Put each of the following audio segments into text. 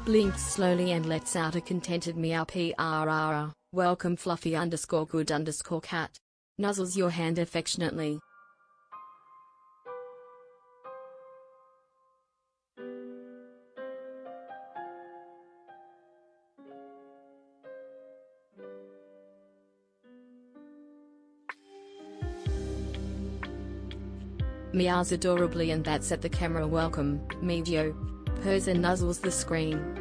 blinks slowly and lets out a contented meow. Welcome fluffy_good_cat. Nuzzles your hand affectionately. Meows adorably and that's at the camera. Welcome, MeewGeo. Purrs and nuzzles the screen.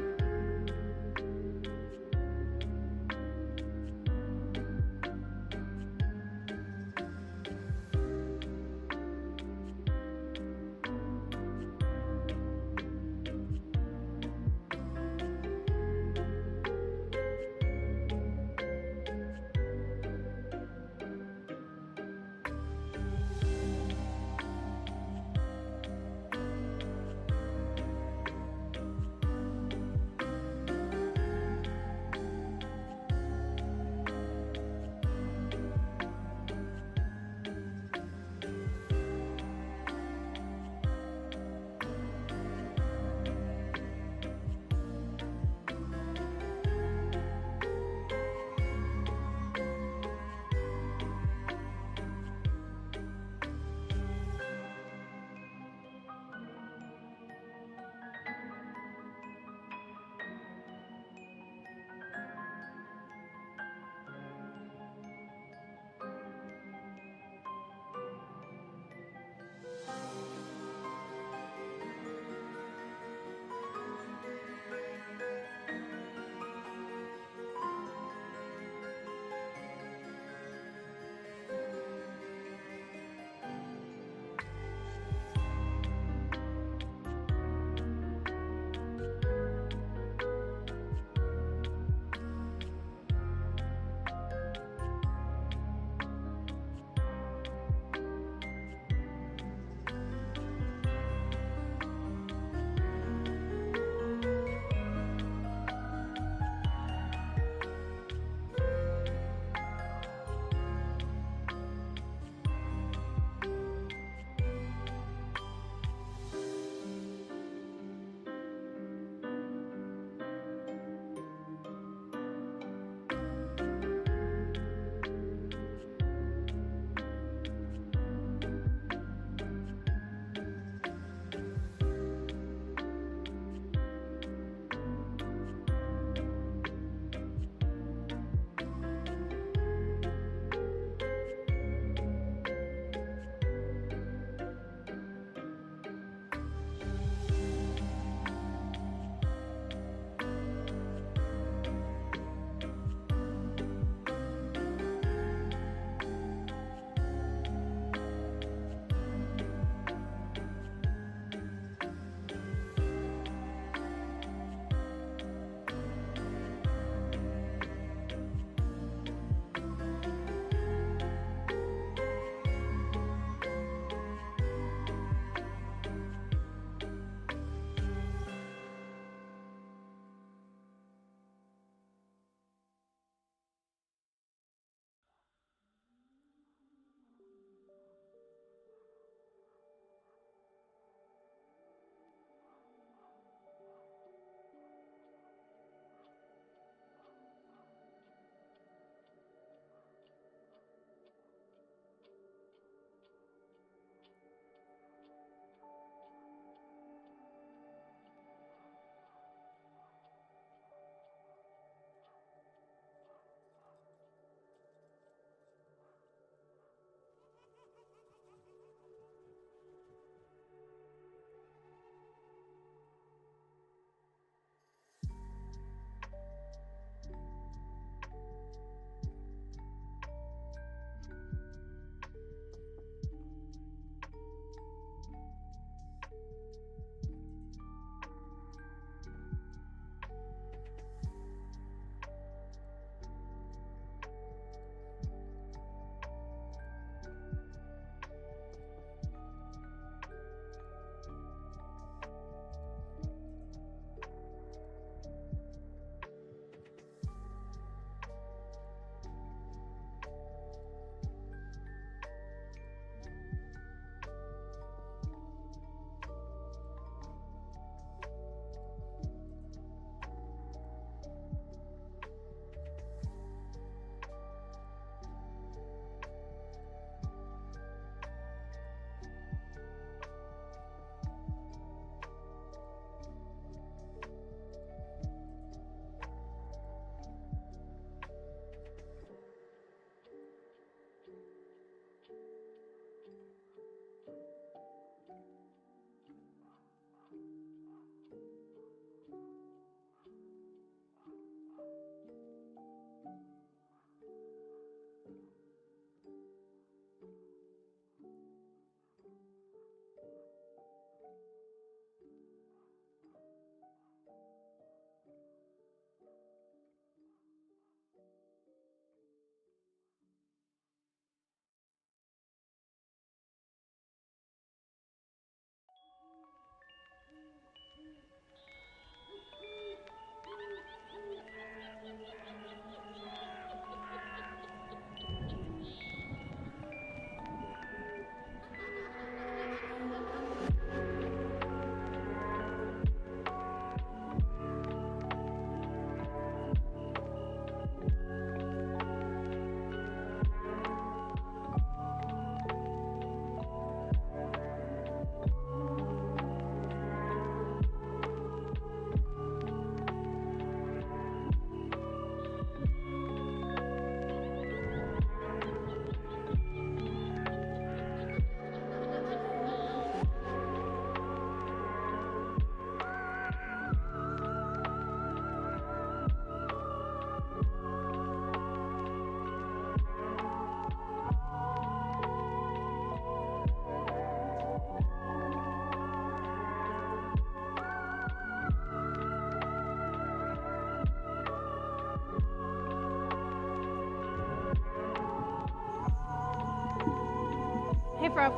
Fluff.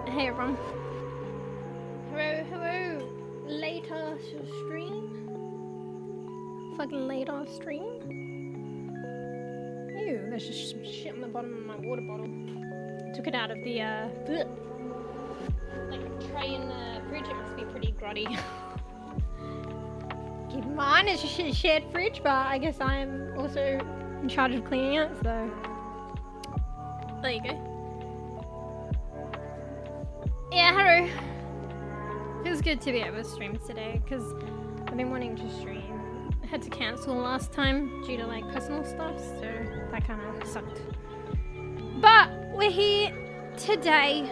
Hey everyone. Hello. Later stream. Fucking later stream. Ew, there's just some shit on the bottom of my water bottle. Took it out of the like a tray in the fridge. It must be pretty grotty. Keep in mind it's a shared fridge, but I guess I am also in charge of cleaning it, so there you go. Yeah, hello. Feels good to be able to stream today because I've been wanting to stream. I had to cancel last time due to like personal stuff, so that kind of sucked. But we're here today.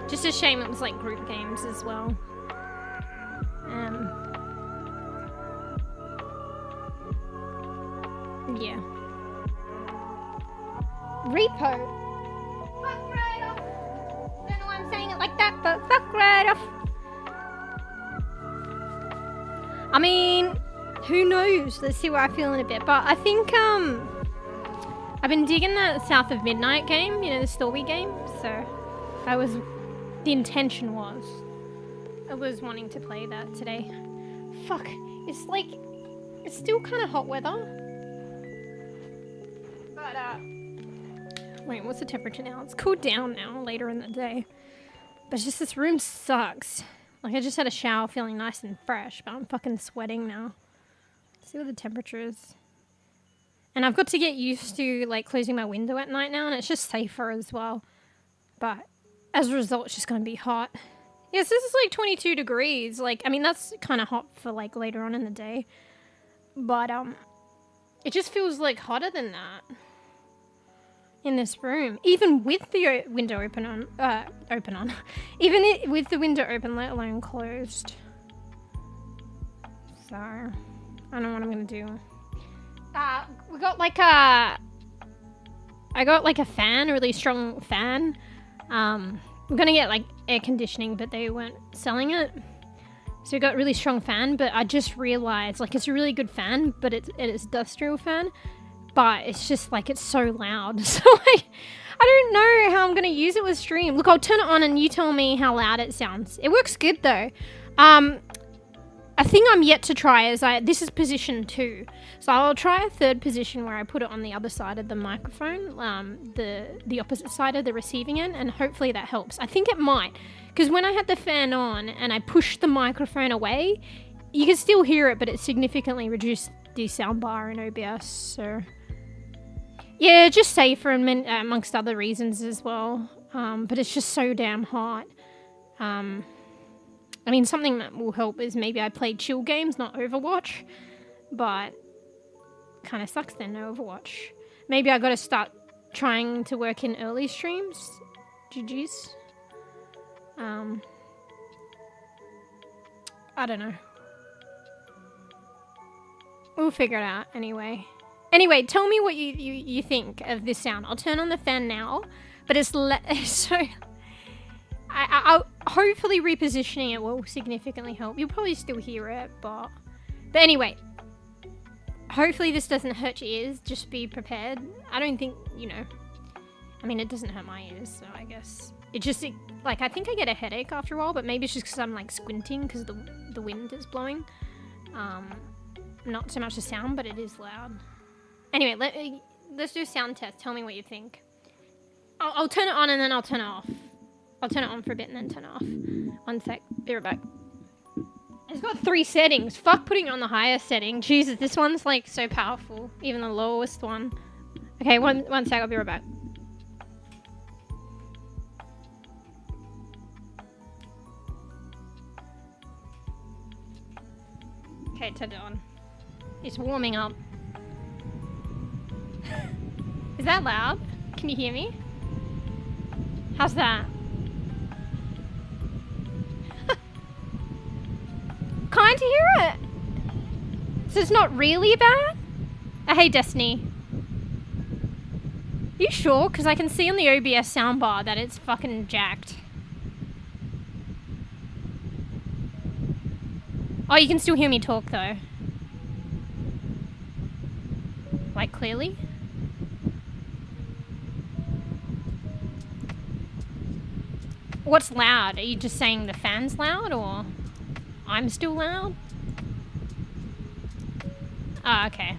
Just a shame it was like group games as well. Yeah. Repo. Fuck right off. Don't know why I'm saying it like that, but fuck right off. I mean, who knows? Let's see what I feel in a bit. But I think I've been digging the South of Midnight game, you know, the story game. So that was the intention was. I was wanting to play that today. Fuck, it's like it's still kind of hot weather. But wait, what's the temperature now? It's cooled down now later in the day. But it's just this room sucks. Like I just had a shower feeling nice and fresh, but I'm fucking sweating now. Let's see what the temperature is. And I've got to get used to like closing my window at night now, and it's just safer as well. But as a result, it's just gonna be hot. Yes, this is like 22 degrees. Like, I mean, that's kind of hot for like later on in the day. But it just feels like hotter than that in this room, even with the window open on, even with the window open, let alone closed. So, I don't know what I'm gonna do. We got like I got like a fan, a really strong fan. We're gonna get like air conditioning, but they weren't selling it. So we got a really strong fan, but I just realized like it's a really good fan, but it's industrial fan. But it's just like it's so loud. So like I don't know how I'm gonna use it with stream. Look, I'll turn it on and you tell me how loud it sounds. It works good though. A thing I'm yet to try is this is position 2. So I'll try a third position where I put it on the other side of the microphone, the opposite side of the receiving end, and hopefully that helps. I think it might, because when I had the fan on and I pushed the microphone away, you can still hear it, but it significantly reduced the soundbar in OBS. So yeah, just safer and amongst other reasons as well. But it's just so damn hot. I mean, something that will help is maybe I play chill games, not Overwatch. But kind of sucks then, no Overwatch. Maybe I got to start trying to work in early streams. GG's. I don't know. We'll figure it out anyway. Anyway, tell me what you think of this sound. I'll turn on the fan now, but it's so... I'll hopefully repositioning it will significantly help. You'll probably still hear it, but anyway, hopefully this doesn't hurt your ears. Just be prepared. I don't think, you know, I mean, it doesn't hurt my ears, so I guess it just, like, I think I get a headache after a while, but maybe it's just because I'm like squinting because the wind is blowing. Not so much the sound, but it is loud. Anyway, let's do a sound test. Tell me what you think. I'll turn it on and then I'll turn it off. I'll turn it on for a bit and then turn it off. One sec. Be right back. It's got 3 settings. Fuck putting it on the highest setting. Jesus, this one's like so powerful. Even the lowest one. Okay, one sec. I'll be right back. Okay, turned it on. It's warming up. Is that loud? Can you hear me? How's that? Kind to hear it. So it's not really bad? Hey, Destiny. You sure? Because I can see on the OBS soundbar that it's fucking jacked. Oh, you can still hear me talk though. Like clearly? What's loud? Are you just saying the fan's loud or I'm still loud? Oh, okay.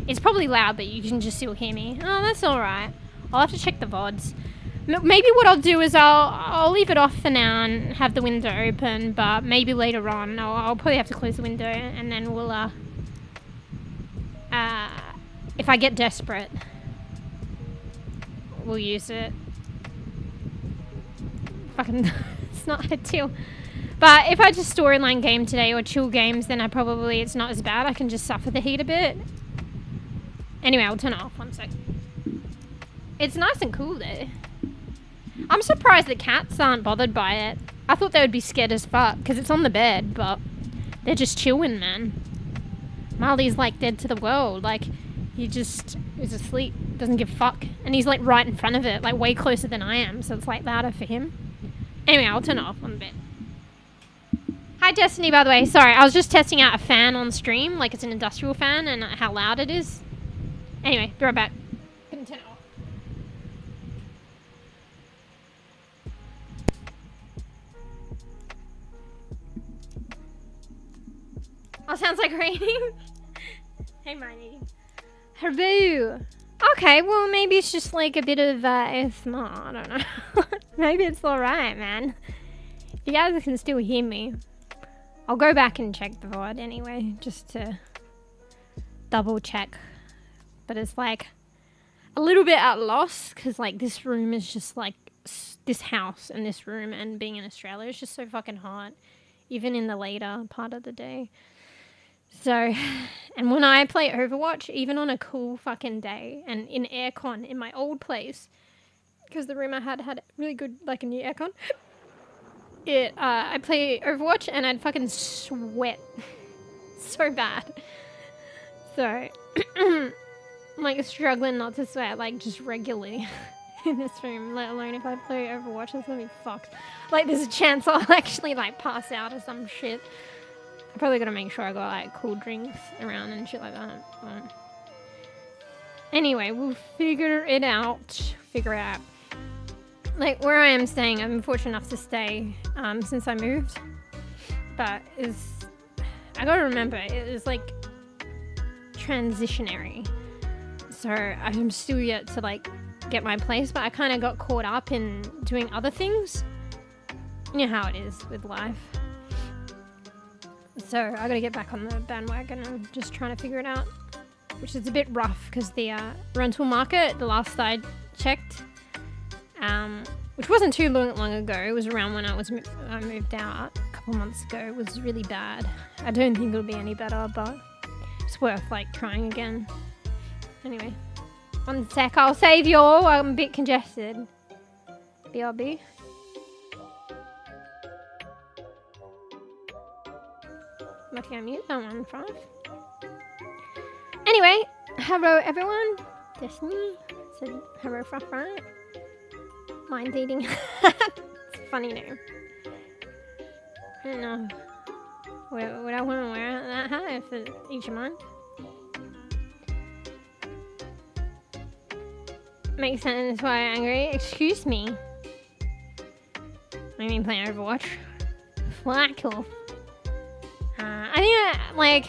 It's probably loud, but you can just still hear me. Oh, that's alright. I'll have to check the VODs. Maybe what I'll do is I'll leave it off for now and have the window open, but maybe later on I'll probably have to close the window and then we'll, if I get desperate, we'll use it. Fucking, it's not ideal. But if I just storyline game today or chill games, then it's not as bad. I can just suffer the heat a bit. Anyway, I'll turn it off 1 sec. It's nice and cool though. I'm surprised the cats aren't bothered by it. I thought they would be scared as fuck because it's on the bed, but they're just chilling, man. Marley's like dead to the world. Like, he's asleep, doesn't give a fuck. And he's like right in front of it, like way closer than I am, so it's like louder for him. Anyway, I'll turn it off on the bed. Hi Destiny, by the way. Sorry, I was just testing out a fan on stream, like it's an industrial fan, and how loud it is. Anyway, be right back. Gonna turn it off. Oh, sounds like raining. Hey, Miney. Hello. Okay, well, maybe it's just like a bit of ASMR. I don't know. Maybe it's alright, man. If you guys can still hear me, I'll go back and check the VOD anyway, just to double check. But it's like a little bit at loss because like this room is just like this house and this room, and being in Australia is just so fucking hot, even in the later part of the day. So, and when I play Overwatch, even on a cool fucking day and in aircon in my old place, because the room I had really good, like a new aircon, I play Overwatch and I'd fucking sweat so bad. So, I'm like struggling not to sweat, like just regularly in this room, let alone if I play Overwatch, that's gonna be fucked. Like there's a chance I'll actually like pass out or some shit. I probably gotta make sure I got like cool drinks around and shit like that. Anyway, we'll figure it out. Like where I am staying, I'm fortunate enough to stay since I moved. But I gotta remember, it is like transitionary. So I'm still yet to like get my place, but I kind of got caught up in doing other things. You know how it is with life. So I gotta get back on the bandwagon and just trying to figure it out, which is a bit rough because the rental market, the last I checked, which wasn't too long ago, it was around when I moved out a couple months ago, it was really bad. I don't think it'll be any better, but it's worth like trying again. Anyway, 1 sec, I'll save you all, I'm a bit congested. BRB. But I mute that one from. Anyway, hello everyone. Destiny said hello from front. Mind dating. It's a funny name. I don't know. Would I want to wear that hat if it each of mine? Makes sense. That's why I'm angry. Excuse me. I mean playing Overwatch. Flat cool. I think like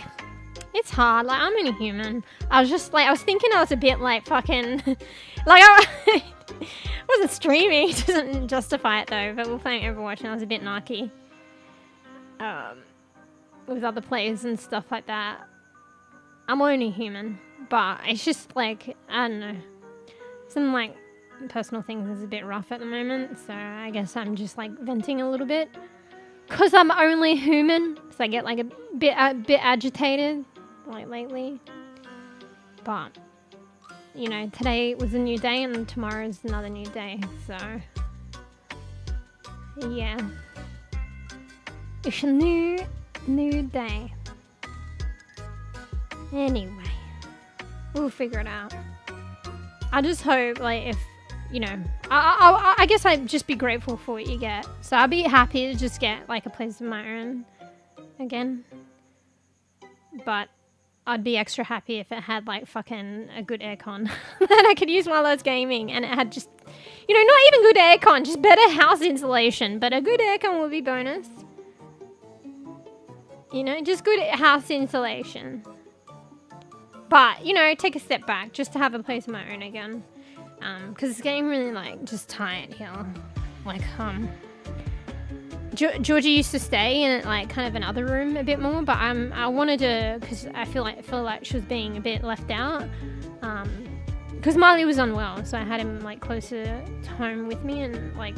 it's hard. Like I'm only human. I was thinking I was a bit like fucking like I wasn't streaming. It doesn't justify it though. But we're playing Overwatch and I was a bit narky. With other players and stuff like that. I'm only human, but it's just like I don't know. Some like personal things is a bit rough at the moment, so I guess I'm just like venting a little bit. Cause I'm only human, so I get like a bit agitated, like lately. But you know, today was a new day, and tomorrow's another new day. So yeah, it's a new day. Anyway, we'll figure it out. I just hope, like, if you know, I guess I'd just be grateful for what you get. So I'd be happy to just get like a place of my own again. But I'd be extra happy if it had like fucking a good aircon that I could use while I was gaming, and it had just, you know, not even good aircon, just better house insulation, but a good aircon would be bonus. You know, just good house insulation. But, you know, take a step back just to have a place of my own again. Because it's getting really like just tired here. Like, Georgie used to stay in like kind of another room a bit more, but I wanted to, because I feel like she was being a bit left out. Because Marley was unwell, so I had him like closer to home with me and like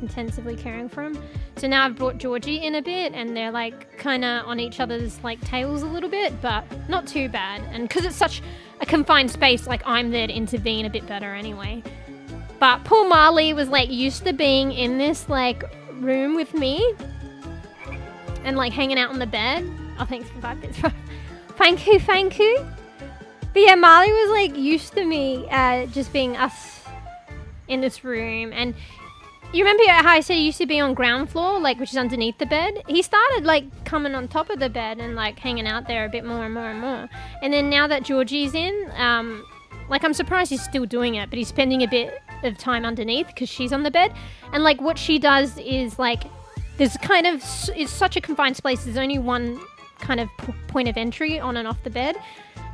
intensively caring for him. So now I've brought Georgie in a bit, and they're like kind of on each other's like tails a little bit, but not too bad. And because it's such a confined space, like I'm there to intervene a bit better anyway. But poor Marley was like used to being in this like room with me and like hanging out on the bed. Oh, thanks for 5 bits. Thank you. But yeah, Marley was like used to me just being us in this room. And you remember how I said he used to be on ground floor, like which is underneath the bed? He started like coming on top of the bed and like hanging out there a bit more and more and more. And then now that Georgie's in, like I'm surprised he's still doing it, but he's spending a bit of time underneath because she's on the bed. And like what she does is like, there's kind of, it's such a confined space, there's only one kind of point of entry on and off the bed.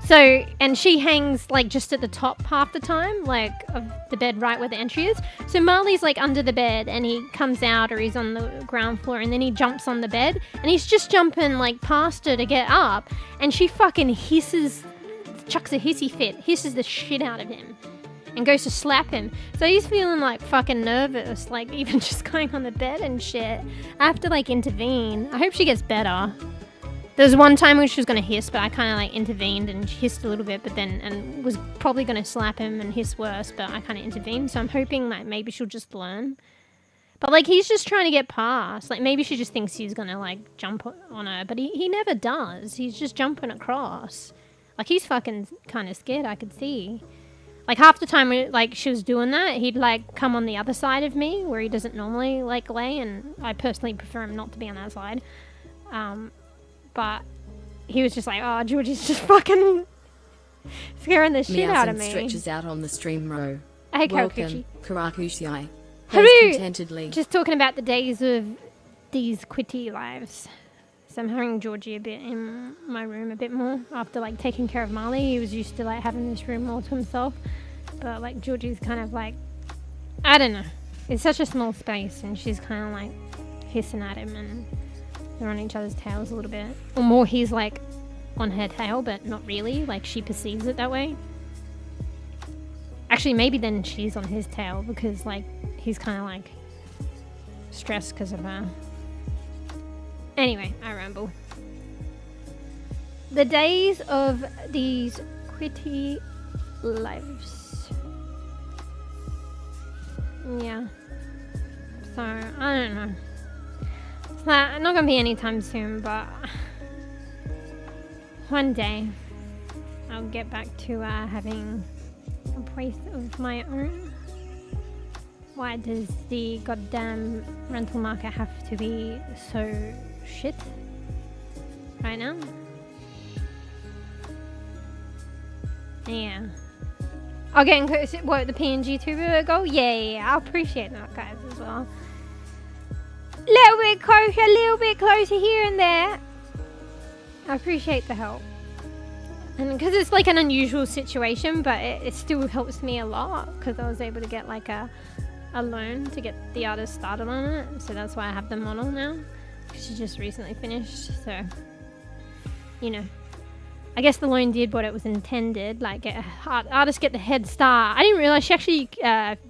So, and she hangs like just at the top half the time, like of the bed right where the entry is. So Marley's like under the bed and he comes out, or he's on the ground floor, and then he jumps on the bed and he's just jumping like past her to get up, and she fucking chucks a hissy fit, hisses the shit out of him and goes to slap him. So he's feeling like fucking nervous, like even just going on the bed and shit. I have to like intervene. I hope she gets better. There was one time when she was going to hiss, but I kind of like intervened and hissed a little bit, but then, and was probably going to slap him and hiss worse, but I kind of intervened. So I'm hoping like maybe she'll just learn. But like he's just trying to get past. Like maybe she just thinks he's going to like jump on her, but he never does. He's just jumping across. Like he's fucking kind of scared, I could see. Like half the time like she was doing that, he'd like come on the other side of me where he doesn't normally like lay, and I personally prefer him not to be on that side. But he was just like, oh, Georgie's just fucking scaring the shit out of me. Stretches out on the stream row. Hey, Welcome, Karakushi. Hello. Just talking about the days of these quitty lives. So I'm having Georgie a bit in my room a bit more after like taking care of Marley. He was used to like having this room all to himself. But like Georgie's kind of like, I don't know. It's such a small space, and she's kind of like hissing at him, and they're on each other's tails a little bit. Or more, he's like on her tail, but not really. Like she perceives it that way. Actually, maybe then she's on his tail because like he's kind of like stressed because of her. Anyway, I ramble. The days of these quitty lives. Yeah. So, I don't know. It's not going to be anytime soon, but one day I'll get back to having a place of my own. Why does the goddamn rental market have to be so shit right now? Yeah. Again, what, the PNG tuber goal? Yeah, I appreciate that, guys, as well. A little bit closer here and there. I appreciate the help. And because it's like an unusual situation, but it still helps me a lot because I was able to get like a loan to get the artist started on it. So that's why I have the model now. She just recently finished, so you know, I guess the loan did what it was intended, like get artists get the head start. I didn't realize she actually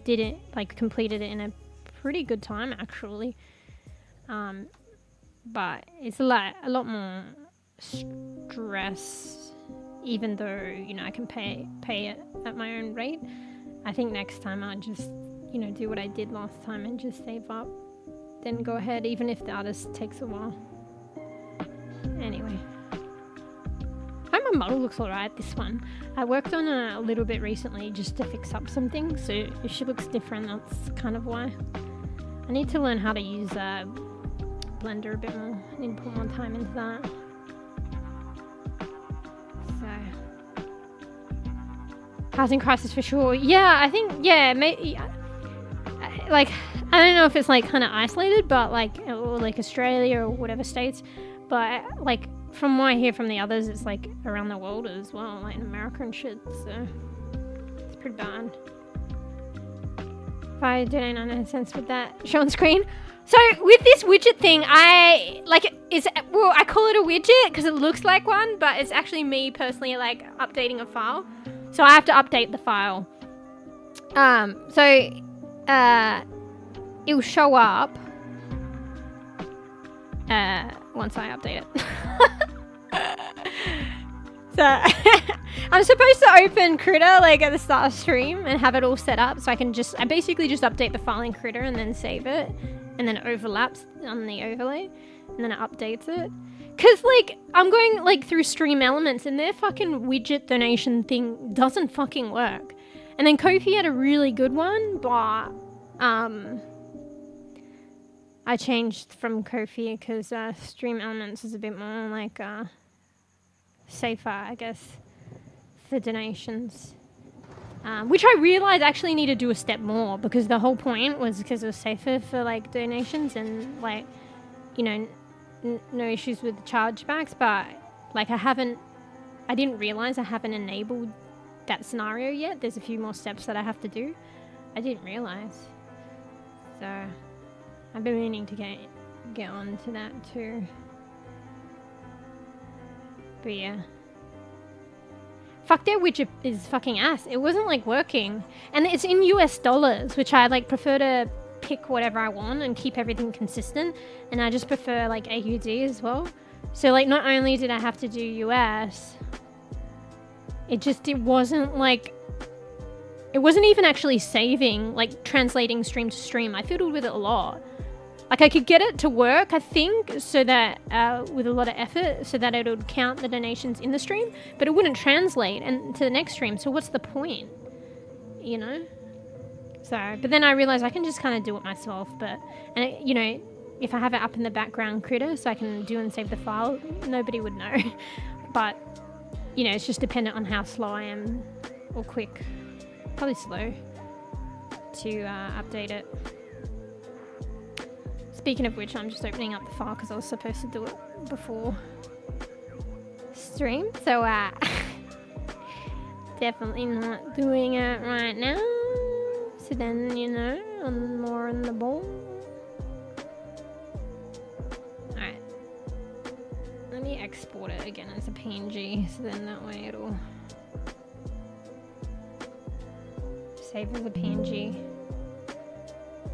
did it, like completed it in a pretty good time actually. But it's a lot more stress, even though, you know, I can pay it at my own rate. I think next time I'll just, you know, do what I did last time and just save up, then go ahead, even if the artist takes a while. Anyway, I hope my model looks alright, this one. I worked on it a little bit recently just to fix up something, so if she looks different, that's kind of why. I need to learn how to use Blender a bit more. I need to put more time into that. So, housing crisis for sure. Yeah, I think, yeah, like, I don't know if it's like kind of isolated, but like, or like Australia or whatever states, but like from what I hear from the others, it's like around the world as well, like in America and shit, so it's pretty bad. If I donate 99 cents with that show on screen. So with this widget thing, I call it a widget because it looks like one, but it's actually me personally like updating a file. So I have to update the file. It will show up once I update it. So I'm supposed to open Critter like at the start of stream and have it all set up so I basically just update the file in Critter and then save it, and then it overlaps on the overlay and then it updates it. Cause like I'm going like through Stream Elements and their fucking widget donation thing doesn't fucking work. And then Ko-fi had a really good one, but I changed from Ko-fi because Stream Elements is a bit more like safer, I guess, for donations. Which I realized I actually need to do a step more, because the whole point was because it was safer for like donations and like, you know, no issues with the chargebacks, but like I didn't realize I haven't enabled that scenario yet. There's a few more steps that I have to do. I didn't realize. So I've been meaning to get on to that too. But yeah. Fuck, their widget is fucking ass. It wasn't like working. And it's in US dollars, which I like prefer to pick whatever I want and keep everything consistent. And I just prefer like AUD as well. So like not only did I have to do US, it wasn't even actually saving, like translating stream to stream. I fiddled with it a lot. Like I could get it to work, I think, so that with a lot of effort, so that it would count the donations in the stream, but it wouldn't translate and to the next stream. So what's the point, you know? So, but then I realized I can just kind of do it myself. You know, if I have it up in the background Critter, so I can do and save the file, nobody would know. But you know, it's just dependent on how slow I am or quick. Probably slow to update it. Speaking of which, I'm just opening up the file because I was supposed to do it before stream. So, definitely not doing it right now. So then, you know, I'm more in the ball. Alright. Let me export it again as a PNG, so then that way it'll save as a PNG.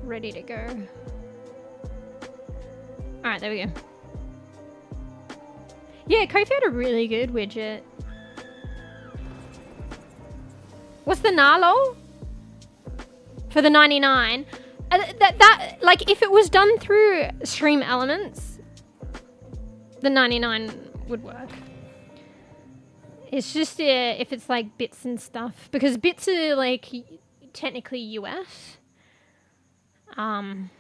Ready to go. Alright, there we go. Yeah, Ko-fi had a really good widget. What's the Narlol? For the 99. That like, if it was done through Stream Elements, the 99 would work. It's just if it's like bits and stuff, because bits are like technically US, and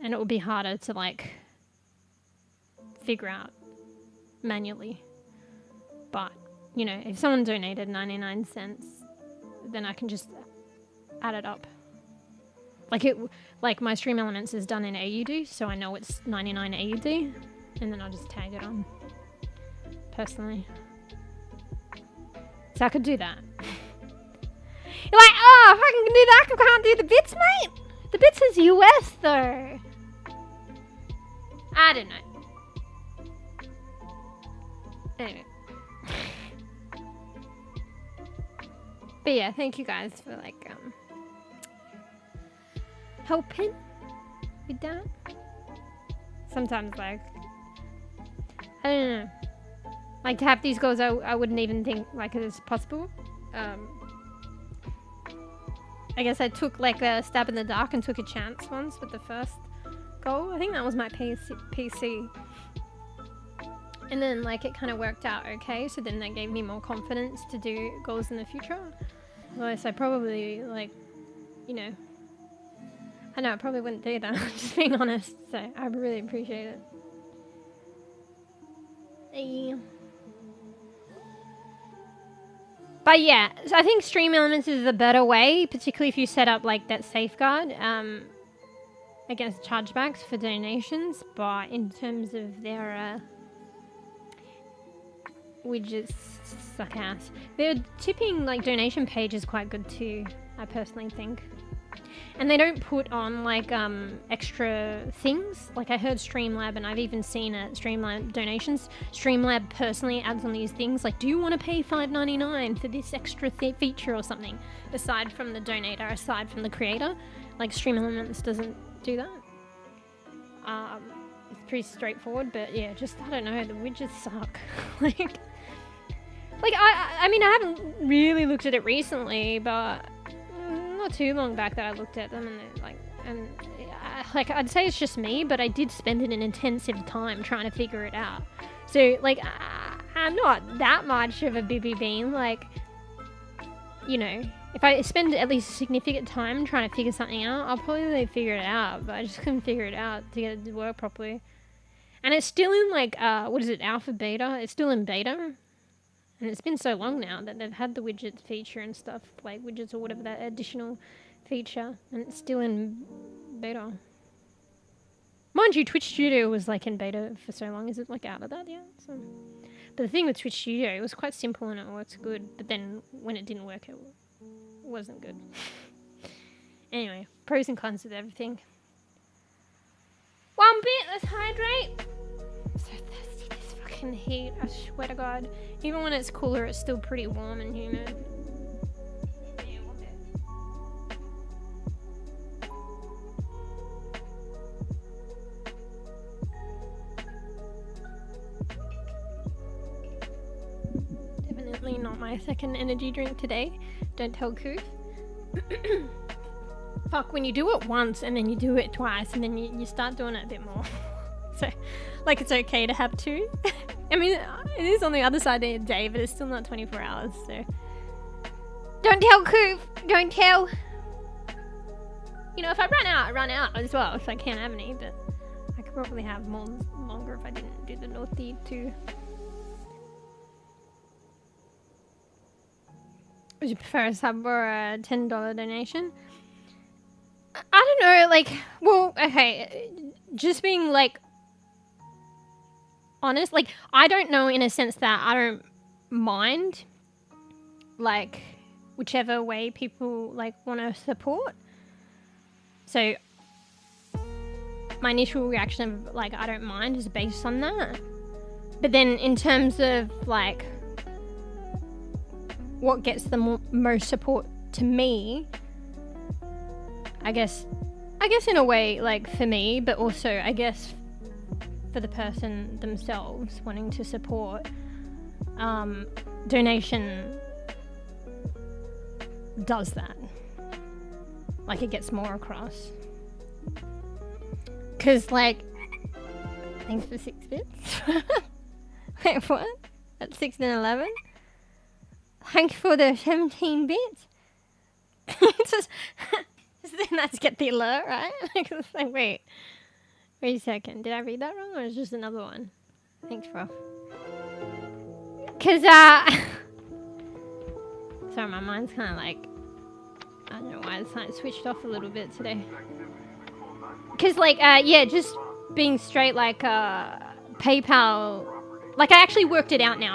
it would be harder to like figure out manually. But you know, if someone donated 99 cents, then I can just add it up. Like my Stream Elements is done in AUD, so I know it's 99 AUD, and then I'll just tag it on personally. So I could do that. You're like, oh, if I can do that, I can't do the bits, mate. The bits is US though. I don't know. Anyway. But yeah, thank you guys for like helping with that. Sometimes like, I don't know, like to have these goals I wouldn't even think like it is possible. I guess I took like a stab in the dark and took a chance once with the first goal. I think that was my PC. And then like it kind of worked out okay, so then that gave me more confidence to do goals in the future. Otherwise I probably like, you know, I know I probably wouldn't do that, just being honest, so I really appreciate it. But yeah, so I think Stream Elements is a better way, particularly if you set up like that safeguard against chargebacks for donations. But in terms of their widgets, suck ass. Their tipping like donation page is quite good too, I personally think. And they don't put on like extra things. Like I heard Streamlab, and I've even seen at Streamlab donations, Streamlab personally adds on these things like, do you want to pay $5.99 for this extra feature or something? Aside from the donator, aside from the creator. Like Stream Elements doesn't do that. It's pretty straightforward, but yeah, just, I don't know, the widgets suck. like I mean, I haven't really looked at it recently, but not too long back that I looked at them, and like I'd say it's just me, but I did spend an intensive time trying to figure it out. So like I'm not that much of a bibby bean. Like, you know, if I spend at least a significant time trying to figure something out, I'll probably figure it out. But I just couldn't figure it out to get it to work properly. And it's still in like what is it, alpha beta? It's still in beta. And it's been so long now that they've had the widgets feature and stuff, like widgets or whatever, that additional feature, and it's still in beta. Mind you, Twitch Studio was like in beta for so long. Is it like out of that yet? So, but the thing with Twitch Studio, it was quite simple and it works good, but then when it didn't work, it wasn't good. Anyway, pros and cons of everything. 1 bit, let's hydrate. I'm so thirsty, this fucking heat, I swear to God. Even when it's cooler, it's still pretty warm and humid. Definitely not my second energy drink today. Don't tell Koof. Fuck, when you do it once and then you do it twice and then you start doing it a bit more. So, like, it's okay to have two. I mean, it is on the other side of the day, but it's still not 24 hours, so. Don't tell Koof! Don't tell! You know, if I run out, I run out as well, if I can't have any, but I could probably have longer if I didn't do the naughty too. Would you prefer a sub or a $10 donation? I don't know, like, well, okay, just being, like, honest, like, I don't know in a sense that I don't mind, like, whichever way people, like, want to support. So, my initial reaction of, like, I don't mind is based on that. But then in terms of, like, what gets the most support to me, I guess in a way, like, for me, but also, I guess, for the person themselves wanting to support, donation does that. Like, it gets more across. Because, like, thanks for 6 bits. Wait, what? That's 6 and 11? Thanks for the 17 bits. It's just, let's get the alert, right? It's like, wait a second. Did I read that wrong, or is it just another one? Thanks, bro. Cause sorry, my mind's kind of like, I don't know why it's like switched off a little bit today. Cause like, yeah, just being straight, like, PayPal. Like, I actually worked it out now.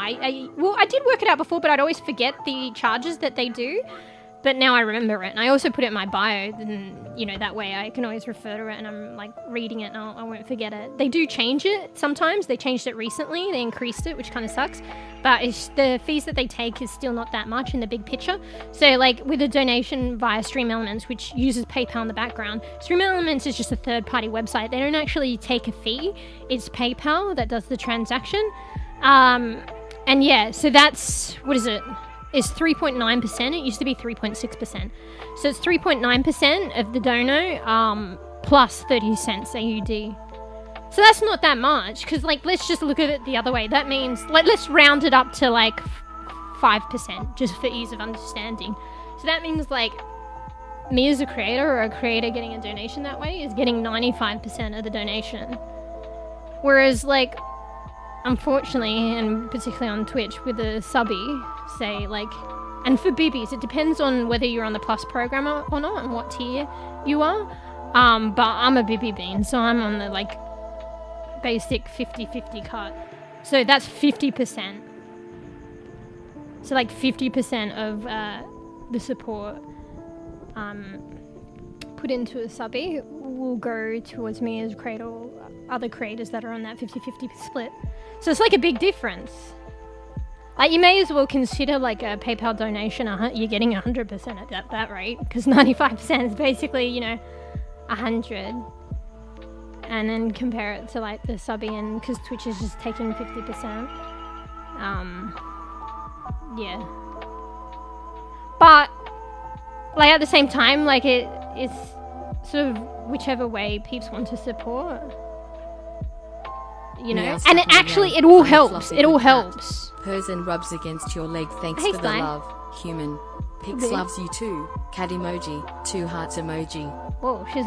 Well, I did work it out before, but I'd always forget the charges that they do. But now I remember it. And I also put it in my bio. And, you know, that way I can always refer to it. And I'm, like, reading it and I won't forget it. They do change it sometimes. They changed it recently. They increased it, which kind of sucks. But the fees that they take is still not that much in the big picture. So, like, with a donation via Stream Elements, which uses PayPal in the background, Stream Elements is just a third-party website. They don't actually take a fee. It's PayPal that does the transaction. And yeah, so that's, what is it? It's 3.9%. It used to be 3.6%. So it's 3.9% of the dono, plus 30 cents AUD. So that's not that much, because, like, let's just look at it the other way. That means, like, let's round it up to, like, 5%, just for ease of understanding. So that means, like, me as a creator, or a creator getting a donation that way, is getting 95% of the donation. Whereas, like, unfortunately, and particularly on Twitch, with a subbie, say, like, And for bibbies, it depends on whether you're on the plus program or not and what tier you are. But I'm a bibby bean, so I'm on the like basic 50-50 cut. So that's 50%. So like 50% of the support put into a subbie will go towards me as or other creators that are on that 50-50 split. So it's like a big difference. Like you may as well consider like a PayPal donation, you're getting 100% at that rate, because 95% is basically, you know, 100. And then compare it to like the subbie, and because Twitch is just taking 50%. Yeah. But like at the same time, like it's sort of whichever way peeps want to support, you know. And it actually, it all helps. It all helps. Purrs and rubs against your leg. Thanks Hey, for the love, human. Pix loves you too. Cat emoji. 2 hearts emoji. Whoa, she's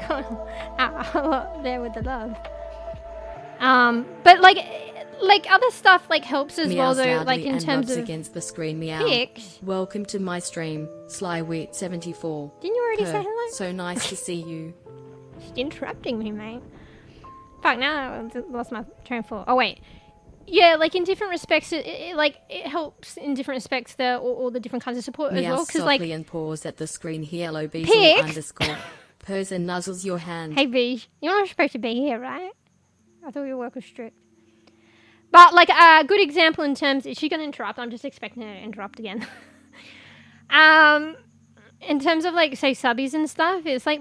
got a lot there with the love. But like other stuff like helps as well though, like in terms of against the screen. Meow. Pix. Welcome to my stream. Slywit74. Didn't you already say hello? So nice to see you. She's interrupting me, mate. Fuck, now I lost my train of thought. Oh wait. Yeah, like in different respects, it helps in different respects all the different kinds of support as well. Because like and pause at the screen here. Hello, Pix. Purrs and nuzzles your hand. Hey, Beej, you're not supposed to be here, right? I thought your work was strict. But like a good example in terms, is she gonna interrupt? I'm just expecting her to interrupt again. In terms of like say subbies and stuff, it's like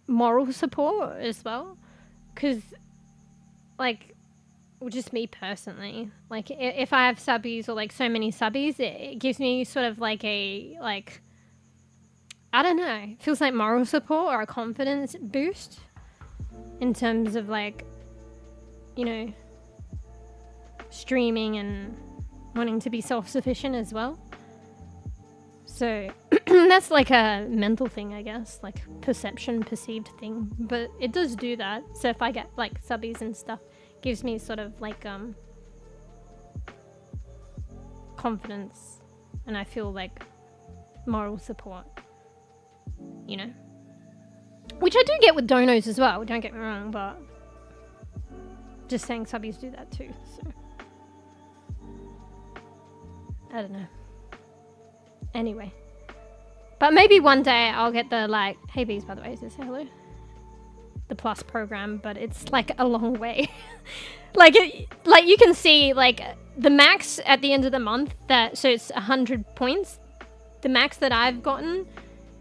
moral support as well, because like. Well, just me personally, like if I have subbies or like so many subbies, it gives me sort of like a like, I don't know, it feels like moral support or a confidence boost in terms of like, you know, streaming and wanting to be self-sufficient as well. So that's like a mental thing, I guess, like perceived thing, but it does do that. So if I get like subbies and stuff, gives me sort of like confidence, and I feel like moral support, you know, which I do get with donos as well, don't get me wrong, but just saying subbies do that too, so I don't know. Anyway, but maybe one day I'll get the like, hey bees, by the way, is this hello? The plus program, but it's like a long way. like you can see like the max at the end of the month, that so it's 100 points. The max that I've gotten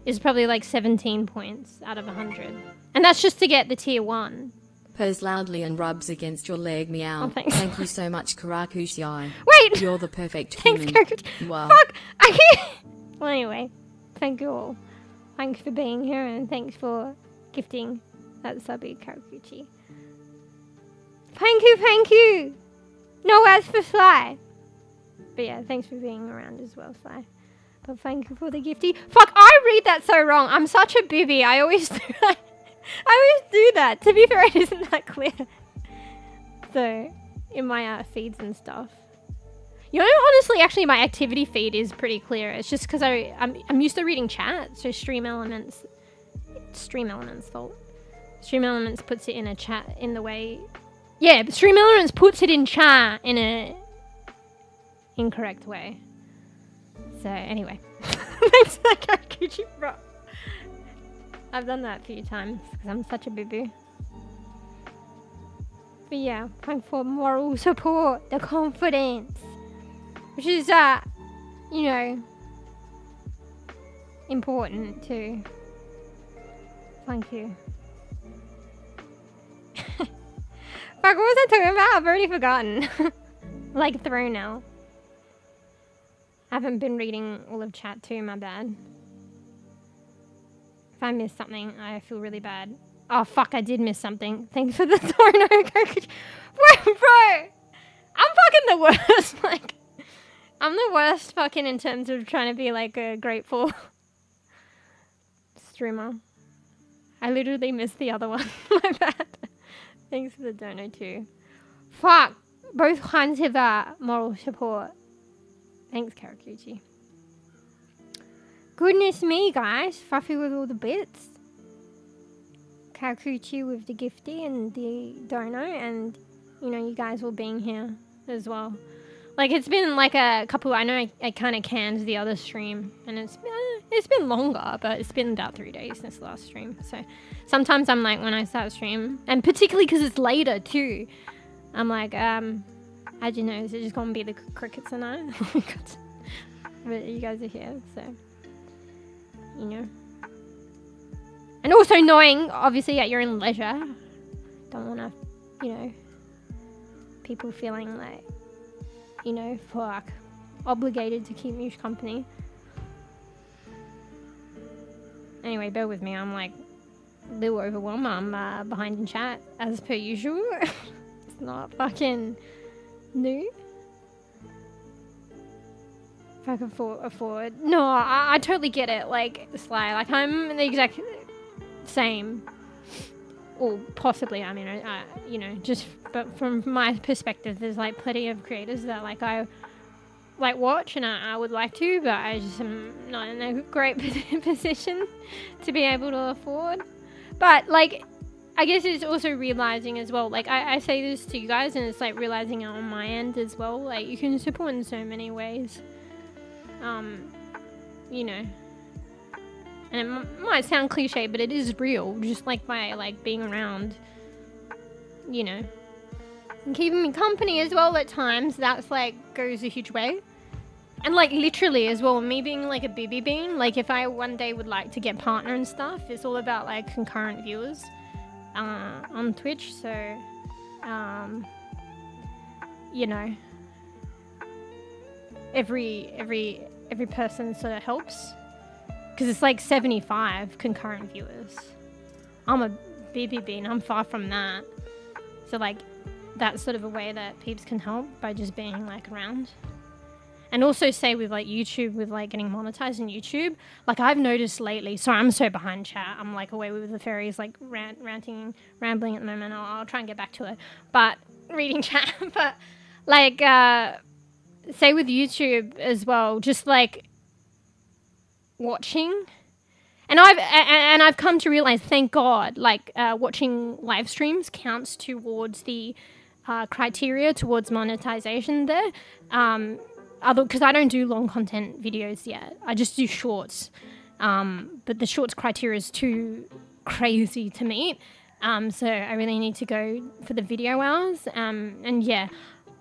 is probably like 17 points out of 100, and that's just to get the tier 1. Purrs loudly and rubs against your leg. Meow. Oh, thanks. Thank you so much, Karakushi. Wait, you're the perfect thanks, human. Wow. Fuck. Well, anyway, thank you all. Thanks for being here, and thanks for gifting that subbie, Karakuchi. Thank you. No words for Sly. But yeah, thanks for being around as well, Sly. But thank you for the gifty. Fuck, I read that so wrong. I'm such a bibby. I always do that. I always do that. To be fair, it isn't that clear. So, in my feeds and stuff. You know, honestly, actually, my activity feed is pretty clear. It's just because I'm used to reading chat. So Stream Elements fault. Stream Elements puts it in a chat in the way... Yeah, but Stream Elements puts it in chat in a incorrect way. So, anyway. Thanks for that, Karakuchi, bro. I've done that a few times because I'm such a boo-boo. But yeah, thanks for moral support, the confidence. Which is, you know, important too. Thank you. Fuck, what was I talking about? I've already forgotten. Like through now. I haven't been reading all of chat too, my bad. If I missed something, I feel really bad. Oh fuck, I did miss something. Thanks for the Thorno. Wait, bro! I'm fucking the worst, like... I'm the worst fucking in terms of trying to be like a grateful streamer. I literally missed the other one. My bad. Thanks for the dono too. Fuck! Both kinds of moral support. Thanks, Karakuchi. Goodness me, guys. Fluffy with all the bits. Karakuchi with the gifty and the dono, and, you know, you guys all being here as well. Like, it's been like a couple, I know I kind of canned the other stream, and it's been longer, but it's been about 3 days since the last stream. So sometimes I'm like, when I start a stream, and particularly because it's later too, I'm like, how'd you know? Is it just going to be the crickets tonight? But you guys are here, so, you know. And also knowing, obviously, at your own leisure, don't want to, you know, people feeling like, you know, fuck, obligated to keep Mewsh company. Anyway, bear with me. I'm like a little overwhelmed. I'm behind in chat as per usual. It's not fucking new. If I can afford. No, I totally get it. Like, Sly, like I'm the exact same. Or possibly, I mean, I you know, just, but from my perspective, there's like plenty of creators that like I like watch, and I would like to, but I just am not in a great position to be able to afford. But like, I guess it's also realizing as well, like I say this to you guys, and it's like realizing it on my end as well, like you can support in so many ways, you know. And it might sound cliche, but it is real, just like by like being around, you know, and keeping me company as well at times. That's like goes a huge way. And like literally as well, me being like a bEbE bean, like if I one day would like to get partner and stuff, it's all about like concurrent viewers on Twitch. So you know, every person sort of helps. Because it's like 75 concurrent viewers. I'm a bEbE bean, I'm far from that. So like, that's sort of a way that peeps can help by just being like around. And also say with like YouTube, with like getting monetized on YouTube, like I've noticed lately, sorry I'm so behind chat, I'm like away with the fairies, like rambling at the moment. I'll try and get back to it. But reading chat, but like, say with YouTube as well, just like, watching, and I've come to realize, thank God, like watching live streams counts towards the criteria towards monetization there, because I don't do long content videos yet, I just do shorts, but the shorts criteria is too crazy to meet, so I really need to go for the video hours, and yeah,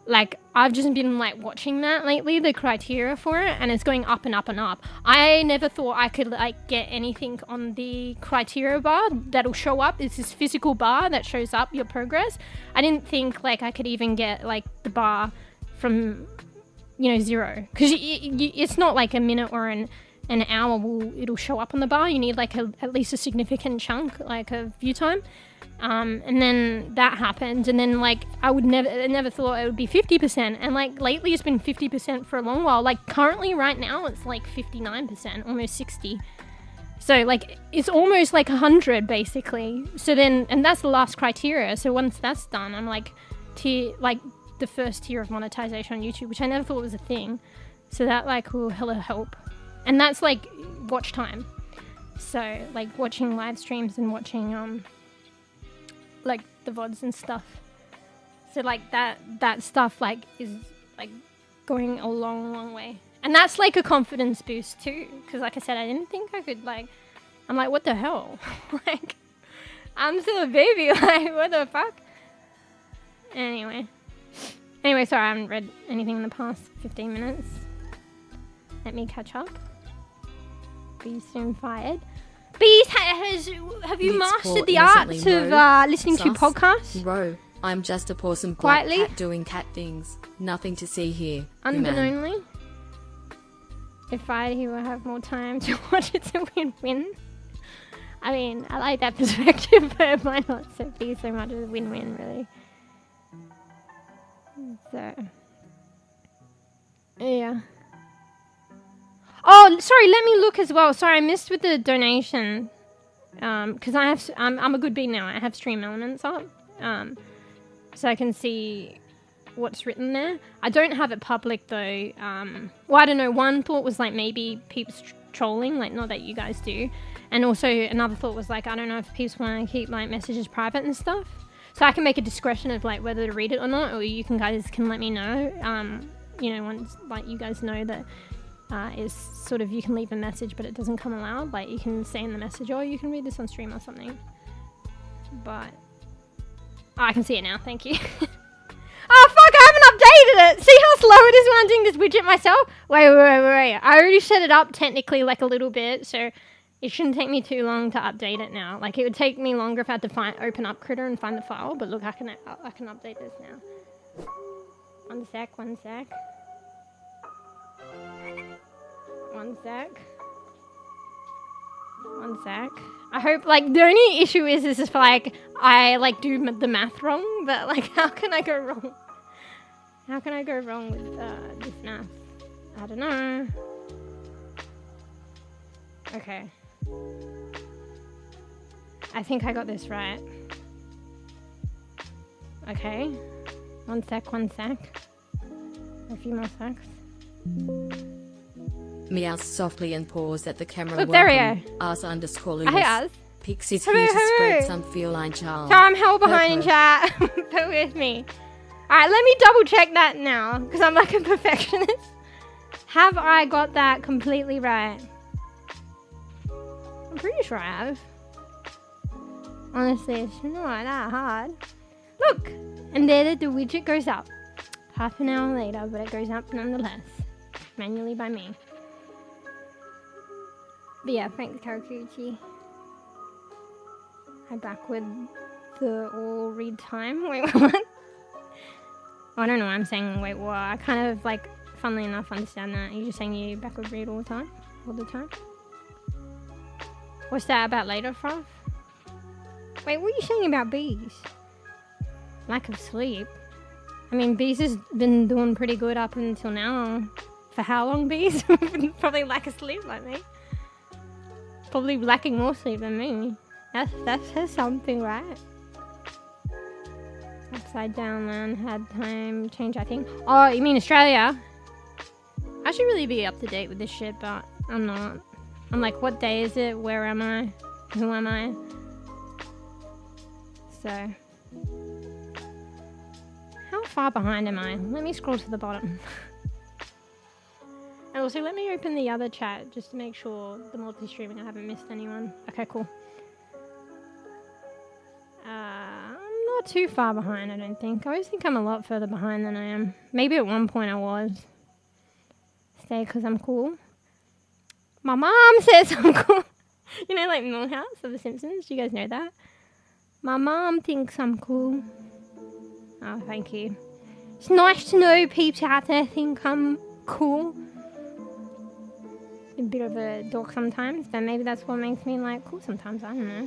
like, I've just been, like, watching that lately, the criteria for it, and it's going up and up and up. I never thought I could, like, get anything on the criteria bar that'll show up. It's this physical bar that shows up your progress. I didn't think, like, I could even get, like, the bar from, you know, 0. Because it's not, like, a minute or an hour it'll show up on the bar. You need, like, at least a significant chunk, like, of view time. And then that happened, and then like I never thought it would be 50%, and like lately it's been 50% for a long while. Like currently right now it's like 59%, almost 60. So like it's almost like 100 basically. So then, and that's the last criteria. So once that's done, I'm like the first tier of monetization on YouTube, which I never thought was a thing. So that like will hella help, and that's like watch time. So like watching live streams and watching like the VODs and stuff. So like that stuff like is like going a long way. And that's like a confidence boost too. Cause like I said, I didn't think I could like, I'm like, what the hell? Like, I'm still a baby. Like, what the fuck? Anyway, sorry, I haven't read anything in the past 15 minutes. Let me catch up. Be soon fired. Bees, have you mastered the arts of listening to podcasts? Bro, I'm just a possum black cat doing cat things. Nothing to see here. Unbeknownly. If he will have more time to watch, it's a win-win. I mean, I like that perspective, but why not be so much of a win-win, really? So, yeah. Oh, sorry, let me look as well. Sorry, I missed with the donation. Because I'm a good bee now. I have stream elements up. So I can see what's written there. I don't have it public though. Well, I don't know. One thought was like maybe peeps trolling, like not that you guys do. And also another thought was like, I don't know if peeps want to keep like messages private and stuff. So I can make a discretion of like whether to read it or not, or you guys can let me know. You know, once like you guys know that is sort of you can leave a message but it doesn't come aloud. Like you can say in the message, oh, you can read this on stream or something. But I can see it now. Thank you. Oh fuck! I haven't updated it. See how slow it is when I'm doing this widget myself? Wait. I already set it up technically like a little bit, so it shouldn't take me too long to update it now. Like it would take me longer if I had to open up Critter and find the file. But look, I can update this now. One sec. One sec. I hope, like, the only issue is if, like, I, like, do the math wrong, but, like, how can I go wrong? How can I go wrong with, this math? I don't know. Okay. I think I got this right. Okay. One sec. A few more secs. Meows softly and paws at the camera. Look, there we go. _Lewis. Hey, us. Pix is here to spread some feline charm. So I'm hell behind in chat. Bear with me. Alright, let me double check that now, because I'm like a perfectionist. Have I got that completely right? I'm pretty sure I have. Honestly, it's not that hard. Look! And there the widget goes up. Half an hour later, but it goes up nonetheless. Manually by me. But yeah, thanks, Karakuchi. I'm back with the all read time. Wait, what? Oh, I don't know why I'm saying wait, what? I kind of, like, funnily enough, understand that. You're just saying you backward read all the time? All the time? What's that about later, Froth? Wait, what are you saying about bees? Lack of sleep? I mean, bees has been doing pretty good up until now. For how long, bees? Probably lack of sleep like me. Probably lacking more sleep than me. That says something, right? Upside down man had time change, I think. Oh, you mean Australia? I should really be up to date with this shit, but I'm not. I'm like, what day is it? Where am I? Who am I? So, how far behind am I? Let me scroll to the bottom. And also, let me open the other chat just to make sure the multi-streaming I haven't missed anyone. Okay, cool. I'm not too far behind, I don't think. I always think I'm a lot further behind than I am. Maybe at one point I was. Stay because I'm cool. My mom says I'm cool. You know, like Millhouse of The Simpsons? Do you guys know that? My mom thinks I'm cool. Oh, thank you. It's nice to know people out there think I'm cool. A bit of a dork sometimes, but maybe that's what makes me like cool sometimes. I don't know.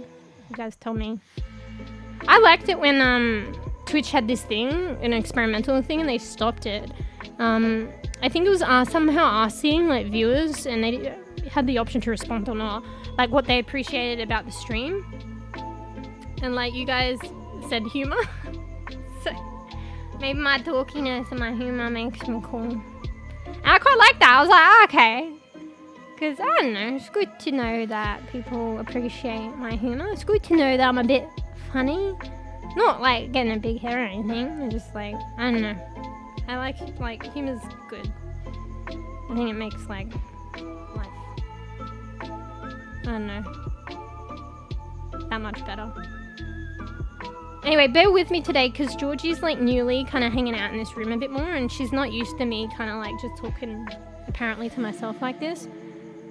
You guys tell me. I liked it when Twitch had this thing, an experimental thing, and they stopped it. I think it was somehow asking like viewers, and they had the option to respond or not, like what they appreciated about the stream. And like you guys said humor. So maybe my dorkiness and my humor makes me cool. And I quite like that. I was like, oh, okay. Because, I don't know, it's good to know that people appreciate my humour. It's good to know that I'm a bit funny. Not, like, getting a big hair or anything. I'm just, like, I don't know. I like humour's good. I think it makes, like, life, I don't know, that much better. Anyway, bear with me today, because Georgie's, like, newly kind of hanging out in this room a bit more, and she's not used to me kind of, like, just talking, apparently, to myself like this.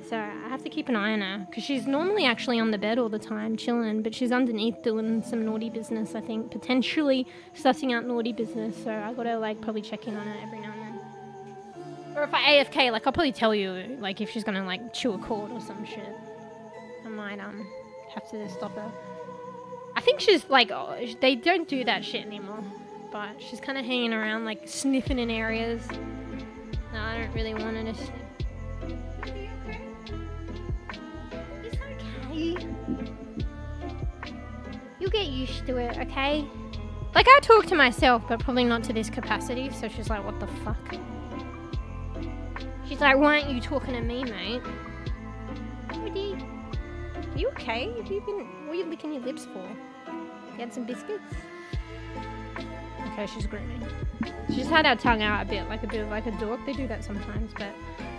So I have to keep an eye on her, because she's normally actually on the bed all the time, chilling, but she's underneath doing some naughty business, I think. Potentially sussing out naughty business, so I gotta, like, probably check in on her every now and then. Or if I AFK, like, I'll probably tell you, like, if she's gonna, like, chew a cord or some shit. I might, have to stop her. I think she's, like, they don't do that shit anymore, but she's kind of hanging around, like, sniffing in areas. No, I don't really want her to sniff. You'll get used to it, okay? Like, I talk to myself, but probably not to this capacity. So she's like, what the fuck? She's like, why aren't you talking to me, mate? Woody, are you okay? What are you licking your lips for? You had some biscuits? Okay, she's grooming. She's had her tongue out a bit like a dog. They do that sometimes, but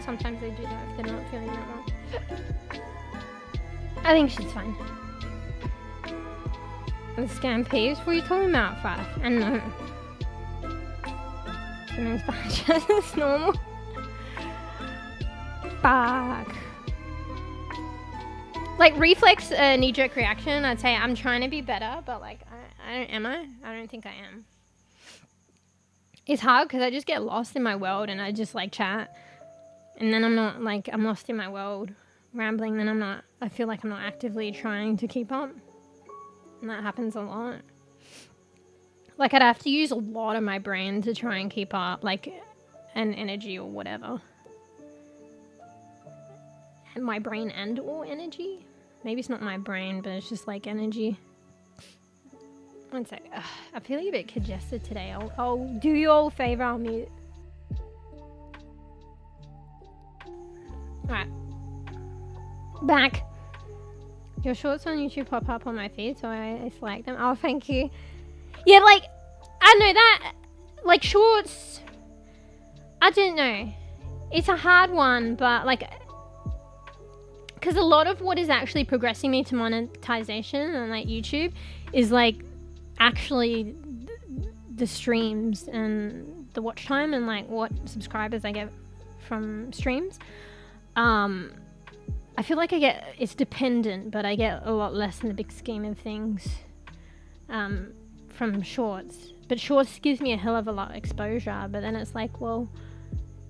sometimes they do that if they're not feeling that well. I think she's fine. The scam peeves? What are you talking about, Five? I know. Women's badges is normal. Fuck. Like, reflex knee-jerk reaction, I'd say I'm trying to be better, but like, am I? I don't think I am. It's hard because I just get lost in my world and I just like chat. And then I'm not like, I'm lost in my world, rambling, then I feel like I'm not actively trying to keep up. And that happens a lot. Like, I'd have to use a lot of my brain to try and keep up, like, and energy or whatever. And my brain and or energy? Maybe it's not my brain, but it's just like energy. One sec. I'm feeling a bit congested today. I'll do you all a favor, I'll mute. Alright. Back. Your shorts on YouTube pop up on my feed, so I select them. Oh, thank you. Yeah, like, I know that, like, shorts, I don't know. It's a hard one, but, like, because a lot of what is actually progressing me to monetization on, like, YouTube is, like, actually the streams and the watch time and, like, what subscribers I get from streams. I feel like it's dependent, but I get a lot less in the big scheme of things from shorts. But shorts gives me a hell of a lot of exposure, but then it's like, well,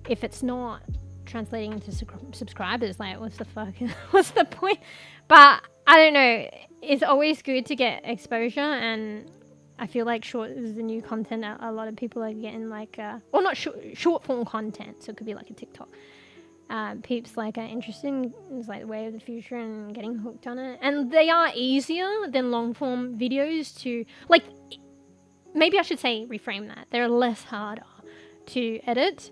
if it's not translating into subscribers, like, what's the fuck? What's the point? But I don't know. It's always good to get exposure, and I feel like short is the new content. A lot of people are getting like, or not short form content, so it could be like a TikTok. Peeps like are interested in it's like the way of the future and getting hooked on it, and they are easier than long form videos to like. Maybe I should say reframe that. They're less harder to edit.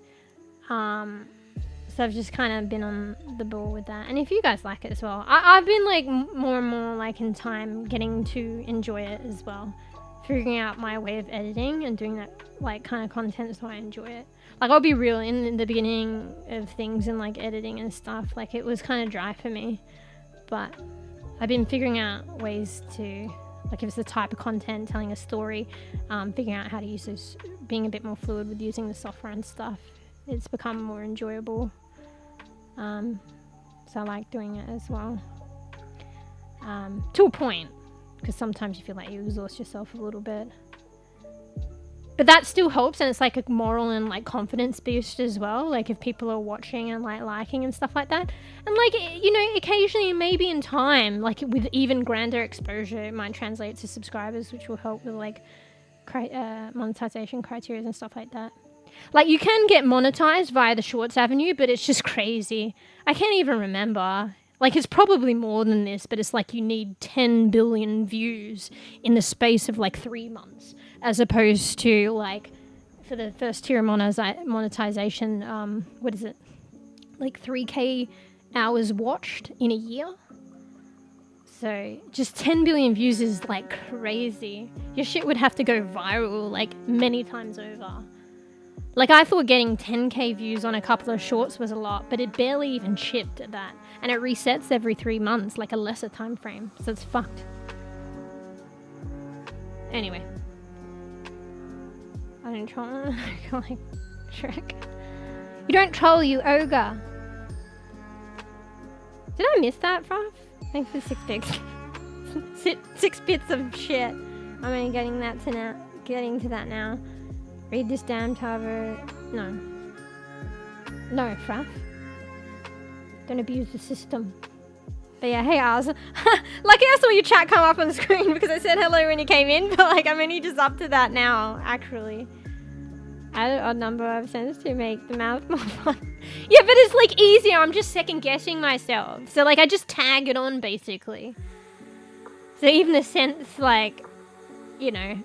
So I've just kind of been on the ball with that, and if you guys like it as well, I've been like more and more like in time getting to enjoy it as well, figuring out my way of editing and doing that like kind of content so I enjoy it. Like, I'll be real, in the beginning of things and like editing and stuff, like it was kind of dry for me, but I've been figuring out ways to, like, if it's the type of content, telling a story, figuring out how to use this, being a bit more fluid with using the software and stuff. It's become more enjoyable. So I like doing it as well. To a point, because sometimes you feel like you exhaust yourself a little bit. But that still helps, and it's like a moral and like confidence boost as well. Like, if people are watching and like liking and stuff like that, and like, you know, occasionally maybe in time, like with even grander exposure, it might translate to subscribers, which will help with like monetization criteria and stuff like that. Like, you can get monetized via the Shorts avenue, but it's just crazy. I can't even remember. Like, it's probably more than this, but it's like you need 10 billion views in the space of like 3 months, as opposed to like for the first tier monetization, what is it? Like 3K hours watched in a year. So just 10 billion views is like crazy. Your shit would have to go viral like many times over. Like, I thought getting 10k views on a couple of shorts was a lot, but it barely even chipped at that. And it resets every 3 months, like a lesser time frame. So it's fucked. Anyway. I don't troll. I feel like Shrek. You don't troll, you ogre. Did I miss that, Fruff? Thanks for 6 bits. 6 bits of shit. I'm only getting to that now. Read this damn cover. No, Fruff. Don't abuse the system. But yeah, hey, Oz. Lucky I saw your chat come up on the screen because I said hello when you came in, but like, I'm only just up to that now, actually. Add an odd number of sentences to make the mouth more fun. Yeah, but it's like easier. I'm just second guessing myself. So like, I just tag it on basically. So even the sense, like, you know,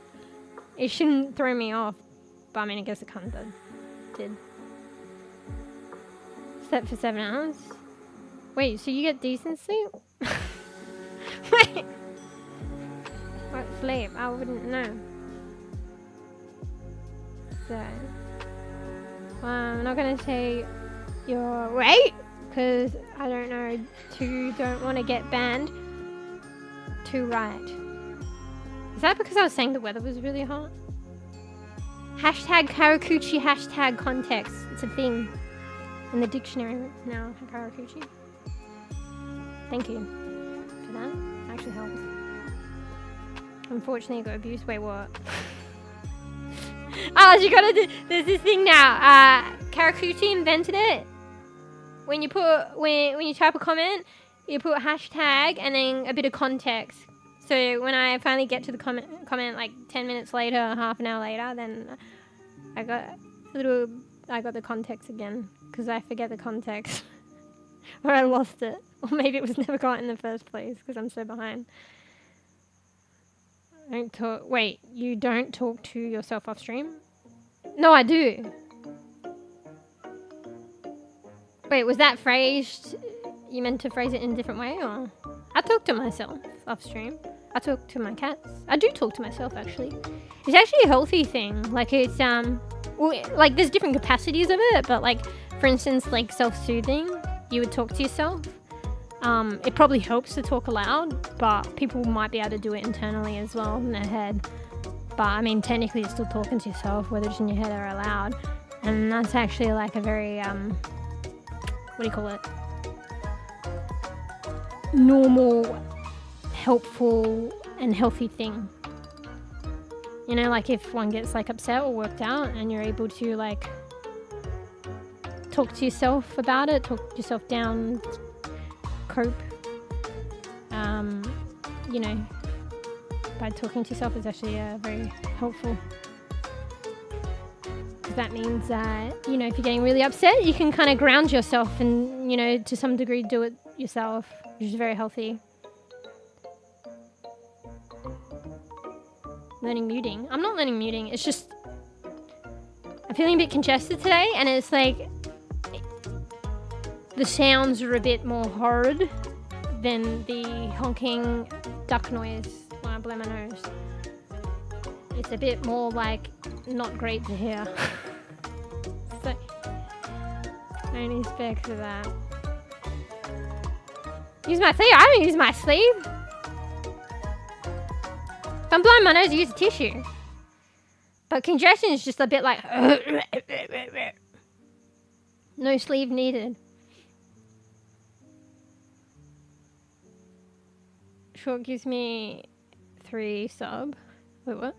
It shouldn't throw me off. But I mean, I guess it kind of did. Slept for 7 hours. Wait, so you get decent sleep? Wait. What sleep? I wouldn't know. So, I'm not gonna say your weight because I don't know. Don't want to get banned. Too right. Is that because I was saying the weather was really hot? Hashtag Karakuchi, hashtag context. It's a thing in the dictionary now. Karakuchi. Thank you for that. Actually helps. Unfortunately, I got abused. Wait, what? Oh, you gotta do. There's this thing now. Karakuchi invented it. When you type a comment, you put hashtag and then a bit of context. So when I finally get to the comment like 10 minutes later, half an hour later, then I got the context again because I forget the context or I lost it, or maybe it was never got in the first place because I'm so behind. Wait, you don't talk to yourself off stream? No, I do. Wait, was that phrased? You meant to phrase it in a different way, or? I talk to myself off stream. I talk to my cats. I do talk to myself, actually. It's actually a healthy thing. Like, it's, well, like, there's different capacities of it, but, like, for instance, like, self-soothing, you would talk to yourself. It probably helps to talk aloud, but people might be able to do it internally as well in their head. But, I mean, technically you're still talking to yourself, whether it's in your head or aloud. And that's actually, like, a very, what do you call it? Normal, helpful, and healthy thing. You know, like if one gets like upset or worked out and you're able to like talk to yourself about it, talk yourself down, cope, you know, by talking to yourself is actually very helpful. Because that means that, you know, if you're getting really upset, you can kind of ground yourself and, you know, to some degree do it yourself, which is very healthy. Learning muting. I'm not learning muting. It's just I'm feeling a bit congested today, and it's like the sounds are a bit more horrid than the honking duck noise when I blow my nose. It's a bit more like not great to hear. So I need specs for that. Use my sleeve. I don't use my sleeve. If I'm blowing my nose, I use a tissue. But congestion is just a bit like... No sleeve needed. Short gives me 3 sub. Wait, what?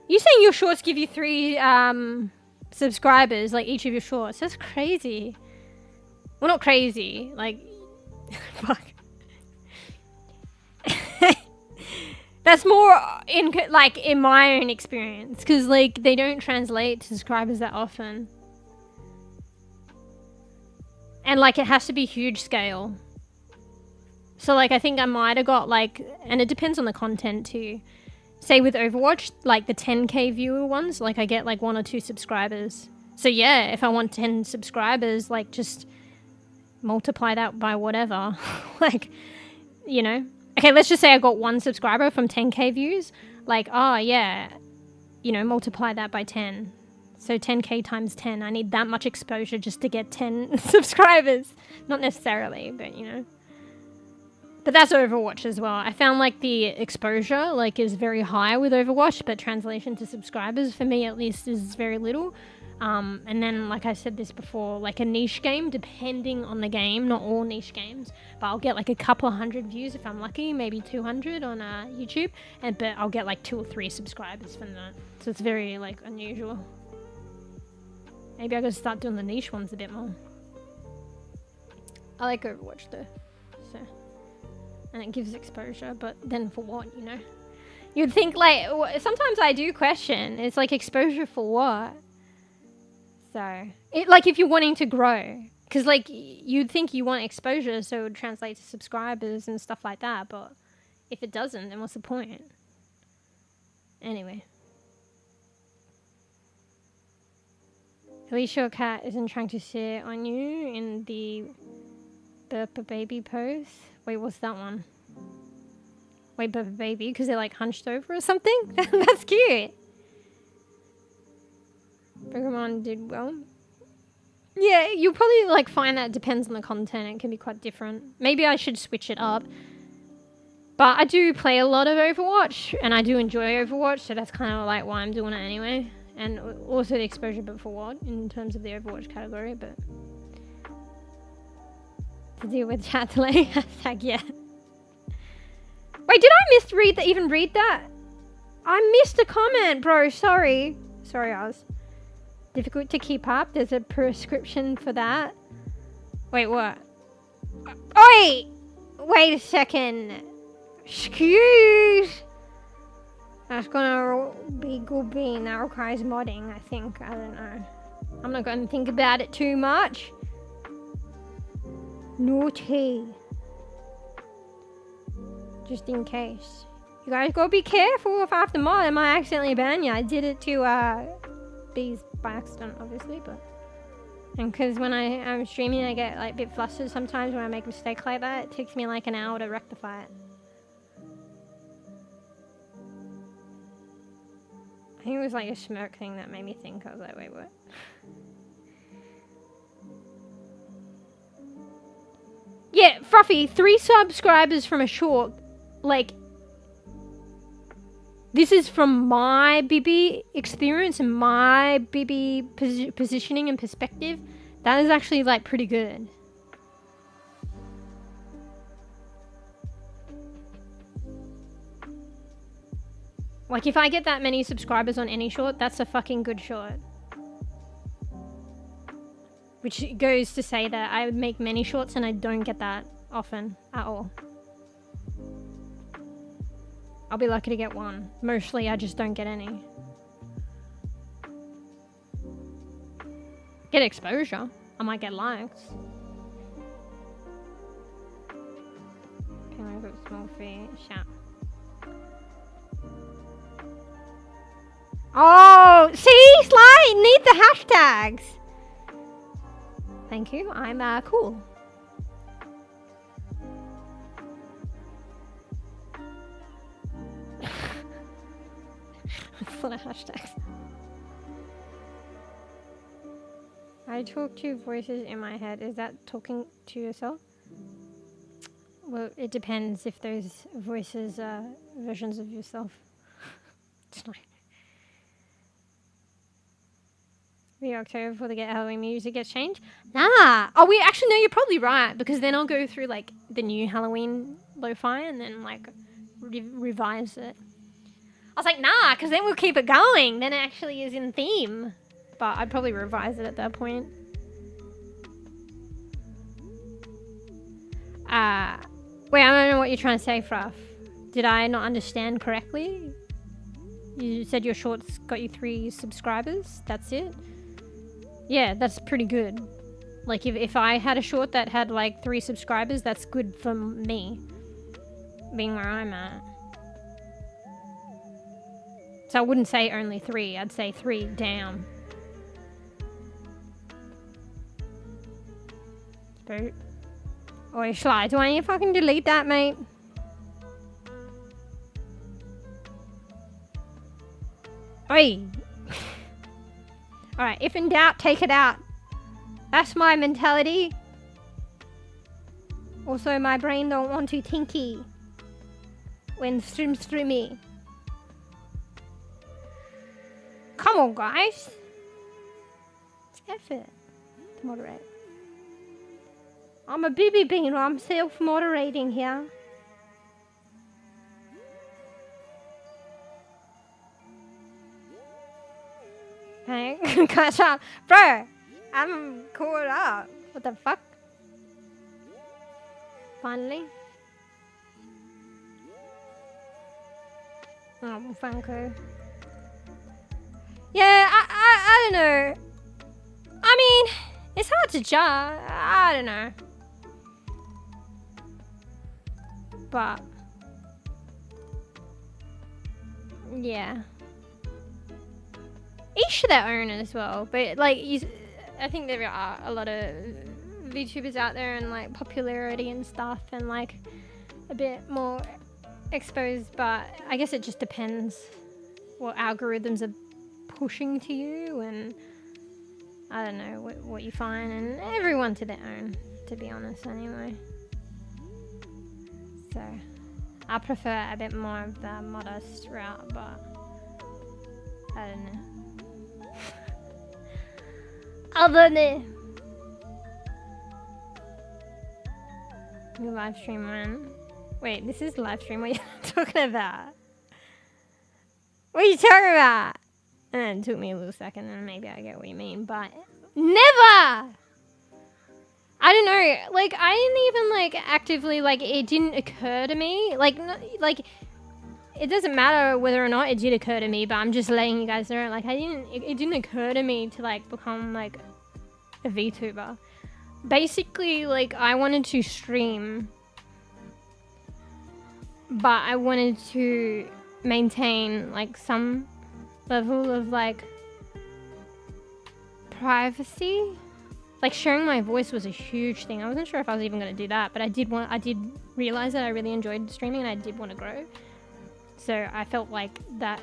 You saying your shorts give you 3 subscribers, like each of your shorts? That's crazy. Well, not crazy. Like... Fuck. That's more in my own experience, because like they don't translate to subscribers that often, and like it has to be huge scale. So like I think I might have got like, and it depends on the content too. Say with Overwatch, like the 10k viewer ones, like I get like 1 or 2 subscribers. So yeah, if I want 10 subscribers, like just multiply that by whatever. Like, you know. Okay, let's just say I got 1 subscriber from 10k views. Like, oh yeah, you know, multiply that by 10. So 10k times 10. I need that much exposure just to get 10 subscribers. Not necessarily, but you know. But that's Overwatch as well. I found like the exposure like is very high with Overwatch, but translation to subscribers for me at least is very little. And then, like I said this before, like a niche game, depending on the game, not all niche games, but I'll get like a couple of 100 views if I'm lucky, maybe 200 on YouTube, but I'll get like 2 or 3 subscribers from that. So it's very like unusual. Maybe I gotta start doing the niche ones a bit more. I like Overwatch though, so, and it gives exposure, but then for what, you know? You'd think like, sometimes I do question, it's like exposure for what? So, like if you're wanting to grow, because like you'd think you want exposure so it would translate to subscribers and stuff like that, but if it doesn't, then what's the point? Anyway. least your cat isn't trying to sit on you in the bEbE pose. Wait, what's that one? Wait, bEbE, because they're like hunched over or something? That's cute. Pokemon did well. Yeah, you'll probably like find that depends on the content. It can be quite different. Maybe I should switch it up. But I do play a lot of Overwatch, and I do enjoy Overwatch, so that's kind of like why I'm doing it anyway. And also the exposure but for what, in terms of the Overwatch category, but... To deal with chat delay, hashtag yeah. Wait, did I misread that? Even read that? I missed a comment, bro, sorry. Sorry, Oz. Difficult to keep up, there's a prescription for that. Wait, what? Oi! Wait a second. Excuse. That's gonna be good being. That requires modding, I think. I don't know. I'm not gonna think about it too much. Naughty. Just in case. You guys gotta be careful if I have to mod. I might accidentally ban you. I did it to bees by accident, obviously, but... And because when I'm streaming, I get like a bit flustered sometimes when I make a mistake like that. It takes me like an hour to rectify it. I think it was like a smirk thing that made me think. I was like, wait, what? Yeah, Fruffy, 3 subscribers from a short. Like, this is from my bEbE experience and my bEbE positioning and perspective. That is actually like pretty good. Like, if I get that many subscribers on any short, that's a fucking good short. Which goes to say that I make many shorts and I don't get that often at all. I'll be lucky to get one. Mostly I just don't get any. Get exposure. I might get likes. Can I put small fee? Shout. Oh, see, Sly, need the hashtags. Thank you. I'm cool. That's a lot of hashtags. I talk to voices in my head. Is that talking to yourself? Well, it depends if those voices are versions of yourself. It's not. The October before they get Halloween music gets changed? Nah. Oh, we actually, no, you're probably right, because then I'll go through like the new Halloween lo-fi and then like revise it. I was like, nah, because then we'll keep it going. Then it actually is in theme. But I'd probably revise it at that point. Wait, I don't know what you're trying to say, Fruff. Did I not understand correctly? You said your shorts got you 3 subscribers? That's it? Yeah, that's pretty good. Like, if I had a short that had like 3 subscribers, that's good for me. Being where I'm at. So I wouldn't say only 3, I'd say 3 down. Boot. Oi, Sly, do I need to fucking delete that, mate? Oi! Alright, if in doubt, take it out. That's my mentality. Also, my brain don't want to tinky when streamy. Come on, guys. It's effort to moderate. I'm a bEbE beaner. I'm self-moderating here. Hey, catch up. Bro, I'm caught up. What the fuck? Finally. Oh, Franco. Yeah, I don't know. I mean, it's hard to judge. I don't know. But yeah. Each to their own as well. But like, I think there are a lot of VTubers out there and like popularity and stuff and like a bit more exposed, but I guess it just depends what algorithms are pushing to you, and I don't know what you find, and everyone to their own, to be honest, anyway. So I prefer a bit more of the modest route, but I don't know. I don't know. New live stream one. Wait, this is live stream. What are you talking about? What are you talking about? And it took me a little second, and maybe I get what you mean, but never! I don't know. Like, I didn't even, like, actively, like, it didn't occur to me. Like, it doesn't matter whether or not it did occur to me, but I'm just letting you guys know. Like, it didn't occur to me to, like, become, like, a VTuber. Basically, like, I wanted to stream, but I wanted to maintain, like, some level of, like, privacy. Like, sharing my voice was a huge thing. I wasn't sure if I was even going to do that, but I did realize that I really enjoyed streaming and I did want to grow. So I felt like that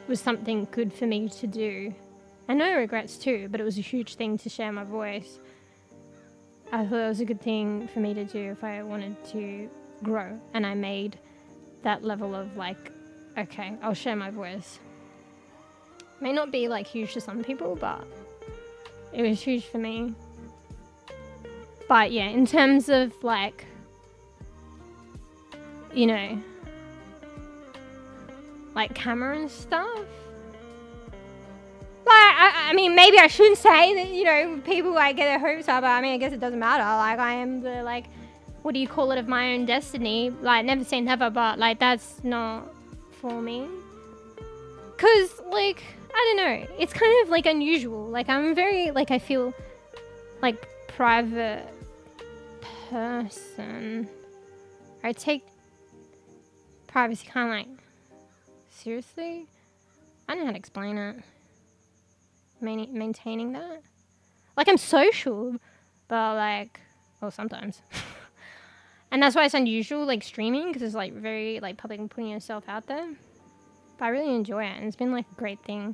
was something good for me to do. And no regrets too, but it was a huge thing to share my voice. I thought it was a good thing for me to do if I wanted to grow. And I made that level of like, okay, I'll share my voice. May not be like huge to some people, but it was huge for me. But yeah, in terms of like, you know, like camera and stuff, like, I mean, maybe I shouldn't say that, you know, people like get their hopes up, but I mean, I guess it doesn't matter. Like, I am the, like, what do you call it, of my own destiny. Like, never say never, but like, that's not for me. Cause like, I don't know, it's kind of like unusual. Like, I'm very, like, I feel like private person. I take privacy kind of like seriously. I don't know how to explain it. Maintaining that. Like, I'm social, but like, well, sometimes. And that's why it's unusual, like, streaming, because it's like very like public and putting yourself out there. But I really enjoy it, and it's been like a great thing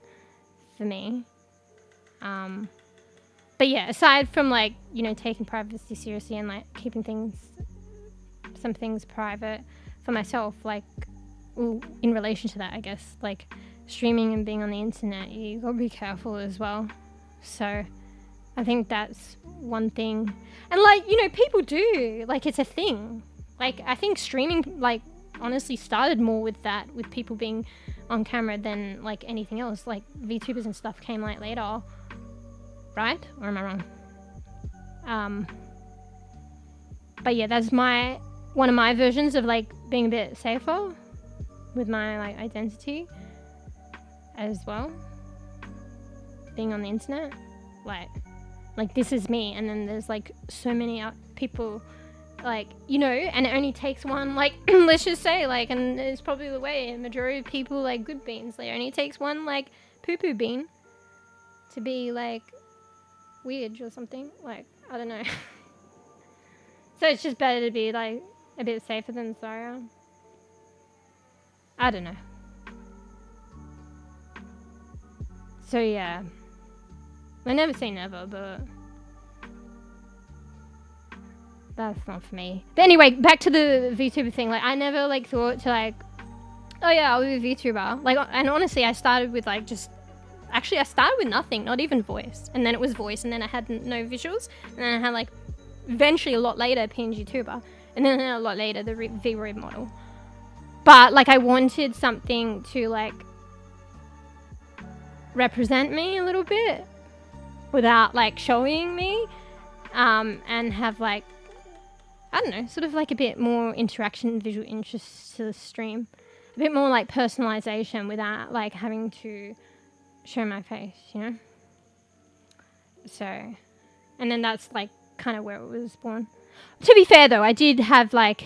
for me. But yeah, aside from like, you know, taking privacy seriously and like keeping some things private for myself, like, well, in relation to that, I guess, like streaming and being on the internet, you gotta be careful as well. So I think that's one thing. And like, you know, people do, like, it's a thing. Like, I think streaming, like, honestly started more with that, with people being on camera than like anything else. Like, VTubers and stuff came like later, right? Or am I wrong? But yeah, that's one of my versions of like being a bit safer with my like identity as well, being on the internet, like this is me, and then there's like so many people, like, you know, and it only takes one, like, let's just say, like, and it's probably the way a majority of people like good beans, like, it only takes one like poo-poo bean to be like weird or something, like, I don't know. So it's just better to be like a bit safer than sorry. I don't know. So yeah, I never say never, but that's not for me. But anyway, back to the VTuber thing. Like, I never like thought to like, oh yeah, I'll be a VTuber. Like, and honestly, I started with like I started with nothing, not even voice, and then it was voice, and then I had no visuals, and then I had like eventually a lot later PNG tuber, and then a lot later the V-Rib model. But like, I wanted something to like represent me a little bit without like showing me, and have like, I don't know, sort of like a bit more interaction and visual interest to the stream, a bit more like personalization without like having to show my face, you know. So, and then that's like kind of where it was born. To be fair though, I did have like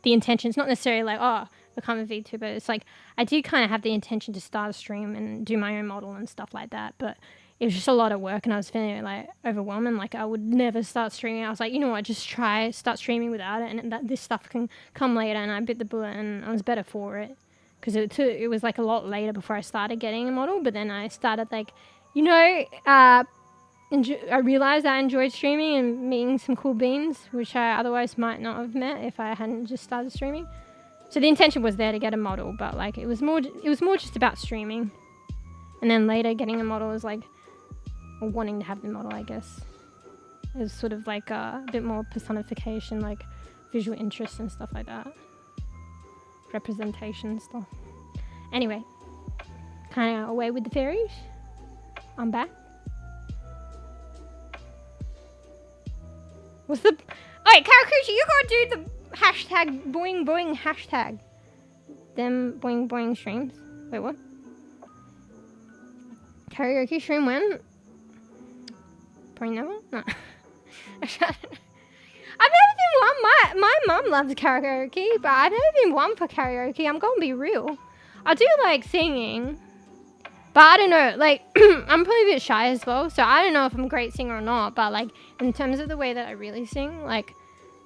the intentions, not necessarily like, oh, become a VTuber. It's like, I did kind of have the intention to start a stream and do my own model and stuff like that. But it was just a lot of work, and I was feeling like overwhelmed, and like I would never start streaming. I was like, you know what, just start streaming without it, and this stuff can come later. And I bit the bullet, and I was better for it, because it was like a lot later before I started getting a model. But then I started like, I realized I enjoyed streaming and meeting some cool beans, which I otherwise might not have met if I hadn't just started streaming. So the intention was there to get a model, but like it was more just about streaming, and then later getting a model was like, or wanting to have the model, I guess. It was sort of like a bit more personification, like visual interest and stuff like that. Representation stuff. Anyway, kind of away with the fairies. I'm back. What's the... Alright, Karakuchi, you gotta do the hashtag boing boing hashtag. Them boing boing streams. Wait, what? Karaoke stream when? Probably never? No. I've never been one. My mum loves karaoke, but I've never been one for karaoke. I'm gonna be real. I do like singing, but I don't know, like, I'm probably a bit shy as well, so I don't know if I'm a great singer or not, but like, in terms of the way that I really sing, like,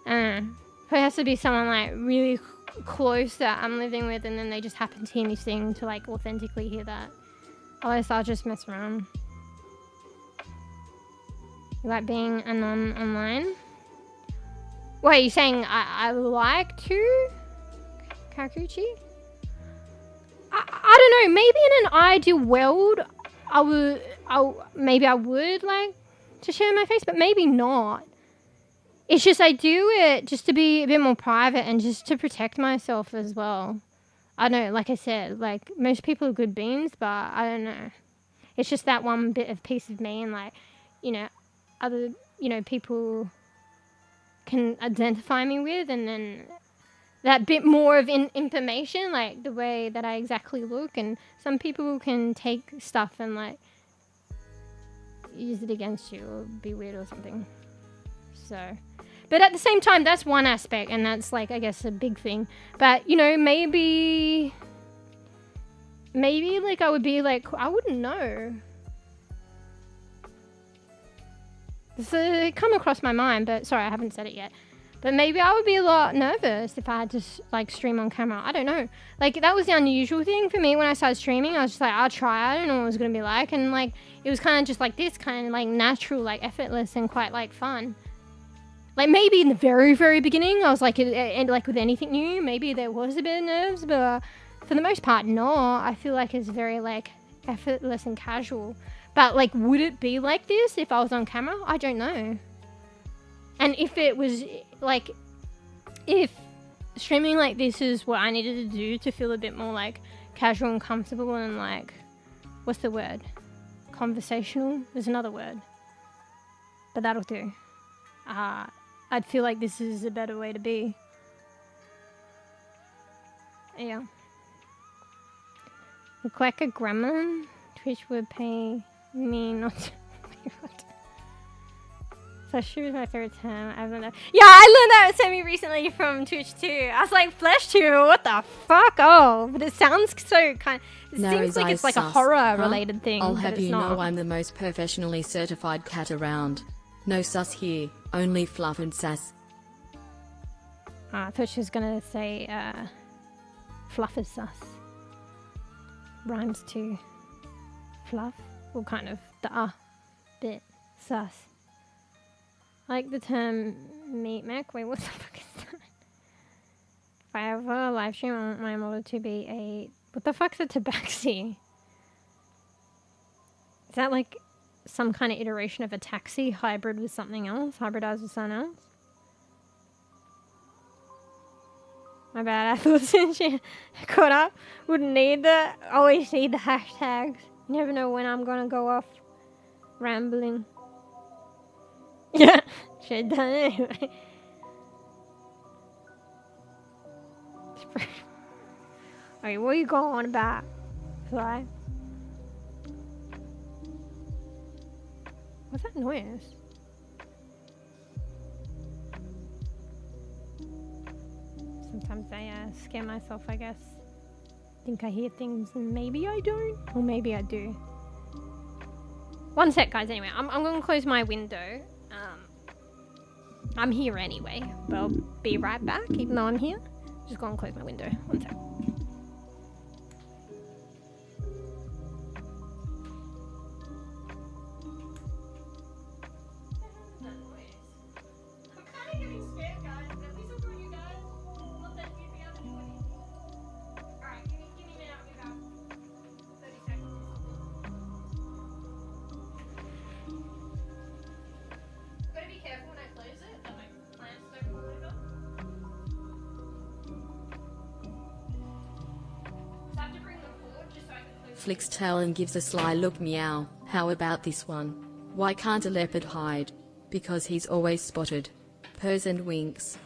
I don't know, it has to be someone like really close that I'm living with, and then they just happen to hear me sing to like authentically hear that. Otherwise I'll just mess around. You like being a non-online? Wait, you saying I like to? Karakuchi? I don't know, maybe in an ideal world I would like to share my face, but maybe not. It's just I do it just to be a bit more private and just to protect myself as well. I don't know, like I said, like most people are good beans, but I don't know. It's just that one bit of piece of me, and like, other, people can identify me with, and then that bit more of information, like the way that I exactly look, and some people can take stuff and like use it against you or be weird or something. So, but at the same time, that's one aspect, and that's like, I guess, a big thing. But maybe like I would be like, I wouldn't know. It come across my mind, but sorry, I haven't said it yet. But maybe I would be a lot nervous if I had to like stream on camera. I don't know. Like that was the unusual thing for me when I started streaming. I was just like, I'll try. I don't know what it was gonna be like, and like it was kind of just like this, kind of like natural, like effortless, and quite like fun. Like maybe in the very, very beginning, I was like, like with anything new, maybe there was a bit of nerves, but for the most part, no. I feel like it's very like effortless and casual. But like, would it be like this if I was on camera? I don't know. And if it was like, if streaming like this is what I needed to do to feel a bit more like casual and comfortable and like, what's the word? Conversational? There's another word. But that'll do. I'd feel like this is a better way to be. Yeah. Look like a gremlin? Twitch would pay me not to. Flesh tube is my favorite term. I learned that. Yeah, I learned that semi-recently from Twitch too. I was like, flesh tube, what the fuck? Oh, but it sounds so kind of... It seems like it's like a horror-related thing. I'll have you know I'm the most professionally certified cat around. No sus here, only fluff and sass. I thought she was gonna say, fluff is sus. Rhymes to fluff. Well, kind of the bit sus. I like the term meat mech. Wait, what the fuck is that? If I ever live stream, I want my model to be a... What the fuck's a tabaxi? Is that like some kind of iteration of a taxi hybrid with something else? Hybridized with something else? My bad, I thought since you caught up, wouldn't need always need the hashtags. You never know when I'm gonna go off rambling. Yeah, should've done it anyway. Alright, what are you going about, Fly? What's that noise? Sometimes I scare myself, I guess. Think I hear things and maybe I don't, or maybe I do. One sec, guys. Anyway, I'm gonna close my window. I'm here anyway, but I'll be right back. Even though I'm here, just go and close my window. One sec. Flicks tail and gives a sly look. Meow. How about this one? Why can't a leopard hide? Because he's always spotted. Purrs and winks.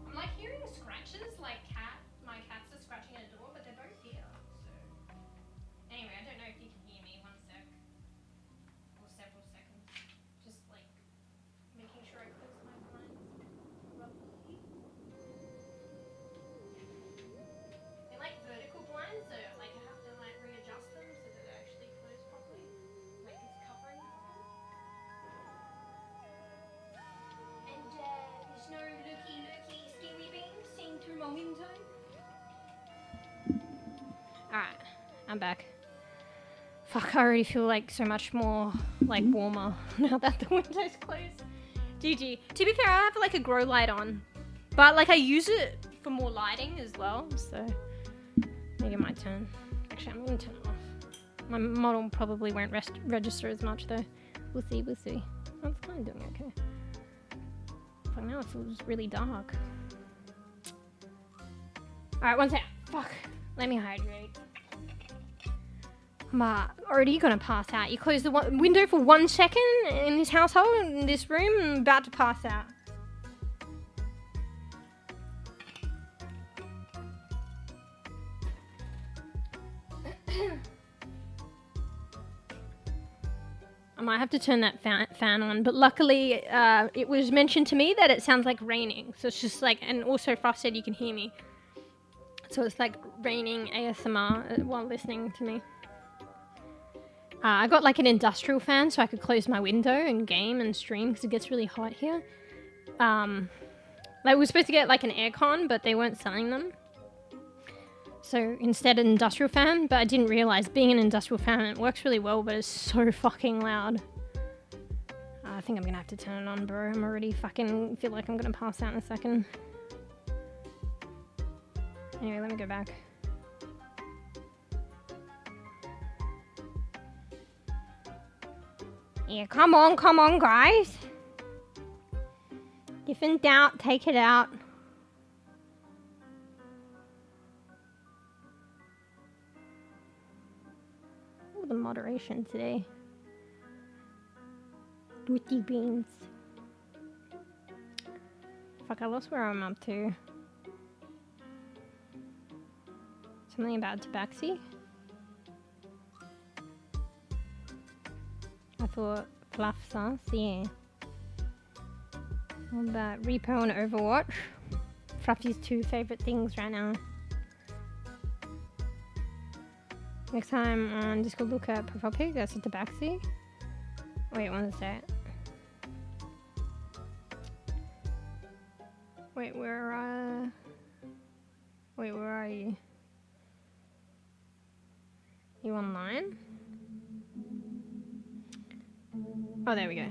I'm like hearing scratches, like my cats are scratching at a door, but they're both here. So anyway, I don't know if you can hear me. One sec. Or several seconds. Just like making sure I close my blinds properly. They're like vertical blinds, so like I have to like readjust them so that they actually close properly. Like it's covering them. And there's no looky steamy beams seeing through my window. Alright, I'm back. Fuck, I already feel like so much more like warmer now that the window's closed. GG. To be fair, I have like a grow light on, but like I use it for more lighting as well, so maybe my turn. Actually, I'm gonna turn it off. My model probably won't register as much though. We'll see, we'll see. Oh, it's kind of doing okay. Fuck, now it feels really dark. Alright, one sec. Fuck. Let me hydrate. I'm already gonna pass out. You close the window for 1 second in this household, in this room, and I'm about to pass out. I might have to turn that fan on, but luckily it was mentioned to me that it sounds like raining. So it's just like, and also Frost said you can hear me. So it's like raining ASMR while listening to me. I got like an industrial fan so I could close my window and game and stream because it gets really hot here. Like we were supposed to get like an aircon, but they weren't selling them. So instead an industrial fan, but I didn't realize being an industrial fan, it works really well, but it's so fucking loud. I think I'm gonna have to turn it on, bro. I'm already fucking feel like I'm gonna pass out in a second. Anyway, let me go back. Yeah, come on, guys. If in doubt, take it out. Oh, the moderation today. Dirty beans. Fuck, I lost where I'm up to. Something about tabaxi? I thought fluff sauce, yeah. What about Repo and Overwatch? Fluffy's 2 favorite things right now. Next time, just go look at profile pic, that's a tabaxi. Wait, one sec. Wait, where are you? You online? Oh, there we go.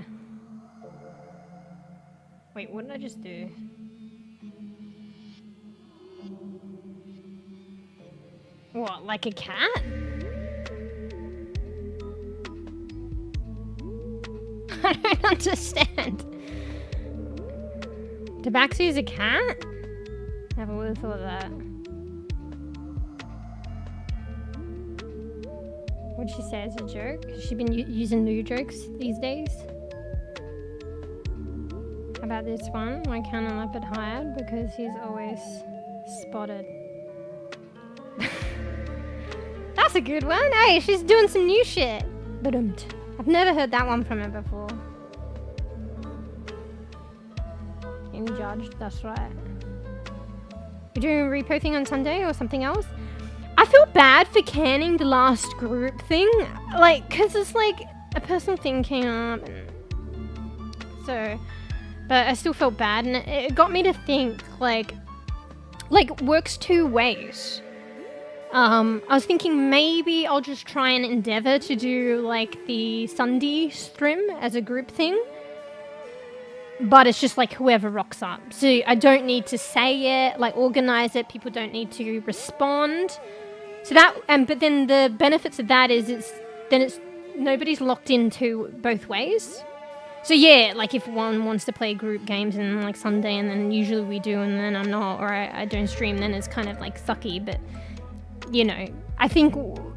Wait, what did I just do? What, like a cat? I don't understand. Tabaxi is a cat? Never would have thought that. What'd she say as a joke? Has she been using new jokes these days? How about this one? Why can't a leopard hide? Because he's always spotted. That's a good one. Hey, she's doing some new shit. I've never heard that one from her before. getting judged. That's right. We're doing a repo thing on Sunday or something else. I feel bad for canning the last group thing, like, cause it's like a personal thing came up, and so, but I still felt bad, and it got me to think, like works two ways. I was thinking maybe I'll just try and endeavor to do like the Sunday strim as a group thing. But it's just like whoever rocks up. So I don't need to say it, like organize it. People don't need to respond. So that, but then the benefits of that is it's nobody's locked into both ways. So yeah, like if one wants to play group games and like Sunday, and then usually we do, and then I'm not, or I don't stream, then it's kind of like sucky. But you know, I think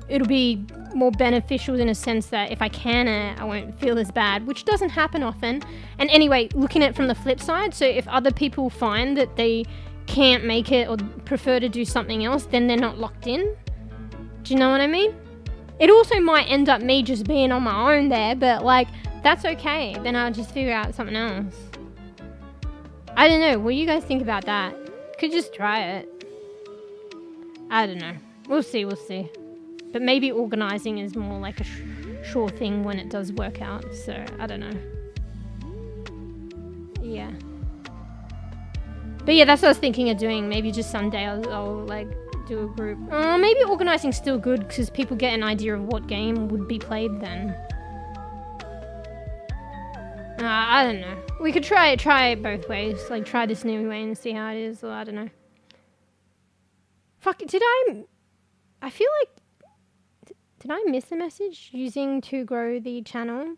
it'll be more beneficial in a sense that if I can it, I won't feel as bad, which doesn't happen often. And anyway, looking at it from the flip side, so if other people find that they can't make it or prefer to do something else, then they're not locked in. Do you know what I mean? It also might end up me just being on my own there, but like, that's okay. Then I'll just figure out something else. I don't know. What do you guys think about that? Could just try it. I don't know. We'll see. But maybe organising is more like a sure thing when it does work out. So, I don't know. Yeah. But yeah, that's what I was thinking of doing. Maybe just Sunday I'll like do a group. Maybe organising's still good because people get an idea of what game would be played then. I don't know. We could try it both ways. Like try this new way and see how it is, or I don't know. Fuck, I feel like, did I miss a message using to grow the channel?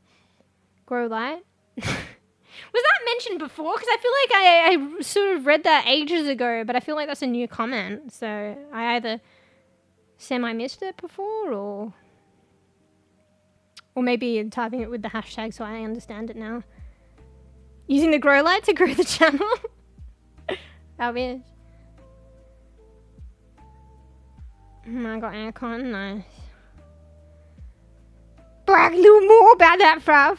Grow light? Was that mentioned before? Because I feel like I sort of read that ages ago, but I feel like that's a new comment. So I either semi-missed it before, or maybe typing it with the hashtag so I understand it now. Using the grow light to grow the channel? How weird. I got aircon, nice. Brag a little more about that, Frav.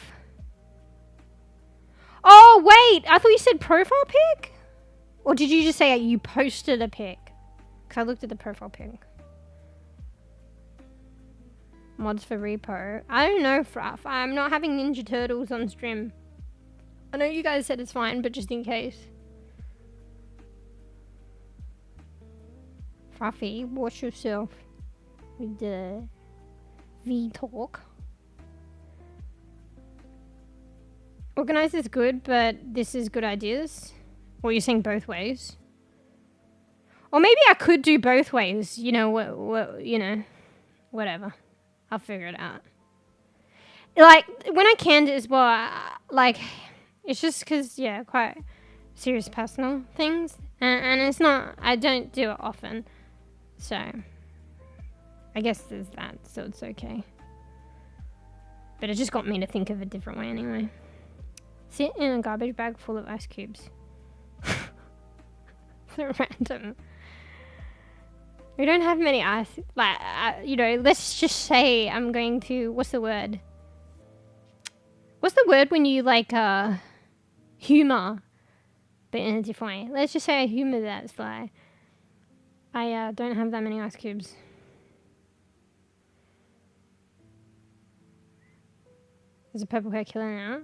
Oh, wait, I thought you said profile pic? Or did you just say you posted a pic? Because I looked at the profile pic. Mods for repo. I don't know, Frav. I'm not having Ninja Turtles on stream. I know you guys said it's fine, but just in case. Fruffy, watch yourself with the V-talk. Organize is good, but this is good ideas. Or you're saying both ways. Or maybe I could do both ways. You know, what you know, whatever. I'll figure it out. Like, when I canned it as well, like, it's just because, yeah, quite serious personal things. And it's not, I don't do it often. So, I guess there's that, so it's okay. But it just got me to think of a different way anyway. Sit in a garbage bag full of ice cubes. So random. We don't have many ice, like, you know, let's just say I'm going to, what's the word? What's the word when you, like, humour, but in a different way? Let's just say I humour that, Sly. I don't have that many ice cubes. There's a purple hair killer now.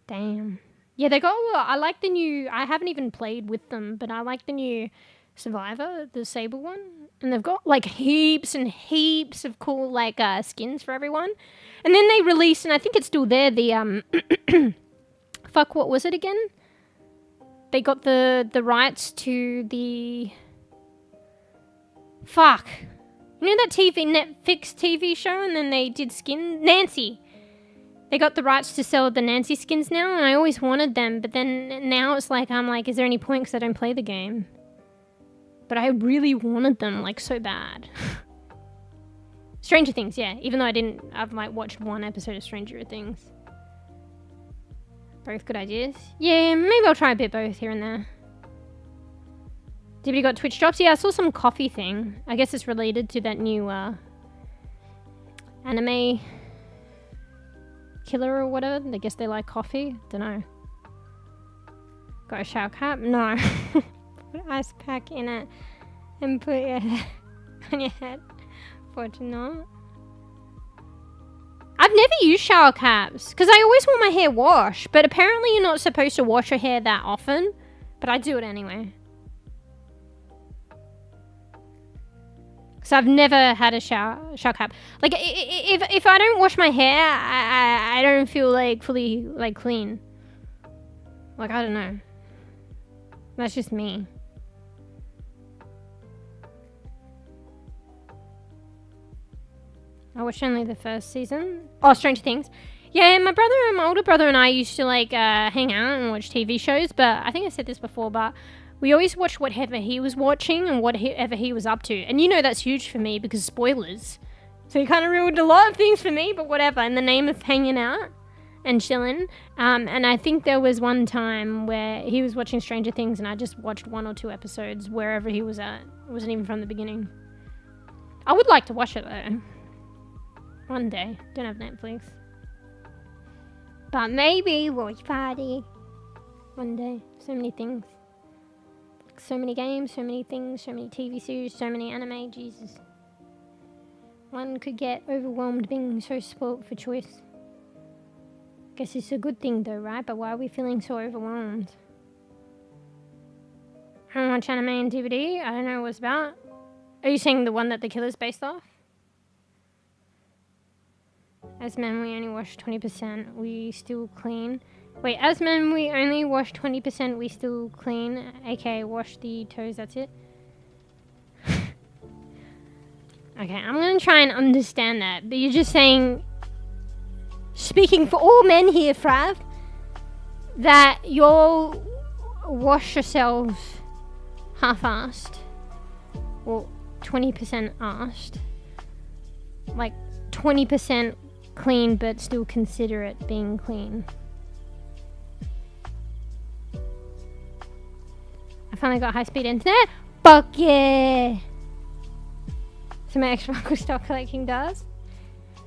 Damn. Yeah, they got, I like the new, I haven't even played with them, but I like the new Survivor, the Sable one. And they've got like heaps and heaps of cool like skins for everyone. And then they released, and I think it's still there, the fuck, what was it again? They got the rights to the fuck. You know that Netflix TV show, and then they did skin? Nancy. They got the rights to sell the Nancy skins now, and I always wanted them, but then now it's like, I'm like, is there any point because I don't play the game? But I really wanted them, like, so bad. Stranger Things, yeah. Even though I've like watched one episode of Stranger Things. Both good ideas. Yeah, maybe I'll try a bit both here and there. Dibby got Twitch drops? Yeah, I saw some coffee thing. I guess it's related to that new anime killer or whatever. I guess they like coffee. Don't know. Got a shower cap? No. Put ice pack in it and put your on your head. Fortunate. I've never used shower caps because I always want my hair washed, but apparently you're not supposed to wash your hair that often, but I do it anyway. So I've never had a shower cap. Like if I don't wash my hair, I don't feel like fully like clean. Like I don't know. That's just me. I watched only the first season. Oh, Stranger Things. Yeah, my older brother and I used to like hang out and watch TV shows, but I think I said this before, but we always watched whatever he was watching and whatever he was up to. And you know that's huge for me because spoilers. So he kind of ruined a lot of things for me, but whatever, in the name of hanging out and chilling. And I think there was one time where he was watching Stranger Things and I just watched 1 or 2 episodes wherever he was at. It wasn't even from the beginning. I would like to watch it though. One day. Don't have Netflix. But maybe watch party. One day. So many things. So many games, so many things, so many TV series, so many anime. Jesus. One could get overwhelmed being so spoilt for choice. Guess it's a good thing though, right? But why are we feeling so overwhelmed? I don't watch anime and DVD. I don't know what it's about. Are you saying the one that The Killer's based off? As men, we only wash 20%. We still clean. Wait, as men, we only wash 20%. We still clean. Okay, wash the toes. That's it. Okay, I'm gonna try and understand that. But you're just saying, speaking for all men here, Frav, that you'll wash yourselves half-assed. Well, 20% assed. Like 20% clean but still consider it being clean. I finally got high-speed internet. Fuck yeah! So my Xbox will stop collecting dust.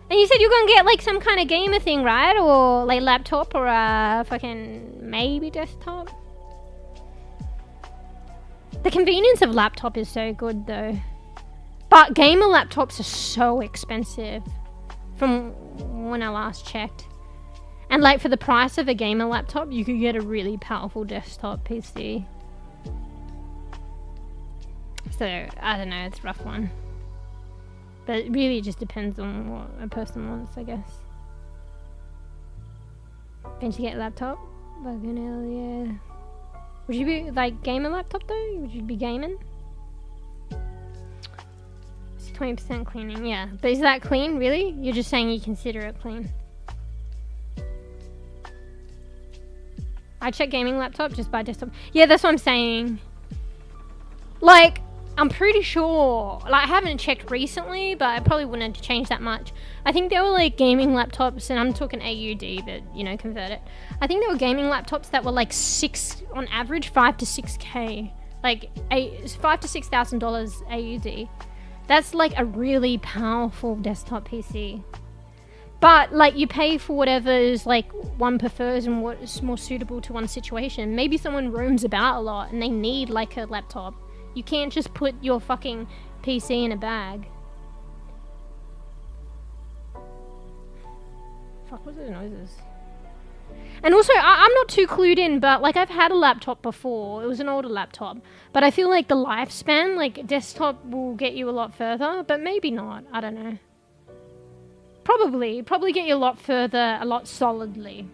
And you said you're gonna get like some kind of gamer thing, right? Or like laptop or a fucking maybe desktop. The convenience of laptop is so good though. But gamer laptops are so expensive. From when I last checked. And like for the price of a gamer laptop, you could get a really powerful desktop PC. So, I don't know, it's a rough one. But it really just depends on what a person wants, I guess. Don't you get a laptop? Fucking hell, yeah. Would you be like gamer laptop though? Would you be gaming? 20% cleaning, yeah. But is that clean, really? You're just saying you consider it clean. I check gaming laptop, just buy desktop. Yeah, that's what I'm saying. Like, I'm pretty sure, like I haven't checked recently, but I probably wouldn't have changed that much. I think there were like gaming laptops, and I'm talking AUD, but you know, convert it. I think there were gaming laptops that were like on average 5 to 6K. Like $5,000 to $6,000 AUD. That's like a really powerful desktop PC. But like you pay for whatever is like one prefers and what is more suitable to one situation. Maybe someone roams about a lot and they need like a laptop. You can't just put your fucking PC in a bag. Fuck, what's those noises? And also, I'm not too clued in, but like I've had a laptop before. It was an older laptop. But I feel like the lifespan, like desktop will get you a lot further, but maybe not. I don't know. Probably get you a lot further, a lot solidly.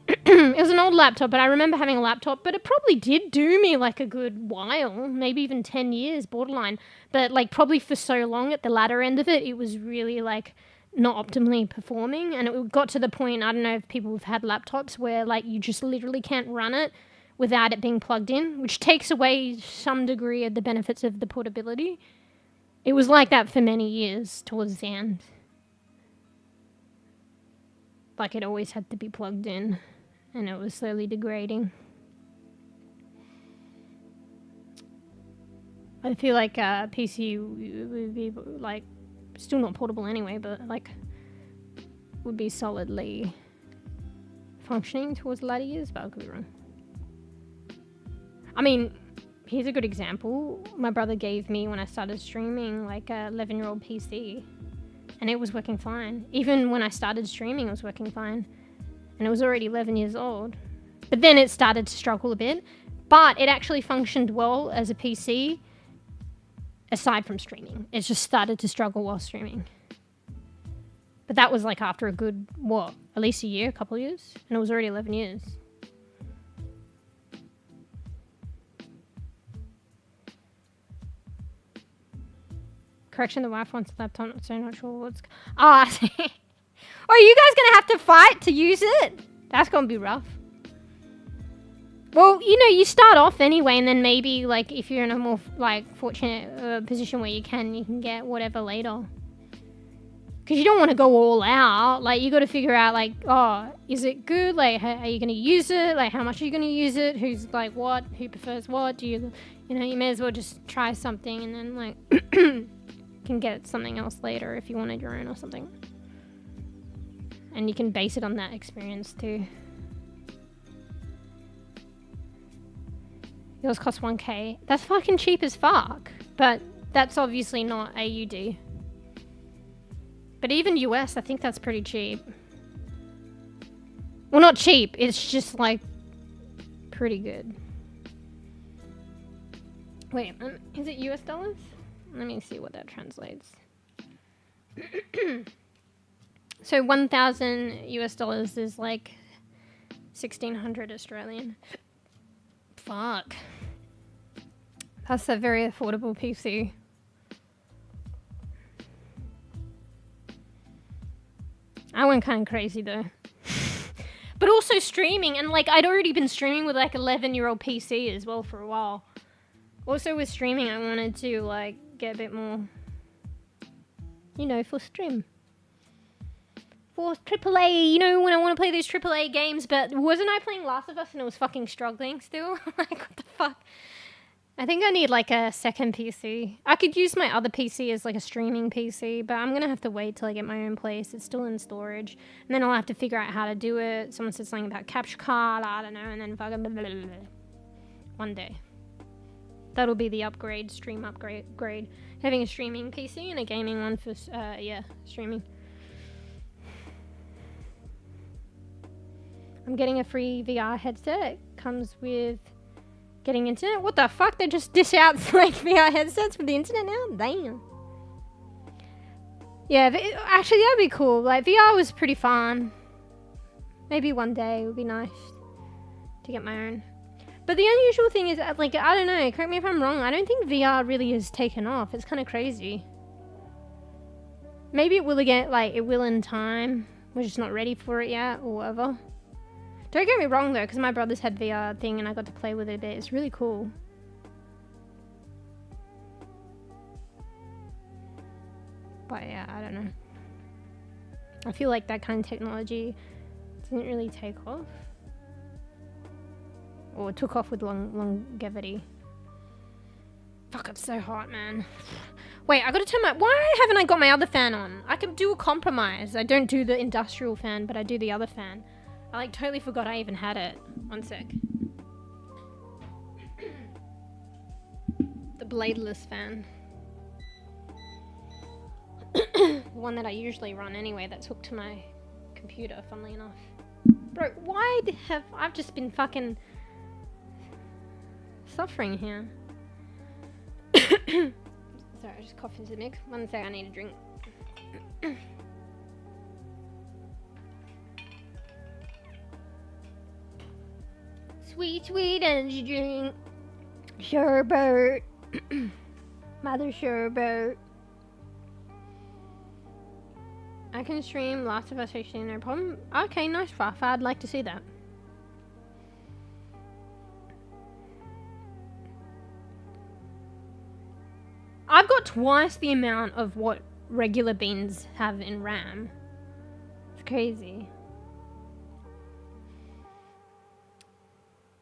It was an old laptop, but I remember having a laptop, but it probably did do me like a good while, maybe even 10 years, borderline. But like probably for so long at the latter end of it, it was really like not optimally performing, and it got to the point, I don't know if people have had laptops where like you just literally can't run it without it being plugged in, which takes away some degree of the benefits of the portability. It was like that for many years towards the end. Like it always had to be plugged in, and it was slowly degrading. I feel like PC would be like still not portable anyway, but like would be solidly functioning towards the latter years, but I could be wrong. I mean, here's a good example. My brother gave me, when I started streaming, like a 11-year-old PC. And it was working fine. Even when I started streaming, it was working fine. And it was already 11 years old. But then it started to struggle a bit. But it actually functioned well as a PC, aside from streaming. It just started to struggle while streaming. But that was like after a good, at least a year, a couple of years? And it was already 11 years. Correction, the wife wants a laptop, so not sure what's... I see. Are you guys going to have to fight to use it? That's going to be rough. Well, you start off anyway, and then maybe, like, if you're in a more, like, fortunate position where you can get whatever later. Because you don't want to go all out. Like, you got to figure out, like, is it good? Like, are you going to use it? Like, how much are you going to use it? Who's, like, what? Who prefers what? Do you may as well just try something and then, like... can get something else later if you wanted your own or something. And you can base it on that experience too. Yours costs 1k. That's fucking cheap as fuck. But that's obviously not AUD. But even US, I think that's pretty cheap. Well, not cheap. It's just like pretty good. Wait, is it US dollars? Let me see what that translates. So 1,000 US dollars is like 1,600 Australian. Fuck. That's a very affordable PC. I went kind of crazy though. But also streaming, and like I'd already been streaming with like 11-year-old PC as well for a while. Also with streaming, I wanted to like get a bit more, for stream. For AAA, when I want to play these AAA games, but wasn't I playing Last of Us and it was fucking struggling still? Like, what the fuck? I think I need like a second PC. I could use my other PC as like a streaming PC, but I'm going to have to wait till I get my own place. It's still in storage. And then I'll have to figure out how to do it. Someone said something about capture card, I don't know, and then fucking blah, blah, blah, blah. One day. That'll be the stream upgrade. Having a streaming PC and a gaming one for, streaming. I'm getting a free VR headset. It comes with getting internet. What the fuck? They just dish out like VR headsets for the internet now? Damn. Yeah, actually that'd be cool. Like VR was pretty fun. Maybe one day it would be nice to get my own. But the unusual thing is, like, I don't know, correct me if I'm wrong, I don't think VR really has taken off. It's kind of crazy. Maybe it will again, like, it will in time. We're just not ready for it yet, or whatever. Don't get me wrong, though, because my brother's had VR thing and I got to play with it a bit. It's really cool. But, yeah, I don't know. I feel like that kind of technology didn't really take off. Or it took off with longevity. Fuck, it's so hot, man. Wait, I gotta turn why haven't I got my other fan on? I can do a compromise. I don't do the industrial fan, but I do the other fan. I like totally forgot I even had it. One sec. The bladeless fan. The one that I usually run anyway, that's hooked to my computer, funnily enough. Bro, why have I've just been fucking suffering here. Sorry, I just coughed into the mix. One sec, I need a drink. Sweet, sweet energy drink. Sherbert. Mother Sherbert. I can stream Last of Us HD, no problem. Okay, nice, Ruff. I'd like to see that. I've got twice the amount of what regular beans have in RAM. It's crazy.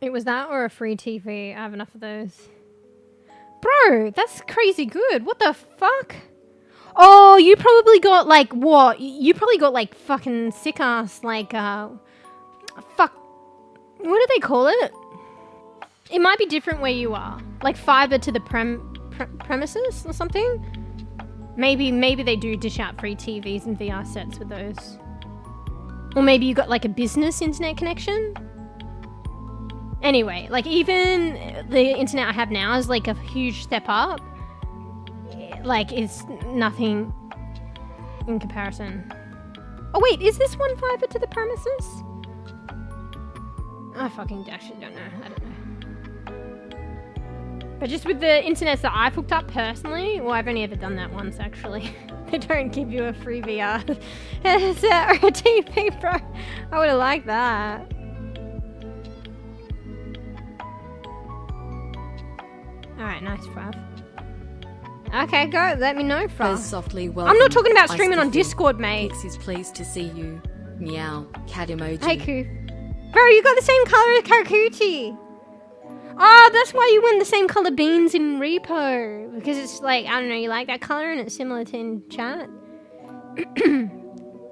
It was that or a free TV. I have enough of those. Bro, that's crazy good. What the fuck? Oh, you probably got like what? You probably got like fucking sick ass like fuck. What do they call it? It might be different where you are. Like fiber to the premises or something. Maybe they do dish out free TVs and VR sets with those. Or maybe you got like a business internet connection. Anyway, like even the internet I have now is like a huge step up. Like it's nothing in comparison. Oh wait, is this one fiber to the premises? I fucking actually don't know. I don't know. But just with the internets that I've hooked up personally, well, I've only ever done that once actually. They don't give you a free VR headset or a TV, bro. I would have liked that. Alright, nice, Frav. Okay, go. Let me know, Frav. Softly I'm not talking about streaming on Discord, mate. Pix is pleased to see you. Meow. Cat emoji. Hey, Koo. Bro, you got the same color as Karakuchi. Oh, that's why you went the same color beans in Repo. Because it's like, I don't know, you like that color and it's similar to in chat. I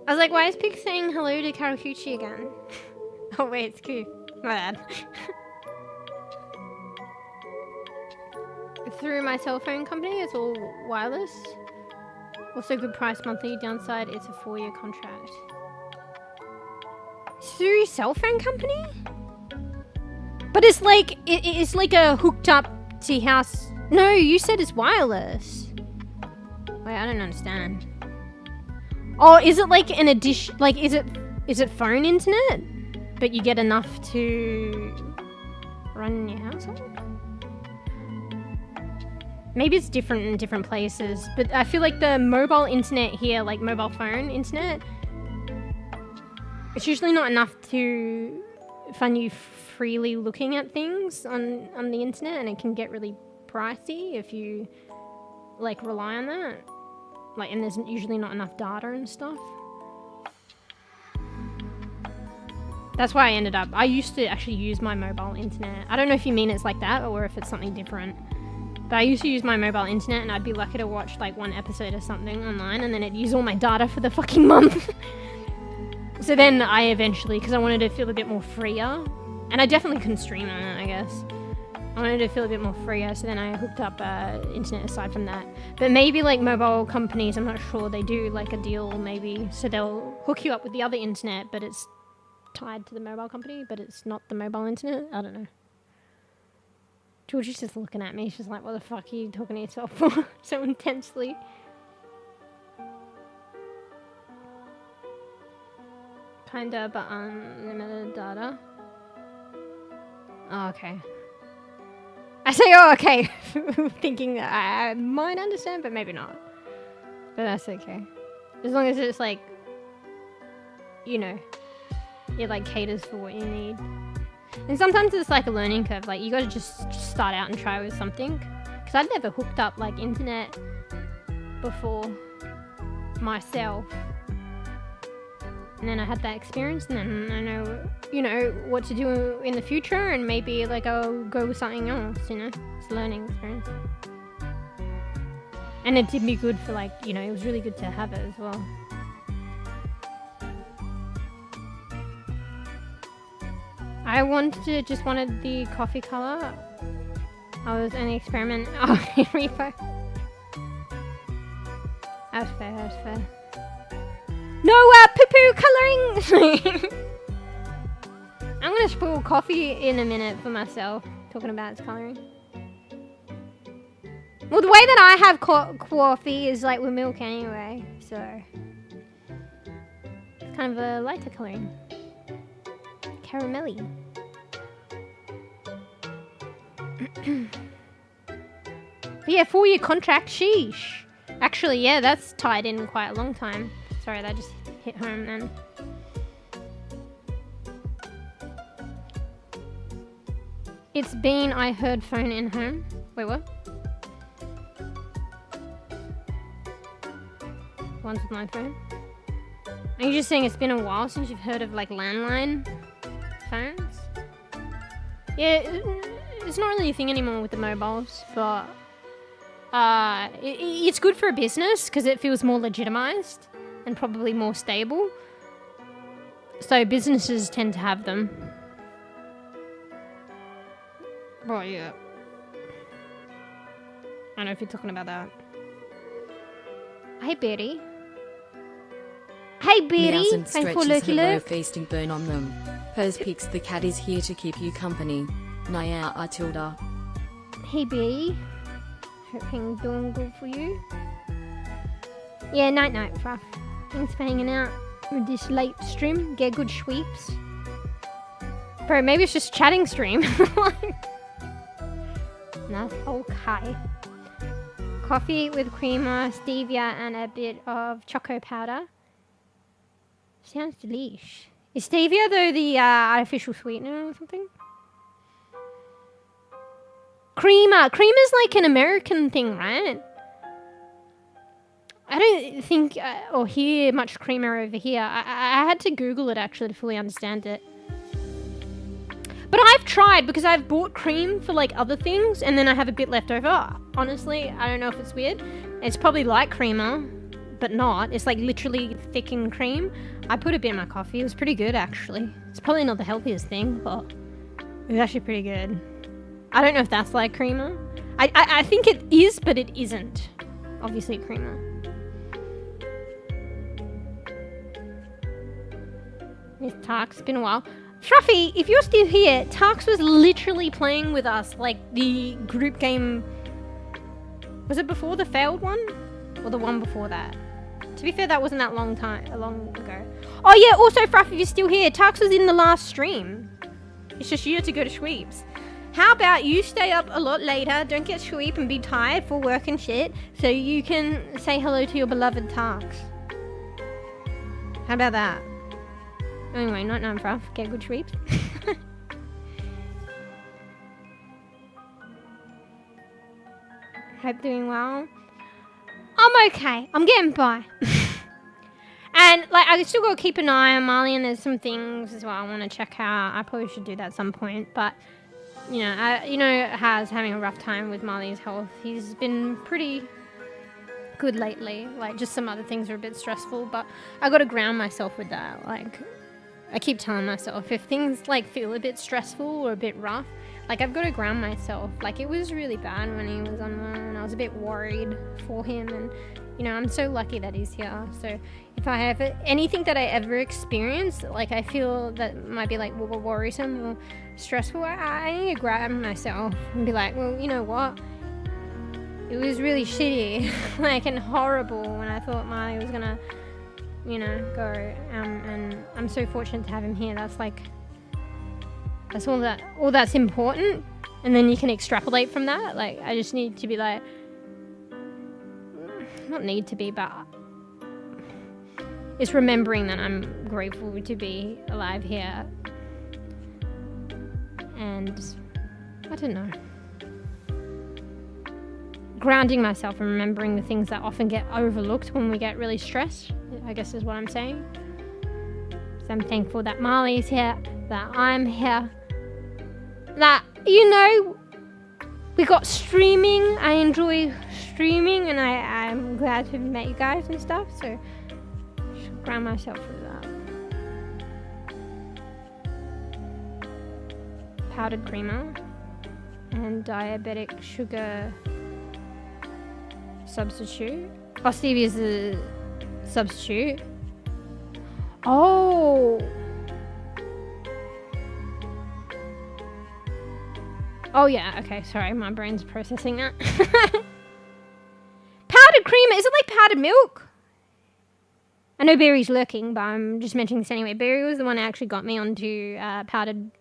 was like, why is Pix saying hello to Karakuchi again? Oh, wait, it's Koo. My bad. Through my cell phone company, it's all wireless. Also good price monthly. Downside, it's a 4-year contract. Through your cell phone company? But it's like it's like a hooked up to your house. No, you said it's wireless. Wait, I don't understand. Oh, is it like an addition? Like, is it phone internet? But you get enough to run your household? Maybe it's different in different places, but I feel like the mobile internet here, like mobile phone internet, it's usually not enough to fund you freely looking at things on the internet, and it can get really pricey if you like rely on that. Like, and there's usually not enough data and stuff. That's why I used to actually use my mobile internet. I don't know if you mean it's like that or if it's something different. But I used to use my mobile internet and I'd be lucky to watch like one episode or something online, and then it'd use all my data for the fucking month. So then I eventually, because I wanted to feel a bit more freer, and I definitely couldn't stream on it, I guess. I wanted to feel a bit more freer, so then I hooked up internet aside from that. But maybe like mobile companies, I'm not sure, they do like a deal maybe, so they'll hook you up with the other internet, but it's tied to the mobile company, but it's not the mobile internet. I don't know. Georgie's just looking at me. She's like, what the fuck are you talking to yourself for so intensely? Kinda, but unlimited data. Oh, okay. I say, oh, okay. Thinking that I might understand, but maybe not. But that's okay. As long as it's like, you know, it like caters for what you need. And sometimes it's like a learning curve. Like, you gotta just start out and try with something. Because I'd never hooked up like internet before myself. And then I had that experience, and then I know, you know, what to do in the future, and maybe like I'll go with something else, you know. It's a learning experience. And it did me good for like, you know, it was really good to have it as well. I just wanted the coffee color. I was only experimenting. Oh, Repo. That's fair, that's fair. No, poo-poo colouring! I'm gonna spoil coffee in a minute for myself, talking about its colouring. Well, the way that I have coffee is like with milk anyway, so... It's kind of a lighter colouring. Caramelly. But yeah, 4-year contract, sheesh. Actually, yeah, that's tied in quite a long time. Sorry, that just hit home then. It's been, I heard phone in home. Wait, what? One's with my phone. Are you just saying it's been a while since you've heard of like landline phones? Yeah, it's not really a thing anymore with the mobiles, but it's good for a business because it feels more legitimized and probably more stable. So businesses tend to have them. Oh, yeah. I don't know if you're talking about that. Hey, Betty. Hey, Betty. Meows and Thanks for stretches lurky hello lurk. feasting burn on them. Pers picks the cat is here to keep you company. Naya Atilda. Hey, Betty. Hope things doing good for you. Yeah, night, Fruff. Thanks for hanging out with this late stream. Get good sweeps. Bro, maybe it's just chatting stream. That's okay. Coffee with creamer, stevia, and a bit of choco powder. Sounds delish. Is stevia, though, the artificial sweetener or something? Creamer. Creamer's like an American thing, right? I don't think or hear much creamer over here. I had to Google it, actually, to fully understand it. But I've tried, because I've bought cream for, like, other things, and then I have a bit left over. Honestly, I don't know if it's weird. It's probably like creamer, but not. It's, like, literally thickened cream. I put a bit in my coffee. It was pretty good, actually. It's probably not the healthiest thing, but it was actually pretty good. I don't know if that's like creamer. I think it is, but it isn't. Obviously creamer. Miss Tarks, it's been a while. Fruffy, if you're still here, Tarks was literally playing with us, like, the group game. Was it before the failed one? Or the one before that? To be fair, that wasn't that long ago. Oh yeah, also Fruff, if you're still here, Tarks was in the last stream. It's just you had to go to sweeps. How about you stay up a lot later, don't get sweep and be tired for work and shit, so you can say hello to your beloved Tarks. How about that? Anyway, not known Fruff, get good sweeps. Hope doing well. I'm okay. I'm getting by. And, like, I still got to keep an eye on Marley, and there's some things as well I want to check out. I probably should do that at some point, but, you know, Has having a rough time with Marley's health. He's been pretty good lately. Like, just some other things are a bit stressful, but I got to ground myself with that. Like, I keep telling myself, if things, like, feel a bit stressful or a bit rough, like, I've got to ground myself. Like, it was really bad when he was unwell, and I was a bit worried for him, and, you know, I'm so lucky that he's here. So if I have anything that I ever experience, like, I feel that might be, like, worrisome or stressful, I need to grab myself and be like, well, you know what? It was really shitty, like, and horrible when I thought Marley was gonna, you know, go. And I'm so fortunate to have him here. That's, like, that's all that's important. And then you can extrapolate from that. Like, I just need to be like, not need to be, but it's remembering that I'm grateful to be alive here. And I don't know. Grounding myself and remembering the things that often get overlooked when we get really stressed, I guess is what I'm saying. So I'm thankful that Marley's here, that I'm here, that, you know, we got streaming. I enjoy streaming, and I'm glad to have met you guys and stuff, so I should ground myself with that. Powdered creamer and diabetic sugar substitute. Oh, stevia is a substitute. Oh. Oh yeah, okay, sorry, my brain's processing that. Powdered creamer, is it like powdered milk? I know Berry's lurking, but I'm just mentioning this anyway. Berry was the one that actually got me onto powdered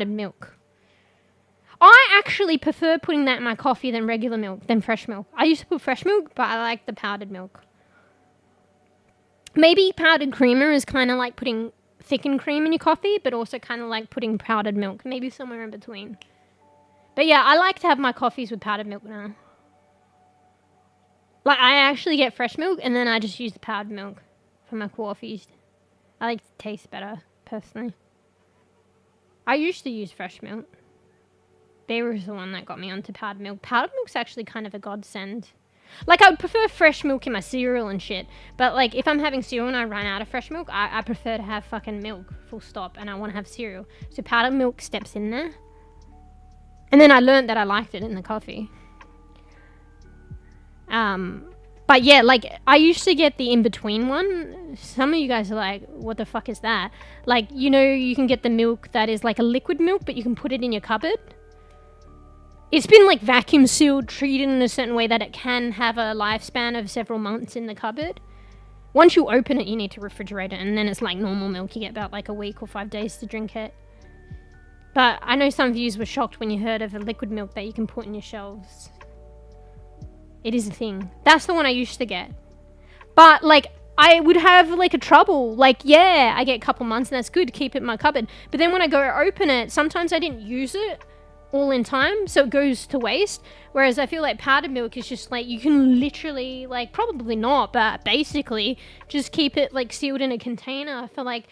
milk. I actually prefer putting that in my coffee than regular milk, than fresh milk. I used to put fresh milk, but I like the powdered milk. Maybe powdered creamer is kind of like putting thickened cream in your coffee, but also kind of like putting powdered milk. Maybe somewhere in between. But yeah, I like to have my coffees with powdered milk now. Like, I actually get fresh milk, and then I just use the powdered milk for my coffees. I like it to taste better, personally. I used to use fresh milk. They was the one that got me onto powdered milk. Powdered milk's actually kind of a godsend. Like, I would prefer fresh milk in my cereal and shit. But, like, if I'm having cereal and I run out of fresh milk, I prefer to have fucking milk, full stop, and I want to have cereal. So powdered milk steps in there. And then I learned that I liked it in the coffee. But yeah, like, I used to get the in-between one. Some of you guys are like, what the fuck is that? Like, you know, you can get the milk that is like a liquid milk, but you can put it in your cupboard. It's been like vacuum sealed, treated in a certain way that it can have a lifespan of several months in the cupboard. Once you open it, you need to refrigerate it, and then it's like normal milk. You get about like a week or 5 days to drink it. But I know some of you were shocked when you heard of a liquid milk that you can put in your shelves. It is a thing. That's the one I used to get. But like, I would have like a trouble. Like, yeah, I get a couple months and that's good to keep it in my cupboard. But then when I go open it, sometimes I didn't use it all in time, so it goes to waste. Whereas I feel like powdered milk is just like, you can literally, like, probably not, but basically just keep it like sealed in a container for like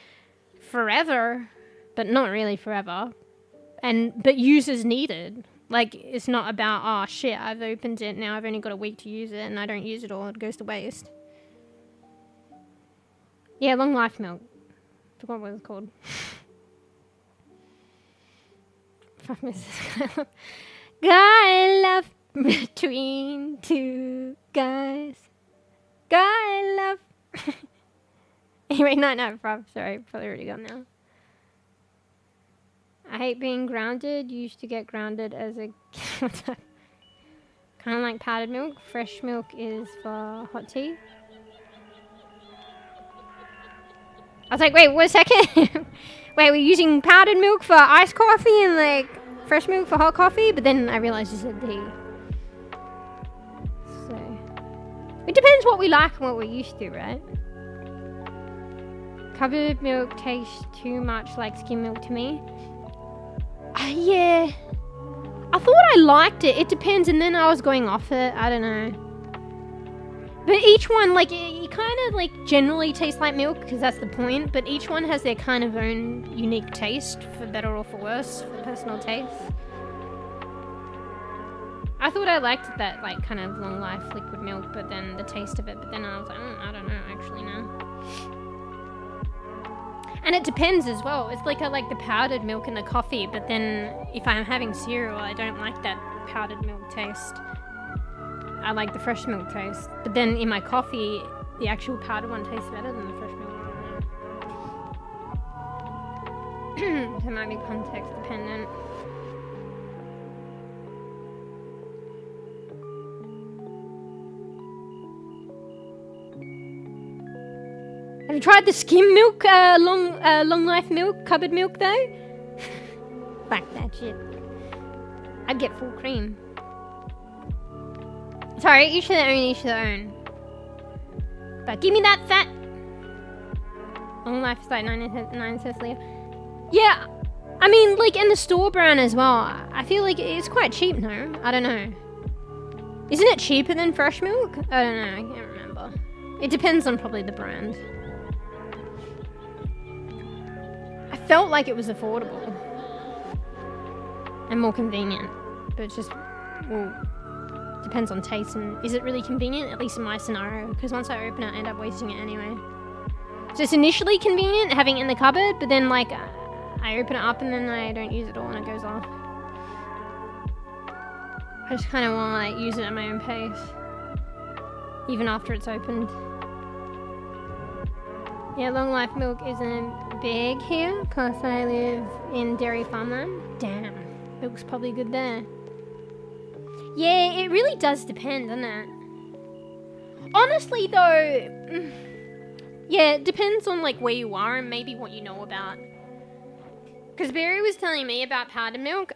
forever, but not really forever. But use as needed. Like, it's not about, oh shit, I've opened it, now I've only got a week to use it and I don't use it all, it goes to waste. Yeah, long life milk. Forgot what it was called. Guy love between two guys. Guy love. Anyway, no, sorry, probably already gone now. I hate being grounded. Used to get grounded as a kind of like powdered milk. Fresh milk is for hot tea. I was like, wait, wait a second. Wait, we're using powdered milk for iced coffee and like fresh milk for hot coffee? But then I realized you said tea. So it depends what we like and what we're used to, right? Cupboard milk tastes too much like skim milk to me. Yeah, I thought I liked it. It depends, and then I was going off it. I don't know. But each one, like, it kind of like generally tastes like milk because that's the point. But each one has their kind of own unique taste, for better or for worse, for personal taste. I thought I liked that like kind of long life liquid milk, but then the taste of it. But then I was like, I don't know, actually no. And it depends as well. It's like I like the powdered milk in the coffee, but then if I'm having cereal, I don't like that powdered milk taste. I like the fresh milk taste. But then in my coffee, the actual powdered one tastes better than the fresh milk one. So it might be context dependent. Have you tried the skim milk, long life milk, cupboard milk though? Fuck that shit. I'd get full cream. Sorry, each to their own, each to their own. But give me that fat. Long life is like 9 cents later. Yeah, I mean, like in the store brand as well. I feel like it's quite cheap, no? I don't know. Isn't it cheaper than fresh milk? I don't know, I can't remember. It depends on probably the brand. I felt like it was affordable and more convenient, but it's just, well, depends on taste and is it really convenient, at least in my scenario, because once I open it I end up wasting it anyway. So it's initially convenient having it in the cupboard, but then like I open it up and then I don't use it all and it goes off. I just kind of want to like use it at my own pace, even after it's opened. Yeah, long life milk isn't big here because I live in dairy farmland. Damn, milk's probably good there. Yeah, it really does depend, doesn't it? Honestly though, yeah, it depends on like where you are and maybe what you know about. Because Barry was telling me about powdered milk.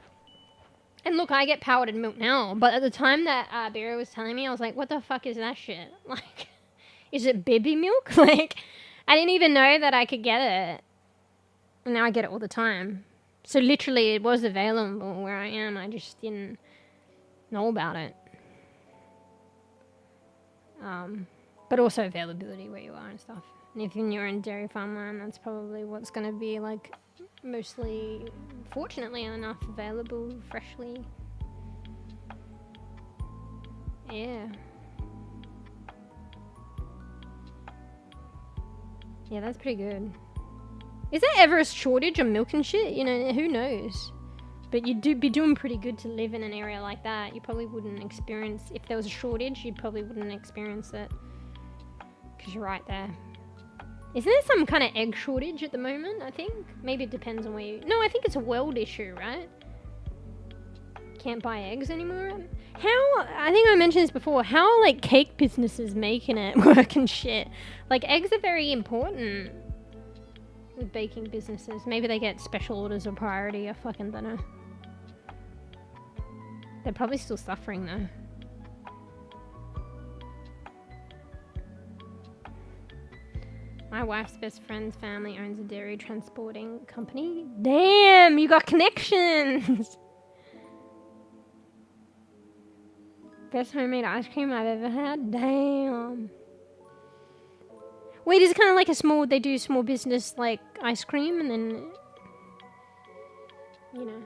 And look, I get powdered milk now, but at the time that Barry was telling me, I was like, what the fuck is that shit? Like, is it bEbE milk? Like, I didn't even know that I could get it. And now I get it all the time. So literally it was available where I am. I just didn't know about it. But also availability where you are and stuff. And if you're in dairy farmland, that's probably what's going to be like mostly, fortunately enough, available freshly. Yeah. Yeah, that's pretty good. Is there ever a shortage of milk and shit? You know, who knows? but you'd be doing pretty good to live in an area like that. You probably wouldn't experience, if there was a shortage, you probably wouldn't experience it. Because you're right there. Isn't there some kind of egg shortage at the moment, I think? Maybe it depends on where you... No, I think it's a world issue, right? Can't buy eggs anymore? I think I mentioned this before, how are, like, cake businesses making it work and shit? Like, eggs are very important with baking businesses. Maybe they get special orders or priority, I fucking don't know. They're probably still suffering, though. My wife's best friend's family owns a dairy transporting company. Damn, you got connections! Best homemade ice cream I've ever had? Damn. Wait, is it kind of like a small, they do small business like ice cream and then, you know.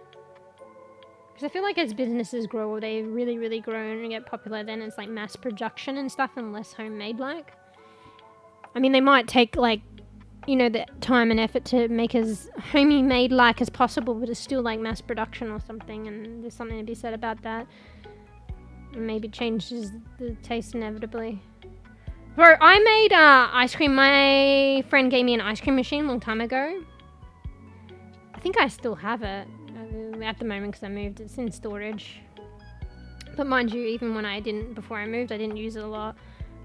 Because I feel like as businesses grow or they really grow and get popular, then it's like mass production and stuff and less homemade like. I mean, they might take, like, you know, the time and effort to make as homey-made like as possible, but it's still like mass production or something, and there's something to be said about that. And maybe it changes the taste inevitably. Bro, I made ice cream. My friend gave me an ice cream machine a long time ago. I think I still have it at the moment because I moved. It's in storage. But mind you, even when before I moved, I didn't use it a lot.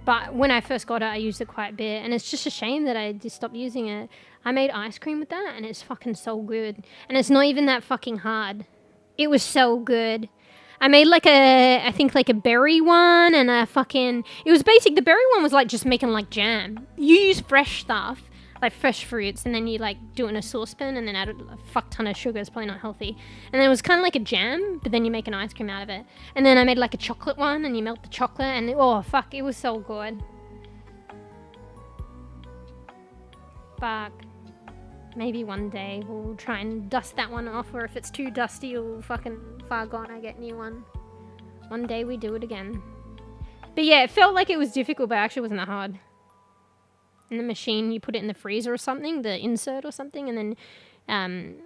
But when I first got it, I used it quite a bit. And it's just a shame that I just stopped using it. I made ice cream with that, and it's fucking so good. And it's not even that fucking hard. It was so good. I made like I think like a berry one and a fucking... It was basic. The berry one was like just making like jam. You use fresh stuff, like fresh fruits, and then you like do it in a saucepan and then add a fuck ton of sugar. It's probably not healthy. And then it was kind of like a jam, but then you make an ice cream out of it. And then I made like a chocolate one and you melt the chocolate and oh fuck, it was so good. Fuck. Maybe one day we'll try and dust that one off, or if it's too dusty or fucking far gone, I get a new one. One day we do it again. But yeah, it felt like it was difficult, but actually wasn't that hard. In the machine, you put it in the freezer or something, the insert or something, and then,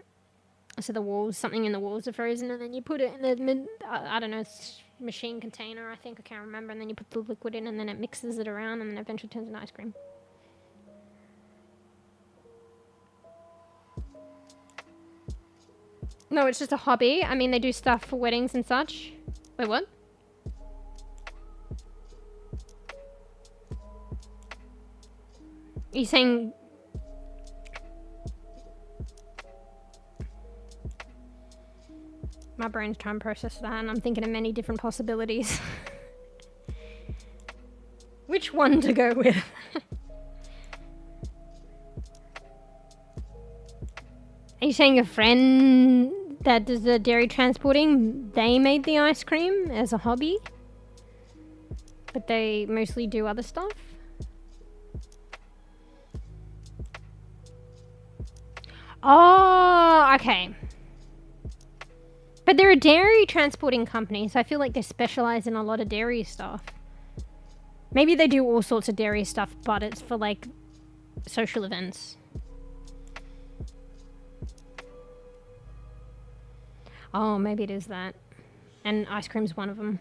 so the walls, something in the walls are frozen, and then you put it in the I don't know, machine container, I think, I can't remember, and then you put the liquid in, and then it mixes it around, and then eventually turns into ice cream. No, it's just a hobby. I mean, they do stuff for weddings and such. Wait, what? Are you saying... My brain's trying to process that, and I'm thinking of many different possibilities. Which one to go with? Are you saying a friend that does the dairy transporting, they made the ice cream as a hobby? But they mostly do other stuff? Oh, okay. But they're a dairy transporting company, so I feel like they specialize in a lot of dairy stuff. Maybe they do all sorts of dairy stuff, but it's for like social events. Oh, maybe it is that. And ice cream's one of them.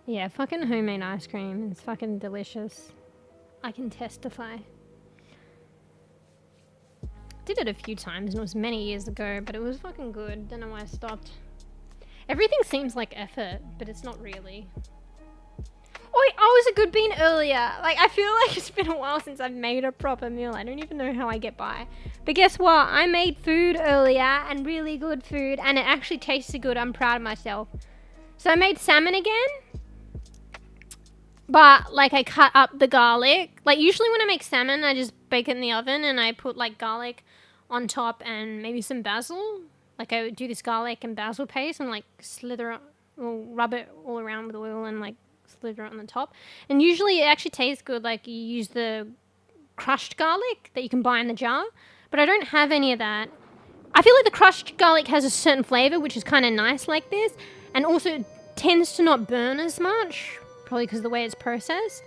Yeah, fucking homemade ice cream. It's fucking delicious. I can testify. Did it a few times, and it was many years ago, but it was fucking good. Don't know why I stopped. Everything seems like effort, but it's not really. Oh, wait, I was a good bean earlier. Like, I feel like it's been a while since I've made a proper meal. I don't even know how I get by. But guess what? I made food earlier, and really good food, and it actually tasted good. I'm proud of myself. So I made salmon again. But, like, I cut up the garlic. Like, usually when I make salmon, I just bake it in the oven, and I put, like, garlic on top and maybe some basil. Like, I would do this garlic and basil paste and, like, slither it, or rub it all around with oil and, like, slither it on the top. And usually it actually tastes good. Like, you use the crushed garlic that you can buy in the jar. But I don't have any of that. I feel like the crushed garlic has a certain flavor, which is kind of nice like this. And also tends to not burn as much. Probably because of the way it's processed.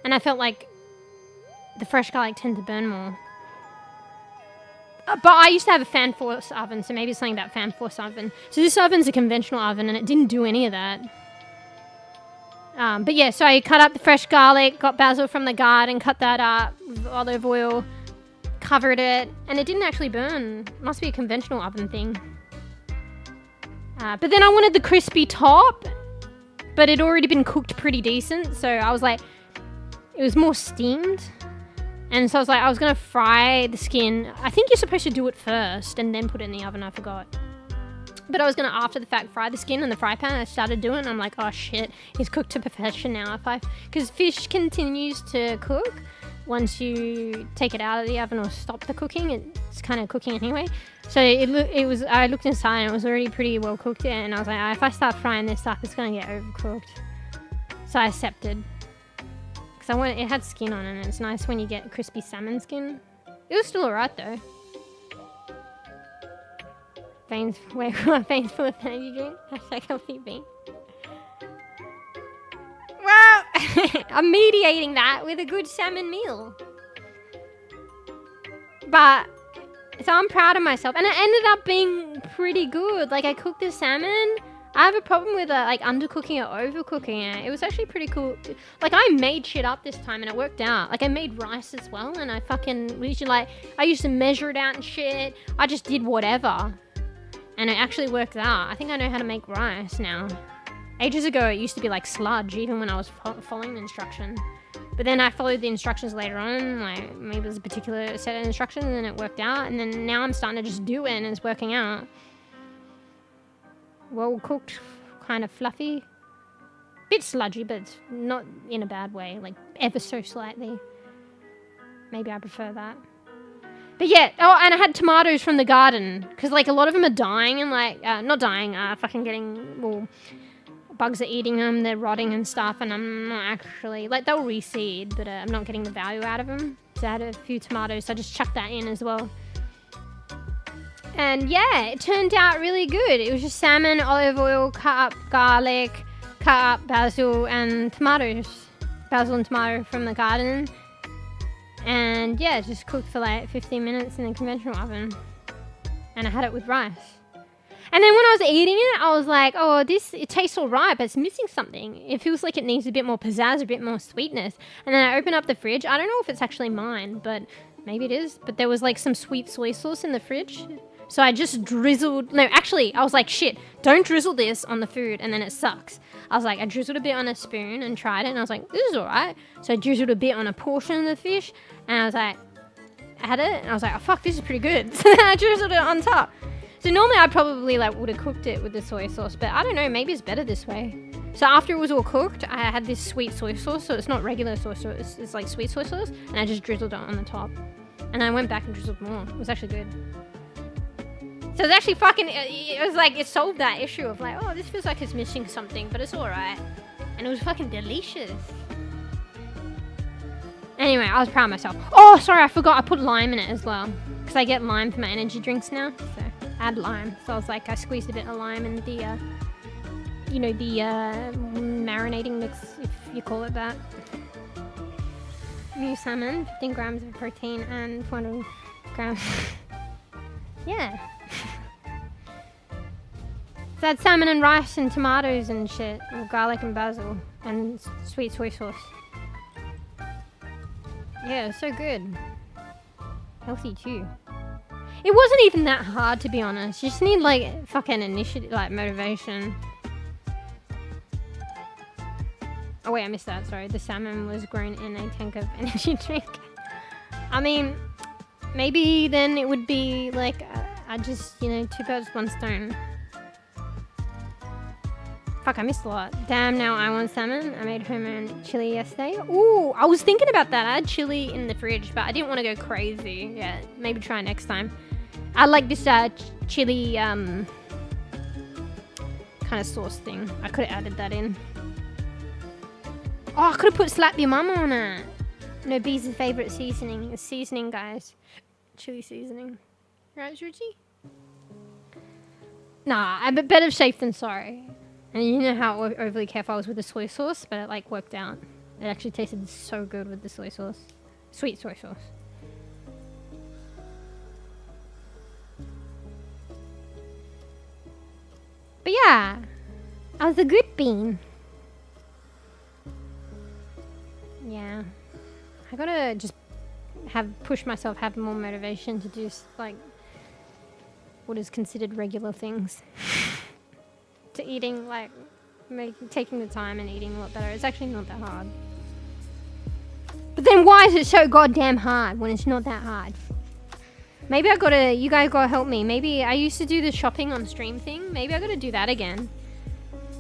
And I felt like the fresh garlic tend to burn more. But I used to have a fan force oven, so maybe it's something about fan force oven. So this oven's a conventional oven, and it didn't do any of that. But yeah, so I cut up the fresh garlic, got basil from the garden, cut that up with olive oil, covered it, and it didn't actually burn. Must be a conventional oven thing. But then I wanted the crispy top, but it'd already been cooked pretty decent, so I was like, it was more steamed. And so I was like, I was going to fry the skin. I think you're supposed to do it first and then put it in the oven. I forgot. But I was going to, after the fact, fry the skin in the fry pan. I started doing it. And I'm like, oh, shit. It's cooked to perfection now. Because fish continues to cook once you take it out of the oven or stop the cooking. It's kind of cooking anyway. So I looked inside and it was already pretty well cooked. And I was like, if I start frying this up, it's going to get overcooked. So I accepted. It had skin on it, and it's nice when you get crispy salmon skin. It was still alright though. Veins full of energy drink. Hashtag healthy bean. Well, I'm mediating that with a good salmon meal. But, so I'm proud of myself, and it ended up being pretty good. Like, I cooked the salmon. I have a problem with like undercooking or overcooking it. It was actually pretty cool. Like, I made shit up this time and it worked out. Like, I made rice as well, and I used to measure it out and shit. I just did whatever. And it actually worked out. I think I know how to make rice now. Ages ago, it used to be like sludge, even when I was following the instruction. But then I followed the instructions later on, like maybe it was a particular set of instructions, and then it worked out. And then now I'm starting to just do it and it's working out. Well cooked, kind of fluffy. Bit sludgy, but it's not in a bad way, like ever so slightly. Maybe I prefer that. But yeah, oh, and I had tomatoes from the garden, because like a lot of them are dying and like, not dying, fucking getting, well, bugs are eating them, they're rotting and stuff, and I'm not actually, like they'll reseed, but I'm not getting the value out of them. So I had a few tomatoes, so I just chucked that in as well. And yeah, it turned out really good. It was just salmon, olive oil, cut up garlic, cut up basil and tomatoes. Basil and tomato from the garden. And yeah, just cooked for like 15 minutes in the conventional oven. And I had it with rice. And then when I was eating it, I was like, oh, it tastes all right, but it's missing something. It feels like it needs a bit more pizzazz, a bit more sweetness. And then I opened up the fridge. I don't know if it's actually mine, but maybe it is. But there was like some sweet soy sauce in the fridge. So I just drizzled, no, actually, I was like, shit, don't drizzle this on the food and then it sucks. I was like, I drizzled a bit on a spoon and tried it, and I was like, this is all right. So I drizzled a bit on a portion of the fish, and I was like, I had it, and I was like, oh fuck, this is pretty good. So then I drizzled it on top. So normally I probably like would have cooked it with the soy sauce, but I don't know, maybe it's better this way. So after it was all cooked, I had this sweet soy sauce, so it's not regular soy sauce, it's like sweet soy sauce, and I just drizzled it on the top. And I went back and drizzled more. It was actually good. So it's actually fucking, it was like, it solved that issue of like, oh, this feels like it's missing something, but it's alright. And it was fucking delicious. Anyway, I was proud of myself. Oh, sorry, I forgot, I put lime in it as well. Because I get lime for my energy drinks now, so add lime. So I was like, I squeezed a bit of lime in the, marinating mix, if you call it that. New salmon, 15 grams of protein and 400 grams. Yeah. So that's salmon and rice and tomatoes and shit, and garlic and basil and sweet soy sauce. Yeah, it's so good. Healthy too. It wasn't even that hard, to be honest. You just need like fucking initiative, like motivation. Oh wait, I missed that, sorry. The salmon was grown in a tank of energy drink. I mean, maybe then it would be like, I just, two birds, one stone. Fuck, I missed a lot. Damn, now I want salmon. I made homemade chili yesterday. Ooh, I was thinking about that. I had chili in the fridge, but I didn't want to go crazy. Yeah, maybe try next time. I like this chili kind of sauce thing. I could have added that in. Oh, I could have put Slap Your Mama on it. No, B's favorite seasoning. It's seasoning, guys. Chili seasoning. Right, Georgie? Nah, I'm better safe than sorry. And you know how overly careful I was with the soy sauce, but it like worked out. It actually tasted so good with the soy sauce. Sweet soy sauce. But yeah, I was a good bean. Yeah, I gotta just push myself, have more motivation to do like what is considered regular things. To eating, like taking the time and eating a lot better. It's actually not that hard. But then why is it so goddamn hard when it's not that hard? Maybe you guys gotta help me. Maybe I used to do the shopping on stream thing. Maybe I gotta do that again.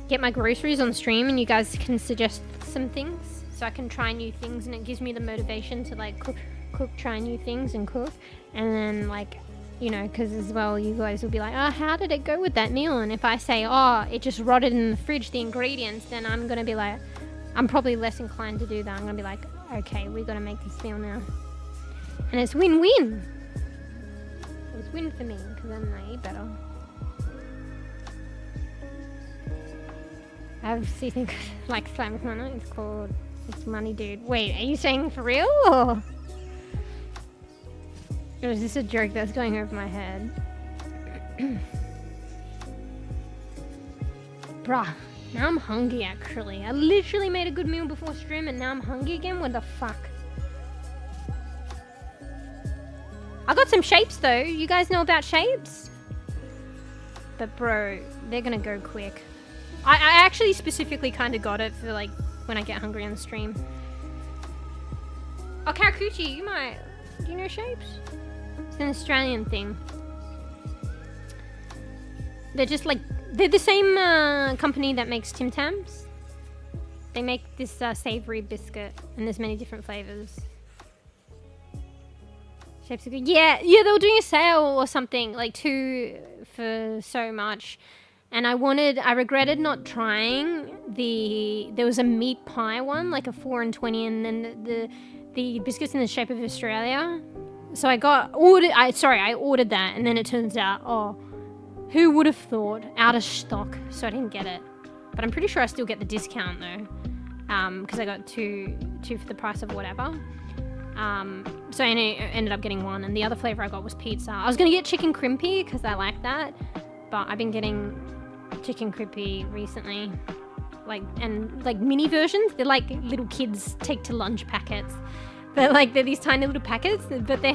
Get my groceries on stream and you guys can suggest some things so I can try new things, and it gives me the motivation to like cook, try new things and cook. And then like, you know, because as well you guys will be like, oh, how did it go with that meal? And if I say, oh, it just rotted in the fridge, the ingredients, then I'm gonna be like, I'm probably less inclined to do that. I'm gonna be like, okay, we gotta make this meal now. And it's win-win. It's win for me because then I eat better. I obviously think like slime with money. It's called It's Money Dude. Wait, are you saying for real or is this a joke that's going over my head? Bruh, now I'm hungry actually. I literally made a good meal before stream and now I'm hungry again. What the fuck? I got some shapes though. You guys know about shapes? But bro, they're gonna go quick. I actually specifically kind of got it for like when I get hungry on the stream. Oh, Karakuchi, do you know shapes? It's an Australian thing. They're just like, they're the same company that makes Tim Tams. They make this savory biscuit and there's many different flavors. Shapes are good. Yeah, they were doing a sale or something, like 2 for so much. And I regretted not trying there was a meat pie one, like a 4 and 20, and then the biscuits in the shape of Australia. So I ordered that, and then it turns out, oh, who would have thought, out of stock, so I didn't get it. But I'm pretty sure I still get the discount though, because I got two for the price of whatever. So I ended up getting one, and the other flavor I got was pizza. I was gonna get chicken crimpy because I like that, but I've been getting chicken crimpy recently, like mini versions. They're like little kids take to lunch packets. They're these tiny little packets, but they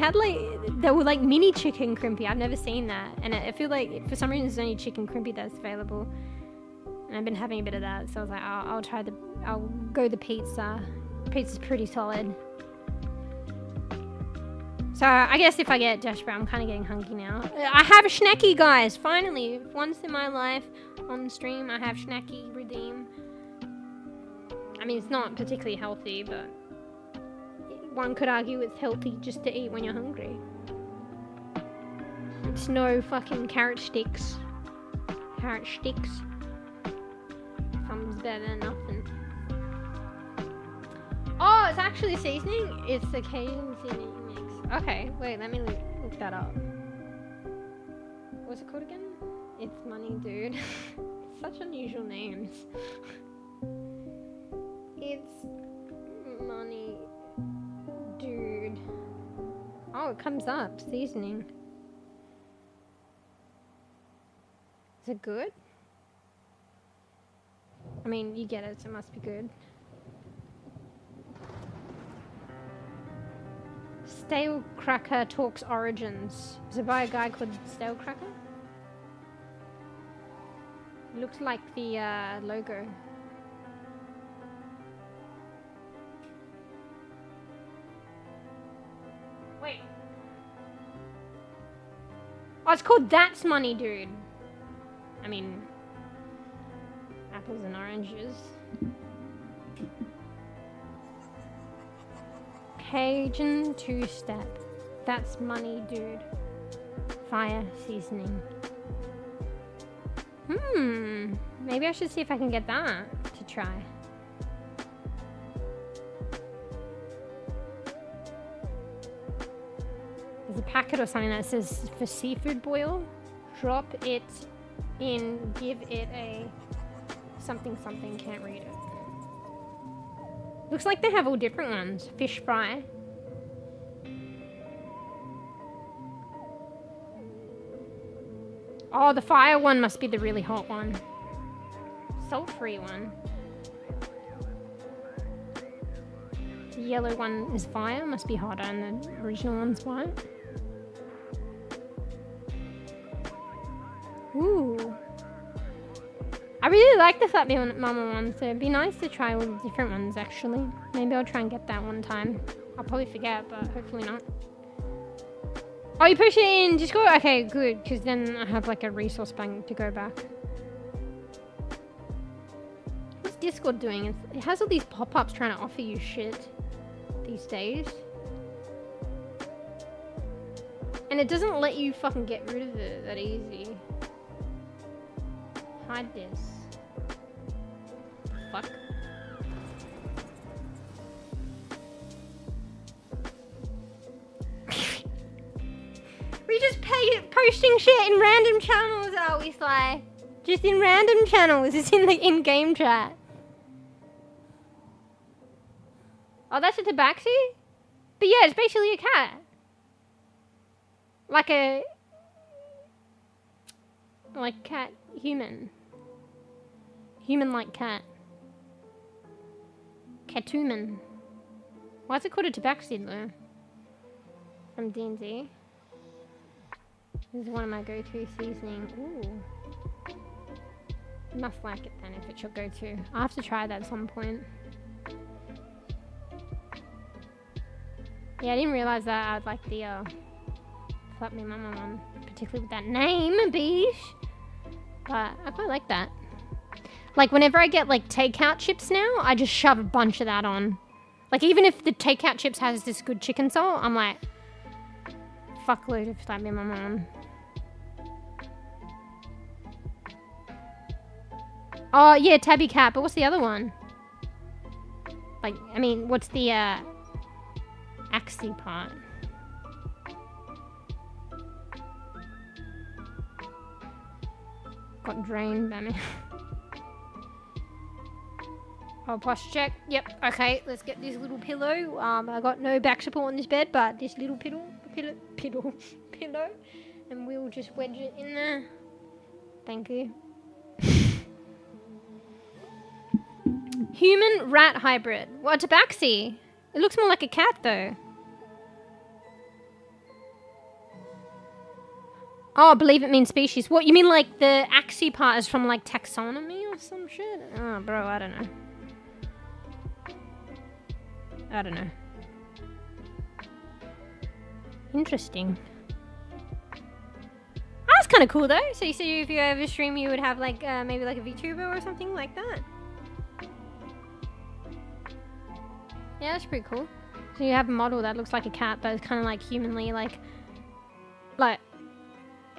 were like mini chicken crimpy. I've never seen that, and I feel like for some reason there's only chicken crimpy that's available. And I've been having a bit of that, so I was like, I'll go the pizza. Pizza's pretty solid. So I guess if I get Dash Brown, I'm kind of getting hungry now. I have a snacky, guys. Finally, once in my life on stream, I have snacky redeem. I mean, it's not particularly healthy, but one could argue it's healthy just to eat when you're hungry. It's no fucking carrot sticks. Carrot sticks. Something's better than nothing. Oh, it's actually seasoning. It's the Cajun seasoning. Okay, wait, let me look that up. What's it called again? It's Money Dude. Such unusual names. It's Money Dude. Oh, it comes up. Seasoning. Is it good? I mean, you get it, so it must be good. Stale Cracker Talks Origins. Is it by a guy called Stale Cracker? It looks like the logo. Wait. Oh, it's called That's Money Dude. I mean, apples and oranges. Cajun two-step. That's Money Dude. Fire seasoning. Maybe I should see if I can get that to try. There's a packet or something that says for seafood boil. Drop it in, give it a something, can't read it. Looks like they have all different ones. Fish fry. Oh, the fire one must be the really hot one. Salt-free one. The yellow one is fire, must be hotter, and the original one's white. Ooh. I really like the Flat Mama one, so it'd be nice to try all the different ones actually. Maybe I'll try and get that one time. I'll probably forget, but hopefully not. Oh, you push it in Discord? Okay, good, because then I have like a resource bank to go back. What's Discord doing? It has all these pop-ups trying to offer you shit these days. And it doesn't let you fucking get rid of it that easy. Hide this. Fuck. We just posting shit in random channels, are we, Sly? Just in random channels. It's in the in-game chat. Oh, that's a tabaxi? But yeah, it's basically a cat. Like cat human. Human-like cat. Catwoman. Why is it called a tabaxi though? From D&D. This is one of my go-to seasoning. Ooh. You must like it then if it's your go-to. I'll have to try that at some point. Yeah, I didn't realise that I'd like the Flat Me Mama one. Particularly with that name, beesh. But I quite like that. Like whenever I get like takeout chips now, I just shove a bunch of that on. Like even if the takeout chips has this good chicken salt, I'm like, fuckload of Flat Me Mama on. Oh yeah, tabby cat, but what's the other one? Like, I mean, what's the axy part? Got drained, damn it. Oh, posture check. Yep. Okay, let's get this little pillow. I got no back support on this bed, but this little pillow, and we'll just wedge it in there. Thank you. Human rat hybrid. What, a tabaxi? It looks more like a cat though. Oh, I believe it means species. What, you mean like the axy part is from like taxonomy or some shit? Oh, bro, I don't know. I don't know. Interesting. That's kind of cool though. So you see if you ever stream, you would have like maybe like a VTuber or something like that. Yeah, that's pretty cool. So you have a model that looks like a cat, but it's kind of like humanly, like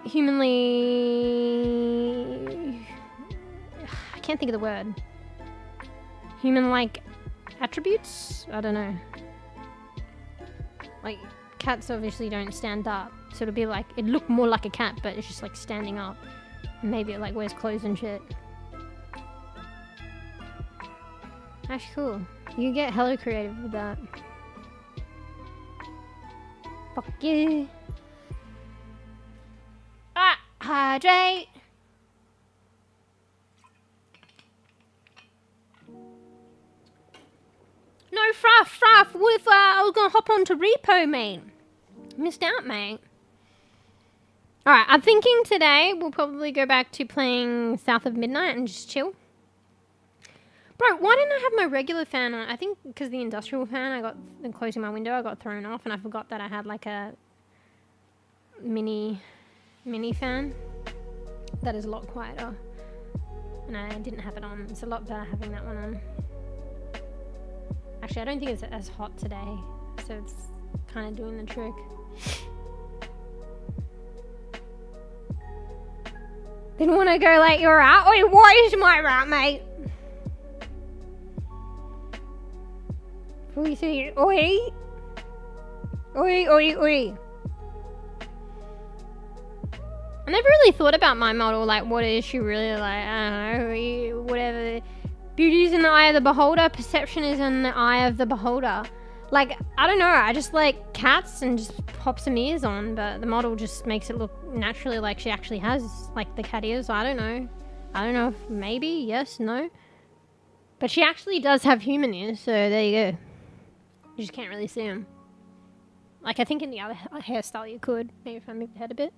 humanly. I can't think of the word. Human-like attributes? I don't know. Like cats obviously don't stand up, so it'll be like it'd look more like a cat, but it's just like standing up. And maybe it like wears clothes and shit. That's cool. You can get hella creative with that. Fuck yeah. Ah, hydrate. No, Fruff. What if I was gonna hop onto repo, mate? Missed out, mate. Alright, I'm thinking today we'll probably go back to playing South of Midnight and just chill. Bro, why didn't I have my regular fan on? I think because the industrial fan, I got closing my window, I got thrown off, and I forgot that I had like a mini fan that is a lot quieter, and I didn't have it on. It's a lot better having that one on. Actually, I don't think it's as hot today, so it's kind of doing the trick. Didn't want to go like you're out. Oi, what is my rat, mate? Oi, see, oi. Oi, oi, oi. I never really thought about my model, like what is she really like, I don't know, whatever. Beauty is in the eye of the beholder, perception is in the eye of the beholder. Like, I don't know, I just like cats and just pop some ears on, but the model just makes it look naturally like she actually has like the cat ears. I don't know if maybe, yes, no. But she actually does have human ears, so there you go. You just can't really see them. Like, I think in the other hairstyle you could, maybe if I moved the head a bit.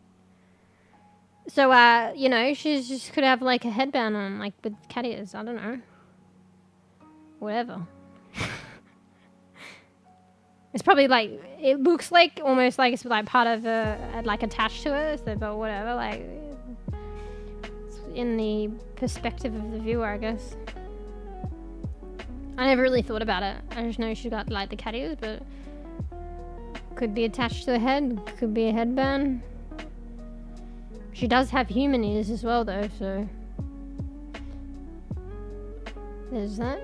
So, you know, she just could have like a headband on, like with cat ears, I don't know. Whatever. It's probably like, it looks like almost like it's like part of like attached to it, so, but whatever, like it's in the perspective of the viewer, I guess. I never really thought about it. I just know she got like the cat ears, but could be attached to the head, could be a headband. She does have human ears as well though, so there's that.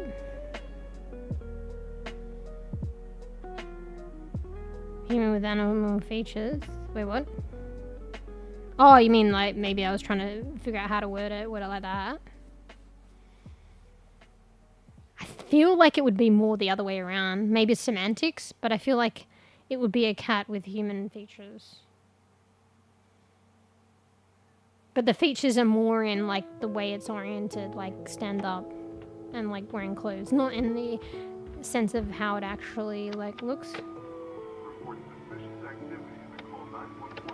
Human with animal features. Wait, what? Oh, you mean like maybe I was trying to figure out how to word it like that. I feel like it would be more the other way around. Maybe semantics, but I feel like it would be a cat with human features. But the features are more in like the way it's oriented, like stand up and like wearing clothes, not in the sense of how it actually like looks.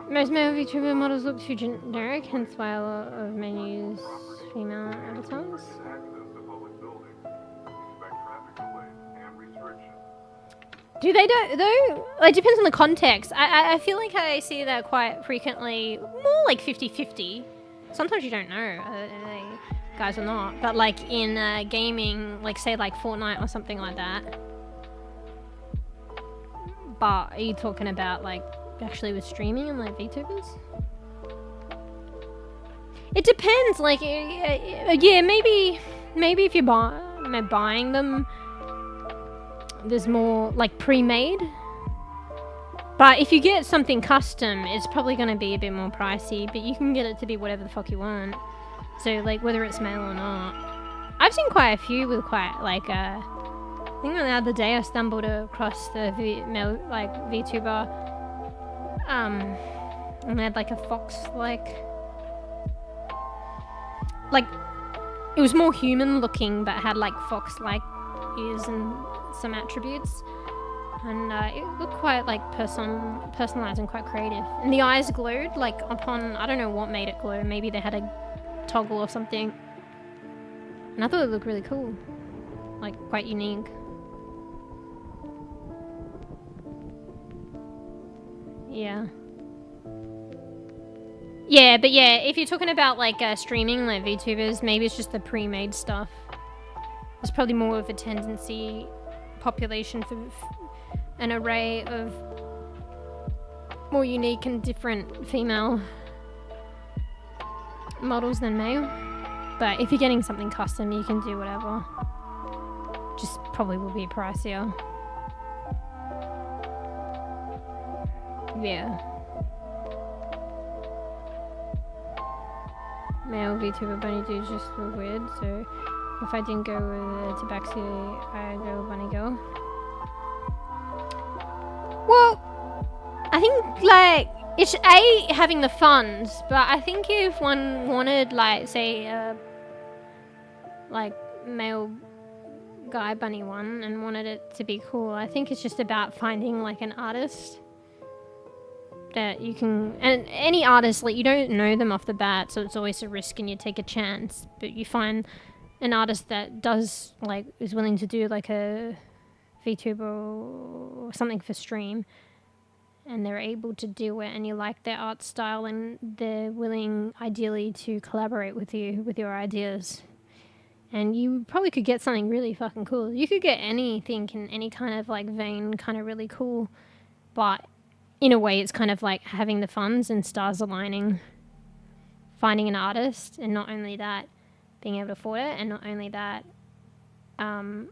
Most male VTuber models look too generic, hence why a lot of men use female avatars. Do they though? Like, depends on the context. I feel like I see that quite frequently, more like 50-50. Sometimes you don't know, guys or not. But like in gaming, like say like Fortnite or something like that. But are you talking about like actually with streaming and like VTubers? It depends, like, yeah, maybe if you're buying them, there's more like pre-made. But if you get something custom, it's probably going to be a bit more pricey, but you can get it to be whatever the fuck you want. So like whether it's male or not. I've seen quite a few with quite like I think the other day I stumbled across the male like VTuber. And they had like a fox like it was more human looking but had like fox like ears and some attributes, and it looked quite like personalized and quite creative, and the eyes glowed like upon, I don't know what made it glow, maybe they had a toggle or something, and I thought it looked really cool, like quite unique. Yeah, but yeah, if you're talking about like streaming, like VTubers, maybe it's just the pre-made stuff. There's probably more of a tendency, population for an array of more unique and different female models than male. But if you're getting something custom, you can do whatever. Just probably will be pricier. Yeah. Male VTuber bunny dudes just look weird, so if I didn't go with Tabaxi, I'd go bunny girl. Well, I think like it's having the funds, but I think if one wanted like say like male guy bunny one and wanted it to be cool, I think it's just about finding like an artist that you can, and any artist, like you don't know them off the bat, so it's always a risk and you take a chance, but you find an artist that does like is willing to do like a VTuber or something for stream, and they're able to do it, and you like their art style, and they're willing ideally to collaborate with you with your ideas, and you probably could get something really fucking cool. You could get anything in any kind of like vein kind of really cool, but in a way it's kind of like having the funds and stars aligning, finding an artist, and not only that, being able to afford it, and not only that, finding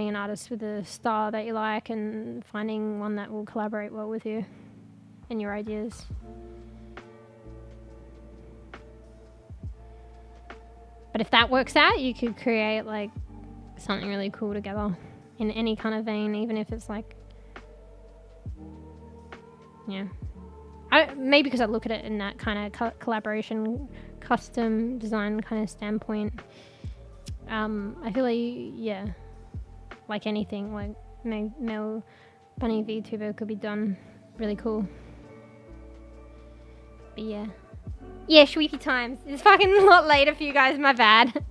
an artist with a style that you like, and finding one that will collaborate well with you and your ideas. But if that works out, you could create like something really cool together. in any kind of vein, even if it's like, yeah. Maybe because I look at it in that kind of collaboration, custom design kind of standpoint. I feel like, yeah, like anything, like male bunny VTuber could be done really cool. But yeah. Yeah, sweepy times. It's fucking a lot later for you guys, my bad.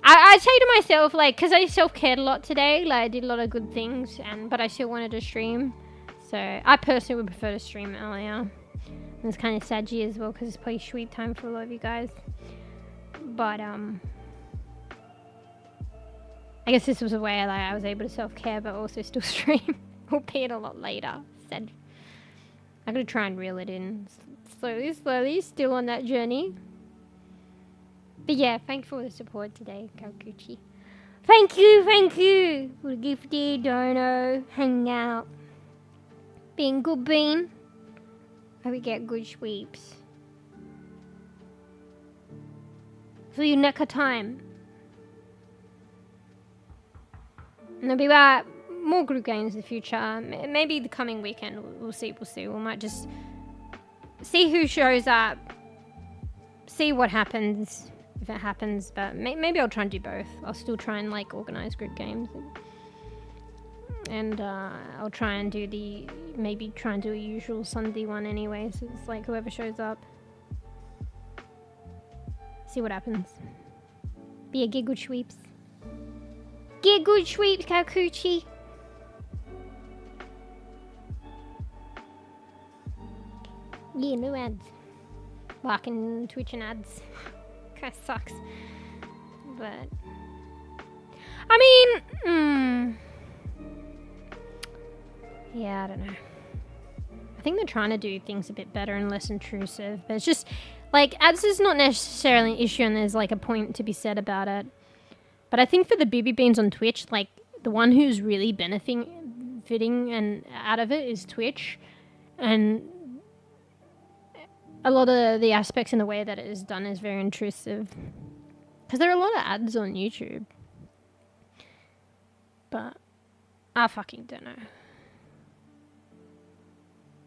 I say to myself, like, because I self-cared a lot today, like I did a lot of good things, but I still wanted to stream. So I personally would prefer to stream earlier. And it's kind of sadgy as well because it's probably sweep time for a lot of you guys. But I guess this was a way like I was able to self-care but also still stream, albeit a lot later. Sad. I'm gonna try and reel it in slowly, still on that journey. But yeah, thank you for the support today, Kakuchi. Thank you for the gifted dono, hanging out, being good bean. Hope we get good sweeps. For you next time. And there'll be more group games in the future. Maybe the coming weekend. We'll see. We might just see who shows up. See what happens. If it happens. But maybe I'll try and do both. I'll still try and like organize group games. And I'll try and do maybe try and do a usual Sunday one anyway. So it's like whoever shows up. See what happens. Be a get good sweeps. Get good sweeps, Kakuchi. Yeah, no ads. Fucking Twitch and ads. Kinda sucks. But I mean, yeah, I don't know. I think they're trying to do things a bit better and less intrusive, but it's just like ads is not necessarily an issue, and there's like a point to be said about it. But I think for the BB Beans on Twitch, like the one who's really benefiting and out of it is Twitch, and a lot of the aspects in the way that it is done is very intrusive. Because there are a lot of ads on YouTube. But I fucking don't know.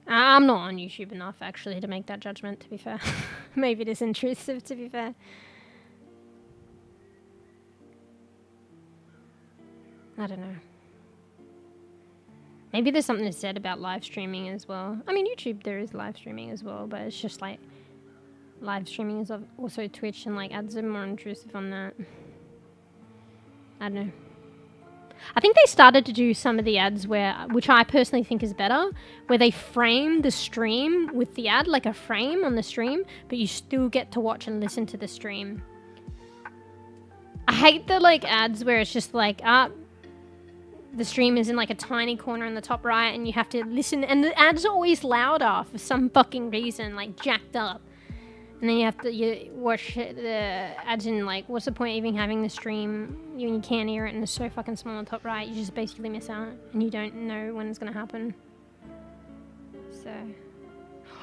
I'm not on YouTube enough actually to make that judgment, to be fair. Maybe it is intrusive, to be fair. I don't know. Maybe there's something to said about live streaming as well. I mean, YouTube, there is live streaming as well, but it's just like live streaming is also Twitch, and like ads are more intrusive on that. I don't know. I think they started to do some of the ads which I personally think is better, where they frame the stream with the ad, like a frame on the stream, but you still get to watch and listen to the stream. I hate the like ads where it's just like, the stream is in like a tiny corner in the top right and you have to listen, and the ads are always louder for some fucking reason, like jacked up. And then you watch the ads in like, what's the point even having the stream? You can't hear it and it's so fucking small on the top right, you just basically miss out and you don't know when it's going to happen. So.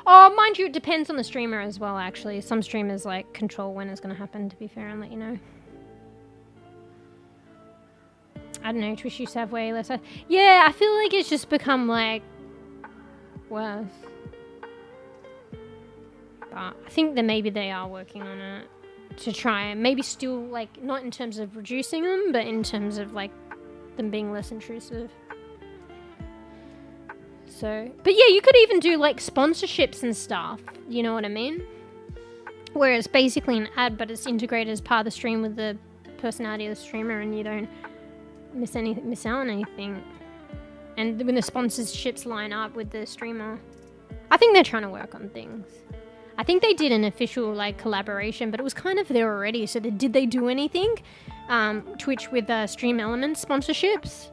Oh, mind you, it depends on the streamer as well, actually. Some streamers like control when it's going to happen, to be fair, and let you know. I don't know, Twitch used to have way less. Yeah, I feel like it's just become like worse. But I think that maybe they are working on it to try and maybe still like, not in terms of reducing them, but in terms of like them being less intrusive. So, but yeah, you could even do like sponsorships and stuff, you know what I mean? Where it's basically an ad, but it's integrated as part of the stream with the personality of the streamer, and you don't miss out on anything. And when the sponsorships line up with the streamer, I think they're trying to work on things. I think they did an official like collaboration, but it was kind of there already. So did they do anything? Twitch with Stream Elements sponsorships.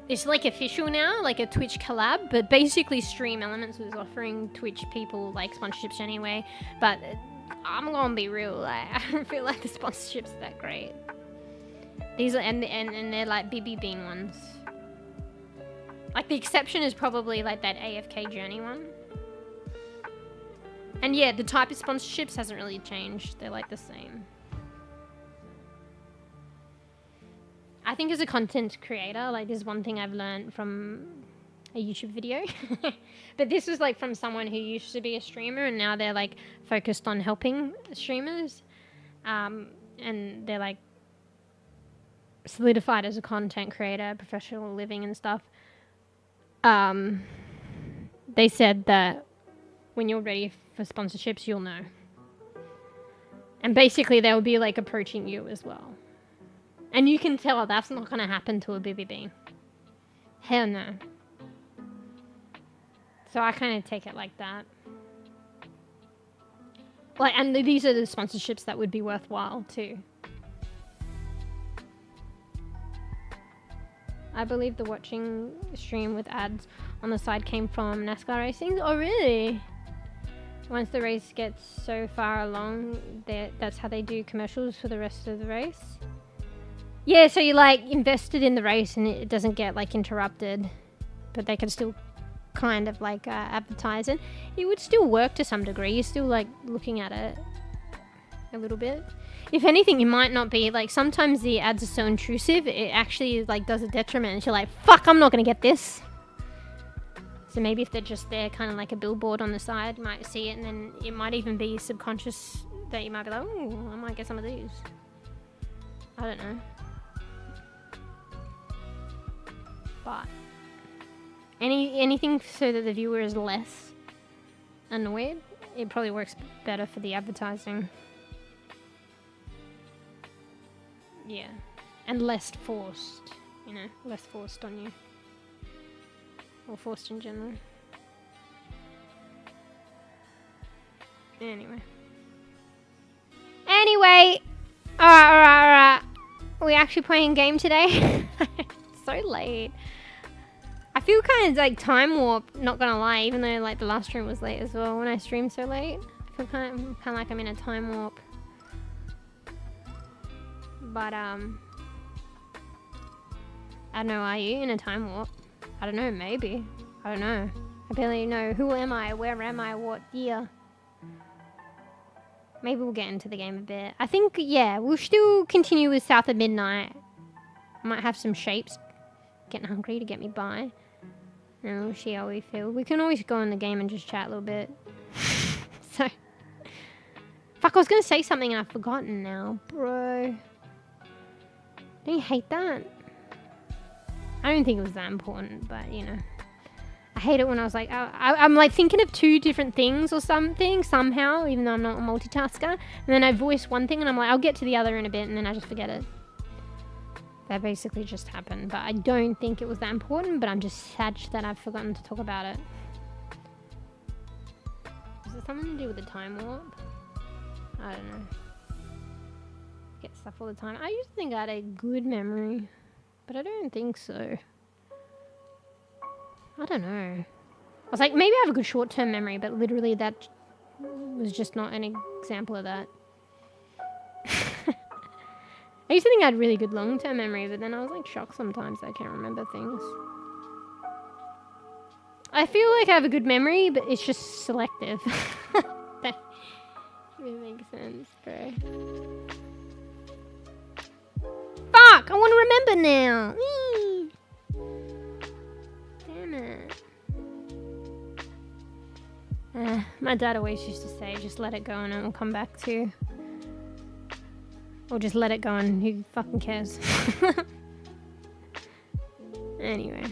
It's like official now, like a Twitch collab, but basically Stream Elements was offering Twitch people like sponsorships anyway. But I'm gonna be real, like I don't feel like the sponsorships are that great. These are and they're like BB Bean ones. Like the exception is probably like that AFK j0urney one. And yeah, the type of sponsorships hasn't really changed. They're like the same. I think as a content creator, like there's one thing I've learned from a YouTube video, but this was like from someone who used to be a streamer and now they're like focused on helping streamers, and they're like solidified as a content creator, professional living and stuff. They said that when you're ready for sponsorships, you'll know. And basically they'll be like approaching you as well. And you can tell that's not going to happen to a bEbE. Hell no. So I kind of take it like that. Like, and these are the sponsorships that would be worthwhile too. I believe the watching stream with ads on the side came from NASCAR racing. Oh, really? Once the race gets so far along, that's how they do commercials for the rest of the race. Yeah, so you like invested in the race and it doesn't get like interrupted, but they can still kind of like advertise it. It would still work to some degree. You're still like looking at it a little bit. If anything, you might not be like, sometimes the ads are so intrusive, it actually like does a detriment. And you're like, fuck, I'm not gonna get this. So maybe if they're just there, kind of like a billboard on the side, you might see it, and then it might even be subconscious that you might be like, oh, I might get some of these. I don't know. But anything so that the viewer is less annoyed, it probably works better for the advertising. Yeah, and less forced, you know, less forced on you. Or forced in general. Anyway. Alright. We're actually playing a game today. So late. I feel kind of like time warp, not gonna lie, even though like the last stream was late as well when I streamed so late. I feel kind of like I'm in a time warp. But I don't know, are you in a time warp? I don't know, maybe. I don't know. I barely know. Who am I? Where am I? What year? Maybe we'll get into the game a bit. I think, yeah, we'll still continue with South of Midnight. I might have some shapes getting hungry to get me by. And we'll see how we feel. We can always go in the game and just chat a little bit. So. Fuck, I was going to say something and I've forgotten now. Bro. Don't you hate that? I don't think it was that important, but you know. I hate it when I was like, I'm like thinking of two different things or something somehow, even though I'm not a multitasker. And then I voice one thing and I'm like, I'll get to the other in a bit, and then I just forget it. That basically just happened, but I don't think it was that important, but I'm just sad that I've forgotten to talk about it. Is it something to do with the time warp? I don't know. Get stuff all the time. I used to think I had a good memory, but I don't think so. I don't know. I was like, maybe I have a good short-term memory, but literally that was just not an example of that. I used to think I had really good long-term memory, but then I was like shocked sometimes that I can't remember things. I feel like I have a good memory, but it's just selective. That really makes sense, bro. Fuck! I want to remember now! Whee! Damn it. My dad always used to say, just let it go and it will come back to you. Or just let it go and who fucking cares? Anyway.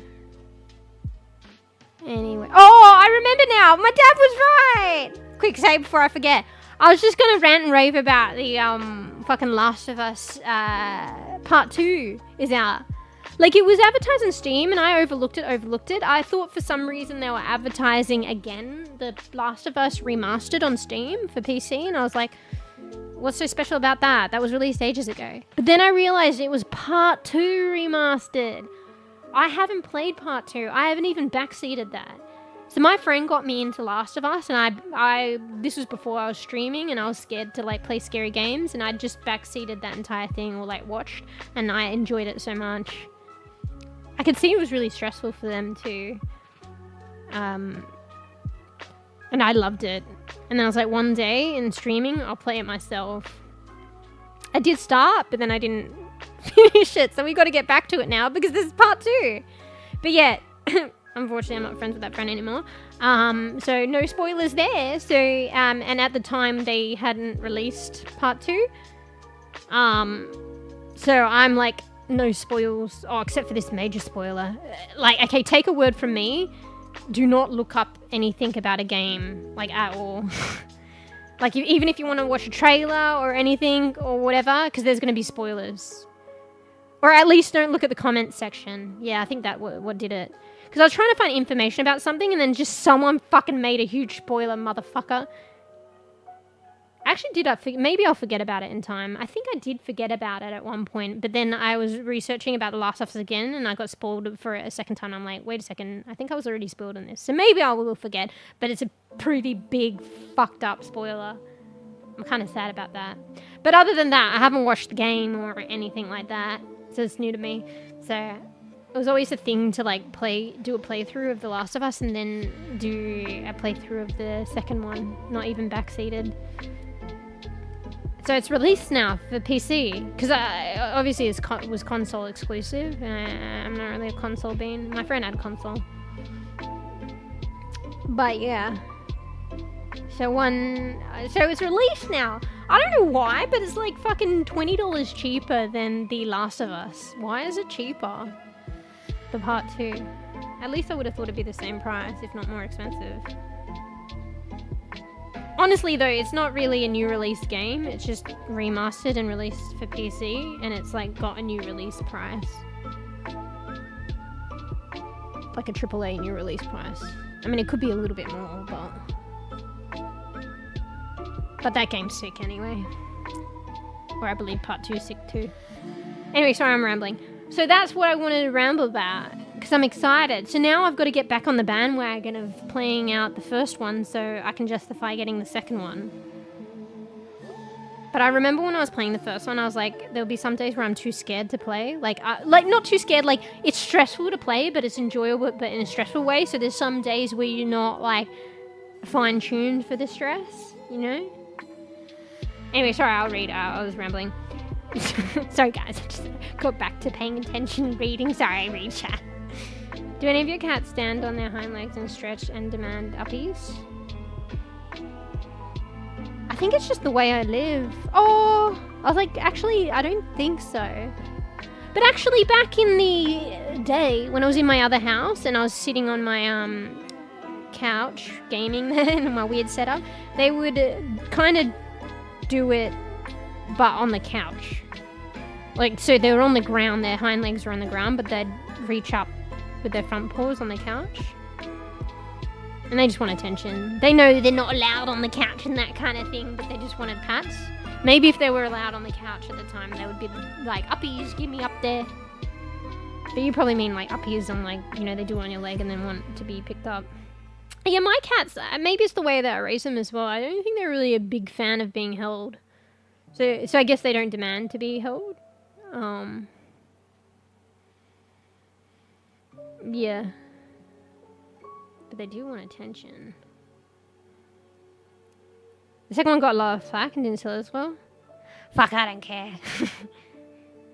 Oh, I remember now! My dad was right! Quick, say before I forget. I was just gonna rant and rave about the fucking Last of Us Part 2 is out. Like, it was advertised on Steam and I overlooked it. I thought for some reason they were advertising again the Last of Us remastered on Steam for PC, and I was like, what's so special about that? That was released ages ago. But then I realized it was Part 2 remastered. I haven't played Part 2. I haven't even backseated that. So my friend got me into Last of Us, and this was before I was streaming, and I was scared to like play scary games, and I just backseated that entire thing, or like watched, and I enjoyed it so much. I could see it was really stressful for them too. And I loved it. And then I was like, one day in streaming, I'll play it myself. I did start, but then I didn't finish it. So we got to get back to it now because this is part 2. But yeah, unfortunately, I'm not friends with that friend anymore. So no spoilers there. So, and at the time they hadn't released part 2. So I'm like, no spoils. Oh, except for this major spoiler. Like, okay, take a word from me. Do not look up anything about a game, like, at all. Like, even if you want to watch a trailer or anything or whatever, because there's going to be spoilers. Or at least don't look at the comments section. Yeah, I think that what did it. Because I was trying to find information about something and then just someone fucking made a huge spoiler, motherfucker. Actually, maybe I'll forget about it in time. I think I did forget about it at one point, but then I was researching about The Last of Us again, and I got spoiled for it a second time. I'm like, wait a second, I think I was already spoiled in this. So maybe I will forget, but it's a pretty big, fucked up spoiler. I'm kind of sad about that. But other than that, I haven't watched the game or anything like that, so it's new to me. So it was always a thing to like do a playthrough of The Last of Us and then do a playthrough of the second one, not even backseated. So it's released now for PC, because obviously it was console exclusive, and I'm not really a console bean. My friend had console. But yeah. So it's released now. I don't know why, but it's like fucking $20 cheaper than The Last of Us. Why is it cheaper? The part 2. At least I would have thought it'd be the same price, if not more expensive. Honestly though, it's not really a new release game, it's just remastered and released for PC, and it's like got a new release price. Like a AAA new release price. I mean, it could be a little bit more, but that game's sick anyway. Or I believe part 2 is sick too. Anyway, sorry I'm rambling. So that's what I wanted to ramble about, because I'm excited. So now I've got to get back on the bandwagon of playing out the first one so I can justify getting the second one. But I remember when I was playing the first one, I was like, there'll be some days where I'm too scared to play. Like not too scared, like, it's stressful to play, but it's enjoyable, but in a stressful way. So there's some days where you're not, like, fine-tuned for the stress, you know? Anyway, sorry, I'll read. I was rambling. Sorry guys, I just got back to paying attention reading. Sorry, read chat. Do any of your cats stand on their hind legs and stretch and demand uppies? I think it's just the way I live. Oh, I was like, actually, I don't think so. But actually, back in the day, when I was in my other house and I was sitting on my couch gaming there in my weird setup, they would kind of do it, but on the couch. Like, so they were on the ground, their hind legs were on the ground, but they'd reach up with their front paws on the couch. And they just want attention. They know they're not allowed on the couch and that kind of thing, but they just wanted pats. Maybe if they were allowed on the couch at the time, they would be like, uppies, get me up there. But you probably mean like uppies on, like, you know, they do on your leg and then want to be picked up. Yeah, my cats, maybe it's the way that I raise them as well. I don't think they're really a big fan of being held. So I guess they don't demand to be held. Yeah. But they do want attention. The second one got a lot of flack and didn't sell as well. Fuck, I don't care.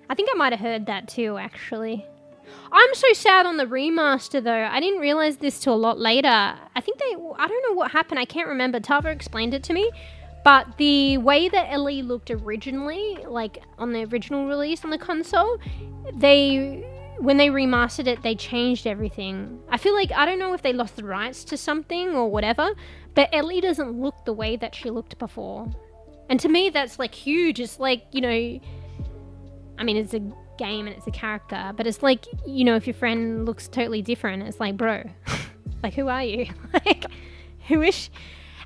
I think I might have heard that too, actually. I'm so sad on the remaster though. I didn't realize this till a lot later. I think I don't know what happened. I can't remember. Tava explained it to me. But the way that Ellie looked originally, like on the original release on the console, when they remastered it, they changed everything. I feel like, I don't know if they lost the rights to something or whatever, but Ellie doesn't look the way that she looked before. And to me, that's like huge. It's like, you know, I mean, it's a game and it's a character, but it's like, you know, if your friend looks totally different, it's like, bro, like, who are you? Like, who is she?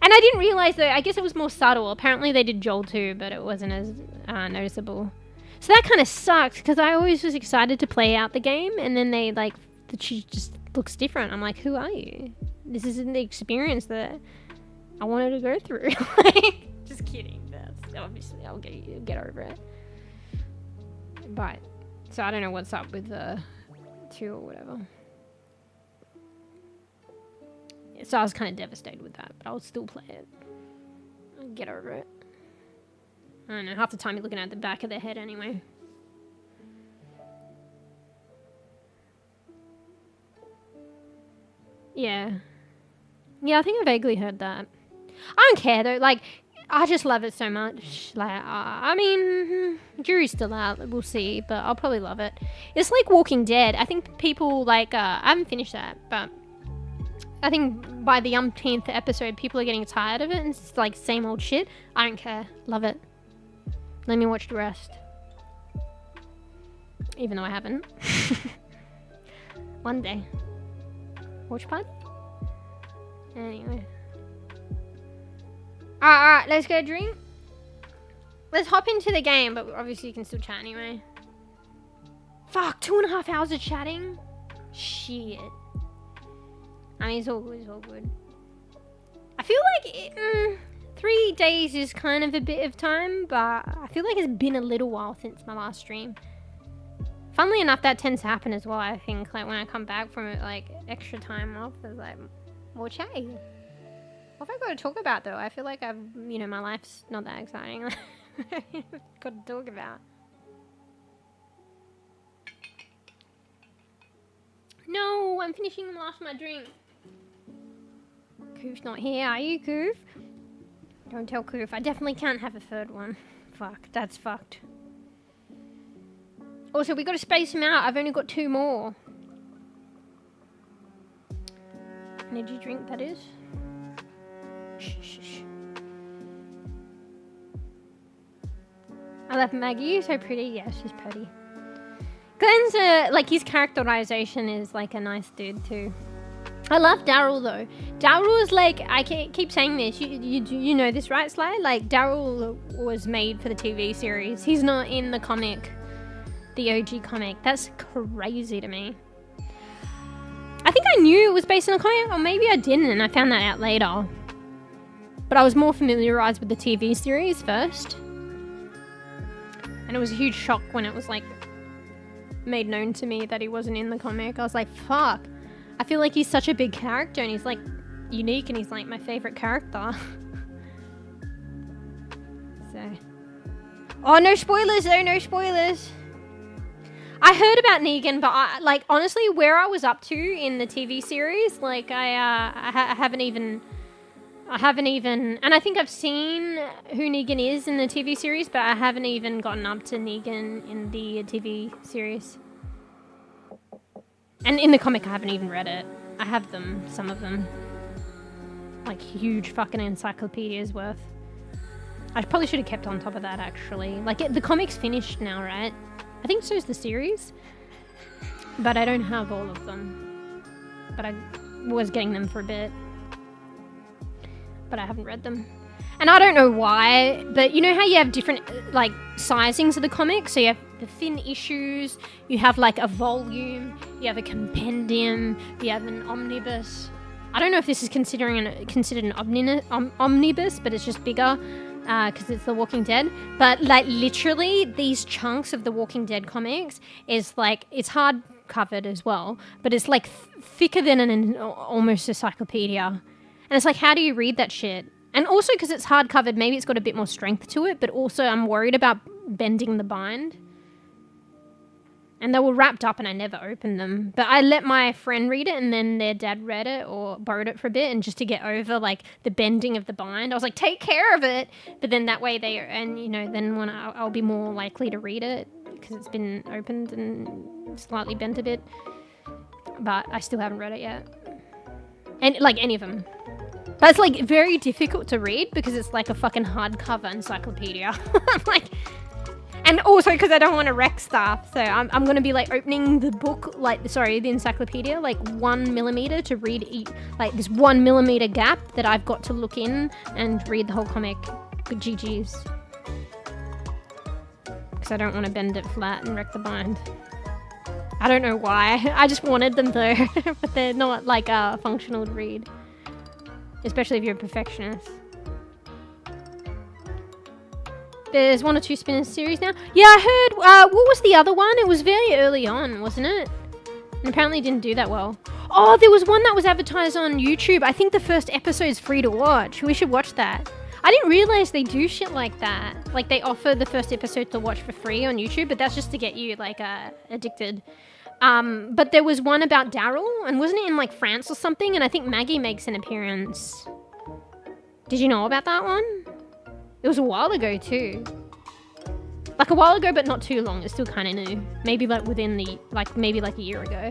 And I didn't realize though, I guess it was more subtle. Apparently they did Joel too, but it wasn't as noticeable. So that kind of sucked, because I always was excited to play out the game, and then they, like, she just looks different. I'm like, who are you? This isn't the experience that I wanted to go through. Like, just kidding. That's obviously, I'll get over it. But, so I don't know what's up with the 2 or whatever. So I was kind of devastated with that, but I'll still play it. I'll get over it. I don't know, half the time you're looking at the back of their head anyway. Yeah. Yeah, I think I vaguely heard that. I don't care though. Like, I just love it so much. Like, I mean, jury's still out. We'll see, but I'll probably love it. It's like Walking Dead. I think people like. I haven't finished that, but I think by the umpteenth episode, people are getting tired of it, and it's like same old shit. I don't care. Love it. Let me watch the rest. Even though I haven't. One day. Watch party? Anyway. Alright, let's go drink. Let's hop into the game, but obviously you can still chat anyway. Fuck, 2.5 hours of chatting? Shit. I mean, it's all good, it's all good. I feel like 3 days is kind of a bit of time, but I feel like it's been a little while since my last stream. Funnily enough, that tends to happen as well, I think. Like, when I come back from it, like, extra time off, there's like, more chatting. What have I got to talk about, though? I feel like I've, you know, my life's not that exciting. Got to talk about. No, I'm finishing the last of my drink. Koof's not here, are you, Koof? Don't tell Koof. I definitely can't have a third one. Fuck, that's fucked. Also, we got to space him out. I've only got 2 more. Energy drink, that is. Shh, shh, shh. I love Maggie. You're so pretty. Yeah, she's pretty. Glenn's, like, his characterization is, like, a nice dude, too. I love Daryl, though. Daryl is, like, I keep saying this. You know this, right, Sly? Like, Daryl was made for the TV series. He's not in the comic. The OG comic. That's crazy to me. I think I knew it was based on a comic, or maybe I didn't, and I found that out later. But I was more familiarized with the TV series first. And it was a huge shock when it was, like, made known to me that he wasn't in the comic. I was like, fuck. I feel like he's such a big character, and he's, like, unique, and he's, like, my favorite character. So. Oh, no spoilers, though. No spoilers. I heard about Negan, but I, like, honestly, where I was up to in the TV series, like, I haven't even, and I think I've seen who Negan is in the TV series, but I haven't even gotten up to Negan in the TV series. And in the comic, I haven't even read it. I have them, some of them. Like, huge fucking encyclopedias worth. I probably should have kept on top of that, actually. Like, the comic's finished now, right? I think so is the series, but I don't have all of them. But I was getting them for a bit, but I haven't read them. And I don't know why, but you know how you have different, like, sizings of the comics? So you have the thin issues, you have, like, a volume, you have a compendium, you have an omnibus. I don't know if this is considered an omnibus, but it's just bigger. Because it's The Walking Dead, but like literally these chunks of The Walking Dead comics is like, it's hard covered as well, but it's like thicker than an almost encyclopedia, and it's like, how do you read that shit? And also because it's hard covered, maybe it's got a bit more strength to it, but also I'm worried about bending the bind. And they were wrapped up and I never opened them. But I let my friend read it, and then their dad read it or borrowed it for a bit, and just to get over like the bending of the bind, I was like, take care of it. But then that way and you know, then when I'll be more likely to read it because it's been opened and slightly bent a bit. But I still haven't read it yet. And like any of them. But it's like very difficult to read because it's like a fucking hardcover encyclopedia. Like, and also because I don't want to wreck stuff, so I'm going to be like opening the book, the encyclopedia, like 1 millimeter to read like this 1 millimeter gap that I've got to look in and read the whole comic. GG's. Because I don't want to bend it flat and wreck the bind. I don't know why. I just wanted them though, but they're not like functional to read, especially if you're a perfectionist. There's 1 or 2 spin series now. Yeah, I heard, what was the other one? It was very early on, wasn't it? And apparently didn't do that well. Oh, there was one that was advertised on YouTube. I think the first episode is free to watch. We should watch that. I didn't realize they do shit like that. Like, they offer the first episode to watch for free on YouTube, but that's just to get you, like, addicted. But there was one about Daryl, and wasn't it in like France or something? And I think Maggie makes an appearance. Did you know about that one? It was a while ago too. Like a while ago, but not too long. It's still kind of new. Maybe like within the, maybe like a year ago.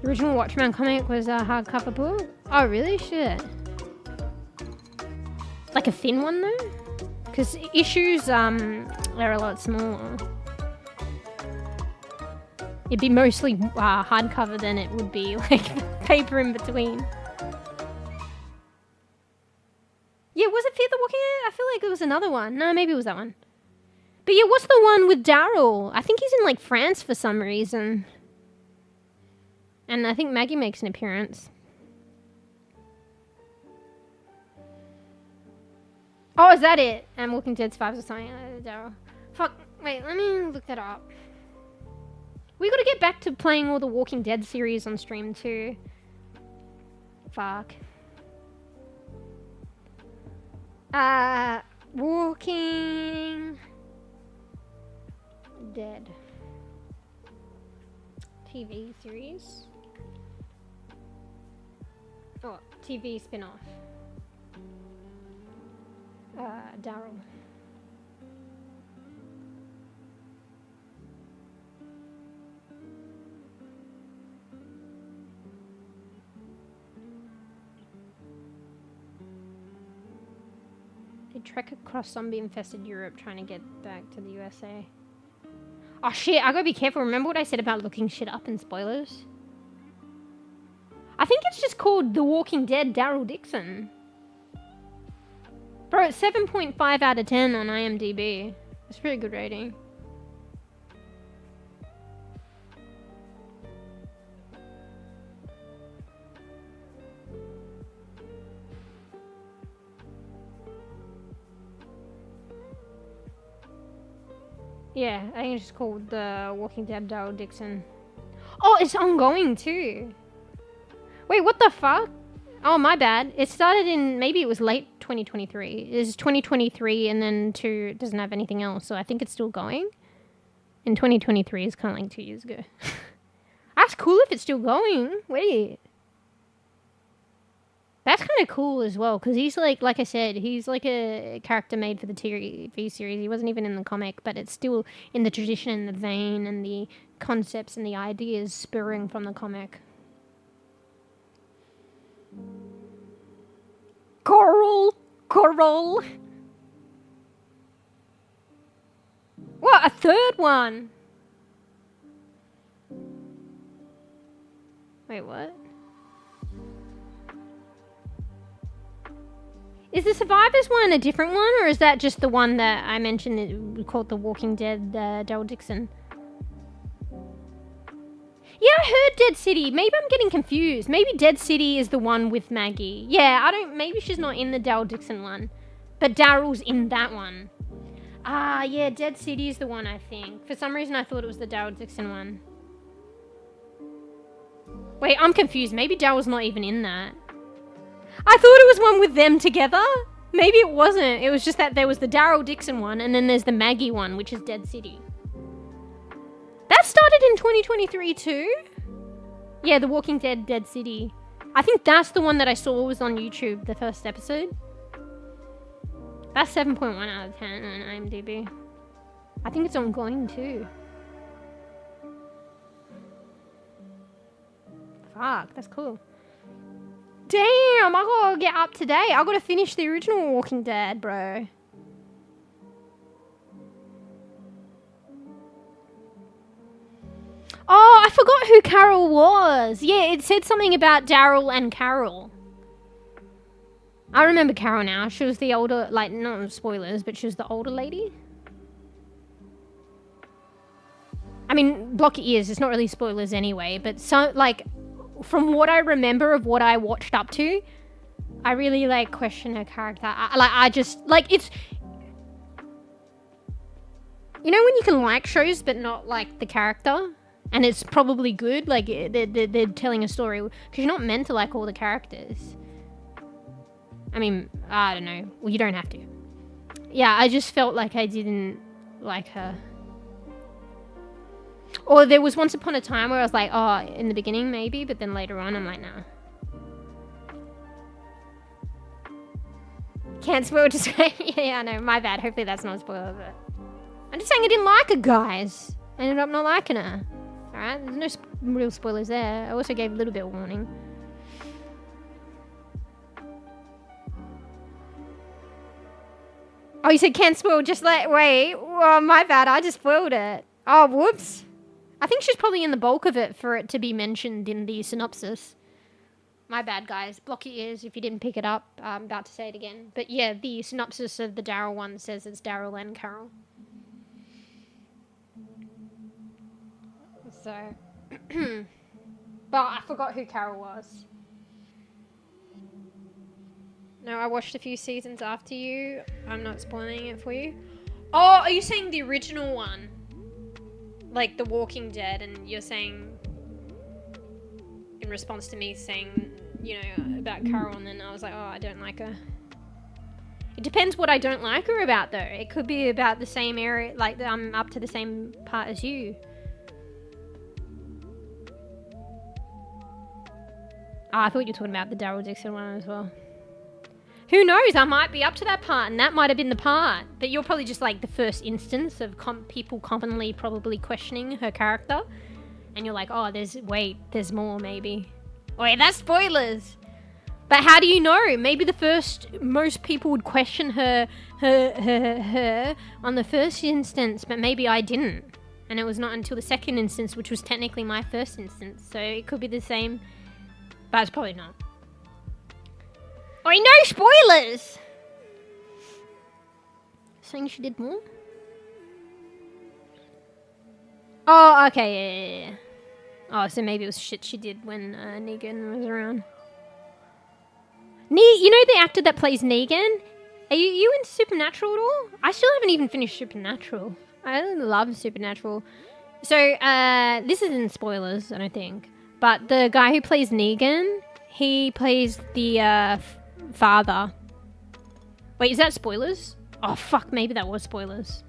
The original Watchman comic was a hardcover book. Oh, really? Shit. Like a thin one though? Because issues, are a lot smaller. It'd be mostly hardcover than it would be like paper in between. Yeah, was it Fear the Walking Dead? I feel like it was another one. No, maybe it was that one. But yeah, what's the one with Daryl? I think he's in like France for some reason. And I think Maggie makes an appearance. Oh, is that it? Walking Dead survives or something. Daryl. Fuck. Wait, let me look that up. We gotta get back to playing all the Walking Dead series on stream too. Fuck. Walking Dead TV series. Oh, TV spin-off. Daryl. They trek across zombie-infested Europe trying to get back to the USA. Oh shit, I gotta be careful. Remember what I said about looking shit up in spoilers? I think it's just called The Walking Dead Daryl Dixon. Bro, it's 7.5 out of 10 on IMDb. That's a pretty good rating. Yeah, I think it's just called The Walking Dead Daryl Dixon. Oh, it's ongoing too. Wait, what the fuck? Oh, my bad. It started in, maybe it was late 2023. It's 2023 and then it doesn't have anything else, so I think it's still going. In 2023 is kind of like 2 years ago. That's cool if it's still going. Wait. That's kind of cool as well, because he's like I said, he's like a character made for the TV series. He wasn't even in the comic, but it's still in the tradition and the vein and the concepts and the ideas spurring from the comic. Coral! What? A third one? Wait, what? Is the Survivors one a different one, or is that just the one that I mentioned called The Walking Dead, Daryl Dixon? Yeah, I heard Dead City. Maybe I'm getting confused. Maybe Dead City is the one with Maggie. Yeah, maybe she's not in the Daryl Dixon one. But Daryl's in that one. Ah, yeah, Dead City is the one, I think. For some reason, I thought it was the Daryl Dixon one. Wait, I'm confused. Maybe Daryl's not even in that. I thought it was one with them together. Maybe it wasn't. It was just that there was the Daryl Dixon one, and then there's the Maggie one, which is Dead City. That started in 2023 too? Yeah, The Walking Dead, Dead City. I think that's the one that I saw was on YouTube, the first episode. That's 7.1 out of 10 on IMDb. I think it's ongoing too. Fuck, that's cool. Damn, I gotta get up to date. I gotta finish the original Walking Dead, bro. Oh, I forgot who Carol was. Yeah, it said something about Daryl and Carol. I remember Carol now. She was the older, like, not spoilers, but she was the older lady. I mean, block your ears. It's not really spoilers anyway, but so, like, from what I remember of what I watched up to, I really, like, question her character. I just, like, it's... You know when you can like shows but not like the character? And it's probably good, like, they're telling a story. Because you're not meant to like all the characters. I mean, I don't know. Well, you don't have to. Yeah, I just felt like I didn't like her. Or there was once upon a time where I was like, oh, in the beginning maybe, but then later on I'm like, nah. Can't spoil just yeah, I know, my bad. Hopefully that's not a spoiler, but I'm just saying I didn't like her, guys. I ended up not liking her. Alright, there's no real spoilers there. I also gave a little bit of warning. Oh, you said can't spoil, just wait. Oh, my bad, I just spoiled it. Oh, whoops. I think she's probably in the bulk of it for it to be mentioned in the synopsis. My bad, guys. Block your ears if you didn't pick it up. I'm about to say it again. But yeah, the synopsis of the Daryl one says it's Daryl and Carol. So, but I forgot who Carol was. No, I watched a few seasons after you. I'm not spoiling it for you. Oh, are you saying the original one? Like The Walking Dead, and you're saying... in response to me saying, you know, about Carol, and then I was like, oh, I don't like her. It depends what I don't like her about, though. It could be about the same area, like I'm up to the same part as you. Oh, I thought you were talking about the Daryl Dixon one as well. Who knows? I might be up to that part, and that might have been the part. But you're probably just like the first instance of people commonly probably questioning her character. And you're like, oh, there's more, maybe. Wait, that's spoilers. But how do you know? Maybe most people would question her on the first instance, but maybe I didn't. And it was not until the second instance, which was technically my first instance. So it could be the same, but it's probably not. Wait, no spoilers! Saying she did more? Oh, okay, yeah. Oh, so maybe it was shit she did when Negan was around. You know the actor that plays Negan? Are you into Supernatural at all? I still haven't even finished Supernatural. I love Supernatural. So, this isn't spoilers, I don't think. But the guy who plays Negan, he plays the father. Wait, is that spoilers? Oh, fuck, maybe that was spoilers.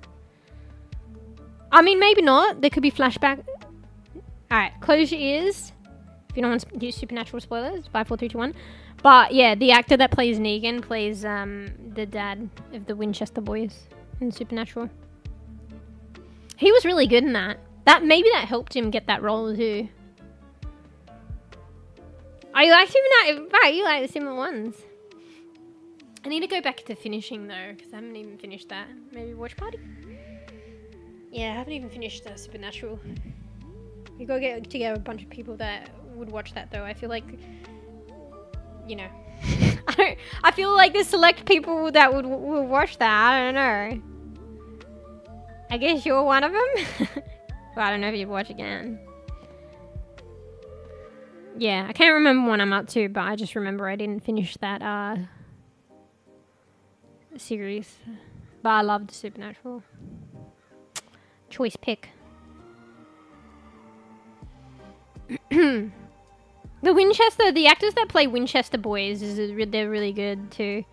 I mean, maybe not. There could be flashback. Alright, close your ears. If you don't want to use Supernatural spoilers, 5, 4, 3, 2, 1. But yeah, the actor that plays Negan plays the dad of the Winchester boys in Supernatural. He was really good in that. Maybe that helped him get that role too. Oh, you like Supernatural? Right, you like the similar ones. I need to go back to finishing though, because I haven't even finished that. Maybe watch party? Yeah, I haven't even finished Supernatural. We gotta get together a bunch of people that would watch that though. I feel like, you know, I feel like there's select people that would watch that. I don't know. I guess you're one of them. Well, I don't know if you'd watch again. Yeah, I can't remember what I'm up to, but I just remember I didn't finish that series. But I loved Supernatural. Choice pick. The actors that play Winchester boys, they're really good too.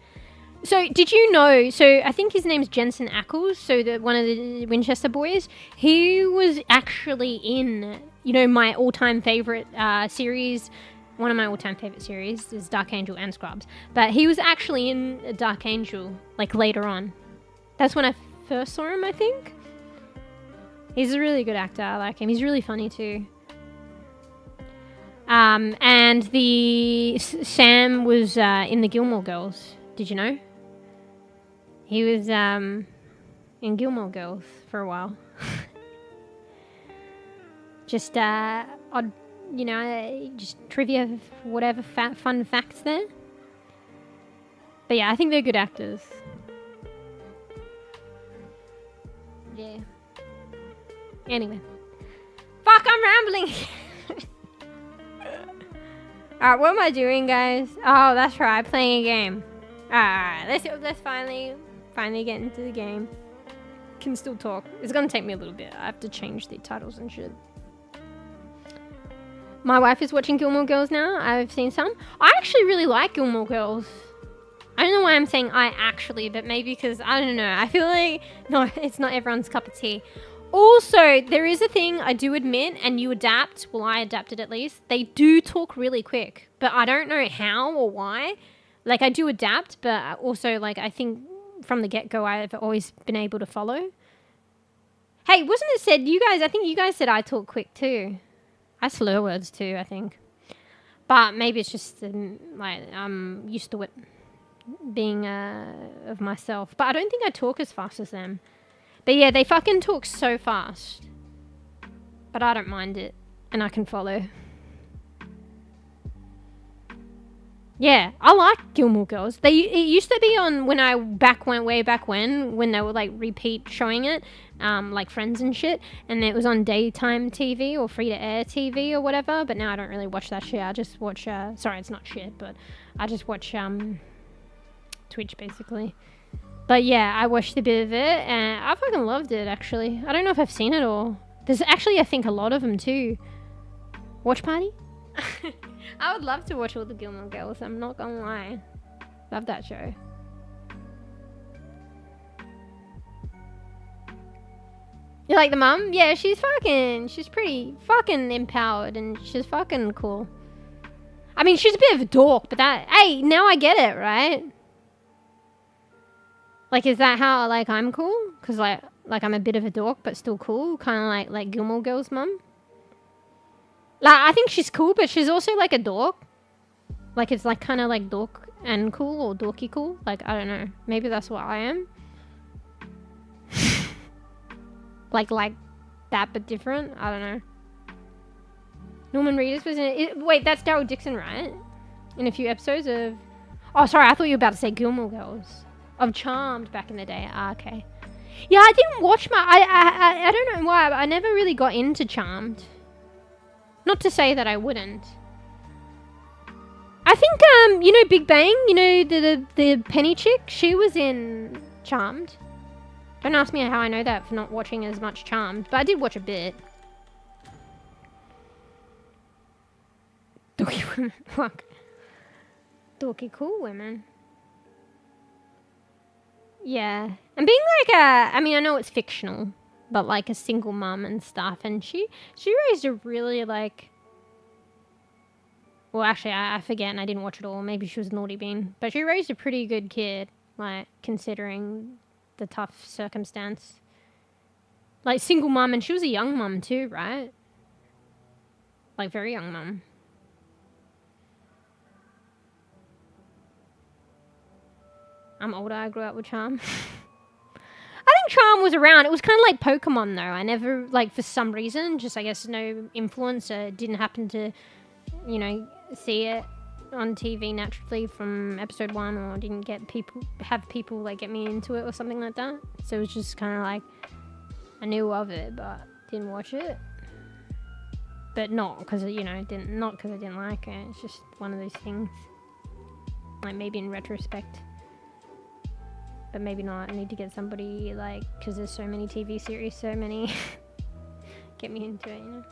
So, did you know, I think his name's Jensen Ackles, so one of the Winchester boys, he was actually in, you know, my all-time favourite series. One of my all-time favourite series is Dark Angel and Scrubs. But he was actually in Dark Angel, like, later on. That's when I first saw him, I think. He's a really good actor, I like him. He's really funny too. And Sam was in the Gilmore Girls. Did you know? He was in Gilmore Girls for a while. Just odd, you know, just trivia, whatever, fun facts there. But yeah, I think they're good actors. Yeah. Anyway. Fuck, I'm rambling! Alright, what am I doing, guys? Oh, that's right, playing a game. Alright, let's finally get into the game. Can still talk. It's gonna take me a little bit. I have to change the titles and shit. My wife is watching Gilmore Girls now. I've seen some. I actually really like Gilmore Girls. I don't know why I'm saying I actually, but maybe because, I don't know. I feel like, no, it's not everyone's cup of tea. Also, there is a thing I do admit, and you adapt. Well, I adapted at least. They do talk really quick, but I don't know how or why. Like, I do adapt, but also, like, I think from the get-go, I've always been able to follow. Hey, wasn't it said, I think you guys said I talk quick too. I slur words too, I think. But maybe it's just, like, I'm used to it being of myself. But I don't think I talk as fast as them. But yeah, they fucking talk so fast. But I don't mind it. And I can follow. Yeah, I like Gilmore Girls. It used to be on way back when they would like repeat showing it, like Friends and shit, and it was on daytime TV or free to air TV or whatever. But now I don't really watch that shit. I just watch. Sorry, it's not shit, but I just watch Twitch basically. But yeah, I watched a bit of it and I fucking loved it. Actually, I don't know if I've seen it all. There's actually I think a lot of them too. Watch Party. I would love to watch all the Gilmore Girls. I'm not gonna lie. Love that show. You like the mum? Yeah, she's pretty fucking empowered and she's fucking cool. I mean, she's a bit of a dork, but hey, now I get it, right? Like, is that how, like, I'm cool? Because, like I'm a bit of a dork, but still cool? Kind of like Gilmore Girls' mum? Like, I think she's cool, but she's also, like, a dork. Like, it's, like, kind of, like, dork and cool or dorky cool. Like, I don't know. Maybe that's what I am. like that, but different. I don't know. Norman Reedus was in it. Wait, that's Daryl Dixon, right? In a few episodes of... Oh, sorry, I thought you were about to say Gilmore Girls. Of Charmed back in the day. Ah, okay. Yeah, I didn't watch I don't know why, but I never really got into Charmed. Not to say that I wouldn't. I think, you know Big Bang? You know, the penny chick? She was in Charmed. Don't ask me how I know that for not watching as much Charmed, but I did watch a bit. Dorky women. Fuck. Dorky cool women. Yeah. And being like I mean, I know it's fictional, but like a single mum and stuff. And she raised a really like... Well, actually, I forget and I didn't watch it all. Maybe she was a naughty bean. But she raised a pretty good kid, like, considering the tough circumstance. Like, single mum, and she was a young mum too, right? Like, very young mum. I'm older, I grew up with Charm. I think Charm was around. It was kind of like Pokemon, though. I never, like, for some reason, just, I guess, no influence, didn't happen to, you know, see it on TV naturally from episode 1, or didn't have people, like, get me into it or something like that. So it was just kind of like, I knew of it, but didn't watch it. But not because, you know, not because I didn't like it. It's just one of those things. Like, maybe in retrospect. But maybe not. I need to get somebody, like, because there's so many TV series, so many. Get me into it, you know.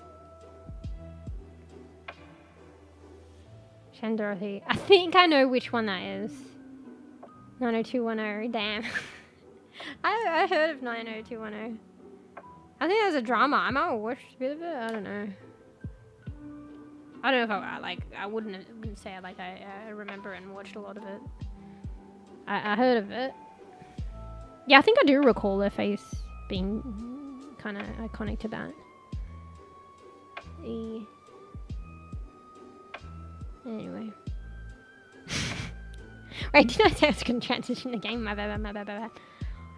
Shan Dorothy. I think I know which one that is. 90210. Damn. I heard of 90210. I think there's a drama. I might have watched a bit of it. I don't know. I don't know if I wouldn't say I remember and watched a lot of it. I heard of it. Yeah, I think I do recall her face being kind of iconic to that. Anyway. Wait, did I say I was going to transition the game? My bad.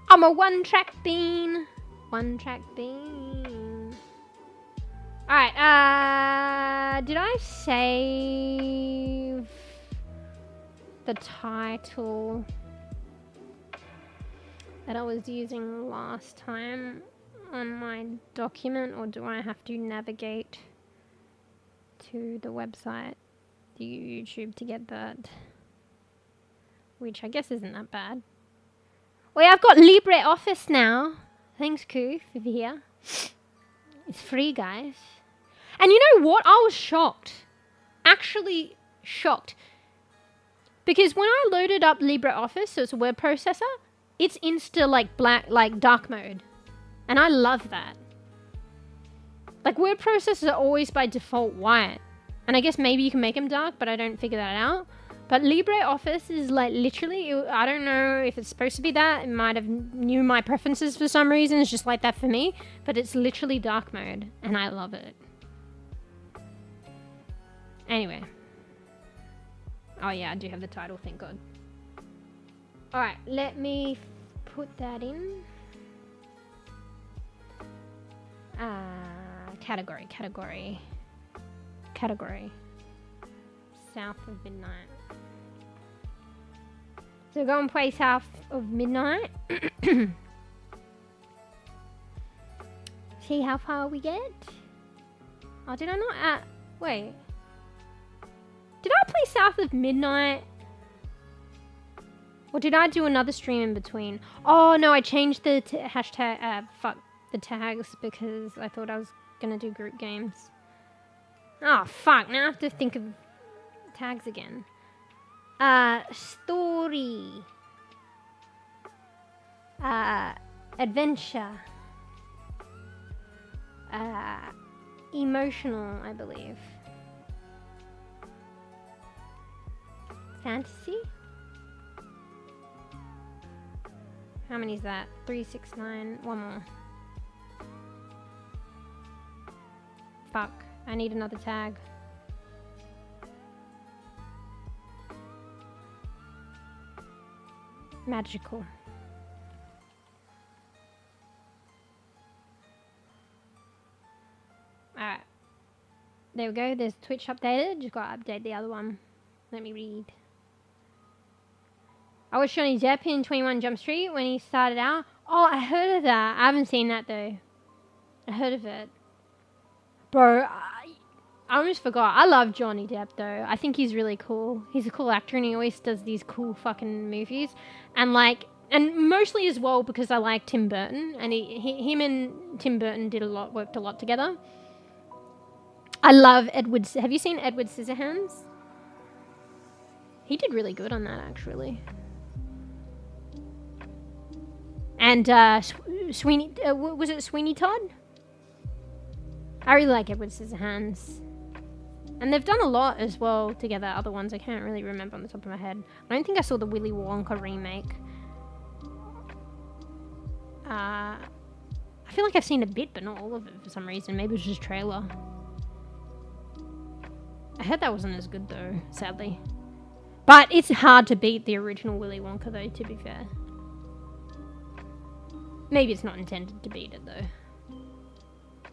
I'm a one-track bean. One-track bean. Alright, did I save the title that I was using last time on my document, or do I have to navigate to the website, the YouTube, to get that? Which I guess isn't that bad. Well, yeah, I've got LibreOffice now. Thanks, Koo, for here. It's free, guys. And you know what? I was shocked. Actually shocked. Because when I loaded up LibreOffice, so it's a word processor, it's insta like dark mode. And I love that. Like, word processors are always by default white. And I guess maybe you can make them dark, but I don't figure that out. But LibreOffice is like literally, I don't know if it's supposed to be that. It might have knew my preferences for some reason. It's just like that for me. But it's literally dark mode. And I love it. Anyway. Oh yeah, I do have the title, thank God. Alright, let me put that in. Category. South of Midnight. So go and play South of Midnight. See how far we get. Oh, did I not? Wait. Did I play South of Midnight? Or did I do another stream in between? Oh no, I changed the hashtag. The tags because I thought I was gonna do group games. Oh fuck! Now I have to think of tags again. Story. Adventure. Emotional, I believe. Fantasy? How many is that? 3, 6, 9. One more. Fuck. I need another tag. Magical. Alright. There we go. There's Twitch updated. Just gotta update the other one. Let me read. I watched Johnny Depp in 21 Jump Street when he started out. Oh, I heard of that. I haven't seen that though. I heard of it. Bro, I almost forgot. I love Johnny Depp though. I think he's really cool. He's a cool actor and he always does these cool fucking movies. And like, and mostly as well because I like Tim Burton. And him and Tim Burton worked a lot together. I love Edward. Have you seen Edward Scissorhands? He did really good on that actually. And Sweeney, was it Sweeney Todd? I really like Edward Scissorhands. And they've done a lot as well together, other ones I can't really remember on the top of my head. I don't think I saw the Willy Wonka remake. I feel like I've seen a bit, but not all of it for some reason. Maybe it was just trailer. I heard that wasn't as good though, sadly. But it's hard to beat the original Willy Wonka though, to be fair. Maybe it's not intended to beat it though.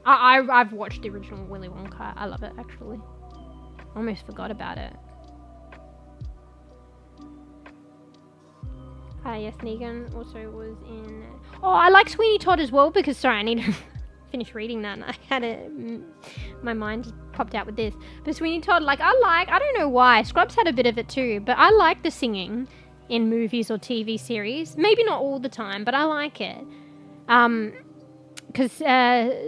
I've watched the original Willy Wonka. I love it actually. Almost forgot about it. Yes, Negan also was in... Oh, I like Sweeney Todd as well because... Sorry, I need to finish reading that. And I had it... My mind just popped out with this. But Sweeney Todd, like, I don't know why. Scrubs had a bit of it too. But I like the singing in movies or TV series. Maybe not all the time, but I like it. Because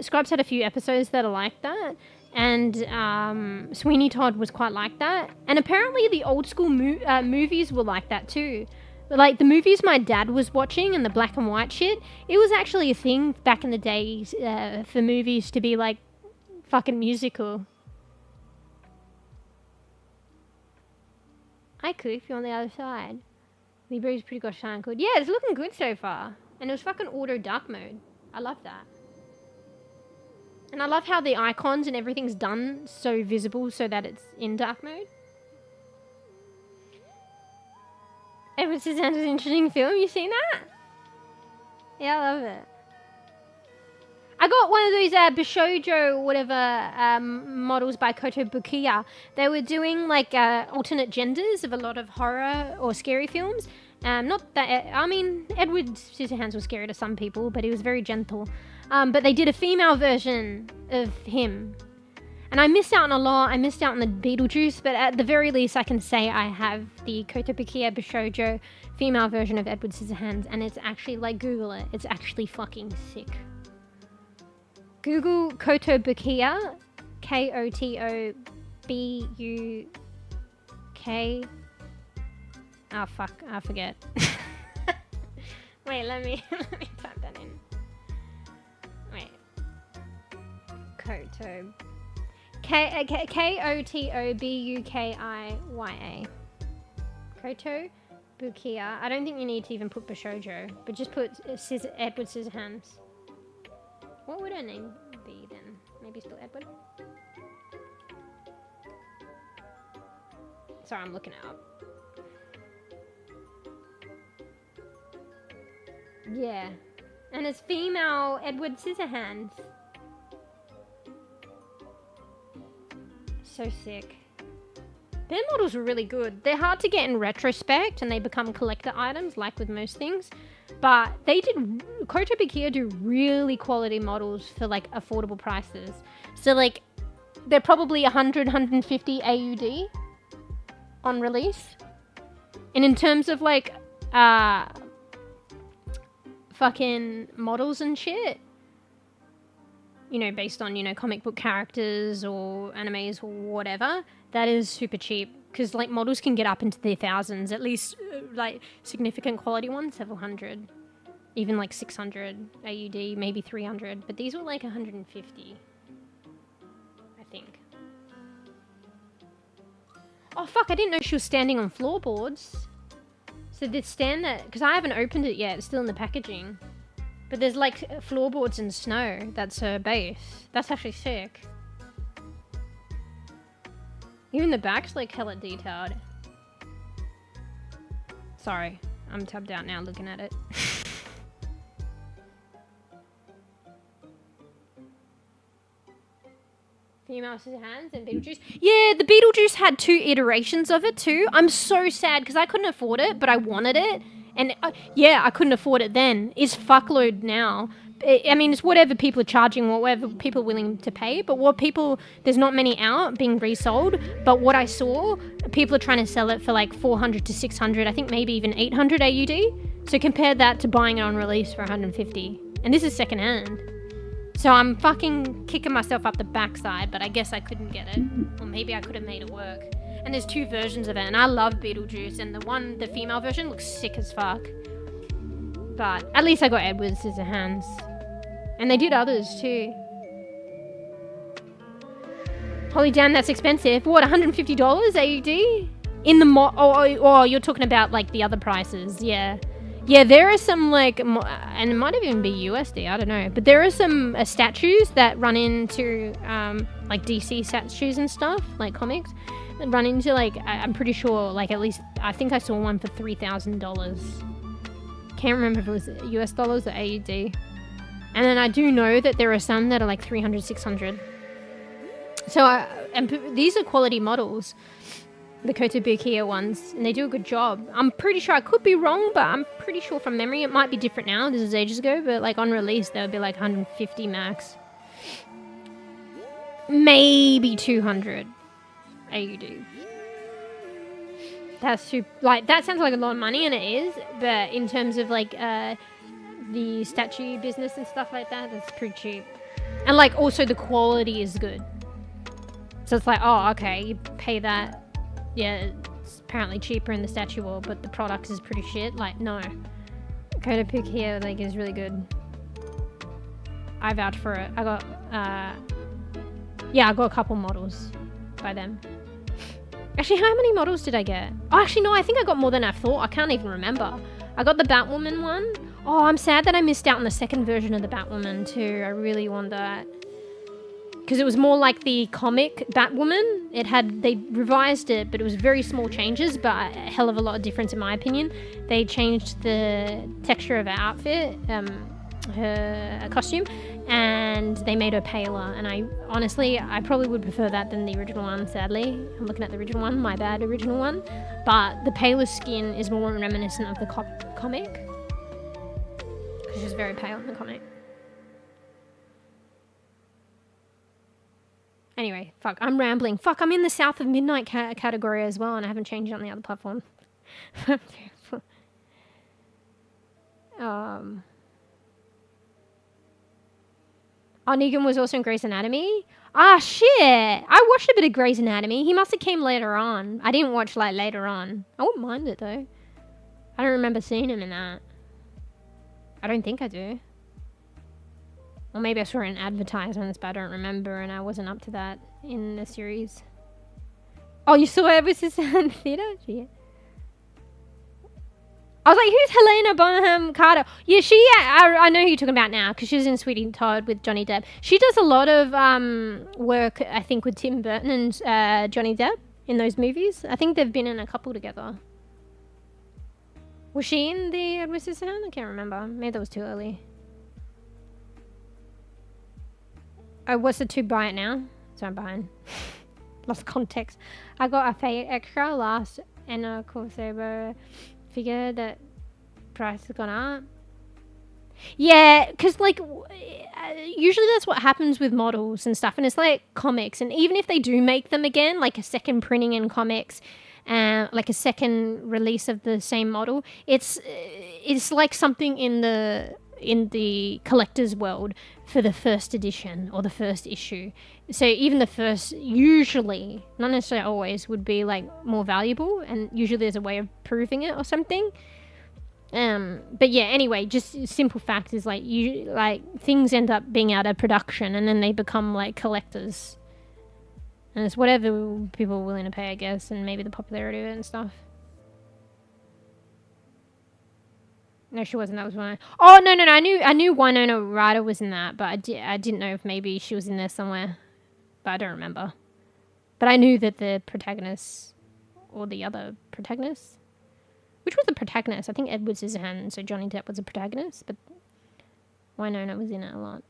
Scrubs had a few episodes that are like that. And Sweeney Todd was quite like that. And apparently the old school movies were like that too. But like the movies my dad was watching and the black and white shit, it was actually a thing back in the days for movies to be like fucking musical. I could if you're on the other side. Libre's pretty gosh darn good. Yeah, it's looking good so far. And it was fucking auto dark mode. I love that. And I love how the icons and everything's done so visible so that it's in dark mode. Edward Scissorhands is an interesting film. You seen that? Yeah, I love it. I got one of those bishoujo whatever models by 𝖘𝖚𝖕𝖕𝖕𝖕𝖕. They were doing like alternate genders of a lot of horror or scary films. Not that, I mean, Edward Scissorhands was scary to some people, but he was very gentle. But they did a female version of him. And I missed out on a lot. I missed out on the Beetlejuice, but at the very least I can say I have the 𝖘𝖚𝖕𝖕𝖕𝖕𝖕 bishoujo female version of Edward Scissorhands, and it's actually, like, Google it. It's actually fucking sick. Google 𝖘𝖚𝖕𝖕𝖕𝖕, K-O-T-O-B-U-K. Oh fuck, I forget. Wait, let me type that in. Wait. 𝖘𝖚𝖕𝖕𝖕𝖕𝖕. Kwittens. KotobukiyA. Kotobukiya. I don't think you need to even put Bashoujo, but just put Edward Scissorhands. What would her name be then? Maybe still Edward? Sorry, I'm looking it up. Yeah. And it's female Edward Scissorhands. So sick. Their models are really good. They're hard to get in retrospect and they become collector items like with most things. But Kotobukiya do really quality models for like affordable prices. So like they're probably 100, 150 AUD on release. And in terms of like fucking models and shit, you know, based on, you know, comic book characters or animes or whatever, that is super cheap. Because like models can get up into the thousands, at least like significant quality ones, several hundred, even like 600 AUD, maybe 300. But these were like 150, I think. Oh fuck, I didn't know she was standing on floorboards. So this stand that, because I haven't opened it yet, it's still in the packaging. But there's like floorboards and snow. That's her base. That's actually sick. Even the back's like hella detailed. Sorry, I'm tabbed out now looking at it. Female Scissorhands and Beetlejuice. Yeah, the Beetlejuice had 2 iterations of it too. I'm so sad because I couldn't afford it, but I wanted it. And yeah, I couldn't afford it then. It's fuckload now. I mean, it's whatever people are charging, whatever people are willing to pay. But there's not many out being resold. But what I saw, people are trying to sell it for like 400 to 600, I think maybe even 800 AUD. So compare that to buying it on release for 150. And this is secondhand. So I'm fucking kicking myself up the backside, but I guess I couldn't get it. Or maybe I could have made it work. And there's 2 versions of it, and I love Beetlejuice, and the female version looks sick as fuck. But at least I got Edward Scissorhands. And they did others too. Holy damn, that's expensive. What, $150 AUD? In the oh, you're talking about like the other prices, yeah. Yeah, there are some like, and it might even be USD, I don't know. But there are some statues that run into like DC statues and stuff, like comics. That run into like, I'm pretty sure, like at least, I think I saw one for $3,000. Can't remember if it was US dollars or AUD. And then I do know that there are some that are like 300, 600. So, and these are quality models. The Kotobukiya ones, and they do a good job. I'm pretty sure, I could be wrong, but I'm pretty sure from memory, it might be different now. This is ages ago, but like on release, they would be like 150 max. Maybe 200 AUD. That's super, like, that sounds like a lot of money, and it is, but in terms of like the statue business and stuff like that, that's pretty cheap. And like also the quality is good. So it's like, oh, okay, you pay that. Yeah, it's apparently cheaper in the statue world, but the product is pretty shit. Like, no. Kotobukiya, like, is really good. I vouch for it. I got, yeah, I got a couple models by them. Actually, how many models did I get? Oh, actually, no, I think I got more than I thought. I can't even remember. I got the Batwoman one. Oh, I'm sad that I missed out on the second version of the Batwoman, too. I really want that. Because it was more like the comic Batwoman. They revised it, but it was very small changes, but a hell of a lot of difference in my opinion. They changed the texture of her outfit, her costume, and they made her paler. And I probably would prefer that than the original one, sadly. I'm looking at the original one, my bad original one. But the paler skin is more reminiscent of the comic. Because she's very pale in the comic. Anyway, fuck, I'm rambling. Fuck, I'm in the South of Midnight category as well, and I haven't changed it on the other platform. Oh, Negan was also in Grey's Anatomy? Ah, shit! I watched a bit of Grey's Anatomy. He must have came later on. I didn't watch, like, later on. I wouldn't mind it, though. I don't remember seeing him in that. I don't think I do. Or maybe I saw an advertisement, but I don't remember, and I wasn't up to that in the series. Oh, you saw it? Was this in theatre? Yeah. I was like, who's Helena Bonham Carter? Yeah, I know who you're talking about now, because she was in Sweetie Todd with Johnny Depp. She does a lot of work, I think, with Tim Burton and Johnny Depp in those movies. I think they've been in a couple together. Was she in the Edward Scissorhands? I can't remember. Maybe that was too early. Oh, what's it too bright now? So I'm behind. Lost context. I got a fade extra last and a crossover figure that price has gone up. Yeah, because like usually that's what happens with models and stuff, and it's like comics, and even if they do make them again, like a second printing in comics, like a second release of the same model, it's like something in the collector's world for the first edition or the first issue. So even the first, usually, not necessarily always, would be like more valuable, and usually there's a way of proving it or something. But yeah, anyway, just simple fact is like things end up being out of production and then they become like collectors. And it's whatever people are willing to pay, I guess, and maybe the popularity of it and stuff. No, she wasn't. That was one. Oh no! I knew Winona Ryder was in that, but I didn't know if maybe she was in there somewhere. But I don't remember. But I knew that the protagonist, or the other protagonist, which was the protagonist? I think Edward Scissorhands, so Johnny Depp was a protagonist, but Winona was in it a lot.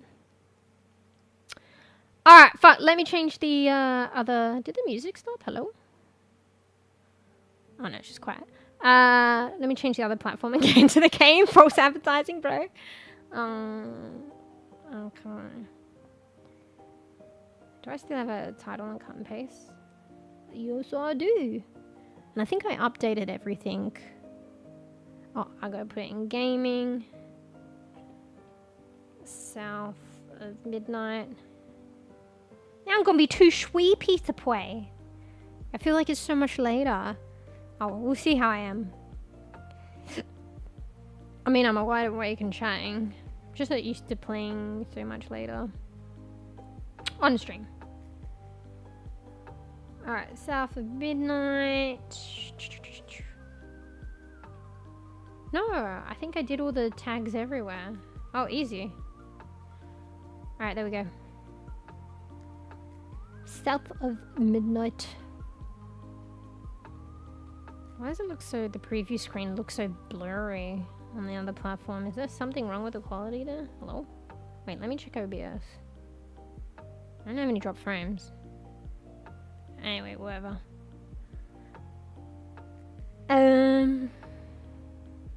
All right, fuck. Let me change the other. Did the music stop? Hello. Oh no, she's quiet. Let me change the other platform and get into the game. False advertising, bro. Okay. Do I still have a title and cut and paste? Yes, I do. And I think I updated everything. Oh, I gotta put it in gaming. South of Midnight. Now I'm gonna be too sleepy to play. I feel like it's so much later. Oh, we'll see how I am. I mean, I'm a wide awake and chatting. Just not used to playing so much later. On stream. Alright, South of Midnight. No, I think I did all the tags everywhere. Oh, easy. Alright, there we go. South of Midnight. Why does it look so... The preview screen looks so blurry on the other platform? Is there something wrong with the quality there? Hello? Wait, let me check OBS. I don't have any drop frames. Anyway, whatever. I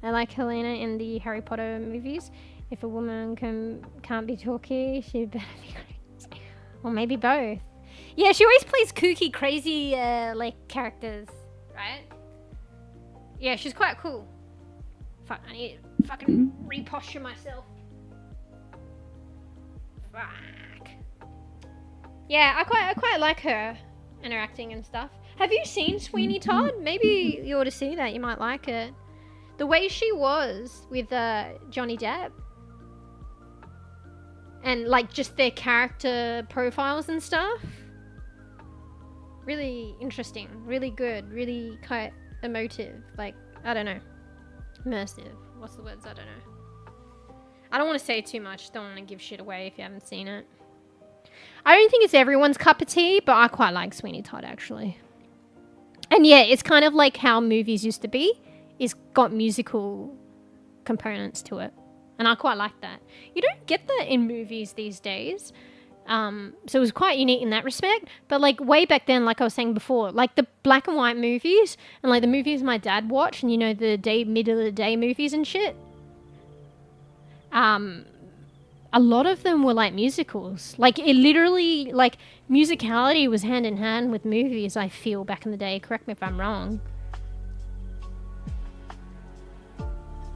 like Helena in the Harry Potter movies. If a woman can't be talky, she better be crazy. Or maybe both. Yeah, she always plays kooky, crazy, like, characters, right? Yeah, she's quite cool. Fuck, I need to fucking reposture myself. Fuck. Yeah, I quite like her and her acting and stuff. Have you seen Sweeney Todd? Maybe you ought to see that. You might like it. The way she was with Johnny Depp. And like just their character profiles and stuff. Really interesting. Really good. Really quite emotive. Like, I don't know. Immersive. What's the words? I don't know. I don't want to say too much. Don't want to give shit away if you haven't seen it. I don't think it's everyone's cup of tea, but I quite like Sweeney Todd actually. And yeah, it's kind of like how movies used to be. It's got musical components to it. And I quite like that. You don't get that in movies these days. So it was quite unique in that respect. But like way back then, like I was saying before, like the black and white movies and like the movies my dad watched and you know, the middle of the day movies and shit. A lot of them were like musicals. Like it literally, like musicality was hand in hand with movies, I feel, back in the day. Correct me if I'm wrong.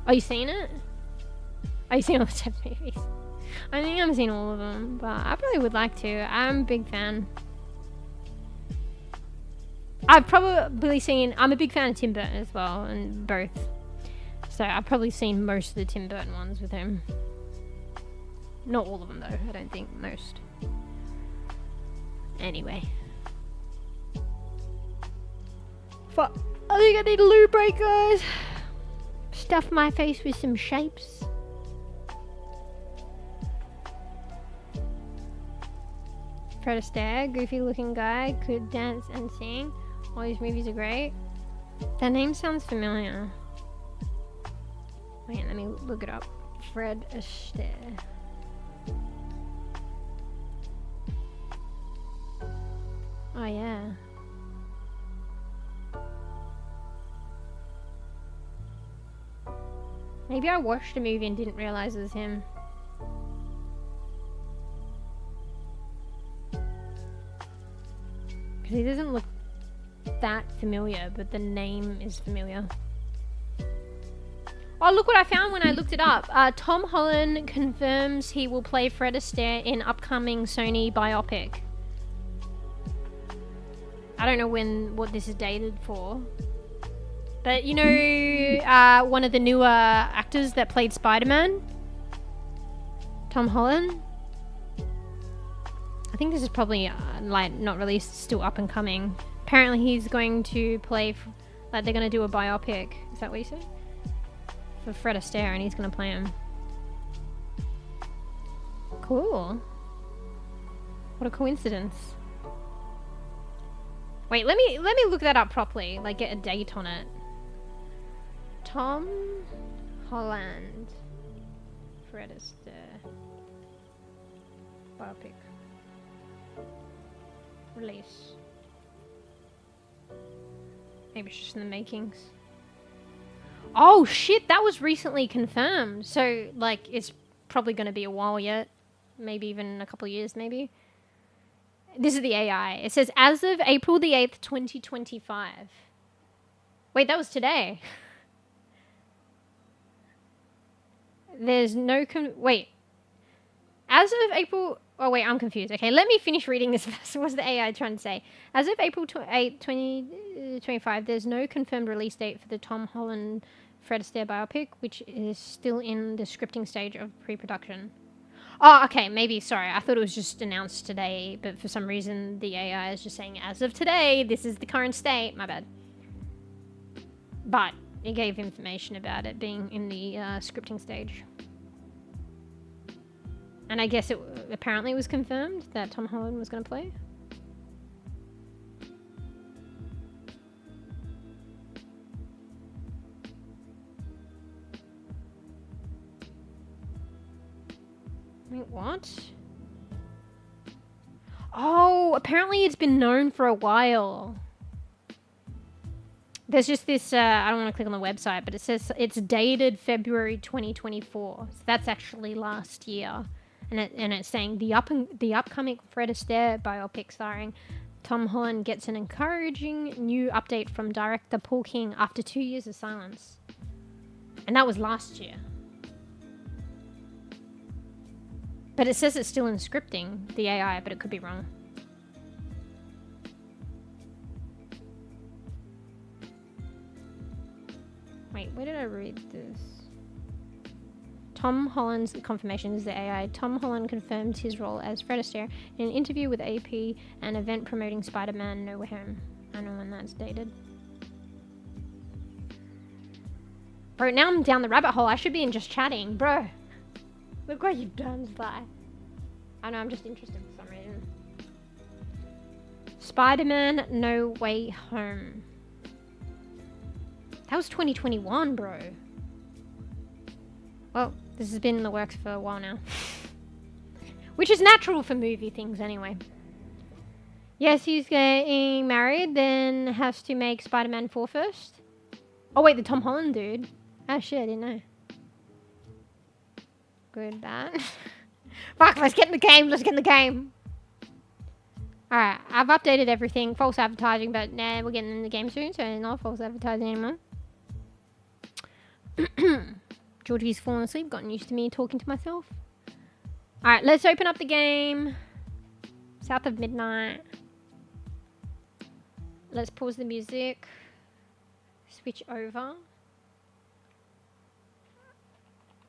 Are you seen it? Are you seen all the 10 movies? I think I've seen all of them, but I probably would like to. I'm a big fan. I've probably seen... I'm a big fan of Tim Burton as well, and both. So I've probably seen most of the Tim Burton ones with him. Not all of them though, I don't think, most. Anyway. Fuck. I think I need a loo break, guys. Stuff my face with some shapes. Fred Astaire, goofy looking guy, could dance and sing. All these movies are great. That name sounds familiar. Wait, let me look it up. Fred Astaire. Oh yeah. Maybe I watched a movie and didn't realize it was him. Because he doesn't look that familiar, but the name is familiar. Oh, look what I found when I looked it up. Tom Holland confirms he will play Fred Astaire in upcoming Sony biopic. I don't know what this is dated for. But you know, one of the newer actors that played Spider-Man? Tom Holland? I think this is probably like not released, still up and coming. Apparently he's going to play, like they're going to do a biopic. Is that what you said? For Fred Astaire, and he's going to play him. Cool. What a coincidence. Wait, let me look that up properly, like get a date on it. Tom Holland, Fred Astaire, biopic, release. Maybe it's just in the makings. Oh shit, that was recently confirmed. So like it's probably going to be a while yet, maybe even a couple of years, maybe. This is the AI. It says as of April the 8th, 2025. Wait, that was today. There's no wait. As of April... Oh, wait, I'm confused. Okay, let me finish reading this first. What's the AI trying to say? As of April 8, 2025, there's no confirmed release date for the Tom Holland Fred Astaire biopic, which is still in the scripting stage of pre-production. Oh, okay, maybe, sorry. I thought it was just announced today, but for some reason the AI is just saying, as of today, this is the current state. My bad. But it gave information about it being in the scripting stage. And I guess it apparently was confirmed that Tom Holland was going to play. Wait, what? Oh, apparently it's been known for a while. There's just this, I don't want to click on the website, but it says it's dated February 2024. So that's actually last year. And it's saying the upcoming Fred Astaire biopic starring Tom Holland gets an encouraging new update from director Paul King after 2 years of silence. And that was last year. But it says it's still in scripting, the AI, but it could be wrong. Wait, where did I read this? Tom Holland's confirmation is the AI. Tom Holland confirmed his role as Fred Astaire in an interview with AP, an event promoting Spider-Man No Way Home. I don't know when that's dated. Bro, now I'm down the rabbit hole. I should be in just chatting. Bro, look what you've done, Spy. I know, I'm just interested for some reason. Spider-Man No Way Home. That was 2021, bro. Well, this has been in the works for a while now. Which is natural for movie things anyway. Yes, he's getting married, then has to make Spider-Man 4 first. Oh wait, the Tom Holland dude. Oh shit, I didn't know. Good, that. Fuck, let's get in the game, let's get in the game. Alright, I've updated everything. False advertising, but nah, we're getting in the game soon, so not false advertising anymore. Georgie's fallen asleep, gotten used to me talking to myself. Alright, let's open up the game. South of Midnight. Let's pause the music. Switch over.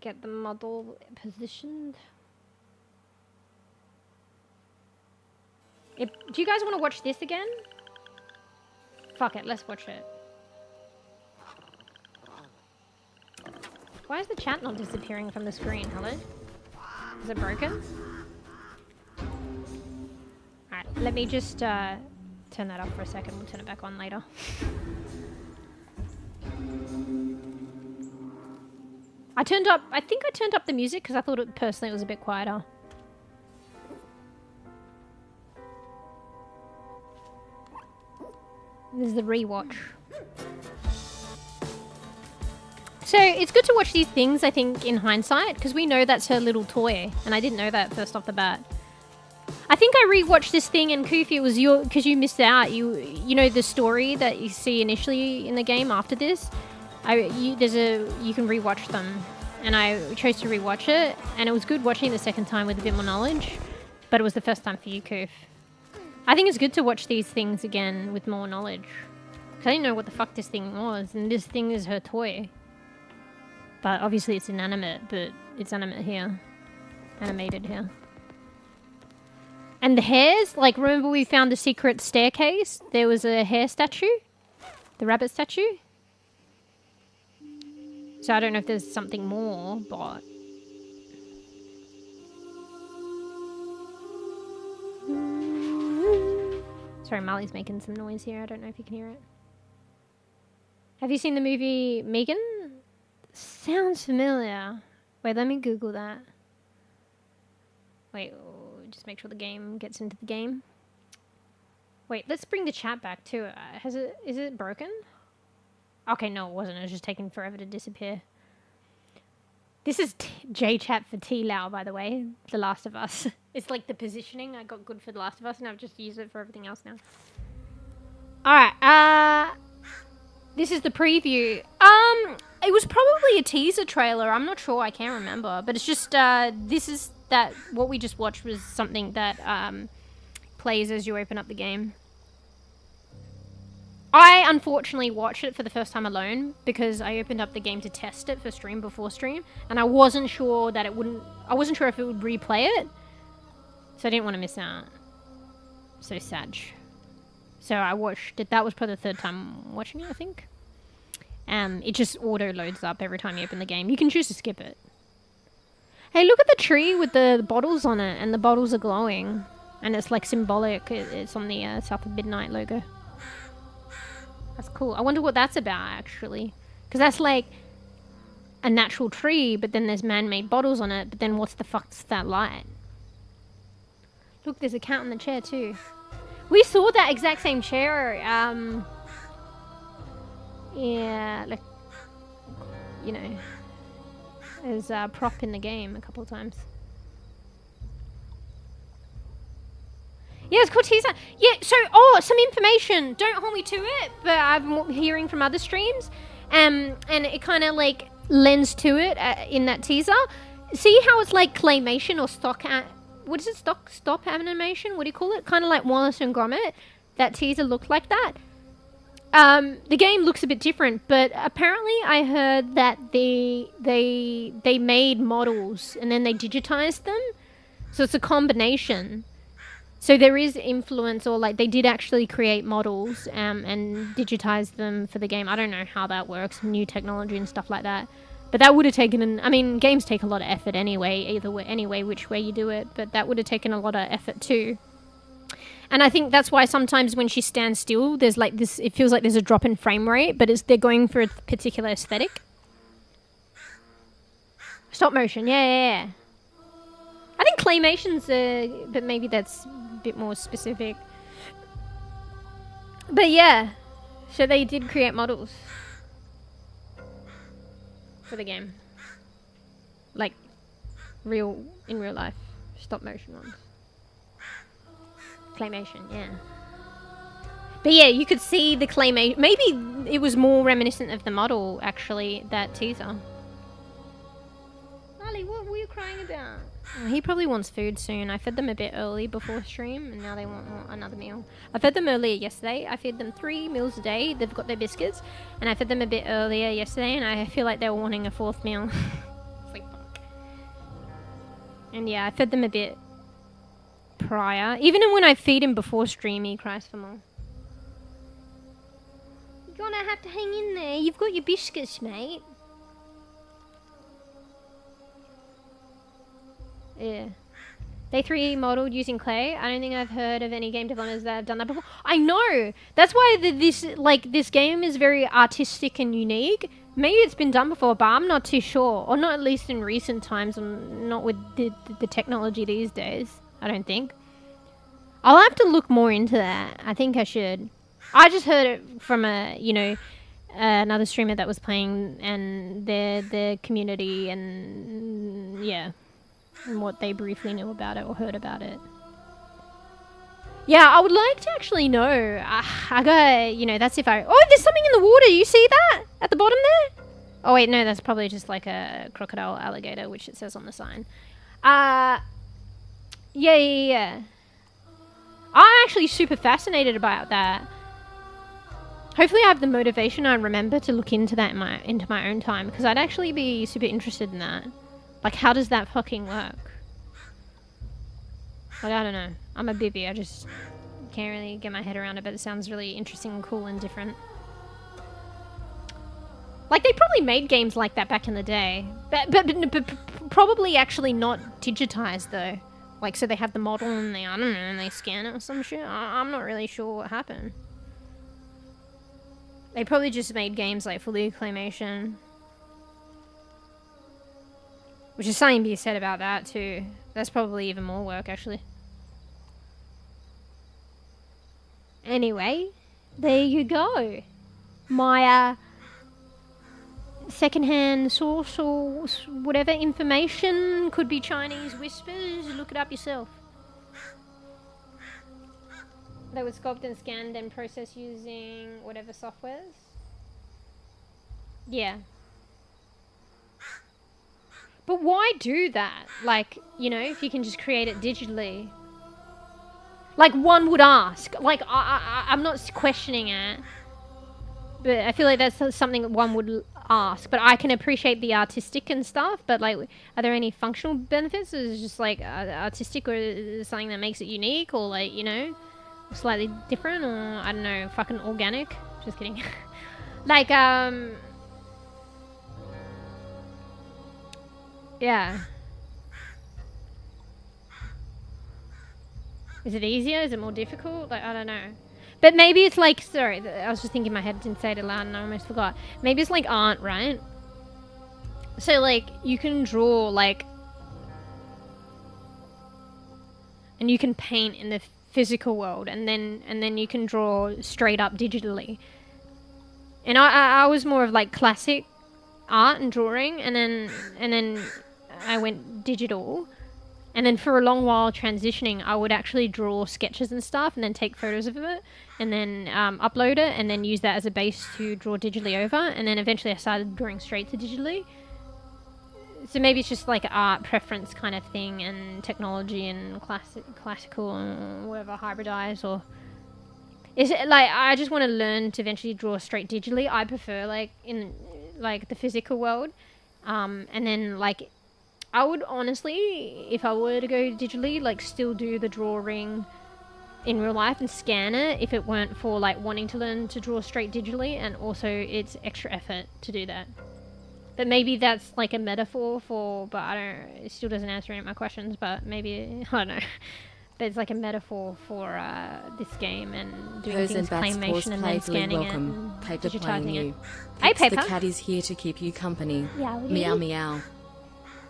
Get the model positioned. Do you guys want to watch this again? Fuck it, let's watch it. Why is the chat not disappearing from the screen? Hello? Is it broken? Alright, let me just turn that off for a second. We'll turn it back on later. I think I turned up the music because I thought it personally was a bit quieter. This is the rewatch. So it's good to watch these things, I think, in hindsight, because we know that's her little toy, and I didn't know that first off the bat. I think I rewatched this thing, and Koofy, it was because you missed out. You know the story that you see initially in the game after this. You can rewatch them, and I chose to rewatch it, and it was good watching the second time with a bit more knowledge, but it was the first time for you, Koof. I think it's good to watch these things again with more knowledge, because I didn't know what the fuck this thing was, and this thing is her toy. But obviously it's inanimate, but it's animate here. Animated here. And the hairs, like remember we found the secret staircase? There was a hare statue. The rabbit statue. So I don't know if there's something more, but... Sorry, Marley's making some noise here. I don't know if you can hear it. Have you seen the movie Megan? Sounds familiar. Wait, let me Google that. Wait, just make sure the game gets into the game. Wait, let's bring the chat back too. Is it broken? Okay, no, it wasn't. It was just taking forever to disappear. This is J-chat for T-Lao, by the way. The Last of Us. It's like the positioning I got good for The Last of Us, and I've just used it for everything else now. Alright, this is the preview. It was probably a teaser trailer. I'm not sure. I can't remember. But it's just, what we just watched was something that plays as you open up the game. I unfortunately watched it for the first time alone because I opened up the game to test it for stream before stream, and I wasn't sure that I wasn't sure if it would replay it, so I didn't want to miss out. So sad. So I watched it. That was probably the third time watching it, I think. It just auto loads up every time you open the game. You can choose to skip it. Hey, look at the tree with the bottles on it, and the bottles are glowing, and it's like symbolic. It's on the South of Midnight logo. That's cool. I wonder what that's about, actually. Because that's like a natural tree, but then there's man-made bottles on it, but then what's the fuck's that light? Look, there's a cat on the chair, too. We saw that exact same chair, yeah, like, you know, as a prop in the game a couple of times. Yeah, it's called teaser. Yeah, so, some information. Don't hold me to it, but I'm hearing from other streams. And it kind of, like, lends to it in that teaser. See how it's, like, claymation or stock... what is it? Stop animation? What do you call it? Kind of like Wallace and Gromit. That teaser looked like that. The game looks a bit different, but apparently I heard that they made models and then they digitized them. So it's a combination. So there is influence, or like they did actually create models and digitize them for the game. I don't know how that works, new technology and stuff like that. But that would have taken, I mean, games take a lot of effort anyway, either way, anyway, which way you do it. But that would have taken a lot of effort too. And I think that's why sometimes when she stands still, there's like this, it feels like there's a drop in frame rate, but they're going for a particular aesthetic. Stop motion, yeah. I think claymation's, but maybe that's a bit more specific. But yeah, so they did create models for the game. Like, in real life, stop motion ones. Claymation, yeah. But yeah, you could see the claymation. Maybe it was more reminiscent of the model, actually, that teaser. Ali, what were you crying about? Oh, he probably wants food soon. I fed them a bit early before stream, and now they want another meal. I fed them earlier yesterday. I fed them 3 meals a day. They've got their biscuits. And I fed them a bit earlier yesterday, and I feel like they were wanting a 4th meal. It's like, fuck. And yeah, I fed them a bit prior. Even when I feed him before stream, he cries for more. You're gonna have to hang in there. You've got your biscuits, mate. Yeah. Day 3 modeled using clay. I don't think I've heard of any game developers that have done that before. I know! That's why this game is very artistic and unique. Maybe it's been done before, but I'm not too sure. Or not at least in recent times, not with the technology these days. I don't think. I'll have to look more into that. I think I should. I just heard it from another streamer that was playing and their community and yeah. And what they briefly knew about it or heard about it. Yeah, I would like to actually know. I got, that's if I... Oh, there's something in the water. You see that? At the bottom there? Oh, wait, no, that's probably just like a crocodile alligator, which it says on the sign. Yeah. I'm actually super fascinated about that. Hopefully I have the motivation I remember to look into that into my own time, because I'd actually be super interested in that. Like, how does that fucking work? Like, I don't know. I'm a bibby. I just can't really get my head around it, but it sounds really interesting and cool and different. Like, they probably made games like that back in the day. But probably actually not digitized, though. Like, so they have the model and they, I don't know, and they scan it or some shit. I'm not really sure what happened. They probably just made games, like, fully claymation. Which is something to be said about that too. That's probably even more work, actually. Anyway, there you go. My secondhand source or whatever information, could be Chinese whispers. Look it up yourself. They were sculpted and scanned and processed using whatever softwares. Yeah. But why do that? Like, if you can just create it digitally. Like, one would ask. Like, I'm not questioning it. But I feel like that's something that one would ask. But I can appreciate the artistic and stuff. But, like, are there any functional benefits? Or is it just, like, artistic? Or is it something that makes it unique? Or, like, slightly different? Or, I don't know, fucking organic? Just kidding. Like, yeah. Is it easier? Is it more difficult? Like, I don't know. But maybe it's like, sorry, I was just thinking in my head, didn't say it aloud and I almost forgot. Maybe it's like art, right? So, like, you can draw, like, and you can paint in the physical world, and then you can draw straight up digitally. And I was more of like classic art and drawing, and then I went digital, and then for a long while transitioning, I would actually draw sketches and stuff, and then take photos of it, and then upload it, and then use that as a base to draw digitally over, and then eventually I started drawing straight to digitally. So maybe it's just like art preference kind of thing, and technology and classical and whatever hybridize, or is it like I just want to learn to eventually draw straight digitally. I prefer like in like the physical world, and then like I would honestly, if I were to go digitally, like still do the drawing in real life and scan it if it weren't for like wanting to learn to draw straight digitally, and also it's extra effort to do that. But maybe that's like a metaphor for, but I don't, it still doesn't answer any of my questions, but maybe, I don't know. But it's like a metaphor for this game and doing things claymation and then scanning it and digitizing it. Hey, Paper. The cat is here to keep you company. Meow, meow.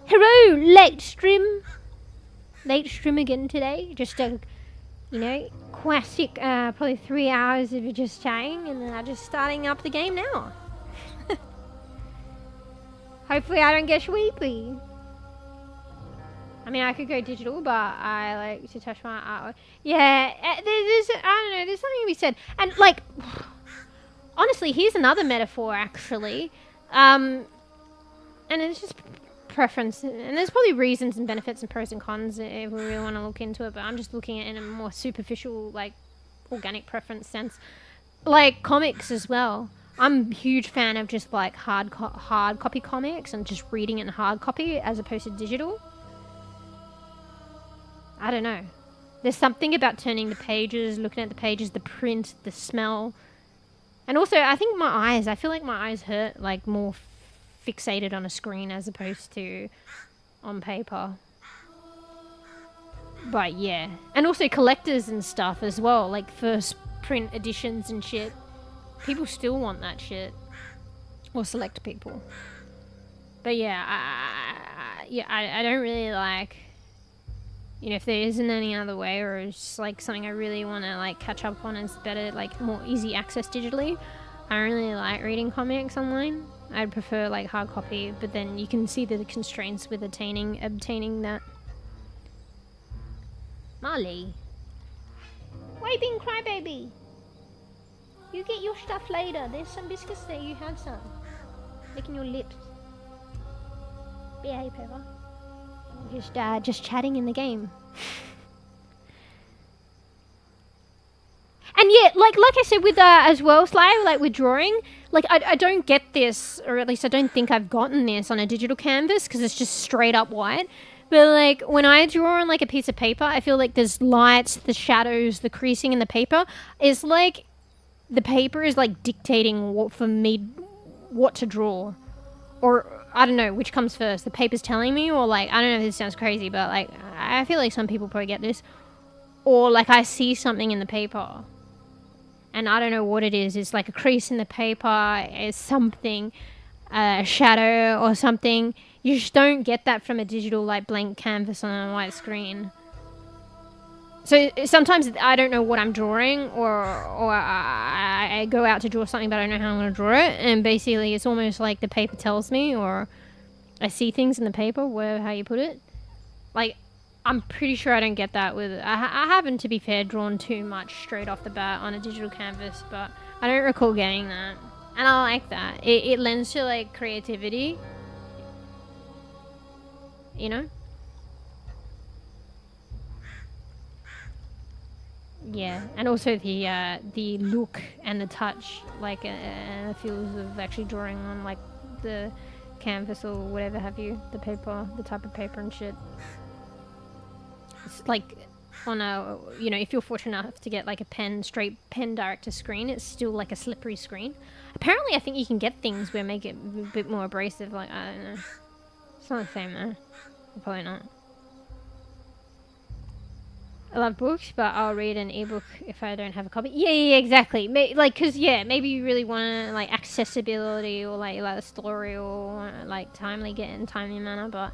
Hello, late stream. Late stream again today. Just a, classic, probably 3 hours of just chatting, and then I'm just starting up the game now. Hopefully I don't get sleepy. I mean, I could go digital, but I like to touch my artwork. Yeah, there's, I don't know, there's something to be said. And, like, honestly, here's another metaphor, actually. And it's just preference. And there's probably reasons and benefits and pros and cons if we really want to look into it. But I'm just looking at it in a more superficial, like, organic preference sense. Like, comics as well. I'm a huge fan of just like hard copy comics and just reading it in hard copy as opposed to digital. I don't know. There's something about turning the pages, looking at the pages, the print, the smell. And also, I think my eyes, I feel like my eyes hurt, like, more fixated on a screen as opposed to on paper. But yeah. And also collectors and stuff as well, like first print editions and shit. People still want that shit. Or select people. But yeah, I don't really like, you know, if there isn't any other way, or it's just like something I really want to like catch up on, it's better, like more easy access digitally. I don't really like reading comics online. I'd prefer like hard copy, but then you can see the constraints with obtaining that. Molly, why you being crybaby? You get your stuff later. There's some biscuits there. You have some. Licking your lips. Behave, Pepper. Just chatting in the game. And yeah, like I said with as well, Sly, like with drawing, like I don't get this, or at least I don't think I've gotten this on a digital canvas because it's just straight up white. But like when I draw on like a piece of paper, I feel like there's lights, the shadows, the creasing in the paper. It's like the paper is like dictating what to draw. Or I don't know which comes first. The paper's telling me, or like, I don't know if this sounds crazy, but like I feel like some people probably get this. Or like I see something in the paper and I don't know what it is. It's like a crease in the paper, it's something, a shadow or something. You just don't get that from a digital like blank canvas on a white screen. So sometimes I don't know what I'm drawing, or I go out to draw something but I don't know how I'm going to draw it, and basically it's almost like the paper tells me, or I see things in the paper, whatever how you put it. Like, I'm pretty sure I don't get that with it. I haven't, to be fair, drawn too much straight off the bat on a digital canvas, but I don't recall getting that. And I like that. It lends to like creativity, you know? Yeah, and also the look and the touch, like the feels of actually drawing on like the canvas or whatever have you, the paper, the type of paper and shit. It's like on a, you know, if you're fortunate enough to get like a straight pen direct to screen, it's still like a slippery screen. Apparently I think you can get things where make it a bit more abrasive, like, I don't know. It's not the same though. Probably not. I love books, but I'll read an ebook if I don't have a copy. Yeah, exactly. Like, cause yeah, maybe you really want like accessibility, or like a story, or like get in timely manner. But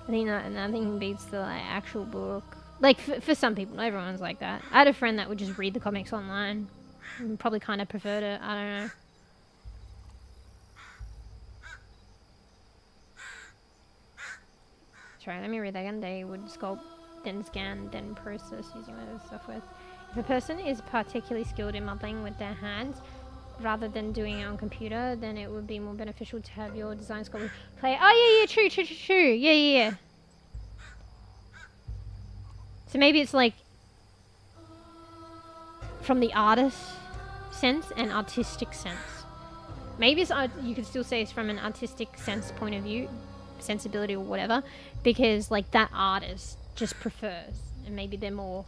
I think that nothing beats the like actual book. Like for some people, not everyone's like that. I had a friend that would just read the comics online, and probably kind of preferred it. I don't know. Sorry, let me read that again. They would sculpt, then scan, then process using those software. If a person is particularly skilled in modeling with their hands, rather than doing it on computer, then it would be more beneficial to have your design scholar play. Oh yeah, true. Yeah. So maybe it's like from the artist sense and artistic sense. Maybe it's, you could still say it's from an artistic sense point of view, sensibility or whatever, because like that artist just prefers, and maybe they're more,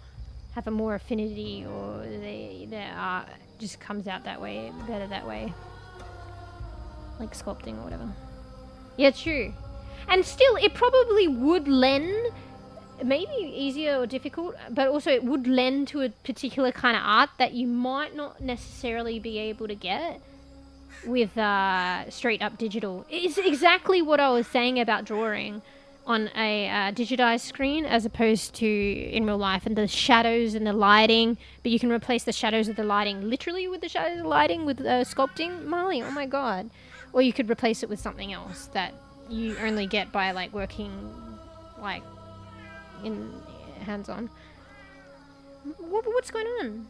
have a more affinity, or their art just comes out that way, better that way, like sculpting or whatever. Yeah, true. And still, it probably would lend, maybe easier or difficult, but also it would lend to a particular kind of art that you might not necessarily be able to get with straight up digital. It's exactly what I was saying about drawing on a digitized screen as opposed to in real life, and the shadows and the lighting, but you can replace the shadows of the lighting literally with the shadows of the lighting with sculpting. Molly, oh my god. Or you could replace it with something else that you only get by like working like in hands-on. What's going on?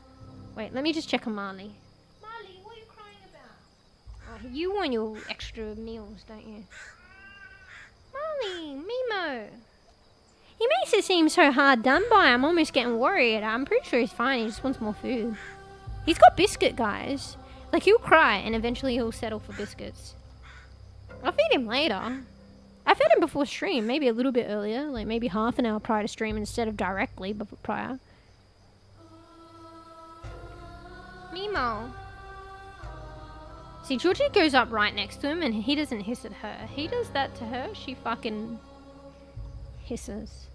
Wait, let me just check on Marley. Marley, what are you crying about? You want your extra meals, don't you? Marley, Mimo. He makes it seem so hard done by. I'm almost getting worried. I'm pretty sure he's fine. He just wants more food. He's got biscuit, guys. Like, he'll cry and eventually he'll settle for biscuits. I'll feed him later. I fed him before stream, maybe a little bit earlier, like maybe half an hour prior to stream instead of directly before prior. Mimo. See, Georgie goes up right next to him and he doesn't hiss at her. He does that to her, she fucking hisses.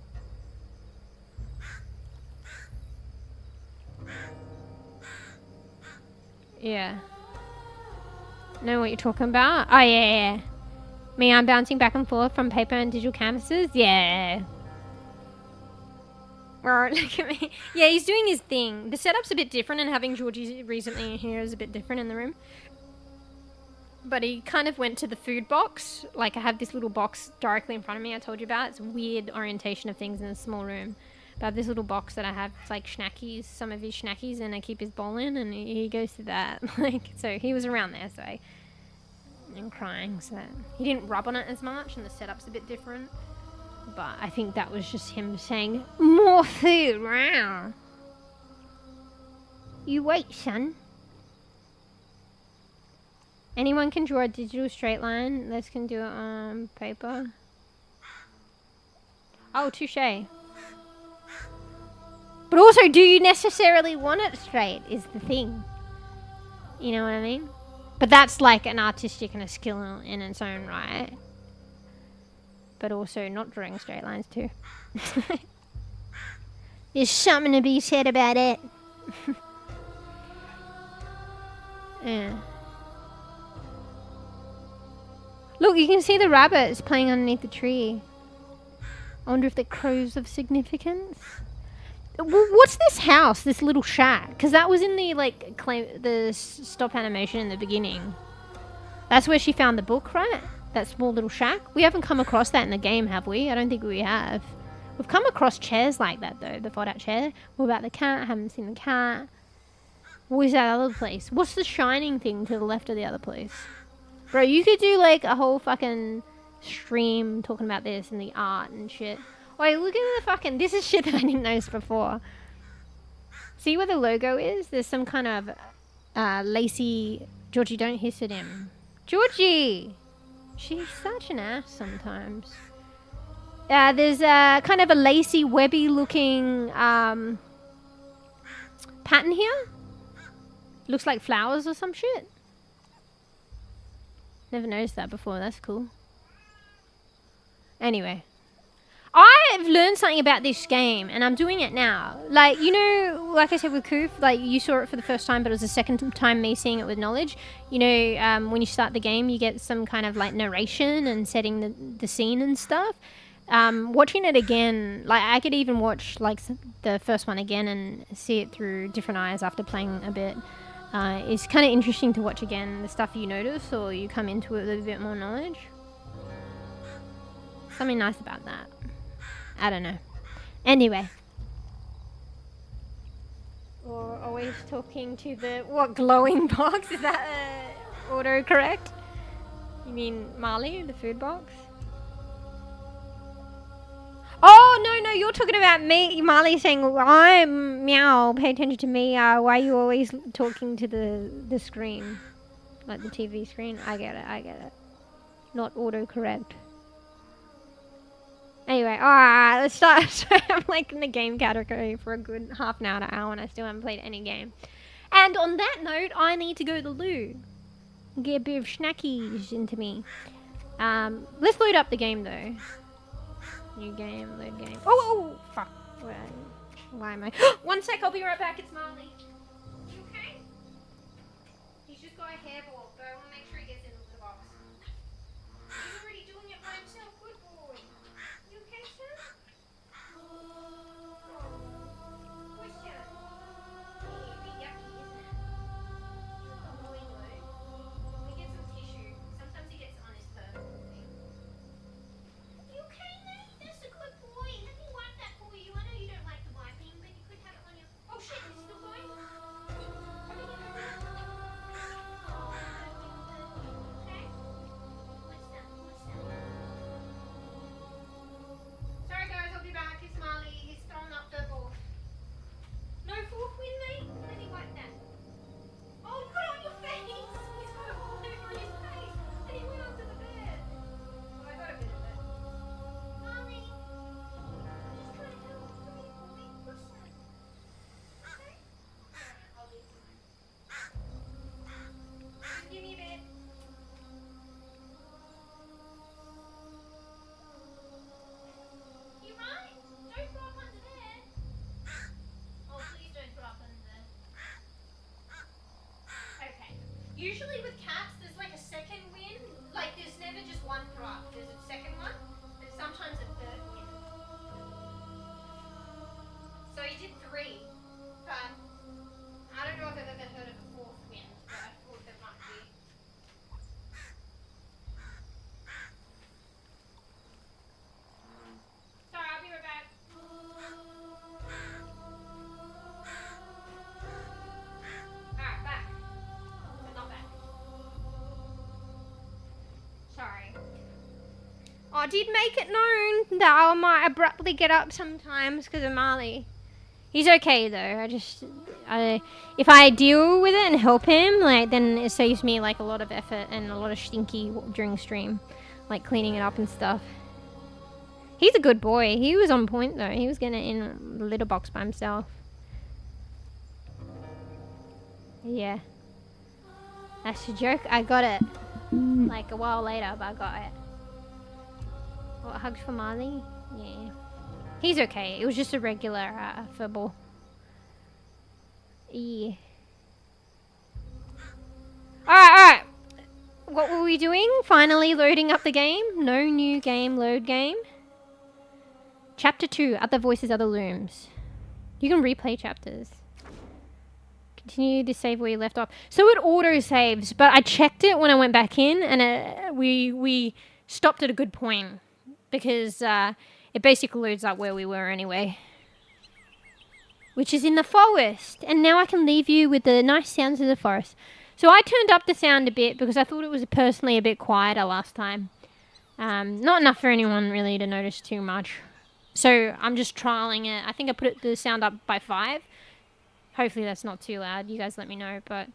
Yeah. Know what you're talking about? Oh, yeah. Me, I'm bouncing back and forth from paper and digital canvases? Yeah. Right, look at me. Yeah, he's doing his thing. The setup's a bit different, and having Georgie recently in here is a bit different in the room. But he kind of went to the food box. Like, I have this little box directly in front of me I told you about. It's a weird orientation of things in a small room. But I have this little box that I have, it's like schnackies, some of his schnackies, and I keep his bowl in, and he goes to that. Like, so he was around there, so and crying, so he didn't rub on it as much, and the setup's a bit different. But I think that was just him saying, more food, wow. You wait, son. Anyone can draw a digital straight line. Let's can do it on paper. Oh, touche. But also, do you necessarily want it straight is the thing. You know what I mean? But that's like an artistic and a skill in its own right. But also not drawing straight lines too. There's something to be said about it. Yeah. Look, you can see the rabbits playing underneath the tree. I wonder if they're crows of significance. What's this house? This little shack? Because that was in the the stop animation in the beginning. That's where she found the book, right? That small little shack. We haven't come across that in the game, have we? I don't think we have. We've come across chairs like that though. The fold-out chair. What about the cat? I haven't seen the cat. What is that other place? What's the shining thing to the left of the other place? Bro, you could do like a whole fucking stream talking about this and the art and shit. Wait, look at the fucking... This is shit that I didn't notice before. See where the logo is? There's some kind of lacy... Georgie, don't hiss at him. Georgie! She's such an ass sometimes. There's kind of a lacy, webby looking pattern here. Looks like flowers or some shit. Never noticed that before. That's cool. Anyway. I've learned something about this game, and I'm doing it now. Like, you know, like I said with Koof, like, you saw it for the first time, but it was the second time me seeing it with knowledge. You know, when you start the game, you get some kind of, like, narration and setting the scene and stuff. Watching it again, like, I could even watch, like, the first one again and see it through different eyes after playing a bit. It's kind of interesting to watch again the stuff you notice, or you come into it with a bit more knowledge. Something nice about that. I don't know. Anyway. Or always talking to the... What, glowing box? Is that autocorrect? You mean Marley, the food box? Oh, no, you're talking about me. Marley saying, I'm meow, pay attention to me. Why are you always talking to the screen? Like the TV screen? I get it. Not autocorrect. Anyway, alright, let's start. So I'm like in the game category for a good half an hour to hour and I still haven't played any game. And on that note, I need to go to the loo. Get a bit of snackies into me. Let's load up the game though. New game, load game. Oh, fuck. Why am I... 1 sec, I'll be right back, it's Marley. You okay? He's just got a hairball, but I want to make sure he gets into the box. He's already doing it by himself, good boy. You okay, sir? Question. Yeah, a bit yucky, isn't it? He's got boy though. Let me get some tissue. Sometimes he gets on his fur. You okay, mate? That's a good boy. Let me wipe that for you. I know you don't like the wiping, but you could have it on your... Oh shit, it's still going? Usually with cats, there's like a second win. Like there's never just one throw up. There's a second one, and sometimes a third win. So he did 3, but I don't know if I've ever heard of a 4th win, but I thought there might be. Sorry, I'll be right back. Alright, back. But not back. Sorry. I did make it known that I might abruptly get up sometimes because of Marley. He's okay though. If I deal with it and help him, like, then it saves me like a lot of effort and a lot of stinky during stream, like cleaning it up and stuff. He's a good boy. He was on point though. He was getting it in the litter box by himself. Yeah. That's a joke. I got it. Like a while later, but I got it. What, hugs for Marley? Yeah. He's okay. It was just a regular furball. Yeah. Alright. What were we doing? Finally loading up the game. No new game, load game. Chapter 2. Other voices, other looms. You can replay chapters. Continue to save where you left off. So it auto-saves, but I checked it when I went back in, and we stopped at a good point. Because it basically loads up where we were anyway. Which is in the forest. And now I can leave you with the nice sounds of the forest. So I turned up the sound a bit because I thought it was personally a bit quieter last time. Not enough for anyone really to notice too much. So I'm just trialing it. I think I put the sound up by 5. Hopefully that's not too loud. You guys let me know. But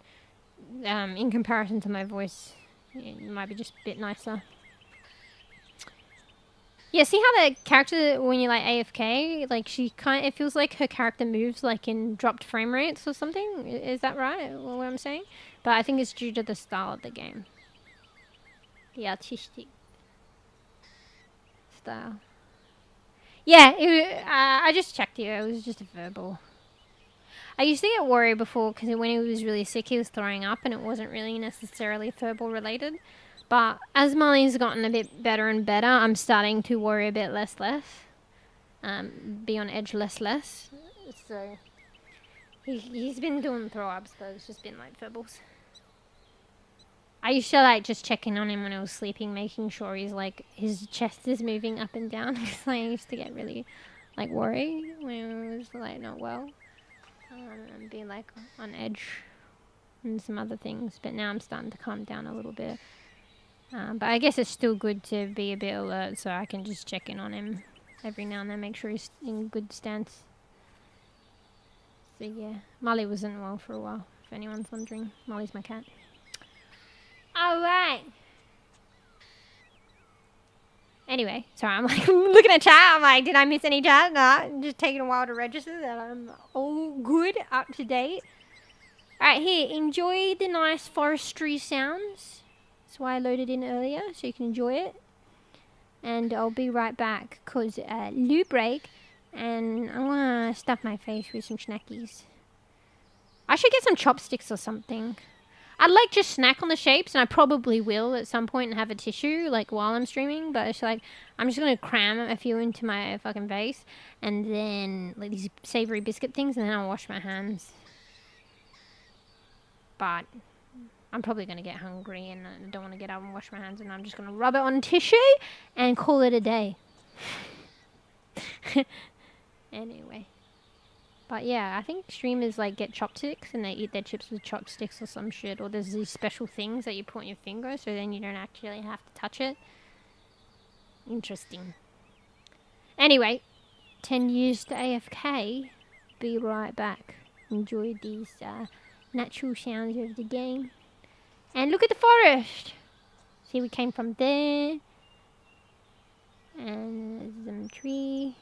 in comparison to my voice, it might be just a bit nicer. Yeah, see how the character, when you like AFK, like it feels like her character moves like in dropped frame rates or something? Is that right, what I'm saying? But I think it's due to the style of the game. The artistic style. Yeah, I just checked you, it was just a verbal. I used to get worried before because when he was really sick he was throwing up and it wasn't really necessarily verbal related. But as Molly's gotten a bit better and better, I'm starting to worry a bit less. Be on edge less. So he's been doing throw-ups, but it's just been like verbals. I used to like just check in on him when he was sleeping, making sure he's like his chest is moving up and down. Because I used to get really like worried when he was like not well, and be like on edge and some other things. But now I'm starting to calm down a little bit. But I guess it's still good to be a bit alert so I can just check in on him every now and then, make sure he's in good stance. So yeah, Molly wasn't well for a while, if anyone's wondering. Molly's my cat. Alright. Anyway, sorry, I'm like looking at chat, I'm like, did I miss any chat? No, just taking a while to register that I'm all good, up to date. Alright, here, enjoy the nice forestry sounds. That's why I loaded in earlier, so you can enjoy it. And I'll be right back, because loo break, and I want to stuff my face with some snackies. I should get some chopsticks or something. I'd like just snack on the shapes, and I probably will at some point and have a tissue, like, while I'm streaming, but it's like, I'm just going to cram a few into my fucking face, and then, like, these savory biscuit things, and then I'll wash my hands. But I'm probably going to get hungry and I don't want to get up and wash my hands, and I'm just going to rub it on tissue and call it a day. Anyway. But yeah, I think streamers like get chopsticks and they eat their chips with chopsticks or some shit, or there's these special things that you put on your finger so then you don't actually have to touch it. Interesting. Anyway, 10 years to AFK. Be right back. Enjoy these natural sounds of the game. And look at the forest. See, we came from there. And there's some tree.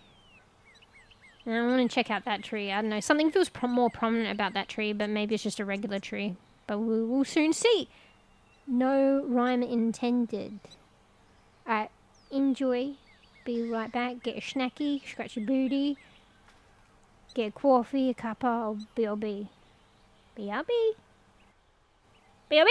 And I want to check out that tree. I don't know. Something feels more prominent about that tree, but maybe it's just a regular tree. But we will soon see. No rhyme intended. Alright, enjoy. Be right back. Get a snacky, scratch your booty. Get a coffee, a cuppa, or BLB. BLB. BLB!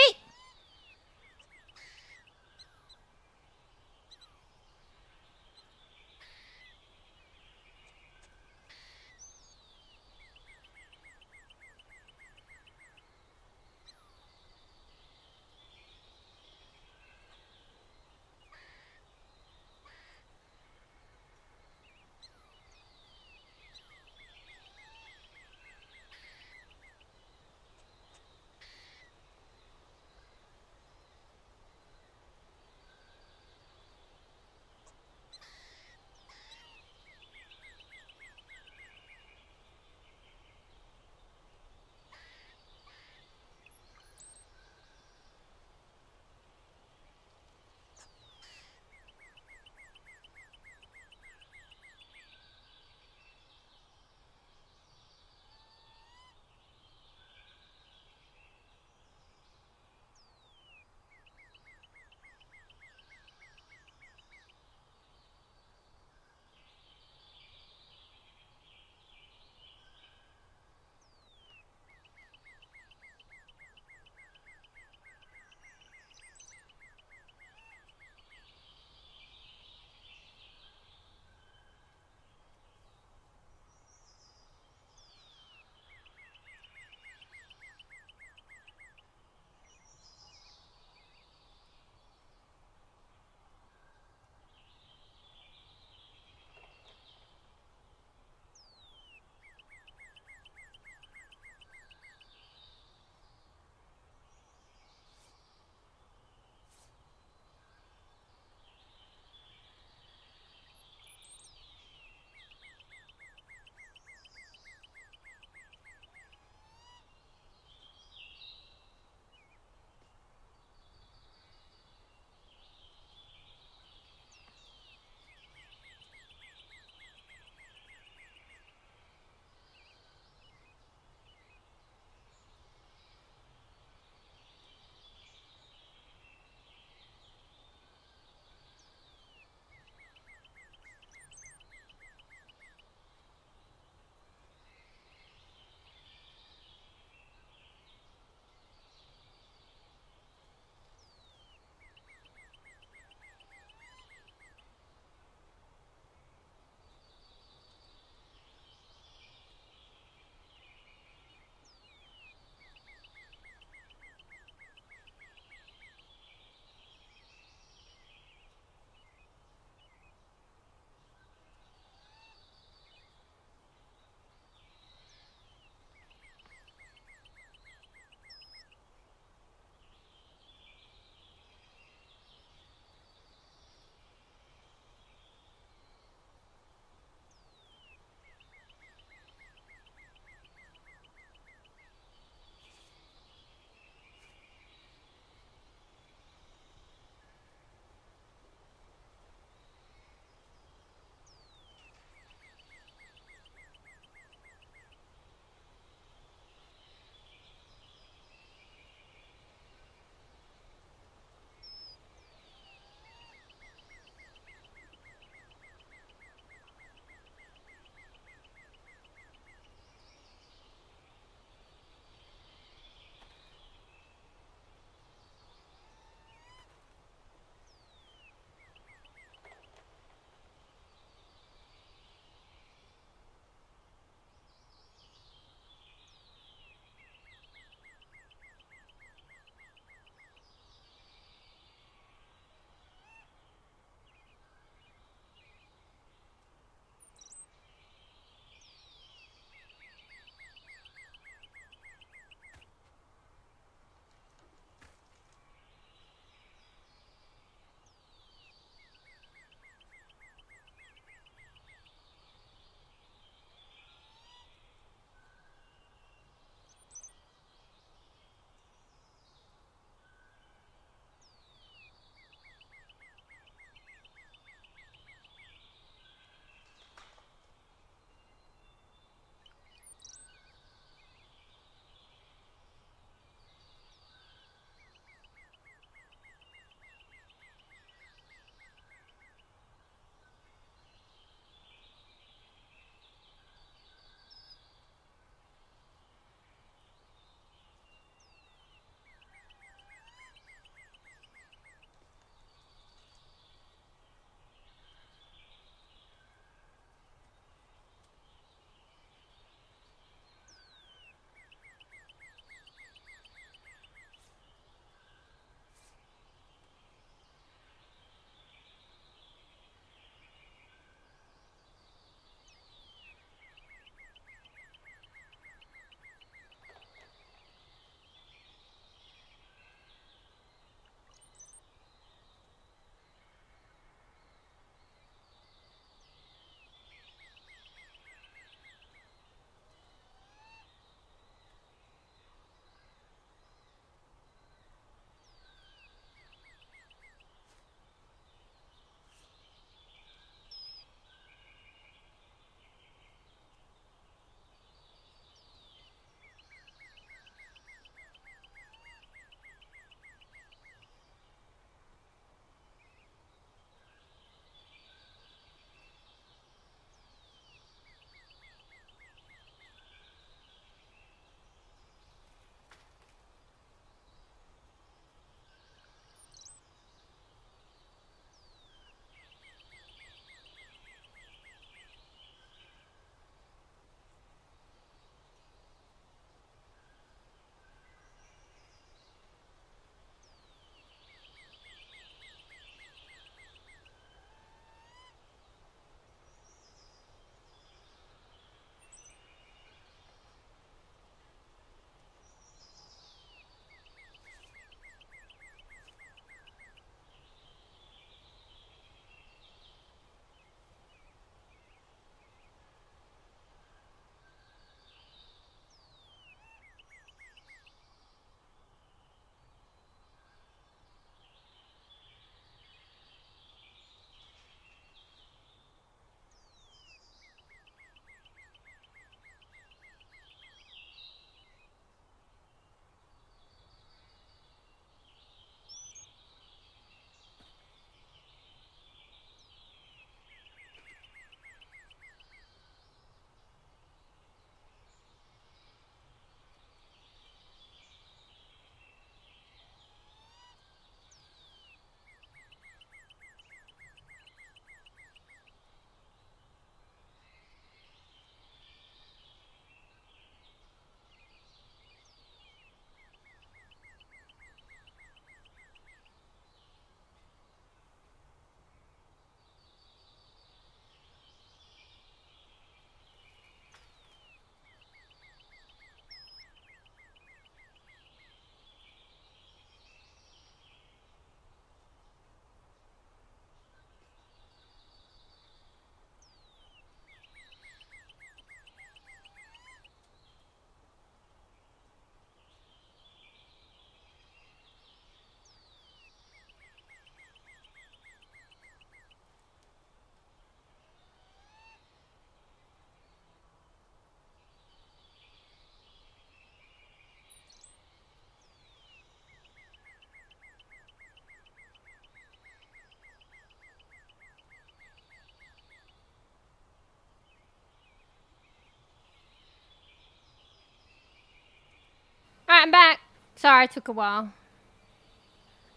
I'm back. Sorry, it took a while.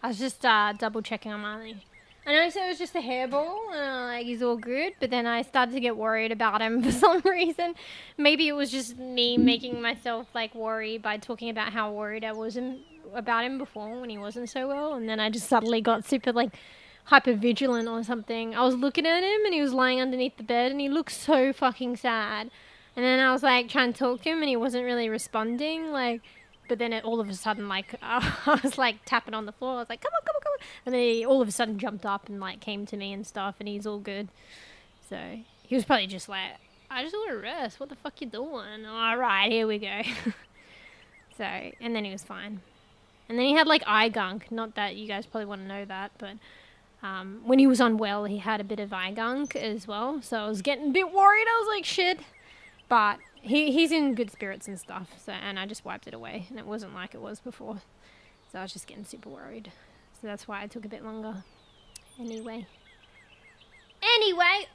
I was just double checking on Marley. I noticed it was just a hairball, and like he's all good, but then I started to get worried about him for some reason. Maybe it was just me making myself like worry by talking about how worried I was about him before when he wasn't so well, and then I just suddenly got super like hyper vigilant or something. I was looking at him and he was lying underneath the bed and he looked so fucking sad. And then I was like trying to talk to him and he wasn't really responding, like. But then all of a sudden, like, I was, like, tapping on the floor. I was like, come on, come on, come on. And then he all of a sudden jumped up and, like, came to me and stuff. And he's all good. So he was probably just like, I just want to rest. What the fuck you doing? All right, here we go. So, and then he was fine. And then he had, like, eye gunk. Not that you guys probably want to know that. But when he was unwell, he had a bit of eye gunk as well. So I was getting a bit worried. I was like, shit. But he's in good spirits and stuff, so, and I just wiped it away, and it wasn't like it was before. So I was just getting super worried. So that's why it took a bit longer. Anyway,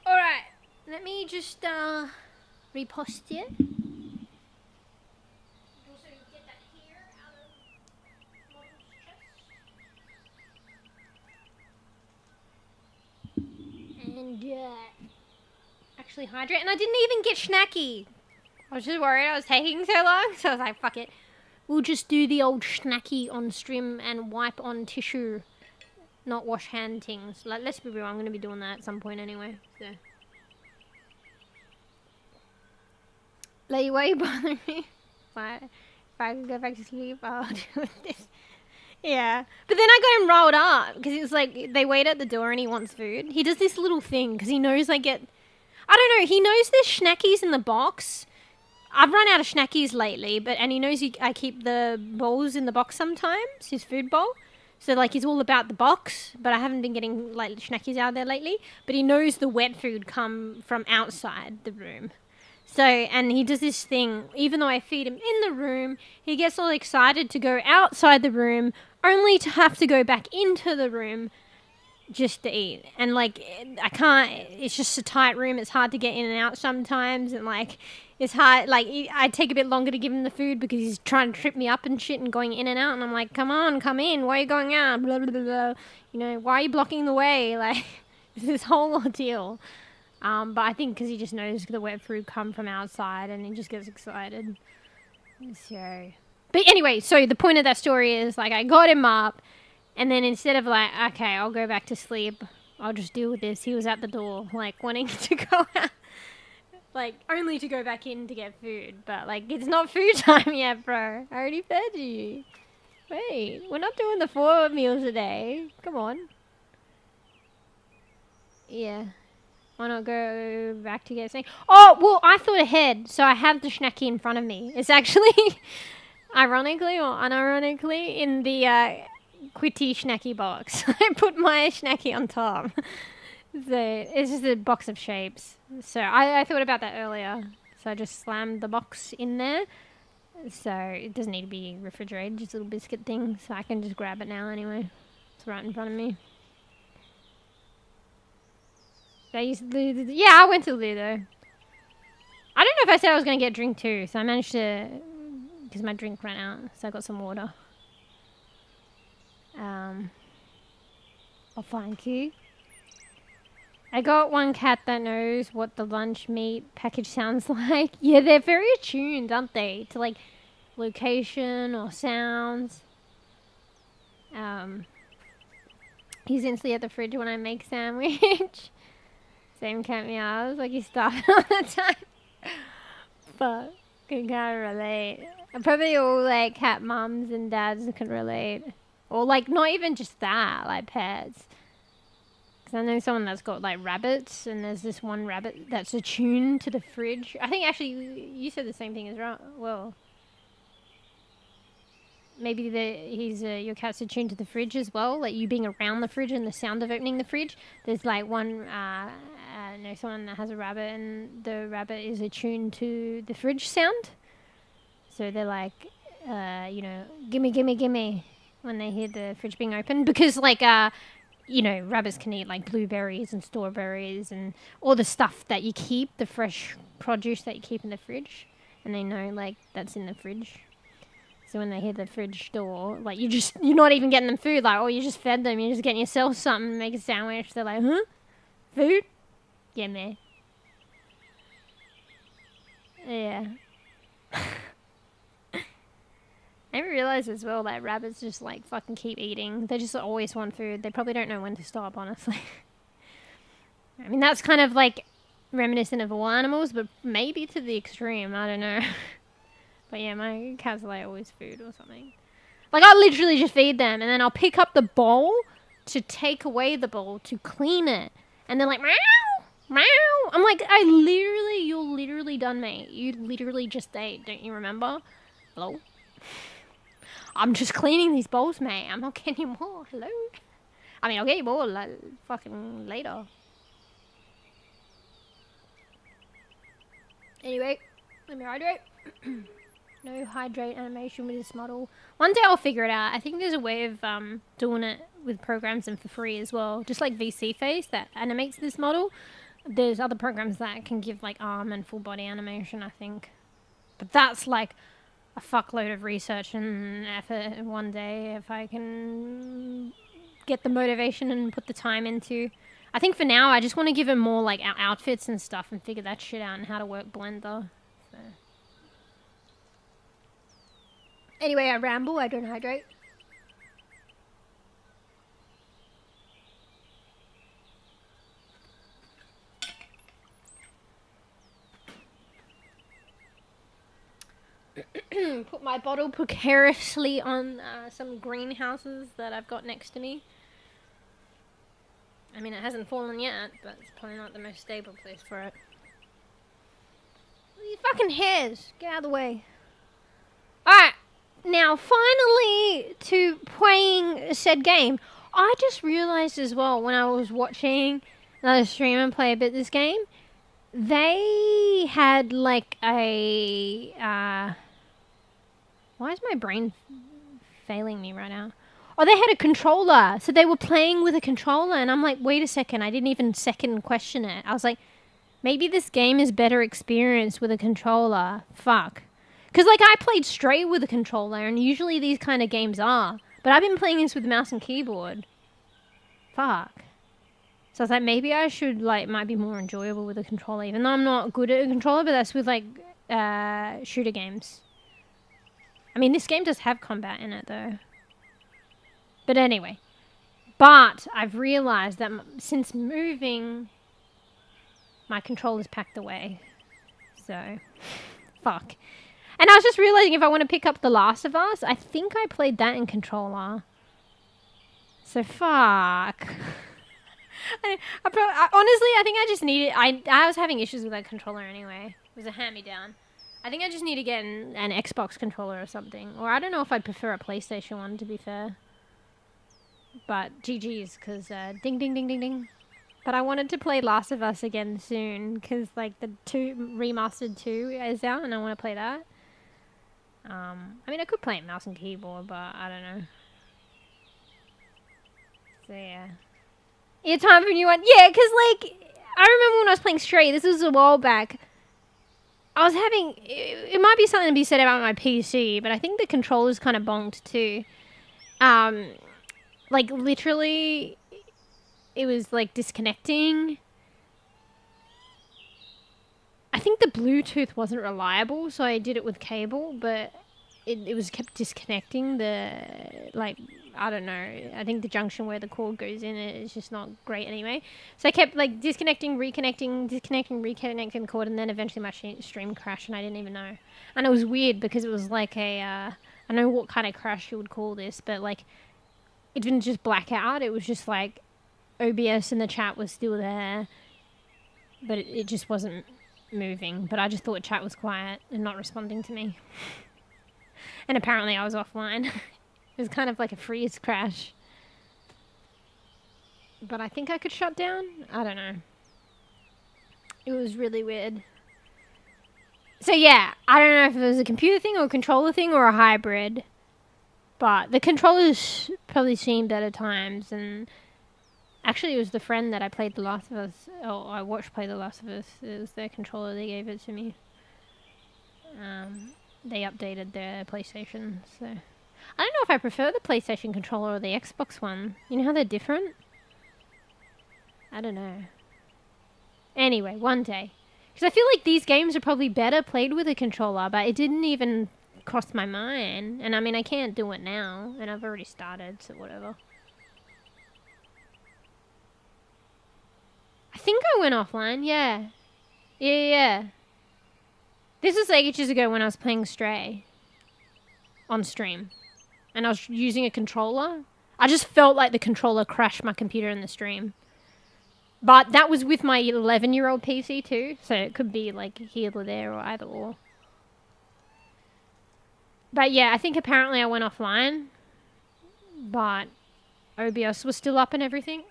alright. Let me just repost you. Also get that here out of Models chest. And actually hydrate, and I didn't even get snacky. I was just worried I was taking so long, so I was like, fuck it. We'll just do the old snacky on strim and wipe on tissue, not wash hand things. Like, let's be real, I'm going to be doing that at some point anyway, so. Like, why are you bothering me? If I could go back to sleep, I'll do this. Yeah. But then I got him rolled up, because it was like, they wait at the door and he wants food. He does this little thing, because he knows I don't know, he knows there's schnackies in the box. I've run out of schnackies lately, and he knows I keep the bowls in the box sometimes, his food bowl. So, like, he's all about the box, but I haven't been getting, like, schnackies out there lately. But he knows the wet food come from outside the room. So, and he does this thing, even though I feed him in the room, he gets all excited to go outside the room, only to have to go back into the room just to eat. And, like, I can't, it's just a tight room, it's hard to get in and out sometimes, and, like, it's hard, like, I take a bit longer to give him the food because he's trying to trip me up and shit and going in and out, and I'm like, come on, come in, why are you going out, blah, blah, blah, blah. You know, why are you blocking the way, like, it's this whole ordeal. But I think because he just knows the wet food come from outside and he just gets excited. So, but anyway, so the point of that story is, like, I got him up, and then instead of like, okay, I'll go back to sleep, I'll just deal with this, he was at the door, like, wanting to go out. Like, only to go back in to get food. But, like, it's not food time yet, bro. I already fed you. Wait, we're not doing the 4 meals a day. Come on. Yeah. Why not go back to get something? Oh, well, I thought ahead. So I have the schnacky in front of me. It's actually, ironically or unironically, in the Quitty schnacky box. I put my schnacky on top. So it's just a box of shapes. So I thought about that earlier. So I just slammed the box in there. So it doesn't need to be refrigerated, just a little biscuit thing. So I can just grab it now anyway. It's right in front of me. Yeah, I went to Ludo. I don't know if I said I was going to get a drink too. So I managed to, because my drink ran out. So I got some water. Oh, thank you. I got one cat that knows what the lunch meat package sounds like. Yeah, they're very attuned, aren't they? To, like, location or sounds. He's instantly at the fridge when I make sandwich. Same cat meows, like he's starving all the time. But can kind of relate. Probably all, like, cat mums and dads can relate. Or, like, not even just that, like pets. I know someone that's got, like, rabbits, and there's this one rabbit that's attuned to the fridge. I think, actually, you said the same thing as well. Maybe your cat's attuned to the fridge as well, like you being around the fridge and the sound of opening the fridge. There's, like, one, I know someone that has a rabbit, and the rabbit is attuned to the fridge sound. So they're like, you know, gimme, gimme, gimme, when they hear the fridge being opened. Because, like, you know, rabbits can eat, like, blueberries and strawberries and all the stuff that you keep, the fresh produce that you keep in the fridge. And they know, like, that's in the fridge. So when they hit the fridge door, like you're not even getting them food. Like, oh, you just fed them. You're just getting yourself something, make a sandwich. They're like, huh? Food? Yeah, man. Yeah. I didn't realize as well that rabbits just like fucking keep eating. They just always want food. They probably don't know when to stop, honestly. I mean, that's kind of like reminiscent of all animals, but maybe to the extreme. I don't know. But yeah, my cats are like always food or something. Like, I literally just feed them, and then I'll pick up the bowl to take away the bowl to clean it. And they're like, meow, meow. I'm like, you're literally done, mate. You literally just ate. Don't you remember? Hello? I'm just cleaning these bowls, mate. I'm not getting you more. Hello? I mean, I'll get you more like, fucking later. Anyway, let me hydrate. No hydrate animation with this model. One day I'll figure it out. I think there's a way of doing it with programs and for free as well. Just like VC Face that animates this model. There's other programs that can give like arm and full body animation, I think. But that's like a fuckload of research and effort one day if I can get the motivation and put the time into. I think for now I just want to give it more like outfits and stuff and figure that shit out and how to work Blender. So. Anyway, I ramble, I don't hydrate. Put my bottle precariously on some greenhouses that I've got next to me. I mean, it hasn't fallen yet, but it's probably not the most stable place for it. These fucking hairs! Get out of the way. Alright, now finally to playing said game. I just realized as well when I was watching another streamer play a bit this game, they had like a... why is my brain failing me right now? Oh, they had a controller. So they were playing with a controller. And I'm like, wait a second. I didn't even second question it. I was like, maybe this game is better experienced with a controller. Fuck. Because, like, I played straight with a controller. And usually these kind of games are. But I've been playing this with mouse and keyboard. Fuck. So I was like, maybe I should, like, might be more enjoyable with a controller. Even though I'm not good at a controller. But that's with, like, shooter games. I mean, this game does have combat in it, though. But anyway. But I've realized that since moving, my controller's packed away. So, fuck. And I was just realizing if I want to pick up The Last of Us, I think I played that in controller. So, fuck. Honestly, I think I just needed... I was having issues with that controller anyway. It was a hand-me-down. I think I just need to get an Xbox controller or something. Or I don't know if I'd prefer a PlayStation one, to be fair. But GG's, because ding, ding, ding, ding, ding. But I wanted to play Last of Us again soon, because like the remastered 2 is out, and I want to play that. I mean, I could play it mouse and keyboard, but I don't know. So yeah. Yeah, time for a new one. Yeah, because like, I remember when I was playing Stray, this was a while back. I was having, it might be something to be said about my PC, but I think the controller's kind of bonked too. Like, literally, it was, like, disconnecting. I think the Bluetooth wasn't reliable, so I did it with cable, but it was kept disconnecting the, like, I don't know. I think the junction where the cord goes in is just not great anyway. So I kept, like, disconnecting, reconnecting the cord, and then eventually my stream crashed, and I didn't even know. And it was weird, because it was, like, I don't know what kind of crash you would call this, but, like, it didn't just black out. It was just like OBS and the chat was still there, but it just wasn't moving. But I just thought chat was quiet and not responding to me. And apparently I was offline. It was kind of like a freeze crash. But I think I could shut down. I don't know. It was really weird. So yeah, I don't know if it was a computer thing or a controller thing or a hybrid. But the controllers probably seemed better times, and actually it was the friend that I played The Last of Us, or I watched play The Last of Us, it was their controller, they gave it to me. they updated their PlayStation, so... I don't know if I prefer the PlayStation controller or the Xbox one. You know how they're different? I don't know. Anyway, one day. Because I feel like these games are probably better played with a controller, but it didn't even cross my mind. And I mean, I can't do it now, and I've already started, so whatever. I think I went offline, yeah. Yeah. This was ages ago when I was playing Stray. On stream. And I was using a controller. I just felt like the controller crashed my computer in the stream. But that was with my 11-year-old PC too. So it could be like here or there or either or. But yeah, I think apparently I went offline. But OBS was still up and everything.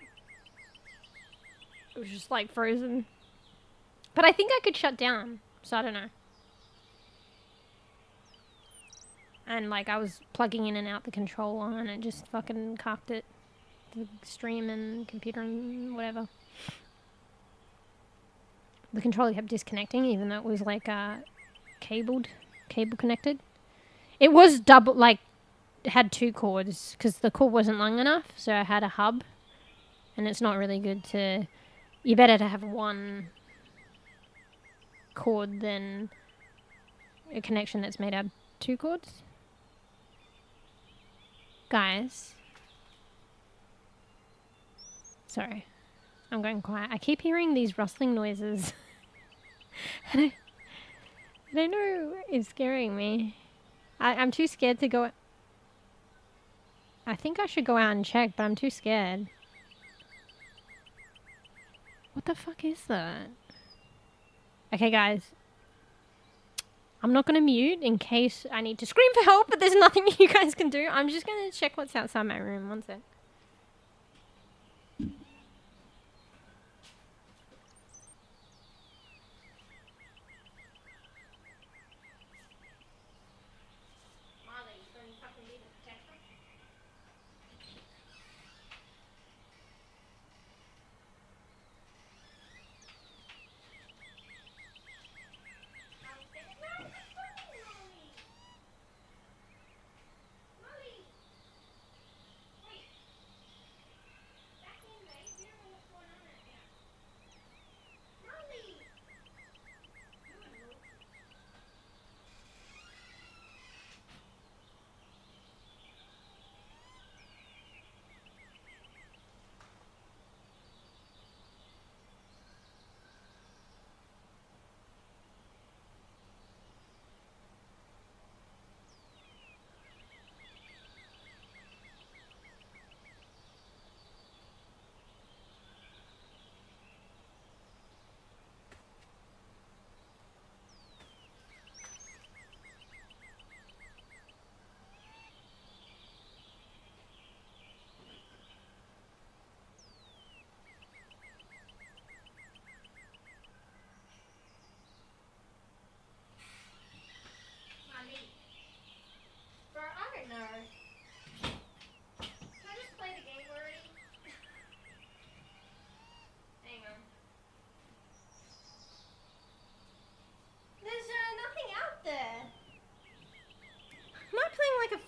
It was just like frozen. But I think I could shut down. So I don't know. And like I was plugging in and out the controller and it just fucking cucked it. The stream and computer and whatever. The controller kept disconnecting even though it was like cable connected. It was double, like it had 2 cords because the cord wasn't long enough, so I had a hub. And it's not really good to... You're better to have 1 cord than a connection that's made out of 2 cords. Guys. Sorry. I'm going quiet. I keep hearing these rustling noises. And I don't know, it's scaring me. I'm too scared to go... I think I should go out and check, but I'm too scared. What the fuck is that? Okay, guys. I'm not going to mute in case I need to scream for help, but there's nothing you guys can do. I'm just going to check what's outside my room. One sec.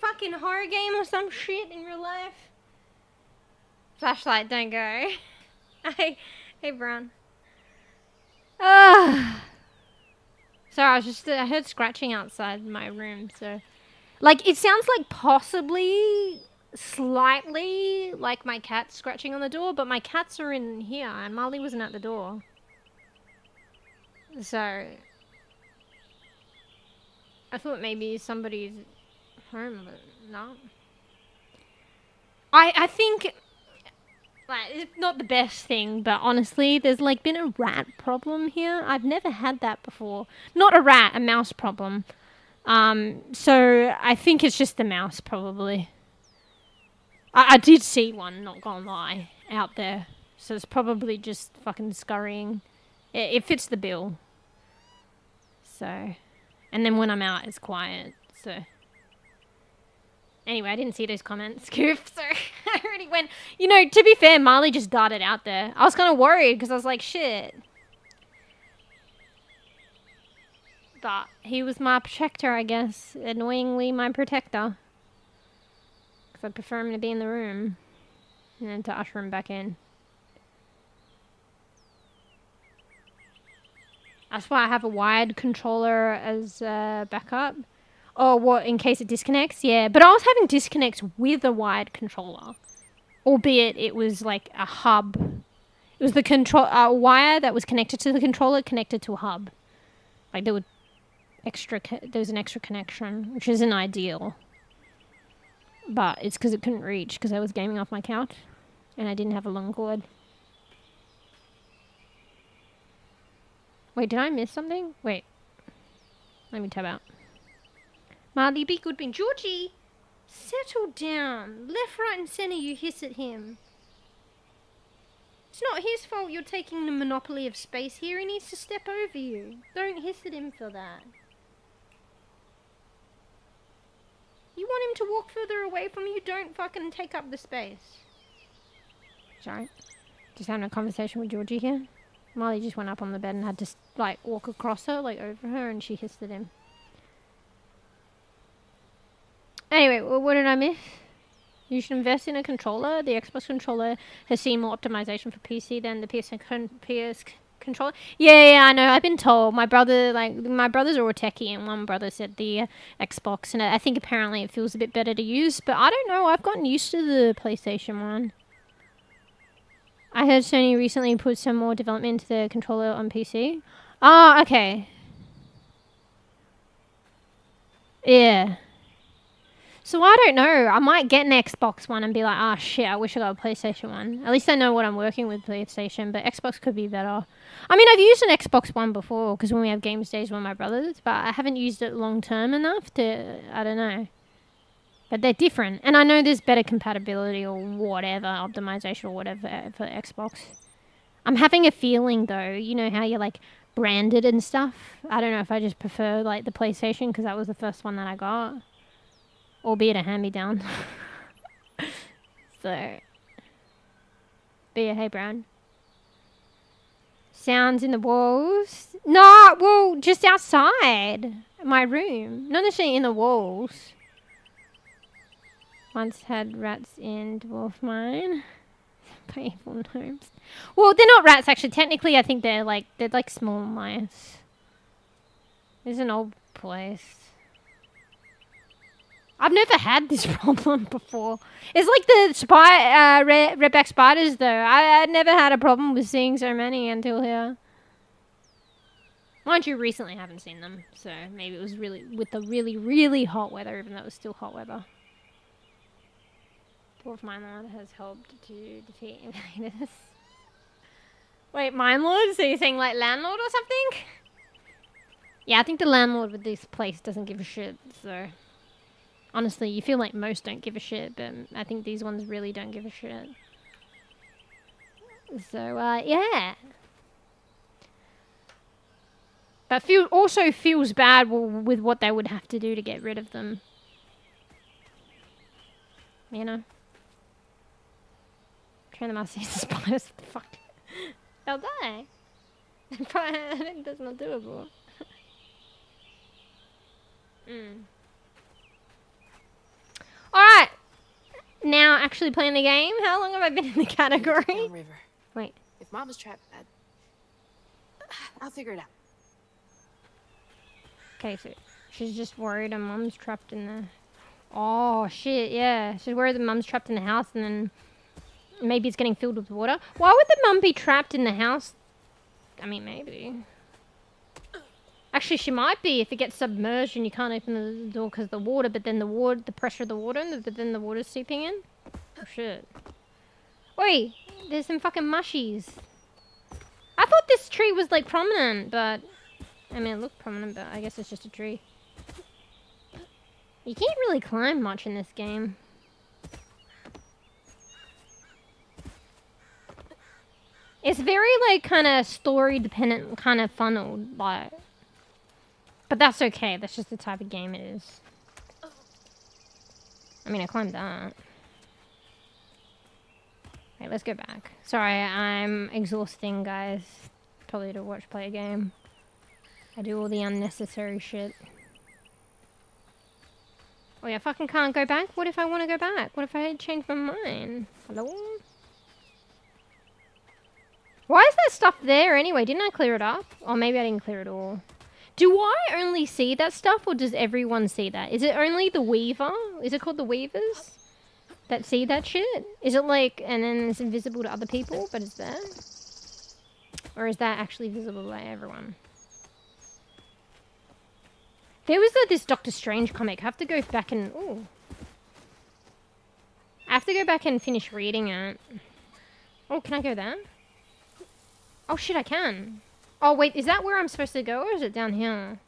Fucking horror game or some shit in real life. Flashlight, don't go. Hey, Brown. Sorry, I heard scratching outside my room, so... Like, it sounds like possibly, slightly, like my cat scratching on the door, but my cats are in here, and Marley wasn't at the door. So... I thought maybe somebody's home, but no. I think, like, it's not the best thing, but honestly, there's, like, been a rat problem here. I've never had that before. Not a rat, a mouse problem. So I think it's just the mouse, probably. I did see one, not gonna lie, out there. So it's probably just fucking scurrying. It fits the bill. So, and then when I'm out, it's quiet, so... Anyway, I didn't see those comments, Goof, so I already went... You know, to be fair, Marley just darted out there. I was kind of worried, because I was like, shit. But he was my protector, I guess. Annoyingly, my protector. Because I prefer him to be in the room. And then to usher him back in. That's why I have a wired controller as backup. Oh, what, in case it disconnects? Yeah, but I was having disconnects with a wired controller. Albeit it was like a hub. It was the wire that was connected to the controller connected to a hub. Like there was an extra connection, which isn't ideal. But it's because it couldn't reach because I was gaming off my couch. And I didn't have a long cord. Wait, did I miss something? Wait. Let me tab out. Marley, be good, being Georgie! Settle down. Left, right and centre you hiss at him. It's not his fault you're taking the monopoly of space here. He needs to step over you. Don't hiss at him for that. You want him to walk further away from you? Don't fucking take up the space. Sorry. Just having a conversation with Georgie here. Molly just went up on the bed and had to, like, walk across her, like, over her, and she hissed at him. Anyway, what did I miss? You should invest in a controller. The Xbox controller has seen more optimization for PC than the PS controller. Yeah, I know. I've been told. My brothers are all techie, and one brother said the Xbox, and I think apparently it feels a bit better to use, but I don't know. I've gotten used to the PlayStation one. I heard Sony recently put some more development into the controller on PC. Oh, okay. Yeah. So I don't know. I might get an Xbox one and be like, oh shit, I wish I got a PlayStation one. At least I know what I'm working with PlayStation, but Xbox could be better. I mean, I've used an Xbox one before, because when we have games days with my brothers, but I haven't used it long term enough to, I don't know. But they're different. And I know there's better compatibility or whatever, optimization or whatever for Xbox. I'm having a feeling though, you know how you're like branded and stuff? I don't know if I just prefer like the PlayStation because that was the first one that I got. Albeit a hand-me-down. So. But yeah, hey Brown. Sounds in the walls? No, well, just outside my room. Not necessarily in the walls. Once had rats in dwarf mine. By evil gnomes. Well, they're not rats actually. Technically, I think they're like small mice. This is an old place. I've never had this problem before. It's like the redback spiders though. I never had a problem with seeing so many until here. Mind you, recently I haven't seen them. So maybe it was really with the really hot weather, even though it was still hot weather. Dwarf Mine Lord has helped to defeat invaders. Wait, Mine Lord? So you're saying like landlord or something? Yeah, I think the landlord with this place doesn't give a shit, so... Honestly, you feel like most don't give a shit, but I think these ones really don't give a shit. So, yeah. But also feels bad with what they would have to do to get rid of them. You know? Train them out to see the spiders. What the fuck? They'll die. I think that's not doable. Alright. Now actually playing the game. How long have I been in the category? River. Wait. If Mom was trapped, I'll figure it out. Okay, so she's just worried her Mom's trapped in the... Oh, shit, yeah. She's worried that Mum's trapped in the house and then maybe it's getting filled with water. Why would the Mum be trapped in the house? I mean, maybe. Actually, she might be if it gets submerged and you can't open the door because of the water, but then the pressure of the water, but then the water's seeping in. Oh, shit. Oi, there's some fucking mushies. I thought this tree was, like, prominent, but... I mean, it looked prominent, but I guess it's just a tree. You can't really climb much in this game. It's very, like, kind of story-dependent, kind of funneled, like... But that's okay, that's just the type of game it is. I mean, I climbed that. Right, let's go back. Sorry, I'm exhausting, guys. Probably to play a game. I do all the unnecessary shit. Oh yeah, I fucking can't go back? What if I want to go back? What if I change my mind? Hello? Why is that stuff there anyway? Didn't I clear it up? Or maybe I didn't clear it all. Do I only see that stuff or does everyone see that? Is it only the weaver? Is it called the weavers? That see that shit? Is it like, and then it's invisible to other people, but it's there? Or is that actually visible by everyone? There was this Doctor Strange comic. I have to go back and... Ooh. I have to go back and finish reading it. Oh, can I go there? Oh shit, I can. Oh wait, is that where I'm supposed to go or is it down here?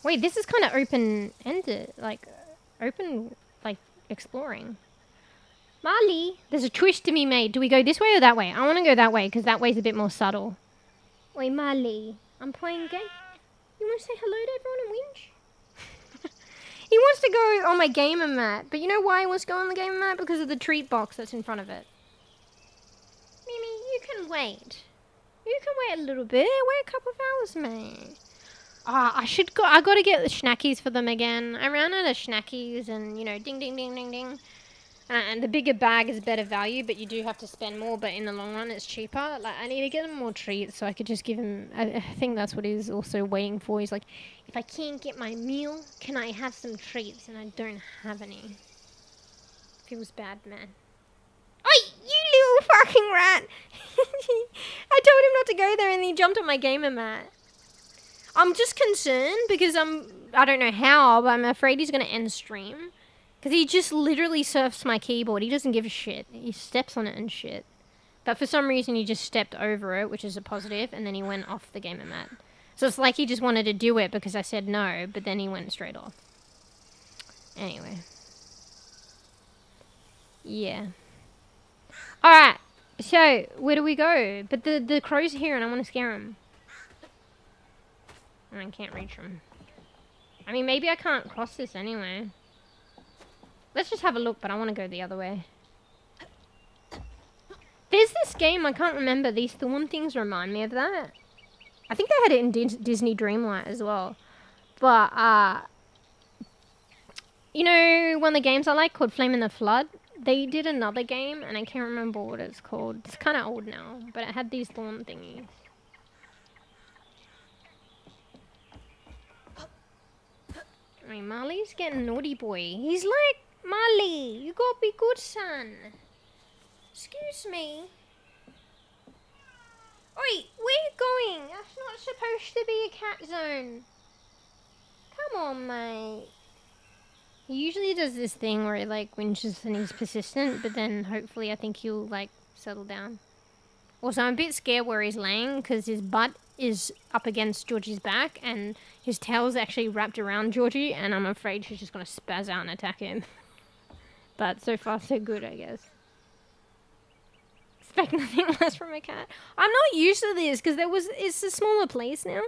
Wait, this is kind of open-ended. Like, open, like, exploring. Marley! There's a twist to be made. Do we go this way or that way? I want to go that way because that way's a bit more subtle. Wait, Marley. I'm playing game. You want to say hello to everyone and whinge? He wants to go on my gamer mat. But you know why he wants to go on the gamer mat? Because of the treat box that's in front of it. Mimi, you can wait. You can wait a little bit. Wait a couple of hours, mate. Ah, I got to get the schnackies for them again. I ran out of schnackies and, you know, ding, ding, ding, ding, ding. And the bigger bag is better value, but you do have to spend more, but in the long run it's cheaper. Like, I need to get him more treats so I could just give him... I think that's what he's also waiting for. He's like, if I can't get my meal, can I have some treats? And I don't have any. Feels bad, man. Oi, you little fucking rat! I told him not to go there and he jumped on my gamer mat. I'm just concerned because I don't know how, but I'm afraid he's going to end stream. Because he just literally surfs my keyboard. He doesn't give a shit. He steps on it and shit. But for some reason he just stepped over it, which is a positive, and then he went off the gamer mat. So it's like he just wanted to do it because I said no, but then he went straight off. Anyway. Yeah. Alright. So, where do we go? But the crow's here and I want to scare him. And I can't reach him. I mean, maybe I can't cross this anyway. Let's just have a look, but I want to go the other way. There's this game, I can't remember. These thorn things remind me of that. I think they had it in Disney Dreamlight as well. But, you know, one of the games I like called Flame in the Flood? They did another game, and I can't remember what it's called. It's kind of old now, but it had these thorn thingies. I mean, Marley's getting naughty boy. He's like, Marley, you gotta be good, son. Excuse me. Oi, where you going? That's not supposed to be a cat zone. Come on, mate. He usually does this thing where he, like, whinges and he's persistent, but then hopefully I think he'll, like, settle down. Also, I'm a bit scared where he's laying because his butt is up against Georgie's back and his tail's actually wrapped around Georgie, and I'm afraid she's just going to spaz out and attack him. But so far, so good, I guess. Expect nothing less from a cat. I'm not used to this because it's a smaller place now.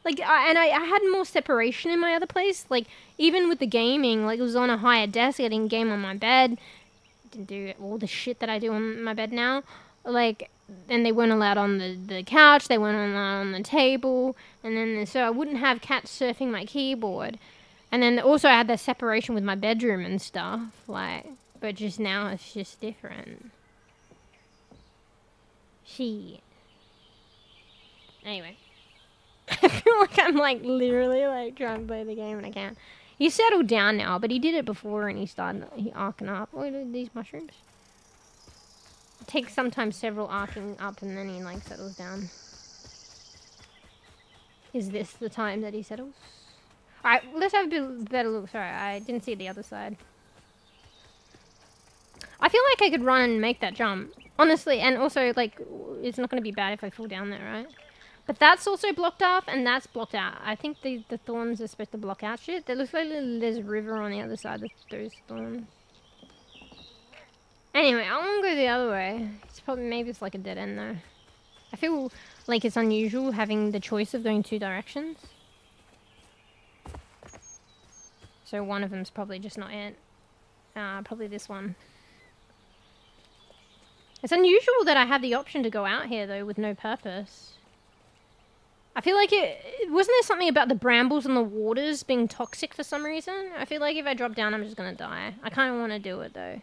Like, I had more separation in my other place. Like, even with the gaming, like, it was on a higher desk. I didn't game on my bed. Didn't do all the shit that I do on my bed now. Like, and they weren't allowed on the couch. They weren't allowed on the table. And then, so I wouldn't have cats surfing my keyboard. And then also I had that separation with my bedroom and stuff. Like, but just now it's just different. Shit. Anyway. I feel like I'm, like, literally, like, trying to play the game and I can't. He's settled down now, but he did it before and he arcing up. What are these mushrooms? It takes sometimes several arcing up and then he, like, settles down. Is this the time that he settles? Alright, let's have a better look. Sorry, I didn't see the other side. I feel like I could run and make that jump. Honestly, and also, like, it's not going to be bad if I fall down there, right? But that's also blocked off, and that's blocked out. I think the thorns are supposed to block out shit. There looks like there's a river on the other side of those thorns. Anyway, I want to go the other way. It's probably, maybe it's like a dead end, though. I feel like it's unusual having the choice of going 2 directions. So one of them's probably just not it. Probably this one. It's unusual that I have the option to go out here, though, with no purpose. I feel like wasn't there something about the brambles and the waters being toxic for some reason? I feel like if I drop down, I'm just gonna die. I kind of want to do it though.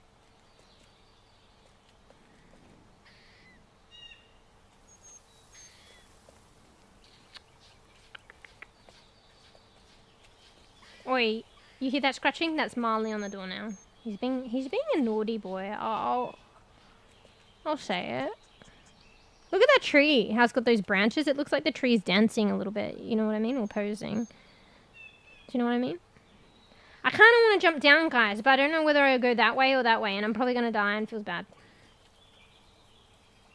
Oi, you hear that scratching? That's Marley on the door now. He's being a naughty boy. I'll say it. Look at that tree. How it's got those branches. It looks like the tree's dancing a little bit. You know what I mean? Or posing. Do you know what I mean? I kind of want to jump down, guys, but I don't know whether I go that way or that way, and I'm probably going to die and feels bad.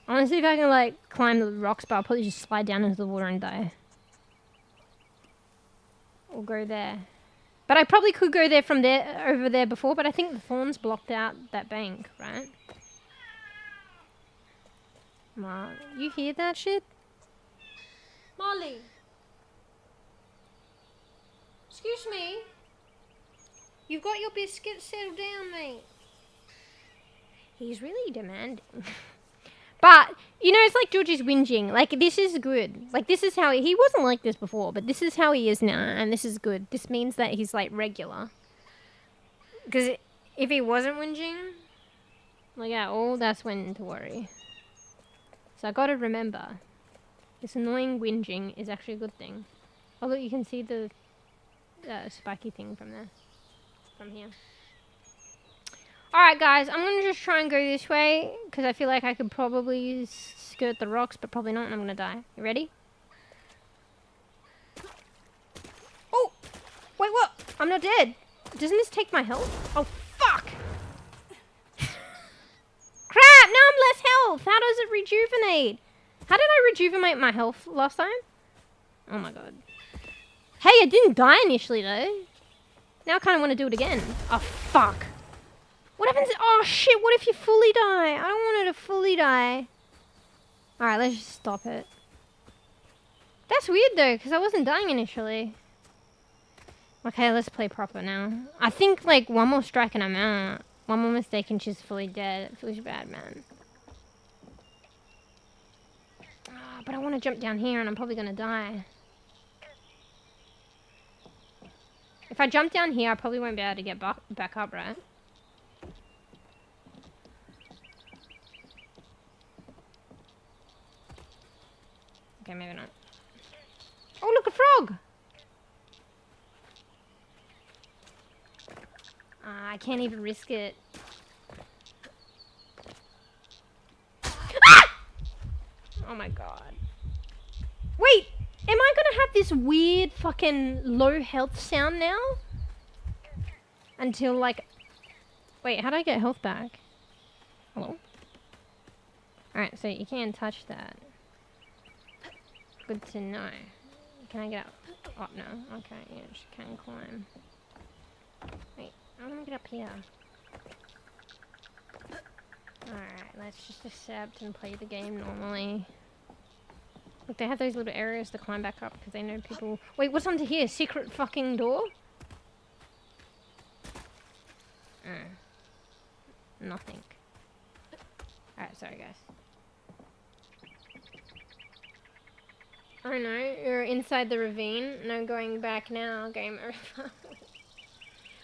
I want to see if I can, like, climb the rocks, but I'll probably just slide down into the water and die. Or go there. But I probably could go there from there, over there before, but I think the thorns blocked out that bank, right? Marley, you hear that shit? Marley! Excuse me? You've got your biscuits, settle down, mate. He's really demanding. But, you know, it's like Georgie's whinging. Like, this is good. Like, this is how he wasn't like this before, but this is how he is now, and this is good. This means that he's, like, regular. Because if he wasn't whinging, like, at all, that's when to worry. So I gotta remember, this annoying whinging is actually a good thing. Oh look, you can see the spiky thing from there. From here. Alright guys, I'm gonna just try and go this way, because I feel like I could probably skirt the rocks, but probably not, and I'm gonna die. You ready? Oh! Wait, what? I'm not dead. Doesn't this take my health? Oh, fuck! Crap! Now I'm less health! How does it rejuvenate? How did I rejuvenate my health last time? Oh my god. Hey, I didn't die initially though. Now I kind of want to do it again. Oh, fuck. What happens? Oh shit, what if you fully die? I don't want her to fully die. Alright, let's just stop it. That's weird though, because I wasn't dying initially. Okay, let's play proper now. I think like one more strike and I'm out. One more mistake and she's fully dead. It feels bad, man. Oh, but I want to jump down here and I'm probably going to die. If I jump down here, I probably won't be able to get back up, right? Okay, maybe not. Oh, look, a frog! I can't even risk it. Ah! Oh my god. Wait! Am I gonna have this weird fucking low health sound now? Until like... Wait, how do I get health back? Hello? Alright, so you can touch that. Good to know. Can I get up? Oh, no. Okay, yeah, she can climb. Wait. I want to get up here. Alright, let's just accept and play the game normally. Look, they have those little areas to climb back up because they know people... Wait, what's under here? Secret fucking door? Nothing. Alright, sorry guys. Oh no, you're inside the ravine. No going back now. Game over.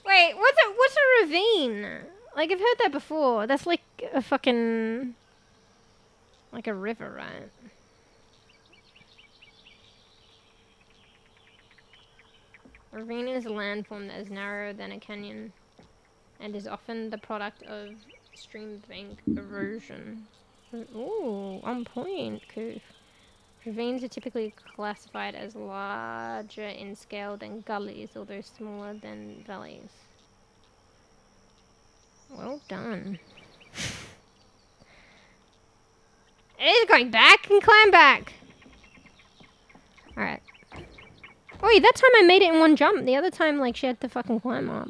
Wait, what's a ravine? Like, I've heard that before. That's like a fucking... like a river, right? A ravine is a landform that is narrower than a canyon and is often the product of stream bank erosion. Ooh, on point, Koof. Ravines are typically classified as larger in scale than gullies, although smaller than valleys. Well done. It is going back and climb back. Alright. Wait, that time I made it in one jump. The other time, like, she had to fucking climb up.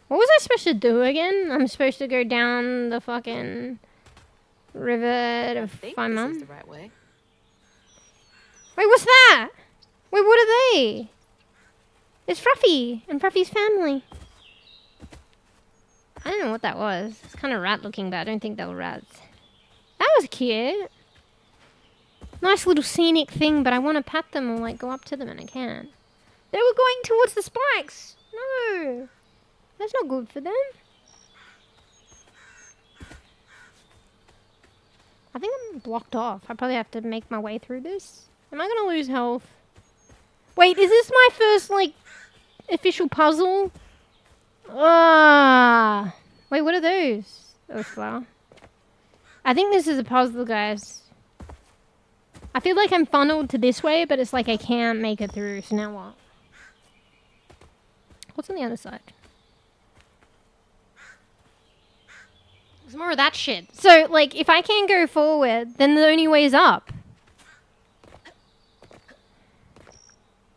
What was I supposed to do again? I'm supposed to go down the fucking river to find Mum? This is the right way. Wait, what's that? Wait, what are they? It's Fruffy and Fruffy's family. I don't know what that was. It's kind of rat looking, but I don't think they were rats. That was cute. Nice little scenic thing, but I want to pat them or like go up to them and I can't. They were going towards the spikes. No. That's not good for them. I think I'm blocked off. I probably have to make my way through this. Am I going to lose health? Wait, is this my first, like, official puzzle? Ah. Wait, what are those? Oh, flower. I think this is a puzzle, guys. I feel like I'm funneled to this way, but it's like I can't make it through. So now what? What's on the other side? There's more of that shit. So, like, if I can't go forward, then the only way is up.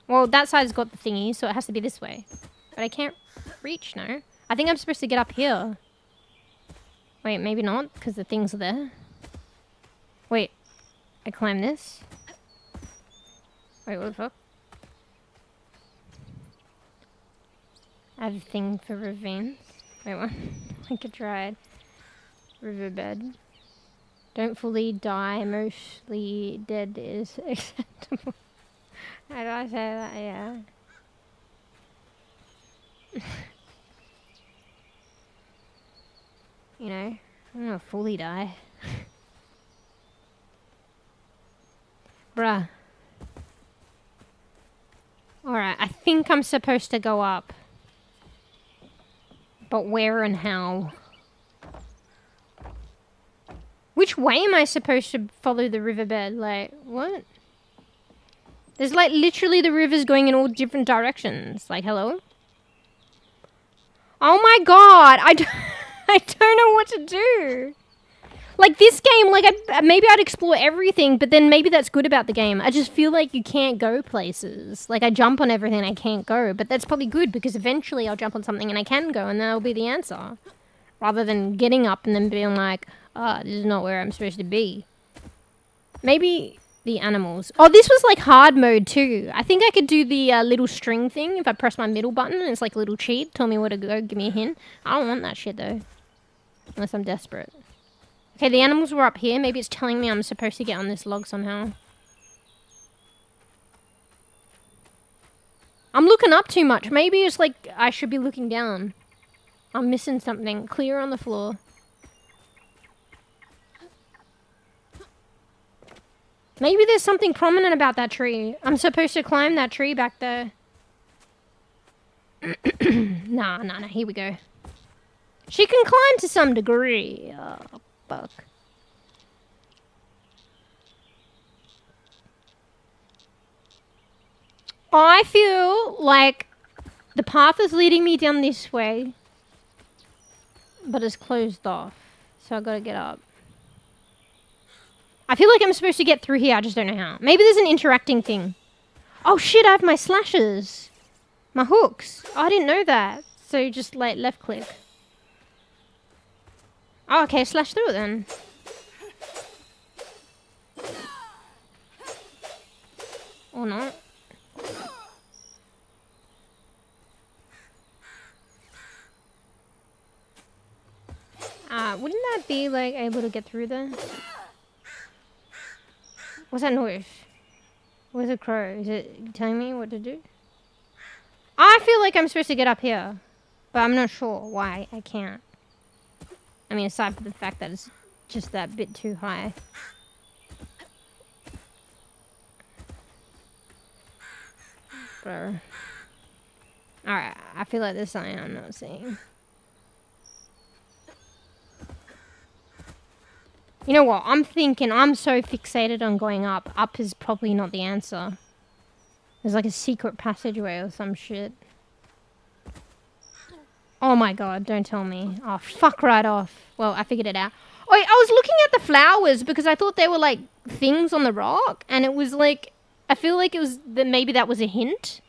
Well, that side's got the thingy, so it has to be this way. But I can't reach, no. I think I'm supposed to get up here. Wait, maybe not, because the things are there. Wait, I climb this. Wait, what the fuck? I have a thing for ravines. Wait, what? Like a dried riverbed. Don't fully die, mostly dead is acceptable. How do I say that? Yeah. You know, I'm gonna fully die. Bruh. Alright, I think I'm supposed to go up. But where and how? Which way am I supposed to follow the riverbed? Like, what? There's like literally the rivers going in all different directions. Like, hello? Oh my god! I don't know what to do. Like this game, like maybe I'd explore everything, but then maybe that's good about the game. I just feel like you can't go places. Like I jump on everything, I can't go, but that's probably good because eventually I'll jump on something and I can go, and that'll be the answer. Rather than getting up and then being like, this is not where I'm supposed to be. Maybe the animals. Oh, this was like hard mode too. I think I could do the little string thing if I press my middle button and it's like a little cheat. Tell me where to go, give me a hint. I don't want that shit though. Unless I'm desperate. Okay, the animals were up here. Maybe it's telling me I'm supposed to get on this log somehow. I'm looking up too much. Maybe it's like I should be looking down. I'm missing something. Clear on the floor. Maybe there's something prominent about that tree. I'm supposed to climb that tree back there. Nah, here we go. She can climb to some degree. Oh, fuck. I feel like the path is leading me down this way, but it's closed off. So I gotta get up. I feel like I'm supposed to get through here, I just don't know how. Maybe there's an interacting thing. Oh shit, I have my slashes. My hooks. Oh, I didn't know that. So just like left click. Oh, okay, slash through it then. Or not. Wouldn't that be like able to get through there? What's that noise? Where's a crow? Is it telling me what to do? I feel like I'm supposed to get up here, but I'm not sure why I can't. I mean, aside from the fact that it's just that bit too high. Bro. Alright, I feel like there's something I'm not seeing. You know what? I'm thinking I'm so fixated on going up. Up is probably not the answer. There's like a secret passageway or some shit. Oh my god, don't tell me. Oh, fuck right off. Well, I figured it out. Oh, I was looking at the flowers because I thought they were like things on the rock. And it was like, I feel like it was, maybe that was a hint.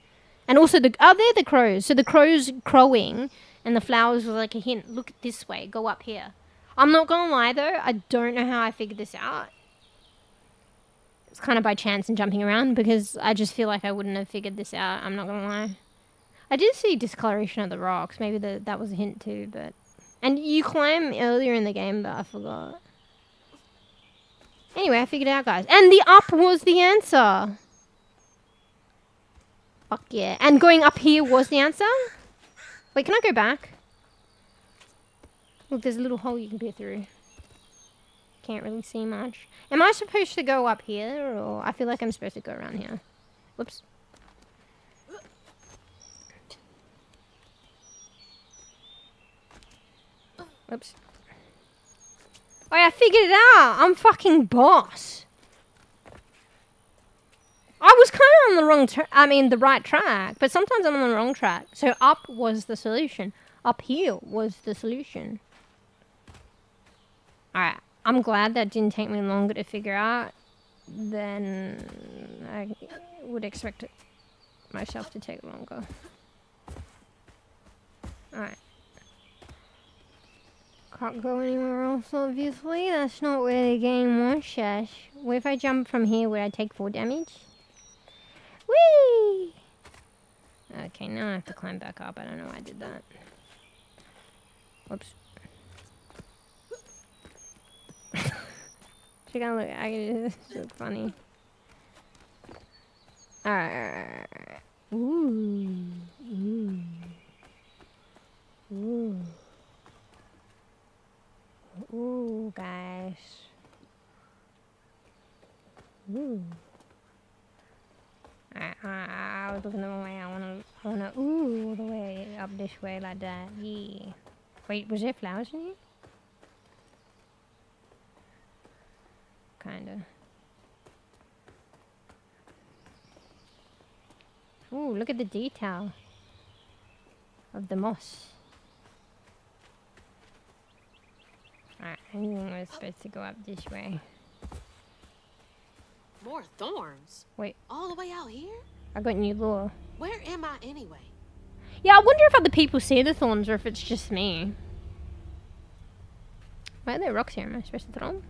And also, they're the crows. So the crows crowing and the flowers were like a hint. Look this way, go up here. I'm not gonna lie though, I don't know how I figured this out. It's kind of by chance and jumping around because I just feel like I wouldn't have figured this out. I'm not gonna lie. I did see discoloration of the rocks. Maybe that was a hint too, but... And you climb earlier in the game, but I forgot. Anyway, I figured it out, guys. And the up was the answer. Fuck yeah. And going up here was the answer? Wait, can I go back? Look, there's a little hole you can peer through. Can't really see much. Am I supposed to go up here, or I feel like I'm supposed to go around here? Whoops. Whoops. Oh, yeah, I figured it out. I'm fucking boss. I was kind of on the wrong the right track, but sometimes I'm on the wrong track. So up was the solution. Up here was the solution. Alright, I'm glad that didn't take me longer to figure out than I would expect myself to take longer. Alright. Can't go anywhere else, obviously. That's not where the game was, shush. What if I jump from here where I take 4 damage? Whee! Okay, now I have to climb back up. I don't know why I did that. Whoops. She gotta look. This looks funny. Alright. Ooh. Ooh. Ooh. Ooh, guys. Ooh. I was looking the wrong way. I wanna ooh all the way up this way like that. Yeah. Wait, was there flowers in here? Kinda. Ooh, look at the detail of the moss. Alright, I knew I was supposed to go up this way. More thorns? Wait. All the way out here? I got new lore. Where am I anyway? Yeah, I wonder if other people see the thorns or if it's just me. Why are there rocks here? Am I supposed to throw them?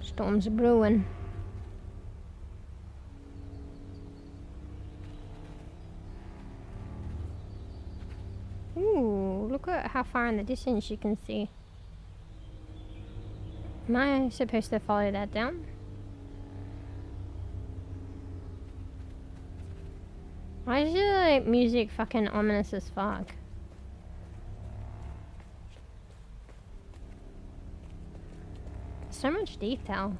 Storms are brewing. Ooh, look at how far in the distance you can see. Am I supposed to follow that down? Why is your like, music fucking ominous as fuck? So much detail.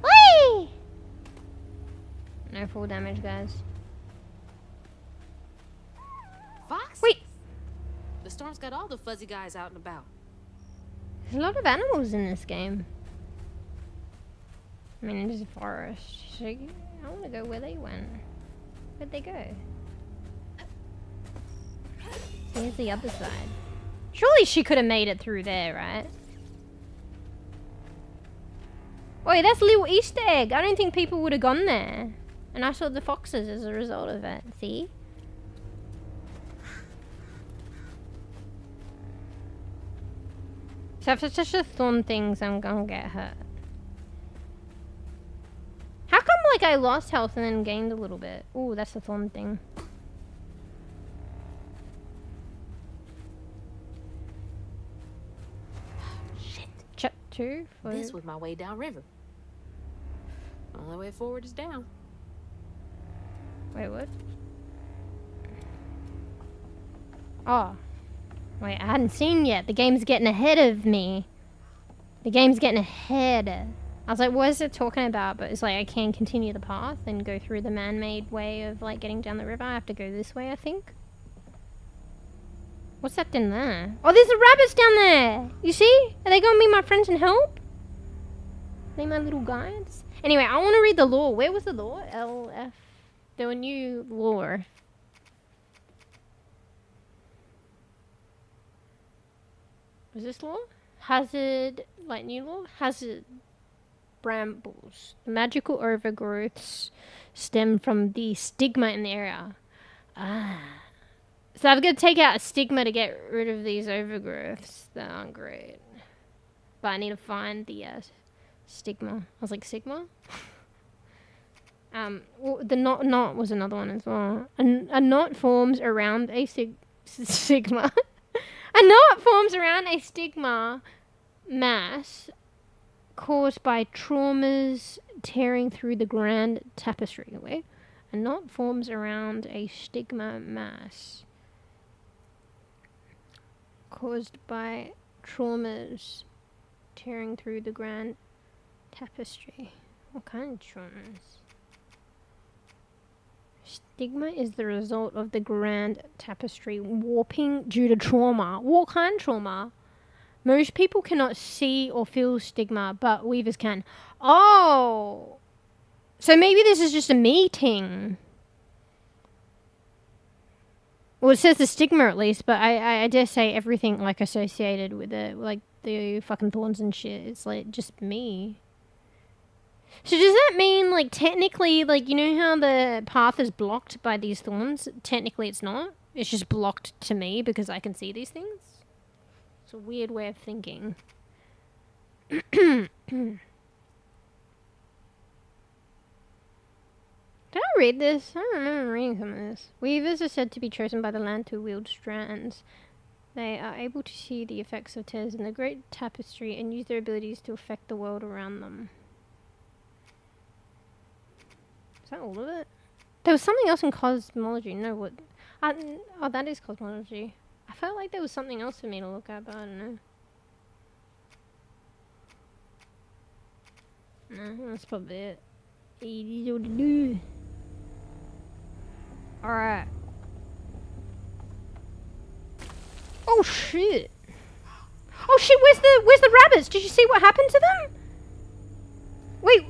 Whee! No full damage, guys. Fox? Wait! The storm's got all the fuzzy guys out and about. There's a lot of animals in this game. I mean, it is a forest, so I want to go where they went. Where'd they go? Here's the other side. Surely she could have made it through there, right? Wait, that's a little Easter egg. I don't think people would have gone there. And I saw the foxes as a result of it. See? So if it's just a thorn things, I'm gonna get hurt. How come, like, I lost health and then gained a little bit? Ooh, that's the thorn thing. Shit. Chapter 2. This was my way downriver. Only way forward is down. Wait, what? Oh. Wait, I hadn't seen yet. The game's getting ahead of me. The game's getting ahead. I was like, what is it talking about? But it's like, I can continue the path and go through the man-made way of, like, getting down the river. I have to go this way, I think. What's that in there? Oh, there's the rabbits down there! You see? Are they gonna be my friends and help? Are they my little guides? Anyway, I want to read the lore. Where was the lore? LF. There were new lore. Was this lore? Hazard, like new lore? Hazard brambles. The magical overgrowths stem from the stigma in the area. Ah. So I've got to take out a stigma to get rid of these overgrowths that aren't great. But I need to find the stigma. I was like, sigma? Well, the knot was another one as well. A knot forms around a sigma. A knot forms around a stigma mass caused by traumas tearing through the grand tapestry. Wait. A knot forms around a stigma mass caused by traumas tearing through the grand tapestry. What kind of traumas? Stigma is the result of the grand tapestry warping due to trauma. What kind of trauma? Most people cannot see or feel stigma, but weavers can. Oh! So maybe this is just a me thing. Well, it says the stigma at least, but I dare say everything like associated with it, like the fucking thorns and shit, it's like just me. So does that mean, like, technically, like, you know how the path is blocked by these thorns? Technically it's not. It's just blocked to me because I can see these things? It's a weird way of thinking. Did I read this? I don't remember reading some of this. Weavers are said to be chosen by the land to wield strands. They are able to see the effects of tears in the great tapestry and use their abilities to affect the world around them. Is that all of it? There was something else in cosmology. No, what? Oh, that is cosmology. I felt like there was something else for me to look at, but I don't know. No, that's probably it. Easy to do. Alright. Oh shit! Oh shit, where's the rabbits? Did you see what happened to them? Wait,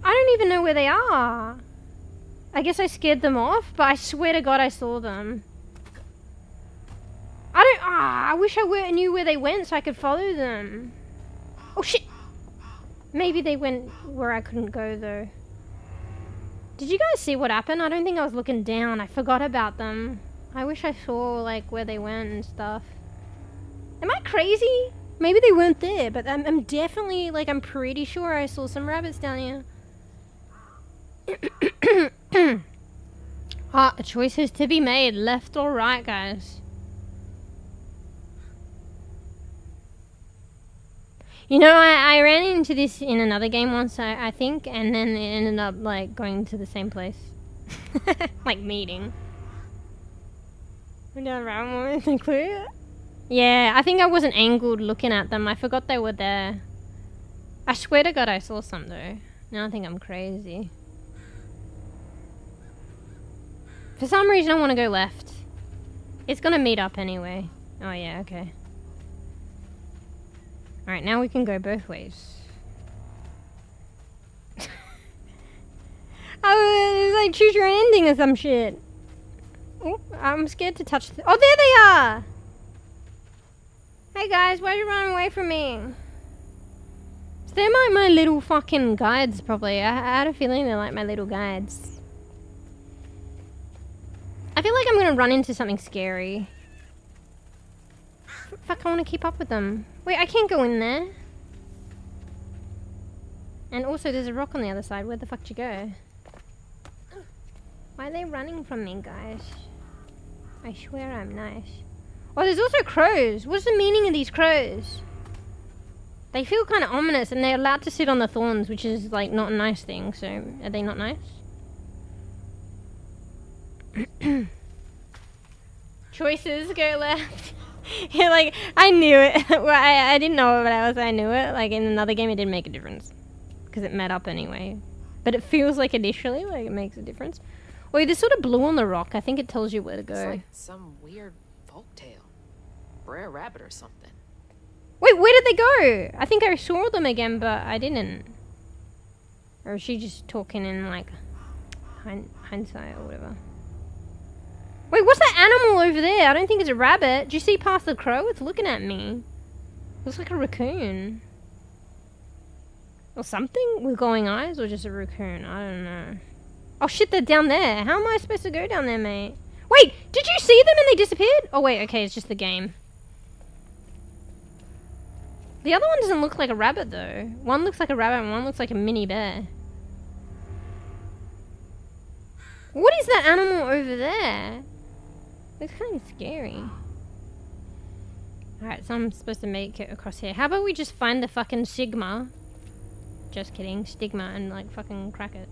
I don't even know where they are. I guess I scared them off, but I swear to God I saw them. I wish I knew where they went so I could follow them. Oh shit! Maybe they went where I couldn't go though. Did you guys see what happened? I don't think I was looking down. I forgot about them. I wish I saw like where they went and stuff. Am I crazy? Maybe they weren't there, but I'm definitely, like, I'm pretty sure I saw some rabbits down here. A choice is to be made, left or right, guys. You know, I ran into this in another game once, I think, and then it ended up, like, going to the same place. Like, meeting. Yeah, I think I wasn't angled looking at them. I forgot they were there. I swear to God I saw some, though. Now I think I'm crazy. For some reason I want to go left. It's gonna meet up anyway. Oh yeah, okay. Alright, now we can go both ways. Oh, it's like choose your own ending or some shit. Oh, I'm scared to touch oh, there they are! Hey guys, why'd you run away from me? So they're my little fucking guides, probably. I had a feeling they're like my little guides. I feel like I'm gonna run into something scary. Fuck, I wanna keep up with them. Wait, I can't go in there. And also, there's a rock on the other side. Where the fuck did you go? Why are they running from me, guys? I swear I'm nice. Oh, there's also crows. What's the meaning of these crows? They feel kind of ominous, and they're allowed to sit on the thorns, which is, like, not a nice thing. So, are they not nice? Choices, go left. Yeah, like, I knew it. Well, I didn't know it, but I knew it. Like, in another game, it didn't make a difference. Because it met up anyway. But it feels like initially, like, it makes a difference. Wait, there's sort of blue on the rock. I think it tells you where to go. It's like some weird folktale. Brer Rabbit or something. Wait, where did they go? I think I saw them again, but I didn't. Or is she just talking in, like, hindsight or whatever? Wait, what's that animal over there? I don't think it's a rabbit. Do you see past the crow? It's looking at me. Looks like a raccoon. Or something with glowing eyes, or just a raccoon? I don't know. Oh shit, they're down there. How am I supposed to go down there, mate? Wait, did you see them and they disappeared? Oh wait, okay, it's just the game. The other one doesn't look like a rabbit though. One looks like a rabbit and one looks like a mini bear. What is that animal over there? It's kind of scary. Alright, so I'm supposed to make it across here. How about we just find the fucking Sigma? Just kidding, stigma, and like fucking crack it.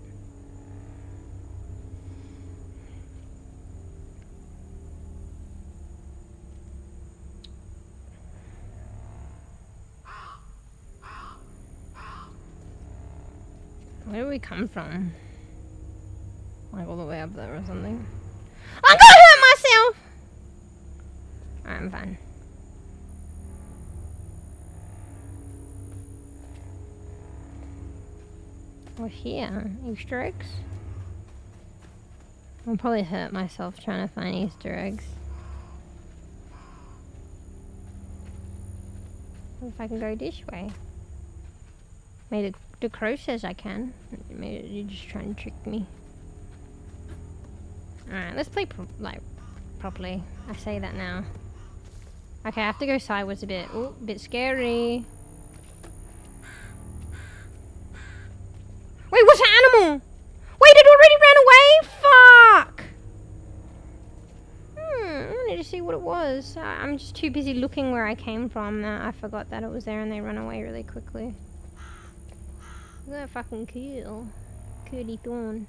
Where do we come from? Like all the way up there or something? I'm gonna hurt myself! Alright, I'm fine. We're here. Easter eggs? I'll probably hurt myself trying to find Easter eggs. What if I can go this way? Maybe the crow says I can. Maybe you're just trying to trick me. Alright, let's play properly. I say that now. Okay, I have to go sideways a bit. Oh, a bit scary. Wait, what's that animal? Wait, it already ran away? Fuck! I wanted to see what it was. I'm just too busy looking where I came from that I forgot that it was there and they ran away really quickly. Look at that fucking cool. Curly thorn.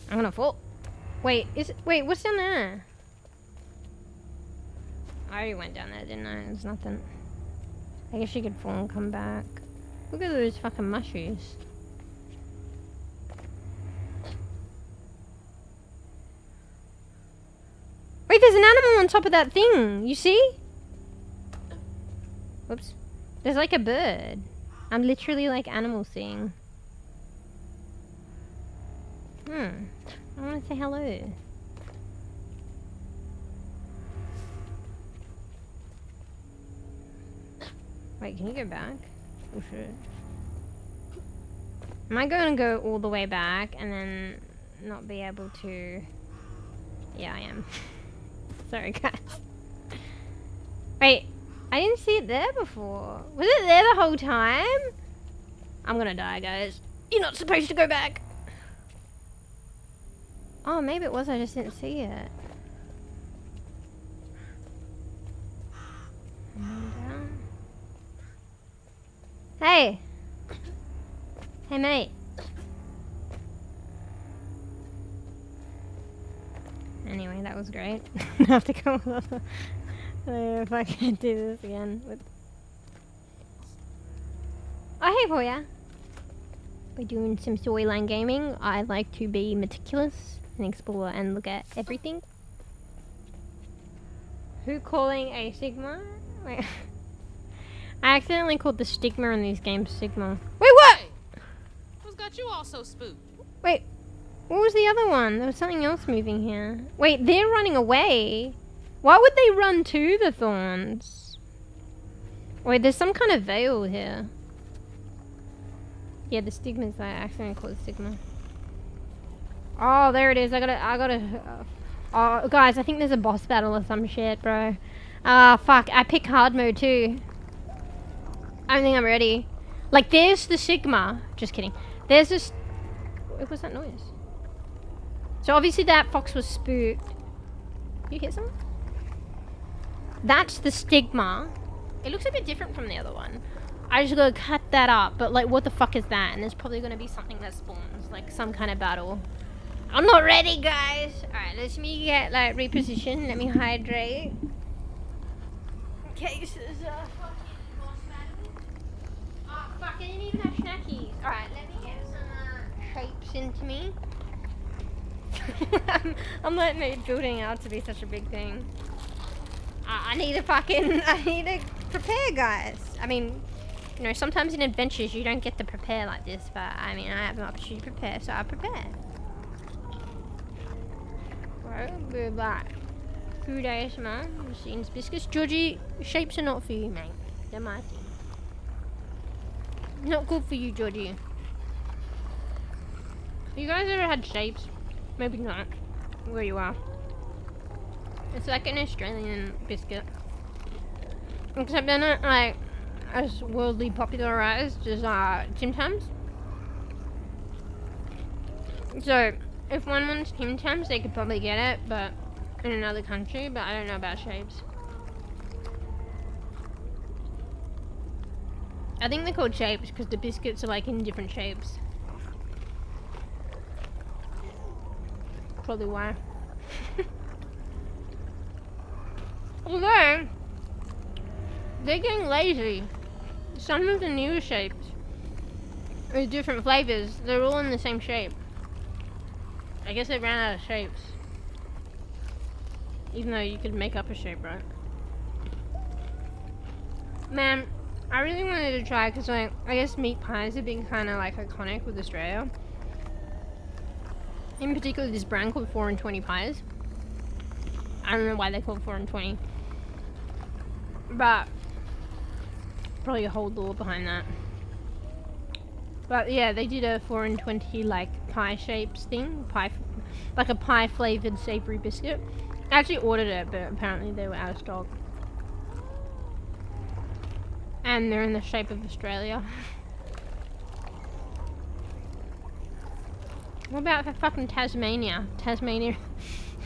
I'm gonna fall. Wait, wait, what's down there? I already went down there, didn't I? There's nothing. I guess you could fall and come back. Look at those fucking mushrooms. Wait, there's an animal on top of that thing. You see? Whoops. There's like a bird. I'm literally like animal seeing. I want to say hello. Wait, can you go back? Oh shit. Am I going to go all the way back and then not be able to... Yeah, I am. Sorry, guys. Wait, I didn't see it there before. Was it there the whole time? I'm gonna die, guys. You're not supposed to go back. Oh, maybe it was. I just didn't see it. Hey! Hey, mate. Anyway, that was great. I have to come up. If I can do this again. Oh, hey, Poya. We're doing some storyline gaming. I like to be meticulous and explore and look at everything. Who calling a Sigma? Wait. I accidentally called the stigma in these games Sigma. Wait, what? Hey, who's got you all so spooked? Wait, what was the other one? There was something else moving here. Wait, they're running away. Why would they run to the thorns? Wait, there's some kind of veil here. Yeah, the stigma's there. I accidentally called it Sigma. Oh, there it is. I gotta. Oh, guys, I think there's a boss battle or some shit, bro. Ah, fuck. I pick hard mode too. I don't think I'm ready. Like, there's the Sigma. Just kidding. There's this. What was that noise? So obviously that fox was spooked. You hear something? That's the stigma. It looks a bit different from the other one. I just gotta cut that up, but like, what the fuck is that? And there's probably gonna be something that spawns, like some kind of battle. I'm not ready, guys. Alright, let me get like reposition. Let me hydrate. Okay, so there's a fucking boss battle. Oh fuck, I didn't even have snackies. Alright, let me get some shapes into me. I'm like made building out to be such a big thing. I need to prepare, guys. I mean, you know, sometimes in adventures you don't get to prepare like this, but I mean, I have an opportunity to prepare, so I prepare. Right, good back. Food ASMR, machines, biscuits. Georgie, shapes are not for you, mate. They're my thing. Not good for you, Georgie. Have you guys ever had shapes? Maybe not. Where you are. It's like an Australian biscuit. Except they're not like as worldly popularized as Tim Tams. So if one wants Tim Tams, they could probably get it, but in another country. But I don't know about shapes. I think they're called shapes because the biscuits are like in different shapes. Probably why. Although they're getting lazy. Some of the newer shapes with different flavors, they're all in the same shape. I guess they ran out of shapes. Even though you could make up a shape, right? Man, I really wanted to try because like, I guess meat pies have been kind of like iconic with Australia. In particular, this brand called 4 and 20 pies. I don't know why they called 4 and 20. But probably a whole lore behind that. But yeah, they did a 4 and 20 like pie shapes thing, like a pie flavored savory biscuit. I actually ordered it, but apparently they were out of stock. And they're in the shape of Australia. What about for fucking Tasmania? Tasmania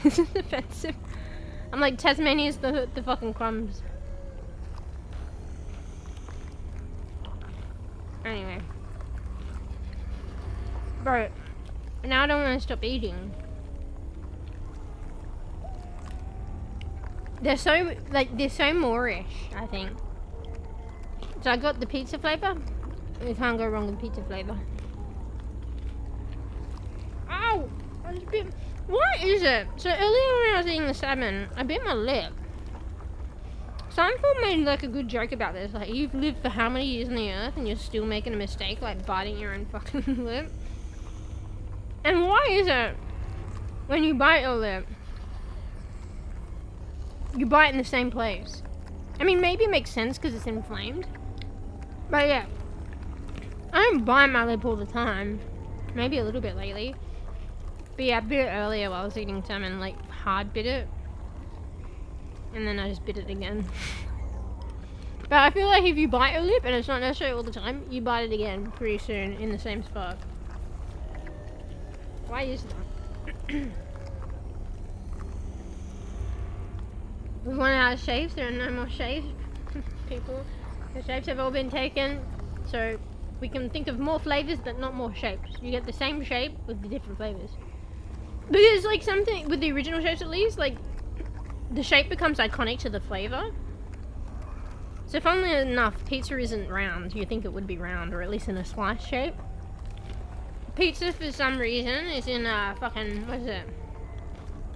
is offensive. I'm like, Tasmania's the fucking crumbs. Anyway. Bro, now I don't want to stop eating. They're so, like, they're so Moorish, I think. So I got the pizza flavour. You can't go wrong with pizza flavour. Ow! I just bit... What is it? So earlier when I was eating the salmon, I bit my lip. Seinfeld made like a good joke about this. Like, you've lived for how many years on the earth and you're still making a mistake, like biting your own fucking lip? And why is it when you bite your lip, you bite in the same place? I mean, maybe it makes sense because it's inflamed. But yeah, I don't bite my lip all the time. Maybe a little bit lately. But yeah, I bit it earlier while I was eating salmon, like hard bit it. And then I just bit it again. But I feel like if you bite your lip, and it's not necessarily all the time, you bite it again pretty soon in the same spot. Why is that? We've run out of shapes, there are no more shapes. People, the shapes have all been taken. So we can think of more flavors but not more shapes. You get the same shape with the different flavors. Because like something with the original shapes at least, like the shape becomes iconic to the flavor. So funnily enough, pizza isn't round. You think it would be round, or at least in a slice shape. Pizza for some reason is in a fucking, what is it?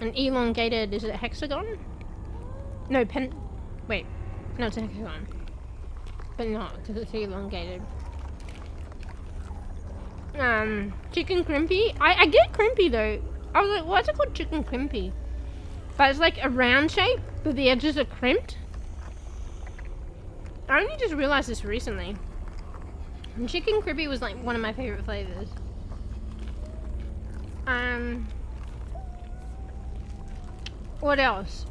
An elongated, is it a hexagon? No, wait. No, it's a hexagon. But not, because it's elongated. Chicken crimpy? I get crimpy though. I was like, why is it called chicken crimpy? But it's like a round shape, but the edges are crimped. I only just realized this recently. And chicken crimpy was like one of my favorite flavors. What else?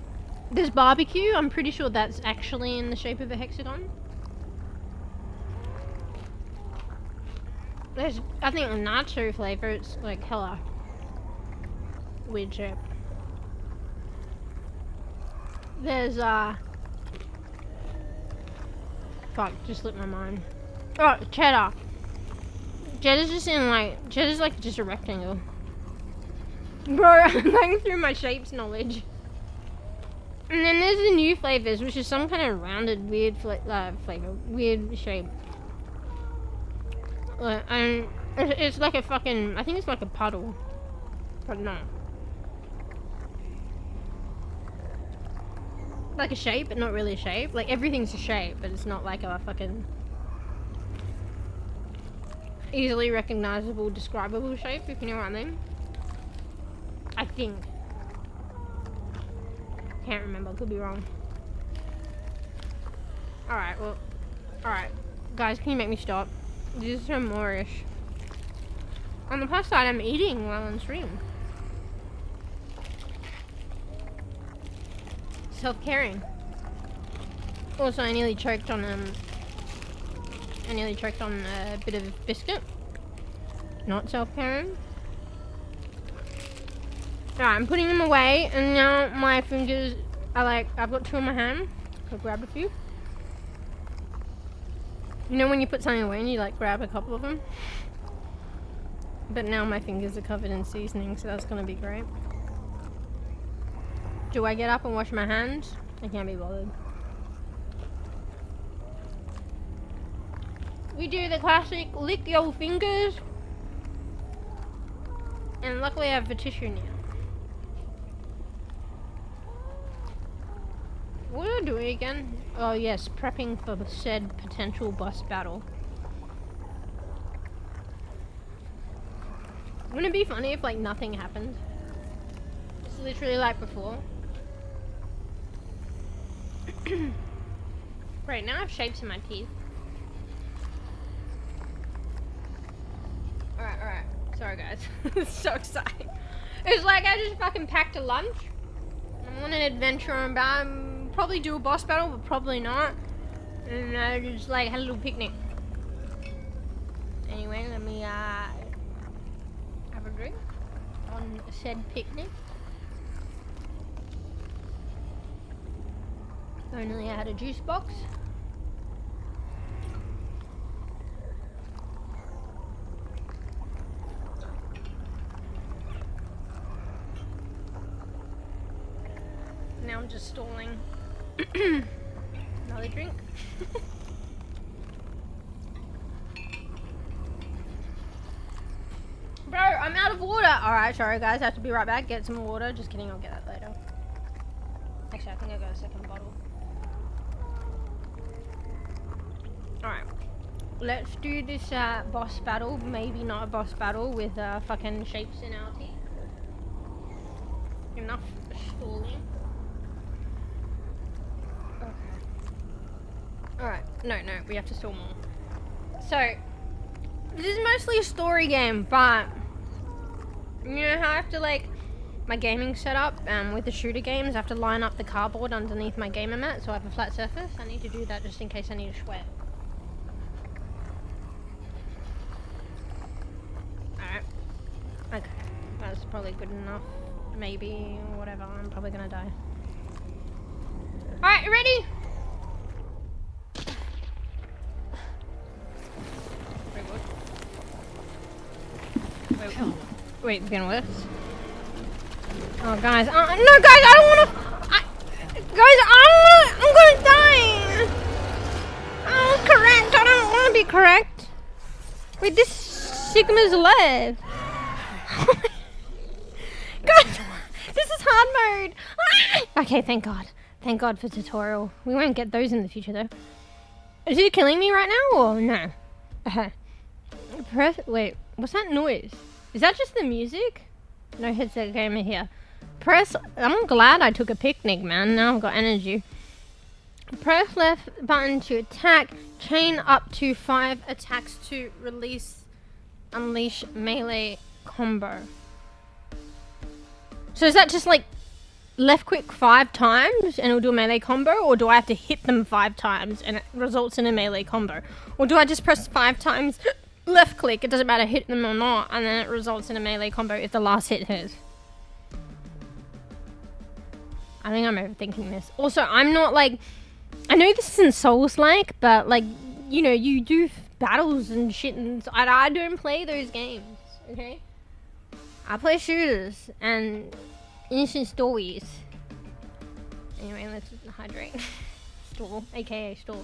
There's barbecue. I'm pretty sure that's actually in the shape of a hexagon. There's, I think, a nacho flavor. It's like hella weird shape. There's fuck, just slipped my mind. Oh, cheddar. Cheddar's just in like, cheddar's like just a rectangle. Bro, I'm going through my shapes knowledge. And then there's the new flavors, which is some kind of rounded, weird flavor, weird shape. And it's like a fucking, I think it's like a puddle, but no. Like a shape, but not really a shape. Like everything's a shape, but it's not like a fucking easily recognizable, describable shape, if you know what I mean. I think. Can't remember, could be wrong. Alright, well, alright. Guys, can you make me stop? This is so Moorish. On the plus side, I'm eating while on stream. self-caring. Also, I nearly choked on a bit of biscuit. Not self-caring. Alright, I'm putting them away, and now my fingers are like, I've got 2 in my hand. I'll grab a few. You know when you put something away and you like grab a couple of them? But now my fingers are covered in seasoning, so that's gonna be great. Do I get up and wash my hands? I can't be bothered. We do the classic lick your fingers. And luckily I have the tissue now. What are we doing again? Oh yes, prepping for the said potential boss battle. Wouldn't it be funny if like nothing happened? It's literally like before. Right, now I have shapes in my teeth. Alright. Sorry guys. It's so exciting. It's like I just fucking packed a lunch. I'm on an adventure about probably do a boss battle, but probably not. And I just like had a little picnic. Anyway, let me have a drink on said picnic. Only I had a juice box. Now I'm just stalling. Another drink. Bro, I'm out of water. Alright, sorry guys, I have to be right back. Get some water. Just kidding, I'll get that later. Actually, I think I got a second bottle. Alright. Let's do this boss battle. Maybe not a boss battle with fucking shapes in our teeth. Enough stalling. Alright, no, we have to stall more. So, this is mostly a story game, but you know how I have to like, my gaming setup with the shooter games, I have to line up the cardboard underneath my gamer mat so I have a flat surface. I need to do that just in case I need to sweat. Alright. Okay, that's probably good enough. Maybe, whatever, I'm probably gonna die. Alright, you ready? Wait, it's getting worse. Oh, guys. No, guys, I don't want to. Guys, I'm gonna die. I'm correct. I don't want to be correct. Wait, this Sigma's alive. Guys, this is hard mode. Okay, thank God. Thank God for tutorial. We won't get those in the future, though. Is it killing me right now, or no? Wait, what's that noise? Is that just the music? No headset gamer here. I'm glad I took a picnic, man. Now I've got energy. Press left button to attack. Chain up to 5 attacks to unleash melee combo. So is that just like left click 5 times and it'll do a melee combo? Or do I have to hit them 5 times and it results in a melee combo? Or do I just press 5 times left click, it doesn't matter hit them or not, and then it results in a melee combo if the last hit hits? I think I'm overthinking this. Also, I'm not like, I know this isn't Souls-like, but like, you know, you do battles and shit, and I don't play those games, okay? I play shooters and innocent stories. Anyway, let's hydrate. Stall, aka stall.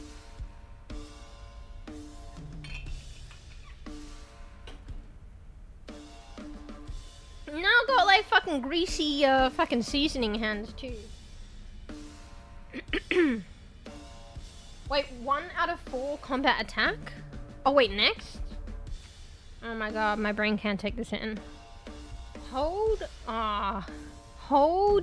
Now I've got like fucking greasy fucking seasoning hands too. Wait, 1 out of 4 combat attack? Oh wait, next? Oh my god, my brain can't take this in. Hold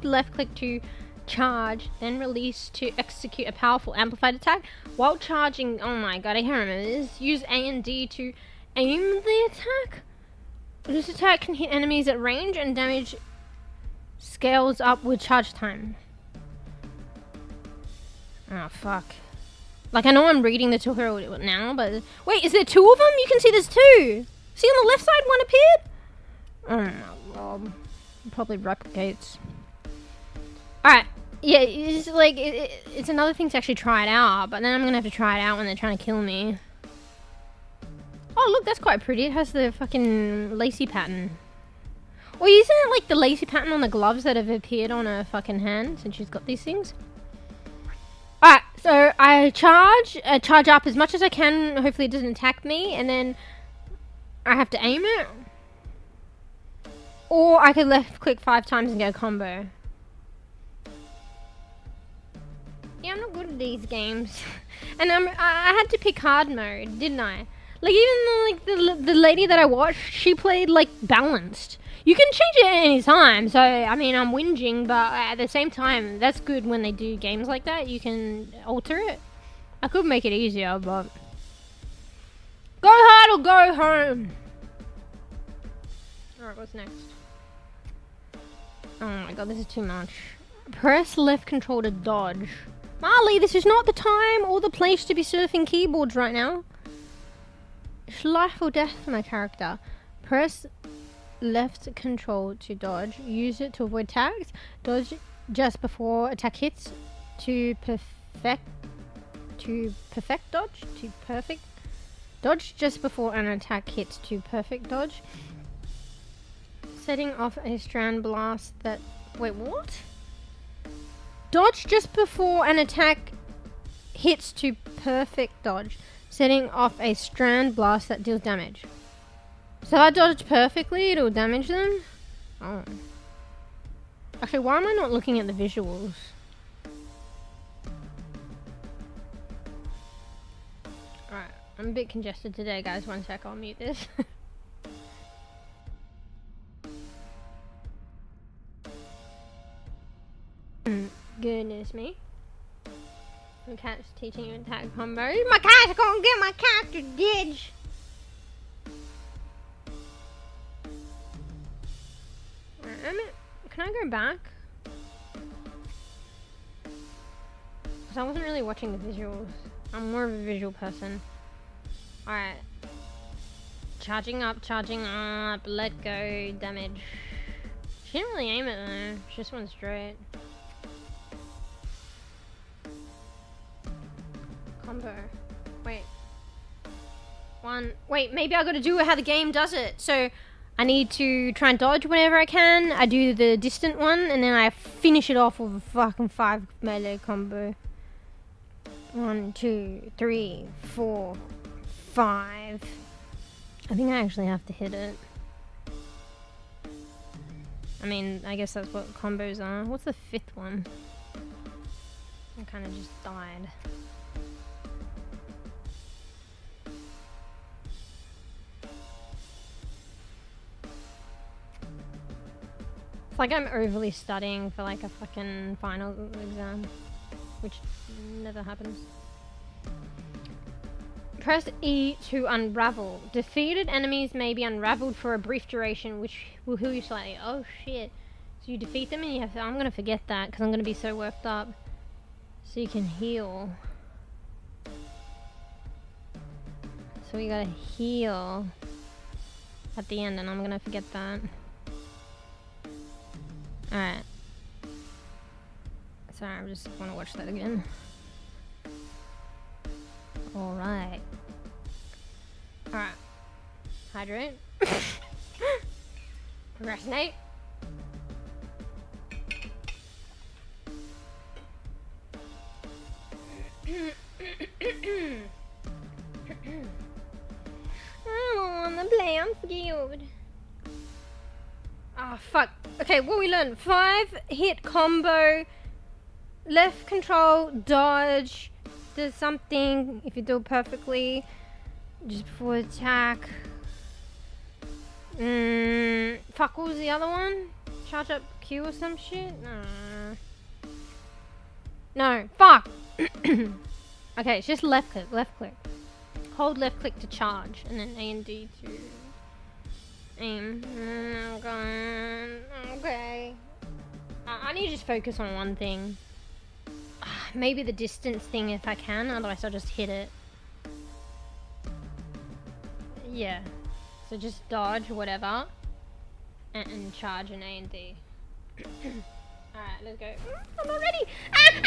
left click to charge, then release to execute a powerful amplified attack. While charging, oh my god, I can't remember this. Use A and D to aim the attack. This attack can hit enemies at range and damage scales up with charge time. Oh, fuck. Like, I know I'm reading the tutorial now, but... Wait, is there 2 of them? You can see there's 2! See on the left side one appeared? Oh my god. It probably replicates. Alright. Yeah, it's like, it's another thing to actually try it out, but then I'm gonna have to try it out when they're trying to kill me. Oh, look, that's quite pretty. It has the fucking lacy pattern. Or isn't it like the lacy pattern on the gloves that have appeared on her fucking hand since she's got these things? Alright, so I charge up as much as I can. Hopefully it doesn't attack me, and then I have to aim it. Or I could left click 5 times and get a combo. Yeah, I'm not good at these games. And I had to pick hard mode, didn't I? Like, even like the lady that I watched, she played like balanced. You can change it at any time, so I mean I'm whinging, but at the same time that's good when they do games like that. You can alter it. I could make it easier, but go hard or go home. Alright, what's next? Oh my god, this is too much. Press left control to dodge. Marley, this is not the time or the place to be surfing keyboards right now. It's life or death for my character. Press left control to dodge. Use it to avoid attacks. Dodge just before attack hits to perfect dodge. To perfect dodge just before an attack hits to perfect dodge. Setting off a strand blast that... Wait, what? Dodge just before an attack hits to perfect dodge. Setting off a strand blast that deals damage. So if I dodge perfectly, it'll damage them? Oh. Actually, why am I not looking at the visuals? Alright, I'm a bit congested today, guys. 1 sec, I'll mute this. Goodness me. My cat's teaching you attack combo. My cat's gonna get my character ditch. Can I go back? Because I wasn't really watching the visuals. I'm more of a visual person. Alright. Charging up, let go, damage. She didn't really aim it though. She just went straight. Combo. Wait. Wait, maybe I gotta do how the game does it. So I need to try and dodge whenever I can. I do the distant one and then I finish it off with a fucking 5 melee combo. 1, 2, 3, 4, 5. I think I actually have to hit it. I mean, I guess that's what combos are. What's the 5th one? I kind of just died. It's like I'm overly studying for like a fucking final exam, which never happens. Press E to unravel. Defeated enemies may be unraveled for a brief duration, which will heal you slightly. Oh shit. So you defeat them and you have to... I'm gonna forget that because I'm gonna be so worked up. So you can heal. So we gotta heal at the end and I'm gonna forget that. Alright. Sorry, I just wanna watch that again. Alright. Alright. Hydrate. Procrastinate. I don't wanna play, I'm scared. Ah, fuck. Okay, what we learned? 5 hit combo, left control, dodge, does something if you do it perfectly, just before attack. Fuck, what was the other one? Charge up Q or some shit? No, fuck! Okay, it's just left click. Hold left click to charge, and then A and D to aim. Okay. I need to just focus on one thing. maybe the distance thing if I can, otherwise I'll just hit it. Yeah. So just dodge, whatever. And charge an A and D. Alright, let's go. I'm not ready! I'm not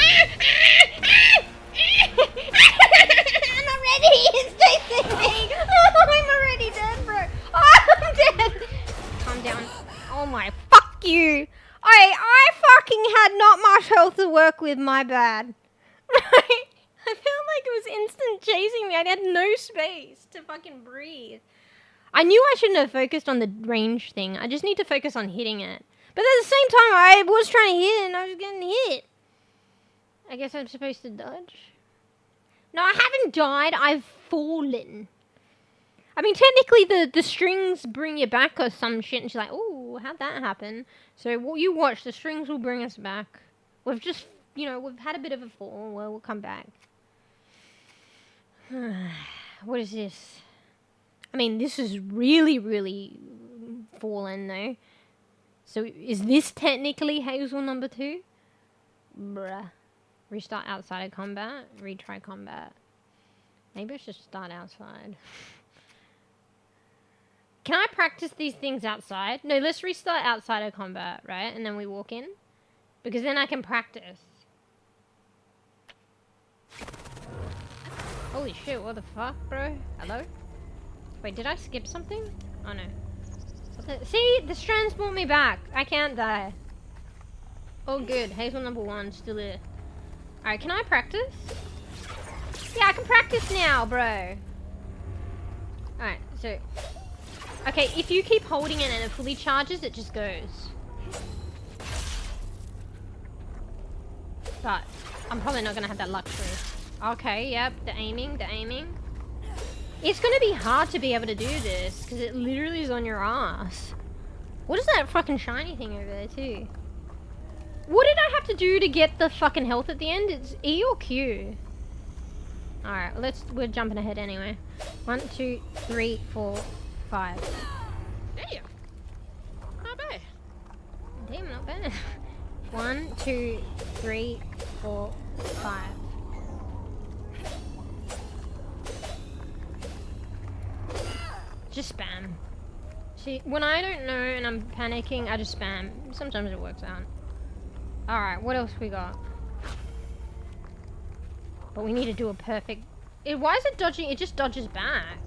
ready! It's chasing me! Oh, I'm already dead, bro! Oh, I'm dead! Calm down. Oh my, fuck you! I fucking had not much health to work with, my bad. Right? I felt like it was instant chasing me. I had no space to fucking breathe. I knew I shouldn't have focused on the range thing. I just need to focus on hitting it. But at the same time, I was trying to hit it and I was getting hit. I guess I'm supposed to dodge. No, I haven't died. I've fallen. I mean, technically the strings bring you back or some shit. And she's like, oh, how'd that happen? So you watch. The strings will bring us back. We've just, you know, we've had a bit of a fall. Well, we'll come back. What is this? I mean, this is really, really fallen though. So is this technically Hazel number 2? Bruh. Restart outside of combat. Retry combat. Maybe I should start outside. Can I practice these things outside? No, let's restart outside of combat, right? And then we walk in. Because then I can practice. Holy shit, what the fuck, bro? Hello? Wait, did I skip something? Oh no. See, the strands brought me back. I can't die. Oh good, Hazel number 1 still here. Alright, can I practice? Yeah, I can practice now, bro. Alright, so... Okay, if you keep holding it and it fully charges, it just goes. But, I'm probably not gonna have that luxury. Okay, yep, the aiming. It's gonna be hard to be able to do this, because it literally is on your ass. What is that fucking shiny thing over there, too? What did I have to do to get the fucking health at the end? It's E or Q? Alright, we're jumping ahead anyway. 1, 2, 3, 4, 5. Damn. Not bad. Damn, not bad. 1, 2, 3, 4, 5. Just spam. See, when I don't know and I'm panicking, I just spam. Sometimes it works out. Alright, what else we got? But we need to do a perfect... why is it dodging? It just dodges back.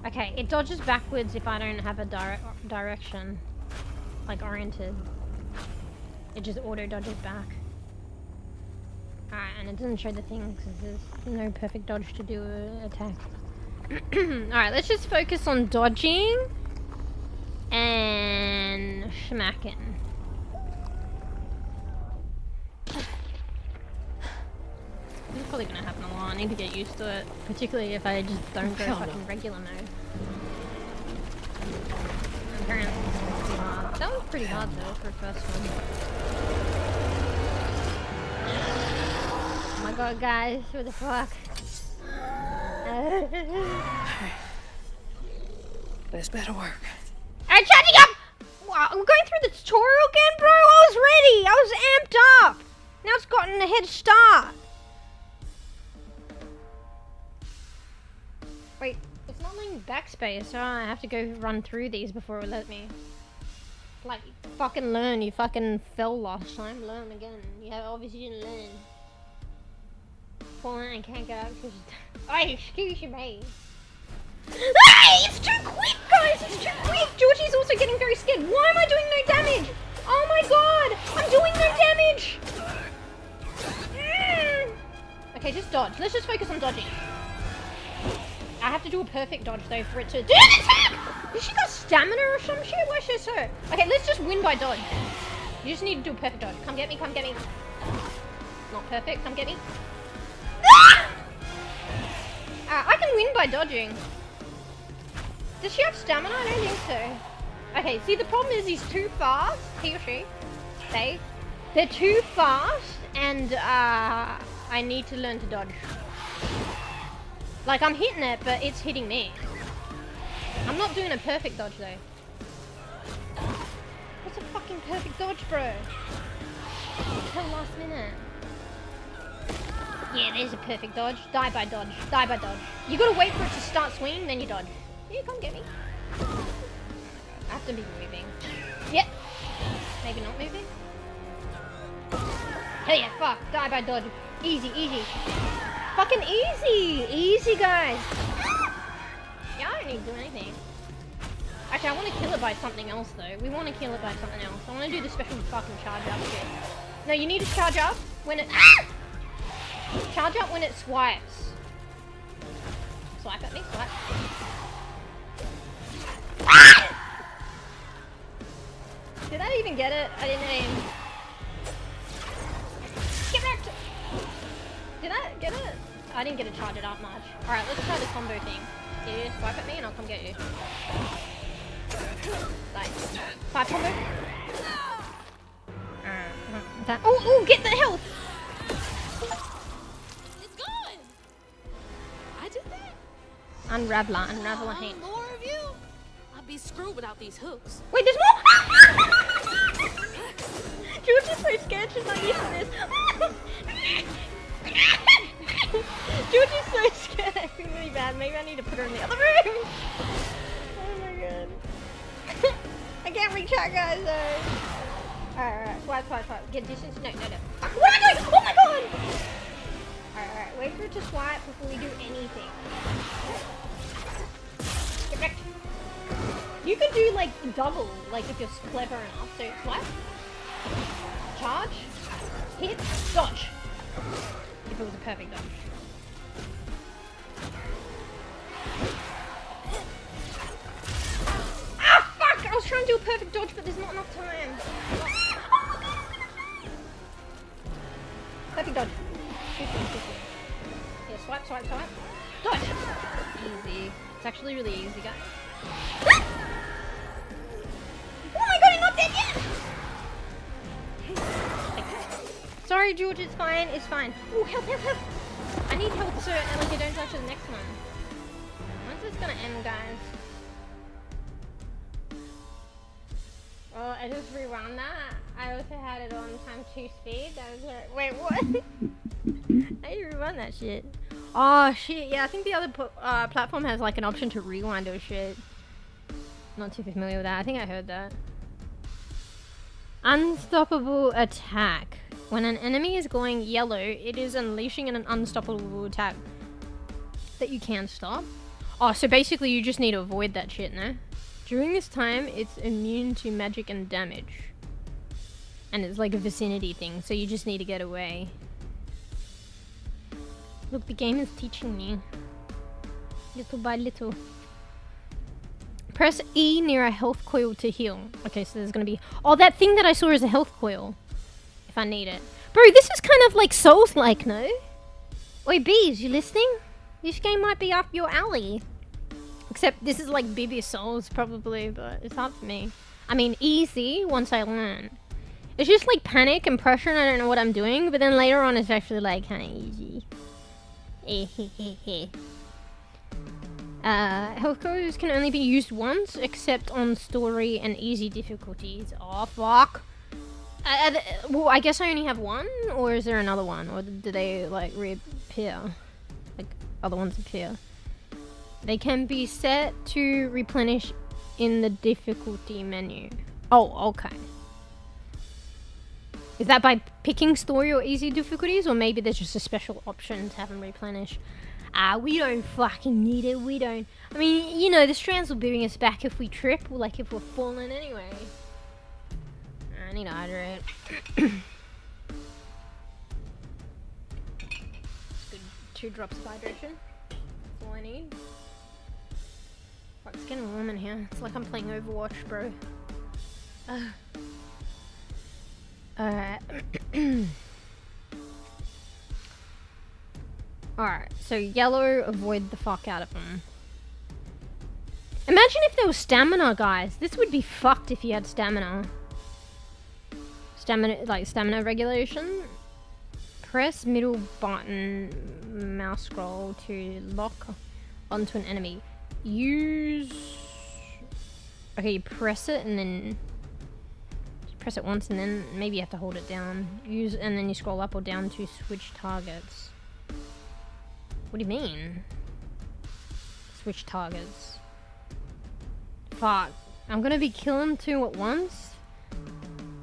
Okay, it dodges backwards if I don't have a direction. Like oriented. It just auto dodges back. Alright, and it doesn't show the thing because there's no perfect dodge to do an attack. Alright, let's just focus on dodging and schmacking. This is probably gonna happen a lot. I need to get used to it, particularly if I just don't go fucking regular mode. Apparently it's pretty hard. That was pretty hard though for the first one. Oh my god, guys, what the fuck? This better work. Alright, charging up! Wow, I'm going through the tutorial again, bro? I was ready! I was amped up! Now it's gotten a head start. Wait, it's not letting me backspace, so I have to go run through these before it let me. Like, fucking learn. You fucking fell last time. Learn again. You have obviously didn't learn. Falling and can't get up because oh, excuse me. Hey! It's too quick, guys! It's too quick! Georgie's also getting very scared. Why am I doing no damage? Oh my god! I'm doing no damage! Okay, just dodge. Let's just focus on dodging. I have to do a perfect dodge though for it to do an attack! Has she got stamina or some shit? Why is she so? Okay, let's just win by dodge. You just need to do a perfect dodge. Come get me, come get me. Not perfect, come get me. I can win by dodging. Does she have stamina? I don't think so. Okay, see the problem is he's too fast. He or she. They're too fast and I need to learn to dodge. Like I'm hitting it, but it's hitting me. I'm not doing a perfect dodge though. What's a fucking perfect dodge, bro? Till last minute. Yeah, there's a perfect dodge. Die by dodge. Die by dodge. You gotta wait for it to start swinging, then you dodge. Yeah, come get me. I have to be moving. Yep. Maybe not moving. Hell yeah, fuck. Die by dodge. Easy, easy. Fucking easy. Easy, guys. Yeah, I don't need to do anything. Actually, I want to kill it by something else, though. We want to kill it by something else. I want to do the special fucking charge up shit. No, you need to charge up when it... Charge up when it swipes. Swipe at me, swipe. Did I even get it? I didn't aim. Get back to... Did I get it? I didn't get to charge it up much. Alright, let's try the combo thing. You swipe at me and I'll come get you. Nice. 5 combo. That. Oh, get the health! It's gone! I did that? Unraveler hate. More of you? I'd be screwed without these hooks. Wait, there's more! George is so scared, she's not used to this. George is so scared, I feel really bad. Maybe I need to put her in the other room. Oh my god. I can't reach out, guys, though. Alright, swipe. Get distance. No. What am I doing? Oh my god! Alright, wait for it to swipe before we do anything. Get back. You could do like double, like if you're clever enough. So swipe, charge, hit, dodge. If it was a perfect dodge. Ah, fuck! I was trying to do a perfect dodge, but there's not enough time. Perfect dodge. Yeah, swipe. Dodge! Easy. It's actually really easy, guys. Ah! Oh my god, I'm not dead yet! Sorry, George, it's fine. Oh, help! I need help so like, I don't touch the next one. When's this gonna end, guys? Oh, I just rewound that. I also had it on times 2 speed. That was like, wait, what? How do you rewind that shit? Oh shit, yeah, I think the other platform has like an option to rewind or shit. Not too familiar with that. I think I heard that. Unstoppable attack. When an enemy is going yellow, it is unleashing an unstoppable attack that you can't stop. Oh, so basically you just need to avoid that shit, no? During this time, it's immune to magic and damage. And it's like a vicinity thing, so you just need to get away. Look, the game is teaching me. Little by little. Press E near a health coil to heal. Okay, so there's gonna be... Oh, that thing that I saw is a health coil. If I need it. Bro, this is kind of like Souls-like, no? Oi, bees, you listening? This game might be up your alley. Except this is like bEbE Souls, probably, but it's hard for me. I mean, easy once I learn. It's just like panic and pressure and I don't know what I'm doing, but then later on it's actually like kind of easy. Health codes can only be used once, except on story and easy difficulties. Oh, fuck. Well, I guess I only have one, or is there another one? Or do they, like, reappear? Like, other ones appear. They can be set to replenish in the difficulty menu. Oh, okay. Is that by picking story or easy difficulties, or maybe there's just a special option to have them replenish? We don't fucking need it, we don't. I mean, you know, the strands will bring us back if we trip, or like if we're falling anyway. I need to hydrate. Good 2 drops of hydration. That's all I need. Fuck, it's getting warm in here. It's like I'm playing Overwatch, bro. Alright. Alright, so yellow, avoid the fuck out of them. Imagine if there was stamina, guys. This would be fucked if you had stamina. Stamina regulation. Press middle button mouse scroll to lock onto an enemy. Use... Okay, you press it and then... press it once and then maybe you have to hold it down. And then you scroll up or down to switch targets. What do you mean? Switch targets. Fuck. I'm gonna be killing 2 at once?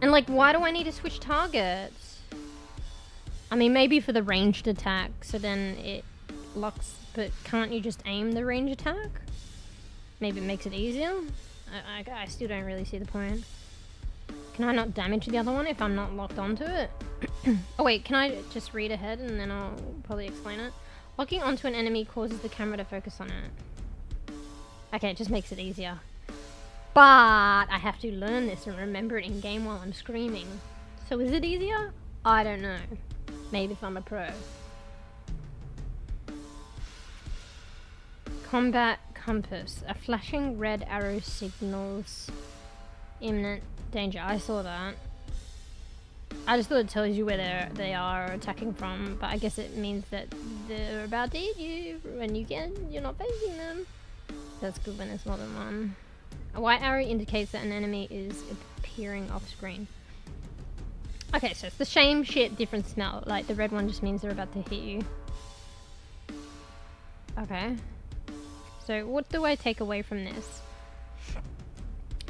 And like, why do I need to switch targets? I mean, maybe for the ranged attack, so then it locks, but can't you just aim the range attack? Maybe it makes it easier? I still don't really see the point. Can I not damage the other one if I'm not locked onto it? Oh wait, can I just read ahead and then I'll probably explain it? Locking onto an enemy causes the camera to focus on it. Okay, it just makes it easier. But I have to learn this and remember it in game while I'm screaming. So is it easier? I don't know. Maybe if I'm a pro. Combat compass. A flashing red arrow signals imminent danger. I saw that. I just thought it tells you where they are attacking from, but I guess it means that they're about to hit you when you're not facing them. That's good when it's more than one. A white arrow indicates that an enemy is appearing off screen. Okay, so it's the same shit, different smell. Like, the red one just means they're about to hit you. Okay. So, what do I take away from this?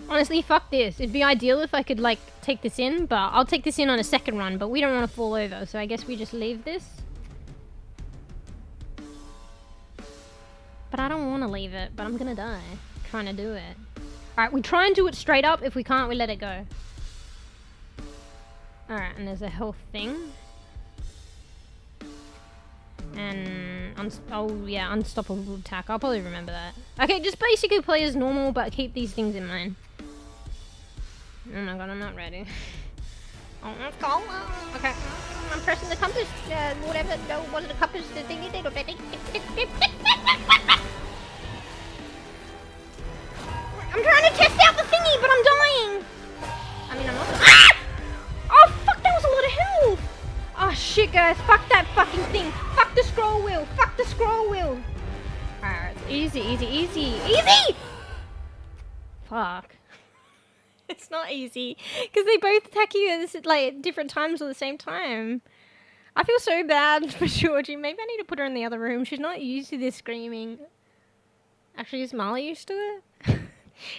Honestly, fuck this. It'd be ideal if I could, like, take this in, but I'll take this in on a second run, but we don't want to fall over, so I guess we just leave this. But I don't want to leave it, but I'm gonna die trying to do it. Alright, we try and do it straight up. If we can't, we let it go. Alright, and there's a health thing. And, oh yeah, unstoppable attack. I'll probably remember that. Okay, just basically play as normal, but keep these things in mind. Oh my god, I'm not ready. Oh, let's go. Okay, I'm pressing the compass, whatever, no, what is the compass, the thingy, I'm trying to test out the thingy, but I'm dying. I mean, I'm not. Ah! Oh fuck, that was a lot of health. Oh shit, guys, fuck that fucking thing. Fuck the scroll wheel. Fuck the scroll wheel. Alright, easy, easy, easy, easy. Fuck. It's not easy because they both attack you at like different times at the same time. I feel so bad for Georgie. Maybe I need to put her in the other room. She's not used to this screaming. Actually, is Marley used to it?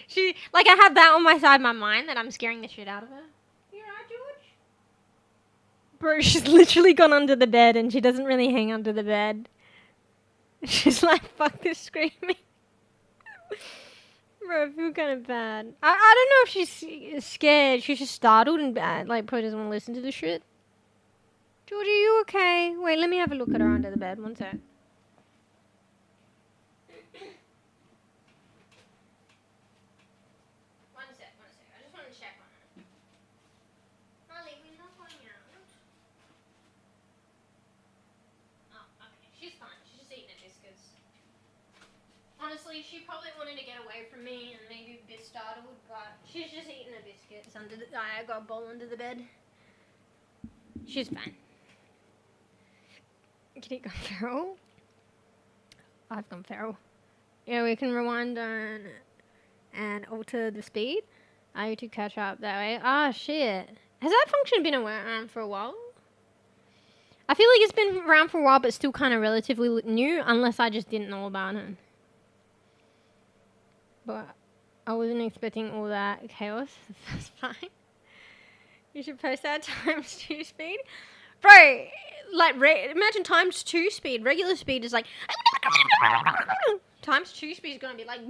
She, like, I have that on my side of my mind that I'm scaring the shit out of her. You alright, George? Bro, she's literally gone under the bed and she doesn't really hang under the bed. She's like, fuck this screaming. Bro, I feel kind of bad. I don't know if she's scared. She's just startled and bad. Like, probably doesn't want to listen to the shit. Georgie, are you okay? Wait, let me have a look at her under the bed. One sec. One sec. I just want to check on her. Molly, we're not going out. Oh, okay. She's fine. She's just eating her biscuits. Honestly, she probably wanted to get away from me and maybe a bit startled, but she's just eating her biscuits under the... I got a bowl under the bed. She's fine. Kitty gone feral? I've gone feral. Yeah, we can rewind and alter the speed. I need to catch up that way. Ah, shit. Has that function been around for a while? I feel like it's been around for a while, but still kind of relatively new, unless I just didn't know about it. But I wasn't expecting all that chaos. That's fine. You should post that times 2 speed. Bro, like, imagine times 2 speed. Regular speed is like... times 2 speed is going to be like...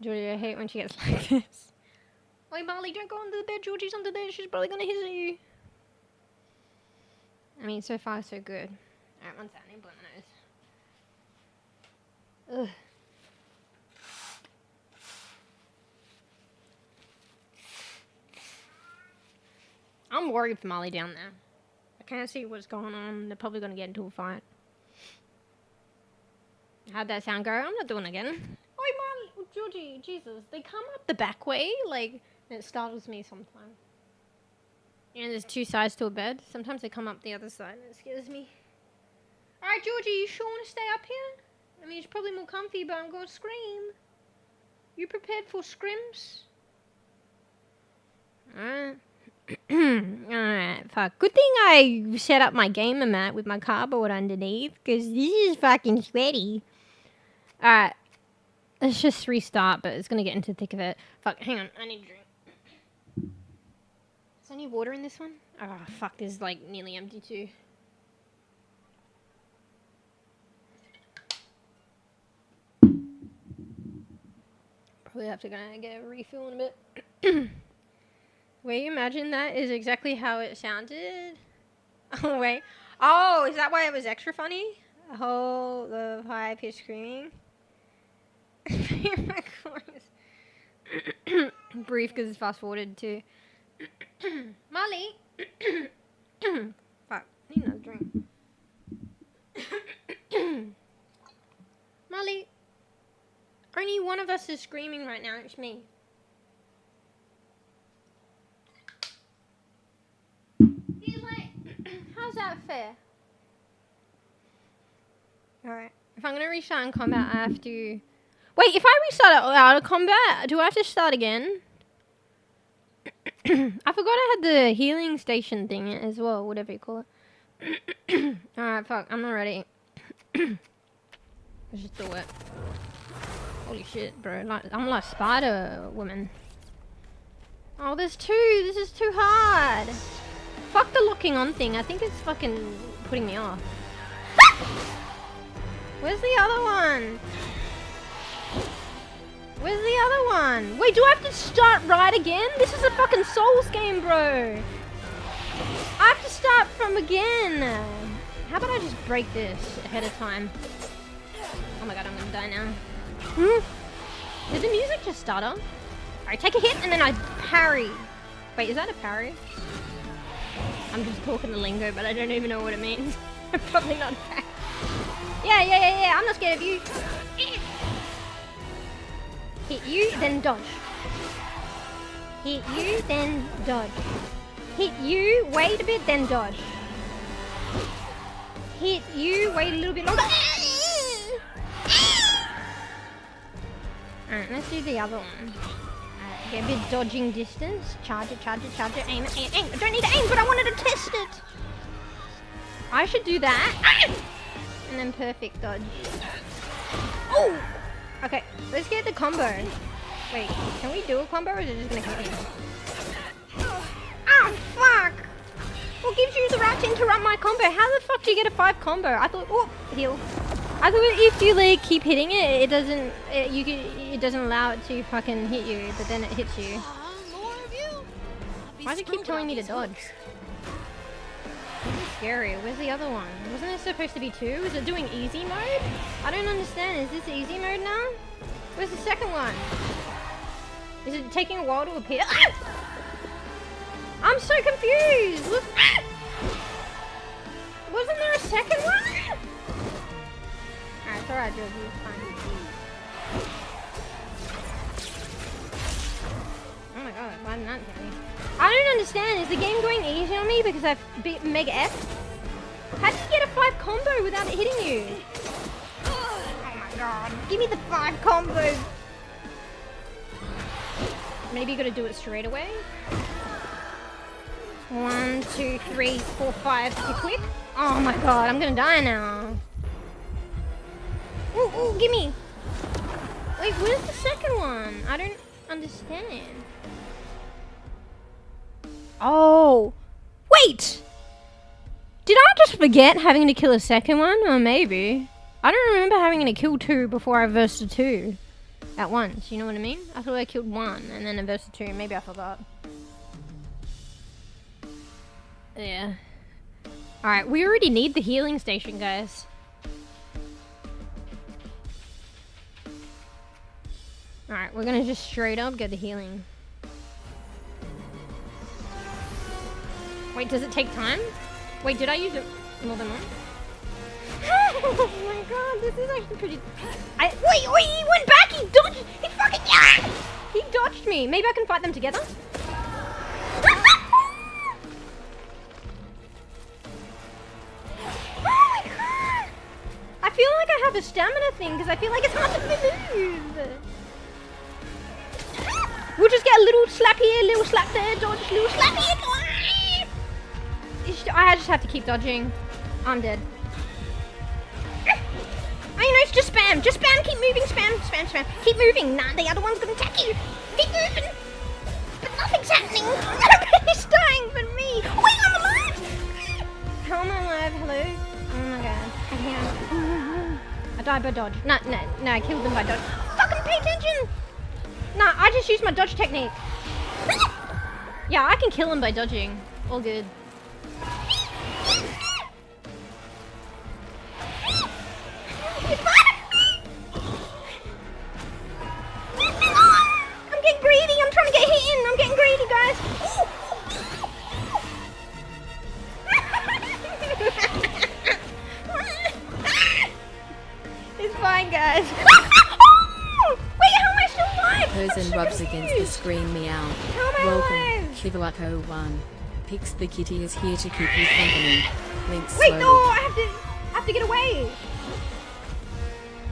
Georgie, I hate when she gets like this. Wait, Marley, don't go under the bed. Georgie's under there. She's probably going to hit you. I mean, so far, so good. Alright, one second. I need to blow my nose. Ugh. I'm worried for Molly down there. I can't see what's going on. They're probably going to get into a fight. How'd that sound go? I'm not doing it again. Oh, Molly, Georgie, Jesus. They come up the back way, like, and it startles me sometimes. You know, there's 2 sides to a bed. Sometimes they come up the other side and it scares me. Alright, Georgie, you sure want to stay up here? I mean, it's probably more comfy, but I'm going to scream. You prepared for scrims? Alright, fuck. Good thing I set up my gamer mat with my cardboard underneath, because this is fucking sweaty. Alright. Let's just restart, but it's gonna get into the thick of it. Fuck, hang on. I need a drink. Is there any water in this one? Oh, fuck. This is, like, nearly empty, too. Probably have to go get a refill in a bit. Where you imagine that is exactly how it sounded. Oh, wait. Oh, is that why it was extra funny? Oh, the high-pitched screaming. Brief because it's fast-forwarded too. Molly! Fuck, need another drink. Molly! Only one of us is screaming right now, it's me. He's like, how's that fair? Alright, if I'm gonna restart in combat, I have to... Wait, if I restart out of combat, do I have to start again? I forgot I had the healing station thing as well, whatever you call it. Alright, fuck, I'm not ready. Let's just do it. Holy shit, bro. I'm like Spider-Woman. Oh, there's two. This is too hard. Fuck the locking on thing. I think it's fucking putting me off. Where's the other one? Where's the other one? Wait, do I have to start right again? This is a fucking Souls game, bro. I have to start from again. How about I just break this ahead of time? Oh my god, I'm gonna die now. Did the music just stutter? Alright, take a hit and then I parry. Wait, is that a parry? I'm just talking the lingo, but I don't even know what it means. I'm probably not a parry. Yeah, I'm not scared of you. Hit you, then dodge. Hit you, then dodge. Hit you, wait a bit, then dodge. Hit you, wait a little bit longer. Alright, let's do the other one. Get a bit dodging distance. Charge it, aim it, aim. I don't need to aim, but I wanted to test it. I should do that. And then perfect dodge. Oh! Okay, let's get the combo. Wait, can we do a combo or is it just gonna hit me? Oh, fuck! What gives you the right to interrupt my combo? How the fuck do you get a 5 combo? I thought, oh, heal. I thought if you like keep hitting it, it doesn't, it doesn't allow it to fucking hit you, but then it hits you. Why does it keep telling me to dodge? This is scary. Where's the other one? Wasn't there supposed to be 2? Is it doing easy mode? I don't understand. Is this easy mode now? Where's the second one? Is it taking a while to appear? I'm so confused! Look! Wasn't there a second one? Alright, it's alright, Josie. It's fine. Oh my god, why didn't that hit me? I don't understand. Is the game going easy on me because I've beat Mega F? How do you get a 5 combo without it hitting you? Oh my god. Give me the 5 combo. Maybe you gotta do it straight away. 1, 2, 3, 4, 5. You quick? Oh my god, I'm gonna die now. Ooh, gimme. Wait, where's the second one? I don't understand. Oh, wait! Did I just forget having to kill a second one? Or maybe. I don't remember having to kill 2 before I versed a 2 at once, you know what I mean? I thought I killed 1 and then I versed a 2, maybe I forgot. Yeah. Alright, we already need the healing station, guys. Alright, we're gonna just straight up get the healing. Wait, does it take time? Wait, did I use it more than one? Oh my god, this is actually pretty... Wait, he went back! He dodged! He fucking... Yeah! He dodged me! Maybe I can fight them together? Oh my god! I feel like I have a stamina thing, because I feel like it's hard to move! We'll just get a little slap here, little slap there, dodge, little slap here. I just have to keep dodging. I'm dead. Oh, you know, it's just spam. Just spam. Keep moving. Spam, spam, spam. Keep moving. Nah, the other one's gonna attack you. Keep moving. But nothing's happening. Nobody's dying but me. Wait, I'm alive. How am I alive? Hello? Oh my god. I can't. I died by dodge. No, I killed them by dodge. Fucking pay attention. Nah, I just used my dodge technique. Yeah, I can kill him by dodging. All good. I'm getting greedy. I'm trying to get hit in. I'm getting greedy, guys. It's fine, guys. Wait, how am I still alive? Person rubs against the screen meow. How am I Welcome, alive? 𝕽𝖚𝖕𝖕𝖕𝖕1. Pix the kitty is here to keep you company. Links Wait, slowly. no, I have to get away.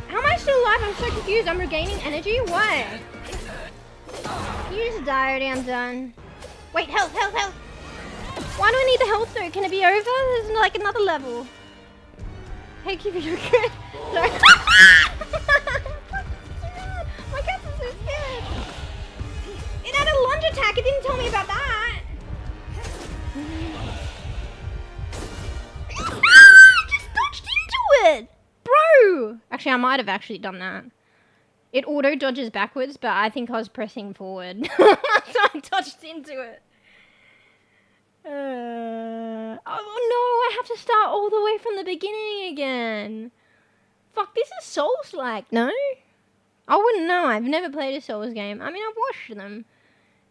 How am I still alive? I'm so confused. I'm regaining energy? Why? You just die already, I'm done. Wait, health. Why do I need the health though? Can it be over? There's like another level. Hey, keep it okay. Sorry. My cat is so scared. It had a lunge attack. It didn't tell me about that. I just dodged into it. Bro! Actually, I might have actually done that. It auto dodges backwards, but I think I was pressing forward. So I dodged into it. Oh no, I have to start all the way from the beginning again. Fuck, this is Souls-like, no? I wouldn't know. I've never played a Souls game. I mean, I've watched them.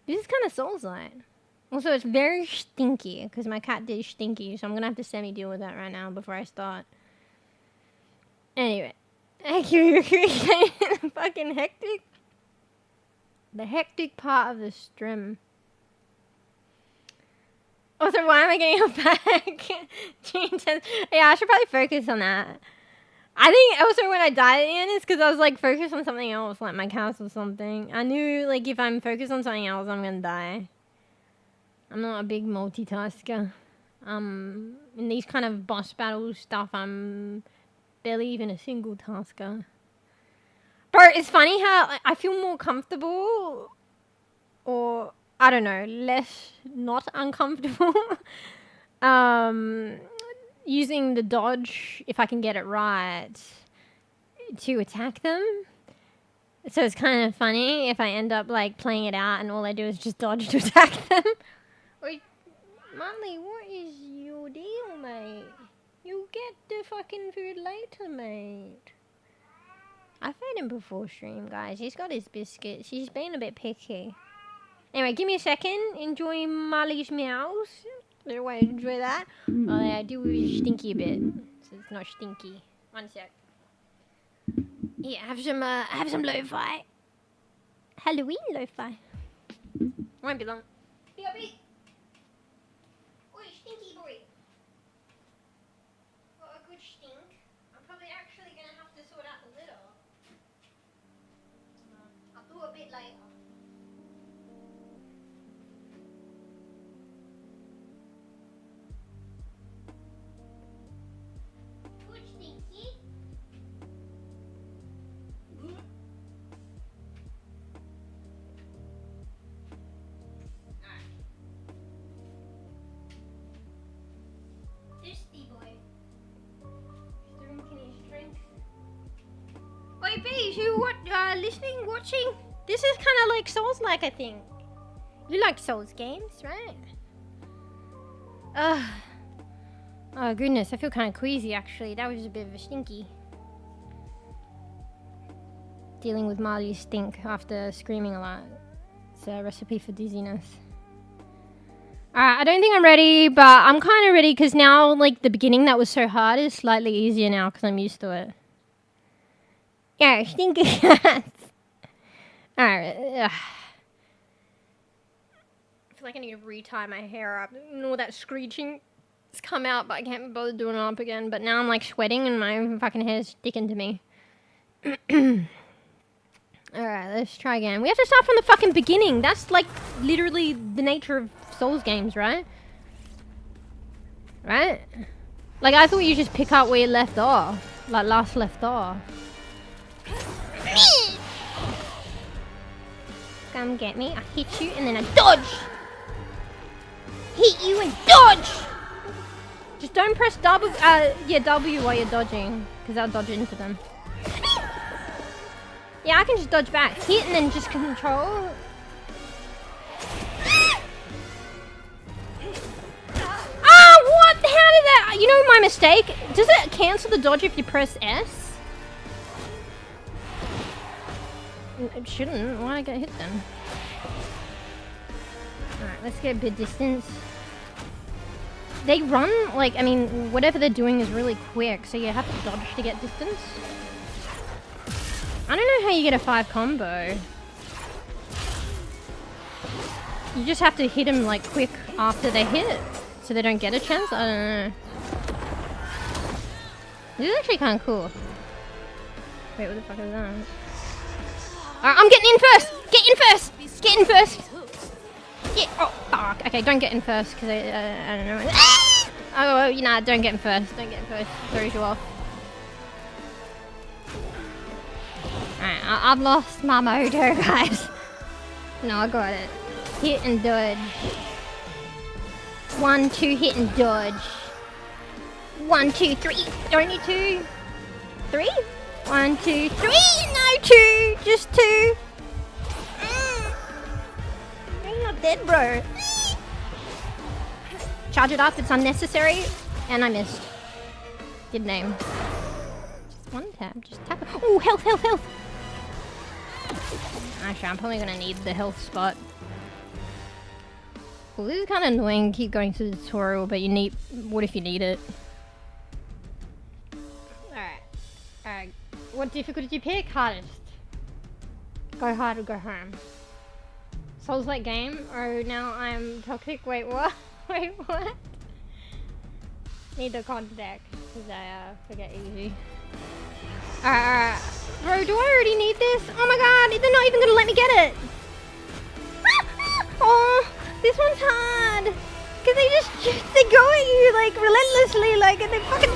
This is kind of Souls-like. Also, it's very stinky, because my cat did stinky, so I'm going to have to semi-deal with that right now before I start. Anyway. Thank you. Fucking hectic. The hectic part of the strim. Also, why am I getting a back? Yeah, I should probably focus on that. I think also when I died at the end, it's because I was like focused on something else, like my house or something. I knew like if I'm focused on something else, I'm gonna die. I'm not a big multitasker. In these kind of boss battle stuff, I'm barely even a single tasker. Bro, it's funny how I feel more comfortable, or I don't know, less not uncomfortable. Using the dodge, if I can get it right, to attack them. So it's kind of funny if I end up like playing it out and all I do is just dodge to attack them. Wait, Marley, what is your deal, mate? You'll get the fucking food later, mate. I fed him before stream, guys. He's got his biscuits. He's been a bit picky. Anyway, give me a second. Enjoy Marley's meows. Little way to enjoy that. Oh, yeah, I do stinky a bit, so it's not stinky. 1 sec. Yeah, have some lo-fi. Halloween lo-fi. Won't be long. B.O.B. Oi, stinky boy. Got a good stink. I'm probably actually gonna have to sort out the litter. I'll do a bit later. Oi, bees, you listening, watching? This is kind of like Souls-like, I think. You like Souls games, right? Oh goodness, I feel kind of queasy actually. That was a bit of a stinky. Dealing with Marley's stink after screaming a lot. It's a recipe for dizziness. Alright, I don't think I'm ready, but I'm kind of ready because now, like, the beginning that was so hard is slightly easier now because I'm used to it. Yeah, stinky cats. Alright. I feel like I need to re-tie my hair up. And all that screeching has come out, but I can't bother doing it up again. But now I'm like sweating and my fucking hair's sticking to me. Alright, let's try again. We have to start from the fucking beginning. That's like literally the nature of Souls games, right? Right? Like, I thought you just pick up where you left off. Like, last left off. Come get me. I hit you and then I dodge. Hit you and dodge. Just don't press W while you're dodging, because I'll dodge into them. Yeah, I can just dodge back. Hit and then just control. Ah, what? How did that? You know my mistake? Does it cancel the dodge if you press S? It shouldn't. Why did I get hit then? Alright, let's get a bit distance. They run, like, I mean, whatever they're doing is really quick, so you have to dodge to get distance. I don't know how you get a 5 combo. You just have to hit them, like, quick after they hit, so they don't get a chance? I don't know. This is actually kind of cool. Wait, what the fuck is that? Alright, I'm getting in first! Get in first! Get in first! Yeah. Oh, fuck. Okay, don't get in first, because I don't know. Oh, you know, don't get in first. Don't get in first. Throws you off. Alright, I've lost my mojo, guys. No, I got it. Hit and dodge. 1, 2, hit and dodge. 1, 2, 3. Only 2. 3? 1, 2, 3. No, 2. Just 2. You're not dead, bro. Charge it up. It's unnecessary. And I missed. Didn't aim. Just one tap. Just tap it. Oh, health, health, health. Actually, I'm probably gonna need the health spot. Well, this is kind of annoying. Keep going through the tutorial, but you need. What if you need it? Alright. Alright. What difficulty did you pick? Hardest. Go hard or go home. Souls-like game? Oh, now I'm toxic. Wait, what? Wait, what? Need the contact, because I forget easy. Alright. Bro, do I already need this? Oh my god, they're not even gonna let me get it! Oh, this one's hard! Cause they go at you like relentlessly, like, and they fucking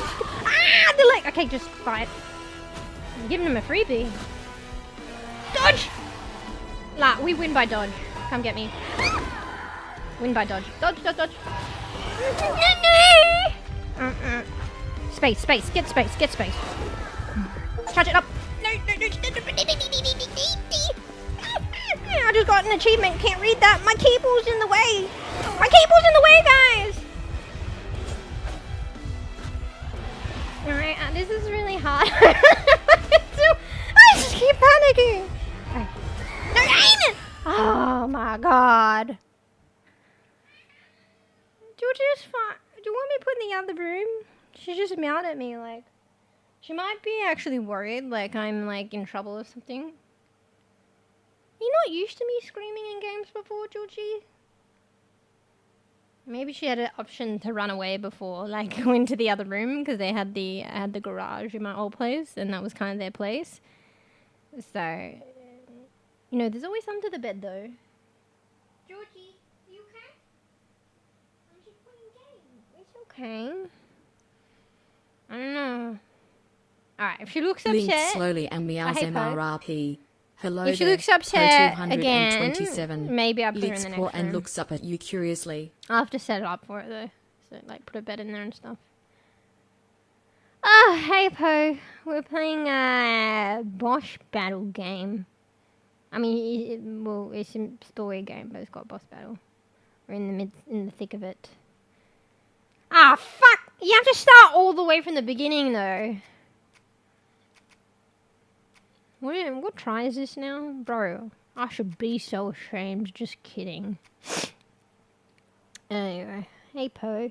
they're like, okay, just fight. I'm giving them a freebie. Dodge! Nah, we win by dodge. Come get me. Win by dodge. Dodge, dodge, dodge. Space, space, get space, get space. Charge it up. No, no, no. I just got an achievement. Can't read that. My cable's in the way. My cable's in the way, guys. Alright, this is really hard. I just keep panicking. No, aim it! Oh my god. Georgia's fine. Do you want me to put in the other room? She just meowed at me like. She might be actually worried, like I'm like in trouble or something. You're not used to me screaming in games before, Georgie? Maybe she had an option to run away before, like go into the other room, because they had the garage in my old place, and that was kind of their place. So, you know, there's always under the bed though. Georgie, you okay? I'm just playing games. It's okay. I don't know. Alright, if she looks upset... Blink slowly and meows MRRP. Hello if she there, looks upset again, 227. maybe I'll put her in Licks the paw next and room. looks up at you curiously. I'll have to set it up for it though. So, like, put a bed in there and stuff. Oh, hey Po. We're playing a boss battle game. I mean, it's a story game, but it's got boss battle. We're in the thick of it. Ah, fuck! You have to start all the way from the beginning, though. What try is this now? Bro, I should be so ashamed. Just kidding. Anyway, hey Po.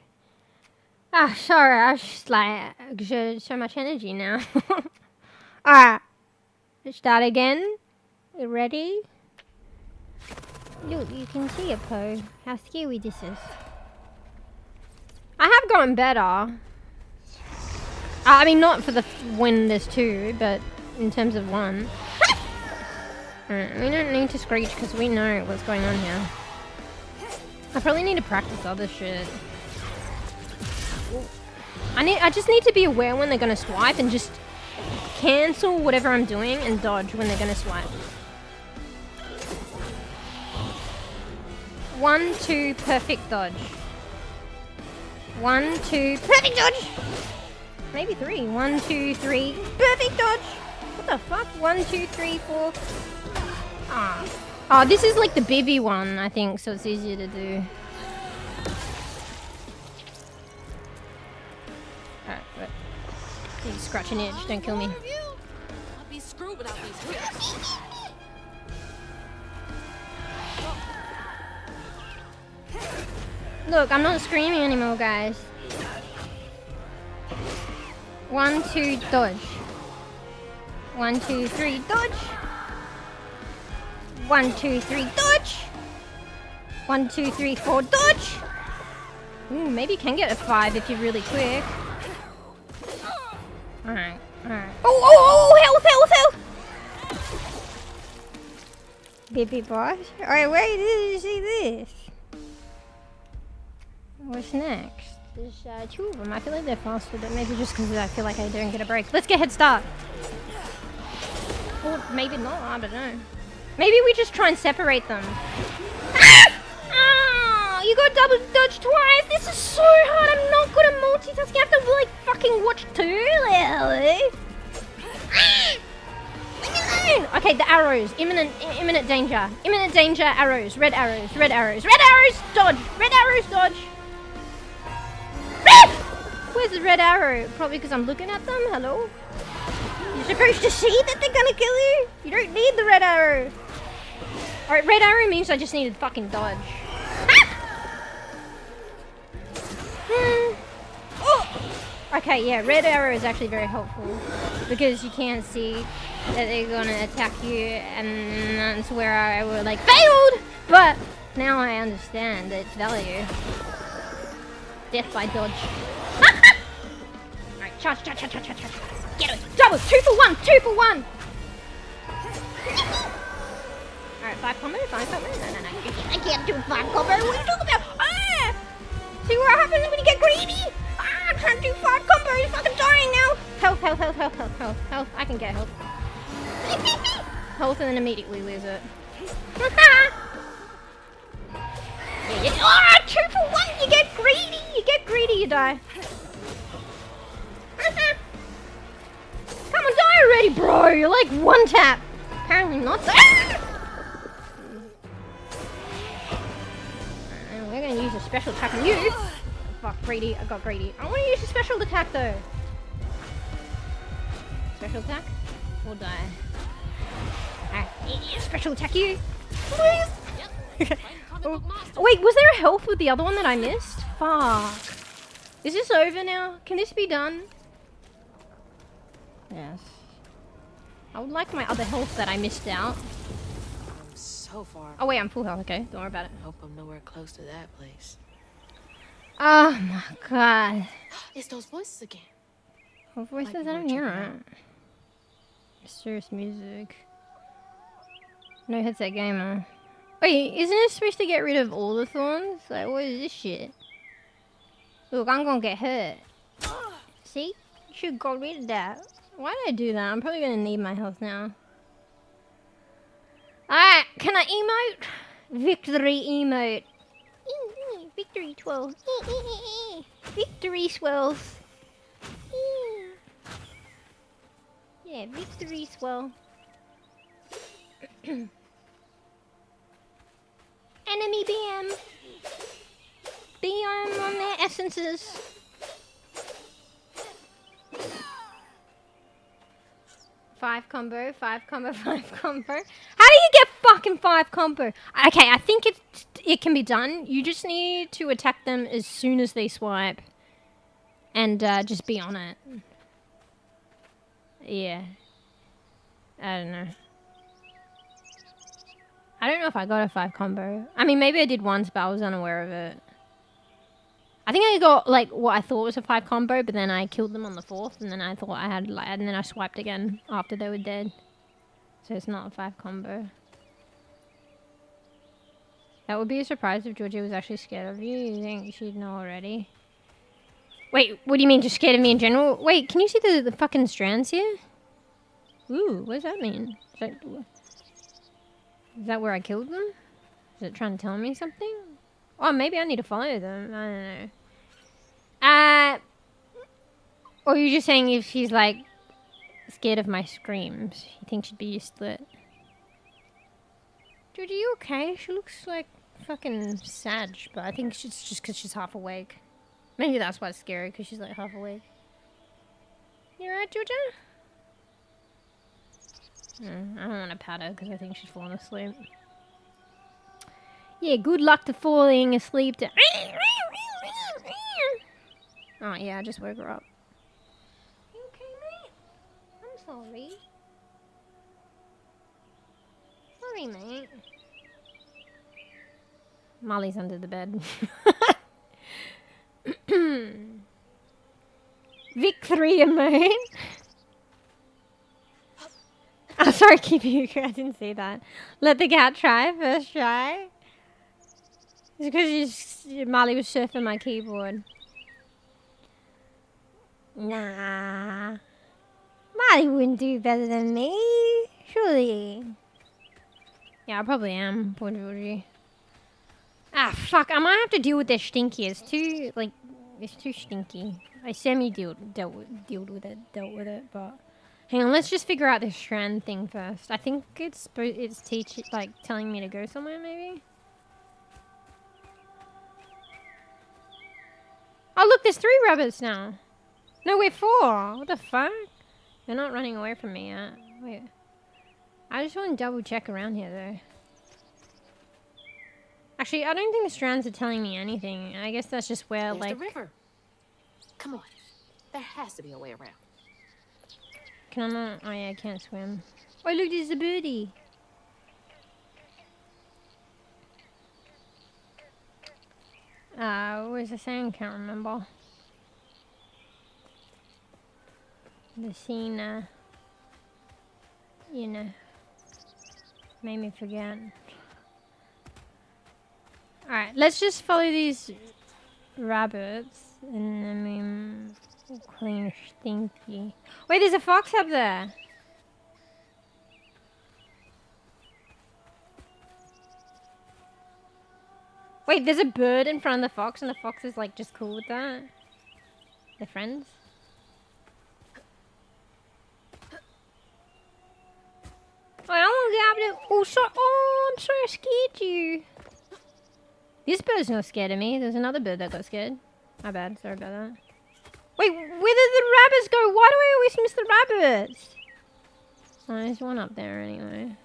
Ah, sorry, I just like exerted so much energy now. Alright, let's start again. You ready? Look, you can see it, Po. How scary this is. I have gotten better. I mean, not for the when there's 2, but in terms of 1. We don't need to screech because we know what's going on here. I probably need to practice other shit. I just need to be aware when they're gonna swipe and just cancel whatever I'm doing and dodge when they're gonna swipe. 1, 2, perfect dodge. 1, 2, perfect dodge! Maybe 3. 1, 2, 3, perfect dodge! What the fuck? 1, 2, 3, 4. Ah. Oh, this is like the bEbE one, I think, so it's easier to do. Alright, but you scratch an itch, don't kill me. I'll be screwed without these hoops. Look, I'm not screaming anymore, guys. 1, 2, dodge. 1, 2, 3, dodge. 1, 2, 3, dodge. 1, 2, 3, 4, dodge. Ooh, maybe you can get a 5 if you're really quick. Alright, alright. Oh, health! bEbE boss. Alright, wait, did you see this? What's next? There's 2 of them. I feel like they're faster, but maybe just because I feel like I don't get a break. Let's get head start. Or maybe not, I don't know. Maybe we just try and separate them. Ah! Oh, you got double dodge twice! This is so hard! I'm not good at multitasking. I have to like fucking watch 2, Lily. Okay, the arrows. Imminent danger. Imminent danger, arrows. Red arrows. Red arrows. Red arrows! Dodge! Red arrows, dodge! Where's the red arrow? Probably because I'm looking at them. Hello? You're supposed to see that they're gonna kill you? You don't need the red arrow. Alright, red arrow means I just need to fucking dodge. Oh! Okay, yeah, red arrow is actually very helpful. Because you can't see that they're gonna attack you, and that's where I would like failed! But now I understand its value. Death by dodge. Alright, charge. Get it! Double! 2 for 1! 2 for 1! Alright, 5 combo? 5 combo? No. I can't do 5 combo. What are you talking about? Ah! See what happens when you get greedy? Ah! I'm trying to do 5 combos. Fucking dying now. Health. I can get health. Health and then immediately lose it. Yeah. Ah! 2 for 1! You get greedy. You die. Come on, die already, bro! You're like 1 tap. Apparently not. We're gonna use a special attack on you. Oh, fuck, greedy. I got greedy. I want to use a special attack though. Special attack? Or die. Alright, special attack you. Please. Oh, wait, was there a health with the other one that I missed? Fuck. Is this over now? Can this be done? Yes. I would like my other health that I missed out. I'm so far. Oh wait, I'm full health. Okay, don't worry about it. I hope I'm nowhere close to that place. Oh my god. It's those voices again. What voices? I don't hear it. Mysterious music. No headset gamer. Wait, isn't it supposed to get rid of all the thorns? Like, what is this shit? Look, I'm gonna get hurt. See? You should got rid of that. Why did I do that? I'm probably gonna need my health now. Alright, can I emote? Victory emote. Victory 12. Victory swells. Yeah, victory swell. Enemy BM. BM on their essences. Five combo. How do you get fucking 5 combo? Okay, I think it can be done. You just need to attack them as soon as they swipe. And just be on it. Yeah. I don't know. I don't know if I got a 5 combo. I mean, maybe I did once, but I was unaware of it. I think I got, like, what I thought was a 5 combo, but then I killed them on the 4th, and then I thought I had, like, and then I swiped again after they were dead. So it's not a 5 combo. That would be a surprise if Georgie was actually scared of you. You think she'd know already? Wait, what do you mean just scared of me in general? Wait, can you see the fucking strands here? Ooh, what does that mean? Is that where I killed them? Is it trying to tell me something? Oh, maybe I need to follow them. I don't know. Or are you just saying if she's like scared of my screams, you think she'd be used to it? Georgie, you okay? She looks like fucking sad, but I think it's just because she's half awake. Maybe that's why it's scary, because she's like half awake. You alright, Georgia? I don't want to pat her because I think she's falling asleep. Yeah, good luck to falling asleep to... Oh yeah, I just woke her up. You okay, mate? I'm sorry. Sorry, mate. Molly's under the bed. Victory, mate. I'm sorry, Kibiuka, I didn't see that. Let the cat try, first try. It's because Molly was surfing my keyboard. Nah. Molly wouldn't do better than me, surely. Yeah, I probably am, poor Georgie. Ah, fuck, I might have to deal with this stinky. It's too, like, it's too stinky. I dealt with it, but... Hang on, let's just figure out this strand thing first. I think it's telling me to go somewhere, maybe? Oh, look, there's 3 rabbits now. No, we're 4. What the fuck? They're not running away from me yet. Wait. I just want to double check around here, though. Actually, I don't think the strands are telling me anything. I guess that's just where, There's like... the river. Come on. There has to be a way around. Can I not? Oh, yeah, I can't swim. Oh, look, there's a birdie. What was I saying? Can't remember. The scene, you know, made me forget. Alright, let's just follow these rabbits and then we'll clean stinky. Wait, there's a fox up there. Wait, there's a bird in front of the fox and the fox is like just cool with that. They're friends. Oh, I want to get up there. Oh, sorry. Oh, I'm sorry I scared you. This bird's not scared of me. There's another bird that got scared. My bad. Sorry about that. Wait, where did the rabbits go? Why do I always miss the rabbits? Oh, there's one up there anyway.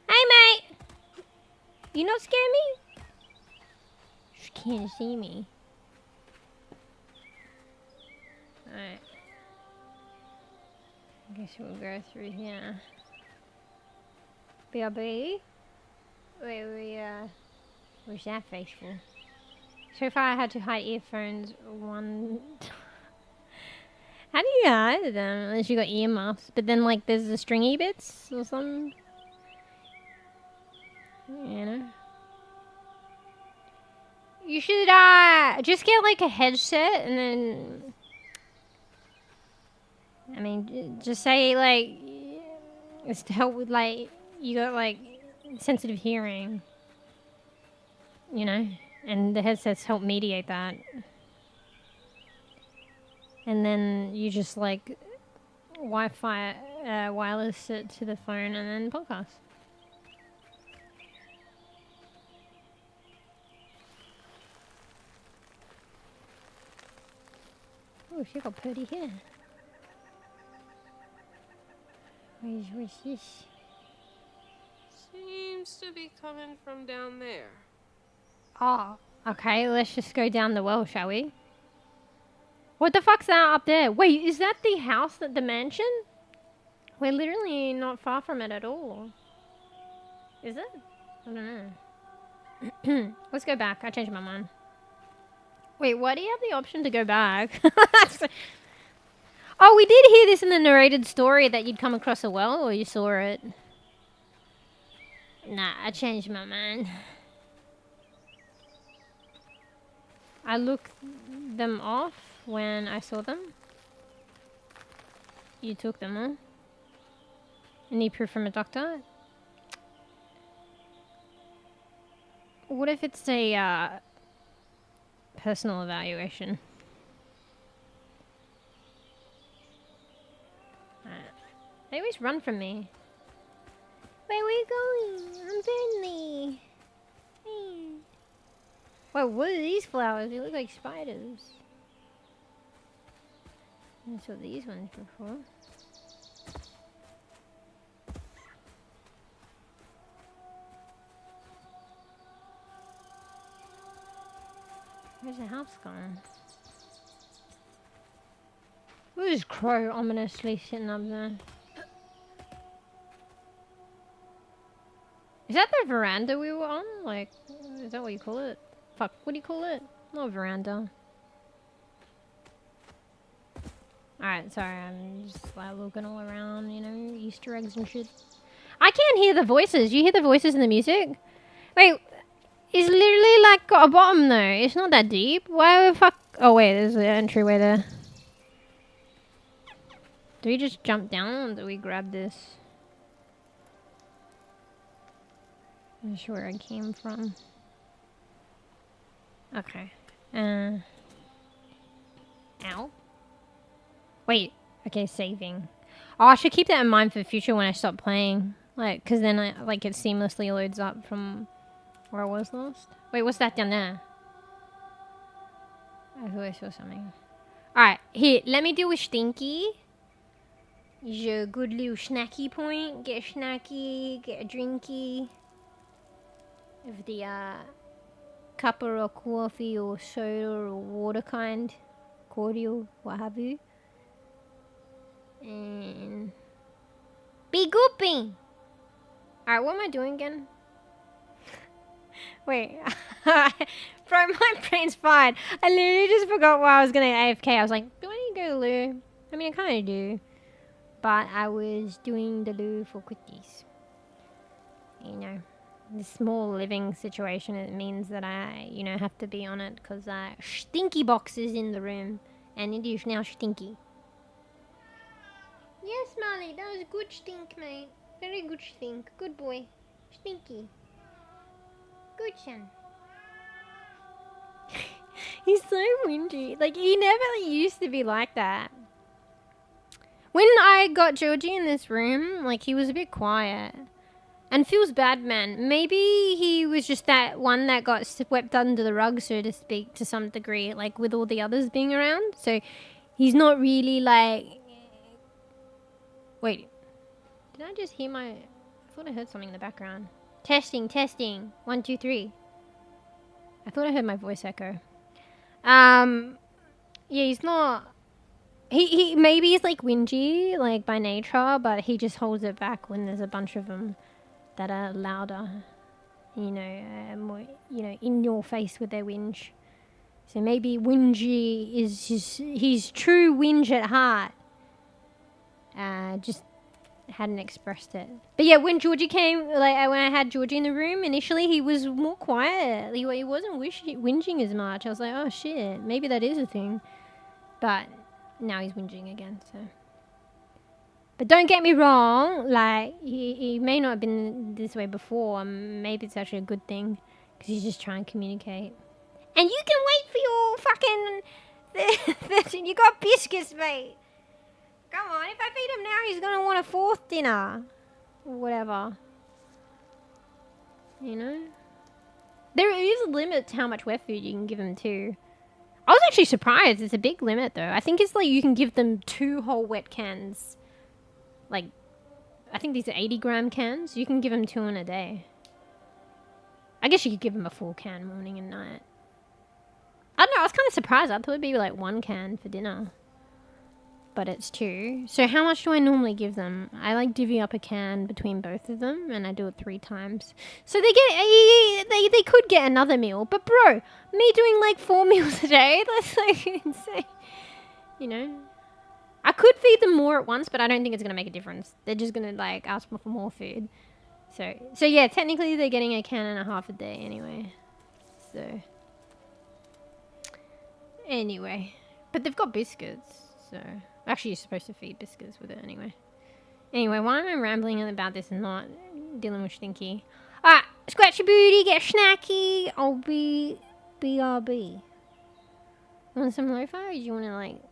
Hey, mate! You not scare me? She can't see me. Alright. I guess we'll go through here. bEbE? Wait, what's that face for? So far I had to hide earphones one... How do you hide them? Unless you got earmuffs. But then like there's the stringy bits or something. You know? You should just get like a headset and then... I mean, just say like... It's to help with like... You got like sensitive hearing. You know? And the headsets help mediate that. And then you just like Wi-Fi, wireless it to the phone and then podcast. Oh, she got pretty hair. Where's this? Seems to be coming from down there. Oh, okay, let's just go down the well, shall we? What the fuck's that up there? Wait, is that the house, the mansion? We're literally not far from it at all. Is it? I don't know. Let's go back. I changed my mind. Wait, why do you have the option to go back? Oh, we did hear this in the narrated story that you'd come across a well, or you saw it? Nah, I changed my mind. I looked them off when I saw them. You took them all. Any proof from a doctor? What if it's a personal evaluation? They always run from me. Where are we going? I'm friendly. Wait, what are these flowers? They look like spiders. I saw these ones before. Where's the house gone? Who's Crow ominously sitting up there? Is that the veranda we were on? Like, is that what you call it? Fuck, what do you call it? Not a veranda. Alright, sorry, I'm just like looking all around, you know, Easter eggs and shit. I can't hear the voices. You hear the voices in the music? Wait, it's literally like got a bottom though. It's not that deep. Why the fuck? Oh wait, there's an entryway there. Do we just jump down or do we grab this? I'm not sure where I came from. Okay. Ow. Wait. Okay, saving. Oh, I should keep that in mind for the future when I stop playing. Like, cause then it seamlessly loads up from where I was lost. Wait, what's that down there? I thought I saw something. Alright, here, let me deal with Stinky. Is your good little snacky point. Get a snacky, get a drinky. Of the cup or coffee or soda or water kind. Cordial, what have you. And be gooping. Alright, what am I doing again? Wait. Bro, my brain's fine. I literally just forgot why I was gonna AFK. I was like, do I need to go to the loo? I mean, I kinda do. But I was doing the loo for quickies. You know, the small living situation, it means that I, you know, have to be on it because Stinky Box is in the room. And it is now Stinky. Yes, Marley, that was good stink, mate. Very good stink. Good boy. Stinky. Good son. He's so whingy. Like, he never used to be like that. When I got Georgie in this room, like, he was a bit quiet. And feels bad, man. Maybe he was just that one that got swept under the rug, so to speak, to some degree, like, with all the others being around. So, he's not really, like... Wait. Did I just hear my... I thought I heard something in the background. Testing, testing. 1, 2, 3. I thought I heard my voice echo. Yeah, he's not... He maybe he's like whingy, like by nature, but he just holds it back when there's a bunch of them that are louder, you know, more, you know, in your face with their whinge. So maybe whingy is his true whinge at heart. Just hadn't expressed it. But yeah, when Georgie came, like when I had Georgie in the room initially, he was more quiet. He wasn't whinging as much. I was like, oh shit, maybe that is a thing. But now he's whinging again, so. But don't get me wrong, like, he may not have been this way before. Maybe it's actually a good thing, because he's just trying to communicate. And you can wait for your fucking... You got biscuits, mate. Come on, if I feed him now, he's going to want a 4th dinner. Or whatever. You know? There is a limit to how much wet food you can give him, too. I was actually surprised. It's a big limit, though. I think it's like you can give them 2 whole wet cans. Like, I think these are 80-gram cans. You can give them 2 in a day. I guess you could give them a full can morning and night. I don't know. I was kind of surprised. I thought it'd be like 1 can for dinner. But it's 2. So how much do I normally give them? I like divvy up a can between both of them, and I do it 3 times. So they could get another meal. But bro, me doing like 4 meals a day, that's like insane. You know? I could feed them more at once, but I don't think it's going to make a difference. They're just going to like ask for more food. So yeah, technically they're getting a can and a half a day anyway. So anyway, but they've got biscuits. So actually, you're supposed to feed biscuits with it anyway. Anyway, why am I rambling about this and not dealing with Stinky? Alright, scratch your booty, get snacky. I'll be BRB. Want some lo-fi, or do you want to like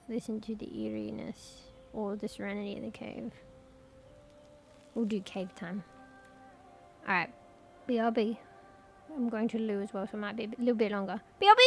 listen to the eeriness or the serenity of the cave? We'll do cave time. Alright, BRB. I'm going to loo as well, so it might be a little bit longer. BRB!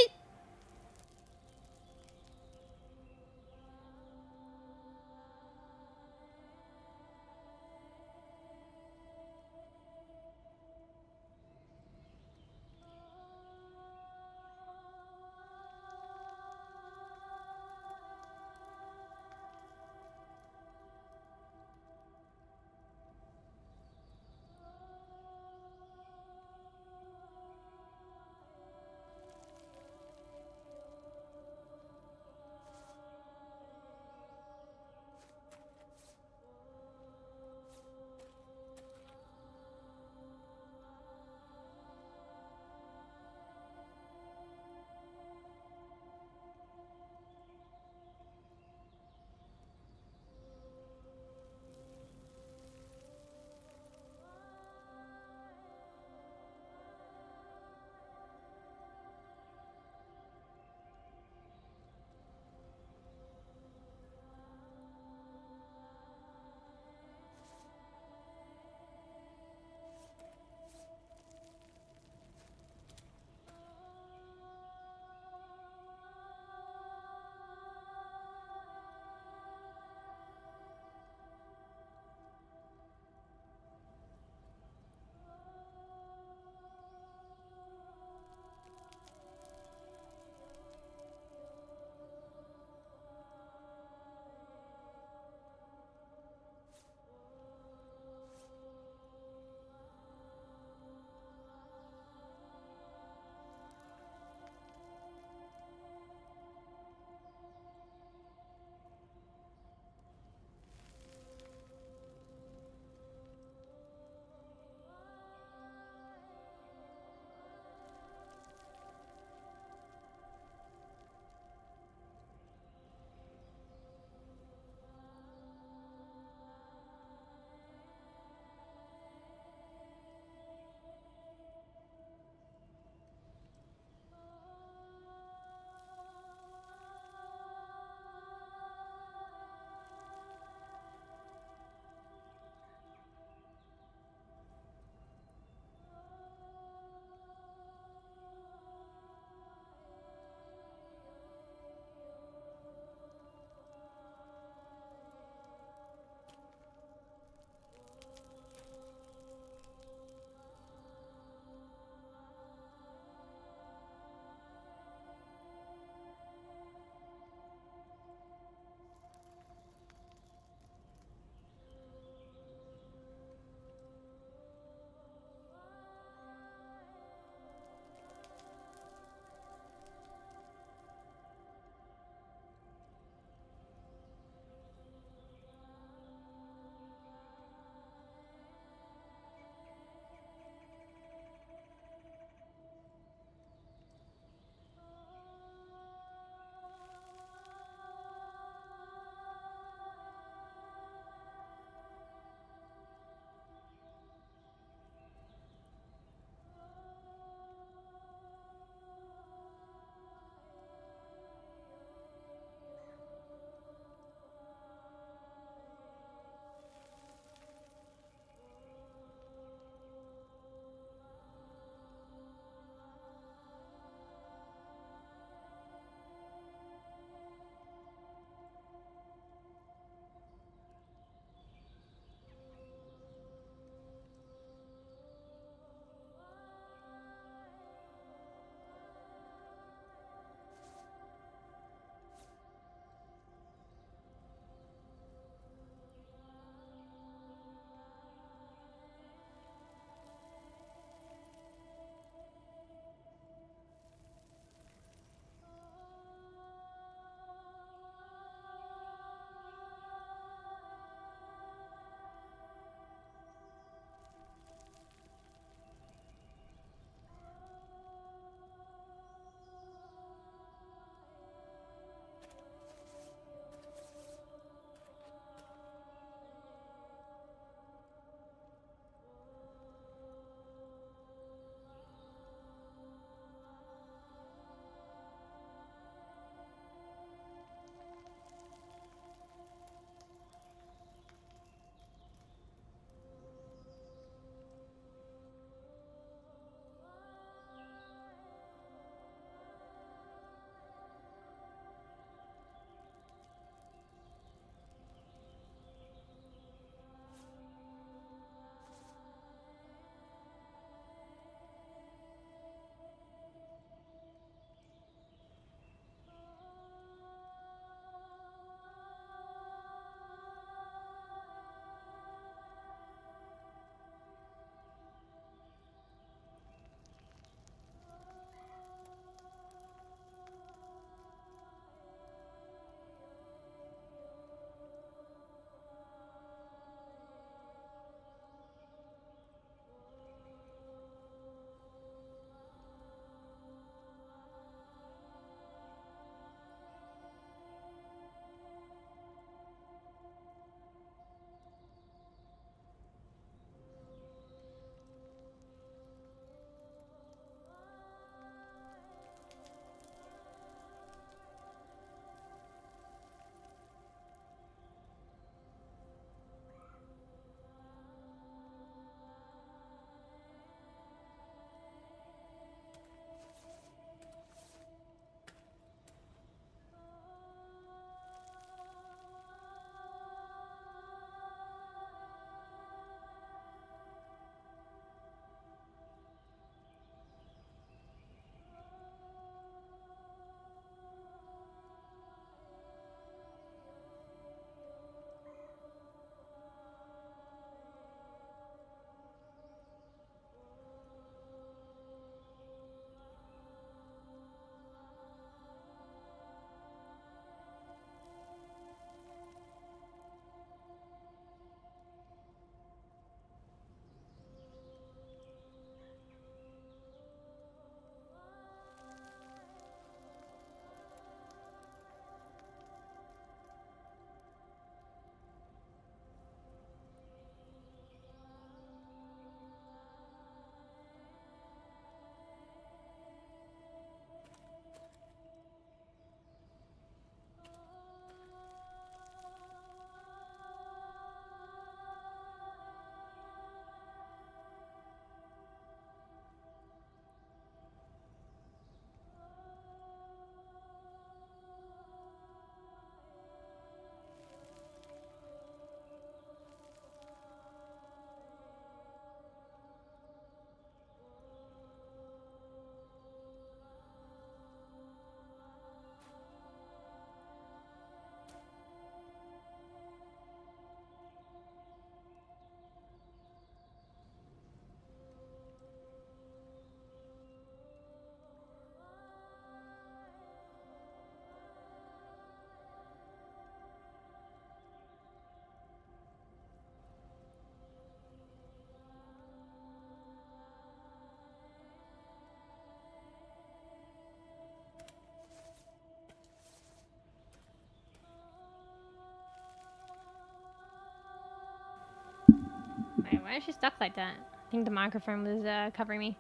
Why is she stuck like that? I think the microphone was covering me.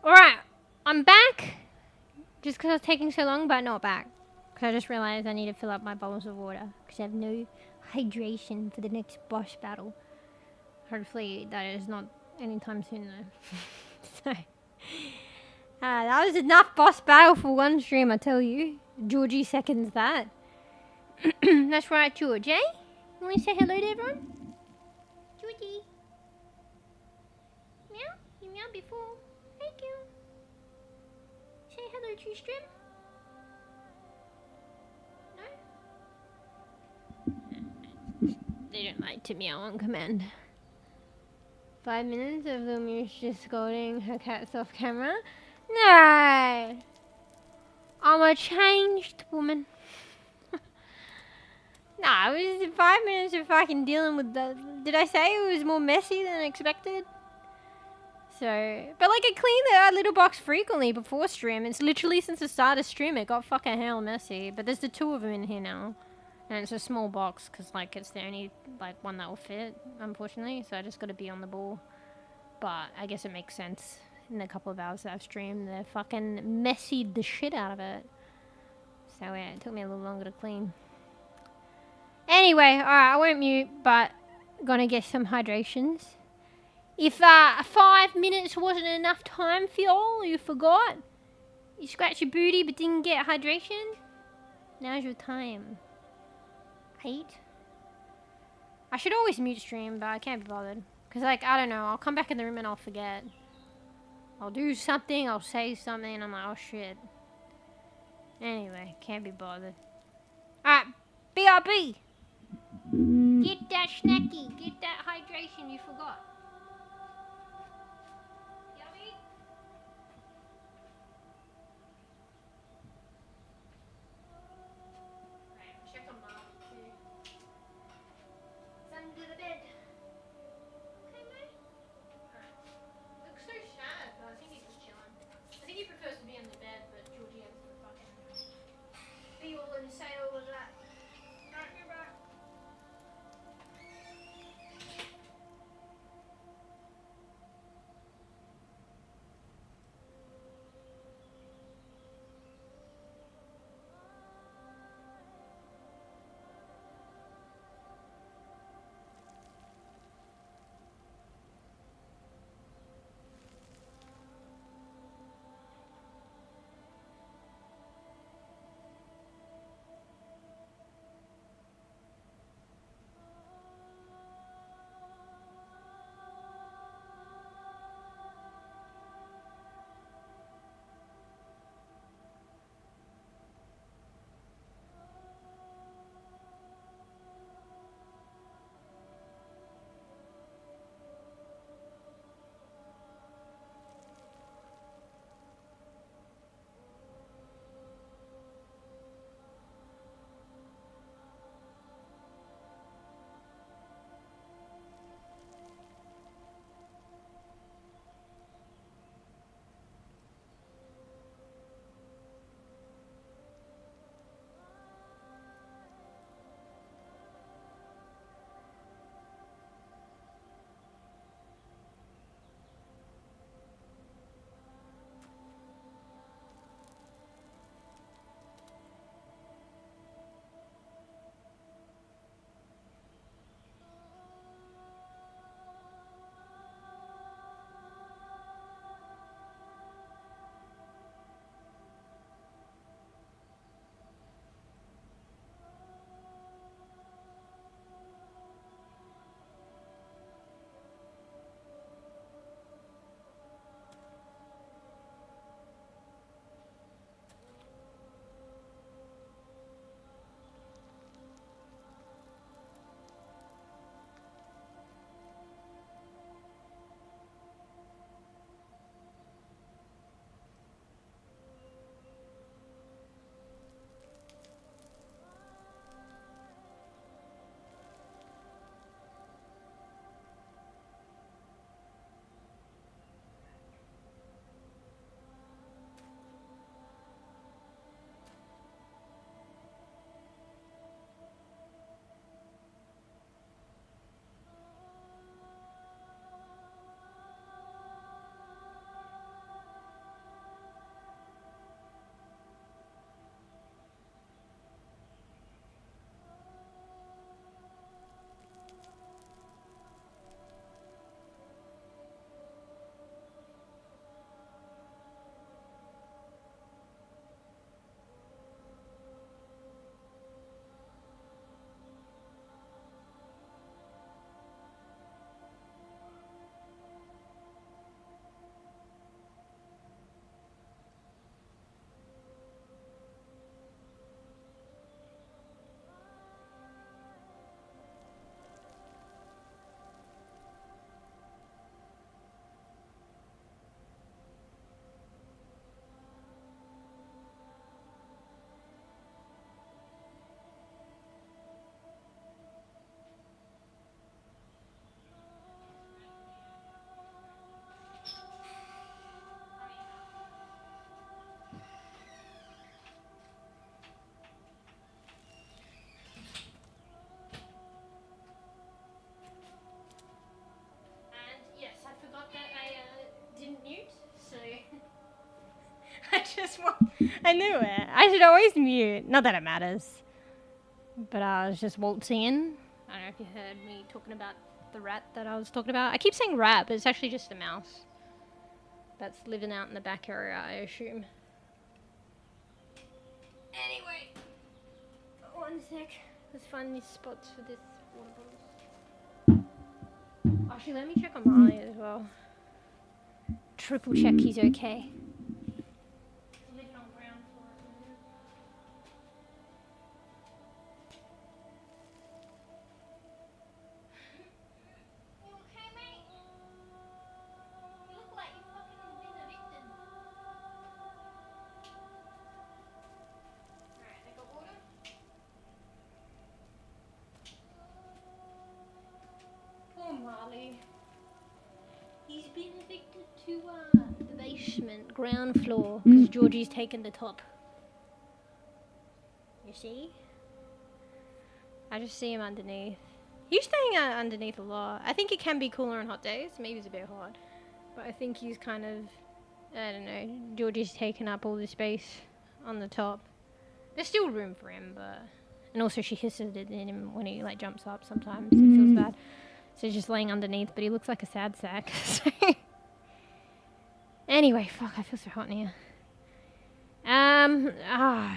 Alright, I'm back. Just because I was taking so long, but not back. Because I just realized I need to fill up my bottles of water. Because I have no hydration for the next boss battle. Hopefully that is not anytime soon though. So, that was enough boss battle for one stream, I tell you. Georgie seconds that. That's right, George, eh? You want to say hello to everyone? Georgie. Meow? You meowed before. Thank you. Say hello to stream. No? They don't like to meow on command. 5 minutes of the muse just scolding her cats off camera? No! I'm a changed woman. Nah, it was 5 minutes of fucking dealing with the... Did I say it was more messy than expected? So... But like I cleaned the little box frequently before stream. It's literally since the start of stream it got fucking hell messy. But there's the 2 of them in here now. And it's a small box because like it's the only like one that will fit, unfortunately. So I just got to be on the ball. But I guess it makes sense. In the couple of hours that I've streamed, they fucking messied the shit out of it. So yeah, it took me a little longer to clean. Anyway, alright, I won't mute, but gonna get some hydrations. If 5 minutes wasn't enough time for y'all, you forgot, you scratched your booty but didn't get hydration, now's your time. 8. I should always mute stream, but I can't be bothered. Cause like, I don't know, I'll come back in the room and I'll forget. I'll do something, I'll say something, and I'm like, oh shit. Anyway, can't be bothered. Alright, BRB! Get that snacky, get that hydration you forgot. Yummy? Right, check on Mark too. It's under the bed. Okay, mate? Alright. Looks so sad, but I think he's just chilling. I think he prefers to be in the bed, but Georgie has to fucking be all and say all of that. Alright, you're back. I knew it. I should always mute. Not that it matters. But I was just waltzing in. I don't know if you heard me talking about the rat that I was talking about. I keep saying rat, but it's actually just a mouse. That's living out in the back area, I assume. Anyway. One sec. Let's find these spots for this water bottles. Actually, let me check on Marley as well. Triple check he's okay. Living on ground floor at the moment. You okay, mate? You look like you fucking been evicted. Alright, I got water. Poor Marley. He's been evicted to the basement, ground floor, because Georgie's taken the top. You see? I just see him underneath. He's staying underneath a lot. I think it can be cooler on hot days. Maybe it's a bit hot. But I think he's kind of, I don't know, Georgie's taken up all the space on the top. There's still room for him, but... And also she hisses at him when he like jumps up sometimes. It feels bad. So he's just laying underneath, but he looks like a sad sack. So anyway, fuck, I feel so hot in here.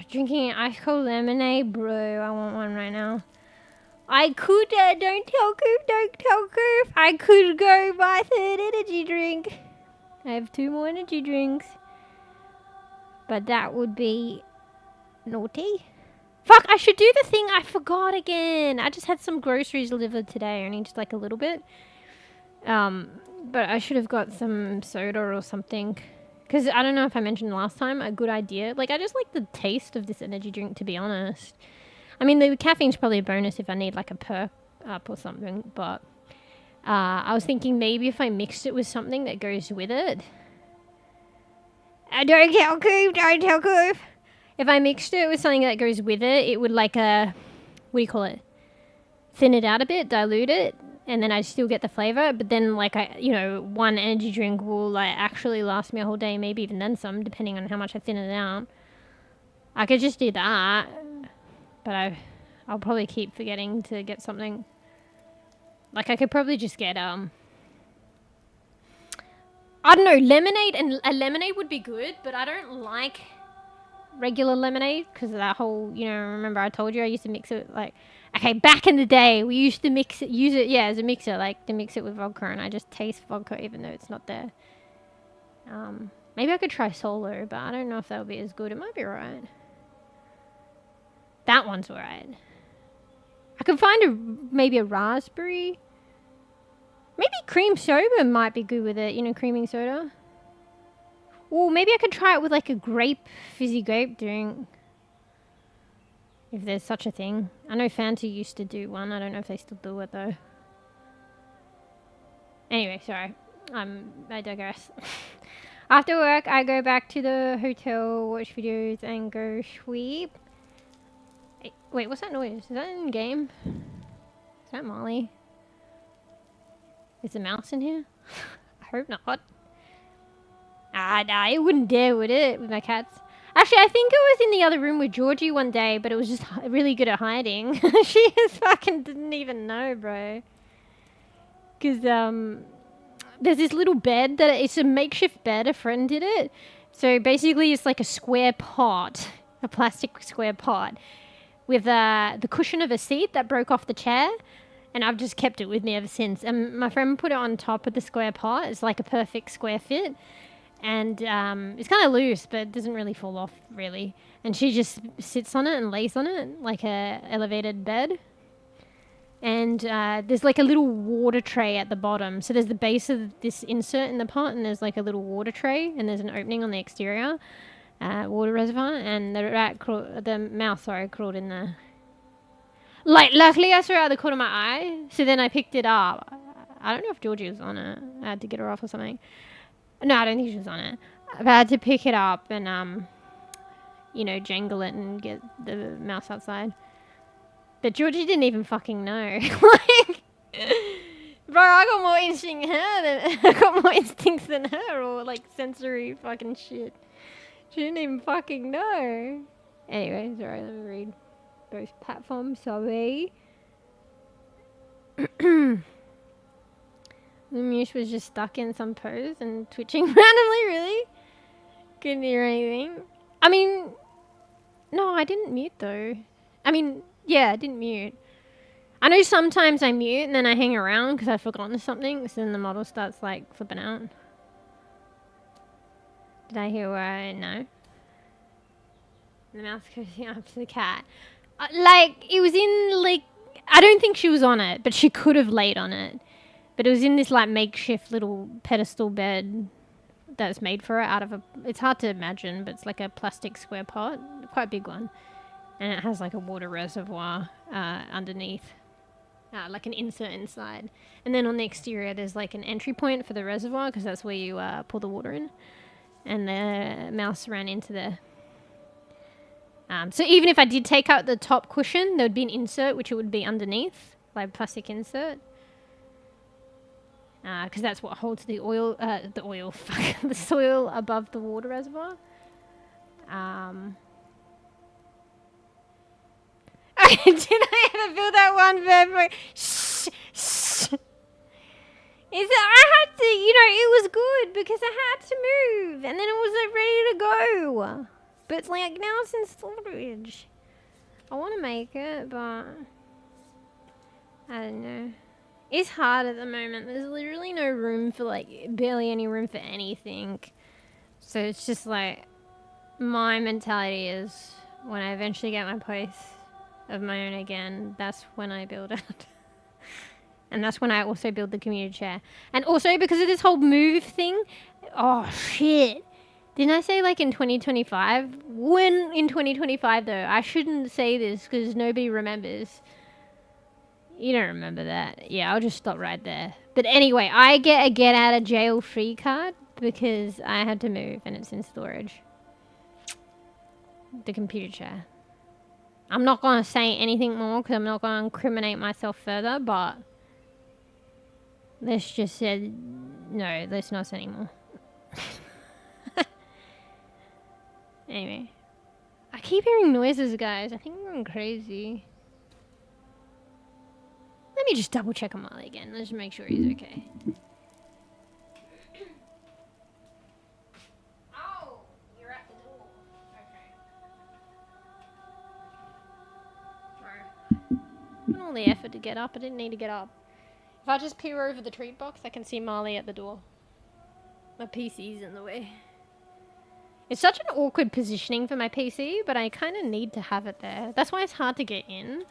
Drinking ice cold lemonade, bro. I want one right now. I could, don't tell Goof. I could go buy a third energy drink. I have 2 more energy drinks. But that would be naughty. Fuck, I should do the thing I forgot again. I just had some groceries delivered today, only just like a little bit. But I should have got some soda or something. Because I don't know if I mentioned last time, a good idea. Like, I just like the taste of this energy drink, to be honest. I mean, the caffeine's probably a bonus if I need like a perk up or something. But I was thinking maybe if I mixed it with something that goes with it. Don't tell Goof. If I mixed it with something that goes with it, it would like what do you call it? Thin it out a bit, dilute it, and then I still get the flavor. But then like one energy drink will like actually last me a whole day, maybe even then some, depending on how much I thin it out. I could just do that, but I'll probably keep forgetting to get something. Like I could probably just get I don't know, lemonade, and a lemonade would be good, but I don't like regular lemonade because of that whole, remember I told you I used to mix it like, okay, back in the day we used to use it as a mixer, like to mix it with vodka, and I just taste vodka even though it's not there. Maybe I could try solo, but I don't know if that'll be as good. It might be alright. That one's alright. I could find maybe a raspberry. Maybe cream soda might be good with it, creaming soda. Or maybe I could try it with like a fizzy grape drink. If there's such a thing. I know Fanta used to do one. I don't know if they still do it though. Anyway, sorry. I digress. After work, I go back to the hotel, watch videos, and go sleep. Wait, what's that noise? Is that in game? Is that Molly? Is the mouse in here? I hope not. Nah, it wouldn't dare, would it, with my cats? Actually, I think it was in the other room with Georgie one day, but it was just really good at hiding. She just fucking didn't even know, bro. Because, there's this little bed it's a makeshift bed, a friend did it. So basically it's like a square pot, a plastic square pot, with the cushion of a seat that broke off the chair. And I've just kept it with me ever since. And my friend put it on top of the square pot. It's like a perfect square fit. And it's kind of loose, but it doesn't really fall off, really. And she just sits on it and lays on it like a elevated bed. And there's like a little water tray at the bottom. So there's the base of this insert in the pot, and there's like a little water tray, and there's an opening on the exterior water reservoir. And the mouse crawled in there. Like, luckily I saw it out of the corner of my eye. So then I picked it up. I don't know if Georgie was on it. I had to get her off or something. No, I don't think she was on it. But I had to pick it up and, jangle it and get the mouse outside. But Georgie didn't even fucking know. Like, bro, I got more instincts than her, or like sensory fucking shit. She didn't even fucking know. Anyway, sorry, let me read both platforms. Sorry. mEwsh's was just stuck in some pose and twitching randomly, really? Couldn't hear anything. I mean, no, I didn't mute though. I mean, yeah, I didn't mute. I know sometimes I mute and then I hang around because I've forgotten something, so then the model starts like flipping out. Did I hear where no? The mouse goes up to the cat. Like, it was in, like, I don't think she was on it, but she could have laid on it. But it was in this, like, makeshift little pedestal bed that's made for it out of a... It's hard to imagine, but it's like a plastic square pot. Quite a big one. And it has, like, a water reservoir underneath. Like an insert inside. And then on the exterior, there's, like, an entry point for the reservoir, because that's where you pour the water in. And the mouse ran into there. So even if I did take out the top cushion, there would be an insert, which it would be underneath, like a plastic insert. Because that's what holds the oil, the soil above the water reservoir. Did I ever build that one verb? Shh, shh. I had to, it was good because I had to move, and then it was like ready to go. But it's like, now it's in storage. I want to make it, but I don't know. It's hard at the moment. There's literally no room for, like, barely any room for anything. So it's just like, my mentality is when I eventually get my place of my own again, that's when I build it. And that's when I also build the commuter chair. And also because of this whole move thing, oh shit. Didn't I say like in 2025? When in 2025 though? I shouldn't say this because nobody remembers. You don't remember that. Yeah, I'll just stop right there. But anyway, I get a get out of jail free card because I had to move and it's in storage. The computer chair. I'm not going to say anything more because I'm not going to incriminate myself further, but let's just say, no, let's not say anymore. Anyway, I keep hearing noises, guys. I think I'm going crazy. Let me just double check on Marley again. Let's just make sure he's okay. Oh, you're at the door. Okay. Put all the effort to get up. I didn't need to get up. If I just peer over the treat box, I can see Marley at the door. My PC's in the way. It's such an awkward positioning for my PC, but I kind of need to have it there. That's why it's hard to get in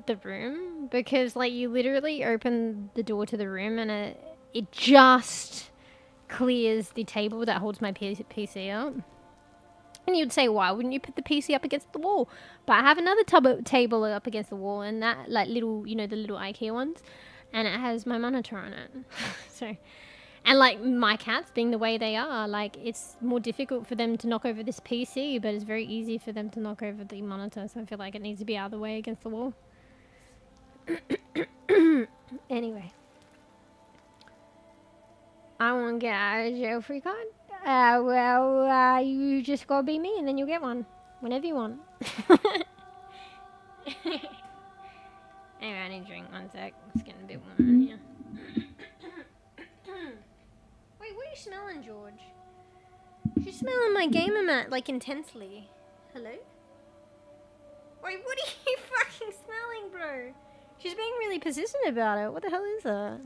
the room, because like you literally open the door to the room and it just clears the table that holds my PC up. And you'd say, why wouldn't you put the PC up against the wall? But I have another table up against the wall, and that like little, the little IKEA ones, and it has my monitor on it. So... And, like, my cats being the way they are, like, it's more difficult for them to knock over this PC, but it's very easy for them to knock over the monitor, so I feel like it needs to be out of the way against the wall. Anyway. I want to get out of jail free card. You just gotta be me, and then you'll get one. Whenever you want. Anyway, I need a drink. One sec. It's getting a bit warm in here. Wait, what are you smelling, George? She's smelling my gamer mat, like, intensely. Hello? Wait, what are you fucking smelling, bro? She's being really persistent about it. What the hell is that?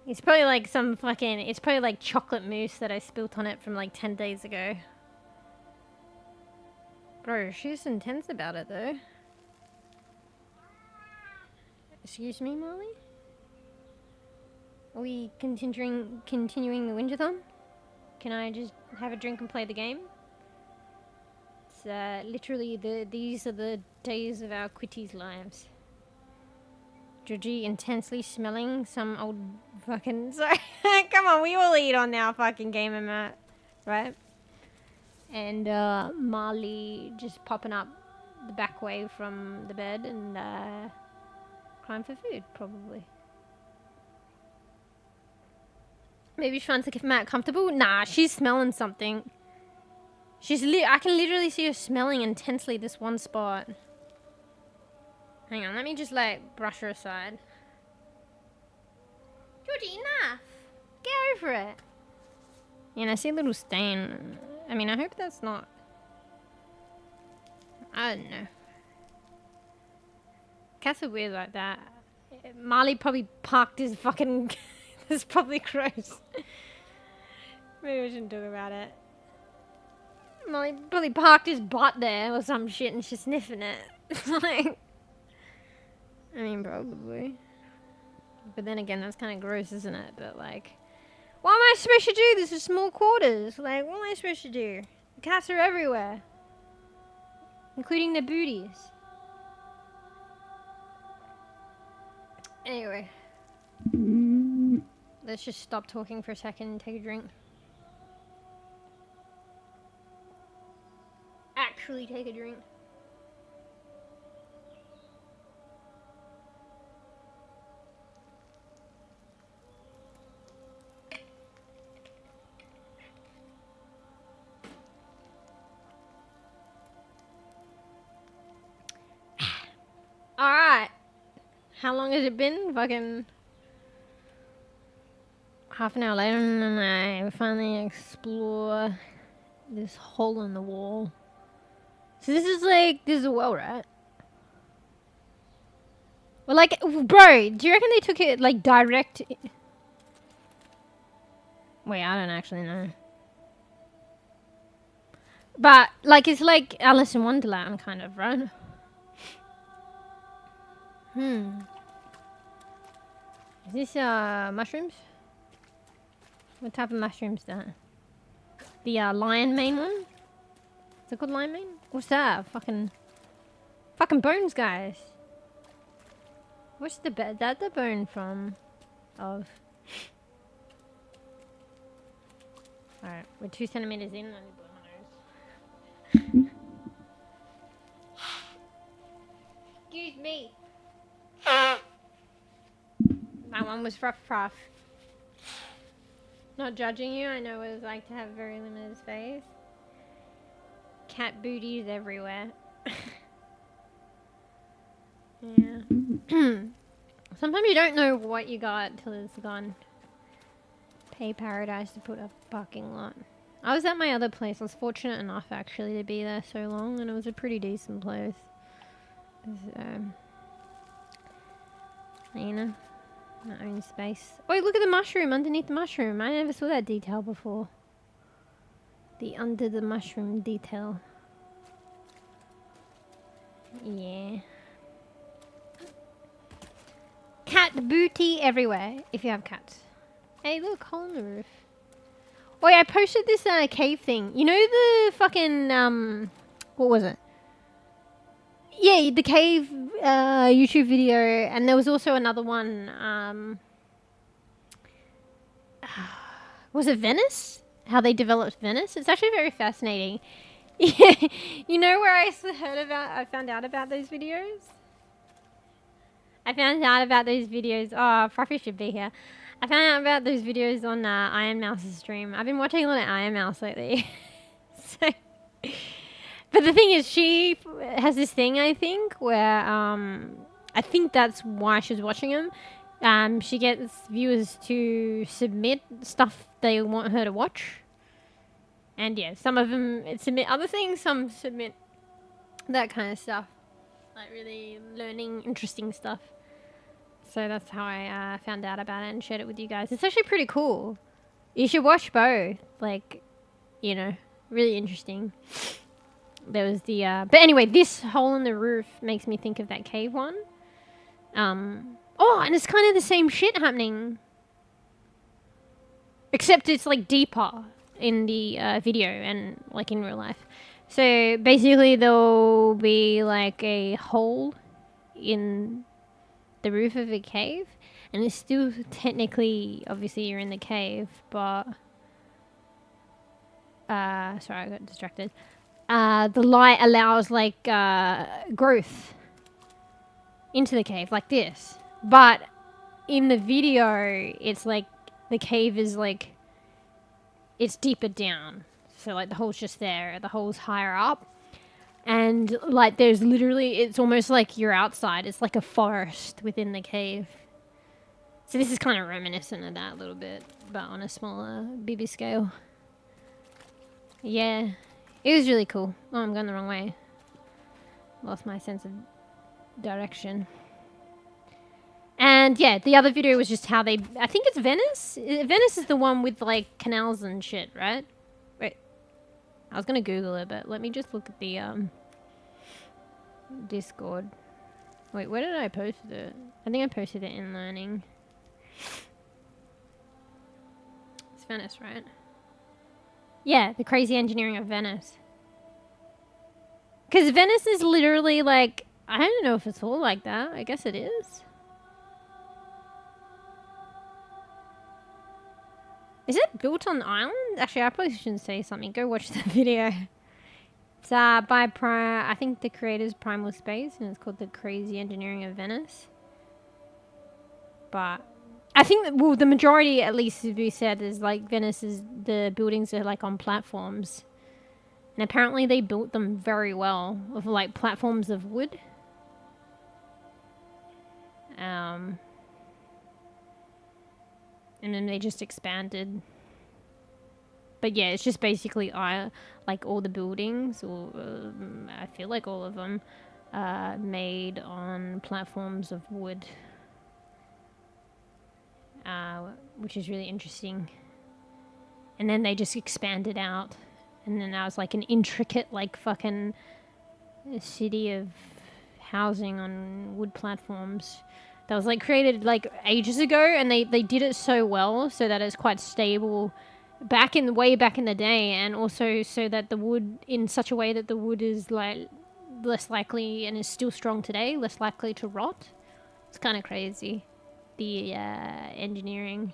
It's probably like some fucking... It's probably like chocolate mousse that I spilt on it from like 10 days ago. Bro, she's intense about it, though. Excuse me, Molly? Are we continuing the Winjathon? Can I just have a drink and play the game? It's literally these are the days of our quitties' lives. Georgie intensely smelling some old fucking... Sorry, come on, we all eat on our fucking gamer mat, right? And Marley just popping up the back way from the bed and crying for food, probably. Maybe she wants to keep Matt comfortable. Nah, she's smelling something. I can literally see her smelling intensely this one spot. Hang on, let me just like brush her aside. Georgie, enough! Get over it! Yeah, and I see a little stain. I mean, I hope that's not... I don't know. Cats are weird like that. Marley probably parked his fucking... That's probably gross. Maybe we shouldn't talk about it. Marley probably parked his butt there or some shit and she's sniffing it. Like... I mean, probably. But then again, that's kind of gross, isn't it? But like... What am I supposed to do? This is small quarters. Like, what am I supposed to do? The cats are everywhere. Including their booties. Anyway. Let's just stop talking for a second and take a drink. Actually take a drink. Alright. How long has it been? Fucking half an hour later and I finally explore this hole in the wall. So this is a well, right? Well, like, bro, do you reckon they took it, like, direct? Wait, I don't actually know. But, like, it's like Alice in Wonderland, kind of, right? Is this, mushrooms? What type of mushrooms is that? The, lion mane one? Is it called lion mane? What's that? Fucking bones, guys. What's the that the bone from? Of. Alright, we're 2 centimeters in. Let me blow my nose. Excuse me. That one was rough. Not judging you, I know what it's like to have very limited space. Cat booties everywhere. Yeah. Sometimes you don't know what you got till it's gone. Pay paradise to put up a parking lot. I was at my other place. I was fortunate enough actually to be there so long, and it was a pretty decent place. You know, my own space. Oh, look at the mushroom underneath the mushroom. I never saw that detail before. The under the mushroom detail. Yeah. Cat booty everywhere, if you have cats. Hey, look, hole in the roof. Oh yeah, I posted this cave thing. You know the fucking, what was it? Yeah, the cave YouTube video, and there was also another one, was it Venice? How they developed Venice? It's actually very fascinating. Yeah, you know where I found out about those videos? I found out about those videos, oh, Fruffy should be here. I found out about those videos on 𝖚𝖕𝖕𝖕𝖕's stream. I've been watching a lot of 𝖚𝖕𝖕𝖕𝖕 lately. So, but the thing is, she has this thing, I think, where I think that's why she's watching them. She gets viewers to submit stuff they want her to watch. And yeah, some of them submit other things, some submit that kind of stuff. Like really learning interesting stuff. So that's how I found out about it and shared it with you guys. It's actually pretty cool. You should watch both. Like, you know, really interesting. There was the... but anyway, this hole in the roof makes me think of that cave one. Oh, and it's kind of the same shit happening. Except it's like deeper in the video and like in real life. So basically there'll be like a hole in the roof of a cave, and it's still technically, obviously you're in the cave, but sorry, I got distracted. The light allows like growth into the cave like this, but in the video it's like the cave is like it's deeper down, So like the hole's just there. The hole's higher up. And like there's literally, it's almost like you're outside. It's like a forest within the cave. So this is kind of reminiscent of that a little bit, but on a smaller bEbE scale. Yeah, it was really cool. Oh, I'm going the wrong way. Lost my sense of direction. And yeah, the other video was just how they, I think it's Venice? Venice is the one with like canals and shit, right? Wait, I was going to Google it, but let me just look at the Discord. Wait, where did I post it? I think I posted it in Learning. It's Venice, right? Yeah, the crazy engineering of Venice. Because Venice is literally like, I don't know if it's all like that. I guess it is. Is it built on island? Actually, I probably shouldn't say something. Go watch the video. It's by I think the creator's Primal Space, and it's called The Crazy Engineering of Venice. But I think that, well, the majority, at least to be said, is like Venice is, the buildings are like on platforms. And apparently they built them very well, with like platforms of wood. And then they just expanded. But yeah, it's just basically like all the buildings, or I feel like all of them, made on platforms of wood. Which is really interesting. And then they just expanded out. And then that was like an intricate, like fucking city of housing on wood platforms. That was like created like ages ago, and they did it so well so that it's quite stable way back in the day, and also so that the wood, in such a way that the wood is like less likely, and is still strong today, less likely to rot. It's kind of crazy, the engineering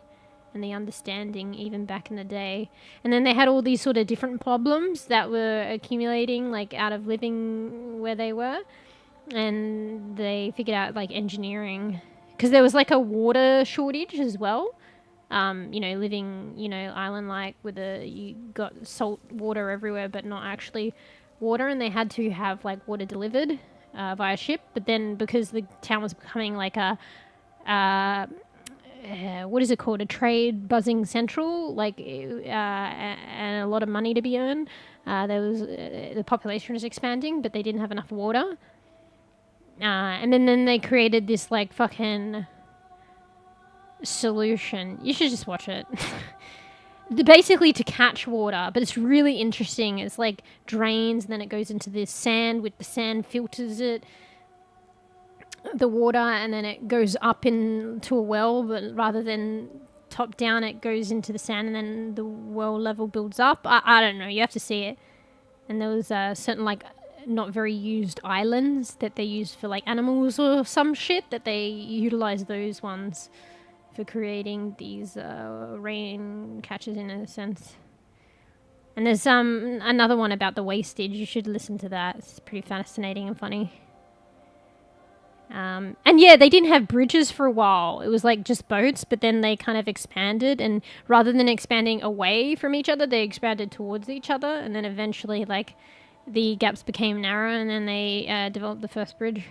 and the understanding even back in the day. And then they had all these sort of different problems that were accumulating like out of living where they were, and they figured out like engineering, because there was like a water shortage as well. You know, living, you know, island-like with you got salt water everywhere, but not actually water, and they had to have like water delivered via ship. But then because the town was becoming like a what is it called? A trade buzzing central, like, and a lot of money to be earned. There was the population was expanding, but they didn't have enough water. And then they created this like fucking solution. You should just watch it. Basically to catch water, but it's really interesting. It's like drains, and then it goes into this sand, with the sand filters it, the water, and then it goes up into a well, but rather than top down, it goes into the sand, and then the well level builds up. I don't know, you have to see it. And there was certain like not very used islands that they used for like animals or some shit, that they utilize those ones for creating these rain catches, in a sense. And there's another one about the wastage. You should listen to that. It's pretty fascinating and funny. And yeah, they didn't have bridges for a while. It was like just boats, but then they kind of expanded, and rather than expanding away from each other, they expanded towards each other, and then eventually like the gaps became narrow, and then they developed the first bridge.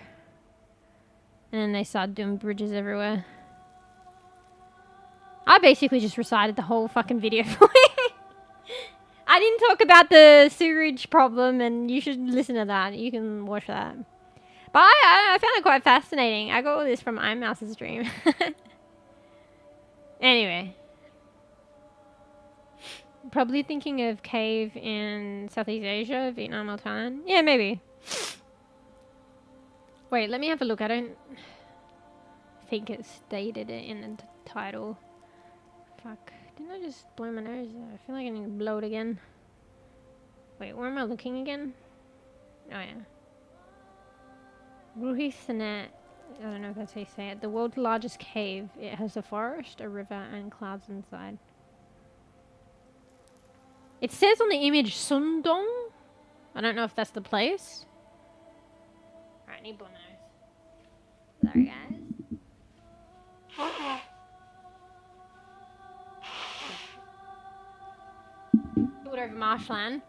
And then they started doing bridges everywhere. I basically just recited the whole fucking video for you. I didn't talk about the sewerage problem, and you should listen to that. You can watch that. But I found it quite fascinating. I got all this from mEwsh's stream. Anyway. Probably thinking of cave in Southeast Asia, Vietnam or Thailand. Yeah, maybe. Wait, let me have a look. I don't think it stated it in the title. Fuck. Didn't I just blow my nose? I feel like I need to blow it again. Wait, where am I looking again? Oh, yeah. Ruhi Sanet, I don't know if that's how you say it. The world's largest cave. It has a forest, a river, and clouds inside. It says on the image Sundong. I don't know if that's the place. Alright, I need to blow my nose. Sorry, guys. Put it over marshland.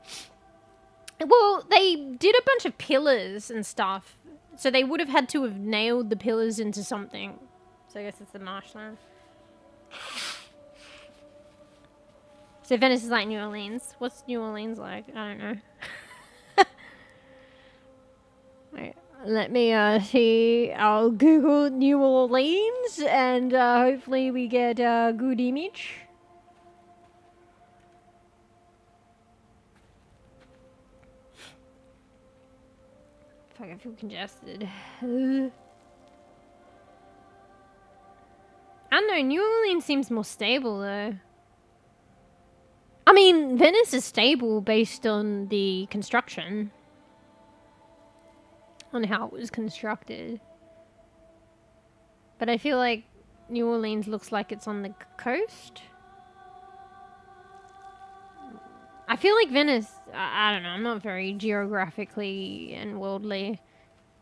Well, they did a bunch of pillars and stuff. So they would have had to have nailed the pillars into something. So I guess it's the marshland. So Venice is like New Orleans. What's New Orleans like? I don't know. Wait, let me see. I'll Google New Orleans and hopefully we get a good image. Fuck, I feel congested. I don't know, New Orleans seems more stable though. I mean, Venice is stable based on the construction. On how it was constructed. But I feel like New Orleans looks like it's on the coast. I feel like Venice, I don't know, I'm not very geographically and worldly.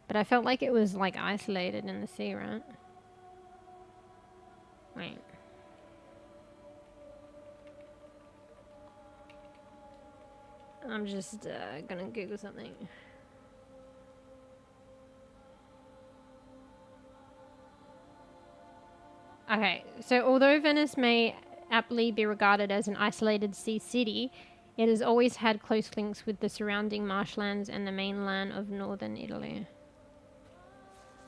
But I felt like it was like isolated in the sea, right? Wait. I'm just gonna Google something. Okay, so although Venice may aptly be regarded as an isolated sea city, it has always had close links with the surrounding marshlands and the mainland of northern Italy.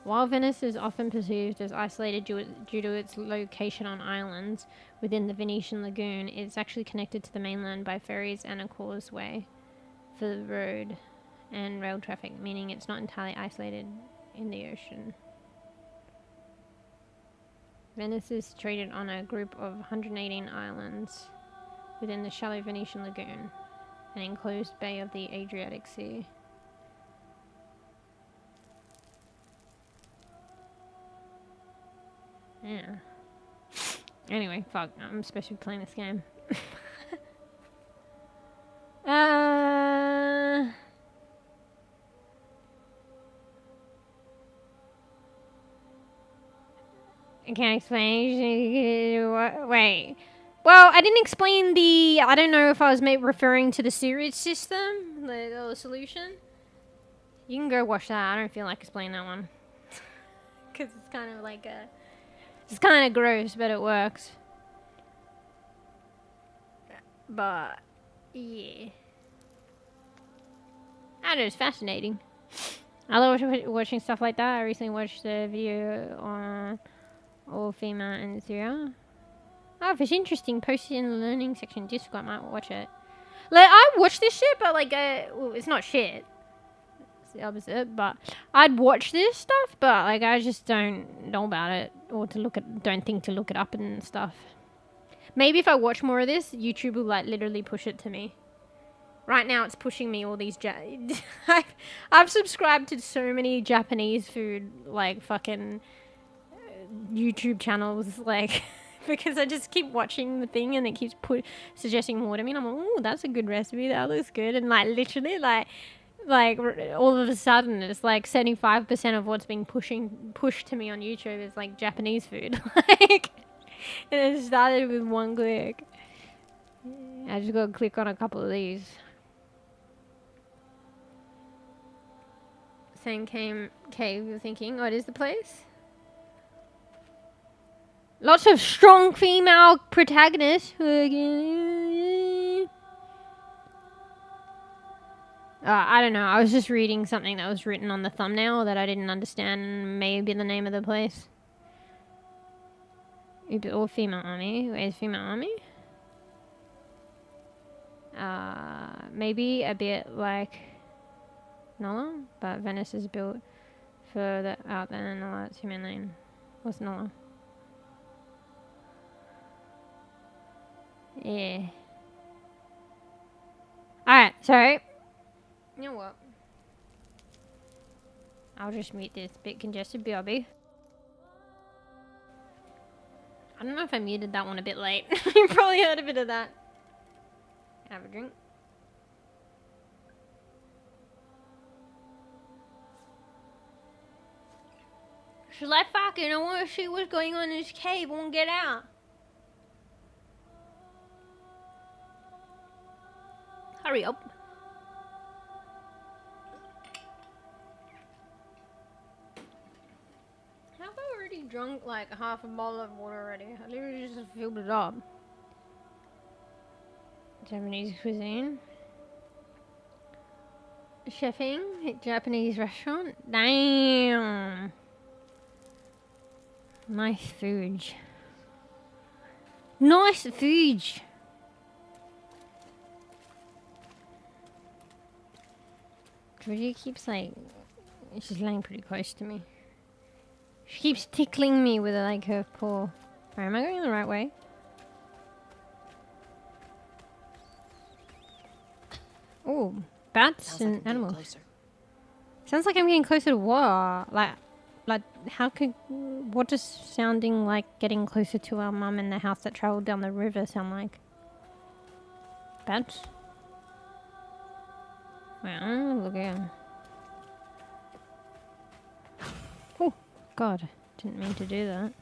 While Venice is often perceived as isolated due to its location on islands within the Venetian lagoon, it's actually connected to the mainland by ferries and a causeway for the road and rail traffic, meaning it's not entirely isolated in the ocean. Venice is situated on a group of 118 islands within the shallow Venetian lagoon, an enclosed bay of the Adriatic Sea. Yeah. Anyway, fuck, I'm supposed to be playing this game. I can't explain. Wait. Well, I didn't explain the... I don't know if I was referring to the sewage system, the solution. You can go watch that. I don't feel like explaining that one. Because it's kind of like a... It's kind of gross, but it works. But, yeah. I don't know, it's fascinating. I love watching stuff like that. I recently watched a video on all-female in Syria. Oh, if it's interesting, post it in the learning section Discord, I might watch it. Like, I watch this shit, but like, well, it's not shit. It's the opposite, but I'd watch this stuff, but like, I just don't know about it, or don't think to look it up and stuff. Maybe if I watch more of this, YouTube will like literally push it to me. Right now, it's pushing me all these I've subscribed to so many Japanese food, like, fucking YouTube channels, like, because I just keep watching the thing and it keeps suggesting more to me. And I'm like, oh, that's a good recipe. That looks good. And, like, literally, like all of a sudden, it's like 75% of what's being pushed to me on YouTube is, like, Japanese food. Like, and it started with one click. I just gotta click on a couple of these. Same cave, you're thinking, what is the place? Lots of strong female protagonists. I don't know, I was just reading something that was written on the thumbnail that I didn't understand, maybe the name of the place. Or female army. Where's female army? Maybe a bit like Nola, but Venice is built further out than Nola. It's human lane. What's Nola? Yeah. Alright, so you know what? I'll just mute this bit congested BRB. I don't know if I muted that one a bit late. You probably heard a bit of that. Have a drink. She's like, fucking, I want to see what's going on in this cave. I won't get out. Hurry up. How have I already drunk like half a bottle of water already? I literally just filled it up. Japanese cuisine. Chefing at Japanese restaurant. Damn. Nice food. Nice food. Georgie keeps like, she's laying pretty close to me. She keeps tickling me with like her paw. Alright, am I going the right way? Oh, bats and animals. Sounds like I'm getting closer to what? Like how could, what does sounding like getting closer to our mum in the house that travelled down the river sound like? Bats? Wow, look at him. Oh, God. Didn't mean to do that.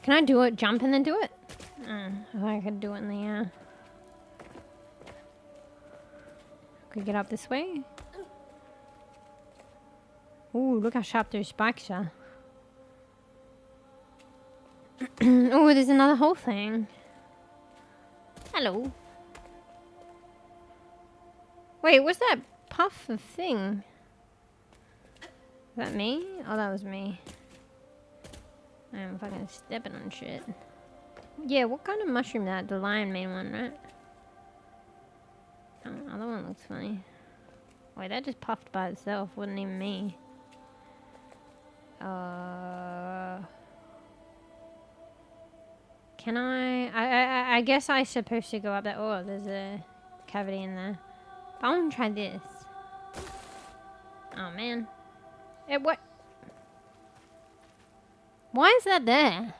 Can I do it? Jump and then do it? I thought I could do it in the air. Could get up this way? Ooh, look how sharp those spikes are. Oh, there's another whole thing. Hello. Wait, what's that puff of thing? Is that me? Oh, that was me. I'm fucking stepping on shit. Yeah, what kind of mushroom that? The lion mane one, right? Oh, the other one looks funny. Wait, that just puffed by itself. Wasn't even me. Can I guess I'm supposed to go up there. Oh, there's a cavity in there. But I want to try this. Oh, man. What? Why is that there?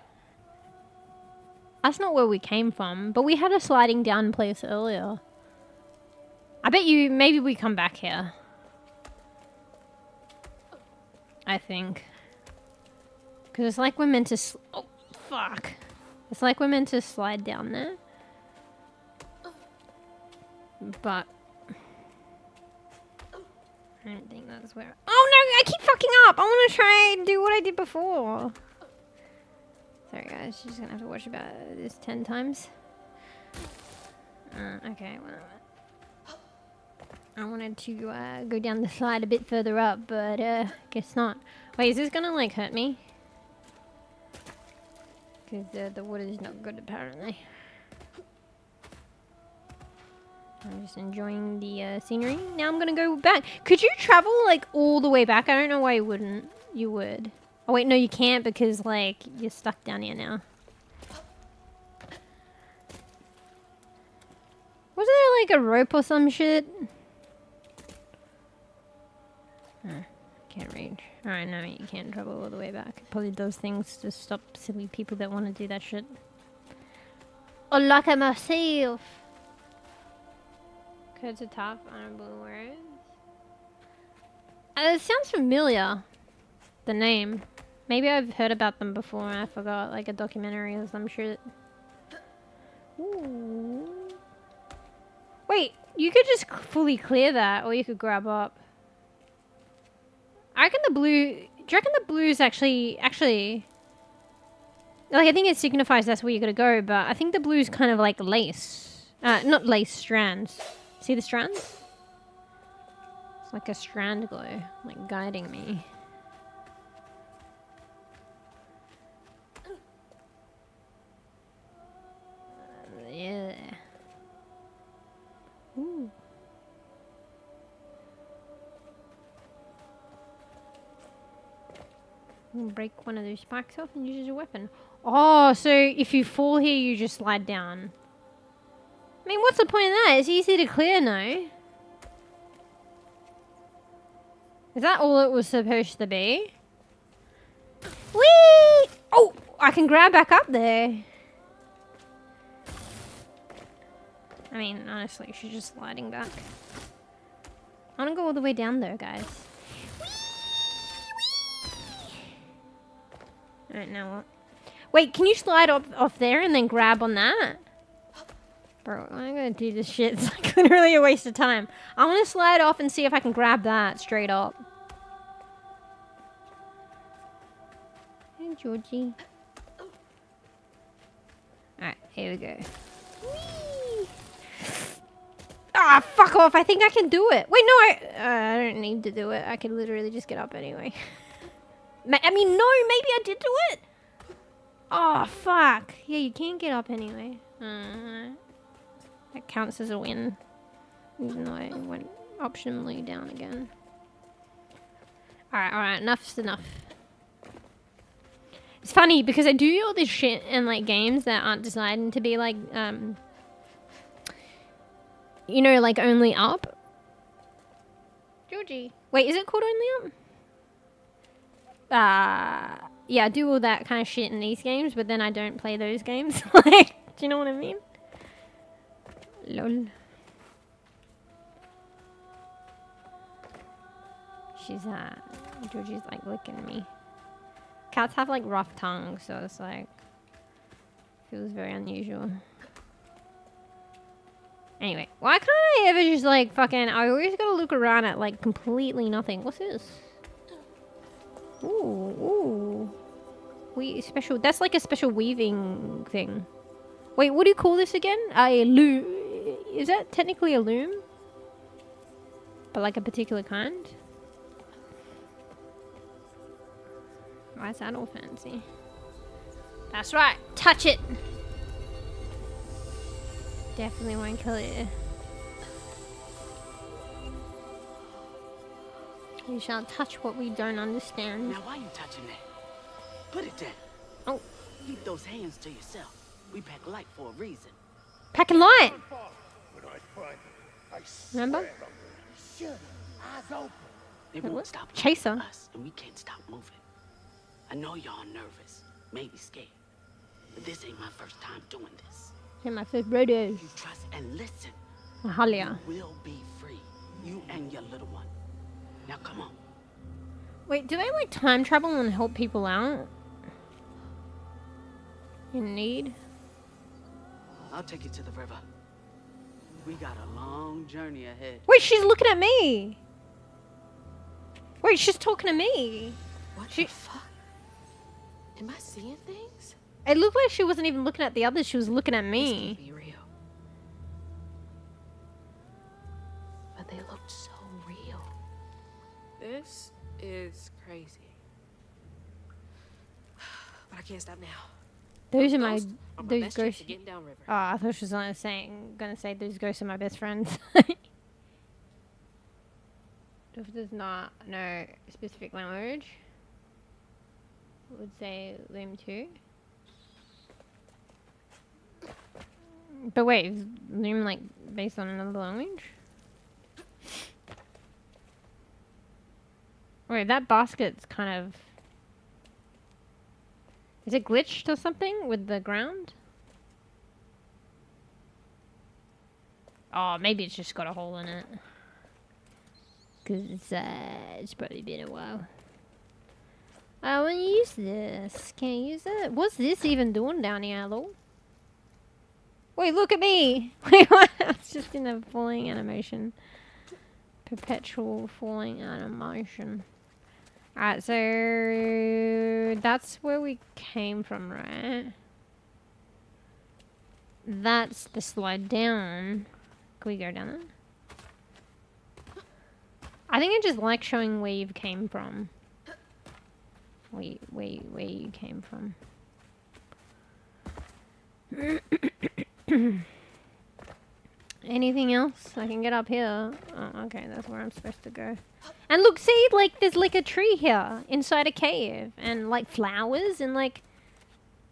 That's not where we came from. But we had a sliding down place earlier. I bet you maybe we come back here. I think. Because it's like we're meant to... oh, fuck. It's like we're meant to slide down there. But... I don't think that's where... oh no! I keep fucking up! I want to try and do what I did before. Sorry guys, you're just gonna have to watch about this 10 times. Okay, well... I wanted to go down the slide a bit further up, but guess not. Wait, is this gonna like hurt me? Because the water is not good apparently. I'm just enjoying the scenery. Now I'm gonna go back. Could you travel like all the way back? I don't know why you wouldn't. You would. Oh wait, no you can't because like you're stuck down here now. Was there like a rope or some shit? Can't reach. Alright, no, you can't travel all the way back. It probably does things to stop silly people that want to do that shit. Oh, look at myself! Curds are tough, honorable words. It sounds familiar. The name. Maybe I've heard about them before and I forgot, like a documentary or some shit. Ooh. Wait, you could just fully clear that, or you could grab up. I reckon the blue... do you reckon the blue's actually... like, I think it signifies that's where you gotta go, but I think the blue's kind of like lace. Not lace, strands. See the strands? It's like a strand glow, like guiding me. Yeah. Ooh. Break one of those spikes off and use it as a weapon. Oh, so if you fall here, you just slide down. I mean, what's the point of that? It's easy to clear, no? Is that all it was supposed to be? Whee! Oh, I can grab back up there. I mean, honestly, she's just sliding back. I want to go all the way down there, guys. Alright, now what? Wait, can you slide off there and then grab on that? Bro, I'm gonna do this shit. It's like literally a waste of time. I want to slide off and see if I can grab that straight up. Hey, Georgie. Alright, here we go. Whee! Ah, fuck off. I think I can do it. Wait, no, I don't need to do it. I can literally just get up anyway. I mean, no, maybe I did do it. Oh, fuck. Yeah, you can't get up anyway. That counts as a win. Even though I went optionally down again. Alright, enough's enough. It's funny because I do all this shit in like games that aren't designed to be like, you know, like only up. Georgie. Wait, is it called only up? Yeah, I do all that kind of shit in these games, but then I don't play those games. Like, do you know what I mean? Lol. She's, Georgie's like licking me. Cats have like rough tongues, so it's like, feels very unusual. Anyway, why can't I ever just like fucking, I always gotta look around at like completely nothing. What's this? Ooh. Special, that's like a special weaving thing. Wait, what do you call this again? A loom. Is that technically a loom? But like a particular kind? Why is that all fancy? That's right, touch it! Definitely won't kill it. We shall touch what we don't understand. Now why you touching that? Put it down. Oh. Keep those hands to yourself. We pack light for a reason. Pack a light! Remember? They won't stop Chaser. us, and we can't stop moving. I know y'all nervous, maybe scared, but this ain't my first time doing this. Yeah, my first rodeo. You trust and listen. Mahalia. You will be free, you and your little one. Now come on. Wait, do they like time travel and help people out? In need? I'll take you to the river. We got a long journey ahead. Wait, she's looking at me! Wait, she's talking to me! What the fuck? Am I seeing things? It looked like she wasn't even looking at the others, she was looking at This me. can't be real. But they looked so real. This is crazy. But I can't stop now. Those are my Those are my those best chance ghosts. of getting downriver. Oh, I thought she was gonna say those ghosts are my best friends. If there's not no specific language, I would say Loom 2. But wait, is Loom like based on another language? Wait, that basket's kind of... Is it glitched or something with the ground? Oh, maybe it's just got a hole in it. Because it's probably been a while. I want to use this. Can't use it. What's this even doing down here, though? Wait, look at me! Wait, what? It's just in a falling animation. Perpetual falling animation. Alright, so that's where we came from, right? That's the slide down. Can we go down there? I think I just like showing where you came from. Where you came from. Anything else? I can get up here. Oh, okay, that's where I'm supposed to go. And look, see, like, there's like a tree here inside a cave, and like flowers and like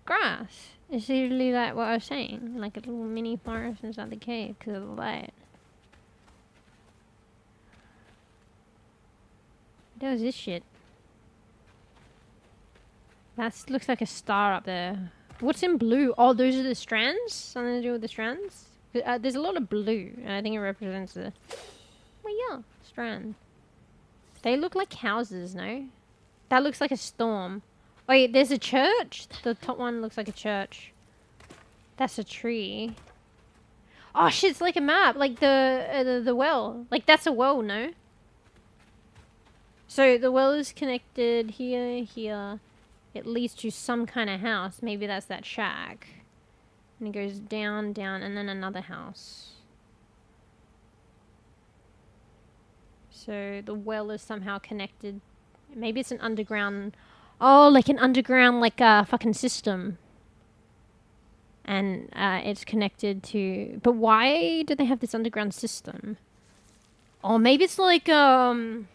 grass. It's usually like what I was saying, like a little mini forest inside the cave because of the light. What was this shit? That looks like a star up there. What's in blue? Oh, those are the strands? Something to do with the strands? There's a lot of blue, and I think it represents the... Well, yeah, strand. They look like houses, no? That looks like a storm. Wait, there's a church? The top one looks like a church. That's a tree. Oh shit, it's like a map. Like the well. Like that's a well, no? So the well is connected here, here. It leads to some kind of house. Maybe that's that shack. And it goes down, down, and then another house. So the well is somehow connected. Maybe it's an underground... Oh, like an underground, like a fucking system. And it's connected to... But why do they have this underground system? Oh, maybe it's like, fuck.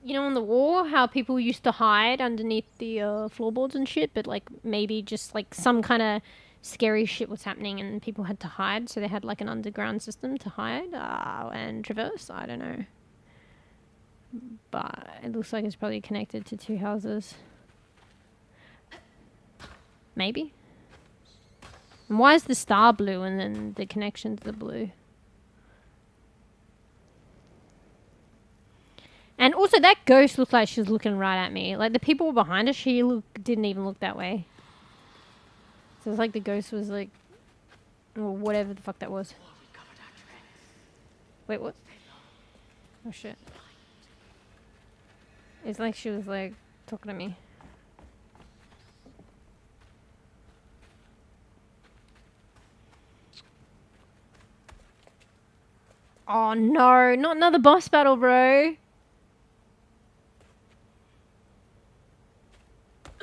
You know, in the war, how people used to hide underneath the floorboards and shit, but like maybe just like some kind of scary shit was happening and people had to hide, so they had like an underground system to hide and traverse. I don't know. But it looks like it's probably connected to two houses. Maybe. And why is the star blue and then the connections are blue? And also that ghost looked like she was looking right at me. Like the people behind her, she didn't even look that way. So it's like the ghost was like, or whatever the fuck that was. Wait, what? Oh shit. It's like she was like talking to me. Oh no, not another boss battle, bro.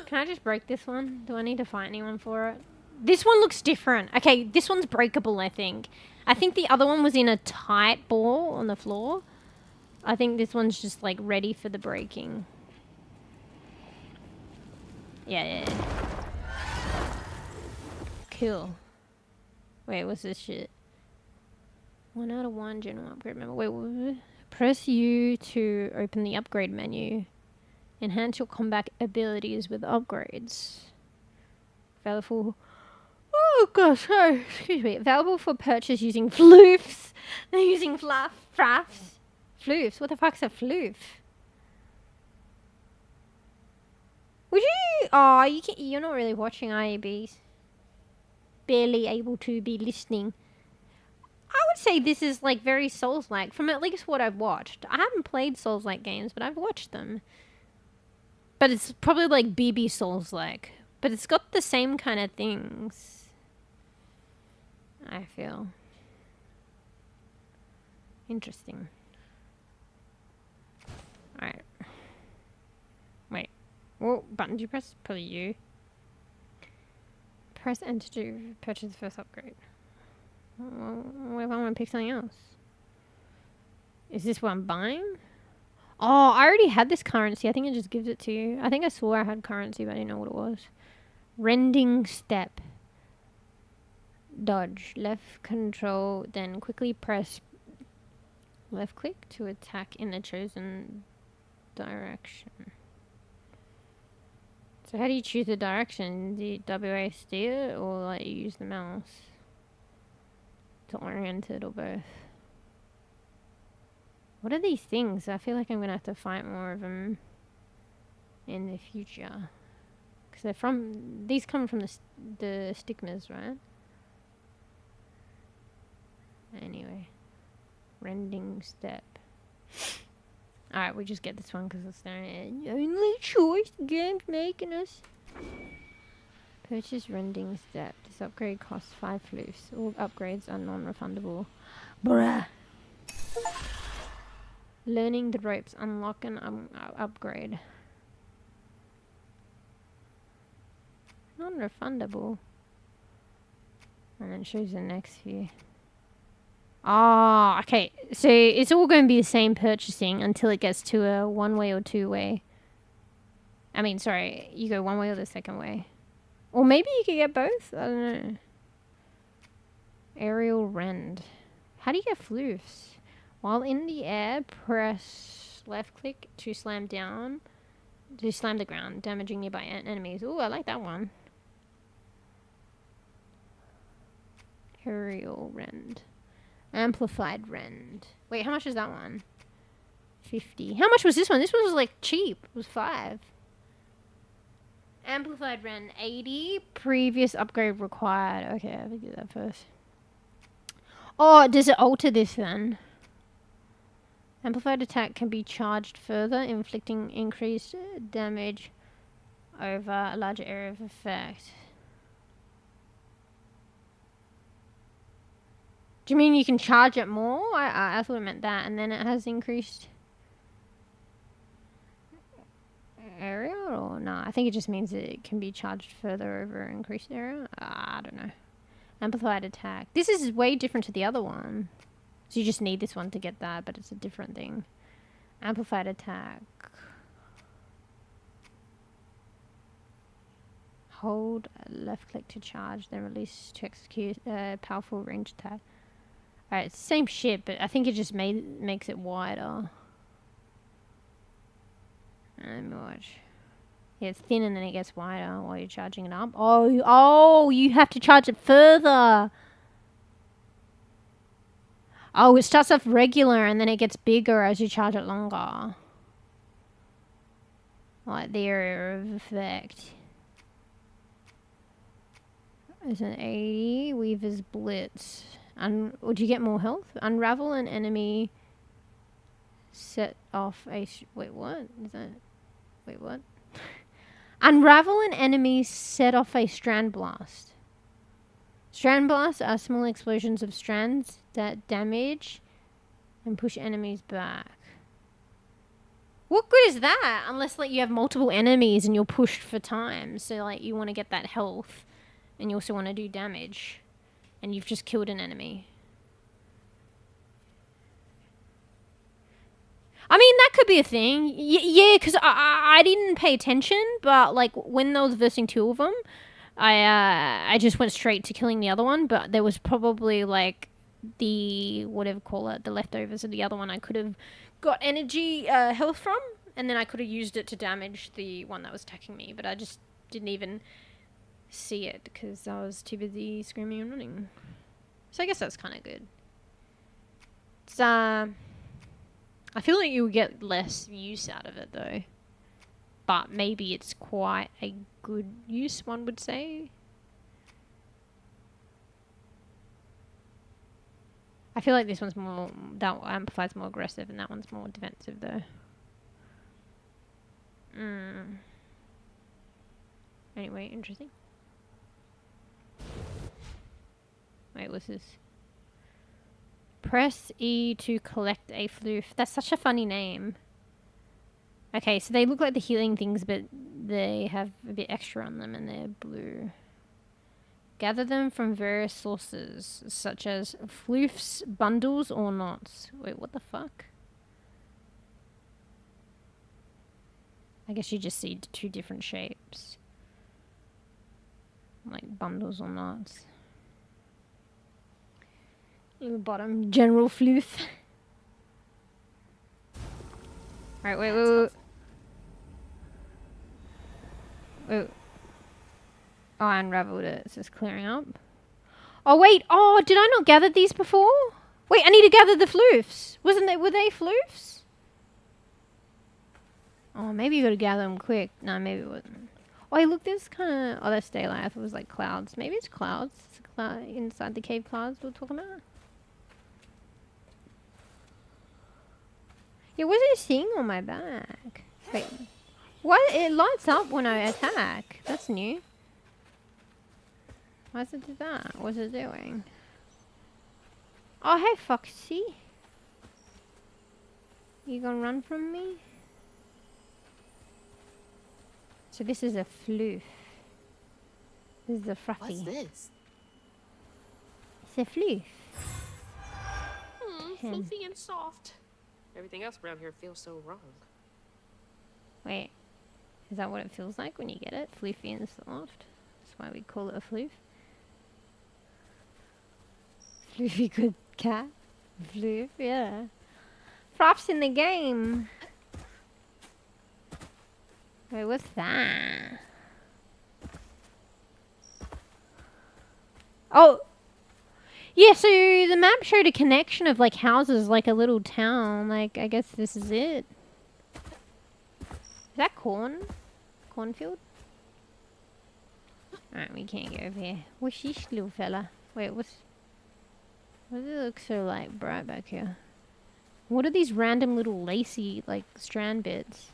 Can I just break this one? Do I need to fight anyone for it? This one looks different. Okay, this one's breakable, I think. I think the other one was in a tight ball on the floor. I think this one's just like ready for the breaking. Yeah. Cool. Wait, what's this shit? 1 out of 1 general upgrade menu. Wait, press U to open the upgrade menu. Enhance your combat abilities with upgrades. Available. Oh gosh, oh, excuse me. Available for purchase using floofs. They're using fraffs. Floofs. What the fuck's a floof? Would you? Oh, you can't. You're not really watching, are you, bees? Barely able to be listening. I would say this is like very Souls-like, from at least what I've watched. I haven't played Souls-like games, but I've watched them. But it's probably like bEbE Souls-like. But it's got the same kind of things, I feel. Interesting. Alright. Wait. What button do you press? Probably U. Press enter to purchase the first upgrade. Well, what if I want to pick something else? Is this what I'm buying? Oh, I already had this currency. I think it just gives it to you. I think I swore I had currency, but I didn't know what it was. Rending step. Dodge. Left control, then quickly press left click to attack in the chosen direction. So how do you choose the direction? Do you WASD it or like you use the mouse to orient it, or both? What are these things? I feel like I'm gonna have to fight more of them in the future. Because they're from... These come from the stigmas, right? Anyway. Rending step. Alright, we just get this one because it's the only choice the game's making us. Purchase rending step. This upgrade costs 5 floofs. All upgrades are non-refundable. Bruh. Learning the ropes. Unlock an upgrade. Non-refundable. And then shows the next few. Ah, okay. So it's all going to be the same purchasing until it gets to a one-way or two-way. I mean, sorry, you go one way or the second way. Or maybe you could get both? I don't know. Aerial rend. How do you get floofs? While in the air, press left click to slam down. To slam the ground, damaging nearby enemies. Ooh, I like that one. Aerial rend. Amplified rend. Wait, how much is that one? 50. How much was this one? This one was like cheap. It was 5. Amplified rend 80. Previous upgrade required. Okay, I have to do that first. Oh, does it alter this then? Amplified attack can be charged further, inflicting increased damage over a larger area of effect. Do you mean you can charge it more? I thought it meant that, and then it has increased area, or no? I think it just means it can be charged further over increased area. I don't know. Amplified attack. This is way different to the other one. So you just need this one to get that, but it's a different thing. Amplified attack. Hold left click to charge, then release to execute a powerful range attack. Alright, it's the same shit, but I think it just makes it wider. Let me watch. Yeah, it's thin and then it gets wider while you're charging it up. Oh, you have to charge it further. Oh, it starts off regular and then it gets bigger as you charge it longer. Like the area of effect. Is an 80. Weaver's Blitz. Would you get more health? Unravel an enemy. Set off a... wait, what? Is that... wait, what? Unravel an enemy. Set off a strand blast. Strand blasts are small explosions of strands that damage and push enemies back. What good is that? Unless like you have multiple enemies and you're pushed for time. So like you want to get that health and you also want to do damage and you've just killed an enemy. I mean, that could be a thing. Yeah, because I didn't pay attention, but like when I was versing two of them, I just went straight to killing the other one, but there was probably like the whatever call it, the leftovers of the other one I could have got energy health from, and then I could have used it to damage the one that was attacking me, but I just didn't even see it because I was too busy screaming and running. So I guess that's kind of good. It's I feel like you would get less use out of it though, but maybe it's quite a good use, one would say. I feel like this one's more, that amplifier's more aggressive and that one's more defensive though. Anyway, interesting. Wait, what's this? Press E to collect a floof. That's such a funny name. Okay, so they look like the healing things, but they have a bit extra on them and they're blue. Gather them from various sources, such as floofs, bundles, or knots. Wait, what the fuck? I guess you just see two different shapes. Like bundles or knots. In the bottom, general floof. Right, wait. Oh, I unraveled it. It says clearing up. Oh, wait. Oh, did I not gather these before? Wait, I need to gather the floofs. Were they floofs? Oh, maybe you gotta gather them quick. No, maybe it wasn't. Oh, hey, look, there's kind of... oh, that's daylight. I thought it was like clouds. Maybe it's clouds. It's inside the cave clouds we're talking about. Yeah, what's this thing on my back? Wait. What? It lights up when I attack. That's new. Why does it do that? What's it doing? Oh, hey, Foxy. You gonna run from me? So this is a floof. This is a fruffy. What's this? It's a floof. Fluffy and soft. Everything else around here feels so wrong. Wait. Is that what it feels like when you get it? Floofy and soft? That's why we call it a floof. Floofy good cat. Floof, yeah. Froth's in the game. Wait, what's that? Oh! Yeah, so the map showed a connection of like houses, like a little town. Like, I guess this is it. Is that corn? Cornfield? Alright, we can't go over here. What's this little fella? Wait, what's Why does it look so like bright back here? What are these random little lacy like strand bits?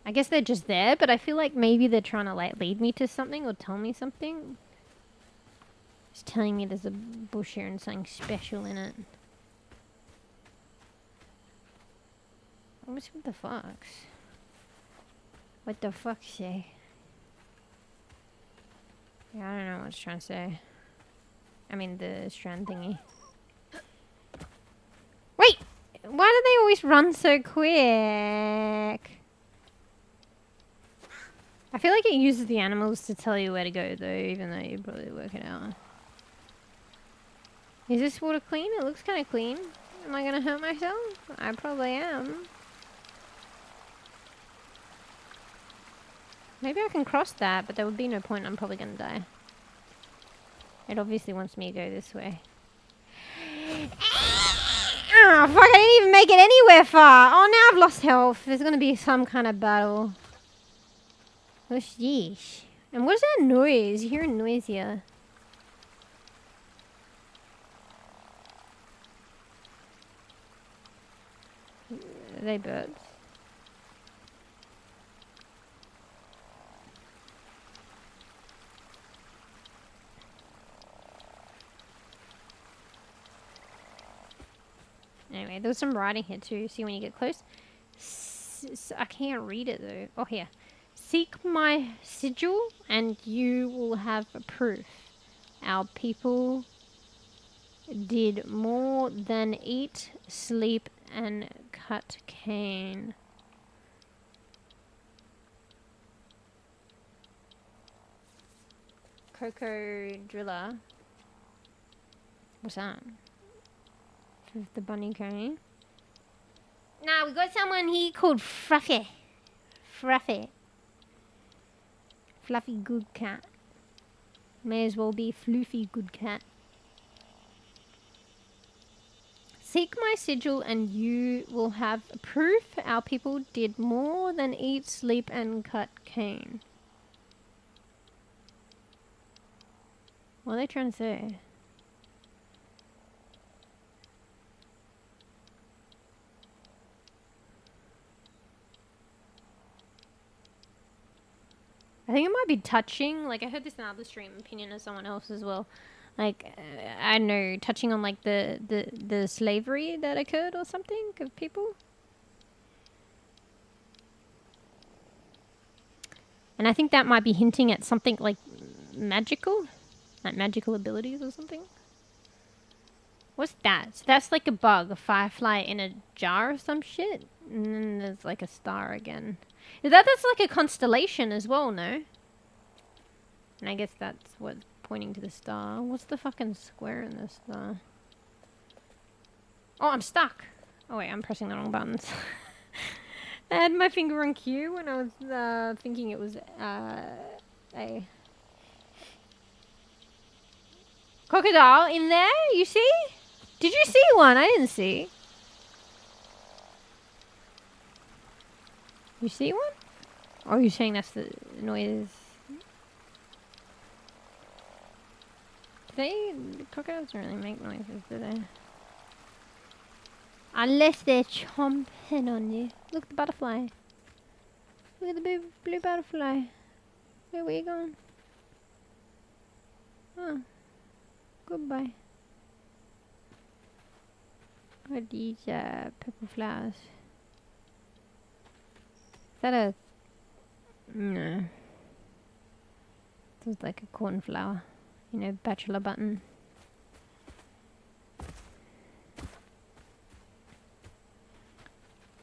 I guess they're just there, but I feel like maybe they're trying to like lead me to something or tell me something. It's telling me there's a bush here and something special in it. What's with the fox? What the fuck say? Yeah, I don't know what it's trying to say. I mean the strand thingy. Wait! Why do they always run so quick? I feel like it uses the animals to tell you where to go though, even though you probably work it out. Is this water clean? It looks kind of clean. Am I gonna hurt myself? I probably am. Maybe I can cross that, but there would be no point. I'm probably gonna die. It obviously wants me to go this way. Ah, fuck, I didn't even make it anywhere far. Oh, now I've lost health. There's gonna be some kind of battle. Oh, sheesh. And what's that noise? You hear a noise here. Are they birds? Anyway, there was some writing here too. See when you get close. I can't read it though. Oh, here. Seek my sigil and you will have a proof. Our people did more than eat, sleep, and cut cane. Cocoa driller. What's that? The bunny cane. Nah, we got someone here called Fluffy. Fluffy. Fluffy good cat. May as well be Floofy good cat. Seek my sigil and you will have proof our people did more than eat, sleep, and cut cane. What are they trying to say? I think it might be touching. Like, I heard this in another stream opinion of someone else as well. Like, I don't know, touching on like the slavery that occurred or something of people. And I think that might be hinting at something like magical, like magical abilities or something. What's that? So that's like a bug, a firefly in a jar or some shit. And then there's like a star again. That's like a constellation as well, no? And I guess that's what's pointing to the star. What's the fucking square in the star? Oh, I'm stuck. Oh wait, I'm pressing the wrong buttons. I had my finger on Q when I was thinking it was A. Crocodile in there? You see? Did you see one? I didn't see. You see one? Or are you saying that's the noise? Crocodiles don't really make noises, do they? Unless they're chomping on you. Look at the butterfly. Look at the blue butterfly. Where were you going? Oh. Goodbye. What are these purple flowers? Is that a... No. It was like a cornflower. You know, bachelor button.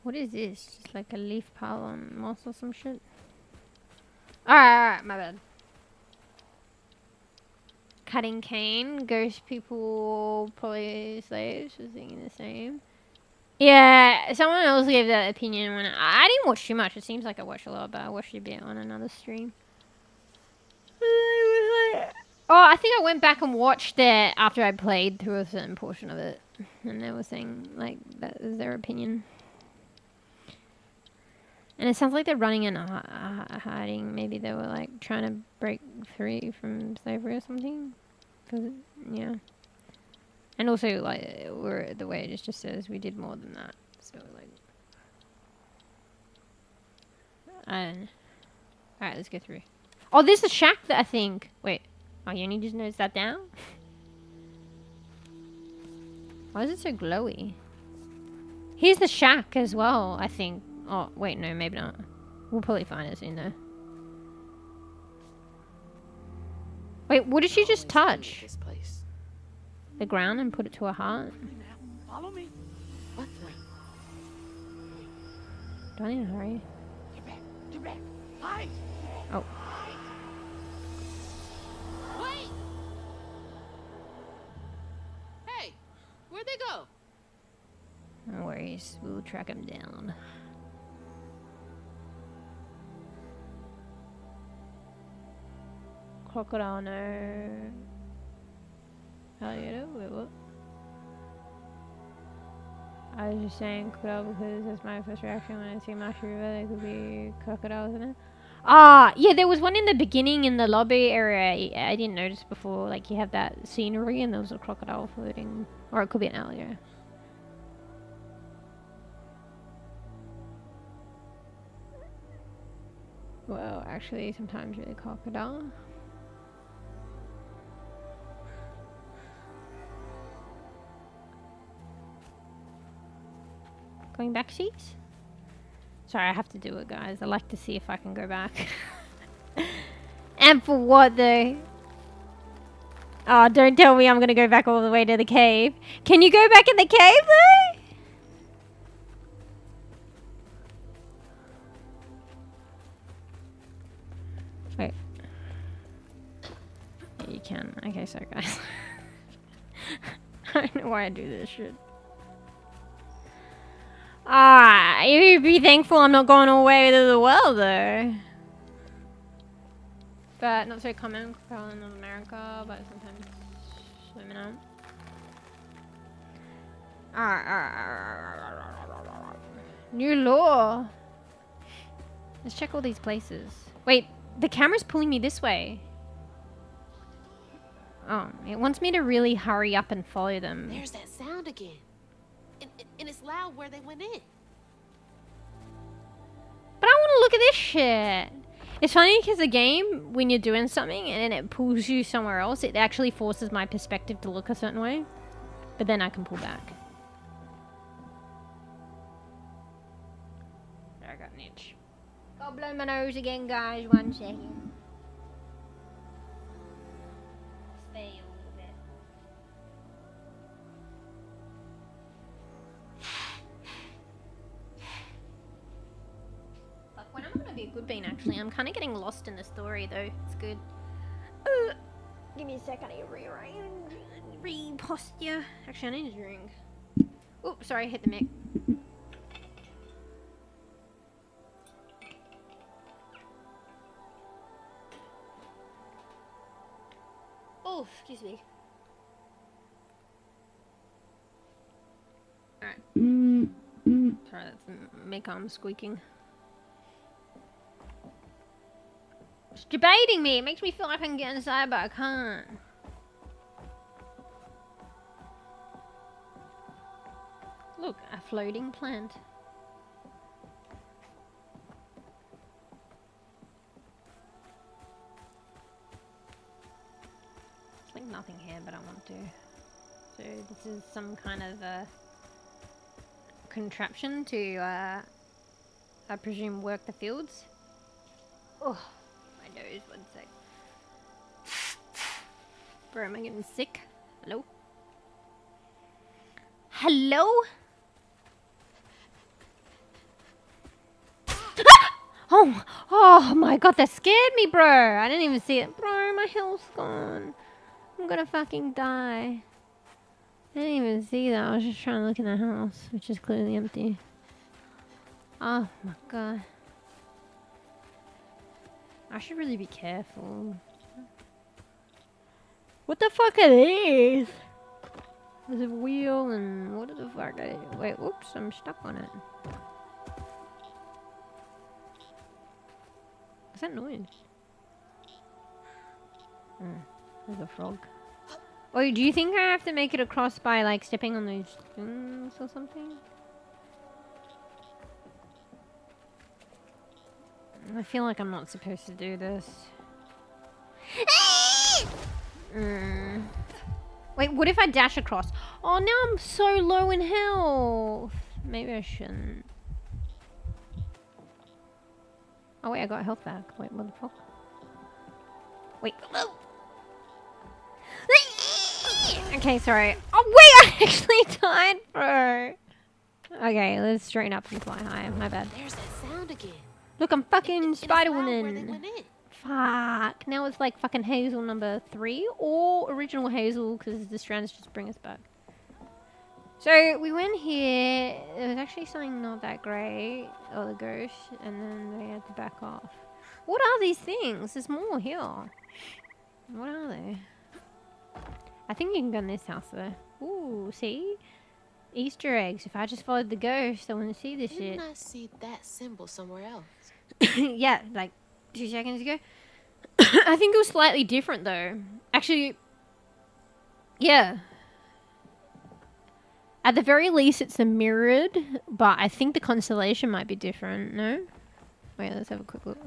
What is this? Just like a leaf pile on moss or some shit? Alright, my bad. Cutting cane. Ghost people, probably slaves, was thinking the same. Yeah, someone else gave that opinion when I didn't watch too much. It seems like I watched a lot, but I watched a bit on another stream. Oh, I think I went back and watched it after I played through a certain portion of it. And they were saying, like, that is their opinion. And it sounds like they're running and hiding. Maybe they were, like, trying to break free from slavery or something. 'Cause, yeah. And also, like, we're the way it just says we did more than that. So, like... Alright, let's go through. Oh, there's the shack that I think... Wait. Oh, you only just noticed that down? Why is it so glowy? Here's the shack as well, I think. Oh, wait, no, maybe not. We'll probably find it soon, though. Wait, what did she just touch? This place. The ground and put it to her heart? Follow me. What the? Do I need to hurry? Get back. Get back. Hide. Oh. Wait! Hey, where'd they go? No worries, we'll track him down. Crocodile, no. Alligator? Wait, what? I was just saying crocodile because that's my first reaction when I see Marshy River. There could be crocodiles in it. Ah, yeah, there was one in the beginning in the lobby area. I didn't notice before. Like, you have that scenery and there was a crocodile floating. Or it could be an alligator. Well, actually, sometimes really crocodile. Going back seats? Sorry, I have to do it, guys. I like to see if I can go back. And for what, though? Oh, don't tell me I'm gonna go back all the way to the cave. Can you go back in the cave, though? Wait. Yeah, you can. Okay, sorry, guys. I don't know why I do this shit. Ah, you be thankful I'm not going all the way to the well, though. But not so common, probably in North America, but sometimes swimming out. New law. Let's check all these places. Wait, the camera's pulling me this way. Oh, it wants me to really hurry up and follow them. There's that sound again. And it's loud where they went in. But I want to look at this shit. It's funny because the game, when you're doing something and then it pulls you somewhere else, it actually forces my perspective to look a certain way. But then I can pull back. I got an itch. Gotta blow my nose again, guys. 1 second. Stay a little bit. When I'm gonna be a good bean, actually. I'm kind of getting lost in the story, though. It's good. Give me a sec. I need to rearrange, re-posture. Actually, I need a drink. Oh, sorry, I hit the mic. Oh, excuse me. Alright. Sorry, that's the mic arm squeaking. It's debating me. It makes me feel like I can get inside, but I can't. Look, a floating plant. It's like nothing here, but I want to. So this is some kind of a contraption to, I presume, work the fields. Oh. Nose, 1 sec. Bro, am I getting sick? Hello? Hello? Oh my god, that scared me, bro. I didn't even see it. Bro, my health's gone. I'm gonna fucking die. I didn't even see that. I was just trying to look in the house, which is clearly empty. Oh my god. I should really be careful. What the fuck are these? There's a wheel and what the fuck are they? Wait, whoops, I'm stuck on it. What's that noise? There's a frog. Or do you think I have to make it across by like stepping on those things or something? I feel like I'm not supposed to do this. Wait, what if I dash across? Oh, now I'm so low in health. Maybe I shouldn't. Oh wait, I got health back. Wait, what the fuck? Wait. Okay, sorry. Oh wait, I actually died, bro. Okay, let's straighten up and fly higher. My bad. There's that sound again. Look, I'm fucking Spider Where they Woman. went in. Fuck. Now it's like fucking Hazel number 3 or original Hazel because the strands just bring us back. So we went here. There was actually something not that great. Oh, the ghost. And then we had to back off. What are these things? There's more here. What are they? I think you can go in this house though. Ooh, see? Easter eggs. If I just followed the ghost, I wouldn't see this shit. Didn't I see that symbol somewhere else? Yeah, like 2 seconds ago. I think it was slightly different though. Actually, yeah. At the very least, it's a mirrored, but I think the constellation might be different. No? Wait, let's have a quick look.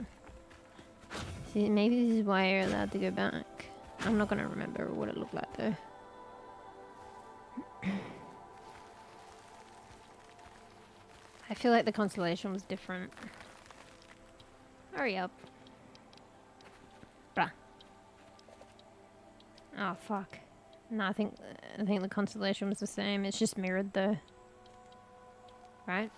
See, maybe this is why you're allowed to go back. I'm not gonna remember what it looked like though. I feel like the constellation was different. Hurry up. Bruh. Oh fuck. No, I think the constellation was the same. It's just mirrored though. Right?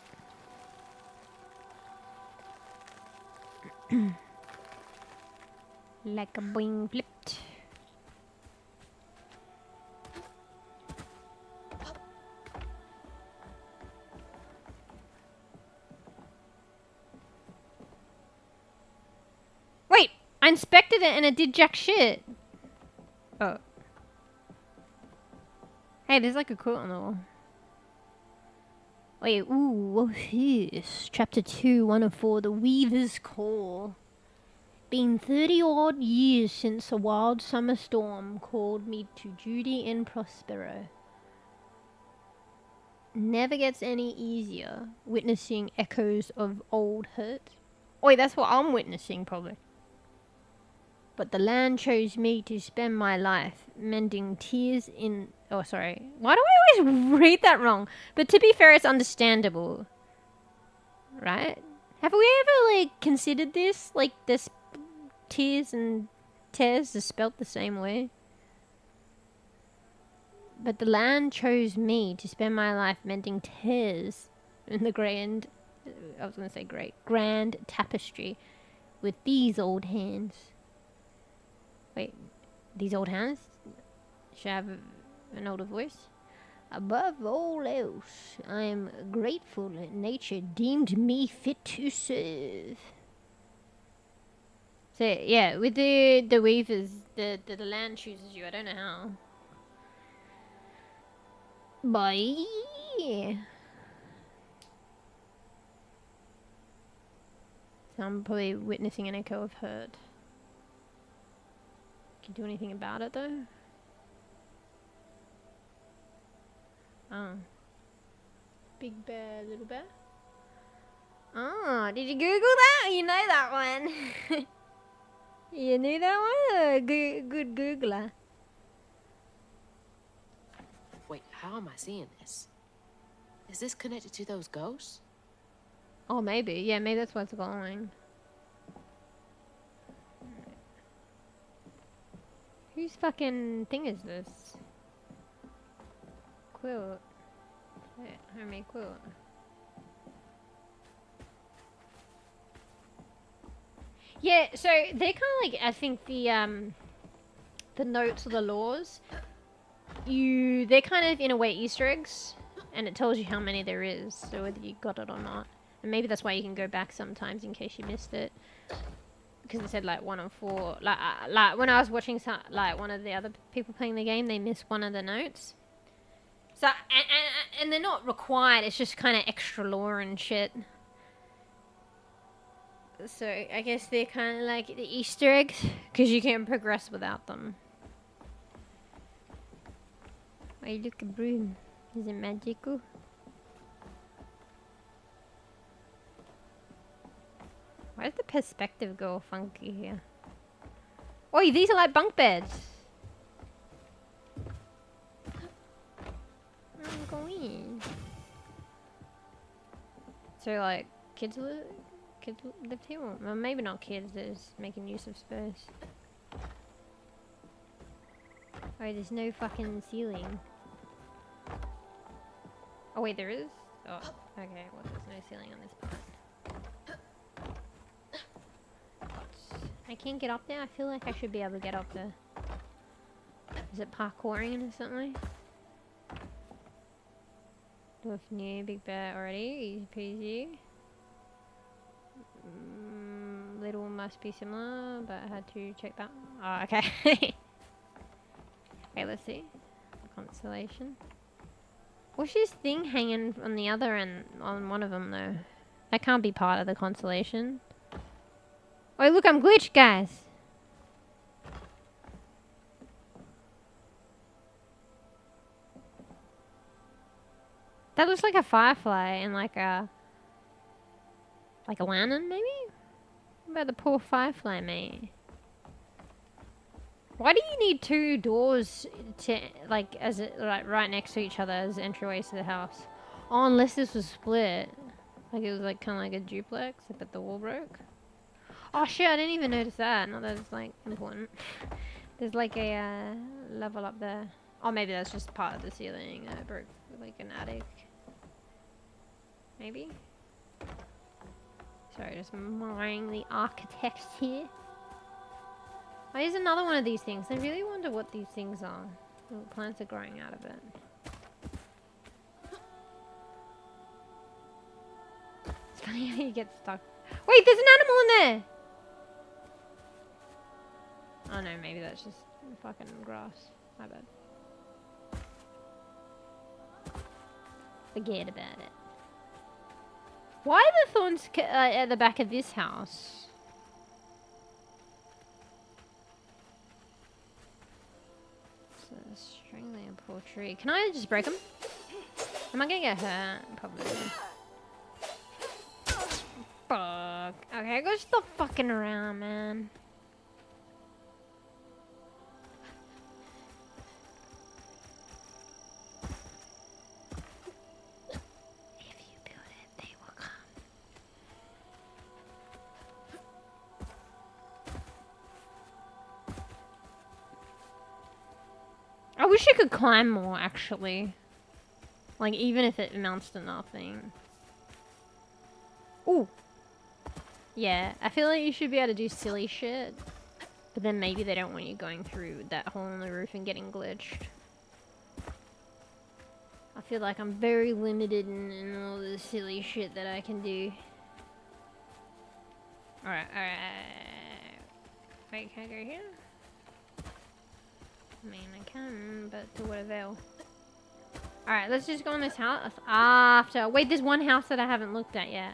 Like a boing flipped. Wait! I inspected it and it did jack shit. Oh. Hey, there's like a quote on the wall. Wait, ooh, what's this? Chapter 2, 104, The Weaver's Call. Been 30 odd years since a wild summer storm called me to Judy and Prospero. Never gets any easier witnessing echoes of old hurt. Wait, that's what I'm witnessing probably. But the land chose me to spend my life mending tears in... Oh, sorry. Why do I always read that wrong? But to be fair, it's understandable. Right? Have we ever, like, considered this? Like, this tears and tears are spelt the same way? But the land chose me to spend my life mending tears in the grand... I was going to say great. Grand tapestry with these old hands. Wait, these old hands? Should I have an older voice? Above all else, I am grateful that nature deemed me fit to serve. So, yeah, with the weavers, the land chooses you. I don't know how. Bye. So I'm probably witnessing an echo of hurt. Can you do anything about it though? Oh. Big bear, little bear? Oh, did you Google that? You know that one. You knew that one? Good Googler. Wait, how am I seeing this? Is this connected to those ghosts? Oh, maybe. Yeah, maybe that's what's going. Whose fucking thing is this? Quilt. Yeah, homemade quilt. Yeah, so they're kind of like, I think the notes or the laws, they're kind of in a way Easter eggs, and it tells you how many there is, so whether you got it or not. And maybe that's why you can go back sometimes in case you missed it. Because it said like 1 of 4. Like when I was watching like one of the other people playing the game, they missed one of the notes. So and they're not required. It's just kind of extra lore and shit. So I guess they're kind of like the Easter eggs because you can progress without them. Oh, look a broom. Is it magical? Why does the perspective go funky here? Oh, these are like bunk beds. I'm going. So like kids live here? Well, maybe not kids. They're just making use of space. Oh, there's no fucking ceiling. Oh wait, there is? Oh, okay. Well, there's no ceiling on this part. I can't get up there. I feel like I should be able to get up there. Is it parkouring or something? Dwarf new, big bear already. Easy peasy. Little must be similar, but I had to check that. Oh, okay. Okay, let's see. Constellation. What's this thing hanging on the other end, on one of them though? That can't be part of the constellation. Oh look, I'm glitched, guys! That looks like a firefly and like a lantern maybe? What about the poor firefly, mate? Why do you need two doors to like right next to each other as entryways to the house? Oh, unless this was split. Like it was like kind of like a duplex, but the wall broke. Oh shit, I didn't even notice that. Not that it's like important. There's like a level up there. Oh, maybe that's just part of the ceiling that broke, like an attic. Maybe? Sorry, just admiring the architects here. Oh, here's another one of these things. I really wonder what these things are. Oh, plants are growing out of it. It's funny how you get stuck. Wait, there's an animal in there! Oh no, maybe that's just fucking grass. My bad. Forget about it. Why are the thorns at the back of this house? Strangling a poor tree. Can I just break them? Am I gonna get hurt? Probably. Fuck. Okay, go stop fucking around, man. If you build it, they will come. I wish I could climb more, actually. Like, even if it amounts to nothing. Ooh! Yeah, I feel like you should be able to do silly shit. But then maybe they don't want you going through that hole in the roof and getting glitched. I feel like I'm very limited in all the silly shit that I can do. Alright, alright. Wait, can I go here? I mean, I can, but to what avail? Alright, let's just go in this house after. Wait, there's one house that I haven't looked at yet.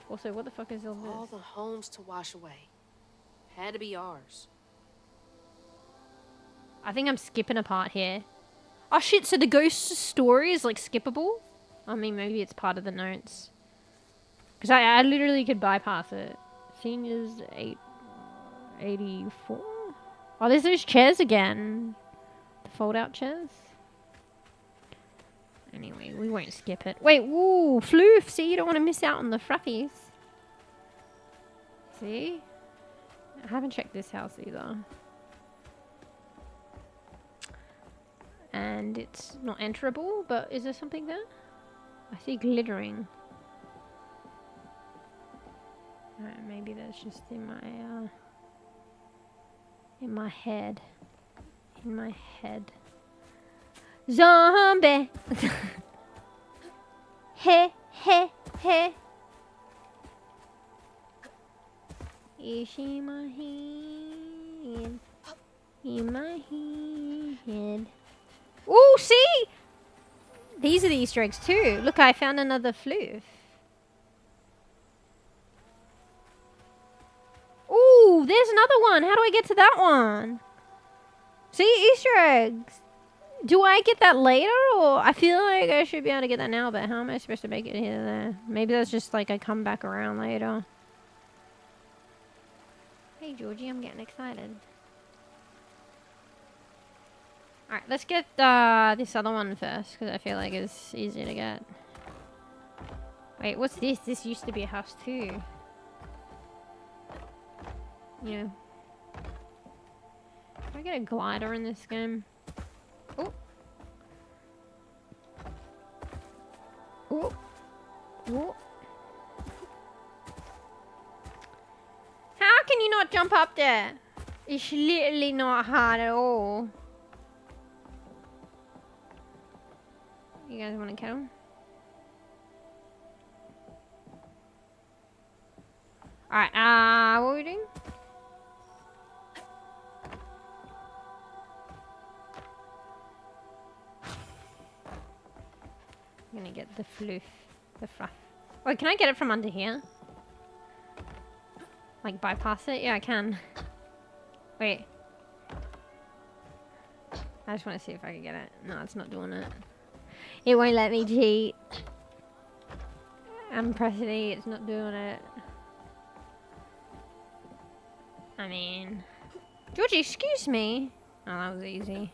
Also, what the fuck is all this? All the homes to wash away. Had to be ours. I think I'm skipping a part here. Oh shit, so the ghost story is like skippable? I mean, maybe it's part of the notes. Because I literally could bypass it. Seniors 84? Oh, there's those chairs again. The fold-out chairs. Anyway, we won't skip it. Wait, woo, floof. See, you don't want to miss out on the frappies. See? I haven't checked this house either. And it's not enterable, but is there something there? I see glittering. Alright, maybe that's just in my head. In my head. Zombie! Hey, hey, hey. Is she my head? In my head. Ooh, see? These are the Easter eggs too. Look, I found another floof. Ooh, there's another one. How do I get to that one? See, Easter eggs. Do I get that later, or I feel like I should be able to get that now, but how am I supposed to make it here there? Maybe that's just like I come back around later. Hey Georgie, I'm getting excited. Alright, let's get this other one first, because I feel like it's easier to get. Wait, what's this? This used to be a house too. Yeah. Can I get a glider in this game? Oh. Oh. Oh. How can you not jump up there? It's literally not hard at all. You guys want to kill him? Alright, what are we doing? I'm gonna get the fluff. The fluff. Wait, can I get it from under here? Like bypass it? Yeah, I can. Wait. I just want to see if I can get it. No, it's not doing it. It won't let me cheat. I'm pressing E, it's not doing it. I mean... Georgie, excuse me. Oh, that was easy.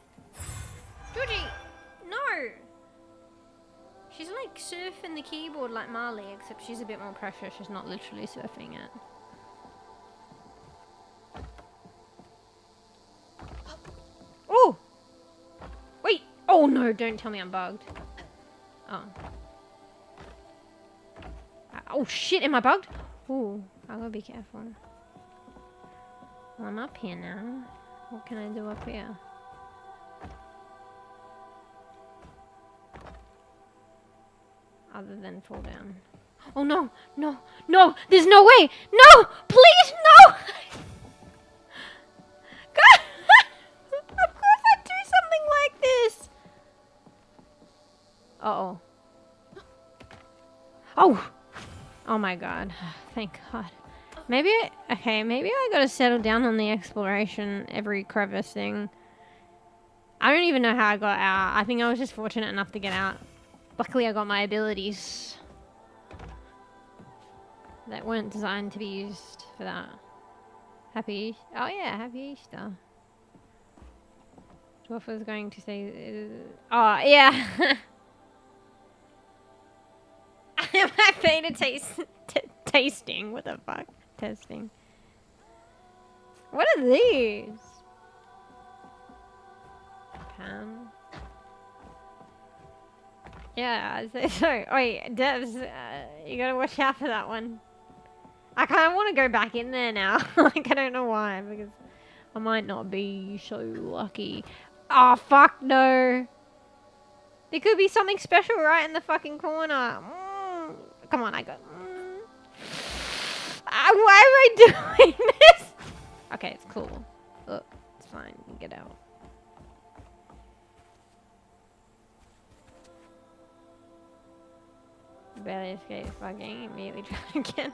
Georgie! No! She's like surfing the keyboard like Marley, except she's a bit more pressure. She's not literally surfing it. Oh! Wait! Oh no, don't tell me I'm bugged. Oh. Oh shit, am I bugged? Oh, I gotta be careful. Well, I'm up here now. What can I do up here? Other than fall down. Oh no, no, no, there's no way! No! Please, no! God! Of course I'd do something like this! Uh-oh. Oh! Oh my god. Thank god. Maybe maybe I gotta settle down on the exploration, every crevice thing. I don't even know how I got out. I think I was just fortunate enough to get out. Luckily I got my abilities that weren't designed to be used for that. Happy oh yeah, happy Easter. Dwarf was going to say oh yeah. Am I beta tasting? What the fuck? Testing. What are these? Can. Yeah, so wait, devs, you gotta watch out for that one. I kind of want to go back in there now. Like, I don't know why, because I might not be so lucky. Oh, fuck no. There could be something special right in the fucking corner. Come on, I got... why am I doing this? Okay, it's cool. Look, it's fine. You can get out. Barely escaped fucking. Immediately try again.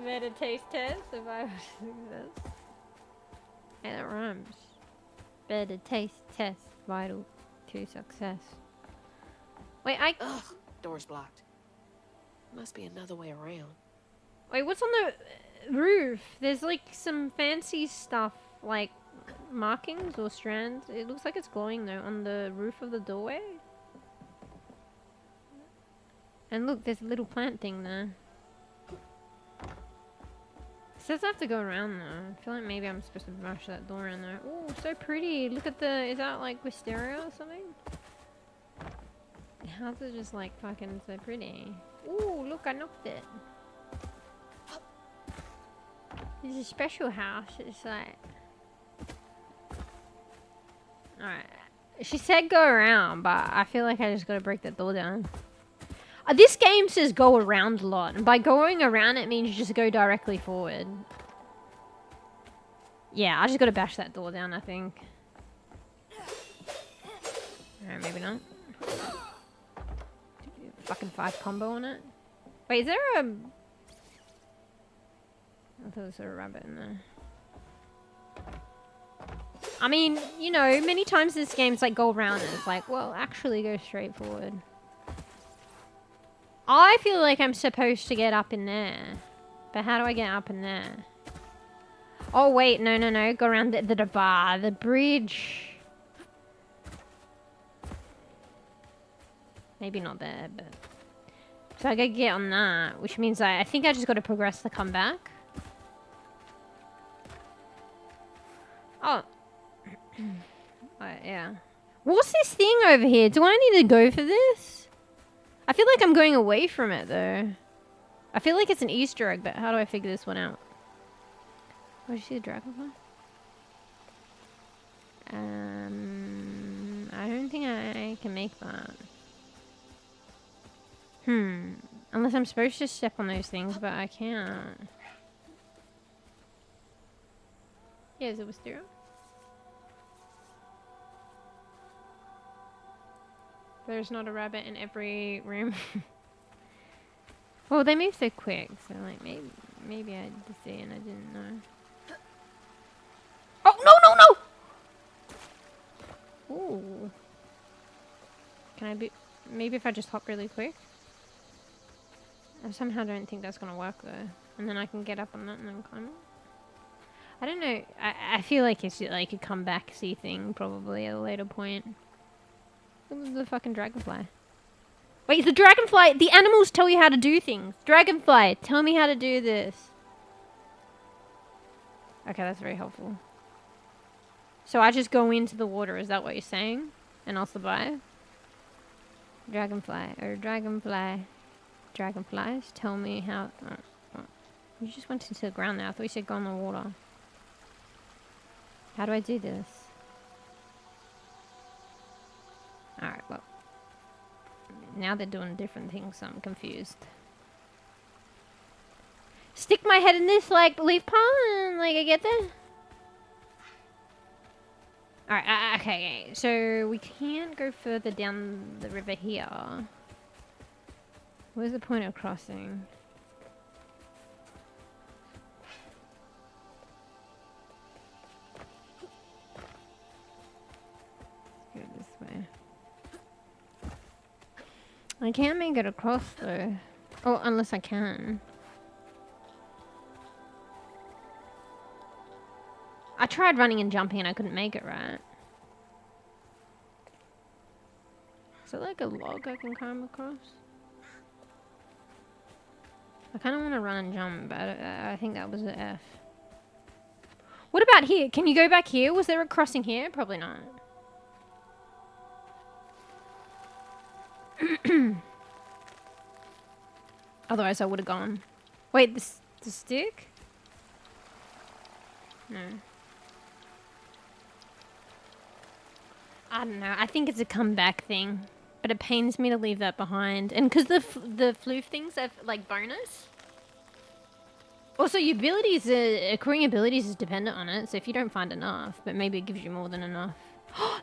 Better taste test. Survival success. Hey, that rhymes. Better taste test. Vital to success. Wait, Ugh, door's blocked. Must be another way around. Wait, what's on the roof? There's like some fancy stuff, like markings or strands. It looks like it's glowing though on the roof of the doorway. And look, there's a little plant thing there. It says I have to go around though. I feel like maybe I'm supposed to mash that door in there. Oh, so pretty. Look at the, is that like wisteria or something? How's it just like fucking so pretty? Ooh, look, I knocked it. It's a special house. It's like... Alright. She said go around, but I feel like I just gotta break that door down. This game says go around a lot. And by going around, it means you just go directly forward. Yeah, I just gotta bash that door down, I think. Alright, maybe not. Fucking 5 combo on it. Wait, is there a... I thought there was a rabbit in there. I mean, you know, many times this game's like go around and it's like, well, actually go straight forward. I feel like I'm supposed to get up in there. But how do I get up in there? Oh, wait. No, no, no. Go around the bar. The bridge. Maybe not there, but... So I gotta get on that, which means I think I just gotta progress the comeback. Oh. Yeah. What's this thing over here? Do I need to go for this? I feel like I'm going away from it, though. I feel like it's an Easter egg, but how do I figure this one out? Oh, did you see the dragonfly? I don't think I can make that. Unless I'm supposed to step on those things, but I can't. Yes, it was through. There's not a rabbit in every room. Well, they move so quick, so like maybe I did see and I didn't know. Oh no! Ooh. Can I be? Maybe if I just hop really quick. I somehow don't think that's gonna work though. And then I can get up on that and then climb up. I don't know. I feel like it's like a comeback-y thing probably at a later point. Look at the fucking dragonfly. Wait, the dragonfly! The animals tell you how to do things. Dragonfly, tell me how to do this. Okay, that's very helpful. So I just go into the water, is that what you're saying? And I'll survive? Dragonfly, or dragonfly. Dragonflies, tell me how... Oh. You just went into the ground there. I thought you said go in the water. How do I do this? Alright, well. Now they're doing different things, so I'm confused. Stick my head in this, like, leaf pond, like, I get there? Alright, okay, so we can't go further down the river here. Where's the point of crossing? Let's go this way. I can't make it across though. Oh, unless I can. I tried running and jumping and I couldn't make it right. Is it like a log I can climb across? I kind of want to run and jump, but I think that was an F. What about here? Can you go back here? Was there a crossing here? Probably not. Otherwise I would have gone. Wait, the stick? No. I don't know. I think it's a comeback thing. But it pains me to leave that behind. And because the floof things have, like, bonus. Also, your abilities, accruing abilities is dependent on it. So if you don't find enough, but maybe it gives you more than enough.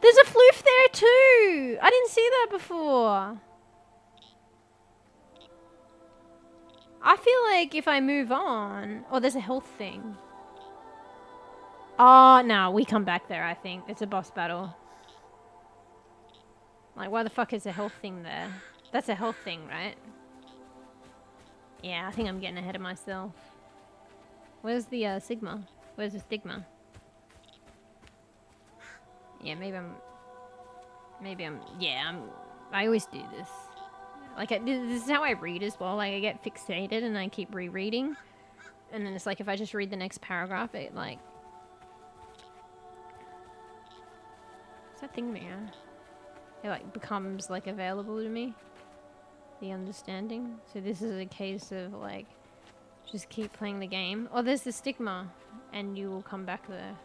There's a floof there too! I didn't see that before. I feel like if I move on... Oh, there's a health thing. Oh, no, we come back there, I think. It's a boss battle. Like, why the fuck is a health thing there? That's a health thing, right? Yeah, I think I'm getting ahead of myself. Where's the sigma? Where's the stigma? Yeah, I always do this. Like, this is how I read as well. Like, I get fixated and I keep rereading. And then it's like, if I just read the next paragraph, it, like... What's that thing there? It, like, becomes, like, available to me. The understanding. So this is a case of, like, just keep playing the game. Oh, there's the stigma. And you will come back there.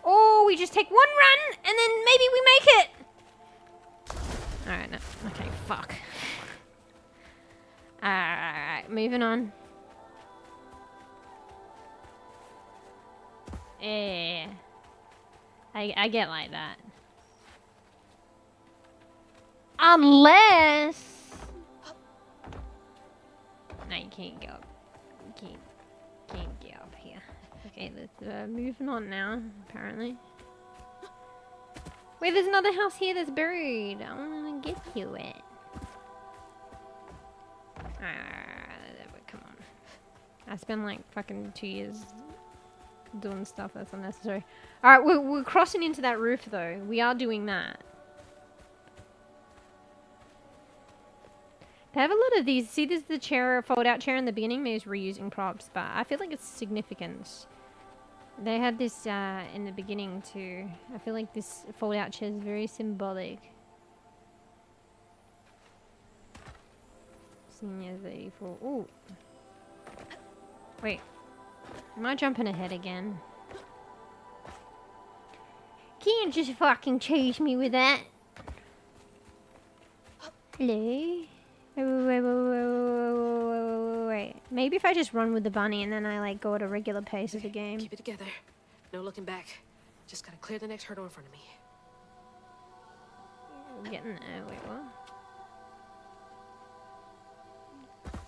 Oh, we just take one run, and then maybe we make it! Alright, no. Okay, fuck. Alright, moving on. Yeah. I get like that. Unless... No, you can't go up. You can't get up here. Okay, let's moving on now, apparently. Wait, there's another house here that's buried. I want to get to it. Come on. I spent like fucking 2 years doing stuff that's unnecessary. Alright, we're crossing into that roof though. We are doing that. They have a lot of these. See, there's the chair, fold-out chair in the beginning. Maybe it's reusing props, but I feel like it's significant. They had this in the beginning too. I feel like this fold-out chair is very symbolic. Senior 34. Ooh. Wait. Am I jumping ahead again? Can't just fucking chase me with that. Hello? Wait. Maybe if I just run with the bunny and then I like go at a regular pace of the game. Keep it together. No looking back. Just gotta clear the next hurdle in front of me. I'm getting there. Wait, what?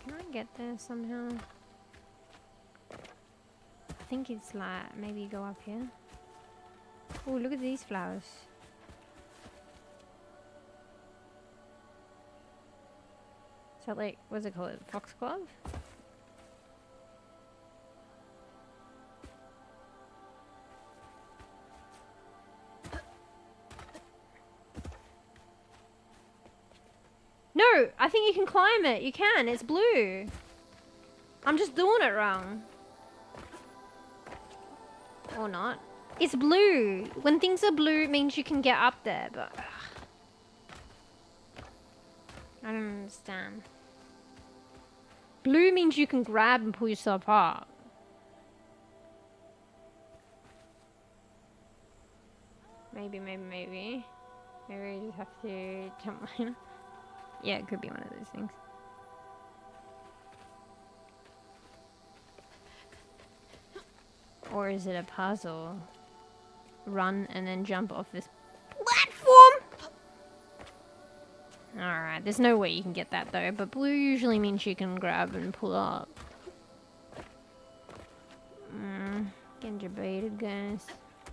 Can I get there somehow? I think it's like maybe go up here. Oh, look at these flowers. So like, what's it called? Foxglove? No, I think you can climb it. You can. It's blue. I'm just doing it wrong. Or not. It's blue. When things are blue, it means you can get up there, but... I don't understand. Blue means you can grab and pull yourself up. Maybe. Maybe we just have to jump line. Yeah, it could be one of those things. Or is it a puzzle? Run and then jump off this platform? Alright, there's no way you can get that though, but blue usually means you can grab and pull up. Getting debated, guys.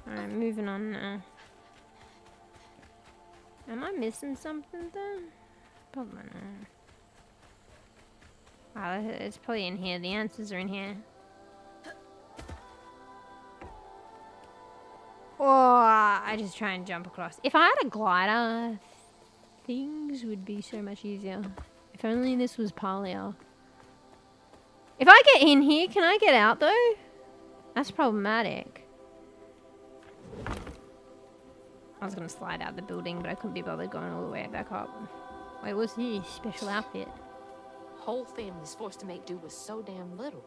Alright, moving on now. Am I missing something though? Probably not. Wow, it's probably in here. The answers are in here. Oh, I just try and jump across. If I had a glider, things would be so much easier. If only this was Palia. If I get in here, can I get out though? That's problematic. I was gonna slide out the building, but I couldn't be bothered going all the way back up. Wait, what's this? Special outfit. Whole family's forced to make do with so damn little.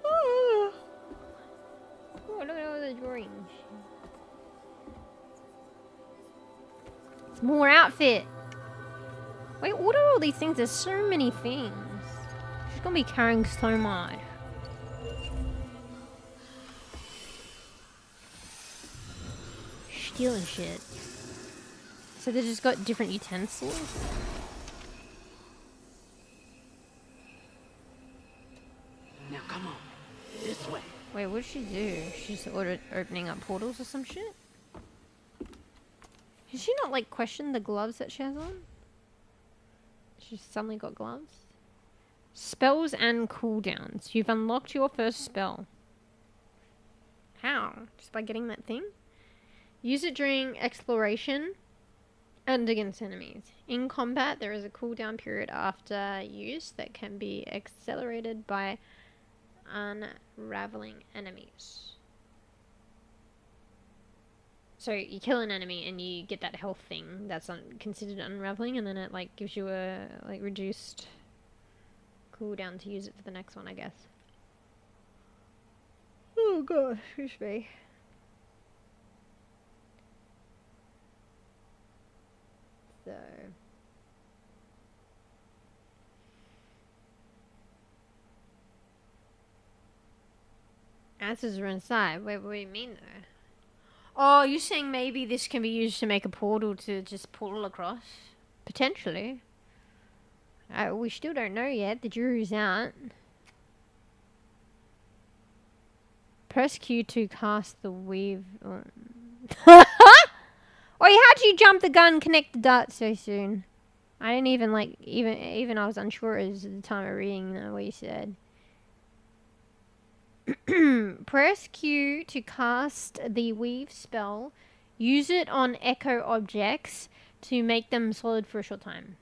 Oh, look at all the drawings. It's more outfit. Wait, what are all these things? There's so many things. She's gonna be carrying so much. Stealing shit. So they just got different utensils? Now come on, this way. Wait, what did she do? She's opening up portals or some shit? Has she not like questioned the gloves that she has on? She's suddenly got gloves. Spells and cooldowns. You've unlocked your first spell. How? Just by getting that thing? Use it during exploration and against enemies. In combat, there is a cooldown period after use that can be accelerated by unraveling enemies. So you kill an enemy and you get that health thing that's considered unraveling, and then it like gives you a like reduced cooldown to use it for the next one, I guess. Oh gosh, excuse me. So answers are inside. Wait, what do you mean though? Oh, you're saying maybe this can be used to make a portal to just portal across? Potentially. We still don't know yet. The jury's out. Press Q to cast the weave. Oi, how'd you jump the gun and connect the dart so soon? I didn't even like, even I was unsure at the time of reading what you said. Press Q to cast the weave spell. Use it on echo objects to make them solid for a short time.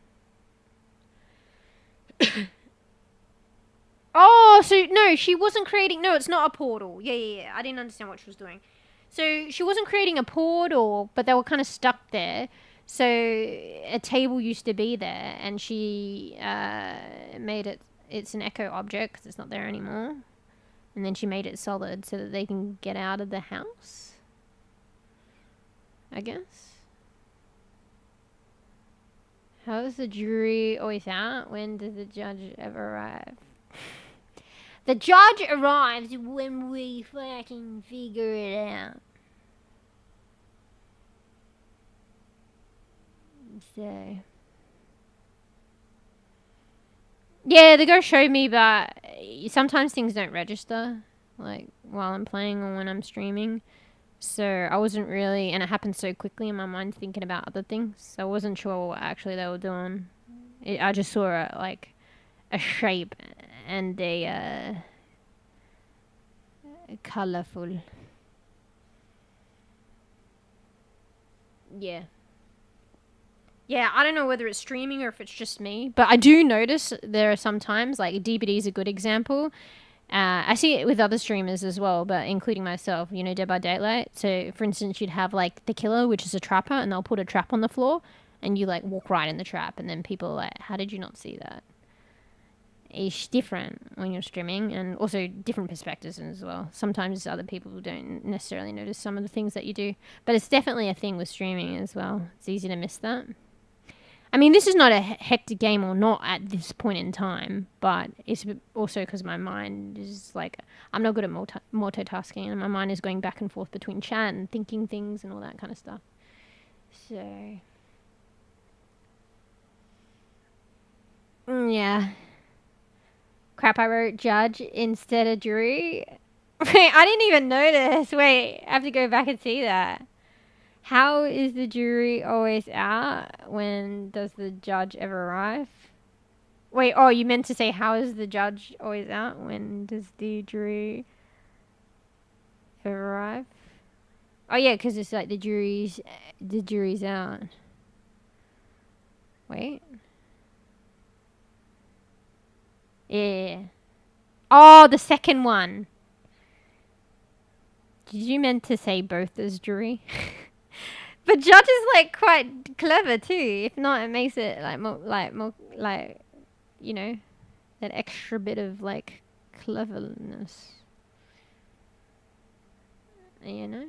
Oh, so no, she wasn't creating... No, it's not a portal. Yeah. I didn't understand what she was doing. So she wasn't creating a portal, but they were kind of stuck there. So a table used to be there, and she made it... It's an echo object because it's not there anymore. And then she made it solid so that they can get out of the house, I guess. How is the jury always out? When does the judge ever arrive? The judge arrives when we fucking figure it out. So... Yeah, the ghost showed me, but sometimes things don't register, like, while I'm playing or when I'm streaming. So I wasn't really... And it happened so quickly in my mind thinking about other things. So I wasn't sure what actually they were doing. I just saw, a shape and a colourful... Yeah. Yeah, I don't know whether it's streaming or if it's just me, but I do notice there are sometimes, like DBD is a good example. I see it with other streamers as well, but including myself, you know, Dead by Daylight. So, for instance, you'd have like the killer, which is a trapper, and they'll put a trap on the floor, and you like walk right in the trap, and then people are like, how did you not see that? It's different when you're streaming, and also different perspectives as well. Sometimes other people don't necessarily notice some of the things that you do, but it's definitely a thing with streaming as well. It's easy to miss that. I mean, this is not a hectic game or not at this point in time, but it's also because my mind is like, I'm not good at multitasking, and my mind is going back and forth between chat and thinking things and all that kind of stuff. So, yeah. Crap, I wrote judge instead of jury. Wait, I didn't even notice. Wait, I have to go back and see that. How is the jury always out? When does the judge ever arrive? Wait, oh, you meant to say how is the judge always out? When does the jury ever arrive? Oh yeah, because it's like the jury's out. Wait. Yeah. Oh, the second one. Did you meant to say both as jury? But judge is like quite clever too. If not, it makes it like more, you know, that extra bit of like cleverness. You know.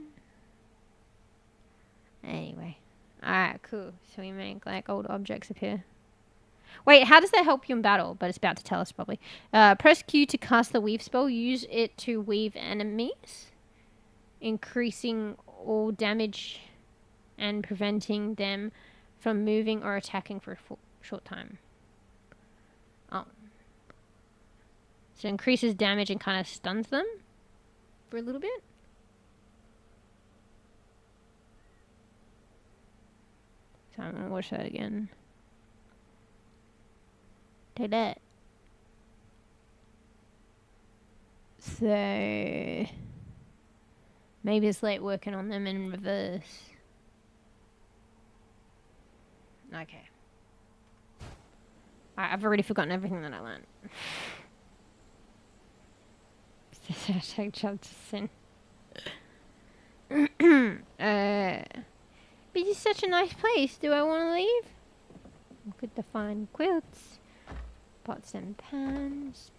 Anyway, alright, cool. So we make like old objects appear. Wait, how does that help you in battle? But it's about to tell us probably. Press Q to cast the weave spell. Use it to weave enemies, increasing all damage and preventing them from moving or attacking for a short time. Oh. So it increases damage and kind of stuns them for a little bit. So I'm going to watch that again. Take that. So maybe it's like working on them in reverse. Okay. I've already forgotten everything that I learned. Hashtag jump to sin. But it's such a nice place. Do I want to leave? Good to find quilts, pots and pans.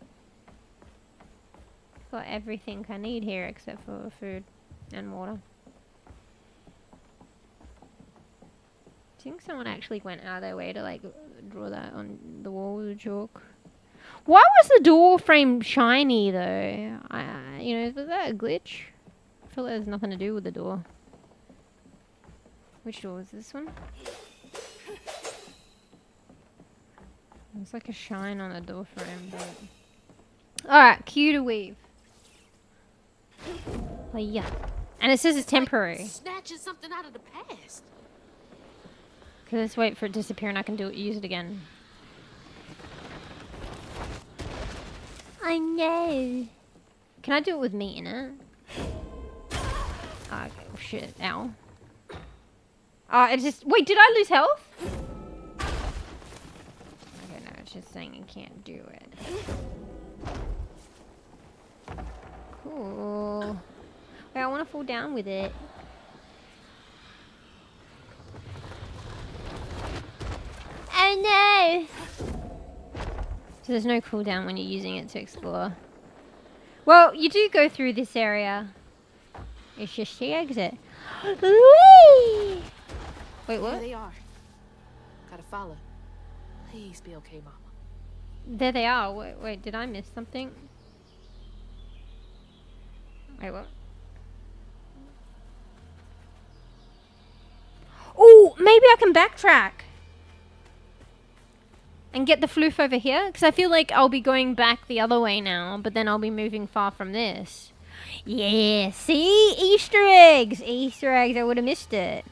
Got everything I need here except for food and water. I think someone actually went out of their way to like draw that on the wall with chalk. Why was the door frame shiny though? You know, was that a glitch? I feel like there's nothing to do with the door. Which door was this one? There's like a shine on the door frame, but... Alright, cue to weave. Oh, yeah. And it says it's temporary. Like snatching something out of the past. Okay, let's wait for it to disappear and I can use it again. I know. Can I do it with meat in it? Oh, okay, shit. Ow. It just... Wait, did I lose health? Okay, no, it's just saying you can't do it. Cool. Wait, I want to fall down with it. Oh no! So there's no cooldown when you're using it to explore. Well, you do go through this area. It's just the exit. Whee! Wait, what? There they are. Gotta follow. Please be okay, Mama. There they are. Wait, did I miss something? Wait, what? Oh, maybe I can backtrack. And get the floof over here? Because I feel like I'll be going back the other way now, but then I'll be moving far from this. Yeah, see? Easter eggs! Easter eggs, I would have missed it.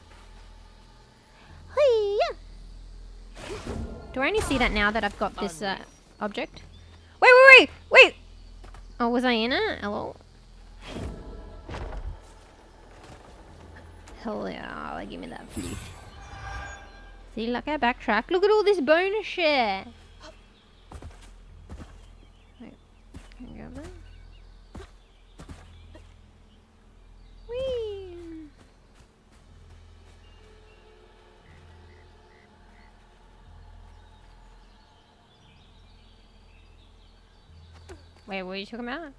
Hey-ya. Do I only see that now that I've got this object? Wait! Oh, was I in it? Hello? Hell yeah, give me that floof. See, look, I backtrack. Look at all this bonus shit. Wait, can I grab that? Whee! Wait, what are you talking about?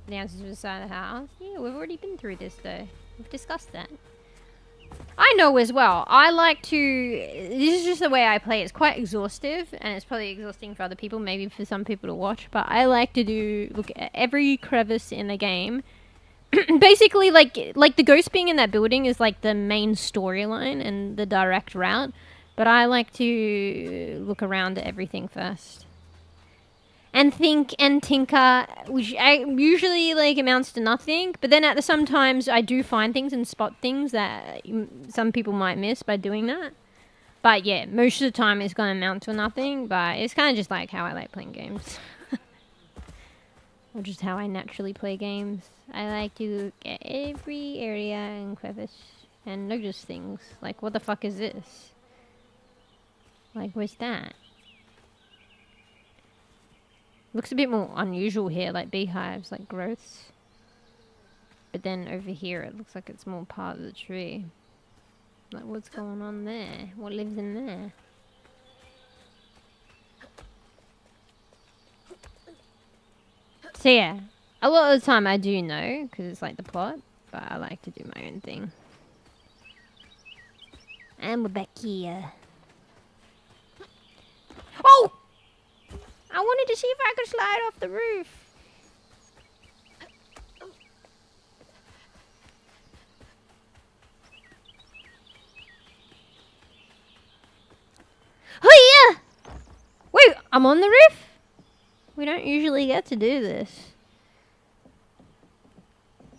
The answers to the side of the house? Yeah, we've already been through this though. We've discussed that. I know as well. I like to... This is just the way I play. It's quite exhaustive, and it's probably exhausting for other people, maybe for some people to watch, but I like to look at every crevice in the game. Basically, like the ghost being in that building is like the main storyline and the direct route, but I like to look around at everything first. And think and tinker, which usually like amounts to nothing. But then at sometimes I do find things and spot things that some people might miss by doing that. But yeah, most of the time it's going to amount to nothing. But it's kind of just like how I like playing games. Or just how I naturally play games. I like to look at every area and crevice and notice things. Like, what the fuck is this? Like, where's that? Looks a bit more unusual here, like beehives, like growths. But then over here it looks like it's more part of the tree. Like, what's going on there? What lives in there? So yeah, a lot of the time I do know, because it's like the plot, but I like to do my own thing. And we're back here. Oh! I wanted to see if I could slide off the roof. Oh yeah! Wait, I'm on the roof? We don't usually get to do this.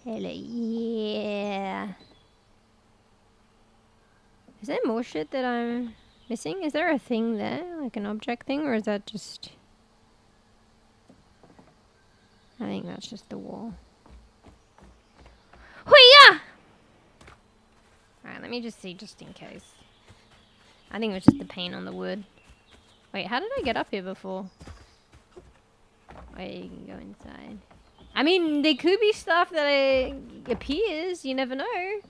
Hello, yeah. Is there more shit that I'm missing? Is there a thing there? Like an object thing? Or is that just... I think that's just the wall. Hoo-yah! Alright, let me just see just in case. I think it was just the paint on the wood. Wait, how did I get up here before? Wait, you can go inside. I mean, there could be stuff that appears, you never know.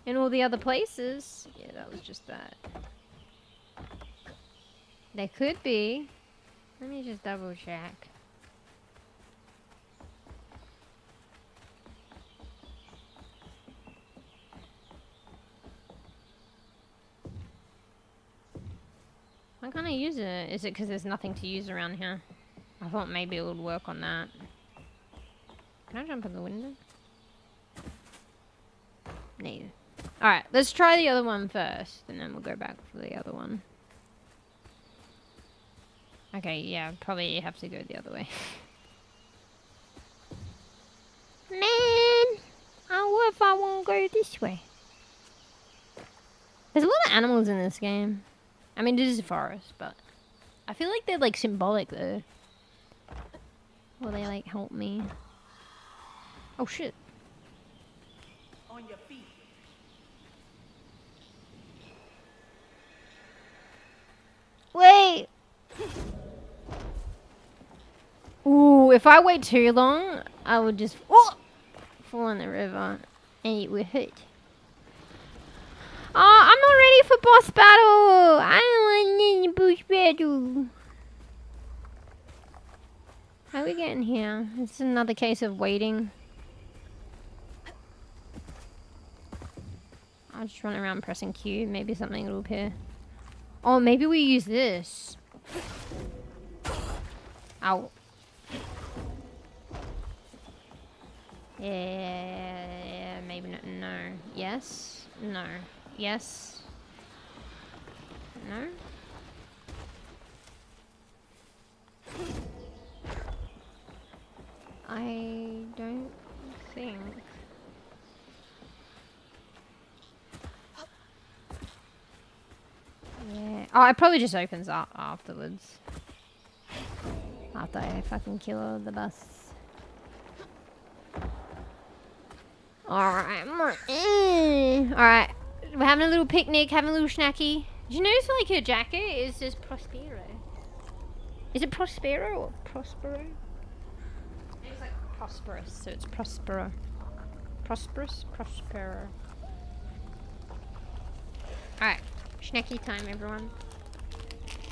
In all the other places. Yeah, that was just that. There could be. Let me just double check. Why can't I use it? Is it because there's nothing to use around here? I thought maybe it would work on that. Can I jump in the window? No. Alright, let's try the other one first, and then we'll go back for the other one. Okay, yeah, probably have to go the other way. Man, what if I won't go this way? There's a lot of animals in this game. I mean, it is a forest, but I feel like they're like symbolic though. Will they like help me? Oh shit. On your feet. Wait! Ooh, if I wait too long, I would just fall in the river and it would hurt. Oh, I'm not ready for boss battle! I don't want any boss battle. How are we getting here? It's another case of waiting. I'll just run around pressing Q. Maybe something will appear. Oh, maybe we use this. Ow. Yeah, maybe not. No. Yes. No. Yes. No. I don't think. Yeah. Oh, it probably just opens up afterwards. After I fucking kill the bus. Alright. Alright. We're having a little picnic, having a little snacky. Did you notice like her jacket is just Prospero? Is it Prospero or Prospero? It's like prosperous, so it's Prospero. Prosperous, Prospero. Alright. Snacky time, everyone.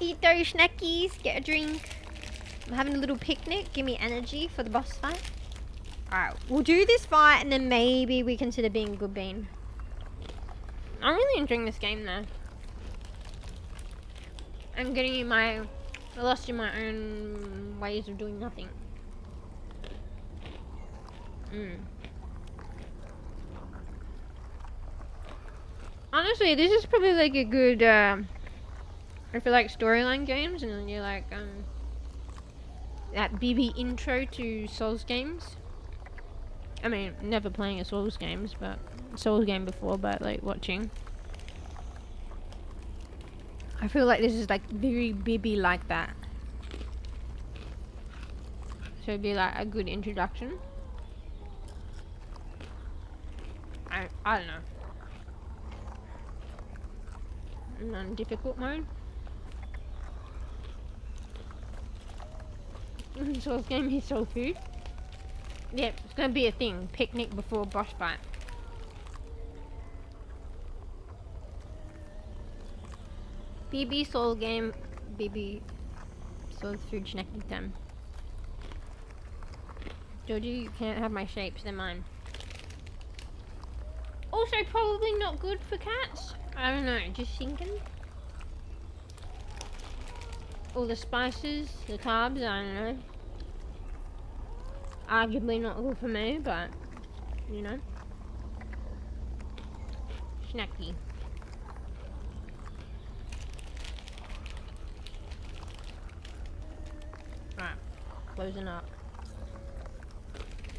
Eat those snackies, get a drink. I'm having a little picnic, give me energy for the boss fight. Alright, we'll do this fight and then maybe we consider being good bean. I'm really enjoying this game though. I'm getting in lost in my own ways of doing nothing. Honestly, this is probably like a good, if you like storyline games and then you like, that bEbE intro to Souls games. I mean, never playing a Souls game before, but like watching. I feel like this is like very bEbE like that. So it'd be like a good introduction. I don't know. Non-difficult mode. Souls game is soul food. Yeah, it's gonna be a thing. Picnic before boss fight. bEbE soul game. bEbE soul food snacking time. Georgie, you can't have my shapes, they're mine. Also, probably not good for cats. I don't know, just thinking. All the spices, the carbs, I don't know. Arguably not good for me, but, you know. Snacky. Alright, closing up.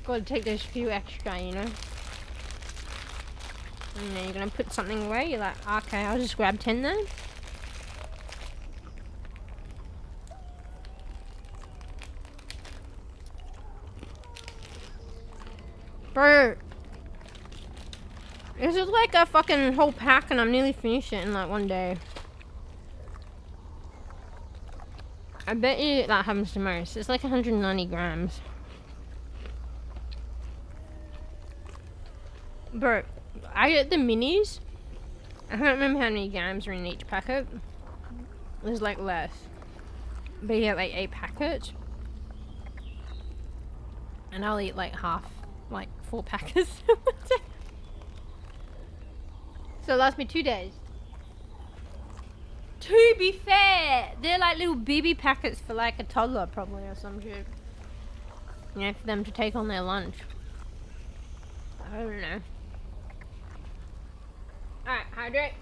Gotta take those few extra, you know. And then you're gonna put something away, you're like, okay, I'll just grab 10 then. Bro, this is like a fucking whole pack and I'm nearly finished it in like one day. I bet you that happens to most. It's like 190 grams. Bro, I get the minis. I can't remember how many grams are in each packet. There's like less. But you get like 8 packets. And I'll eat like half, like 4 packets. So it lasts me 2 days. To be fair, they're like little bEbE packets for like a toddler probably or some shit. You know, for them to take on their lunch. I don't know. Alright, hydrate.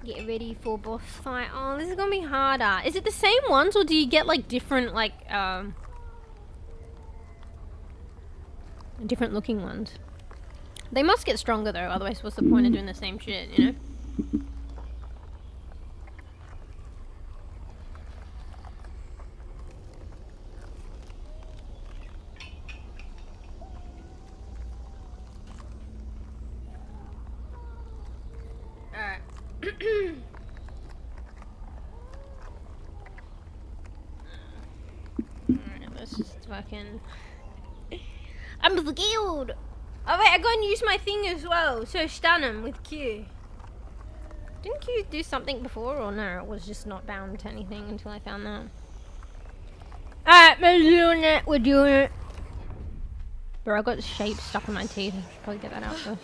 Get ready for boss fight. Oh, this is gonna be harder. Is it the same ones, or do you get like different, like different looking ones? They must get stronger though, otherwise what's the point of doing the same shit, you know? Alright. Alright, let's just fucking... I'm skilled! Oh wait, I gotta use my thing as well, so stun him with Q. Didn't Q do something before, or no, it was just not bound to anything until I found that. Alright, we're doing it, we're doing it. Bro, I got shape stuck in my teeth, I should probably get that out first.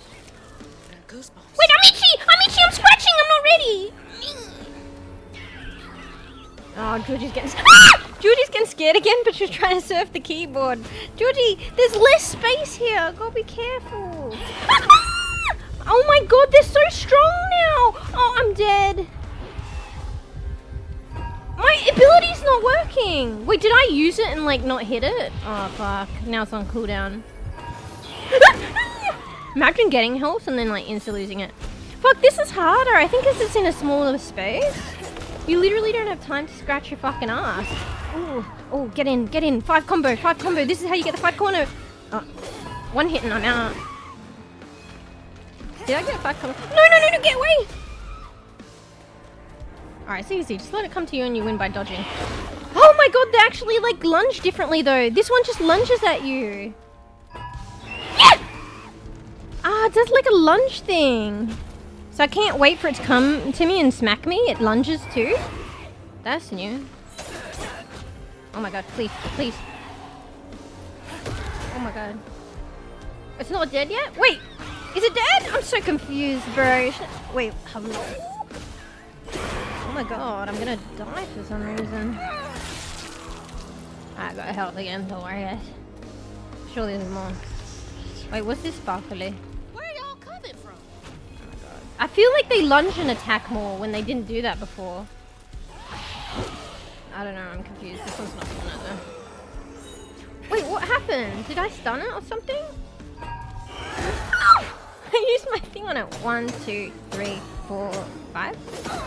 Goosebumps. Wait, I'm itchy! I'm itchy! I'm scratching! I'm not ready! Oh, Georgie's getting Georgie's getting scared again, but she's trying to surf the keyboard. Georgie, there's less space here. Gotta be careful. Oh my god, they're so strong now! Oh, I'm dead. My ability's not working. Wait, did I use it and like not hit it? Oh fuck, now it's on cooldown. Imagine getting health and then like insta losing it. Fuck, this is harder. I think because it's in a smaller space. You literally don't have time to scratch your fucking ass. Ooh, oh, get in, get in. 5 combo, 5 combo. This is how you get the 5 corner. Oh, 1 hit and I'm out. Did I get 5 combo? No, get away! Alright, it's easy. Just let it come to you and you win by dodging. Oh my god, they actually like lunge differently though. This one just lunges at you. Yeah! Ah, it does like a lunge thing. So I can't wait for it to come to me and smack me. It lunges too. That's new. Oh my god, please, please. Oh my god. It's not dead yet? Wait, is it dead? I'm so confused, bro. Wait, hello? Oh my god, I'm gonna die for some reason. I got health again, don't worry. Surely there's more. Wait, what's this sparkly? I feel like they lunge and attack more when they didn't do that before. I don't know, I'm confused. This one's not doing it though. Wait, what happened? Did I stun it or something? Oh! I used my thing on it. 1, 2, 3, 4, 5.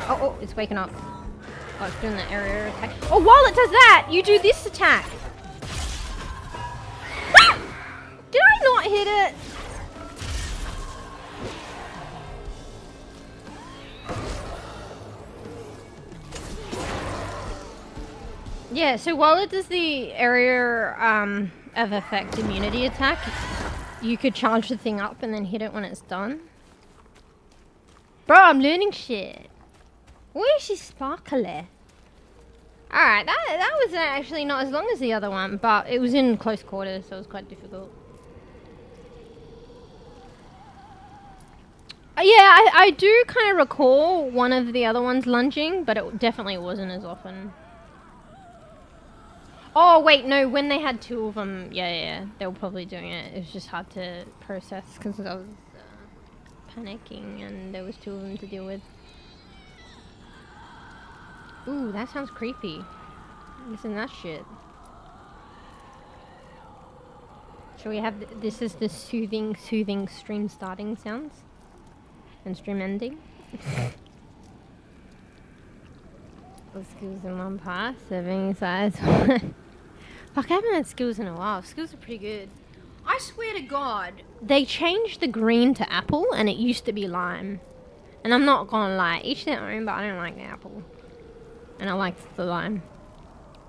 Oh, it's waking up. Oh, it's doing the area attack. Oh, while it does that, you do this attack. Did I not hit it? Yeah, so while it does the area of effect immunity attack, you could charge the thing up and then hit it when it's done. Bro, I'm learning shit. Where is she sparkly? Alright, that was actually not as long as the other one, but it was in close quarters, so it was quite difficult. Yeah, I do kind of recall one of the other ones lunging, but it definitely wasn't as often. Oh wait, no, when they had 2 of them, yeah, they were probably doing it. It was just hard to process because I was panicking and there was 2 of them to deal with. Ooh, that sounds creepy. Listen to that shit. Shall we have this is the soothing stream starting sounds? And stream ending? Skills in 1 pass, serving size 1. Fuck, I haven't had skills in a while. Skills are pretty good. I swear to God, they changed the green to apple and it used to be lime. And I'm not gonna lie, each their own, but I don't like the apple. And I like the lime.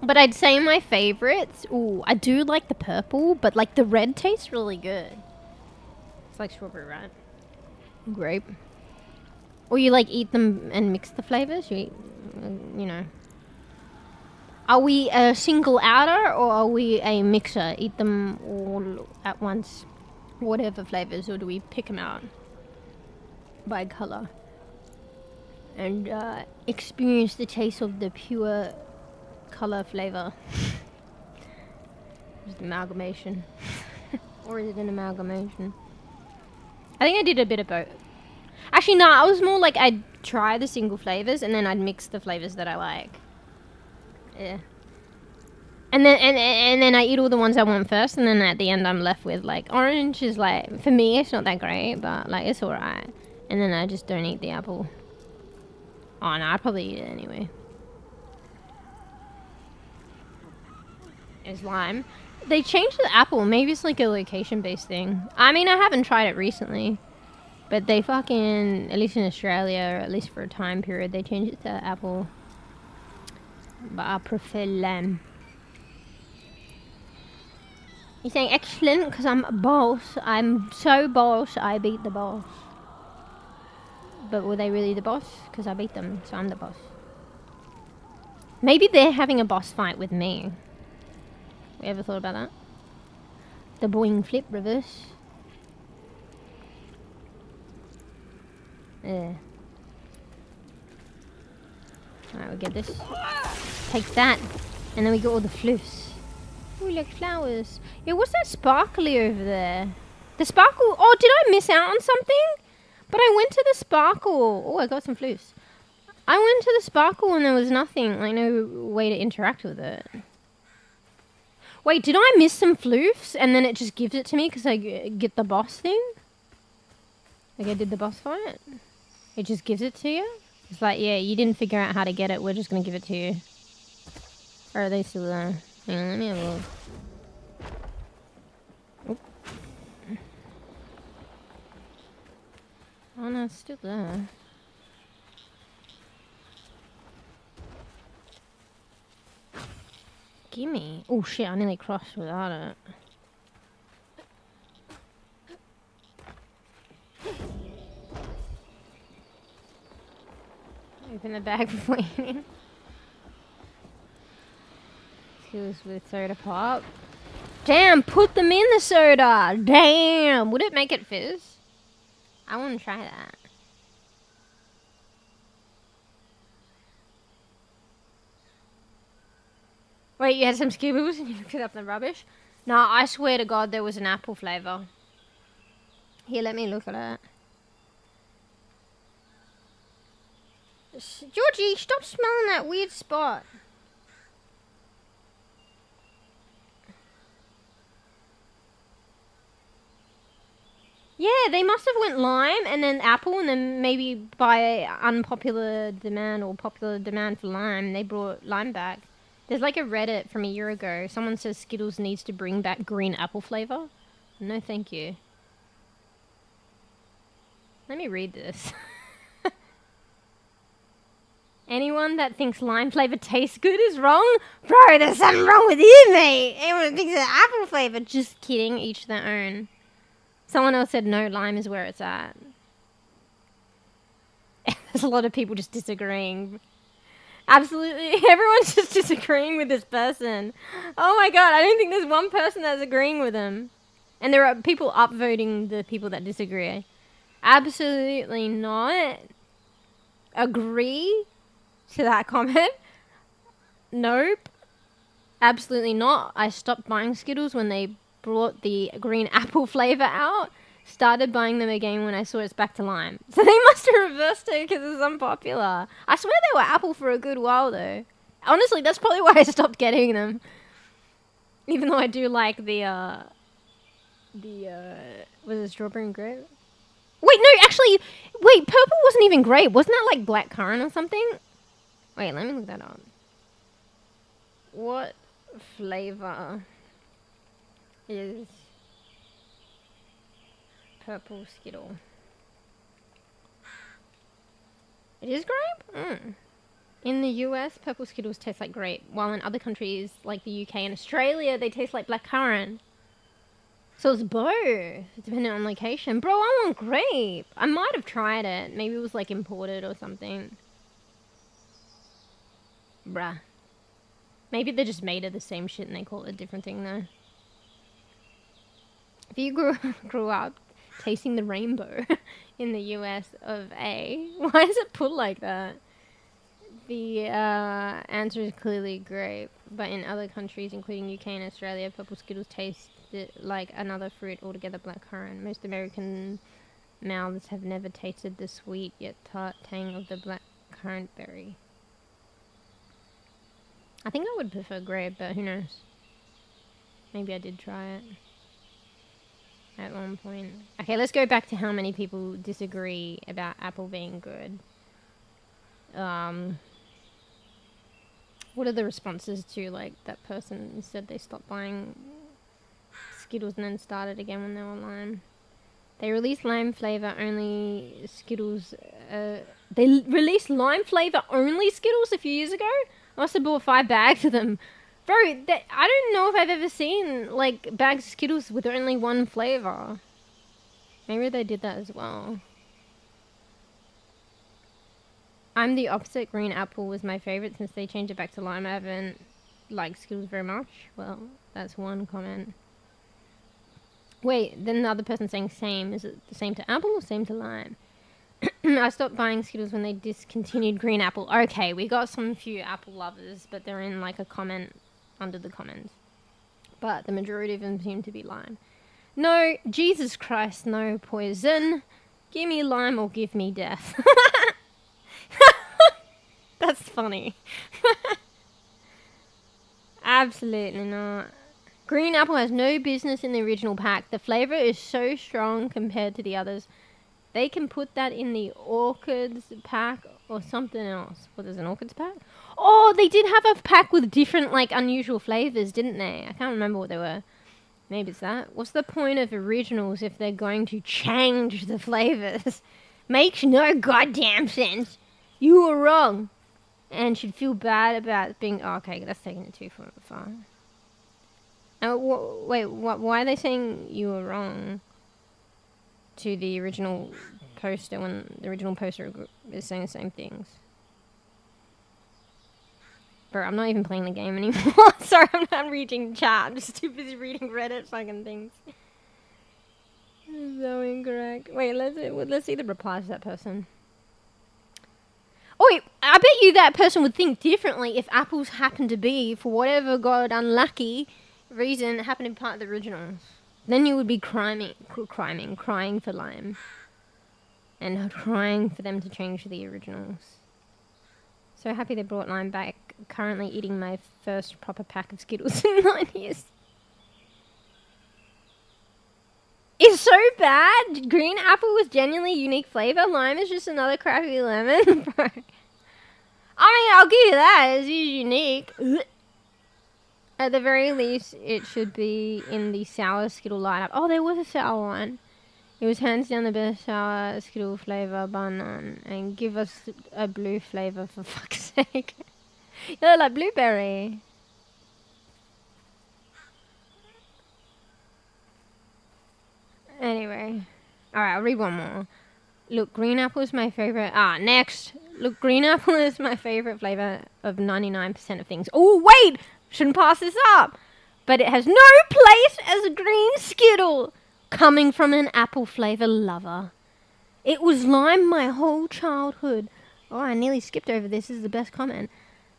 But I'd say my favorites, ooh, I do like the purple, but like the red tastes really good. It's like strawberry, right? Grape. Or you like eat them and mix the flavors, you eat, you know. Are we a single outer or are we a mixer? Eat them all at once, whatever flavors, or do we pick them out by color and experience the taste of the pure color flavor? Just amalgamation. Or is it an amalgamation? I think I did a bit of both. Actually, no, I was more like I'd try the single flavors and then I'd mix the flavors that I like. Yeah. And then I eat all the ones I want first, and then at the end I'm left with like orange is like, for me it's not that great, but like it's alright. And then I just don't eat the apple. Oh no, I'd probably eat it anyway. Is lime. They changed the apple. Maybe it's like a location-based thing. I mean, I haven't tried it recently, but they fucking, at least in Australia, or at least for a time period, they changed it to apple. But I prefer lime. You're saying excellent because I'm a boss. I'm so boss, I beat the boss. But were they really the boss? Because I beat them, so I'm the boss. Maybe they're having a boss fight with me. We ever thought about that? The boing flip reverse. Yeah. Alright, we get this. Take that. And then we get all the fluffs. Ooh, like flowers. Yeah, what's that sparkly over there? The sparkle. Oh, did I miss out on something? But I went to the sparkle. Oh, I got some fluffs. I went to the sparkle and there was nothing. Like, no way to interact with it. Wait, did I miss some floofs and then it just gives it to me because I get the boss thing? Like I did the boss fight? It just gives it to you? It's like, yeah, you didn't figure out how to get it. We're just going to give it to you. Or are they still there? Hang on, let me have a look. Oop. Oh no, it's still there. Gimme. Oh shit, I nearly crossed without it. Open the bag before eating. Skills with soda pop. Damn, put them in the soda! Damn! Would it make it fizz? I want to try that. Wait, you had some Skittles and you looked it up in the rubbish? No, I swear to God there was an apple flavour. Here, let me look at it. Georgie, stop smelling that weird spot. Yeah, they must have went lime and then apple, and then maybe by unpopular demand or popular demand for lime, they brought lime back. There's like a Reddit from a year ago. Someone says Skittles needs to bring back green apple flavour. No, thank you. Let me read this. Anyone that thinks lime flavour tastes good is wrong? Bro, there's something wrong with you, mate. Anyone thinks it's apple flavour. Just kidding, each their own. Someone else said no, lime is where it's at. There's a lot of people just disagreeing. Absolutely, everyone's just disagreeing with this person. Oh my god, I don't think there's one person that's agreeing with him. And there are people upvoting the people that disagree. Absolutely not. Agree to that comment? Nope. Absolutely not. I stopped buying Skittles when they brought the green apple flavour out. Started buying them again when I saw it's back to lime. So they must have reversed it because it's unpopular. I swear they were apple for a good while though. Honestly, that's probably why I stopped getting them. Even though I do like was it strawberry and grape? Wait, no, actually, wait, purple wasn't even grape. Wasn't that like blackcurrant or something? Wait, let me look that up. What flavour is purple Skittle? It is grape? Mm. In the US, purple Skittles taste like grape, while in other countries like the UK and Australia, they taste like blackcurrant. So it's both, depending on location. Bro, I want grape. I might have tried it. Maybe it was like imported or something. Bruh. Maybe they just made it the same shit and they call it a different thing though. If you grew up tasting the rainbow in the US of A, why is it put like that? The answer is clearly grape, but in other countries, including UK and Australia, purple Skittles taste like another fruit altogether, blackcurrant. Most American mouths have never tasted the sweet yet tart tang of the black currant berry. I think I would prefer grape, but who knows? Maybe I did try it at one point. Okay, let's go back to how many people disagree about apple being good. What are the responses to, like, that person said they stopped buying Skittles and then started again when they were lime? They released lime flavor only Skittles. They released lime flavor only Skittles a few years ago? I must have bought 5 bags of them. Bro, I don't know if I've ever seen, like, bags of Skittles with only one flavor. Maybe they did that as well. I'm the opposite. Green apple was my favorite since they changed it back to lime. I haven't liked Skittles very much. Well, that's one comment. Wait, then the other person saying same. Is it the same to apple or same to lime? I stopped buying Skittles when they discontinued green apple. Okay, we got some few apple lovers, but they're in like a comment under the comments. But the majority of them seem to be lime. No, Jesus Christ, no poison. Give me lime or give me death. That's funny. Absolutely not. Green apple has no business in the original pack. The flavor is so strong compared to the others. They can put that in the orchids pack or something else. What is an orchids pack? Oh, they did have a pack with different, like, unusual flavors, didn't they? I can't remember what they were. Maybe it's that. What's the point of originals if they're going to change the flavors? Makes no goddamn sense. You were wrong. And should feel bad about being... Oh, okay, that's taking it too far. Wait, why are they saying you were wrong to the original poster when the original poster is saying the same things? Bro, I'm not even playing the game anymore. Sorry, I'm not reading chat. I'm just too busy reading Reddit fucking things. So incorrect. Wait, let's see the replies to that person. Oh wait, I bet you that person would think differently if apples happened to be, for whatever god unlucky reason, happened to be part of the originals. Then you would be crying for lime. And trying for them to change the originals. So happy they brought lime back. Currently eating my first proper pack of Skittles in 9 years. It's so bad. Green apple was genuinely unique flavor. Lime is just another crappy lemon. Bro. I mean, I'll give you that. It's unique. At the very least, it should be in the sour Skittle lineup. Oh, there was a sour one. It was hands down the best sour Skittle flavor bun on. And give us a blue flavor for fuck's sake. Yeah, like blueberry. Anyway. Alright, I'll read one more. Look, green apple is my favorite. Next. Look, green apple is my favorite flavor of 99% of things. Oh, wait! Shouldn't pass this up. But it has no place as a green Skittle. Coming from an apple flavor lover. It was lime my whole childhood. Oh, I nearly skipped over this. This is the best comment.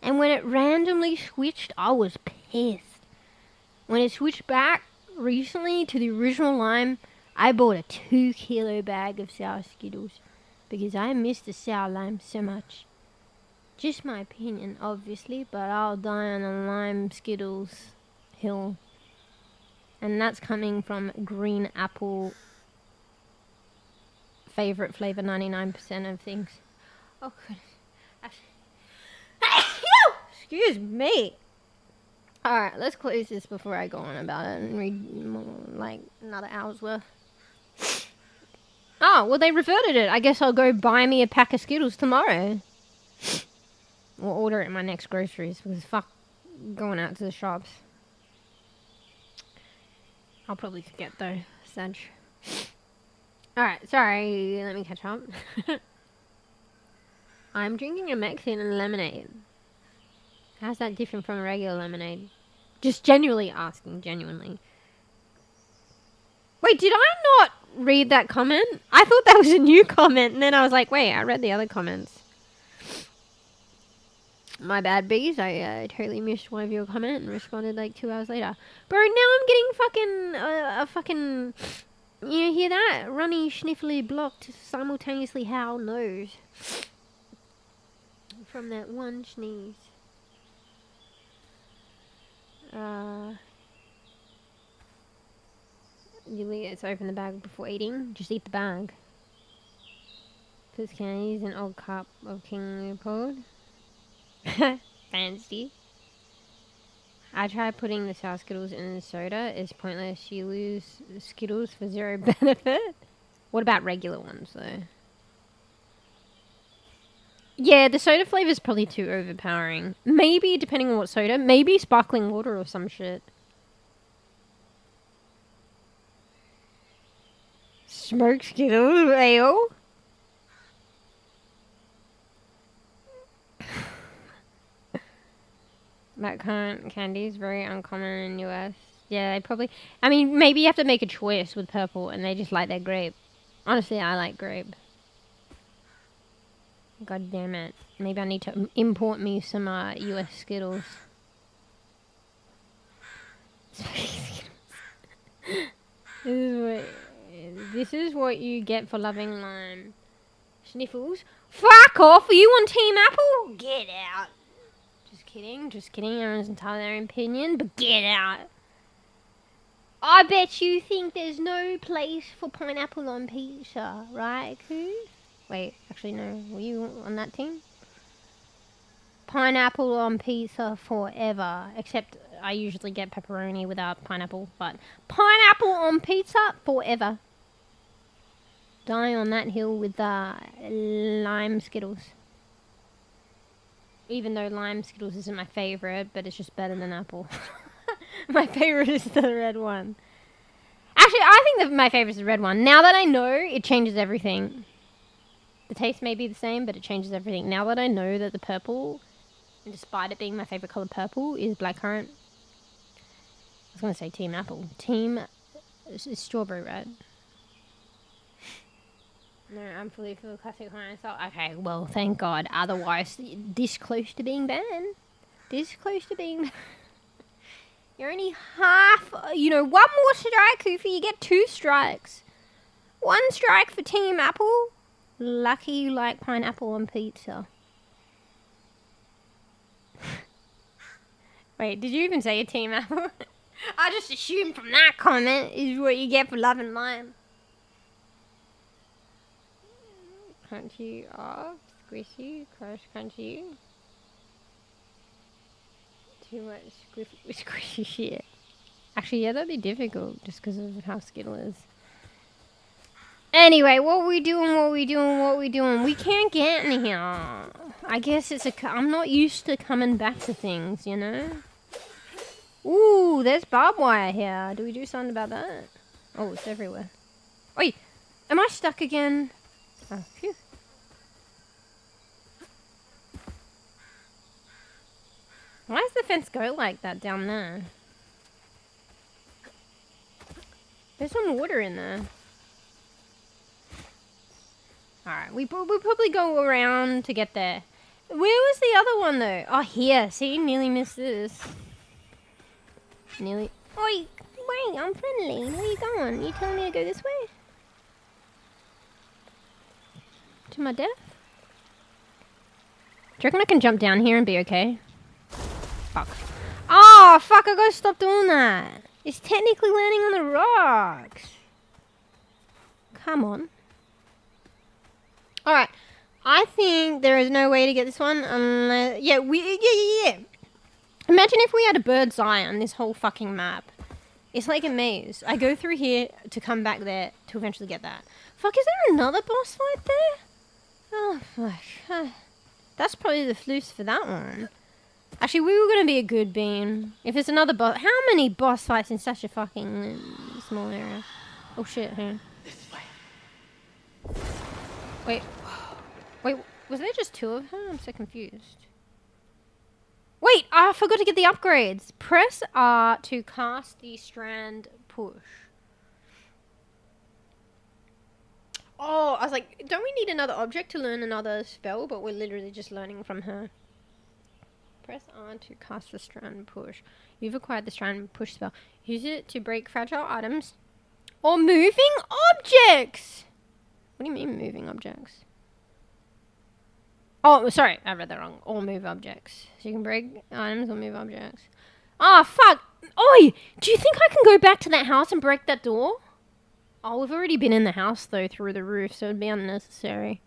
And when it randomly switched, I was pissed. When it switched back recently to the original lime, I bought a 2-kilo bag of sour Skittles because I miss the sour lime so much. Just my opinion, obviously, but I'll die on a lime Skittles hill. And that's coming from green apple favorite flavor 99% of things. Oh, goodness. Excuse me. Alright, let's close this before I go on about it and read more, like another hour's worth. Oh, well, they reverted it. I guess I'll go buy me a pack of Skittles tomorrow. Or order it in my next groceries because fuck going out to the shops. I'll probably forget though. Sad. Alright, sorry. Let me catch up. I'm drinking a Mexican lemonade. How's that different from a regular lemonade? Just genuinely asking, genuinely. Wait, did I not read that comment? I thought that was a new comment, and then I was like, wait, I read the other comments. My bad, bees. I totally missed one of your comment and responded like 2 hours later. Bro, now I'm getting fucking You hear that? Runny, sniffly, blocked, simultaneously howl nose. From that one sneeze. Let's open the bag before eating. Just eat the bag. Puts candies an old cup of King Leopold. Fancy. I tried putting the sour Skittles in the soda. It's pointless. You lose Skittles for zero benefit. What about regular ones, though? Yeah, the soda flavour is probably too overpowering. Maybe, depending on what soda, maybe sparkling water or some shit. Smoked Skittles ale? That current candy is very uncommon in the US. Yeah, they probably... I mean, maybe you have to make a choice with purple and they just like their grape. Honestly, I like grape. God damn it. Maybe I need to import me some US Skittles. This is what you get for loving lime. Sniffles. Fuck off! Are you on Team Apple? Get out. Just kidding. Everyone's entitled to their opinion, but get out. I bet you think there's no place for pineapple on pizza, right, Coos? Wait, actually no. Were you on that team? Pineapple on pizza forever. Except I usually get pepperoni without pineapple, but pineapple on pizza forever. Die on that hill with lime Skittles. Even though lime Skittles isn't my favourite, but it's just better than apple. My favourite is the red one. Actually, I think that my favourite is the red one. Now that I know, it changes everything. The taste may be the same, but it changes everything. Now that I know that the purple, and despite it being my favourite colour purple, is blackcurrant. I was going to say Team Apple. Team is strawberry red. No, I'm fully for the classic horror style. Okay, well, thank God. Otherwise, this close to being banned. This close to being... You're only half... You know, one more strike, Koofy. You get 2 strikes. 1 strike for Team Apple. Lucky you like pineapple on pizza. Wait, did you even say a Team Apple? I just assumed from that comment is what you get for loving lime. Crunchy off, squishy, crush crunchy. Too much squishy shit. Actually, yeah, that'd be difficult just because of how Skittle is. Anyway, what we doing? We can't get in here. I guess it's I'm not used to coming back to things, you know? Ooh, there's barbed wire here. Do we do something about that? Oh, it's everywhere. Oi! Am I stuck again? Oh, phew. Why does the fence go like that down there? There's some water in there. Alright, we probably go around to get there. Where was the other one though? Oh, here. See, nearly missed this. Nearly. Oi, wait, I'm friendly. Where you going? You telling me to go this way? To my death? Do you reckon I can jump down here and be okay? Fuck. Oh, fuck, I gotta stop doing that. It's technically landing on the rocks. Come on. Alright. I think there is no way to get this one unless... Yeah. Imagine if we had a bird's eye on this whole fucking map. It's like a maze. I go through here to come back there to eventually get that. Fuck, is there another boss fight there? Oh, fuck. That's probably the flus for that one. Actually, we were going to be a good bean. If there's another boss... How many boss fights in such a fucking small area? Oh, shit, hey. Wait, was there just 2 of her? I'm so confused. Wait, I forgot to get the upgrades. Press R to cast the strand push. Oh, I was like, don't we need another object to learn another spell? But we're literally just learning from her. Press R to cast the strand push. You've acquired the strand push spell. Use it to break fragile items Or moving objects. What do you mean moving objects? Oh, sorry, I read that wrong. Or move objects. So you can break items or move objects. Oh, fuck. Oi, do you think I can go back to that house and break that door? Oh, we've already been in the house, though, through the roof, so it'd be unnecessary.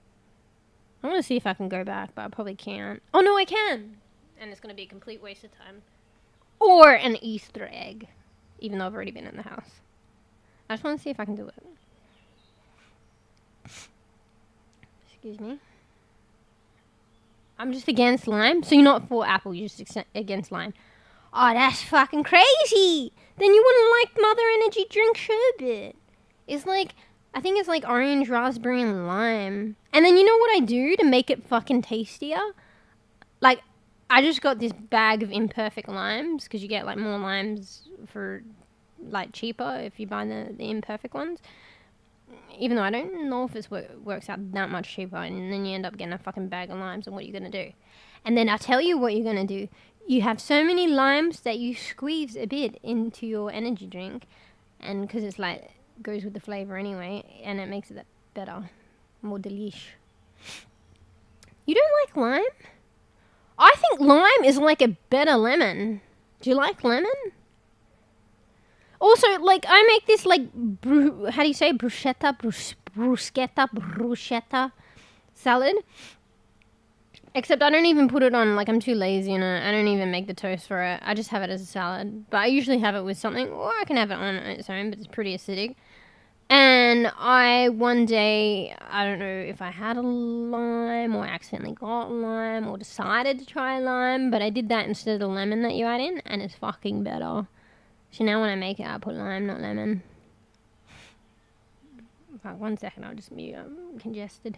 I want to see if I can go back, but I probably can't. Oh, no, I can. And it's going to be a complete waste of time. Or an Easter egg, even though I've already been in the house. I just want to see if I can do it. Excuse me. I'm just against lime. So you're not for apple, you're just against lime. Oh, that's fucking crazy. Then you wouldn't like Mother Energy drink sherbet. It's like, I think it's like orange, raspberry, and lime. And then you know what I do to make it fucking tastier? Like, I just got this bag of imperfect limes, because you get like more limes for like cheaper if you buy the imperfect ones. Even though I don't know if it works out that much cheaper, and then you end up getting a fucking bag of limes, and what you're going to do. And then I'll tell you what you're going to do. You have so many limes that you squeeze a bit into your energy drink, and because it's like, goes with the flavor anyway, and it makes it better, more delish. You don't like lime? I think lime is like a better lemon. Do you like lemon? Also, like, I make this, like, how do you say? Bruschetta salad. Except I don't even put it on, like, I'm too lazy, and I don't even make the toast for it. I just have it as a salad. But I usually have it with something, or I can have it on its own, but it's pretty acidic. And one day, I don't know if I had a lime, or accidentally got lime, or decided to try lime, but I did that instead of the lemon that you add in, and it's fucking better. So now when I make it, I put lime, not lemon. Fuck, 1 second, I'll just mute. I'm congested.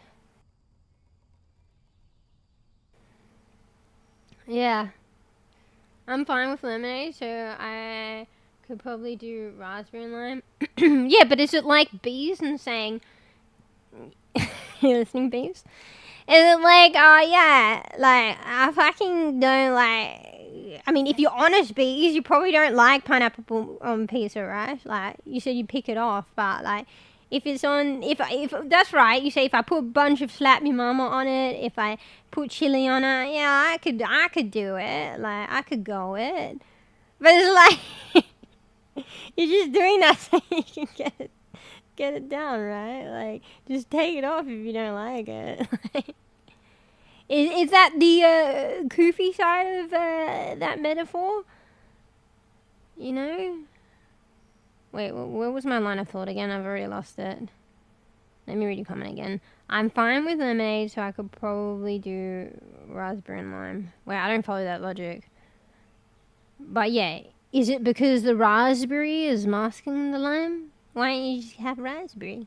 Yeah. I'm fine with lemonade, so I could probably do raspberry and lime. Yeah, but is it like bees and saying... You listening, bees? Is it like, oh yeah, like, I fucking don't like... I mean, if you're honest, bees, you probably don't like pineapple on pizza, right? Like, you said you pick it off, but like... If it's on, if that's right, you say if I put a bunch of slap me mama on it, if I put chili on it, yeah, I could do it. Like, I could go it. But it's like, you're just doing that so you can get it down, right? Like, just take it off if you don't like it. Is that the goofy side of that metaphor? You know? Wait, where was my line of thought again? I've already lost it. Let me read your comment again. I'm fine with lemonade, so I could probably do raspberry and lime. Wait, I don't follow that logic. But yeah, is it because the raspberry is masking the lime? Why don't you just have raspberry?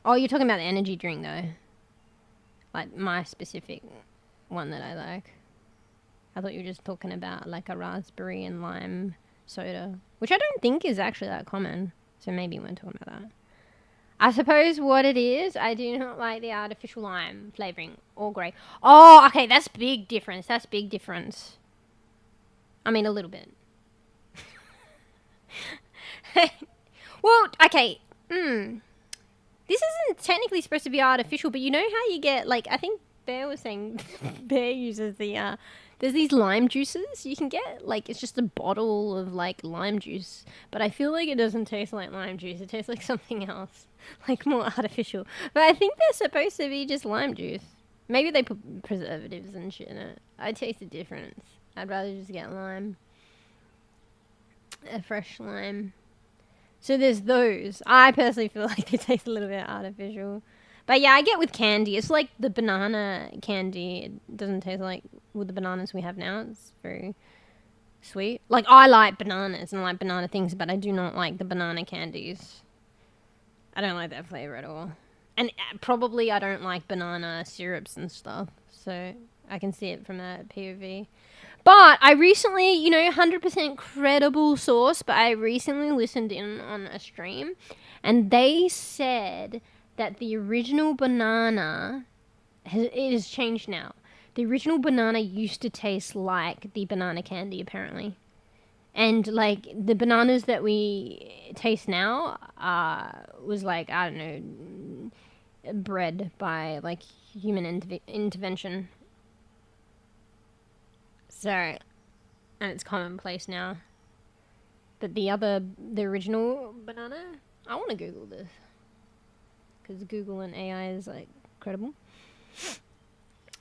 Oh, you're talking about the energy drink, though. Like, my specific one that I like. I thought you were just talking about, like, a raspberry and lime soda, which I don't think is actually that common, so maybe we're talking about that. I suppose what it is, I do not like the artificial lime flavouring or grey. Oh, okay, that's big difference. That's big difference. I mean, a little bit. Well, okay. This isn't technically supposed to be artificial, but you know how you get, like, I think Bear was saying, Bear uses the, there's these lime juices you can get. Like, it's just a bottle of, like, lime juice. But I feel like it doesn't taste like lime juice. It tastes like something else. Like, more artificial. But I think they're supposed to be just lime juice. Maybe they put preservatives and shit in it. I taste the difference. I'd rather just get lime. A fresh lime. So there's those. I personally feel like they taste a little bit artificial. But yeah, I get with candy. It's like the banana candy. It doesn't taste like with the bananas we have now. It's very sweet. Like, I like bananas and I like banana things, but I do not like the banana candies. I don't like that flavor at all. And probably I don't like banana syrups and stuff. So I can see it from that POV. But I recently, you know, 100% credible source, but I recently listened in on a stream and they said that the original banana, it has changed now. The original banana used to taste like the banana candy, apparently. And like the bananas that we taste now was like, I don't know, bred by like human intervention. So, and it's commonplace now. But the original banana, I want to Google this. Because Google and AI is like incredible.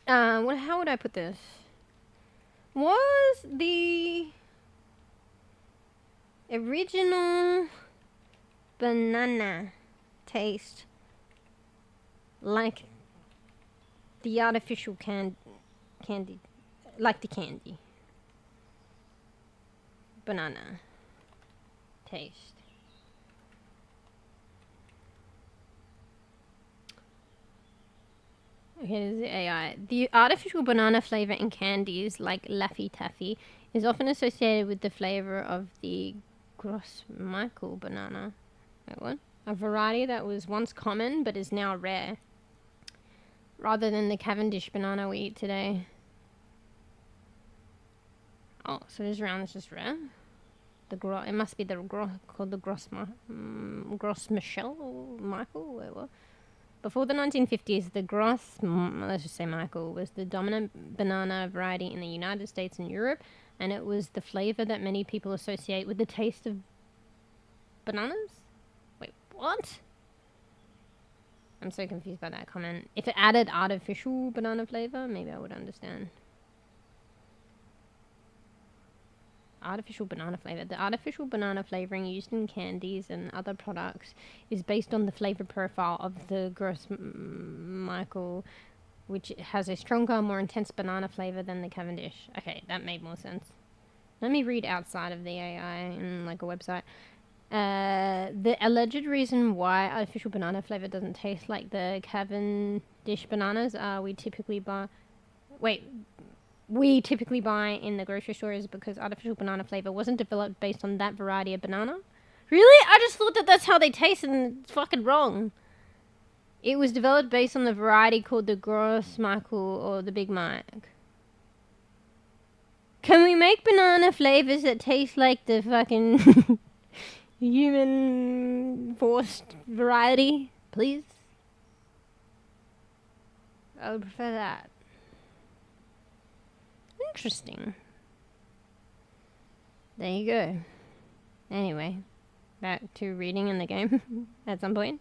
How would I put this? Was the original banana taste like the artificial candy, like the candy banana taste? Okay, this is the AI. The artificial banana flavor in candies like Laffy Taffy is often associated with the flavor of the Grossmichael banana. Wait, what? A variety that was once common but is now rare, rather than the Cavendish banana we eat today. Oh, so this round is just rare? It must be called the Grossmichael Michael? Wait, what? Before the 1950s, the let's just say Michael, was the dominant banana variety in the United States and Europe, and it was the flavor that many people associate with the taste of bananas? Wait, what? I'm so confused by that comment. If it added artificial banana flavor, maybe I would understand. Artificial banana flavor. The artificial banana flavoring used in candies and other products is based on the flavor profile of the Grossmichael, which has a stronger, more intense banana flavor than the Cavendish. Okay, that made more sense. Let me read outside of the AI in like a website. The alleged reason why artificial banana flavor doesn't taste like the Cavendish bananas we typically buy in the grocery store is because artificial banana flavor wasn't developed based on that variety of banana. Really? I just thought that that's how they taste, and it's fucking wrong. It was developed based on the variety called the Grossmichael or the Big Mike. Can we make banana flavors that taste like the fucking human forced variety, please? I would prefer that. Interesting. There you go. Anyway, back to reading in the game at some point.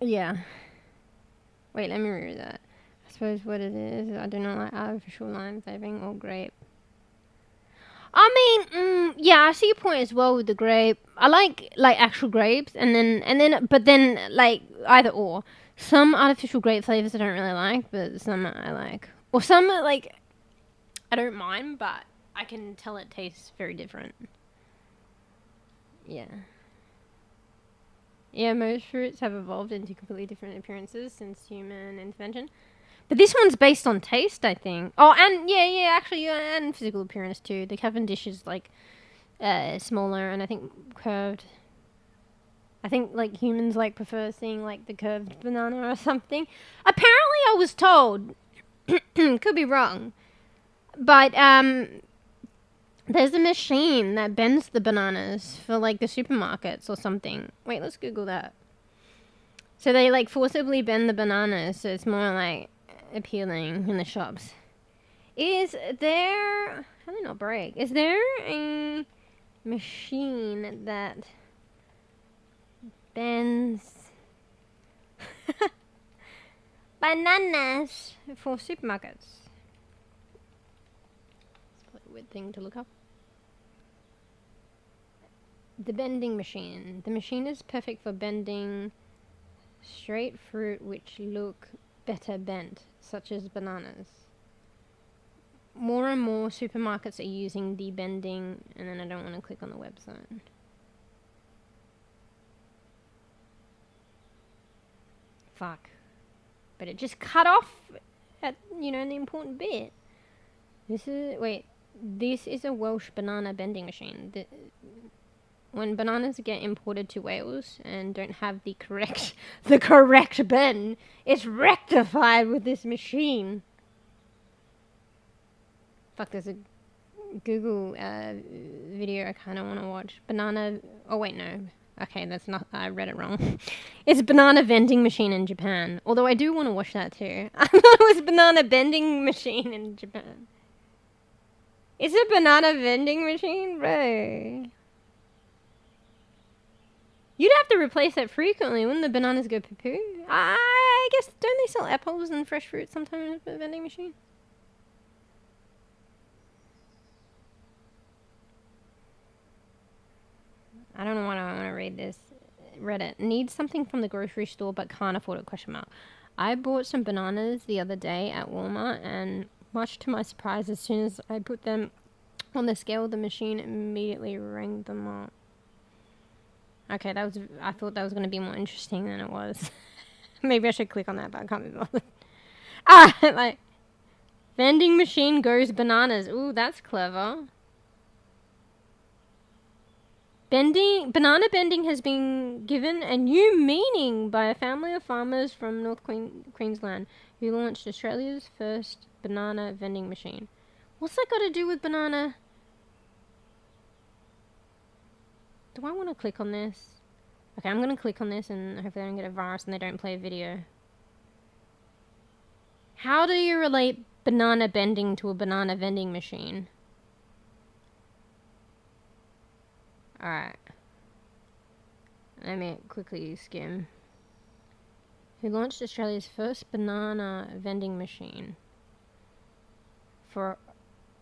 Yeah. Wait, let me read that. I suppose what it is, I do not like artificial lime flavoring or grape. I mean, yeah, I see your point as well with the grape. I like actual grapes, but then like either or. Some artificial grape flavors I don't really like, but some I like. Or some like I don't mind, but I can tell it tastes very different. Yeah. Yeah, most fruits have evolved into completely different appearances since human intervention. But this one's based on taste, I think. Oh, and actually, and physical appearance too. The Cavendish is like smaller and I think curved. I think like humans like prefer seeing like the curved banana or something. Apparently, I was told, could be wrong, but there's a machine that bends the bananas for like the supermarkets or something. Wait, let's Google that. So they like forcibly bend the bananas so it's more like appealing in the shops. Is there, how do they not break? Is there a machine that bends bananas for supermarkets? It's probably a weird thing to look up. The bending machine. The machine is perfect for bending straight fruit which look better bent, such as bananas. More and more supermarkets are using the bending, and then I don't want to click on the website. Fuck. But it just cut off at, the important bit. This is a Welsh banana bending machine. When bananas get imported to Wales and don't have the correct bend, it's rectified with this machine. Fuck, there's a Google video I kind of want to watch. Banana... Oh, wait, no. Okay, that's not... I read it wrong. It's a banana vending machine in Japan. Although I do want to watch that too. I thought it was banana vending machine in Japan. It's a banana vending machine? Bro. You'd have to replace it frequently. Wouldn't the bananas go poo-poo? I guess... Don't they sell apples and fresh fruit sometimes at the vending machine? I don't know why I want to read this. Reddit. Needs something from the grocery store but can't afford it, question mark. I bought some bananas the other day at Walmart and much to my surprise, as soon as I put them on the scale, the machine immediately rang them up. Okay, that was... I thought that was going to be more interesting than it was. Maybe I should click on that, but I can't be bothered. Ah! Like... Vending machine goes bananas. Ooh, that's clever. Banana bending has been given a new meaning by a family of farmers from North Queensland who launched Australia's first banana vending machine. What's that got to do with banana? Do I want to click on this? Okay, I'm going to click on this and hopefully I don't get a virus and they don't play a video. How do you relate banana bending to a banana vending machine? Alright. Let me quickly skim. Who launched Australia's first banana vending machine. For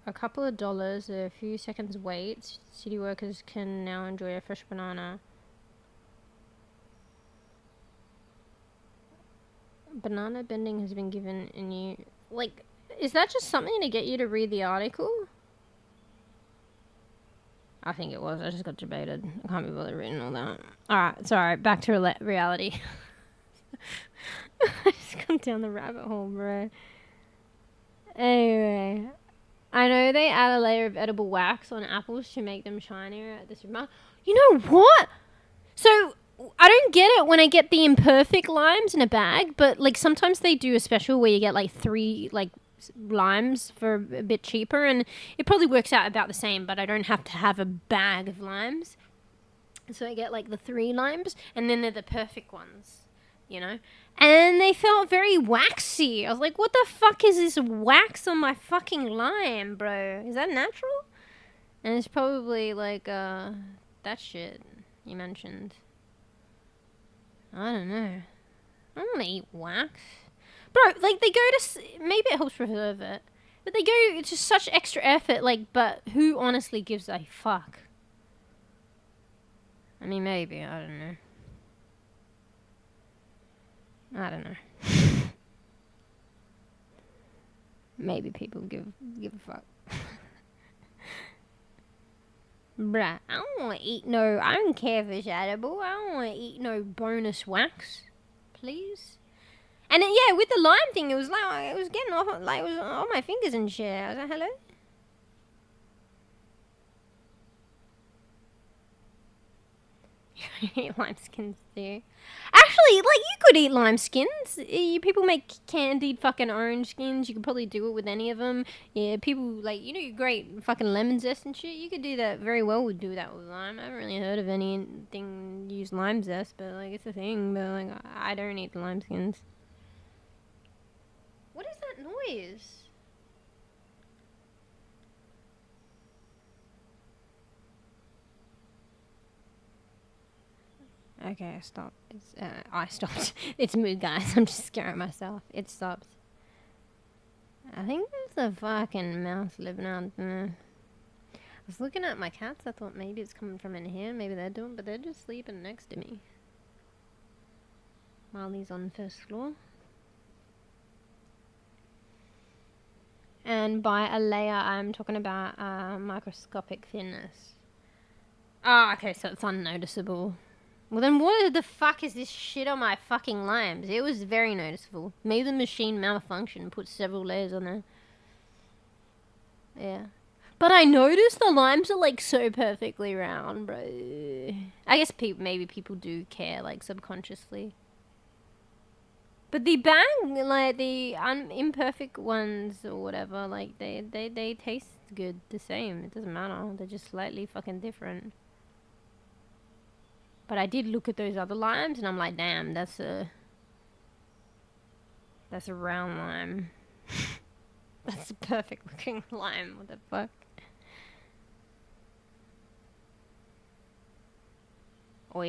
a couple of dollars, a few seconds wait, city workers can now enjoy a fresh banana. Banana bending has been given a new... Like, is that just something to get you to read the article? I think it was. I just got debated. I can't be bothered reading all that. Alright, sorry. Back to reality. I just gone down the rabbit hole, bro. Anyway. I know they add a layer of edible wax on apples to make them shinier at this remark. You know what? So, I don't get it when I get the imperfect limes in a bag, but, like, sometimes they do a special where you get, like, 3, like, limes for a bit cheaper, and it probably works out about the same, but I don't have to have a bag of limes, so I get like the 3 limes, and then they're the perfect ones, you know, and they felt very waxy. I was like, what the fuck is this wax on my fucking lime, bro? Is that natural? And it's probably like that shit you mentioned. I don't know. I don't want to eat wax. Bro, like, they go to... Maybe it helps preserve it. But they go to such extra effort, like, but who honestly gives a fuck? I mean, maybe. I don't know. I don't know. Maybe people give a fuck. Bruh, I don't want to eat no... I don't care if it's edible. I don't want to eat no bonus wax. Please? And then, yeah, with the lime thing, it was like, it was getting off, like, it was on my fingers and shit. I was like, hello? Eat lime skins too. Actually, like, you could eat lime skins. People make candied fucking orange skins. You could probably do it with any of them. Yeah, people, like, you know, you grate fucking lemon zest and shit. You could do that very well. Would do that with lime. I haven't really heard of anything use lime zest, but, like, it's a thing. But, like, I don't eat the lime skins. What is that noise? Okay, I stopped. I stopped. It's mood, guys. I'm just scaring myself. It stopped. I think there's a fucking mouse living out there. I was looking at my cats. I thought maybe it's coming from in here. Maybe they're doing, but they're just sleeping next to me. Marley's on the first floor. And by a layer, I'm talking about microscopic thinness. Oh, okay, so it's unnoticeable. Well, then what the fuck is this shit on my fucking limes? It was very noticeable. Maybe the machine malfunctioned and put several layers on there. Yeah. But I noticed the limes are, like, so perfectly round, bro. I guess maybe people do care, like, subconsciously. But the like the imperfect ones or whatever, like they taste good the same. It doesn't matter. They're just slightly fucking different. But I did look at those other limes and I'm like, damn, that's a round lime. That's a perfect looking lime. What the fuck? Or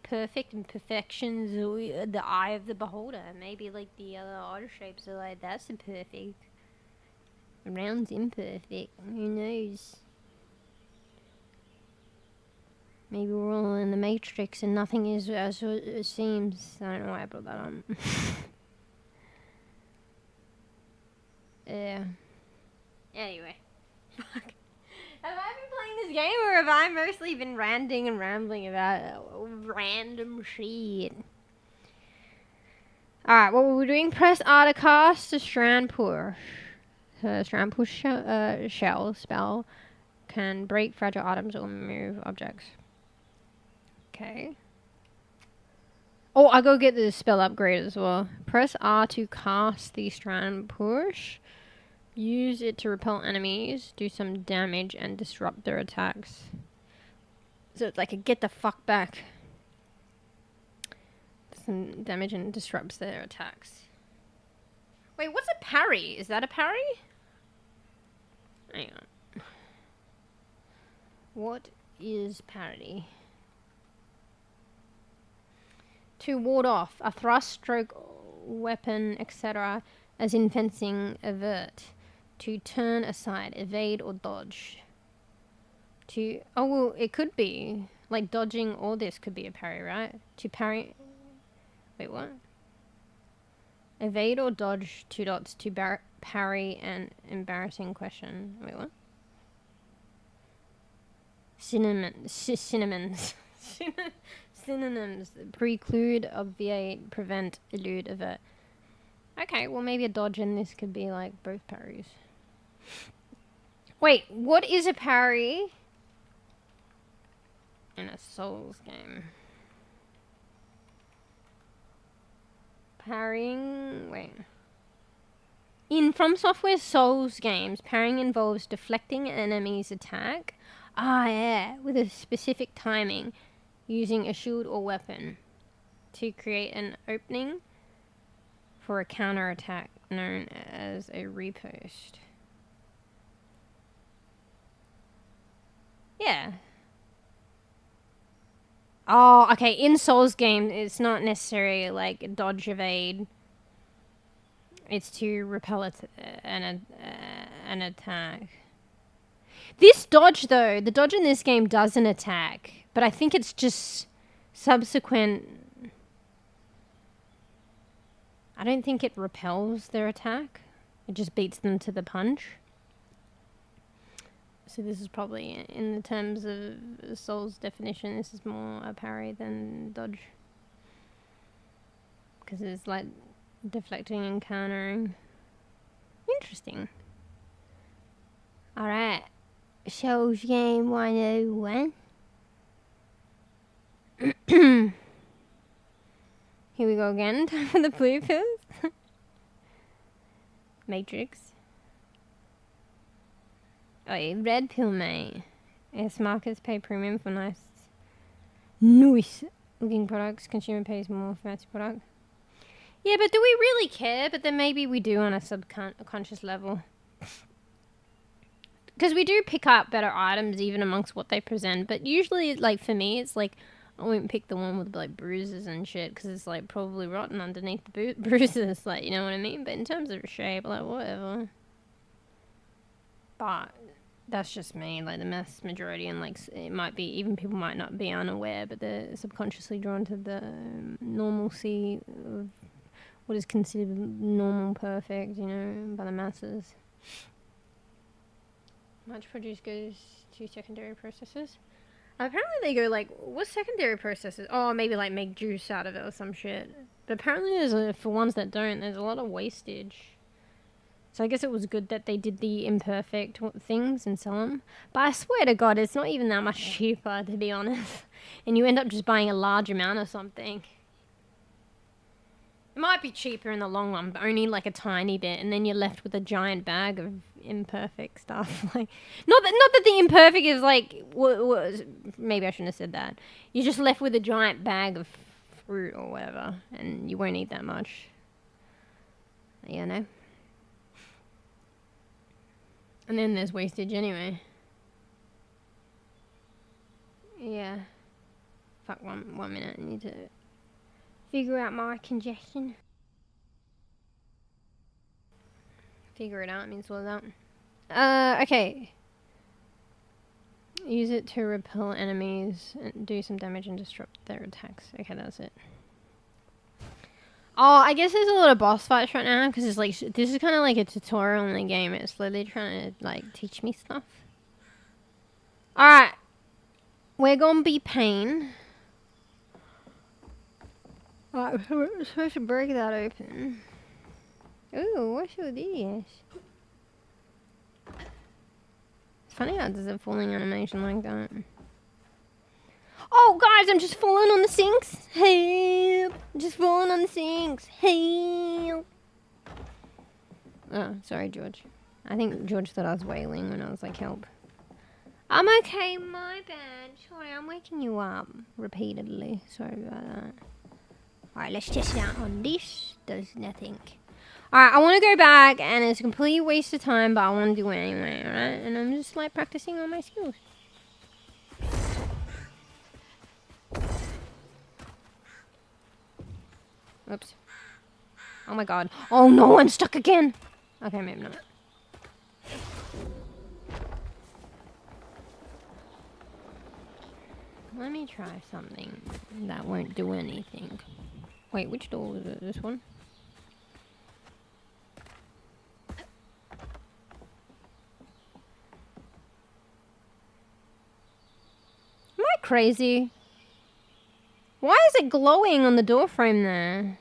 perfect imperfections, or the eye of the beholder. Maybe like the other odd shapes are like, that's imperfect. Round's imperfect. Who knows? Maybe we're all in the Matrix and nothing is as it seems. I don't know why I brought that on. Yeah. Anyway. Fuck. Have I been playing this game, or have I mostly been ranting and rambling about random shit? Alright, what we're doing, press R to cast a strand push. Strand push shell spell can break fragile items or move objects. Okay. Oh, I go get the spell upgrade as well. Press R to cast the strand push. Use it to repel enemies, do some damage, and disrupt their attacks. So it's like a get the fuck back. Some damage and disrupts their attacks. Wait, what's a parry? Is that a parry? Hang on. What is parry? To ward off, a thrust, stroke, weapon, etc. As in fencing, avert. To turn aside, evade or dodge. To, oh well, it could be, like dodging or this could be a parry, right? To parry, wait what? Evade or dodge, 2 dots, to parry an embarrassing question. Wait what? Synonyms. Synonyms. Preclude, obviate, prevent, elude, avert. Okay, well maybe a dodge and this could be like both parries. Wait, what is a parry in a Souls game? Parrying, wait. In From Software Souls games, parrying involves deflecting an enemy's attack. Ah, yeah, with a specific timing, using a shield or weapon to create an opening for a counter-attack known as a riposte. Yeah. Oh, okay, in Souls game, it's not necessarily like dodge evade. It's to repel an attack. This dodge, though, the dodge in this game doesn't attack, but I think it's just subsequent. I don't think it repels their attack. It just beats them to the punch. So this is probably, in the terms of Soul's definition, this is more a parry than dodge. Because it's like deflecting and countering. Interesting. Alright. Souls game 101. Here we go again. Time for the blue pills. Matrix. Oh yeah, red pill, mate. Yes, markets pay premium for nice looking products. Consumer pays more for fancy product. Yeah, but do we really care? But then maybe we do on a subconscious level. Because we do pick up better items even amongst what they present. But usually, like, for me, it's like, I won't pick the one with, like, bruises and shit. Because it's, like, probably rotten underneath the bruises. Like, you know what I mean? But in terms of shape, like, whatever. But that's just me. Like, the mass majority, and, like, it might be, even people might not be unaware, but they're subconsciously drawn to the normalcy of what is considered normal, perfect, you know, by the masses. Much produce goes to secondary processes. Apparently they go like, what's secondary processes? Oh, maybe like make juice out of it or some shit. But apparently there's for ones that don't, there's a lot of wastage. So I guess it was good that they did the imperfect things and sell them. But I swear to God, it's not even that much cheaper, to be honest. And you end up just buying a large amount of something. It might be cheaper in the long run, but only like a tiny bit, and then you're left with a giant bag of imperfect stuff. Like, not that the imperfect is like, maybe I shouldn't have said that. You're just left with a giant bag of fruit or whatever, and you won't eat that much. You know? And then there's wastage anyway. Yeah. Fuck, one minute, I need to figure out my congestion. Figure it out means sort it out. Okay. Use it to repel enemies and do some damage and disrupt their attacks. Okay, that's it. Oh, I guess there's a lot of boss fights right now because it's like, this is kind of like a tutorial in the game. It's slowly trying to like teach me stuff. Alright. We're gonna be pain. Alright, we're supposed to break that open. Ooh, what's this? It's funny how there's a falling animation like that. Oh, guys, I'm just falling on the sinks. Help! I'm just falling on the sinks. Help! Oh, sorry, George. I think George thought I was wailing when I was like, help. I'm okay, my bad. Sorry, I'm waking you up repeatedly. Sorry about that. Alright, let's test it out on this. Does nothing. Alright, I want to go back, and it's a complete waste of time, but I want to do it anyway, alright? And I'm just like practicing all my skills. Oops. Oh my god. Oh no, I'm stuck again! Okay, maybe not. Let me try something that won't do anything. Wait, which door was it? This one? Am I crazy? Why is it glowing on the door frame there?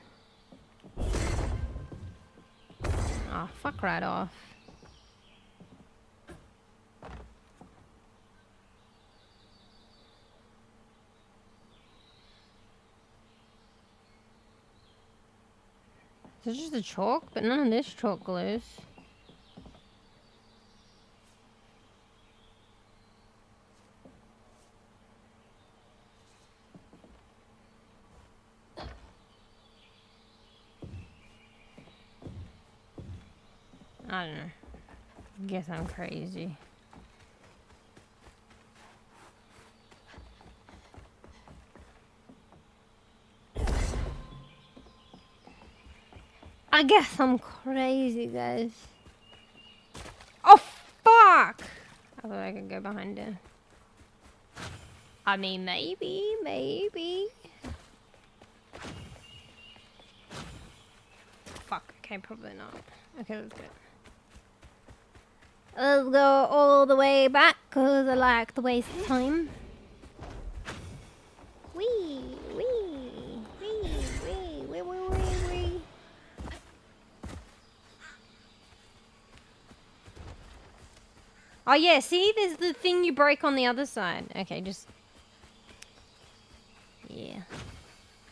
Oh, fuck right off. Is it just a chalk? But none of this chalk glows. I don't know. Guess I'm crazy. I guess I'm crazy, guys. Oh, fuck! I thought I could go behind it. I mean, maybe. Fuck, okay, probably not. Okay, let's go. Let's go all the way back, because I like the waste of time. Wee. Oh yeah, see? There's the thing you break on the other side. Okay, just... yeah.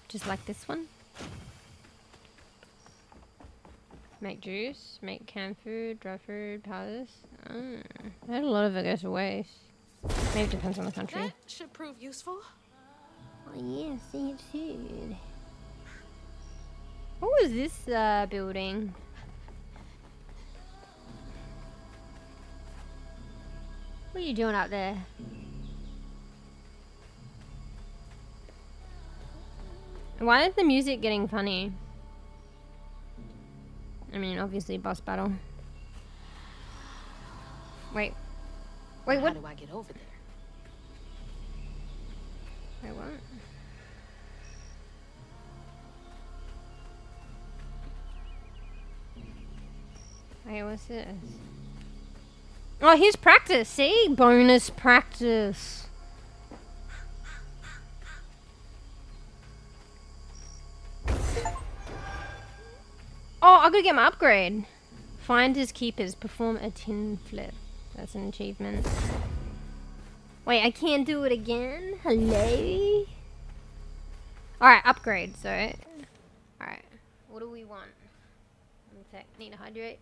Just like this one. Make juice, make canned food, dry food, powders. I had a lot of it goes to waste. Maybe it depends on the country. That should prove useful. Oh yeah, see it should. What was this building? What are you doing out there? Why is the music getting funny? I mean, obviously boss battle. Wait, what? How do I get over there? Wait, what? Wait, what's this? Oh, here's practice, see? Bonus practice. Oh, I gotta get my upgrade. Finders keepers, perform a tin flip. That's an achievement. Wait, I can't do it again? Hello? Alright, upgrade, so... alright. What do we want? One sec. Need to hydrate.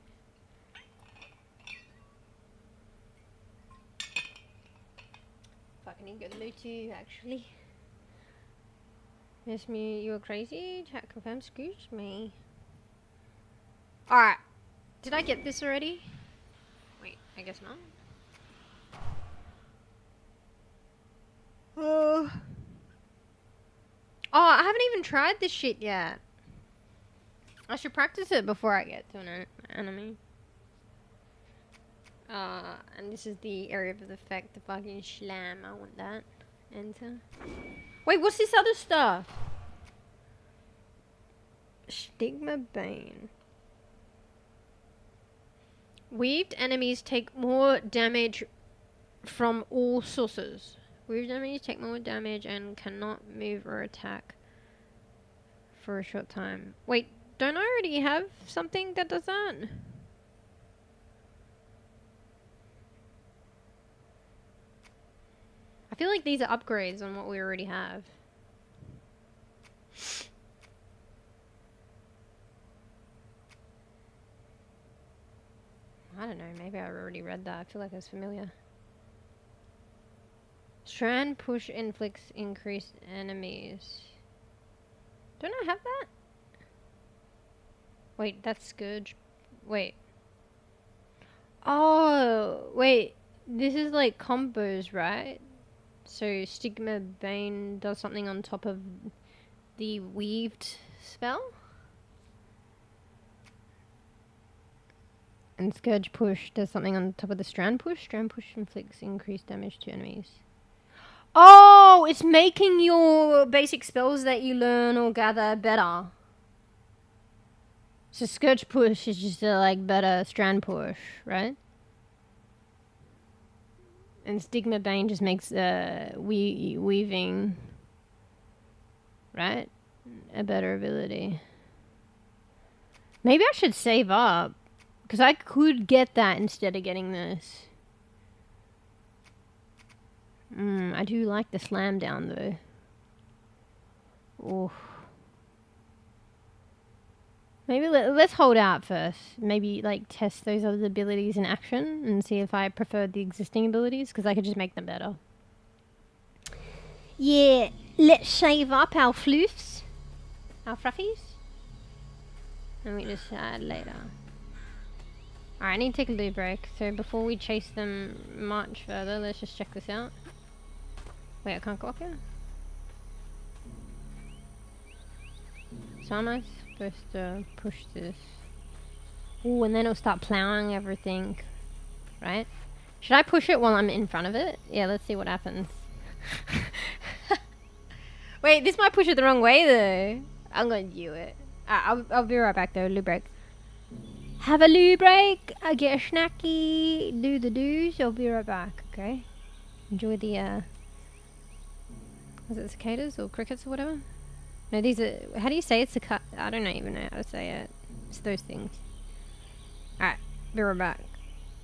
Fucking need to go to the loo too, actually. Yes, me, you were crazy? Chat confirmed. Excuse me. Alright. Did I get this already? Wait, I guess not. Oh, I haven't even tried this shit yet. I should practice it before I get to an enemy. And this is the area of the effect, the fucking slam. I want that. Enter. Wait, what's this other stuff? Stigma Bane. Weaved enemies take more damage from all sources. Weaved enemies take more damage and cannot move or attack for a short time. Wait, don't I already have something that does that? I feel like these are upgrades on what we already have. I don't know, maybe I already read that. I feel like it's familiar. Strand push inflicts increased enemies. Don't I have that? Wait, that's Scourge. Wait. Oh, wait. This is like combos, right? So Stigma Bane does something on top of the weaved spell? And Scourge Push does something on top of the Strand Push. Strand Push inflicts increased damage to enemies. Oh, it's making your basic spells that you learn or gather better. So Scourge Push is just a like better Strand Push, right? And Stigma Bane just makes weaving, right? A better ability. Maybe I should save up. Because I could get that instead of getting this. I do like the slam down though. Oh. Maybe let's hold out first. Maybe like test those other abilities in action and see if I prefer the existing abilities. Because I could just make them better. Yeah, let's save up our floofs. Our fruffies. And we just add later. Alright, I need to take a loo break, so before we chase them much further, let's just check this out. Wait, I can't go up here? So am I supposed to push this? Ooh, and then it'll start plowing everything, right? Should I push it while I'm in front of it? Yeah, let's see what happens. Wait, this might push it the wrong way though. I'm gonna do it. I'll be right back though, loo break. Have a loo break, I get a snacky, do the do's, I'll be right back, okay? Enjoy the, is it cicadas or crickets or whatever? No, these are, how do you say it's a I don't even know how to say it. It's those things. Alright, be right back.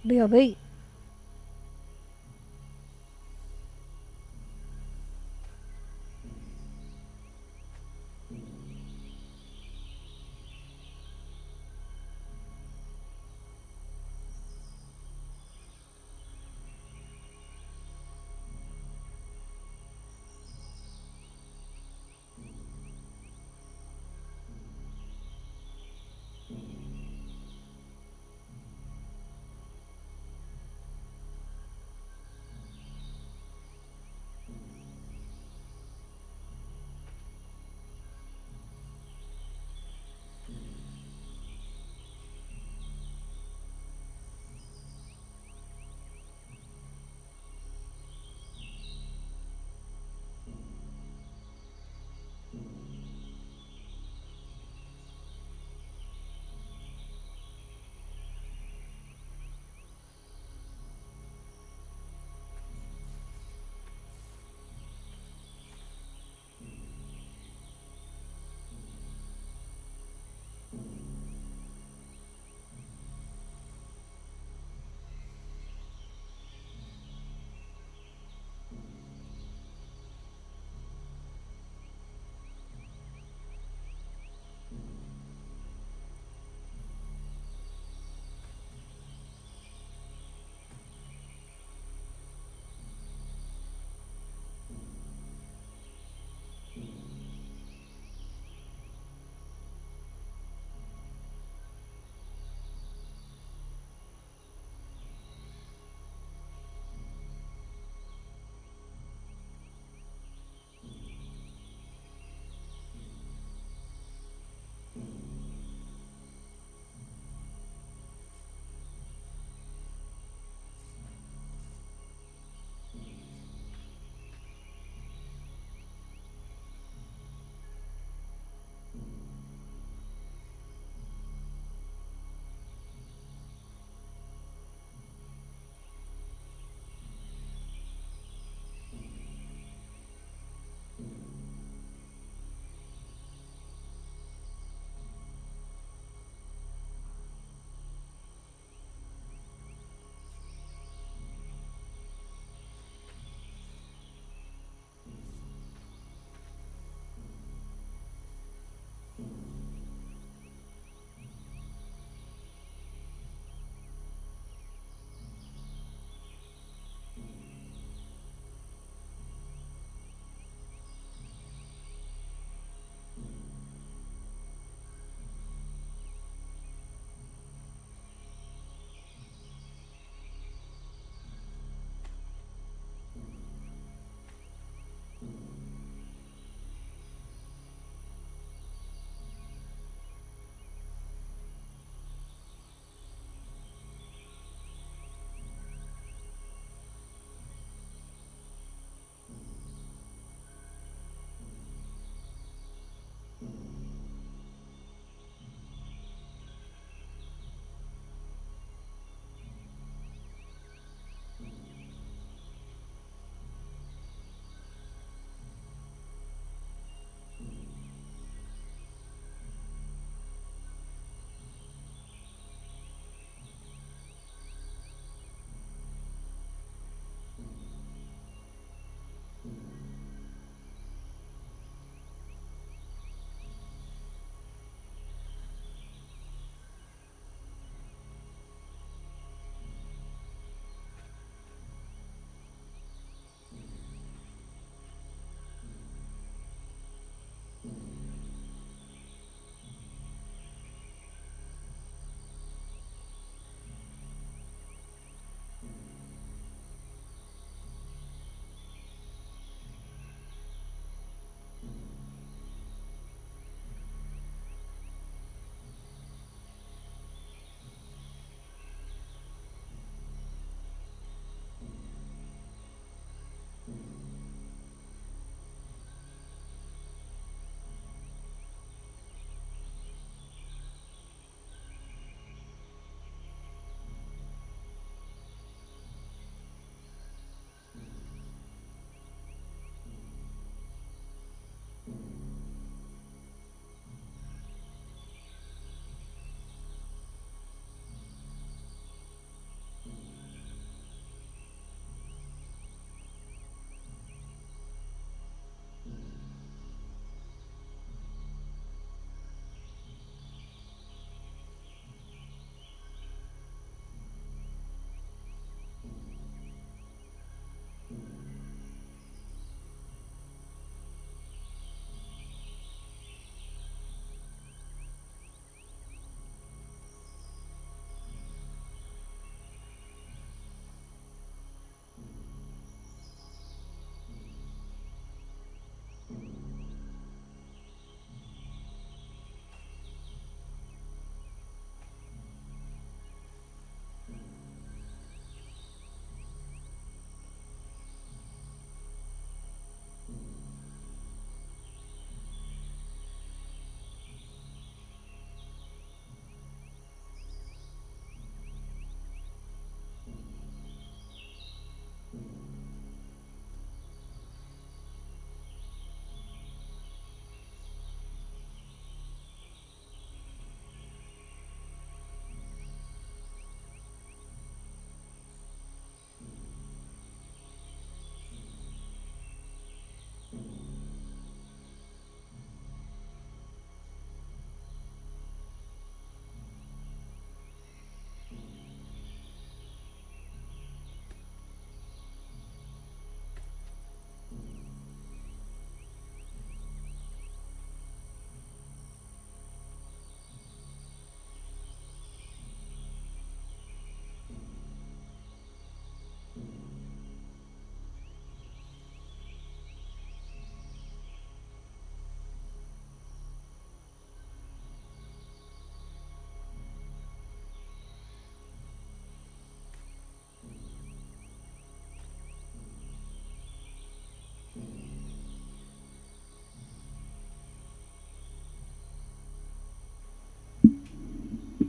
bEbE.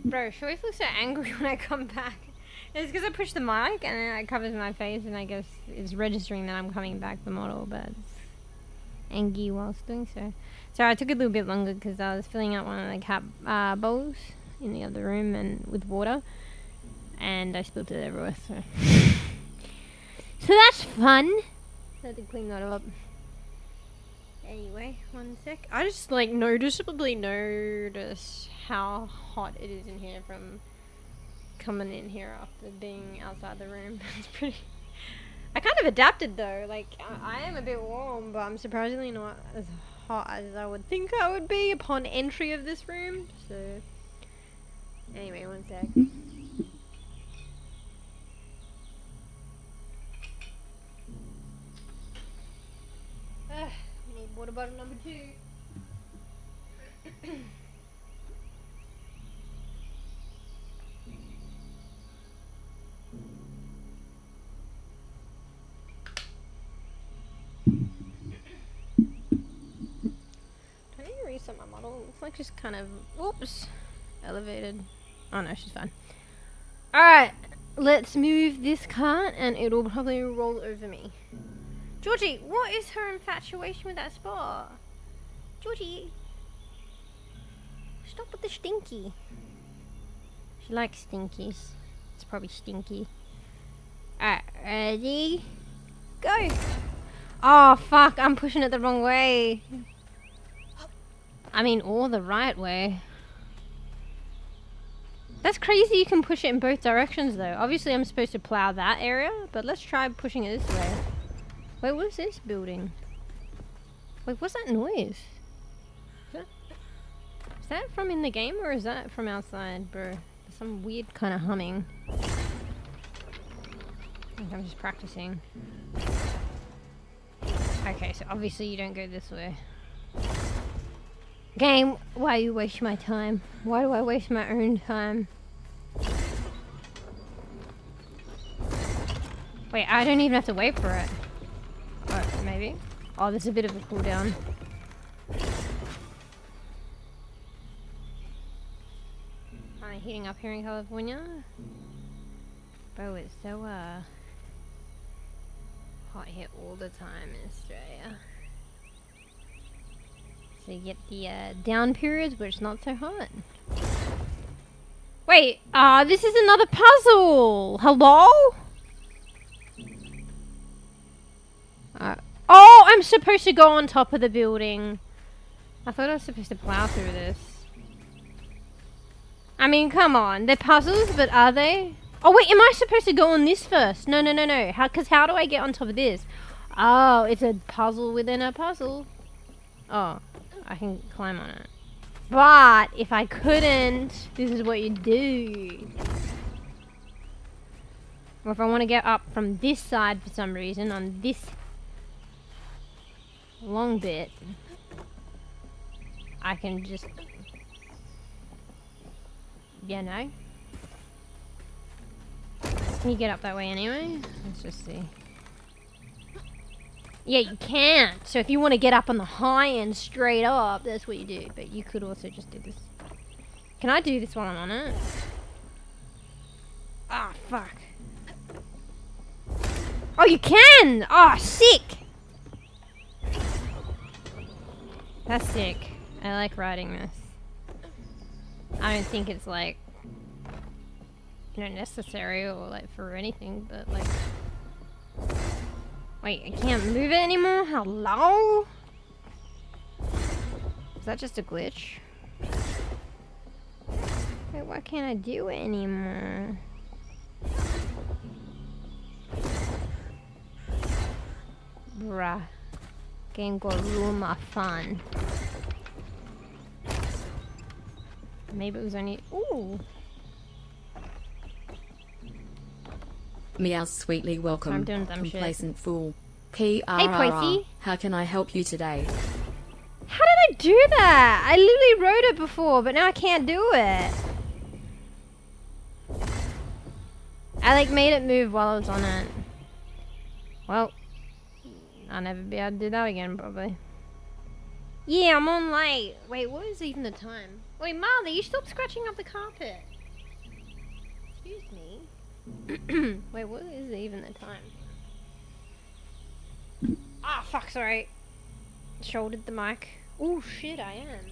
Bro, she always looks so angry when I come back. It's because I push the mic and then it covers my face and I guess it's registering that I'm coming back the model, but it's angry whilst doing so. So I took a little bit longer because I was filling out one of the cat bowls in the other room and with water, and I spilled it everywhere. So, so that's fun. I had to clean that up. Anyway, one sec. I just like noticeably notice how hot it is in here from coming in here after being outside the room. It's pretty. I kind of adapted though. Like I am a bit warm, but I'm surprisingly not as hot as I would think I would be upon entry of this room. So anyway, one sec. Need water bottle number 2. I need to reset my model. Looks like she's kind of, whoops, elevated. Oh no, she's fine. Alright, let's move this cart and it'll probably roll over me. Georgie, what is her infatuation with that spot? Georgie, stop with the stinky. She likes stinkies. It's probably stinky. Alright, ready? Go! Oh fuck, I'm pushing it the wrong way. I mean, or the right way. That's crazy you can push it in both directions though. Obviously I'm supposed to plow that area, but let's try pushing it this way. Wait, what is this building? Wait, what's that noise? Is that from in the game or is that from outside, bro? There's some weird kind of humming. I think I'm just practicing. Okay, so obviously you don't go this way. Game, why you waste my time? Why do I waste my own time? Wait, I don't even have to wait for it. Or maybe? Oh, there's a bit of a cooldown. Am I heating up here in California? Bro, it's so hot here all the time in Australia. So you get the down periods where it's not so hot. Wait, this is another puzzle! Hello? Oh, I'm supposed to go on top of the building. I thought I was supposed to plow through this. I mean, come on. They're puzzles, but are they? Oh, wait, am I supposed to go on this first? No, no, no, no. Because how do I get on top of this? Oh, it's a puzzle within a puzzle. Oh, I can climb on it. But if I couldn't, this is what you do. Or if I want to get up from this side for some reason on this long bit, I can just, you know. Can you get up that way anyway? Let's just see. Yeah, you can't. So if you want to get up on the high end straight up, that's what you do. But you could also just do this. Can I do this while I'm on it? Ah, fuck. Oh, you can! Oh, sick! That's sick. I like riding this. I don't think it's like, you know, necessary or like for anything, but like, wait, I can't move it anymore? Hello? Is that just a glitch? Wait, why can't I do it anymore? Bruh. Game got ruin my fun. Maybe it was only, ooh. Meow sweetly welcome. I'm doing dumb shit. Complacent fool. PRRR. Hey, Poisey. How can I help you today? How did I do that? I literally wrote it before, but now I can't do it. I like made it move while I was on it. Well, I'll never be able to do that again, probably. Yeah, I'm on late. Wait, what is even the time? Wait, Marley, you stopped scratching up the carpet. Excuse me. Wait, what is even the time? Ah, fuck, sorry. Shouldered the mic. Oh shit, I am.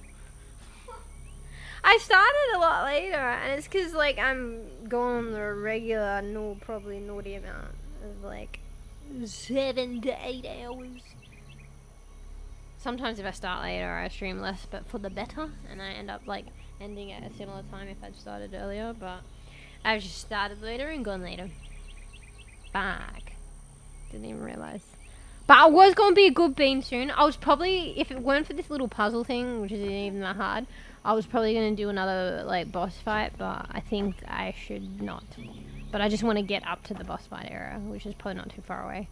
I started a lot later, and it's because, like, I'm going on the regular, probably naughty amount of, like, 7 to 8 hours. Sometimes if I start later, I stream less, but for the better, and I end up, like, ending at a similar time if I'd started earlier, but I've just started later and gone later. Fuck. Didn't even realize. But I was going to be a good beam soon. I was probably, if it weren't for this little puzzle thing, which isn't even that hard, I was probably going to do another, like, boss fight, but I think I should not. But I just want to get up to the boss fight era, which is probably not too far away.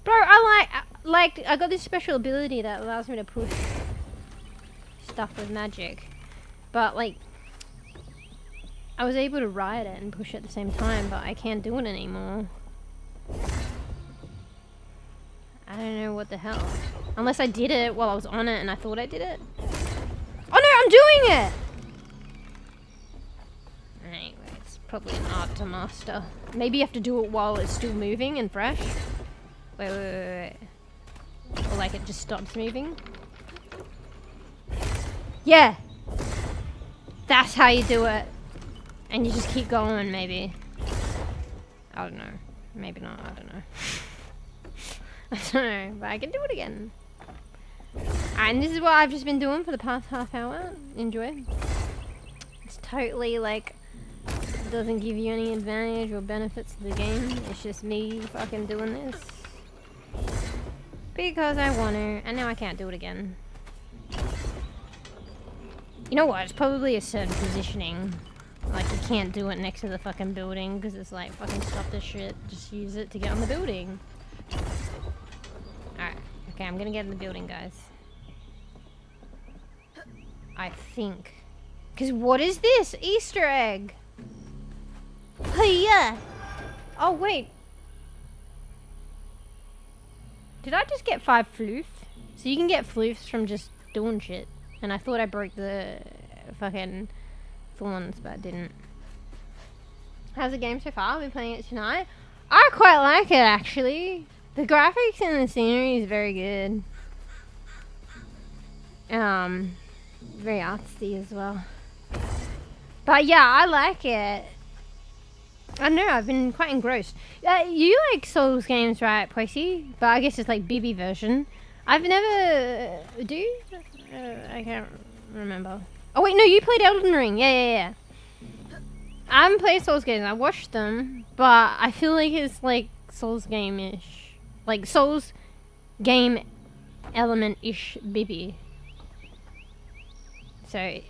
Bro, I got this special ability that allows me to push stuff with magic. But, like, I was able to ride it and push it at the same time, but I can't do it anymore. I don't know what the hell. Unless I did it while I was on it and I thought I did it. Oh no, I'm doing it! Anyway, it's probably an art to master. Maybe you have to do it while it's still moving and fresh. Wait. Or like it just stops moving. Yeah! That's how you do it. And you just keep going, maybe. I don't know. Maybe not, I don't know. I don't know, but I can do it again. And this is what I've just been doing for the past half hour. Enjoy. It's totally like, doesn't give you any advantage or benefits to the game. It's just me fucking doing this. Because I want to, and now I can't do it again. You know what, it's probably a certain positioning. Like, you can't do it next to the fucking building, because it's like, fucking stop this shit. Just use it to get on the building. Alright, okay, I'm gonna get in the building, guys. I think. Because what is this? Easter egg! Hey-ya! Oh, wait. Did I just get 5 floofs? So you can get floofs from just doing shit. And I thought I broke the fucking thorns, but I didn't. How's the game so far? I've been playing it tonight. I quite like it, actually. The graphics and the scenery is very good. Very artsy as well. But yeah, I like it. I don't know, I've been quite engrossed. You like Souls games, right, pway? But I guess it's like bEbE version. I've never... do you? I can't remember. Oh wait, no, you played Elden Ring. Yeah. I haven't played Souls games. I watched them, but I feel like it's like Souls game-ish. Like Souls game element-ish bEbE. So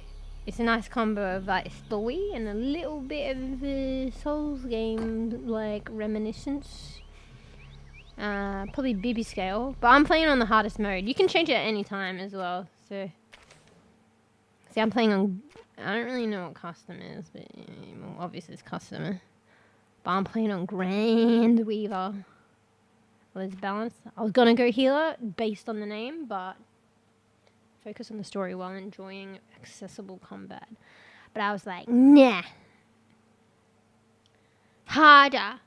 it's a nice combo of like story and a little bit of Souls game like reminiscence. Probably bEbE scale, but I'm playing on the hardest mode. You can change it at any time as well. So see, I'm playing on. I don't really know what custom is, but well, obviously it's custom. But I'm playing on Grand Weaver. Well, it's balanced. I was gonna go healer based on the name, but focus on the story while enjoying accessible combat. But I was like, nah. Harder,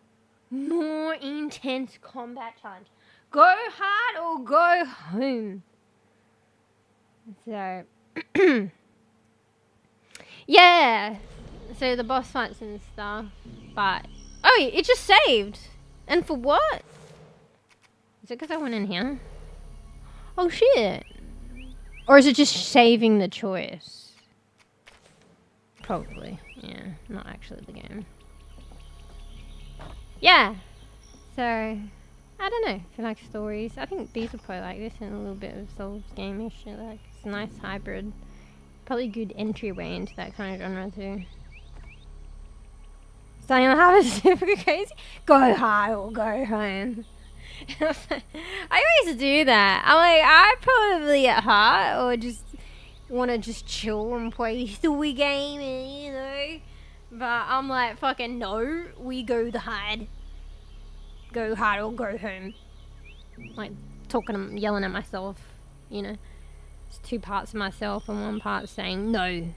more intense combat challenge. Go hard or go home. So, yeah. So the boss fights and stuff. But, oh, it just saved. And for what? Is it because I went in here? Oh, shit. Or is it just saving the choice? Probably. Yeah, not actually the game. Yeah. So, I don't know. If you like stories, I think these would probably like this and a little bit of Souls game-ish. Like, it's a nice hybrid. Probably good entryway into that kind of genre too. Starting to have a super crazy. Go hard or go home. I always do that. I'm like, I probably get hot or just want to just chill and play story game, and, you know. But I'm like, fucking no, we go the hard. Go hard or go home. Like, talking, yelling at myself, you know. It's 2 parts of myself and 1 part saying no.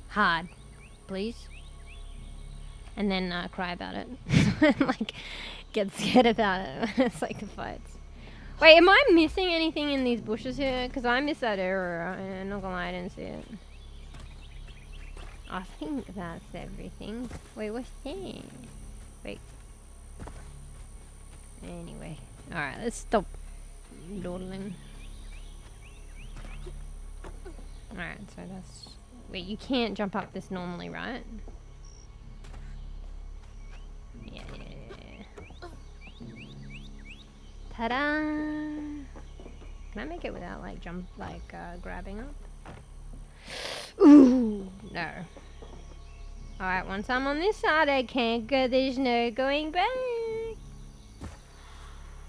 Hard, please. and then cry about it. Like, get scared about it when it's like the fights. Wait, am I missing anything in these bushes here? Because I missed that area. I'm not gonna lie, I didn't see it. I think that's everything. Wait, what's that? Wait. Anyway. Alright, let's stop dawdling. Alright, so that's... Wait, you can't jump up this normally, right? Yeah. Ta-da! Can I make it without, like, grabbing up? Ooh! No. Alright, once I'm on this side, I can't go. There's no going back.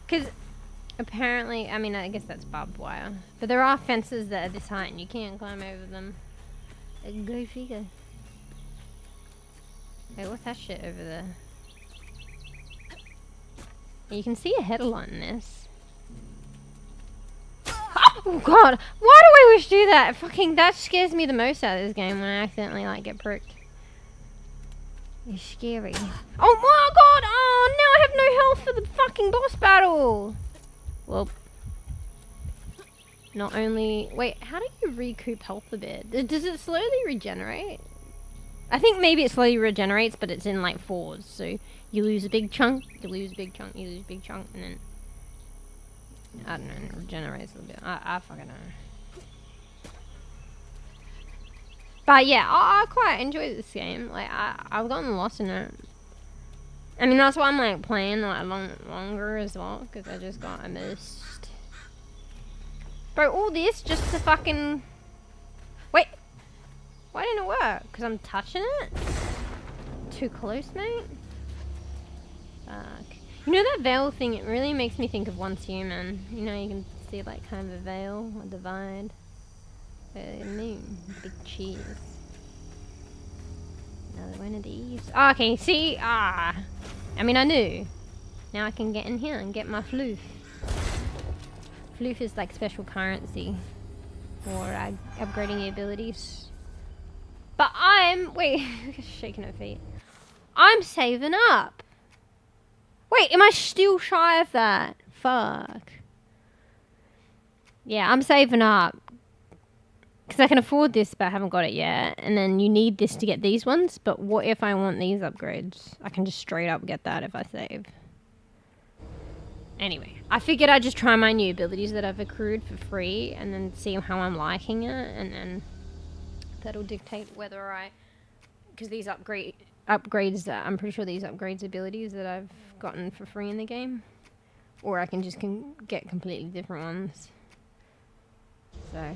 Because apparently, I mean, I guess that's barbed wire. But there are fences that are this height and you can't climb over them. Go figure. Wait, what's that shit over there? You can see a head a lot in this. Oh god! Why do I wish to do that? Fucking, that scares me the most out of this game when I accidentally, like, get pricked. It's scary. Oh my god! Oh, now I have no health for the fucking boss battle! Well, not only... Wait, how do you recoup health a bit? Does it slowly regenerate? I think maybe it slowly regenerates, but it's in, like, fours. So, you lose a big chunk, you lose a big chunk, you lose a big chunk, and then... I don't know, it regenerates a little bit. I fucking know. But yeah, I quite enjoy this game. Like, I've gotten lost in it. I mean, that's why I'm, like, playing, like, longer as well, because I just got immersed. Bro, all this just to fucking... Wait! Why didn't it work? Because I'm touching it? Too close, mate? Fuck. You know that veil thing, it really makes me think of Once Human. You know, you can see, like, kind of a veil, a divide. Moon. Big cheese. Another one of these. Oh, okay, see? I mean, I knew. Now I can get in here and get my floof. Floof is like special currency for upgrading your abilities. But wait, shaking her feet. I'm saving up. Wait, am I still shy of that? Fuck. Yeah, I'm saving up. Because I can afford this, but I haven't got it yet. And then you need this to get these ones. But what if I want these upgrades? I can just straight up get that if I save. Anyway, I figured I'd just try my new abilities that I've accrued for free. And then see how I'm liking it. And then that'll dictate whether I... Because these upgrades... I'm pretty sure these upgrades abilities that I've gotten for free in the game. Or I can just get completely different ones. So...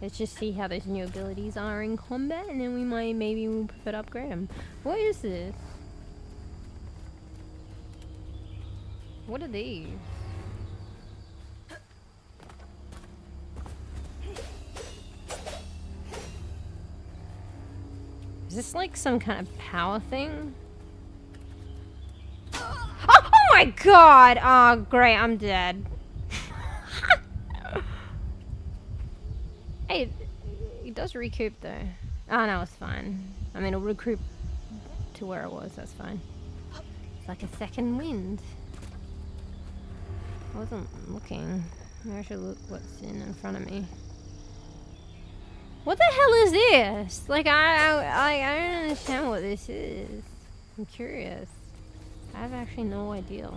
Let's just see how those new abilities are in combat, and then maybe we'll prefer to upgrade them. What is this? What are these? Is this like some kind of power thing? Oh my god! Oh great, I'm dead. Hey, it does recoup though. Oh no, it's fine. I mean, it'll recoup to where it was, that's fine. It's like a second wind. I wasn't looking. Maybe I should look what's in front of me. What the hell is this? Like, I don't understand what this is. I'm curious. I have actually no idea.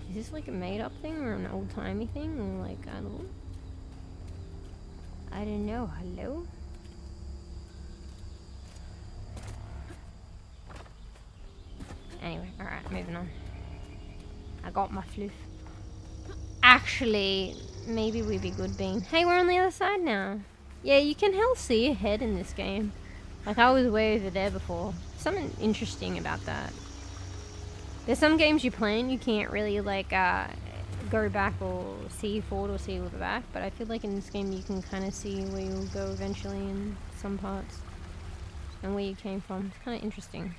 Is this like a made up thing or an old timey thing? Or like, I don't know. I don't know. Hello? Anyway, alright, moving on. I got my floof. Actually, maybe we'd be good being... Hey, we're on the other side now. Yeah, you can hell see ahead in this game. Like, I was way over there before. Something interesting about that. There's some games you play and you can't really, like, go back or see forward or see the back, but I feel like in this game you can kind of see where you'll go eventually in some parts and where you came from. It's kind of interesting.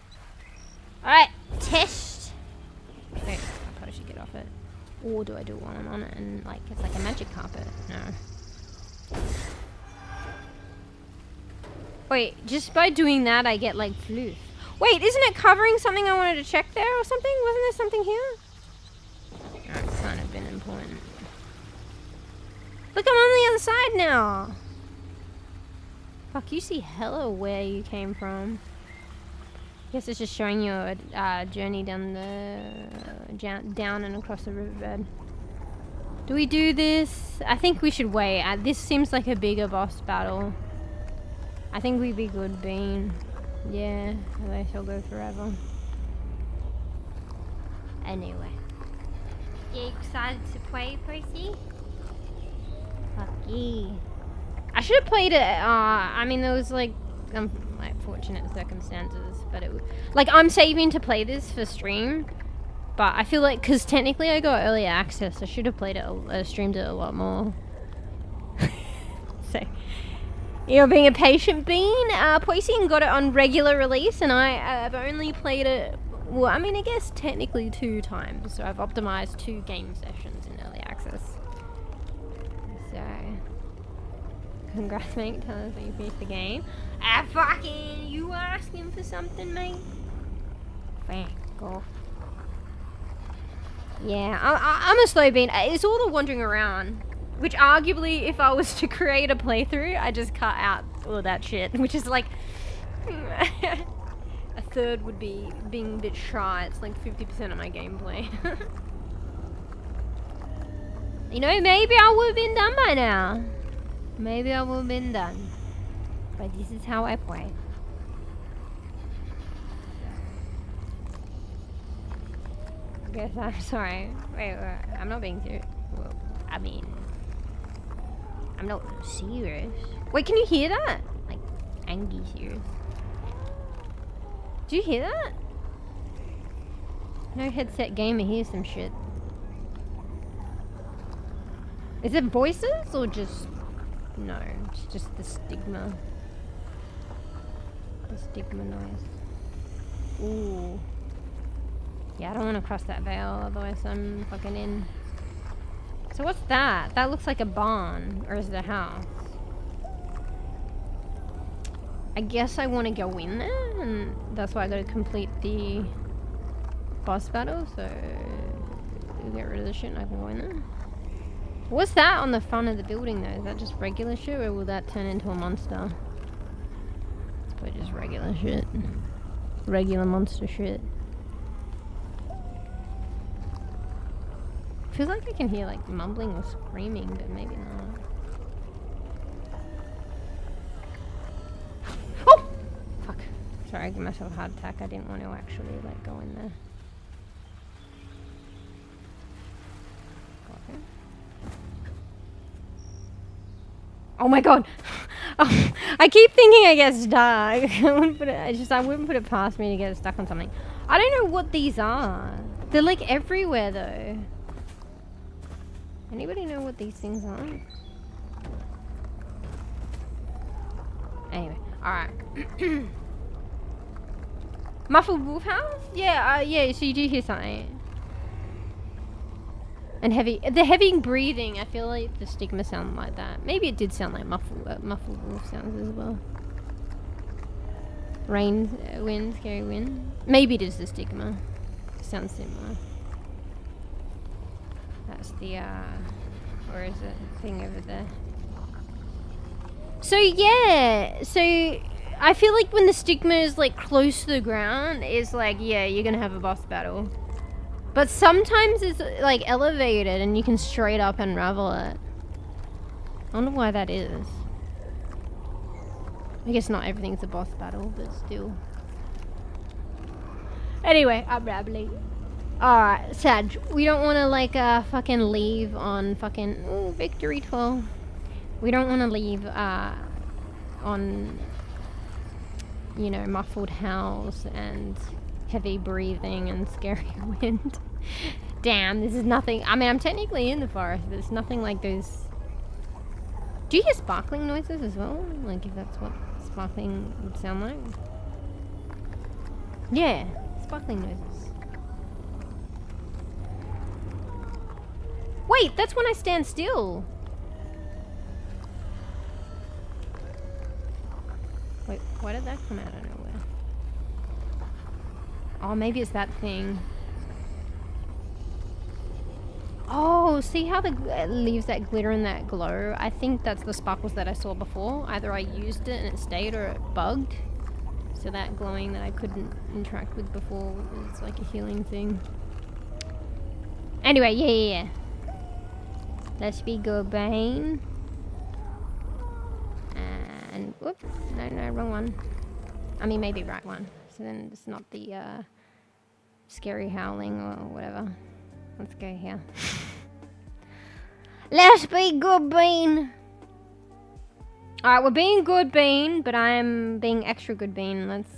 Alright, test! Wait, I probably should get off it. Or do I do it while I'm on it and like it's like a magic carpet? No. Wait, just by doing that I get like floof. Wait, isn't it covering something I wanted to check there or something? Wasn't there something here? That's kind of been important. Look, I'm on the other side now. Fuck, you see hella where you came from. Guess it's just showing you a journey down down and across the riverbed. Do we do this? I think we should wait. This seems like a bigger boss battle. I think we'd be good being. Yeah, they shall go forever. Anyway. You excited to play, Percy? Fuck yeah. I should have played it, I mean there was like fortunate circumstances, but it was, like I'm saving to play this for stream, but I feel like, cause technically I got early access, I should have played it, streamed it a lot more. So, you're being a patient bean. Poison got it on regular release, and I've only played it, well, I mean, I guess technically 2 times, so I've optimized 2 game sessions in early access. So, congrats, mate. Tell us when you finish the game. Fucking, you asking for something, mate? Fuck off. Yeah, I'm a slow bean. It's all the wandering around. Which arguably, if I was to create a playthrough, I just cut out all that shit. Which is like... a third would be being a bit shy. It's like 50% of my gameplay. You know, maybe I would have been done by now. Maybe I would have been done. But this is how I play. I guess I'm sorry. Wait, I'm not being serious. Well, I mean... I'm not serious. Wait, can you hear that? Like, angry serious. Do you hear that? No headset gamer hears some shit. Is it voices or just... No, it's just the stigma. The stigma noise. Ooh. Yeah, I don't want to cross that veil, otherwise I'm fucking in. So what's that? That looks like a barn, or is it a house? I guess I want to go in there, and that's why I gotta complete the boss battle, so get rid of the shit and I can go in there. What's that on the front of the building though? Is that just regular shit, or will that turn into a monster? It's probably just regular shit. Regular monster shit. Feels like I can hear like mumbling or screaming, but maybe not. Oh! Fuck. Sorry, I gave myself a heart attack. I didn't want to actually like go in there. Okay. Oh my god! Oh, I keep thinking I get stuck. I wouldn't put it past me to get stuck on something. I don't know what these are. They're like everywhere though. Anybody know what these things are? Anyway, alright. Muffled wolf house? Yeah, yeah, so you do hear something. And the heavy breathing, I feel like the stigma sound like that. Maybe it did sound like muffled wolf sounds as well. Rain, wind, scary wind. Maybe it is the stigma. It sounds similar. That's the, where is it? Thing over there. So yeah, so I feel like when the stigma is like close to the ground, it's like, yeah, you're gonna have a boss battle. But sometimes it's like elevated and you can straight up unravel it. I wonder why that is. I guess not everything's a boss battle, but still. Anyway, I'm rambling. Alright, Sag, we don't want to like fucking leave on fucking victory 12. We don't want to leave on, you know, muffled howls and heavy breathing and scary wind. Damn, this is nothing. I mean, I'm technically in the forest, but it's nothing like those. Do you hear sparkling noises as well? Like if that's what sparkling would sound like? Yeah, sparkling noises. Wait, that's when I stand still. Wait, why did that come out of nowhere? Oh, maybe it's that thing. Oh, see how it leaves that glitter and that glow? I think that's the sparkles that I saw before. Either I used it and it stayed or it bugged. So that glowing that I couldn't interact with before was like a healing thing. Anyway, yeah. Let's be Gorbane. And whoops, no, wrong one. I mean, maybe right one. So then it's not the scary howling or whatever. Let's go here. Let's be good bean. Alright, we're being good bean, but I'm being extra good bean. Let's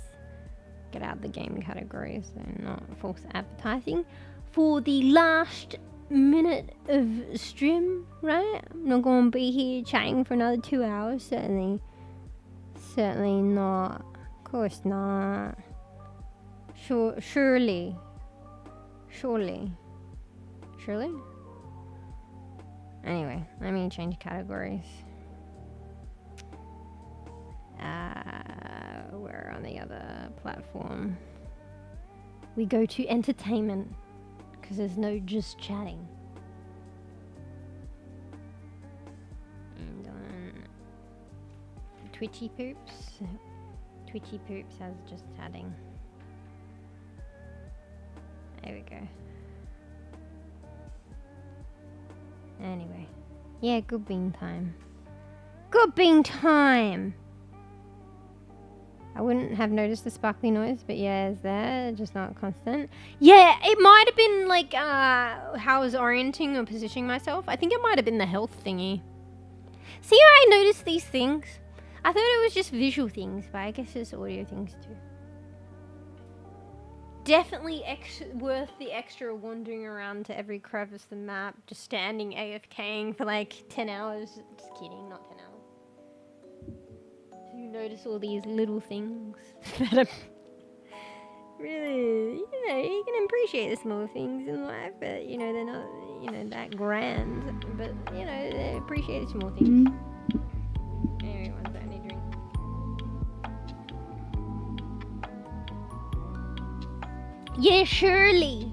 get out the game categories and not false advertising. For the last minute of stream, right? I'm not going to be here chatting for another 2 hours, certainly. Certainly not. Of course not. Surely. Anyway, let me change categories. We're on the other platform. We go to entertainment because there's no just chatting. And on Twitchy Poops. Twitchy Poops has just chatting. There we go. Anyway. Yeah, good bean time. Good bean time! I wouldn't have noticed the sparkly noise, but yeah, it's there, just not constant. Yeah, it might have been like how I was orienting or positioning myself. I think it might have been the health thingy. See how I noticed these things? I thought it was just visual things, but I guess it's audio things too. Definitely worth the extra wandering around to every crevice of the map, just standing AFKing for like 10 hours. Just kidding, not 10 hours. You notice all these little things that are really, you can appreciate the small things in life, but they're not, that grand, but they appreciate the small things. Anyway, one second, I need a drink. Yeah, surely.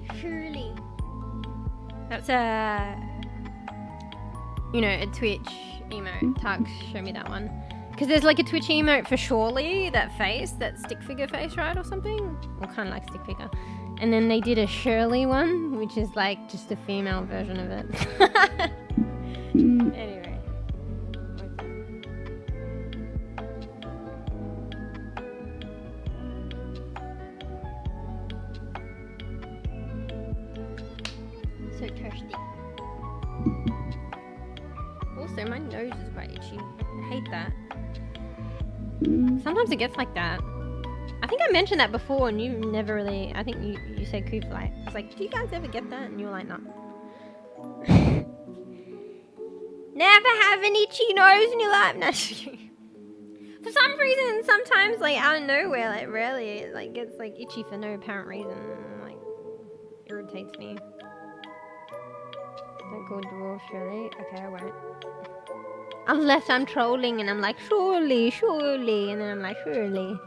That's a Twitch emote. Tux, show me that one. Because there's like a Twitch emote for surely, that face, that stick figure face, right, or something? Or kind of like stick figure. And then they did a Shirley one, which is like just a female version of it. Anyway. So thirsty. Also, my nose is quite itchy. I hate that. Sometimes it gets like that. I think I mentioned that before and you never really... I think you said Kwittens. I was like, do you guys ever get that? And you were like, no. Never have an itchy nose in your life. No. For some reason, sometimes like out of nowhere, like rarely, it like gets like itchy for no apparent reason. Like, irritates me. Don't call dwarf, surely. Okay, I won't. Unless I'm trolling and I'm like, surely, and then I'm like, surely.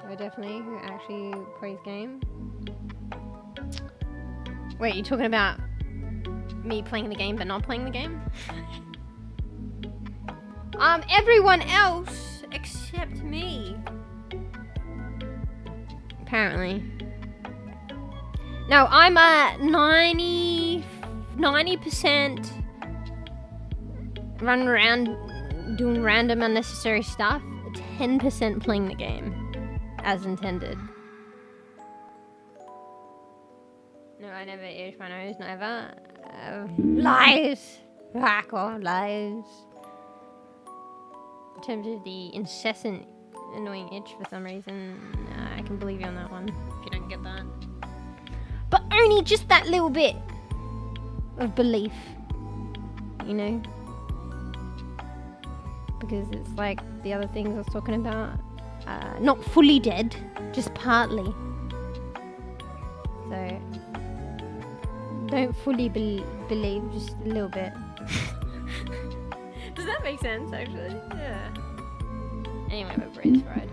Oh, definitely, who actually plays game? Wait, you talking about me playing the game but not playing the game? Everyone else except me. Apparently. No, I'm at 90% running around doing random unnecessary stuff, 10% playing the game as intended. No, I never itch my nose, never. Lies! Rackle, lies. In terms of the incessant annoying itch for some reason, I can believe you on that one, if you don't get that. But only just that little bit of belief, because it's like the other things I was talking about, not fully dead, just partly. So don't fully believe, just a little bit. Does that make sense, actually? Yeah. Anyway, my brain's fried.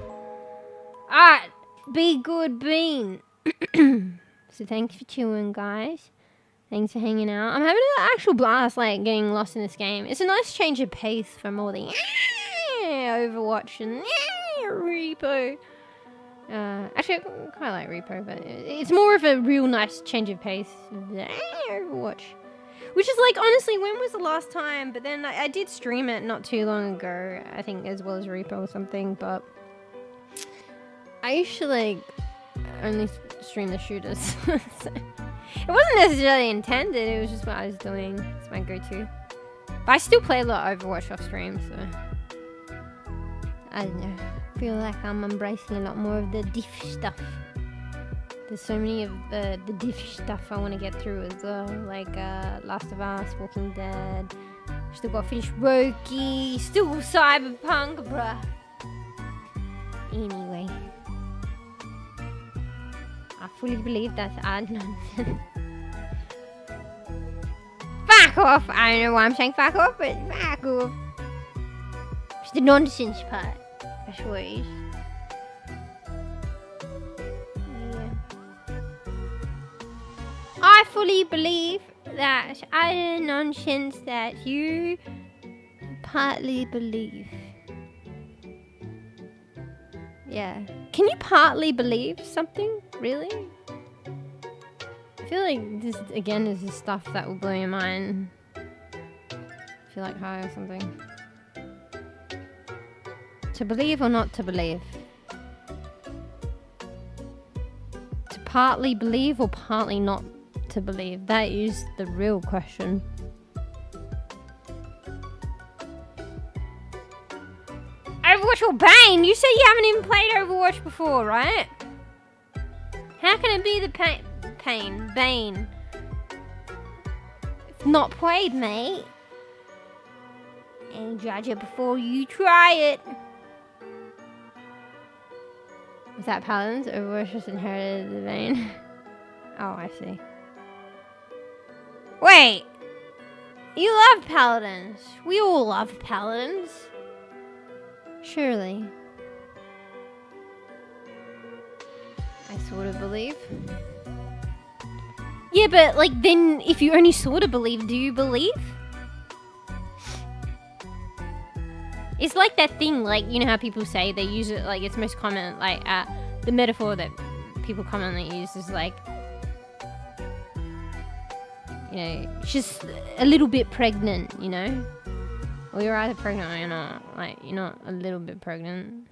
Alright, Be good bean. So thanks for tuning, guys. Thanks for hanging out. I'm having an actual blast, like, getting lost in this game. It's a nice change of pace from all the Overwatch and Repo. Actually, I quite like Repo, but it's more of a real nice change of pace than Overwatch. Which is like, honestly, when was the last time? But then I did stream it not too long ago, I think, as well as Repo or something, but I used to, like, only stream the shooters. So it wasn't necessarily intended, it was just what I was doing. It's my go-to. But I still play a lot of Overwatch off stream, so I don't know. I feel like I'm embracing a lot more of the diff stuff. There's so many of the diff stuff I want to get through as well, like Last of Us, Walking Dead. Still got to finish Roki, still Cyberpunk, bruh. Anyway, I fully believe that's ad nonsense. Fuck off! I don't know why I'm saying fuck off, but fuck off. It's the nonsense part. That's what it is. Yeah. I fully believe that other nonsense that you partly believe. Yeah. Can you partly believe something? Really? I feel like this, again, is the stuff that will blow your mind. I feel like high or something. To believe or not to believe? To partly believe or partly not to believe? That is the real question. Overwatch or Bane? You said you haven't even played Overwatch before, right? How can it be the Bane? It's not played, mate. And judge it before you try it. Was that Paladins? Overwatch just inherited the Bane. Oh, I see. Wait! You love Paladins. We all love Paladins. Surely. I sort of believe. Yeah, but like then if you only sort of believe, do you believe? It's like that thing, like, you know how people say they use it, like it's most common, like the metaphor that people commonly use is like, you know, just a little bit pregnant, you know? Well, you're either pregnant or you're not. Like, you're not a little bit pregnant.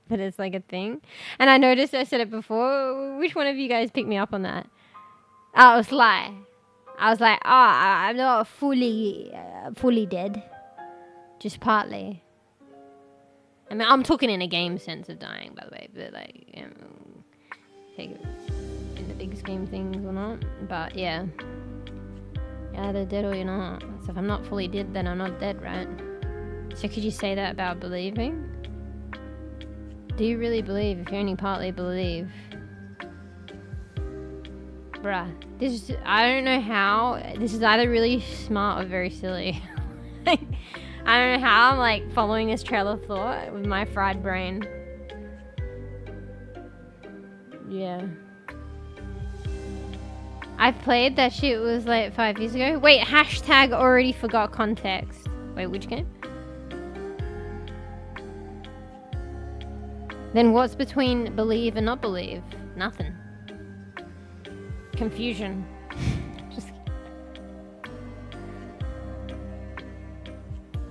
But it's like a thing. And I noticed I said it before. Which one of you guys picked me up on that? Oh, it was lie. I was like, I'm not fully dead. Just partly. I mean, I'm talking in a game sense of dying, by the way. But like, you know, take it in the big scheme things or not. But yeah. You're either dead or you're not. So if I'm not fully dead, then I'm not dead, right? So could you say that about believing? Do you really believe if you only partly believe? Bruh. I don't know how. This is either really smart or very silly. I don't know how I'm like following this trail of thought with my fried brain. Yeah. I've played that shit was like 5 years ago. Wait, hashtag already forgot context. Wait, which game? Then what's between believe and not believe? Nothing. Confusion. Just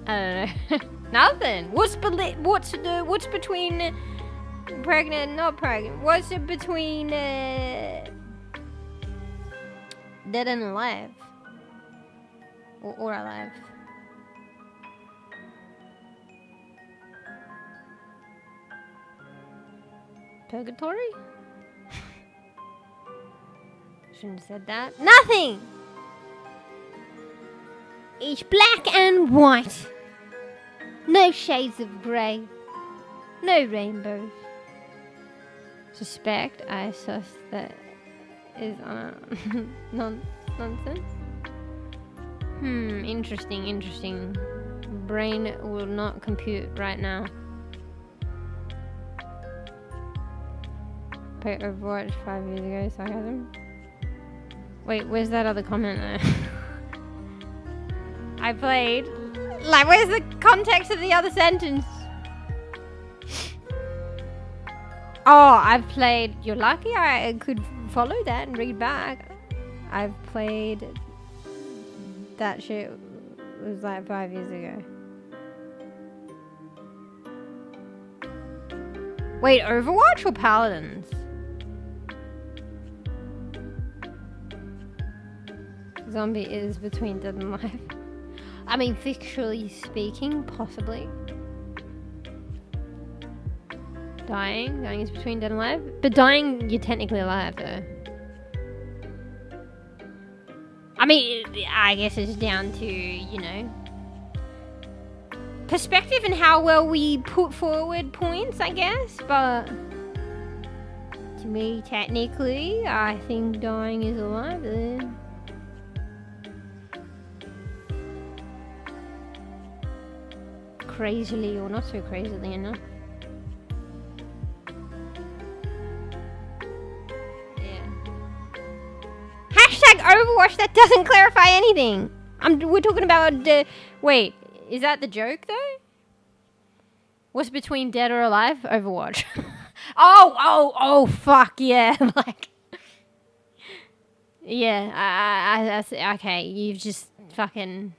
I don't know. Nothing. What's between pregnant and not pregnant? What's it between dead and alive? Or alive? Purgatory? Shouldn't have said that. Nothing! It's black and white. No shades of grey. No rainbows. Suspect I sus that is nonsense. Interesting. Brain will not compute right now. Play Overwatch 5 years ago, sarcasm. Wait, where's that other comment there? I played. Like, where's the context of the other sentence? Oh, I've played. You're lucky I could follow that and read back. I've played. That shit was like 5 years ago. Wait, Overwatch or Paladins? Zombie is between dead and alive. I mean, fictionally speaking, possibly. Dying is between dead and alive. But dying, you're technically alive, though. I mean, I guess it's down to, you know, perspective and how well we put forward points, I guess. But to me, technically, I think dying is alive, though. Crazily or not so crazily enough. Yeah. Hashtag Overwatch, that doesn't clarify anything. We're talking about wait, is that the joke though? What's between dead or alive? Overwatch. oh fuck yeah. Like, yeah, okay, you've just fucking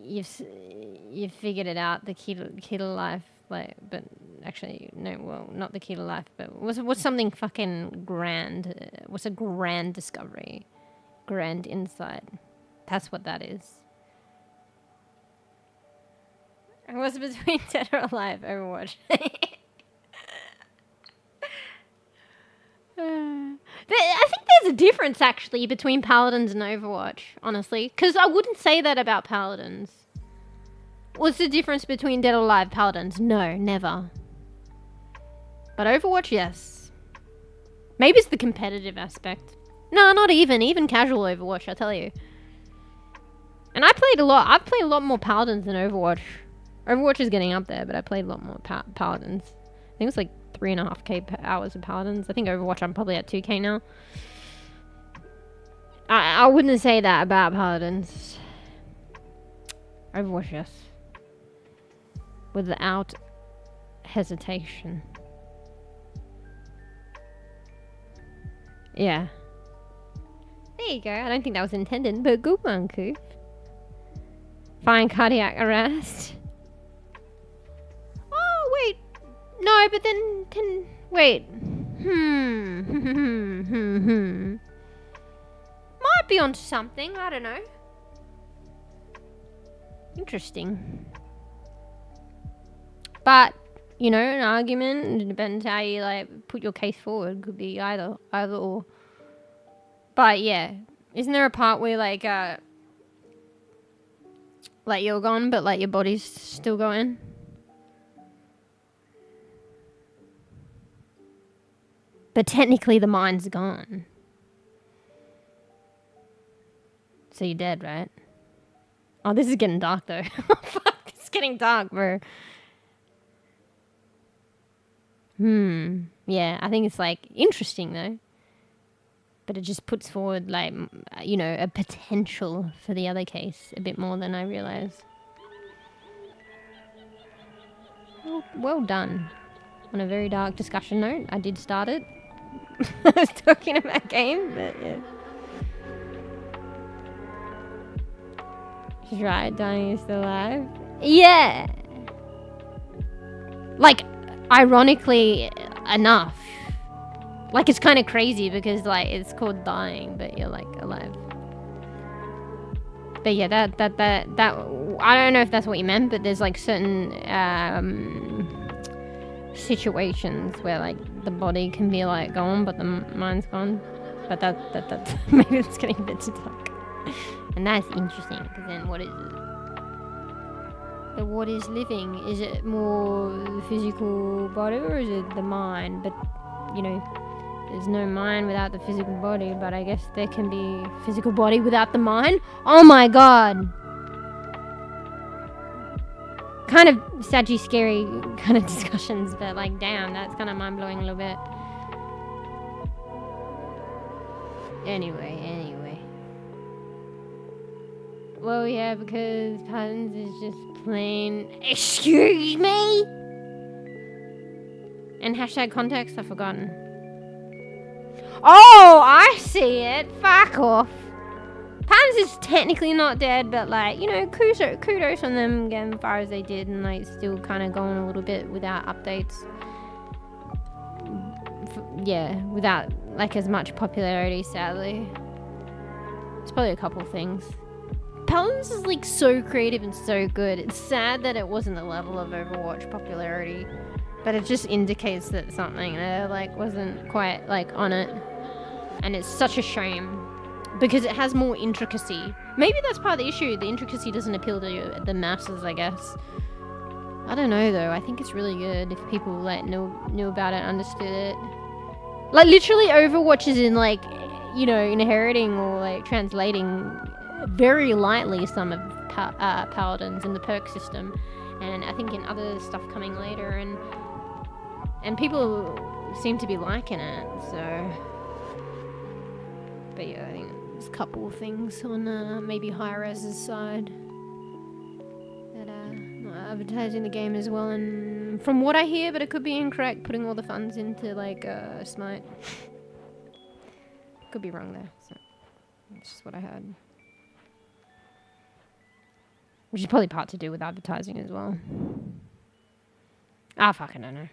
you've figured it out, the key to life, like, but actually no, well, not the key to life, but what's something fucking grand? What's a grand discovery, grand insight? That's what that is. What's between dead or alive? Overwatch. I think there's a difference actually between Paladins and Overwatch, honestly, because I wouldn't say that about Paladins. What's the difference between dead or alive Paladins? No, never. But Overwatch, yes. Maybe it's the competitive aspect. No, not even casual Overwatch, I tell you. And I played a lot. I've played a lot more Paladins than Overwatch. Overwatch is getting up there, but I played a lot more Paladins. I think it's like 3.5k hours of Paladins. I think Overwatch I'm probably at 2k now. I wouldn't say that about Paladins. Overwatch, yes. Without hesitation. Yeah. There you go. I don't think that was intended, but good one, Coop. Fine cardiac arrest. Oh, wait. No, but then can... Wait. Might be onto something. I don't know. Interesting. But, you know, an argument, it depends how you, like, put your case forward. Could be either or. But, yeah. Isn't there a part where, like, you're gone, but, like, your body's still going? But technically the mind's gone. So you're dead, right? Oh, this is getting dark, though. Fuck, it's getting dark, bro. Yeah, I think it's, like, interesting, though. But it just puts forward, like, you know, a potential for the other case a bit more than I realised. Well done. On a very dark discussion note, I did start it. I was talking about game, but yeah. She's right, dying is still alive. Yeah! Like, ironically enough. Like, it's kind of crazy because, like, it's called dying, but you're, like, alive. But yeah, that, I don't know if that's what you meant, but there's, like, certain, situations where, like, the body can be, like, gone, but the mind's gone. But that maybe it's getting a bit too dark. And that's interesting, because then what is it? But what is living? Is it more the physical body, or is it the mind? But, you know, there's no mind without the physical body, but I guess there can be physical body without the mind. Oh my god! kind of sadgy, scary kind of discussions, but like, damn, that's kind of mind-blowing a little bit. Anyway. Well, yeah, because Patterns is just plain, excuse me? And hashtag context, I've forgotten. Oh, I see it. Fuck off. Patterns is technically not dead, but like, you know, kudos on them getting as far as they did, and like still kind of going a little bit without updates. Yeah, without like as much popularity, sadly. It's probably a couple things. Patterns is like so creative and so good. It's sad that it wasn't the level of Overwatch popularity, but it just indicates that something there like wasn't quite like on it, and it's such a shame. Because it has more intricacy. Maybe that's part of the issue. The intricacy doesn't appeal to the masses, I guess. I don't know though. I think it's really good if people like knew about it, understood it. Like literally Overwatch is in like, you know, inheriting or like translating very lightly some of Paladins in the perk system, and I think in other stuff coming later, and people seem to be liking it. So, but yeah, I think there's a couple of things on maybe Hi-Res's side that are not advertising the game as well, and from what I hear, but it could be incorrect, putting all the funds into like Smite. Could be wrong there, so that's just what I heard. Which is probably part to do with advertising as well. I fucking don't know.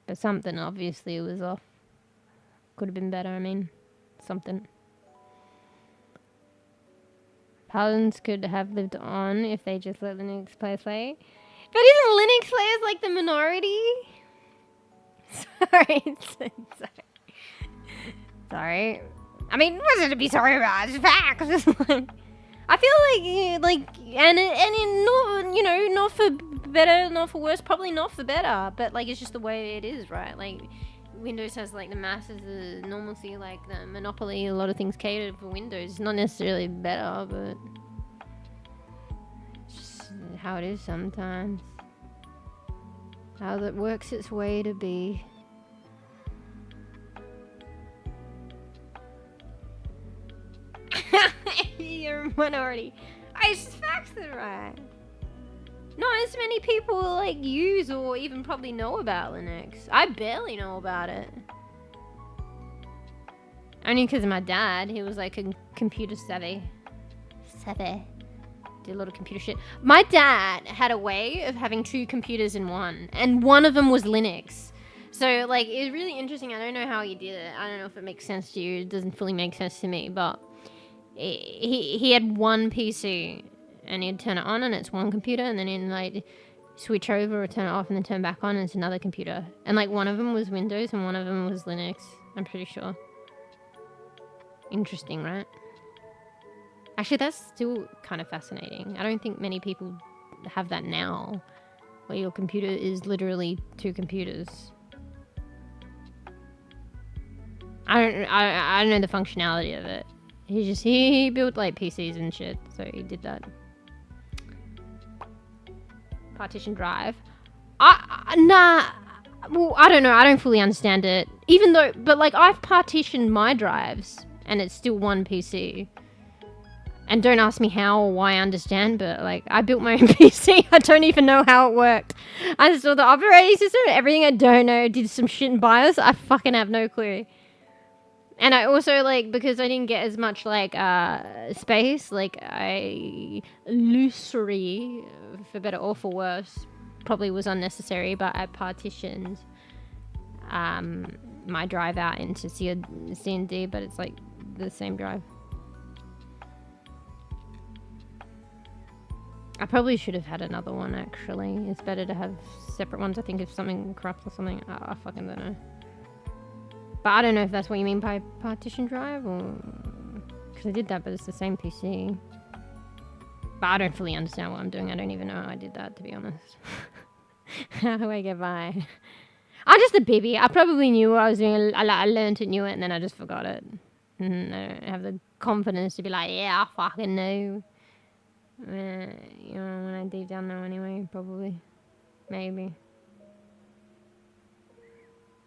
But something obviously was off. Could have been better, I mean. Something. Paladins could have lived on if they just let Linux players play. But isn't Linux players like the minority? Sorry. I mean, what's there to be sorry about? It's facts. I feel like, and not, you know, not for better, not for worse, probably not for better, but like it's just the way it is, right? Like Windows has like the masses, the normalcy, like the monopoly, a lot of things catered for Windows. It's not necessarily better, but it's just how it is sometimes. How it works its way to be. You're a minority. It's facts that are right. Not as many people like use or even probably know about Linux. I barely know about it. Only because of my dad. He was like a computer savvy. Did a lot of computer shit. My dad had a way of having two computers in one, and one of them was Linux. So like it's really interesting. I don't know how he did it. I don't know if it makes sense to you. It doesn't fully make sense to me, but he had one PC and he'd turn it on and it's one computer, and then he'd like switch over or turn it off and then turn back on and it's another computer. And like one of them was Windows and one of them was Linux, I'm pretty sure. Interesting, right? Actually, that's still kind of fascinating. I don't think many people have that now, where your computer is literally two computers. I don't know the functionality of it. He built like PCs and shit, so he did that. Partition drive. Nah. Well, I don't know. I don't fully understand it. Even though, but like I've partitioned my drives, and it's still one PC. And don't ask me how or why I understand, but like I built my own PC. I don't even know how it worked. I installed the operating system, everything I don't know. Did some shit in BIOS. I fucking have no clue. And I also, like, because I didn't get as much, like, space, like, illusory, for better or for worse, probably was unnecessary, but I partitioned my drive out into C and D, but it's, like, the same drive. I probably should have had another one, actually. It's better to have separate ones. I think if something corrupts or something, I fucking don't know. But I don't know if that's what you mean by partition drive, or because I did that, but it's the same PC. But I don't fully understand what I'm doing. I don't even know how I did that, to be honest. How do I get by? I'm just a baby. I probably knew what I was doing. I learned it, knew it, and then I just forgot it. And I don't have the confidence to be like, yeah, I fucking know. You know, when I deep down know anyway, probably. Maybe.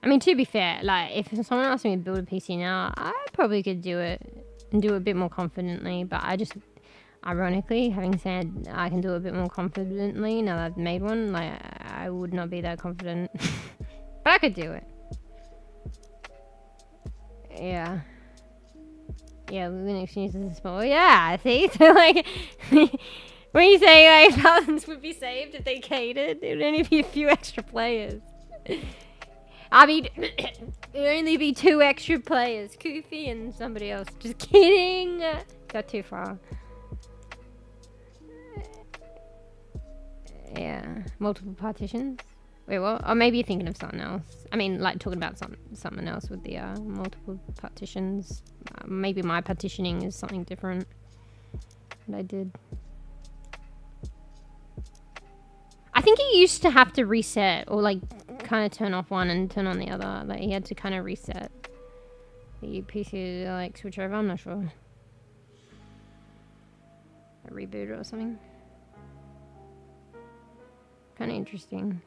I mean, to be fair, like, if someone asked me to build a PC now, I probably could do it and do it a bit more confidently, but I just, ironically, having said I can do it a bit more confidently now that I've made one, like, I would not be that confident. But I could do it. Yeah. Yeah, Linux uses small. Yeah, see? So, like, when you say, like, balance would be saved if they catered, it would only be a few extra players. I mean, it would only be 2 extra players. Koofy and somebody else. Just kidding. Got too far. Yeah. Multiple partitions. Wait, what? Or maybe you're thinking of something else. I mean, like, talking about something else with the multiple partitions. Maybe my partitioning is something different that I did. I think he used to have to reset or, like, kind of turn off one and turn on the other. Like, he had to kind of reset the PC to, like, switch over. I'm not sure. A reboot or something. Kind of interesting.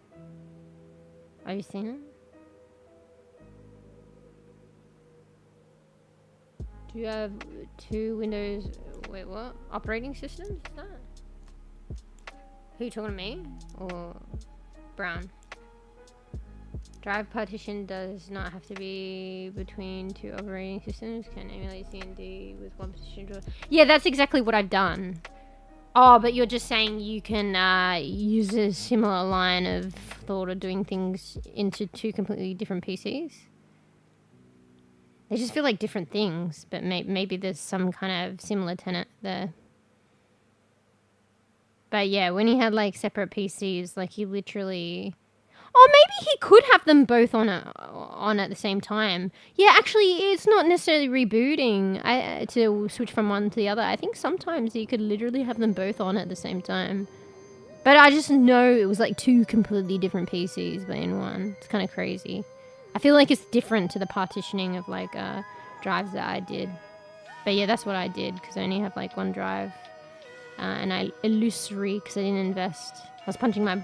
Have you seen it? Do you have 2 Windows... Wait, what? Operating systems? Is that? Who, you talking to me? Or Brown? Drive partition does not have to be between 2 operating systems. Can emulate C and D with 1 partition. Yeah, that's exactly what I've done. Oh, but you're just saying you can use a similar line of thought of doing things into 2 completely different PCs? They just feel like different things, but maybe there's some kind of similar tenet there. But yeah, when he had, like, separate PCs, like, he literally... Oh, maybe he could have them both on at the same time. Yeah, actually, it's not necessarily rebooting to switch from one to the other. I think sometimes you could literally have them both on at the same time. But I just know it was, like, 2 completely different PCs but in one. It's kind of crazy. I feel like it's different to the partitioning of, like, drives that I did. But yeah, that's what I did, because I only have, like, 1 drive. And I illusory, because I didn't invest. I was punching my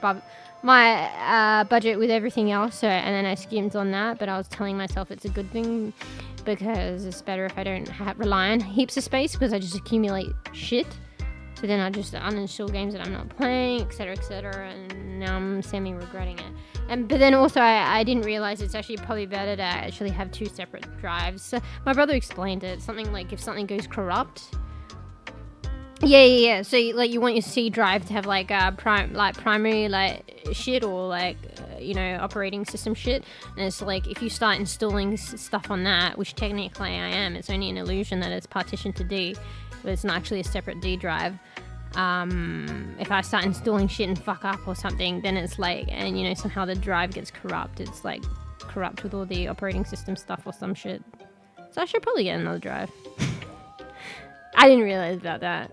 budget with everything else, so, and then I skimmed on that, but I was telling myself it's a good thing, because it's better if I don't rely on heaps of space, because I just accumulate shit. So then I just uninstall games that I'm not playing, etc., and now I'm semi-regretting it. But then also I didn't realize it's actually probably better to actually have 2 separate drives. So my brother explained it, something like if something goes corrupt. Yeah. So, like, you want your C drive to have, like, primary, like, shit or, like, you know, operating system shit. And it's like, if you start installing stuff on that, which technically I am, it's only an illusion that it's partitioned to D, but it's not actually a separate D drive. If I start installing shit and fuck up or something, then it's like, and, you know, somehow the drive gets corrupt. It's, like, corrupt with all the operating system stuff or some shit. So I should probably get another drive. I didn't realize about that.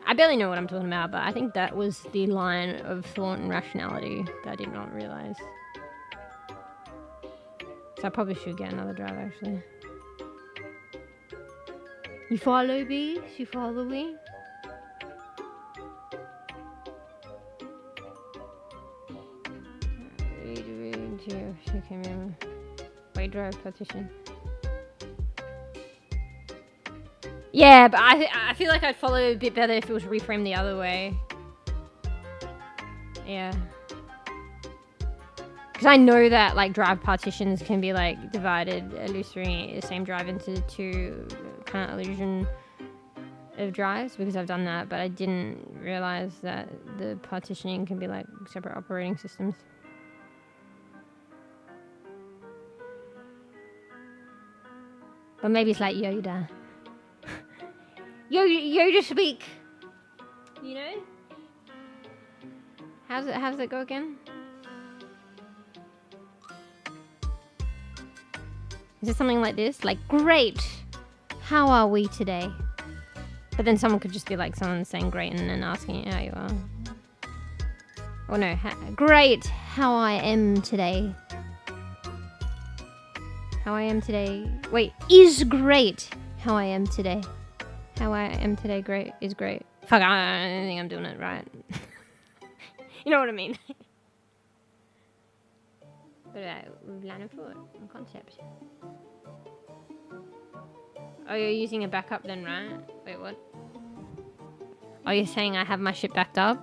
I barely know what I'm talking about, but I think that was the line of thought and rationality that I did not realize. So I probably should get another drive, actually. You follow me? You follow me? Wait, drive partition. Yeah, but I feel like I'd follow a bit better if it was reframed the other way. Yeah. Because I know that, like, drive partitions can be, like, divided illusory, the same drive into 2 kind of illusion of drives, because I've done that, but I didn't realize that the partitioning can be, like, separate operating systems. But maybe it's like Yoda. Yoda speak. You know? How does it go again? Is it something like this? Like, great! How are we today? But then someone could just be like someone saying great and then asking you how you are. Or no, great! How I am today. How I am today. Wait, is great how I am today. How I am today great is great. Fuck, I don't think I'm doing it right. You know what I mean? But we've landed for it on concept. Oh, you're using a backup then, right? Wait, what? Oh, you're saying I have my shit backed up?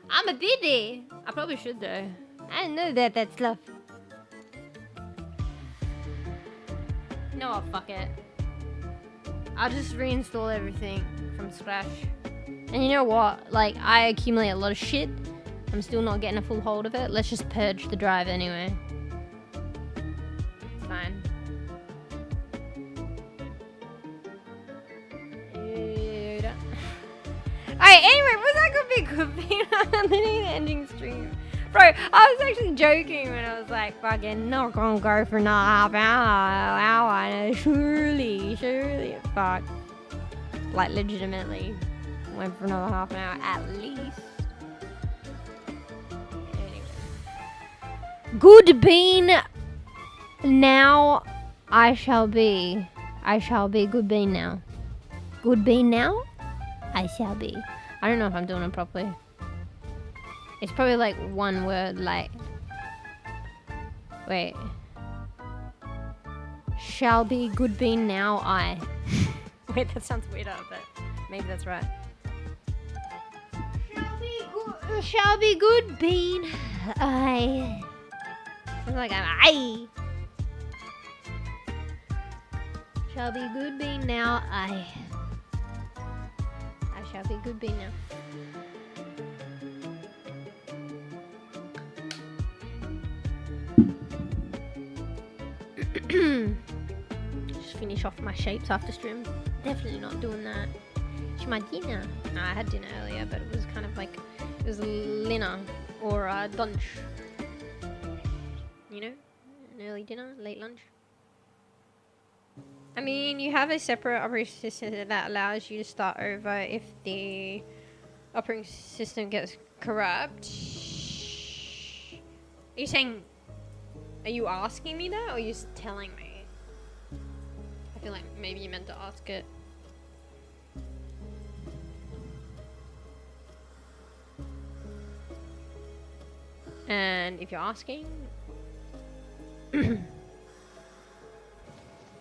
I'm a biddy. I probably should though. I didn't know that stuff. No, fuck it. I'll just reinstall everything from scratch. And you know what? Like, I accumulate a lot of shit. I'm still not getting a full hold of it. Let's just purge the drive anyway. It's fine. Alright, anyway, was that gonna be good thing? I'm literally ending stream. Bro, I was actually joking when I was like, fucking not gonna go for another hour. And surely, fuck. Like, legitimately went for another half an hour at least. Anyway. Good bean. Now I shall be good bean now. Good bean now? I shall be. I don't know if I'm doing it properly. It's probably like one word, like... Wait. Shall be good bean now I. Wait, that sounds weirder, but maybe that's right. Shall be good bean I. Sounds like I'm I. Shall be good bean now I. Shall be good bean now. Just finish off my shapes after stream. Definitely not doing that. It's my dinner. No, I had dinner earlier, but it was kind of like, it was dinner or lunch. You know, an early dinner, late lunch. I mean, you have a separate operating system that allows you to start over if the operating system gets corrupt. Are you saying... Are you asking me that, or are you just telling me? I feel like maybe you meant to ask it. And if you're asking...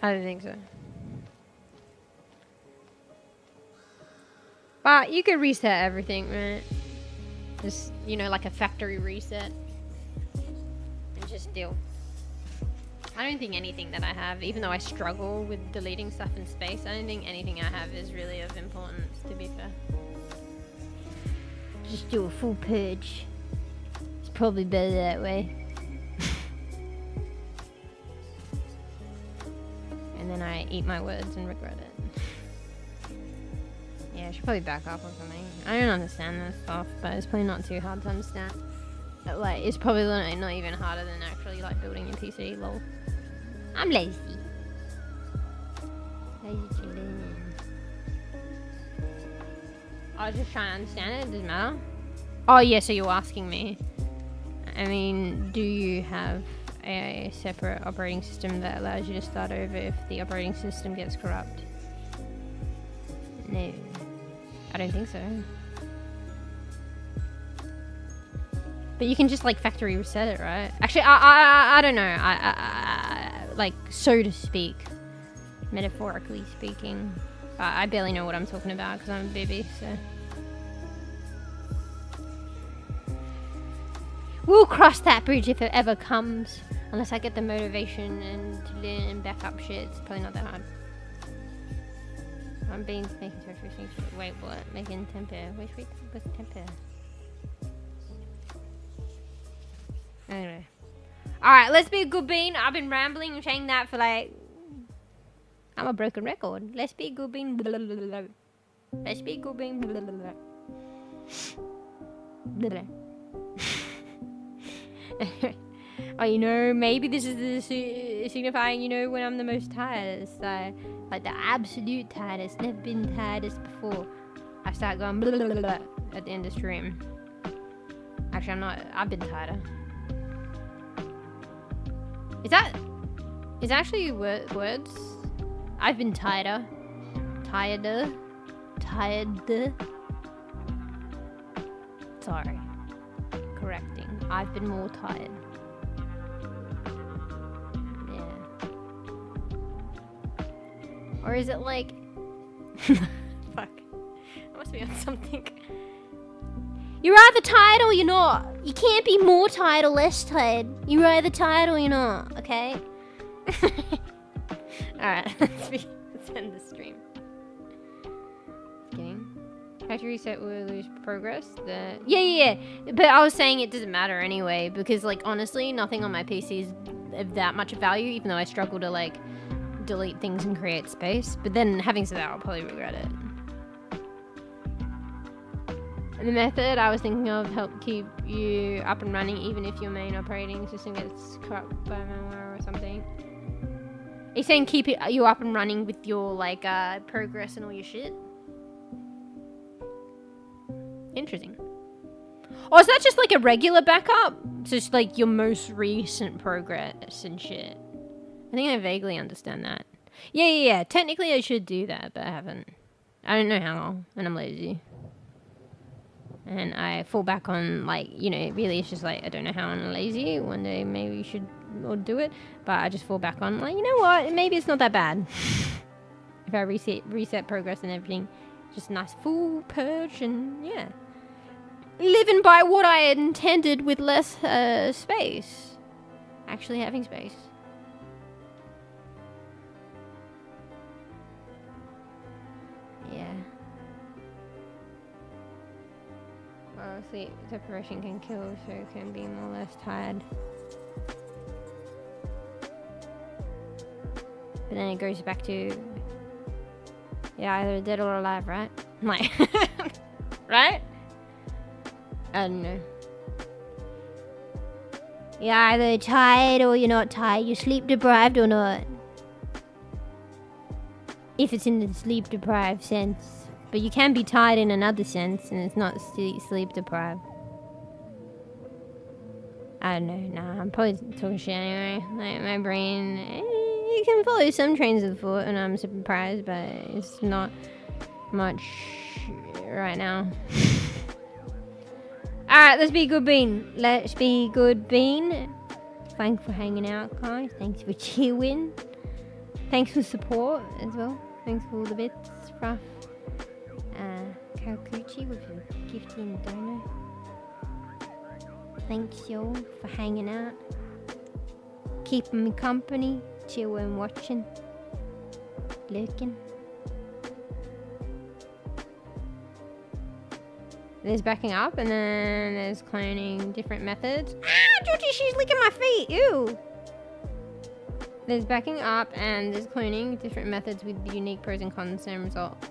I don't think so. But you could reset everything, right? Just, you know, like a factory reset. And just deal. I don't think anything that I have, even though I struggle with deleting stuff in space, I don't think anything I have is really of importance, to be fair. Just do a full purge. It's probably better that way. And then I eat my words and regret it. Yeah, I should probably back up or something. I don't understand this stuff, but it's probably not too hard to understand. But, like, it's probably not even harder than actually like building your PC, lol. I'm lazy. Lazy children. I was just trying to understand it, it doesn't matter. Oh yeah, so you're asking me. I mean, do you have a separate operating system that allows you to start over if the operating system gets corrupt? No, I don't think so. But you can just like factory reset it, right? Actually, I don't know. I like, so to speak, metaphorically speaking. I barely know what I'm talking about because I'm a baby, so. We'll cross that bridge if it ever comes. Unless I get the motivation and to learn and back up shit, it's probably not that hard. I'm beans making tofu things. Wait, what? Making tempeh. Wait, what's tempeh? Anyway. Alright, let's be a good bean. I've been rambling and saying that for like... I'm a broken record. Let's be a good bean. Blah, blah, blah, blah. Let's be a good bean. Blah, blah, blah. Blah, blah. Oh, you know, maybe this is the signifying, you know, when I'm the most tired. It's like the absolute tiredest. Never been tiredest before. I start going blah, blah, blah, blah at the end of stream. Actually, I'm not. I've been tighter. Is that actually words? I've been tighter. Tired. Sorry. Correcting. I've been more tired. Yeah. Or is it like... Fuck. I must be on something. You're either tired or you're not. You can't be more tired or less tired. You're either tired or you're not, okay? Alright, let's end the stream. Just kidding. Factory reset will lose progress. Yeah. But I was saying it doesn't matter anyway, because, like, honestly, nothing on my PC is of that much value, even though I struggle to, like, delete things and create space. But then, having said that, I'll probably regret it. The method I was thinking of help keep you up and running even if your main operating system gets corrupted by malware or something. He's saying keep you up and running with your, like, progress and all your shit. Interesting. Oh, is that just like a regular backup? Just like your most recent progress and shit. I think I vaguely understand that. Yeah. Technically I should do that, but I haven't. I don't know how, and I'm lazy. And I fall back on, like, you know, really it's just like, I don't know how and I'm lazy. One day maybe you should do it. But I just fall back on, like, you know what? Maybe it's not that bad. If I reset progress and everything. Just a nice full purge and, yeah. Living by what I had intended with less space. Actually having space. Yeah. Well, sleep deprivation can kill, so it can be more or less tired. But then it goes back to, yeah, either dead or alive, right? Like, right? I don't know. You're either tired or you're not tired. You're sleep deprived or not. If it's in the sleep deprived sense. But you can be tired in another sense, and it's not sleep deprived. I don't know. Nah, I'm probably talking shit anyway. Like, my brain, it can follow some trains of thought, and I'm surprised, but it's not much right now. Alright, let's be good bean. Let's be good bean. Thanks for hanging out, guys. Thanks for cheering. Thanks for support as well. Thanks for all the bits, Ruff. Karakuchi with a gifting donor. Thanks y'all for hanging out. Keeping me company. Chilling, watching. Lurking. There's backing up and then there's cloning different methods. Ah, Georgie, she's licking my feet. Ew. There's backing up and there's cloning different methods with unique pros and cons, same result.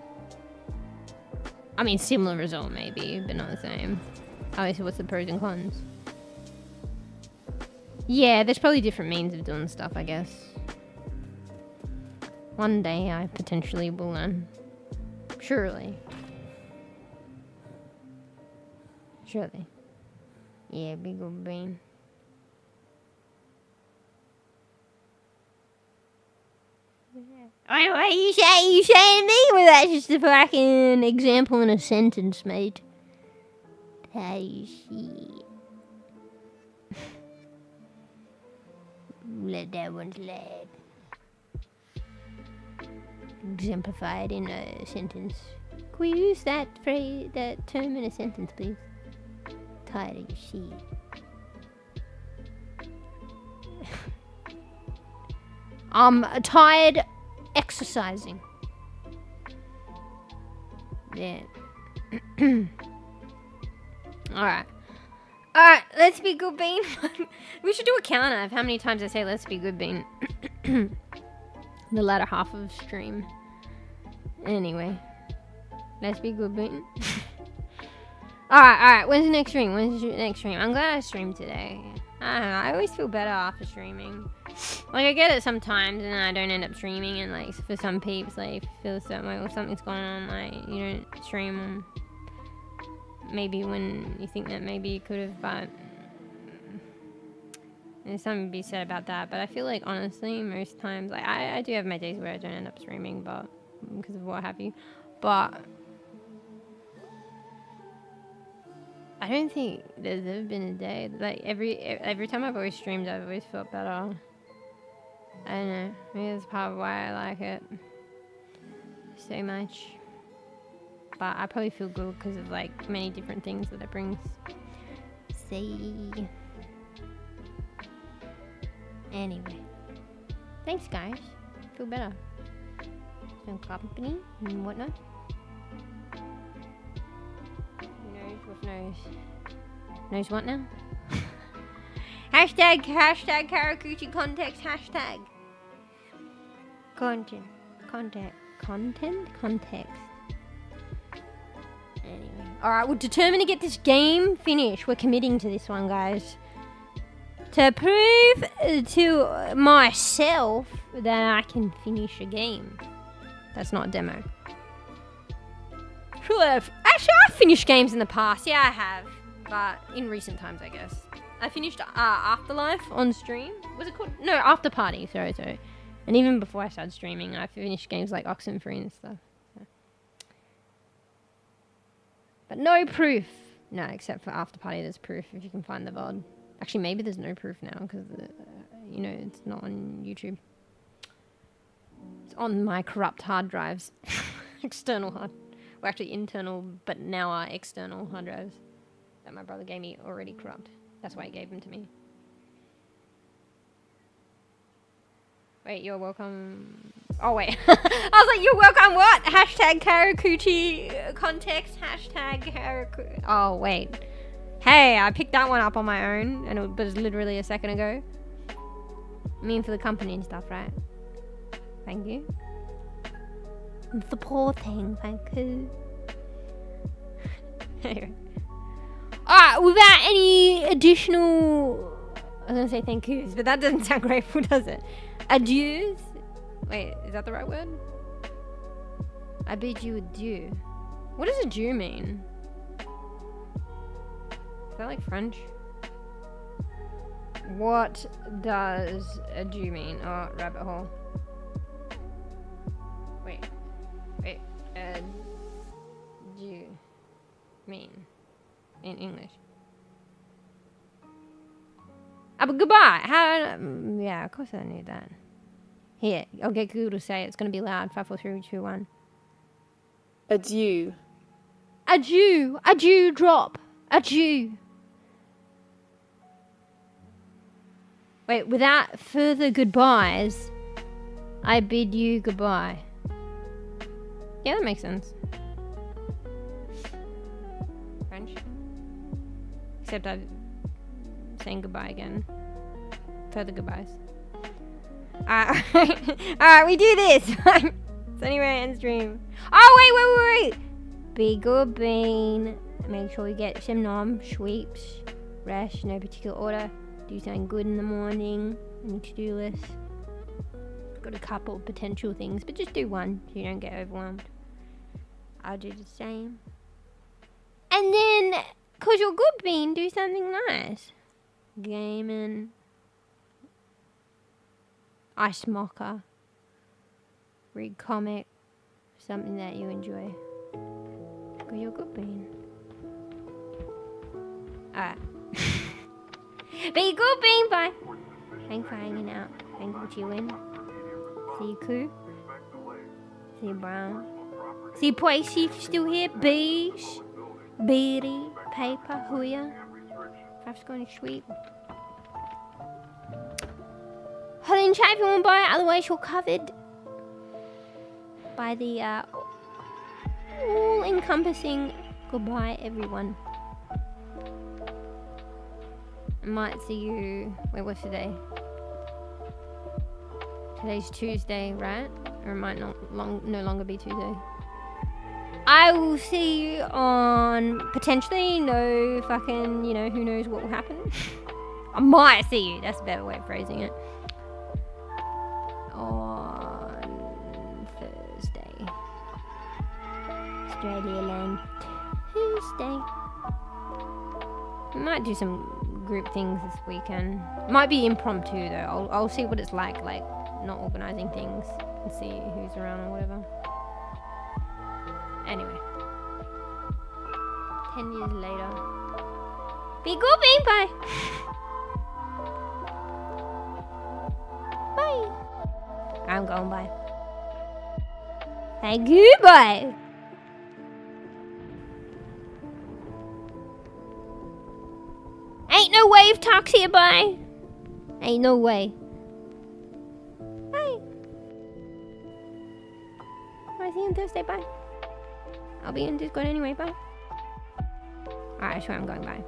I mean, similar result maybe, but not the same. Obviously, what's the pros and cons? Yeah, there's probably different means of doing stuff, I guess. One day I potentially will learn. Surely. Surely. Yeah, big old bean. Wait, what you saying me? Well, that's just a fucking example in a sentence, mate. How you see? Let that one slide. Exemplified in a sentence. Can we use that phrase, that term in a sentence, please? Tired of your shit. I'm tired exercising. Yeah. Alright. Alright, let's be good bean. We should do a counter of how many times I say let's be good bean. The latter half of stream. Anyway. Let's be good bean. Alright. When's the next stream? I'm glad I streamed today. I don't know, I always feel better after streaming. Like, I get it sometimes and then I don't end up streaming, and like for some peeps, like, feel a certain way or something's going on, like, you don't stream maybe when you think that maybe you could have, but there's something to be said about that. But I feel like, honestly, most times, like, I do have my days where I don't end up streaming, but because of what have you. But I don't think there's ever been a day like every time I've always streamed, I've always felt better. I don't know. Maybe that's part of why I like it so much. But I probably feel good because of like many different things that it brings. See. Anyway, thanks guys. Feel better. Some company and whatnot. Who knows what knows? Knows what now? hashtag Karakuchi context hashtag. Context. Anyway. Alright, we're determined to get this game finished. We're committing to this one, guys. To prove to myself that I can finish a game. That's not a demo. Actually, I've finished games in the past. Yeah, I have. But in recent times, I guess. I finished Afterlife on stream. Was it called? No, After Party. Sorry. And even before I started streaming, I finished games like Oxenfree and stuff. So. But no proof. No, except for After Party, there's proof if you can find the VOD. Actually, maybe there's no proof now because, you know, it's not on YouTube. It's on my corrupt hard drives. External hard. Well, actually internal, but now are external hard drives that my brother gave me already corrupt. That's why he gave them to me. Wait, you're welcome. Oh, wait. I was like, you're welcome what? Hashtag Karakuchi context. Hashtag Karakuchi. Oh, wait. Hey, I picked that one up on my own, and it was literally a second ago. I mean, for the company and stuff, right? Thank you. The poor thing, thank you. Anyway. Alright, without any additional... I was going to say thank yous, but that doesn't sound grateful, does it? Adieus? Wait, is that the right word? I bid you adieu. What does adieu mean? Is that like French? What does adieu mean? Oh, rabbit hole. Wait. Adieu mean in English? But goodbye. How? Yeah, of course I knew that. Here, I'll get Google to say it. It's going to be loud. 5, 4, 3, 2, 1. Adieu. Adieu. Adieu. Drop. Adieu. Wait, without further goodbyes, I bid you goodbye. Yeah, that makes sense. French. Except I'm saying goodbye again. Further goodbyes. Alright, we do this. It's anyway, end stream. Oh, wait. Be good bean. Make sure you get some nom, sweeps, rest, no particular order. Do something good in the morning. On your to-do list. Got a couple of potential things, but just do one so you don't get overwhelmed. I'll do the same. And then, cause you're good bean, do something nice. Gaming. Ice mocha. Read comic. Something that you enjoy. Cause you're good bean. Alright. Be good bean, bye. Thanks for hanging out. Thanks for chilling. See you, Koo. See you, Brown. See you, Pway, see if you're still here. Beige. Beatty. Paper. Huya. Perhaps going to sweep. Holly and chat if you want to buy it. Otherwise, you're covered by the all-encompassing goodbye, everyone. I might see you... Wait, what's today? Today's Tuesday, right? Or it might no longer be Tuesday. I will see you on... Potentially, no fucking... You know, who knows what will happen. I might see you. That's a better way of phrasing it. On Thursday. Australia land. Tuesday. We might do some group things this weekend. Might be impromptu though. I'll see what it's like not organising things and see who's around or whatever. 10 years later. Be good, babe. Bye. Bye. I'm going bye. Hey, goodbye. Ain't no wave talks here, bye. Ain't no way. Bye. I'll see you on Thursday, bye. I'll be in Discord anyway, bye. Alright, I swear I'm going bye.